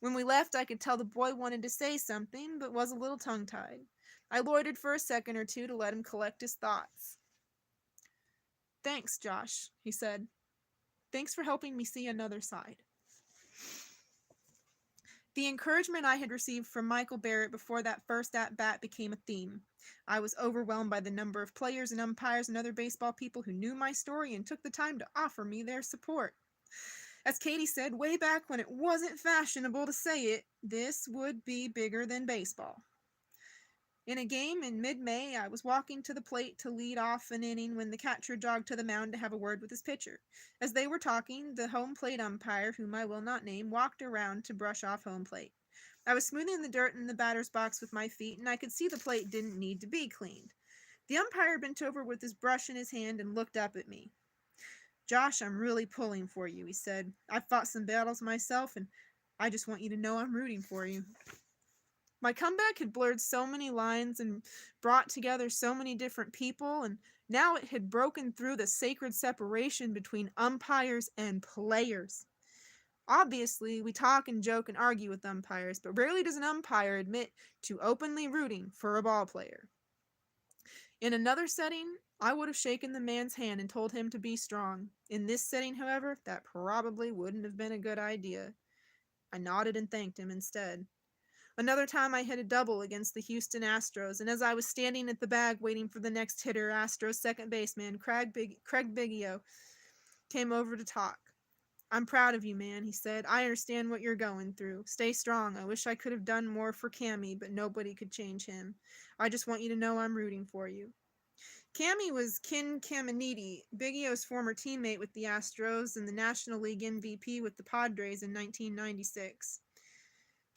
When we left, I could tell the boy wanted to say something, but was a little tongue-tied. I loitered for a second or two to let him collect his thoughts. "Thanks, Josh," he said. "Thanks for helping me see another side." The encouragement I had received from Michael Barrett before that first at-bat became a theme. I was overwhelmed by the number of players and umpires and other baseball people who knew my story and took the time to offer me their support. As Katie said way back when it wasn't fashionable to say it, this would be bigger than baseball. In a game in mid-May, I was walking to the plate to lead off an inning when the catcher jogged to the mound to have a word with his pitcher. As they were talking, the home plate umpire, whom I will not name, walked around to brush off home plate. I was smoothing the dirt in the batter's box with my feet, and I could see the plate didn't need to be cleaned. The umpire bent over with his brush in his hand and looked up at me. "Josh, I'm really pulling for you," he said. "I've fought some battles myself, and I just want you to know I'm rooting for you." My comeback had blurred so many lines and brought together so many different people, and now it had broken through the sacred separation between umpires and players. Obviously, we talk and joke and argue with umpires, but rarely does an umpire admit to openly rooting for a ball player. In another setting, I would have shaken the man's hand and told him to be strong. In this setting, however, that probably wouldn't have been a good idea. I nodded and thanked him instead. Another time I hit a double against the Houston Astros, and as I was standing at the bag waiting for the next hitter, Astros second baseman Craig Biggio came over to talk. "I'm proud of you, man," he said. "I understand what you're going through. Stay strong. I wish I could have done more for Cammy, but nobody could change him. I just want you to know I'm rooting for you." Cammy was Ken Caminiti, Biggio's former teammate with the Astros and the National League MVP with the Padres in 1996.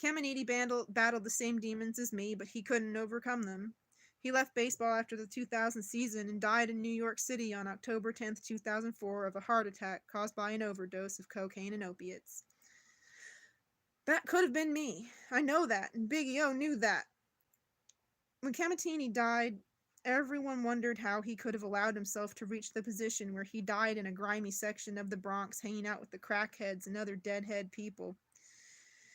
Caminiti battled the same demons as me, but he couldn't overcome them. He left baseball after the 2000 season and died in New York City on October 10th, 2004 of a heart attack caused by an overdose of cocaine and opiates. That could have been me. I know that, and Biggio knew that. When Caminiti died, everyone wondered how he could have allowed himself to reach the position where he died in a grimy section of the Bronx hanging out with the crackheads and other deadhead people.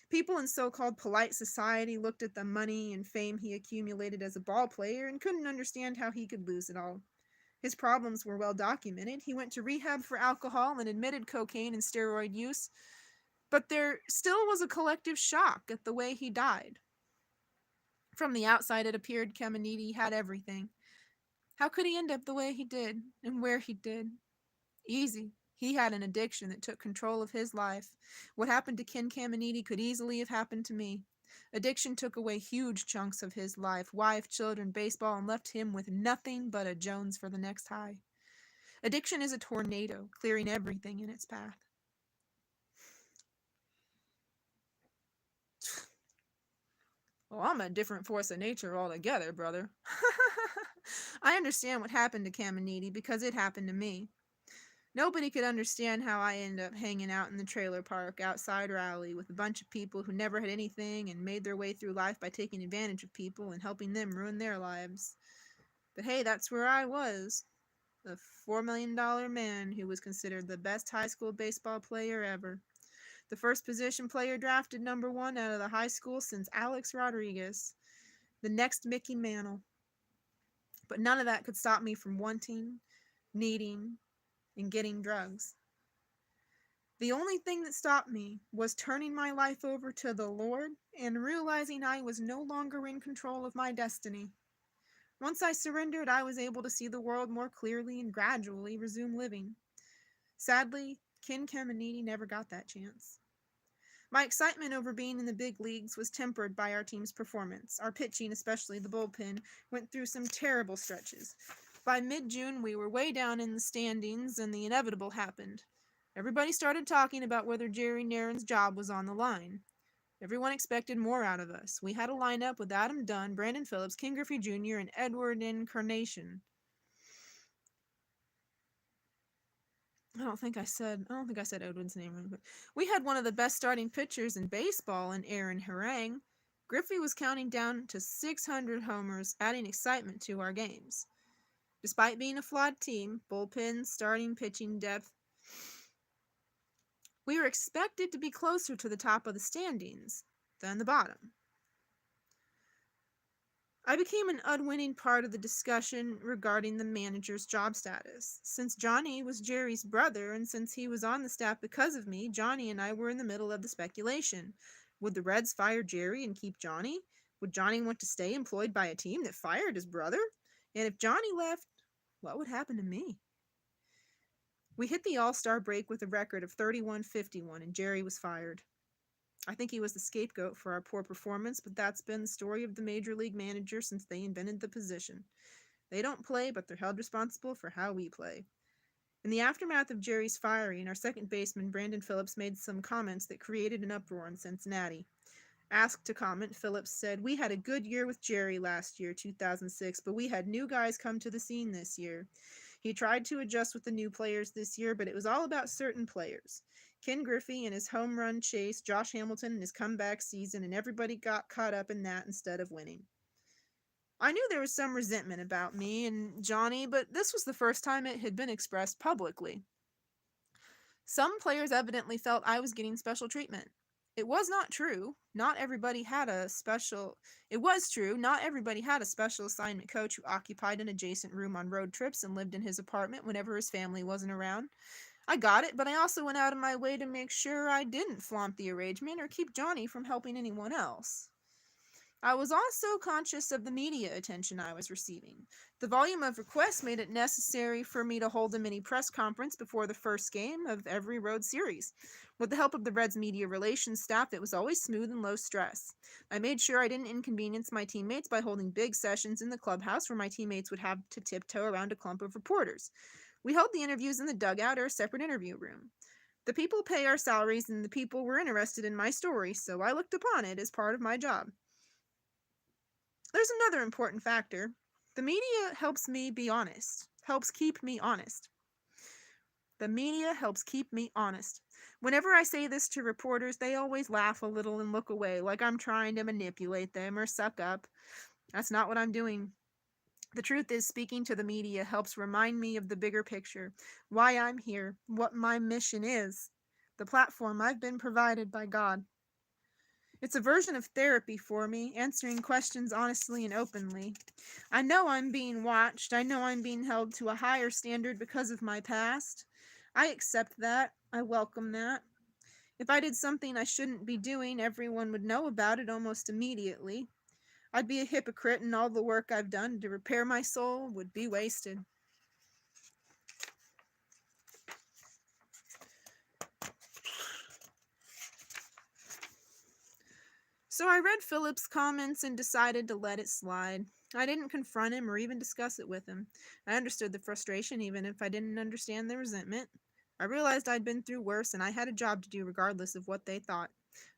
People in so-called polite society looked at the money and fame he accumulated as a ball player and couldn't understand how he could lose it all. His problems were well documented. He went to rehab for alcohol and admitted cocaine and steroid use, but there still was a collective shock at the way he died. From the outside, it appeared Caminiti had everything. How could he end up the way he did, and where he did? Easy. He had an addiction that took control of his life. What happened to Ken Caminiti could easily have happened to me. Addiction took away huge chunks of his life, wife, children, baseball, and left him with nothing but a Jones for the next high. Addiction is a tornado, clearing everything in its path. Well, I'm a different force of nature altogether, brother. I understand what happened to Caminiti because it happened to me. Nobody could understand how I ended up hanging out in the trailer park outside Raleigh with a bunch of people who never had anything and made their way through life by taking advantage of people and helping them ruin their lives. But hey, that's where I was. A $4 million man who was considered the best high school baseball player ever. The first position player drafted number 1 out of the high school since Alex Rodriguez. The next Mickey Mantle. But none of that could stop me from wanting, needing, and getting drugs. The only thing that stopped me was turning my life over to the Lord and realizing I was no longer in control of my destiny. Once I surrendered, I was able to see the world more clearly and gradually resume living. Sadly, Ken Caminiti never got that chance. My excitement over being in the big leagues was tempered by our team's performance. Our pitching, especially the bullpen, went through some terrible stretches. By mid-June, we were way down in the standings, and the inevitable happened. Everybody started talking about whether Jerry Narron's job was on the line. Everyone expected more out of us. We had a lineup with Adam Dunn, Brandon Phillips, Ken Griffey Jr., and Edward Encarnacion. I don't think I said Edward's name right, but we had one of the best starting pitchers in baseball in Aaron Harang. Griffey was counting down to 600 homers, adding excitement to our games. Despite being a flawed team, bullpen, starting, pitching depth, we were expected to be closer to the top of the standings than the bottom. I became an unwitting part of the discussion regarding the manager's job status. Since Johnny was Jerry's brother, and since he was on the staff because of me, Johnny and I were in the middle of the speculation. Would the Reds fire Jerry and keep Johnny? Would Johnny want to stay employed by a team that fired his brother? And if Johnny left, what would happen to me? We hit the All-Star break with a record of 31-51, and Jerry was fired. I think he was the scapegoat for our poor performance, but that's been the story of the major league manager since they invented the position. They don't play, but they're held responsible for how we play. In the aftermath of Jerry's firing, our second baseman, Brandon Phillips, made some comments that created an uproar in Cincinnati. Asked to comment, Phillips said, "We had a good year with Jerry last year, 2006, but we had new guys come to the scene this year. He tried to adjust with the new players this year, but it was all about certain players. Ken Griffey and his home run chase, Josh Hamilton and his comeback season, and everybody got caught up in that instead of winning." I knew there was some resentment about me and Johnny, but this was the first time it had been expressed publicly. Some players evidently felt I was getting special treatment. It was not true. Not everybody had a special. It was true. Not everybody had a special assignment coach who occupied an adjacent room on road trips and lived in his apartment whenever his family wasn't around. I got it, but I also went out of my way to make sure I didn't flaunt the arrangement or keep Johnny from helping anyone else. I was also conscious of the media attention I was receiving. The volume of requests made it necessary for me to hold a mini press conference before the first game of every road series. With the help of the Reds media relations staff, it was always smooth and low stress. I made sure I didn't inconvenience my teammates by holding big sessions in the clubhouse where my teammates would have to tiptoe around a clump of reporters. We held the interviews in the dugout or a separate interview room. The people pay our salaries and the people were interested in my story, so I looked upon it as part of my job. There's another important factor. The media helps me be honest, helps keep me honest. The media helps keep me honest. Whenever I say this to reporters, they always laugh a little and look away, like I'm trying to manipulate them or suck up. That's not what I'm doing. The truth is, speaking to the media helps remind me of the bigger picture, why I'm here, what my mission is, the platform I've been provided by God. It's a version of therapy for me, answering questions honestly and openly. I know I'm being watched. I know I'm being held to a higher standard because of my past. I accept that. I welcome that. If I did something I shouldn't be doing, everyone would know about it almost immediately. I'd be a hypocrite, and all the work I've done to repair my soul would be wasted. So I read Philip's comments and decided to let it slide. I didn't confront him or even discuss it with him. I understood the frustration even if I didn't understand the resentment. I realized I'd been through worse and I had a job to do regardless of what they thought.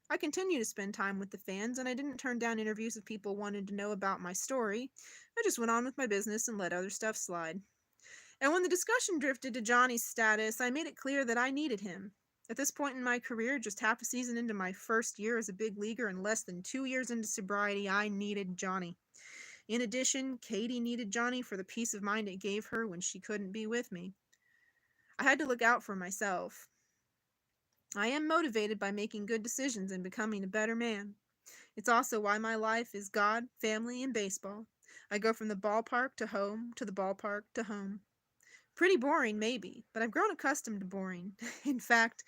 I continued to spend time with the fans and I didn't turn down interviews if people wanted to know about my story. I just went on with my business and let other stuff slide. And when the discussion drifted to Johnny's status, I made it clear that I needed him. At this point in my career, just half a season into my first year as a big leaguer and less than 2 years into sobriety, I needed Johnny. In addition, Katie needed Johnny for the peace of mind it gave her when she couldn't be with me. I had to look out for myself. I am motivated by making good decisions and becoming a better man. It's also why my life is God, family, and baseball. I go from the ballpark to home, to the ballpark to home. Pretty boring, maybe, but I've grown accustomed to boring. In fact,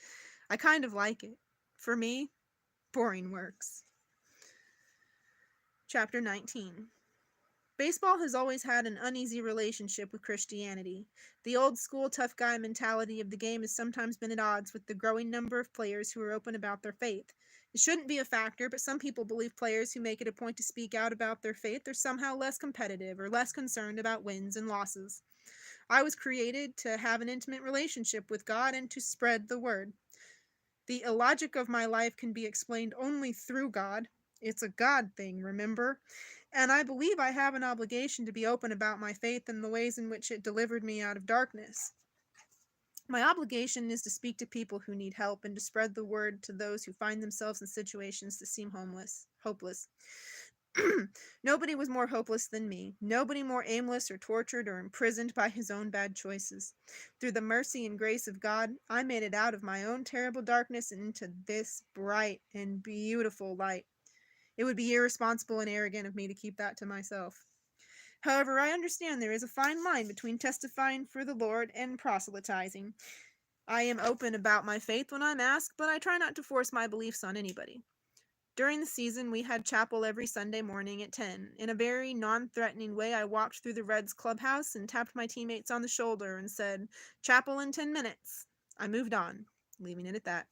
I kind of like it. For me, boring works. Chapter 19. Baseball has always had an uneasy relationship with Christianity. The old school tough guy mentality of the game has sometimes been at odds with the growing number of players who are open about their faith. It shouldn't be a factor, but some people believe players who make it a point to speak out about their faith are somehow less competitive or less concerned about wins and losses. I was created to have an intimate relationship with God and to spread the word. The illogic of my life can be explained only through God. It's a God thing, remember? And I believe I have an obligation to be open about my faith and the ways in which it delivered me out of darkness. My obligation is to speak to people who need help and to spread the word to those who find themselves in situations that seem hopeless. Nobody was more hopeless than me. Nobody more aimless or tortured or imprisoned by his own bad choices. Through the mercy and grace of God, I made it out of my own terrible darkness and into this bright and beautiful light. It would be irresponsible and arrogant of me to keep that to myself. However, I understand there is a fine line between testifying for the Lord and proselytizing. I am open about my faith when I'm asked, but I try not to force my beliefs on anybody. During the season, we had chapel every Sunday morning at 10. In a very non-threatening way, I walked through the Reds clubhouse and tapped my teammates on the shoulder and said, "Chapel in 10 minutes." I moved on, leaving it at that.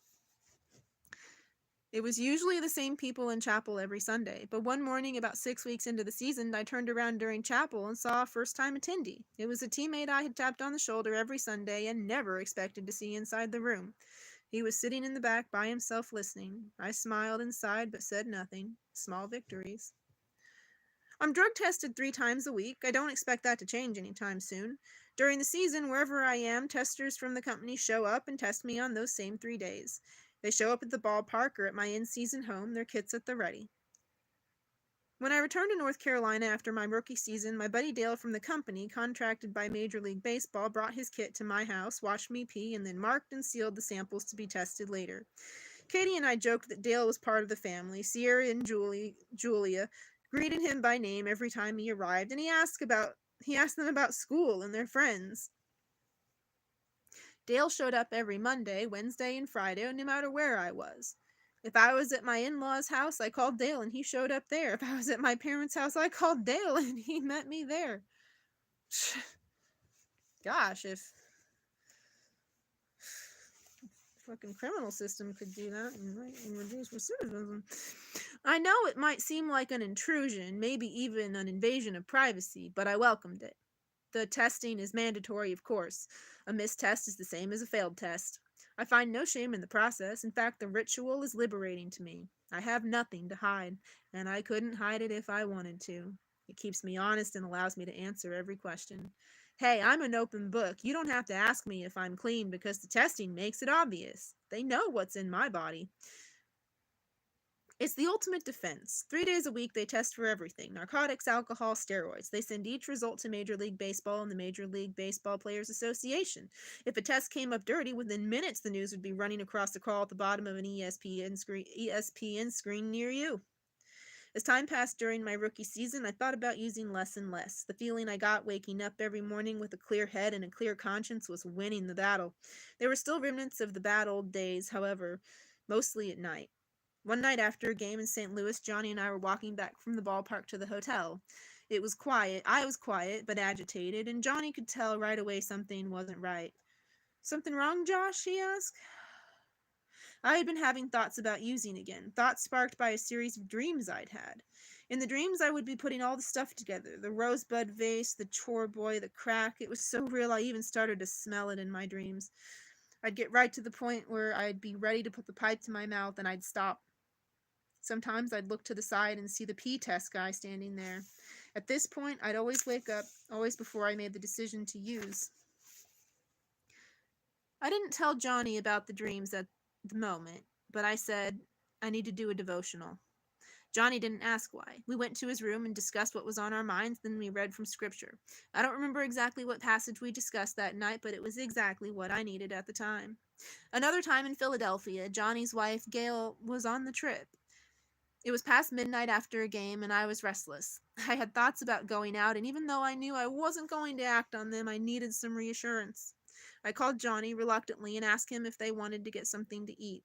It was usually the same people in chapel every Sunday, but one morning about 6 weeks into the season, I turned around during chapel and saw a first-time attendee. It was a teammate I had tapped on the shoulder every Sunday and never expected to see inside the room. He was sitting in the back by himself listening. I smiled and sighed but said nothing. Small victories. I'm drug tested 3 times a week. I don't expect that to change anytime soon. During the season, wherever I am, testers from the company show up and test me on those same 3 days. They show up at the ballpark or at my in-season home, their kits at the ready. When I returned to North Carolina after my rookie season, my buddy Dale from the company, contracted by Major League Baseball, brought his kit to my house, watched me pee, and then marked and sealed the samples to be tested later. Katie and I joked that Dale was part of the family. Sierra and Julia greeted him by name every time he arrived, and he asked them about school and their friends. Dale showed up every Monday, Wednesday, and Friday, no matter where I was. If I was at my in-laws' house, I called Dale and he showed up there. If I was at my parents' house, I called Dale and he met me there. Gosh, if fucking criminal system could do that and reduce recidivism. I know it might seem like an intrusion, maybe even an invasion of privacy, but I welcomed it. The testing is mandatory, of course. A missed test is the same as a failed test. I find no shame in the process. In fact, the ritual is liberating to me. I have nothing to hide, and I couldn't hide it if I wanted to. It keeps me honest and allows me to answer every question. Hey, I'm an open book. You don't have to ask me if I'm clean because the testing makes it obvious. They know what's in my body. It's the ultimate defense. 3 days a week, they test for everything: narcotics, alcohol, steroids. They send each result to Major League Baseball and the Major League Baseball Players Association. If a test came up dirty, within minutes the news would be running across the call at the bottom of an ESPN screen near you. As time passed during my rookie season, I thought about using less and less. The feeling I got waking up every morning with a clear head and a clear conscience was winning the battle. There were still remnants of the bad old days, however, mostly at night. One night after a game in St. Louis, Johnny and I were walking back from the ballpark to the hotel. It was quiet. I was quiet, but agitated, and Johnny could tell right away something wasn't right. "Something wrong, Josh?" he asked. I had been having thoughts about using again, thoughts sparked by a series of dreams I'd had. In the dreams, I would be putting all the stuff together: the rosebud vase, the chore boy, the crack. It was so real I even started to smell it in my dreams. I'd get right to the point where I'd be ready to put the pipe to my mouth, and I'd stop. Sometimes I'd look to the side and see the pee test guy standing there. At this point, I'd always wake up, always before I made the decision to use. I didn't tell Johnny about the dreams at the moment, but I said, I need to do a devotional. Johnny didn't ask why. We went to his room and discussed what was on our minds, then we read from Scripture. I don't remember exactly what passage we discussed that night, but it was exactly what I needed at the time. Another time in Philadelphia, Johnny's wife, Gail, was on the trip. It was past midnight after a game, and I was restless. I had thoughts about going out, and even though I knew I wasn't going to act on them, I needed some reassurance. I called Johnny reluctantly and asked him if they wanted to get something to eat.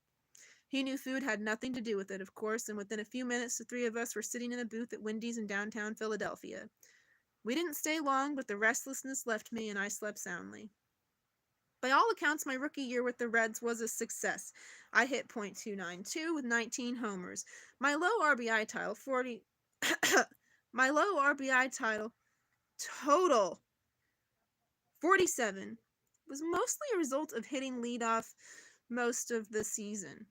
He knew food had nothing to do with it, of course, and within a few minutes the 3 of us were sitting in a booth at Wendy's in downtown Philadelphia. We didn't stay long, but the restlessness left me and I slept soundly. By all accounts, my rookie year with the Reds was a success. I hit .292 with 19 homers. My low RBI title, total 47, was mostly a result of hitting leadoff most of the season.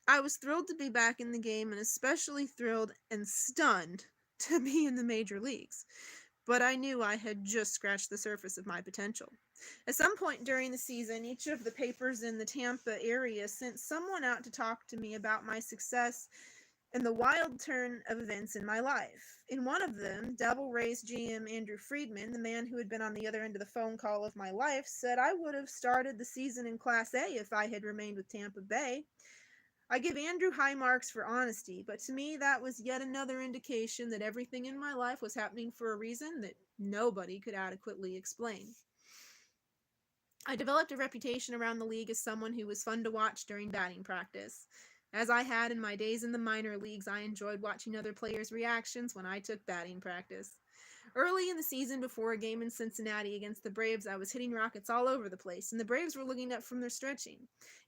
I was thrilled to be back in the game, and especially thrilled and stunned to be in the major leagues. But I knew I had just scratched the surface of my potential. At some point during the season, each of the papers in the Tampa area sent someone out to talk to me about my success and the wild turn of events in my life. In one of them, Devil Rays GM Andrew Friedman, the man who had been on the other end of the phone call of my life, said I would have started the season in Class A if I had remained with Tampa Bay. I give Andrew high marks for honesty, but to me that was yet another indication that everything in my life was happening for a reason that nobody could adequately explain. I developed a reputation around the league as someone who was fun to watch during batting practice. As I had in my days in the minor leagues, I enjoyed watching other players' reactions when I took batting practice. Early in the season, before a game in Cincinnati against the Braves, I was hitting rockets all over the place, and the Braves were looking up from their stretching.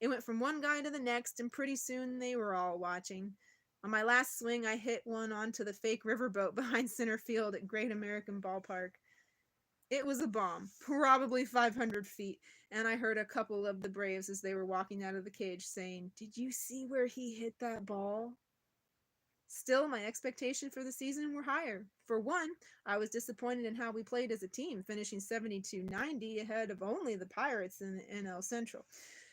It went from one guy to the next, and pretty soon they were all watching. On my last swing, I hit one onto the fake riverboat behind center field at Great American Ballpark. It was a bomb, probably 500 feet, and I heard a couple of the Braves as they were walking out of the cage saying, "Did you see where he hit that ball?" Still, my expectations for the season were higher. For one, I was disappointed in how we played as a team, finishing 72-90 ahead of only the Pirates in the NL Central.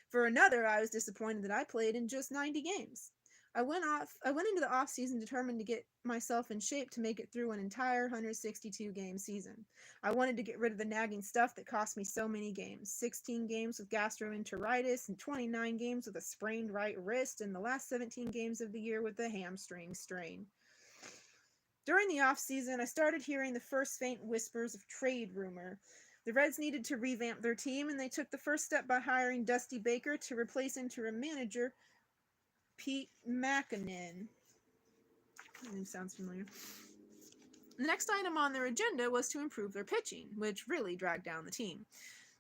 For another, I was disappointed that I played in just 90 games. I went into the off season determined to get myself in shape to make it through an entire 162 game season. I wanted to get rid of the nagging stuff that cost me so many games. 16 games with gastroenteritis and 29 games with a sprained right wrist, and the last 17 games of the year with a hamstring strain. During the off season, I started hearing the first faint whispers of trade rumor. The Reds needed to revamp their team, and they took the first step by hiring Dusty Baker to replace interim manager Pete Mackinnon. Name sounds familiar. The next item on their agenda was to improve their pitching, which really dragged down the team.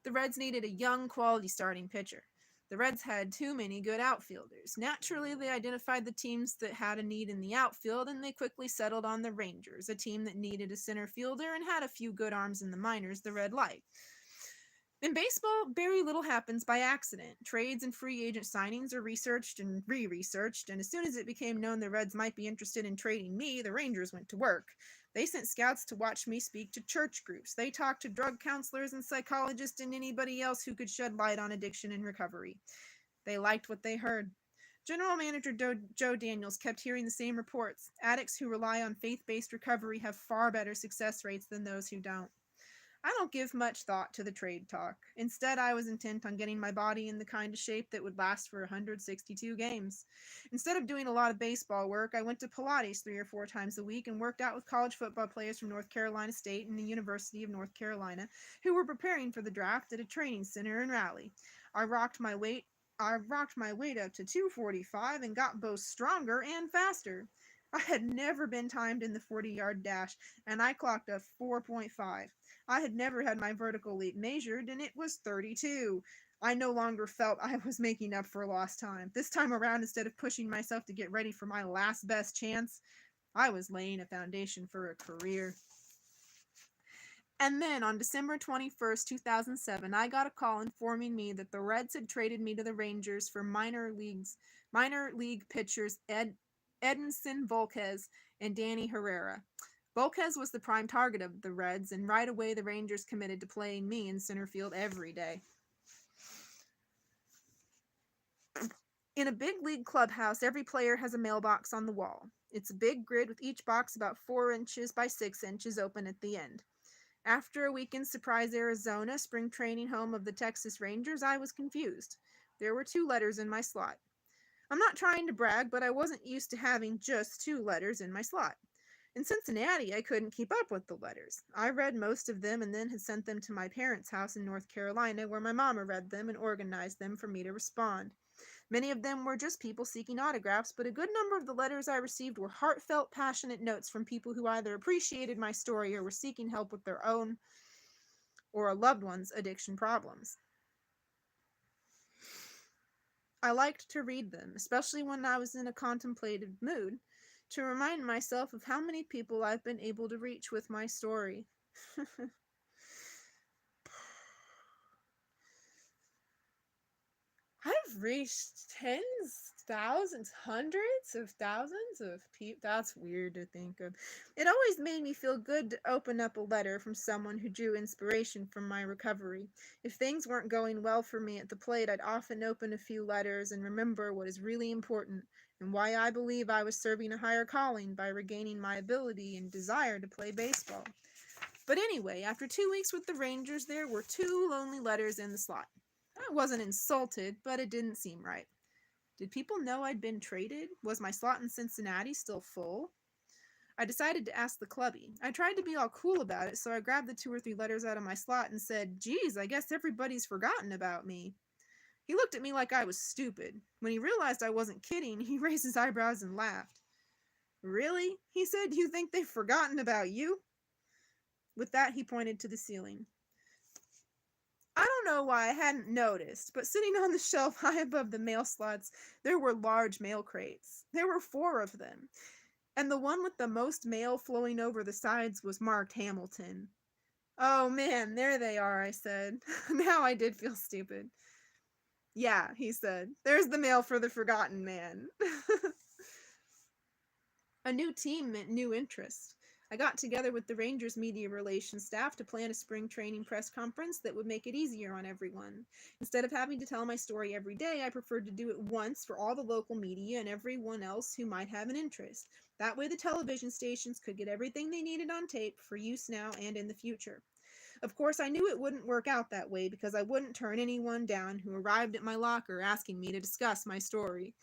The Reds needed a young, quality starting pitcher. The Reds had too many good outfielders. Naturally, they identified the teams that had a need in the outfield, and they quickly settled on the Rangers, a team that needed a center fielder and had a few good arms in the minors the Red liked. In baseball, very little happens by accident. Trades and free agent signings are researched and re-researched, and as soon as it became known the Reds might be interested in trading me, the Rangers went to work. They sent scouts to watch me speak to church groups. They talked to drug counselors and psychologists and anybody else who could shed light on addiction and recovery. They liked what they heard. General Manager Joe Daniels kept hearing the same reports. Addicts who rely on faith-based recovery have far better success rates than those who don't. I don't give much thought to the trade talk. Instead, I was intent on getting my body in the kind of shape that would last for 162 games. Instead of doing a lot of baseball work, I went to Pilates 3 or 4 times a week and worked out with college football players from North Carolina State and the University of North Carolina who were preparing for the draft at a training center in Raleigh. I rocked my weight up to 245 and got both stronger and faster. I had never been timed in the 40-yard dash, and I clocked a 4.5. I had never had my vertical leap measured, and it was 32. I no longer felt I was making up for lost time. This time around, instead of pushing myself to get ready for my last best chance, I was laying a foundation for a career. And then, on December 21st, 2007, I got a call informing me that the Reds had traded me to the Rangers for minor league pitchers Edinson Volquez and Danny Herrera. Volquez was the prime target of the Reds, and right away the Rangers committed to playing me in center field every day. In a big league clubhouse, every player has a mailbox on the wall. It's a big grid with each box about 4 inches by 6 inches open at the end. After a week in Surprise, Arizona, spring training home of the Texas Rangers, I was confused. There were 2 letters in my slot. I'm not trying to brag, but I wasn't used to having just 2 letters in my slot. In Cincinnati, I couldn't keep up with the letters. I read most of them and then had sent them to my parents' house in North Carolina, where my mama read them and organized them for me to respond. Many of them were just people seeking autographs, but a good number of the letters I received were heartfelt, passionate notes from people who either appreciated my story or were seeking help with their own or a loved one's addiction problems. I liked to read them, especially when I was in a contemplative mood, to remind myself of how many people I've been able to reach with my story. I've reached tens, thousands, hundreds of thousands of people. That's weird to think of. It always made me feel good to open up a letter from someone who drew inspiration from my recovery. If things weren't going well for me at the plate, I'd often open a few letters and remember what is really important and why I believe I was serving a higher calling by regaining my ability and desire to play baseball. But anyway, after 2 weeks with the Rangers, there were 2 lonely letters in the slot. I wasn't insulted, but it didn't seem right. Did people know I'd been traded? Was my slot in Cincinnati still full? I decided to ask the clubby. I tried to be all cool about it, so I grabbed the 2 or 3 letters out of my slot and said, "Geez, I guess everybody's forgotten about me." He looked at me like I was stupid. When he realized I wasn't kidding, he raised his eyebrows and laughed. "Really?" he said. "You think they've forgotten about you?" With that, he pointed to the ceiling. I don't know why I hadn't noticed, but sitting on the shelf high above the mail slots, there were large mail crates. There were 4 of them, and the one with the most mail flowing over the sides was marked Hamilton. Oh man, there they are, I said. Now I did feel stupid. Yeah, he said. There's the mail for the forgotten man. A new team meant new interest. I got together with the Rangers media relations staff to plan a spring training press conference that would make it easier on everyone. Instead of having to tell my story every day, I preferred to do it once for all the local media and everyone else who might have an interest. That way the television stations could get everything they needed on tape for use now and in the future. Of course, I knew it wouldn't work out that way because I wouldn't turn anyone down who arrived at my locker asking me to discuss my story.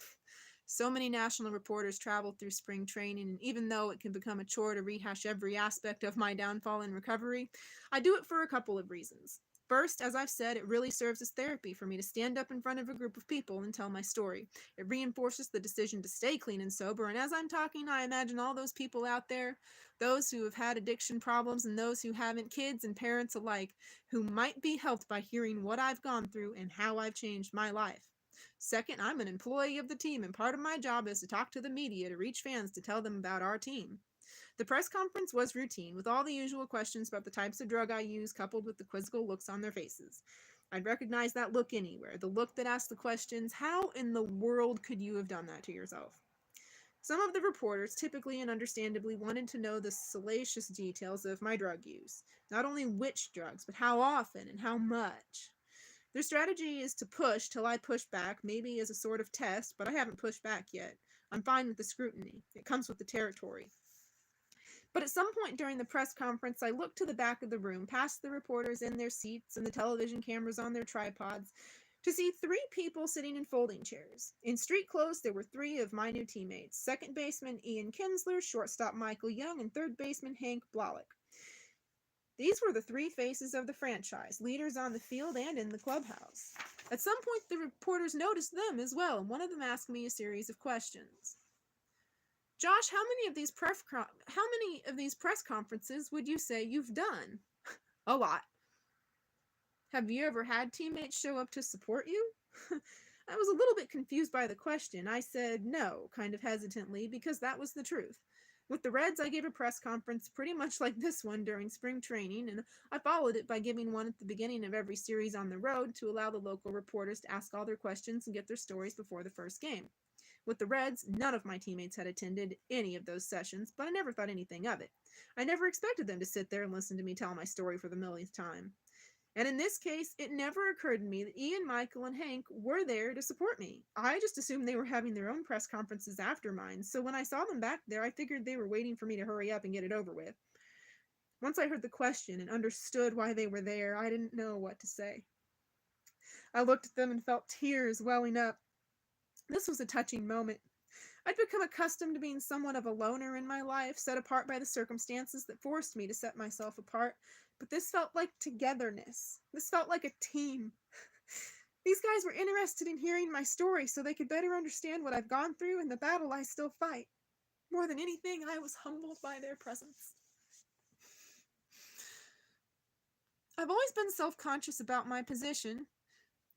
So many national reporters travel through spring training, and even though it can become a chore to rehash every aspect of my downfall and recovery, I do it for a couple of reasons. First, as I've said, it really serves as therapy for me to stand up in front of a group of people and tell my story. It reinforces the decision to stay clean and sober, and as I'm talking, I imagine all those people out there, those who have had addiction problems and those who haven't, kids and parents alike, who might be helped by hearing what I've gone through and how I've changed my life. Second, I'm an employee of the team, and part of my job is to talk to the media to reach fans to tell them about our team. The press conference was routine, with all the usual questions about the types of drug I use, coupled with the quizzical looks on their faces. I'd recognize that look anywhere, the look that asked the questions, how in the world could you have done that to yourself? Some of the reporters, typically and understandably, wanted to know the salacious details of my drug use. Not only which drugs, but how often and how much. Their strategy is to push till I push back, maybe as a sort of test, but I haven't pushed back yet. I'm fine with the scrutiny. It comes with the territory. But at some point during the press conference, I looked to the back of the room, past the reporters in their seats and the television cameras on their tripods, to see 3 people sitting in folding chairs. In street clothes, there were 3 of my new teammates: second baseman Ian Kinsler, shortstop Michael Young, and third baseman Hank Blalock. These were the 3 faces of the franchise, leaders on the field and in the clubhouse. At some point, the reporters noticed them as well, and one of them asked me a series of questions. Josh, how many of these press conferences would you say you've done? A lot. Have you ever had teammates show up to support you? I was a little bit confused by the question. I said no, kind of hesitantly, because that was the truth. With the Reds, I gave a press conference pretty much like this one during spring training, and I followed it by giving one at the beginning of every series on the road to allow the local reporters to ask all their questions and get their stories before the first game. With the Reds, none of my teammates had attended any of those sessions, but I never thought anything of it. I never expected them to sit there and listen to me tell my story for the millionth time. And in this case, it never occurred to me that Ian, Michael, and Hank were there to support me. I just assumed they were having their own press conferences after mine, so when I saw them back there, I figured they were waiting for me to hurry up and get it over with. Once I heard the question and understood why they were there, I didn't know what to say. I looked at them and felt tears welling up. This was a touching moment. I'd become accustomed to being somewhat of a loner in my life, set apart by the circumstances that forced me to set myself apart. But this felt like togetherness. This felt like a team. These guys were interested in hearing my story so they could better understand what I've gone through and the battle I still fight. More than anything, I was humbled by their presence. I've always been self-conscious about my position.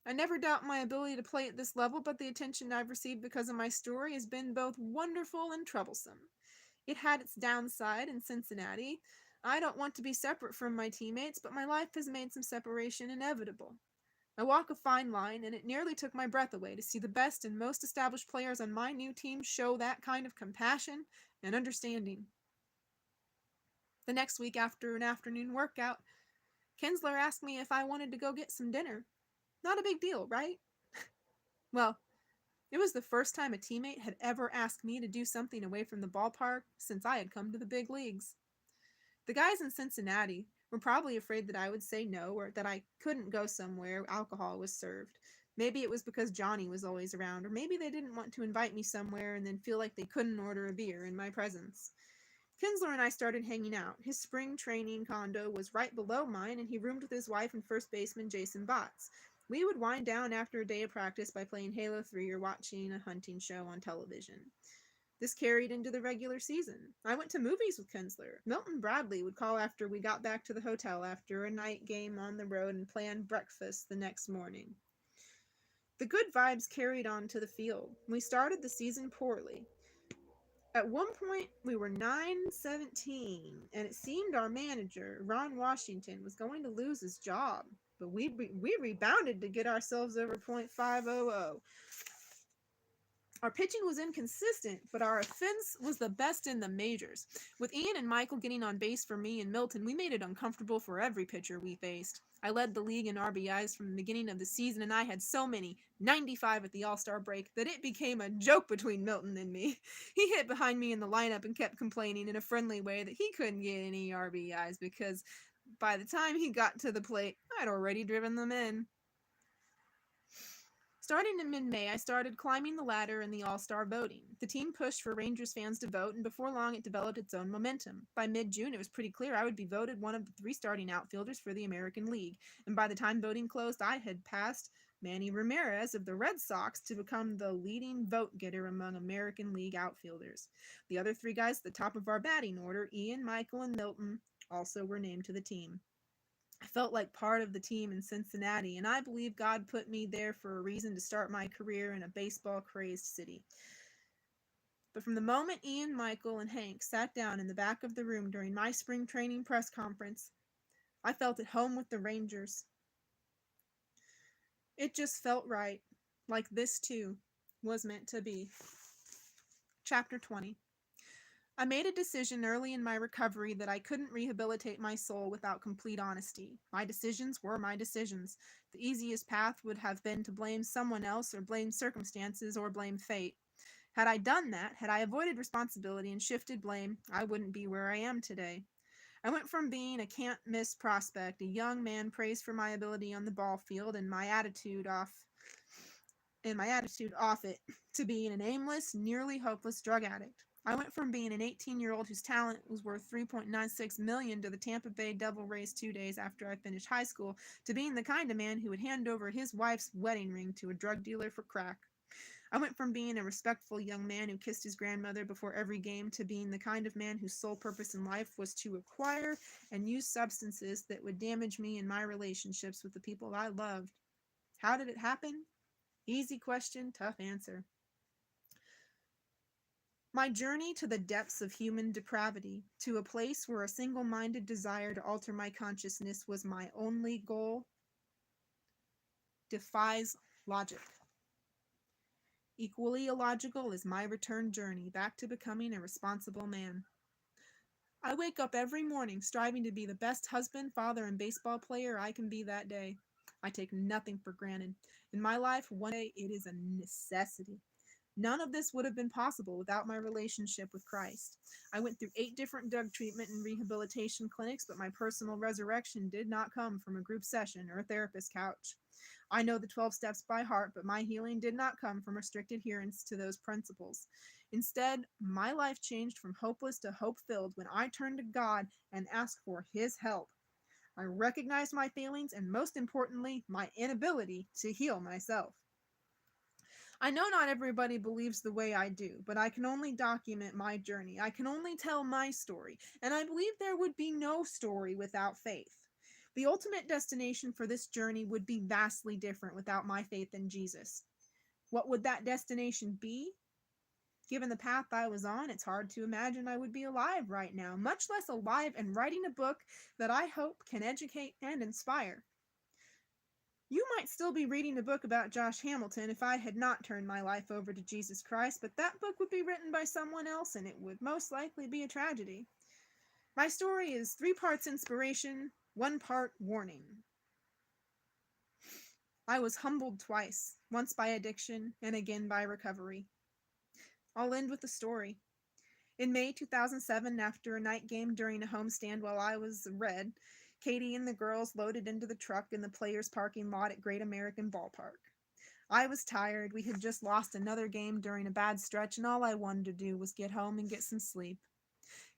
I never doubt my ability to play at this level, but the attention I've received because of my story has been both wonderful and troublesome. It had its downside in Cincinnati. I don't want to be separate from my teammates, but my life has made some separation inevitable. I walk a fine line, and it nearly took my breath away to see the best and most established players on my new team show that kind of compassion and understanding. The next week, after an afternoon workout, Kinsler asked me if I wanted to go get some dinner. Not a big deal, right? Well, it was the first time a teammate had ever asked me to do something away from the ballpark since I had come to the big leagues. The guys in Cincinnati were probably afraid that I would say no, or that I couldn't go somewhere alcohol was served. Maybe it was because Johnny was always around, or maybe they didn't want to invite me somewhere and then feel like they couldn't order a beer in my presence. Kinsler and I started hanging out. His spring training condo was right below mine, and he roomed with his wife and first baseman Jason Botts. We would wind down after a day of practice by playing Halo 3 or watching a hunting show on television. This carried into the regular season. I went to movies with Kinsler. Milton Bradley would call after we got back to the hotel after a night game on the road and plan breakfast the next morning. The good vibes carried on to the field. We started the season poorly. At one point, we were 9-17, and it seemed our manager, Ron Washington, was going to lose his job. But we rebounded to get ourselves over .500. Our pitching was inconsistent, but our offense was the best in the majors. With Ian and Michael getting on base for me and Milton, we made it uncomfortable for every pitcher we faced. I led the league in RBIs from the beginning of the season, and I had so many, 95 at the All-Star break, that it became a joke between Milton and me. He hit behind me in the lineup and kept complaining in a friendly way that he couldn't get any RBIs because by the time he got to the plate, I'd already driven them in. Starting in mid-May, I started climbing the ladder in the All-Star voting. The team pushed for Rangers fans to vote, and before long it developed its own momentum. By mid-June, it was pretty clear I would be voted one of the 3 starting outfielders for the American League, and by the time voting closed, I had passed Manny Ramirez of the Red Sox to become the leading vote-getter among American League outfielders. The other 3 guys at the top of our batting order, Ian, Michael, and Milton, also were named to the team. I felt like part of the team in Cincinnati, and I believe God put me there for a reason to start my career in a baseball-crazed city. But from the moment Ian, Michael, and Hank sat down in the back of the room during my spring training press conference, I felt at home with the Rangers. It just felt right, like this too was meant to be. Chapter 20. I made a decision early in my recovery that I couldn't rehabilitate my soul without complete honesty. My decisions were my decisions. The easiest path would have been to blame someone else or blame circumstances or blame fate. Had I done that, had I avoided responsibility and shifted blame, I wouldn't be where I am today. I went from being a can't-miss prospect, a young man praised for my ability on the ball field and my attitude off it, to being an aimless, nearly hopeless drug addict. I went from being an 18-year-old whose talent was worth $3.96 million to the Tampa Bay Devil Rays 2 days after I finished high school to being the kind of man who would hand over his wife's wedding ring to a drug dealer for crack. I went from being a respectful young man who kissed his grandmother before every game to being the kind of man whose sole purpose in life was to acquire and use substances that would damage me in my relationships with the people I loved. How did it happen? Easy question, tough answer. My journey to the depths of human depravity, to a place where a single-minded desire to alter my consciousness was my only goal, defies logic. Equally illogical is my return journey back to becoming a responsible man. I wake up every morning striving to be the best husband, father, and baseball player I can be that day. I take nothing for granted. In my life, one day it is a necessity. None of this would have been possible without my relationship with Christ. I went through 8 different drug treatment and rehabilitation clinics, but my personal resurrection did not come from a group session or a therapist's couch. I know the 12 steps by heart, but my healing did not come from a strict adherence to those principles. Instead, my life changed from hopeless to hope-filled when I turned to God and asked for His help. I recognized my failings and, most importantly, my inability to heal myself. I know not everybody believes the way I do, but I can only document my journey. I can only tell my story, and I believe there would be no story without faith. The ultimate destination for this journey would be vastly different without my faith in Jesus. What would that destination be? Given the path I was on, it's hard to imagine I would be alive right now, much less alive and writing a book that I hope can educate and inspire. You might still be reading a book about Josh Hamilton if I had not turned my life over to Jesus Christ, but that book would be written by someone else and it would most likely be a tragedy. My story is 3 parts inspiration, 1 part warning. I was humbled twice, once by addiction and again by recovery. I'll end with a story. In May 2007, after a night game during a homestand while I was red, Katie and the girls loaded into the truck in the players' parking lot at Great American Ballpark. I was tired. We had just lost another game during a bad stretch, and all I wanted to do was get home and get some sleep.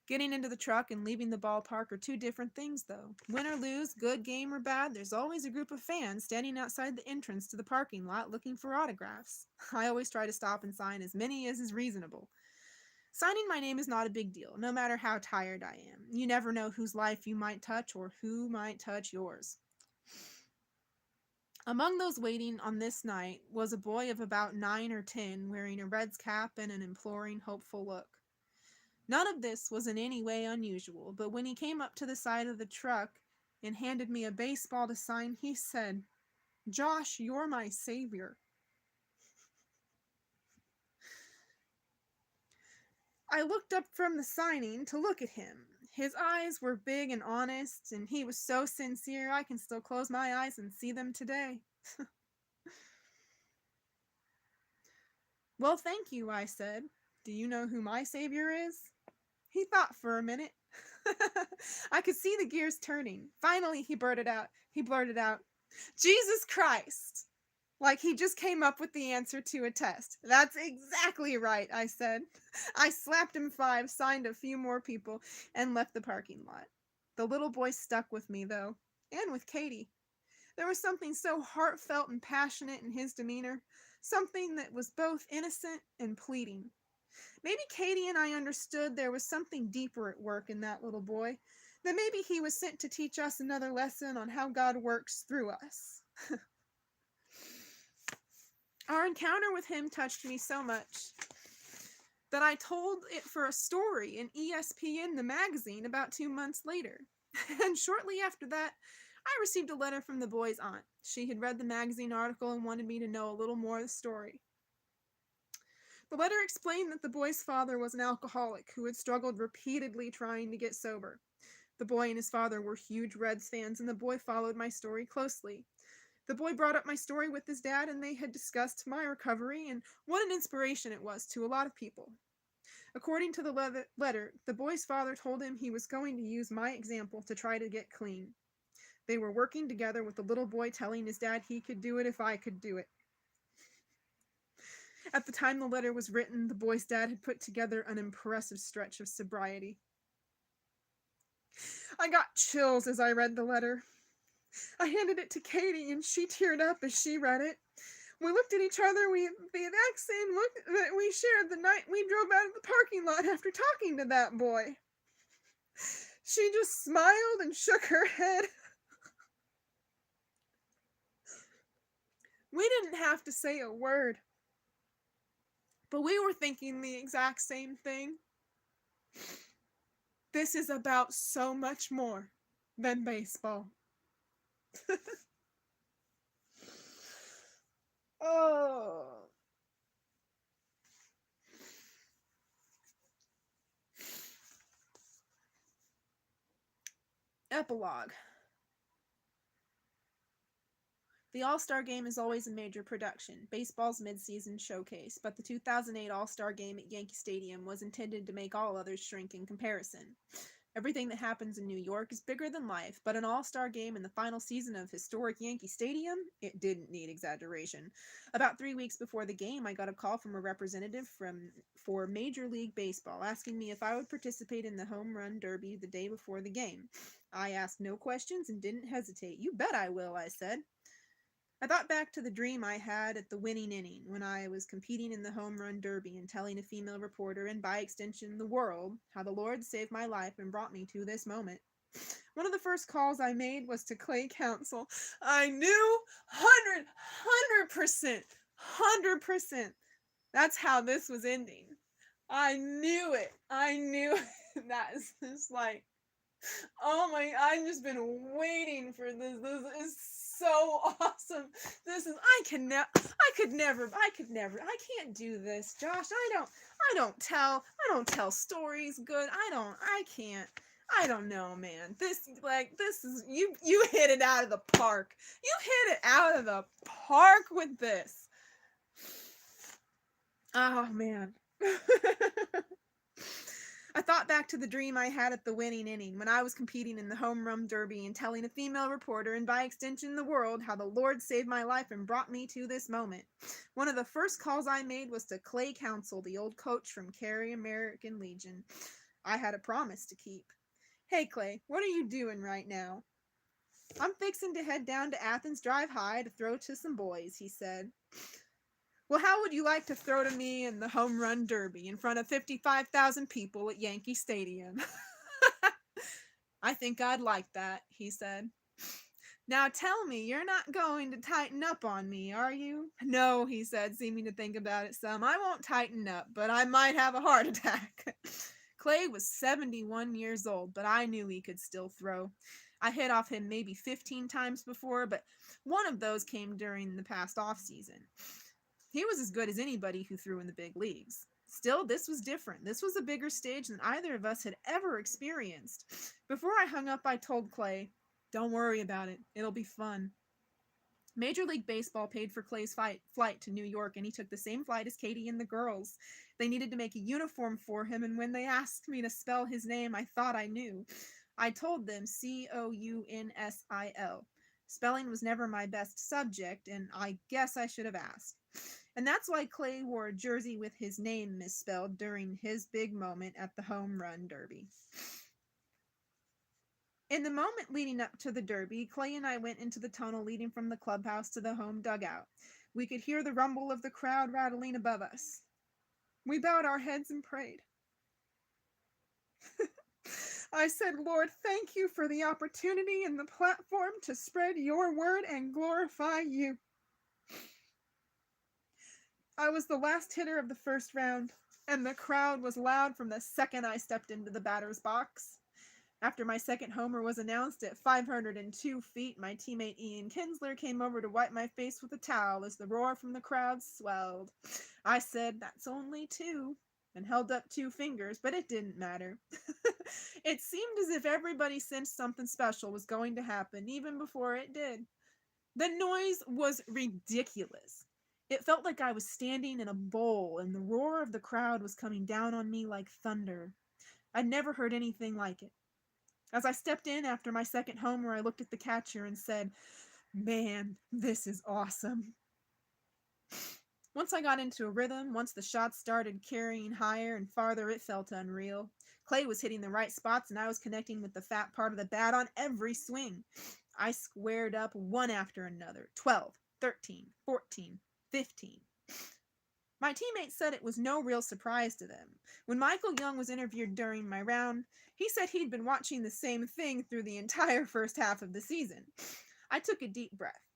Getting into the truck and leaving the ballpark are 2 different things, though. Win or lose, good game or bad, there's always a group of fans standing outside the entrance to the parking lot looking for autographs. I always try to stop and sign as many as is reasonable. Signing my name is not a big deal, no matter how tired I am. You never know whose life you might touch or who might touch yours. Among those waiting on this night was a boy of about 9 or 10 wearing a Reds cap and an imploring, hopeful look. None of this was in any way unusual, but when he came up to the side of the truck and handed me a baseball to sign, he said, "Josh, you're my savior." I looked up from the signing to look at him. His eyes were big and honest, and he was so sincere I can still close my eyes and see them today. "Well, thank you," I said. "Do you know who my savior is?" He thought for a minute. I could see the gears turning. Finally, he blurted out, "Jesus Christ!" Like he just came up with the answer to a test. "That's exactly right," I said. I slapped him 5, signed a few more people, and left the parking lot. The little boy stuck with me, though, and with Katie. There was something so heartfelt and passionate in his demeanor, something that was both innocent and pleading. Maybe Katie and I understood there was something deeper at work in that little boy, that maybe he was sent to teach us another lesson on how God works through us. Our encounter with him touched me so much that I told it for a story in ESPN, the magazine, about 2 months later. And shortly after that, I received a letter from the boy's aunt. She had read the magazine article and wanted me to know a little more of the story. The letter explained that the boy's father was an alcoholic who had struggled repeatedly trying to get sober. The boy and his father were huge Reds fans, and the boy followed my story closely. The boy brought up my story with his dad, and they had discussed my recovery and what an inspiration it was to a lot of people. According to the letter, the boy's father told him he was going to use my example to try to get clean. They were working together with the little boy telling his dad he could do it if I could do it. At the time the letter was written, the boy's dad had put together an impressive stretch of sobriety. I got chills as I read the letter. I handed it to Katie, and she teared up as she read it. We looked at each other, the exact same look that we shared the night we drove out of the parking lot after talking to that boy. She just smiled and shook her head. We didn't have to say a word, but we were thinking the exact same thing. This is about so much more than baseball. Oh. Epilogue. The All-Star Game is always a major production, baseball's mid-season showcase, but the 2008 All-Star Game at Yankee Stadium was intended to make all others shrink in comparison. Everything that happens in New York is bigger than life, but an All-Star Game in the final season of historic Yankee Stadium? It didn't need exaggeration. About 3 weeks before the game, I got a call from a representative for Major League Baseball asking me if I would participate in the Home Run Derby the day before the game. I asked no questions and didn't hesitate. "You bet I will," I said. I thought back to the dream I had at the winning inning when I was competing in the Home Run Derby and telling a female reporter, and by extension the world, how the Lord saved my life and brought me to this moment. One of the first calls I made was to Clay Council. I knew 100%. That's how this was ending. I knew it. That is just like, oh my, I've just been waiting for this. This is so awesome. I can't do this, Josh. I don't tell stories good. I don't know, man. This is, you hit it out of the park. You hit it out of the park with this. Oh, man. I thought back to the dream I had at the winning inning when I was competing in the Home Run Derby and telling a female reporter, and by extension the world, how the Lord saved my life and brought me to this moment. One of the first calls I made was to Clay Council, the old coach from Cary American Legion. I had a promise to keep. "Hey Clay, what are you doing right now?" "I'm fixing to head down to Athens Drive High to throw to some boys," he said. Well, how would you like to throw to me in the home run derby in front of 55,000 people at Yankee Stadium? I think I'd like that, he said. Now tell me, you're not going to tighten up on me, are you? No, he said, seeming to think about it some. I won't tighten up, but I might have a heart attack. Clay was 71 years old, but I knew he could still throw. I hit off him maybe 15 times before, but one of those came during the past off season. He was as good as anybody who threw in the big leagues. Still, this was different. This was a bigger stage than either of us had ever experienced. Before I hung up, I told Clay, "Don't worry about it. It'll be fun." Major League Baseball paid for Clay's flight to New York, and he took the same flight as Katie and the girls. They needed to make a uniform for him, and when they asked me to spell his name, I thought I knew. I told them Counsil. Spelling was never my best subject, and I guess I should have asked. And that's why Clay wore a jersey with his name misspelled during his big moment at the home run derby. In the moment leading up to the derby, Clay and I went into the tunnel leading from the clubhouse to the home dugout. We could hear the rumble of the crowd rattling above us. We bowed our heads and prayed. I said, "Lord, thank you for the opportunity and the platform to spread your word and glorify you." I was the last hitter of the first round, and the crowd was loud from the second I stepped into the batter's box. After my second homer was announced at 502 feet, my teammate Ian Kinsler came over to wipe my face with a towel as the roar from the crowd swelled. I said, "That's only two," and held up 2 fingers, but it didn't matter. It seemed as if everybody sensed something special was going to happen, even before it did. The noise was ridiculous. It felt like I was standing in a bowl, and the roar of the crowd was coming down on me like thunder. I'd never heard anything like it. As I stepped in after my second homer, I looked at the catcher and said, "Man, this is awesome." Once I got into a rhythm, once the shots started carrying higher and farther, it felt unreal. Clay was hitting the right spots, and I was connecting with the fat part of the bat on every swing. I squared up one after another, 12, 13, 14, 15. My teammates said it was no real surprise to them. When Michael Young was interviewed during my round, he said he'd been watching the same thing through the entire first half of the season. I took a deep breath.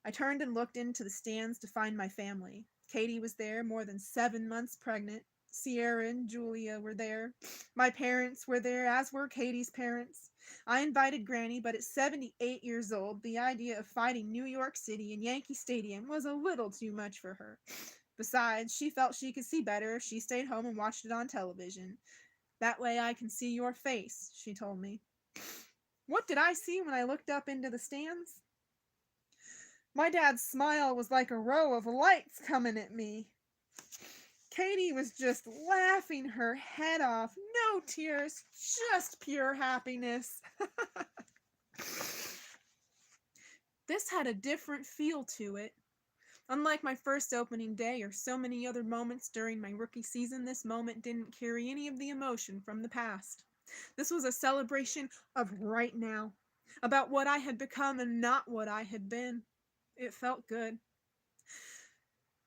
I turned and looked into the stands to find my family. Katie was there, more than 7 months pregnant. Sierra and Julia were there. My parents were there, as were Katie's parents. I invited Granny, but at 78 years old, the idea of fighting New York City in Yankee Stadium was a little too much for her. Besides, she felt she could see better if she stayed home and watched it on television. "That way I can see your face," she told me. What did I see when I looked up into the stands? My dad's smile was like a row of lights coming at me. Katie was just laughing her head off. No tears, just pure happiness. This had a different feel to it. Unlike my first opening day or so many other moments during my rookie season, this moment didn't carry any of the emotion from the past. This was a celebration of right now, about what I had become and not what I had been. It felt good.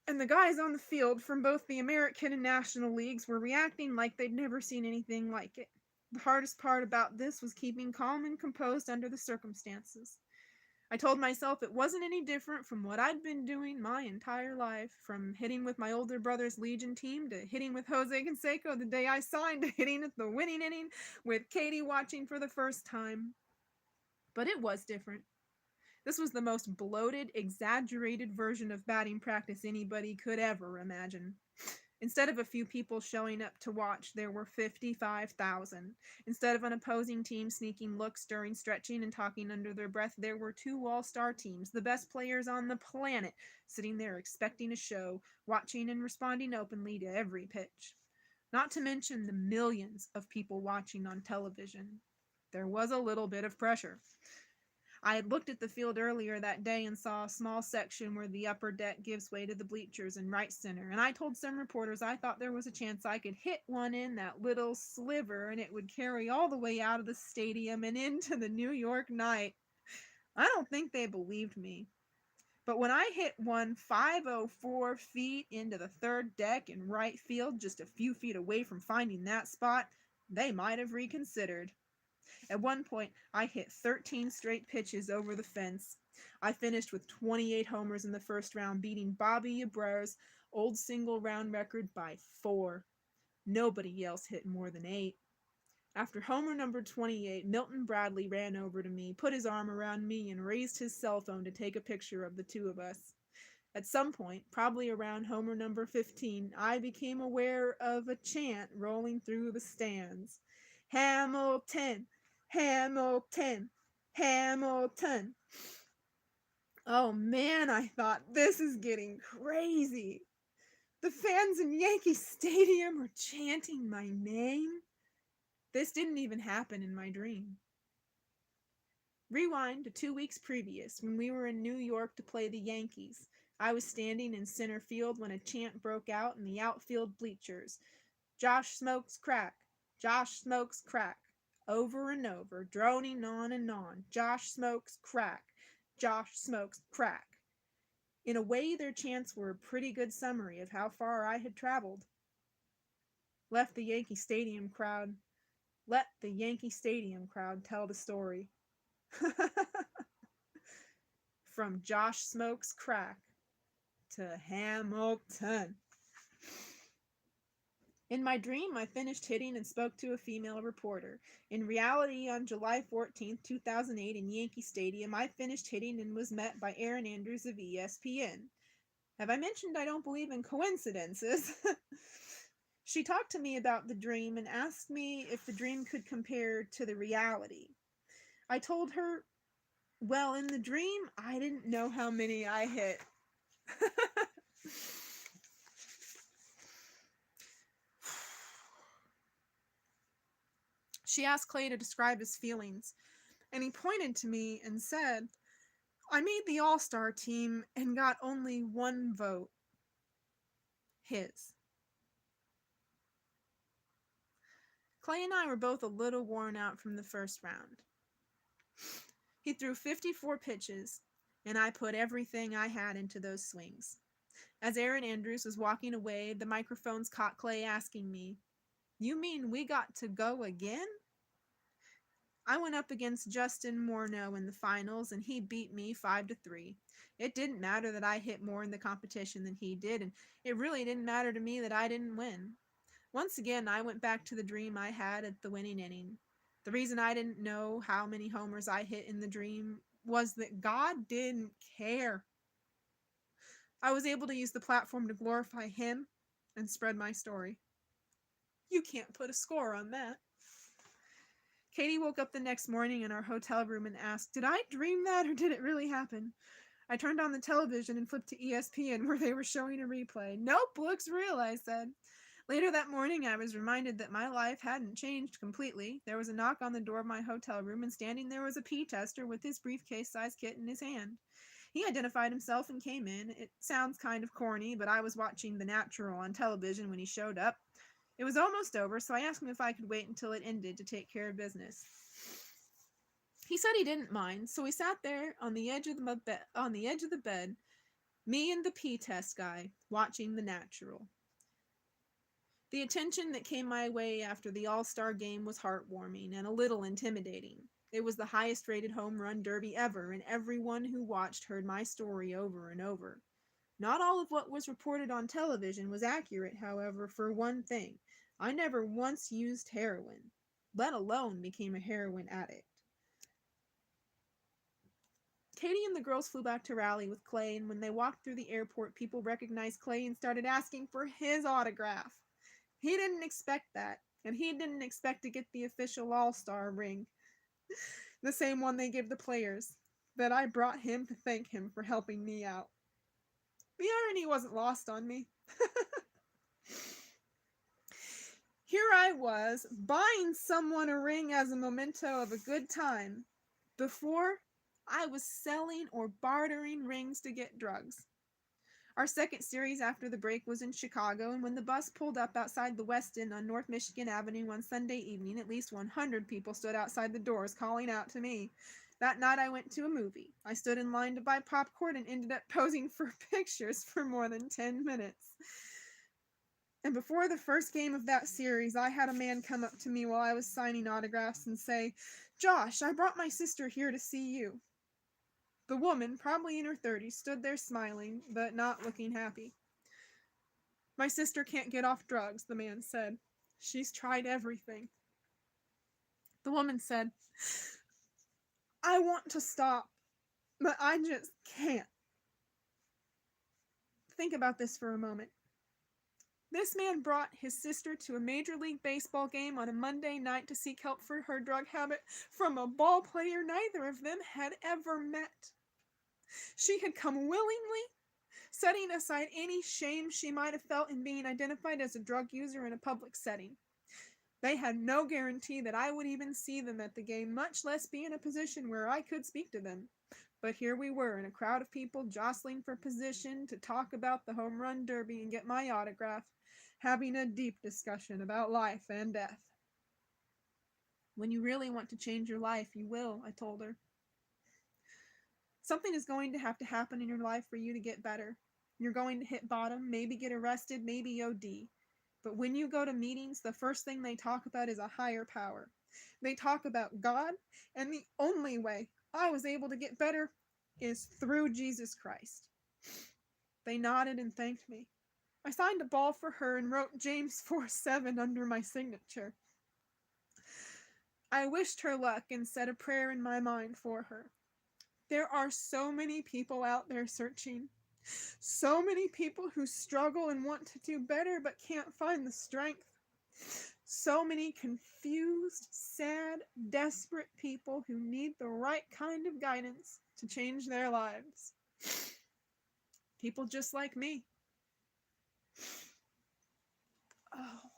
And the guys on the field from both the American and National Leagues were reacting like they'd never seen anything like it. The hardest part about this was keeping calm and composed under the circumstances. I told myself it wasn't any different from what I'd been doing my entire life, from hitting with my older brother's Legion team to hitting with Jose Canseco the day I signed to hitting at the winning inning with Katie watching for the first time. But it was different. This was the most bloated, exaggerated version of batting practice anybody could ever imagine. Instead of a few people showing up to watch, there were 55,000. Instead of an opposing team sneaking looks during stretching and talking under their breath, there were 2 all-star teams, the best players on the planet, sitting there expecting a show, watching and responding openly to every pitch. Not to mention the millions of people watching on television. There was a little bit of pressure. I had looked at the field earlier that day and saw a small section where the upper deck gives way to the bleachers in right center, and I told some reporters I thought there was a chance I could hit one in that little sliver and it would carry all the way out of the stadium and into the New York night. I don't think they believed me. But when I hit one 504 feet into the third deck in right field, just a few feet away from finding that spot, they might have reconsidered. At one point, I hit 13 straight pitches over the fence. I finished with 28 homers in the first round, beating Bobby Abreu's old single round record by 4. Nobody else hit more than 8. After homer number 28, Milton Bradley ran over to me, put his arm around me, and raised his cell phone to take a picture of the two of us. At some point, probably around homer number 15, I became aware of a chant rolling through the stands. Hamilton! Hamilton! Hamilton! Oh man, I thought, this is getting crazy. The fans in Yankee Stadium are chanting my name. This didn't even happen in my dream. Rewind to 2 weeks previous, when we were in New York to play the Yankees. I was standing in center field when a chant broke out in the outfield bleachers. Josh Smokes crack. Josh Smokes crack. Over and over, droning on and on. Josh Smokes crack. Josh Smokes crack. In a way, their chants were a pretty good summary of how far I had traveled. Let the Yankee Stadium crowd tell the story. From Josh Smokes crack to Hamilton. In my dream, I finished hitting and spoke to a female reporter. In reality, on July 14, 2008, in Yankee Stadium, I finished hitting and was met by Erin Andrews of ESPN. Have I mentioned I don't believe in coincidences? She talked to me about the dream and asked me if the dream could compare to the reality. I told her, well, in the dream, I didn't know how many I hit. She asked Clay to describe his feelings, and he pointed to me and said, I made the All-Star team and got only one vote. His. Clay and I were both a little worn out from the first round. He threw 54 pitches, and I put everything I had into those swings. As Erin Andrews was walking away, the microphones caught Clay asking me, You mean we got to go again? I went up against Justin Morneau in the finals, and he beat me 5-3. It didn't matter that I hit more in the competition than he did, and it really didn't matter to me that I didn't win. Once again, I went back to the dream I had at the winning inning. The reason I didn't know how many homers I hit in the dream was that God didn't care. I was able to use the platform to glorify Him and spread my story. You can't put a score on that. Katie woke up the next morning in our hotel room and asked, Did I dream that or did it really happen? I turned on the television and flipped to ESPN where they were showing a replay. Nope, looks real, I said. Later that morning, I was reminded that my life hadn't changed completely. There was a knock on the door of my hotel room, and standing there was a pee tester with his briefcase-sized kit in his hand. He identified himself and came in. It sounds kind of corny, but I was watching The Natural on television when he showed up. It was almost over, so I asked him if I could wait until it ended to take care of business. He said he didn't mind, so we sat there on the edge of the bed, me and the pee test guy, watching The Natural. The attention that came my way after the All-Star game was heartwarming and a little intimidating. It was the highest-rated home run derby ever, and everyone who watched heard my story over and over. Not all of what was reported on television was accurate, however, for one thing. I never once used heroin, let alone became a heroin addict. Katie and the girls flew back to Raleigh with Clay, and when they walked through the airport, people recognized Clay and started asking for his autograph. He didn't expect that, and he didn't expect to get the official All-Star ring, the same one they give the players, that I brought him to thank him for helping me out. The irony wasn't lost on me. Here I was, buying someone a ring as a memento of a good time. Before, I was selling or bartering rings to get drugs. Our second series after the break was in Chicago, and when the bus pulled up outside the Westin on North Michigan Avenue on Sunday evening, at least 100 people stood outside the doors calling out to me, That night I went to a movie. I stood in line to buy popcorn and ended up posing for pictures for more than 10 minutes. And before the first game of that series, I had a man come up to me while I was signing autographs and say, "Josh, I brought my sister here to see you." The woman, probably in her 30s, stood there smiling, but not looking happy. "My sister can't get off drugs," the man said. "She's tried everything." The woman said, "I want to stop, but I just can't." Think about this for a moment. This man brought his sister to a Major League Baseball game on a Monday night to seek help for her drug habit from a ball player neither of them had ever met. She had come willingly, setting aside any shame she might have felt in being identified as a drug user in a public setting. They had no guarantee that I would even see them at the game, much less be in a position where I could speak to them. But here we were in a crowd of people jostling for position to talk about the home run derby and get my autograph, having a deep discussion about life and death. "When you really want to change your life, you will," I told her. "Something is going to have to happen in your life for you to get better. You're going to hit bottom, maybe get arrested, maybe OD. But when you go to meetings, the first thing they talk about is a higher power. They talk about God, and the only way I was able to get better is through Jesus Christ." They nodded and thanked me. I signed a ball for her and wrote James 4:7 under my signature. I wished her luck and said a prayer in my mind for her. There are so many people out there searching. So many people who struggle and want to do better but can't find the strength. So many confused, sad, desperate people who need the right kind of guidance to change their lives. People just like me. Oh.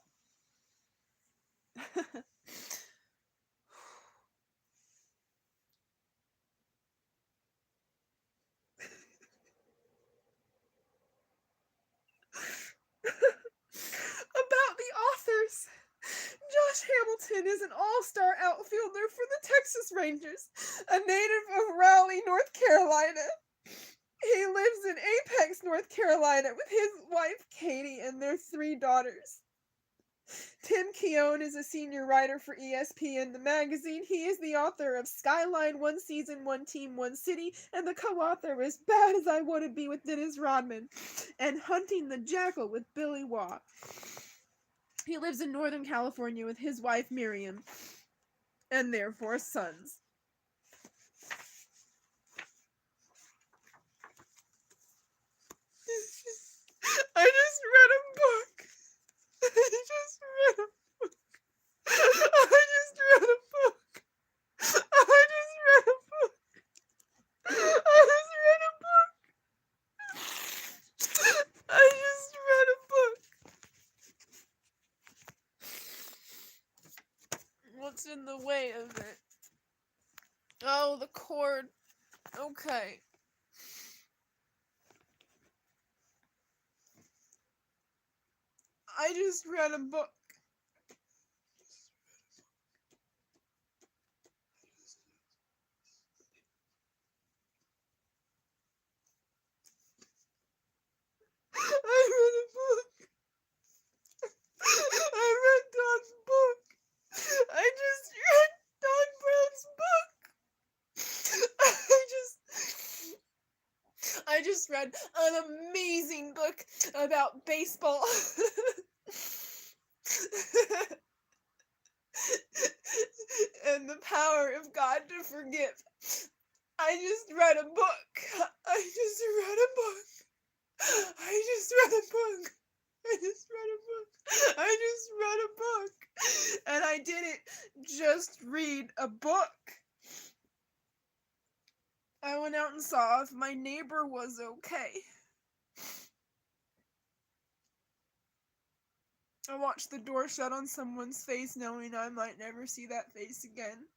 About the authors. Josh Hamilton is an all-star outfielder for the Texas Rangers, a native of Raleigh, North Carolina. He lives in Apex, North Carolina with his wife Katie and their 3 daughters. Tim Keown is a senior writer for ESPN, the magazine. He is the author of Skyline, One Season, One Team, One City, and the co-author of As Bad as I Want to Be with Dennis Rodman, and Hunting the Jackal with Billy Waugh. He lives in Northern California with his wife Miriam and their 4 sons. I just read a book. I just read a book. I just read a book. I just read a book. I just read a book. I just read a book. What's in the way of it? Oh, the cord. Okay. I just read a book. I read a book. I read Don's book. I just read Don Brown's book. I just read an amazing book about baseball. And the power of God to forgive. I just read a book. I just read a book. I just read a book. I just read a book. I just read a book. And I didn't just read a book. I went out and saw if my neighbor was okay. I watched the door shut on someone's face, knowing I might never see that face again.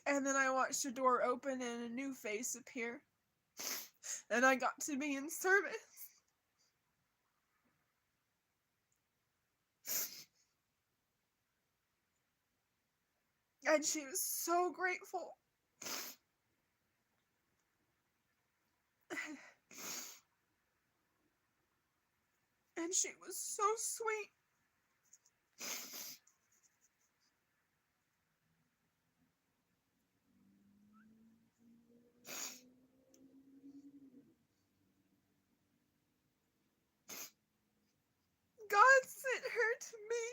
And then I watched the door open and a new face appear. And I got to be in service. And she was so grateful. And she was so sweet. God sent her to me.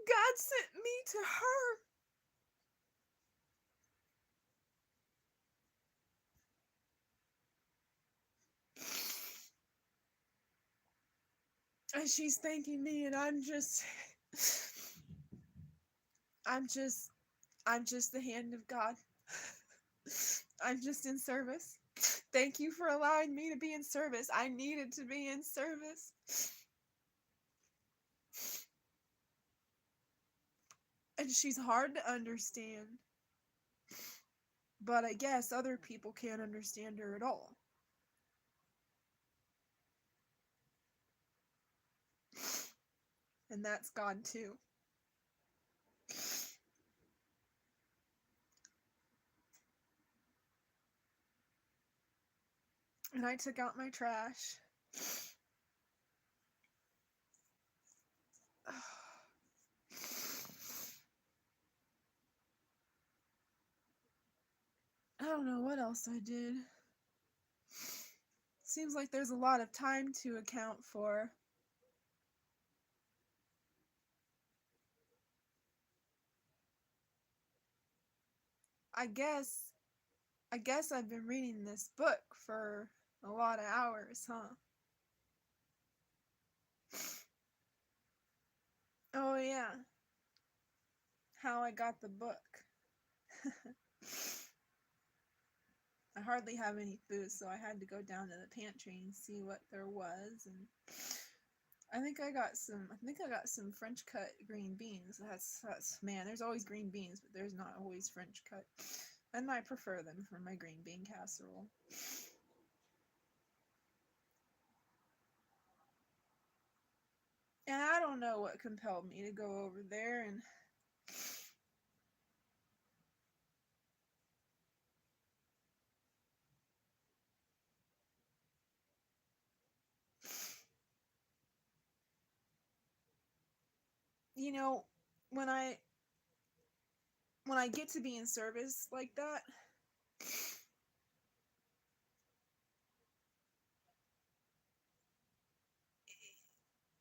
God sent me to her. And she's thanking me, and I'm just the hand of God. I'm just in service. Thank you for allowing me to be in service. I needed to be in service. And she's hard to understand. But I guess other people can't understand her at all. And that's God too. And I took out my trash. I don't know what else I did. Seems like there's a lot of time to account for. I guess I've been reading this book for a lot of hours, huh? Oh yeah. How I got the book. I hardly have any food, so I had to go down to the pantry and see what there was, and I think I got some French cut green beans. That's man, there's always green beans, but there's not always French cut. And I prefer them for my green bean casserole. And I don't know what compelled me to go over there, and you know, when I get to be in service like that,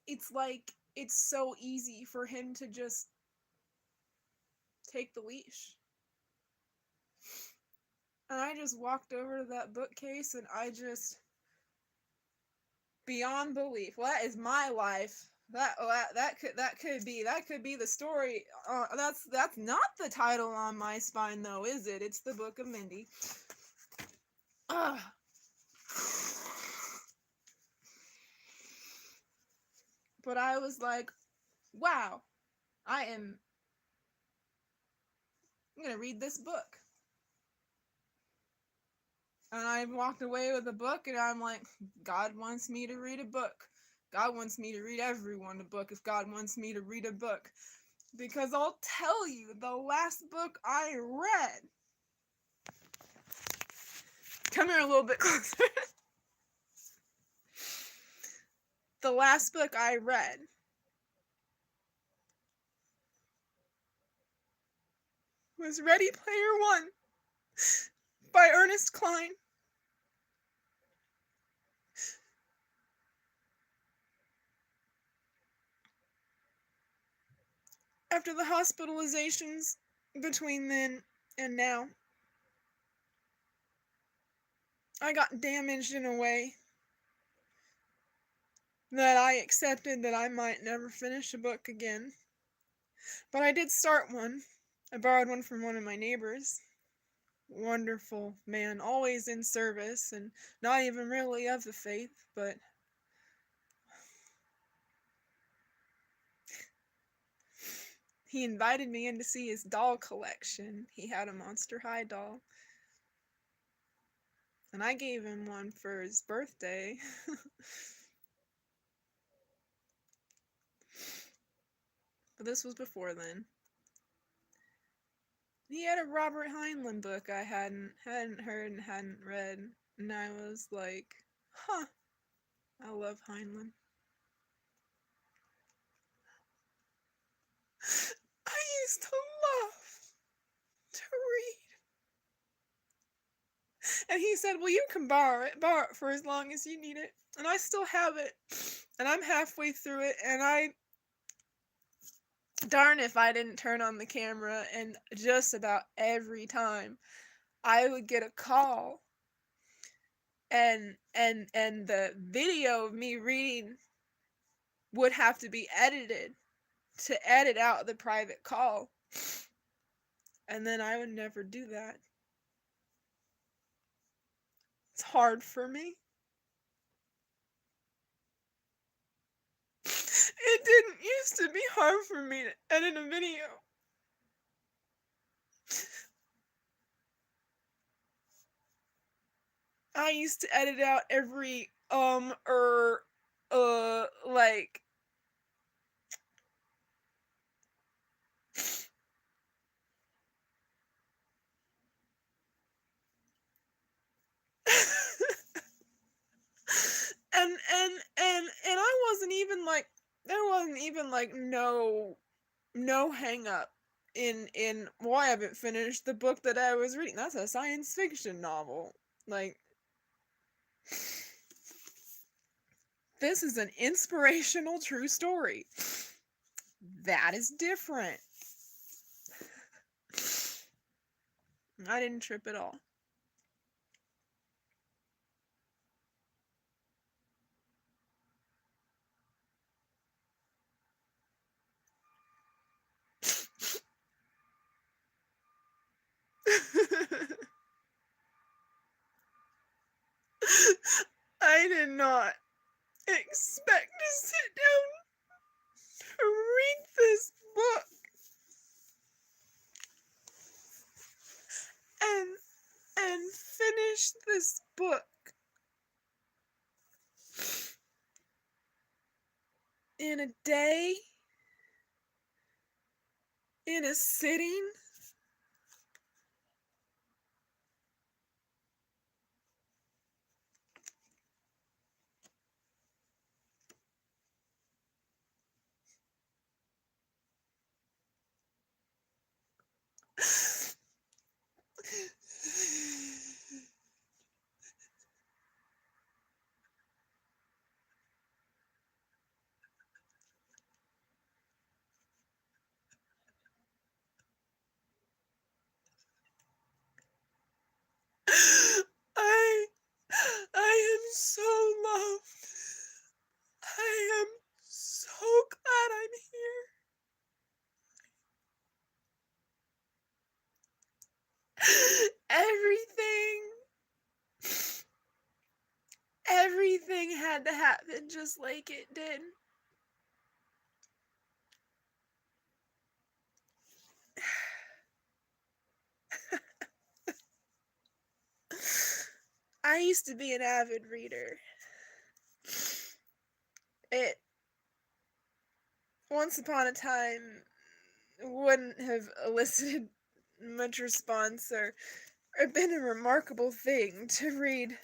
it's like it's so easy for him to just take the leash. And I just walked over to that bookcase, and I just, beyond belief. Well, that is my life. That could be the story. That's not the title on my spine, though, is it? It's the Book of Mindy. Ugh. But I was like, wow, I'm gonna read this book. And I walked away with a book, and I'm like, God wants me to read a book. God wants me to read everyone a book if God wants me to read a book. Because I'll tell you, the last book I read. Come here a little bit closer. The last book I read was Ready Player One by Ernest Cline. After the hospitalizations between then and now, I got damaged in a way that I accepted that I might never finish a book again. But I did start one. I borrowed one from one of my neighbors. Wonderful man, always in service and not even really of the faith, but he invited me in to see his doll collection. He had a Monster High doll. And I gave him one for his birthday. but this was before then. He had a Robert Heinlein book I hadn't heard and hadn't read, and I was like, huh, I love Heinlein. I used to love to read. And he said, well, you can borrow it for as long as you need it. And I still have it. And I'm halfway through it, and darn if I didn't turn on the camera, and just about every time I would get a call and the video of me reading would have to be edited to edit out the private call. And then I would never do that. It's hard for me. It didn't used to be hard for me to edit a video. I used to edit out every like and I wasn't even like, there wasn't even like no hang up in well, I haven't finished the book that I was reading. That's a science fiction novel. Like, this is an inspirational true story. That is different. I didn't trip at all. I did not expect to sit down to read this book and finish this book in a day, in a sitting. I am so loved. I am so glad I'm here. Everything had to happen just like it did. I used to be an avid reader. It, once upon a time, wouldn't have elicited much response or been a remarkable thing to read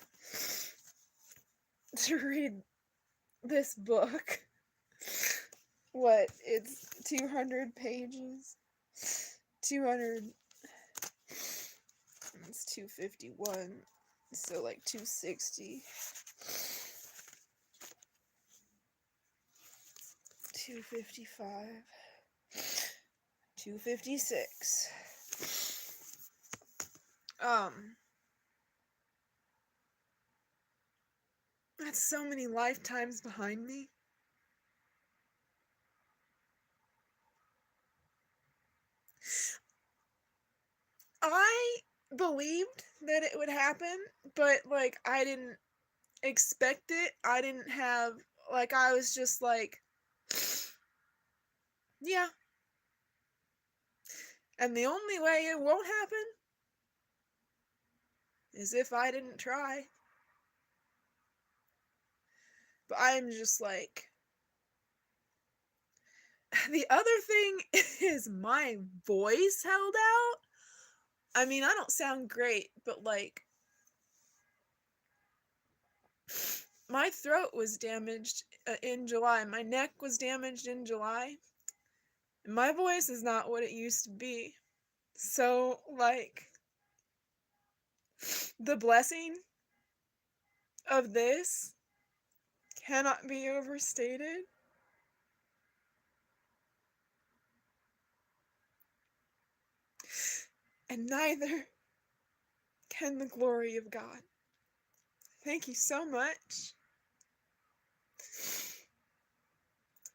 this book. What, it's 200 pages? 200, it's 251, so like 260. 255. 256. That's so many lifetimes behind me. I believed that it would happen, but like I didn't expect it. I didn't have, like, I was just like, yeah. And the only way it won't happen is if I didn't try. But I'm just like, The other thing is my voice held out. I mean, I don't sound great, but like my throat was damaged in July. My neck was damaged in July. And my voice is not what it used to be. So, like, the blessing of this cannot be overstated. And neither can the glory of God. Thank you so much.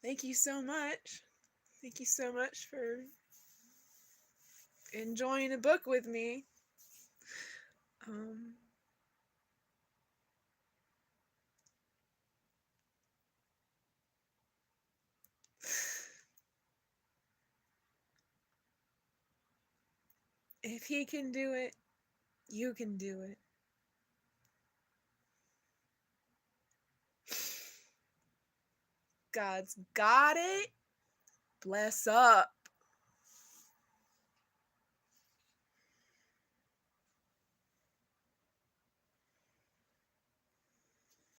Thank you so much. Thank you so much for enjoying a book with me. Um, if he can do it, you can do it. God's got it. Bless up.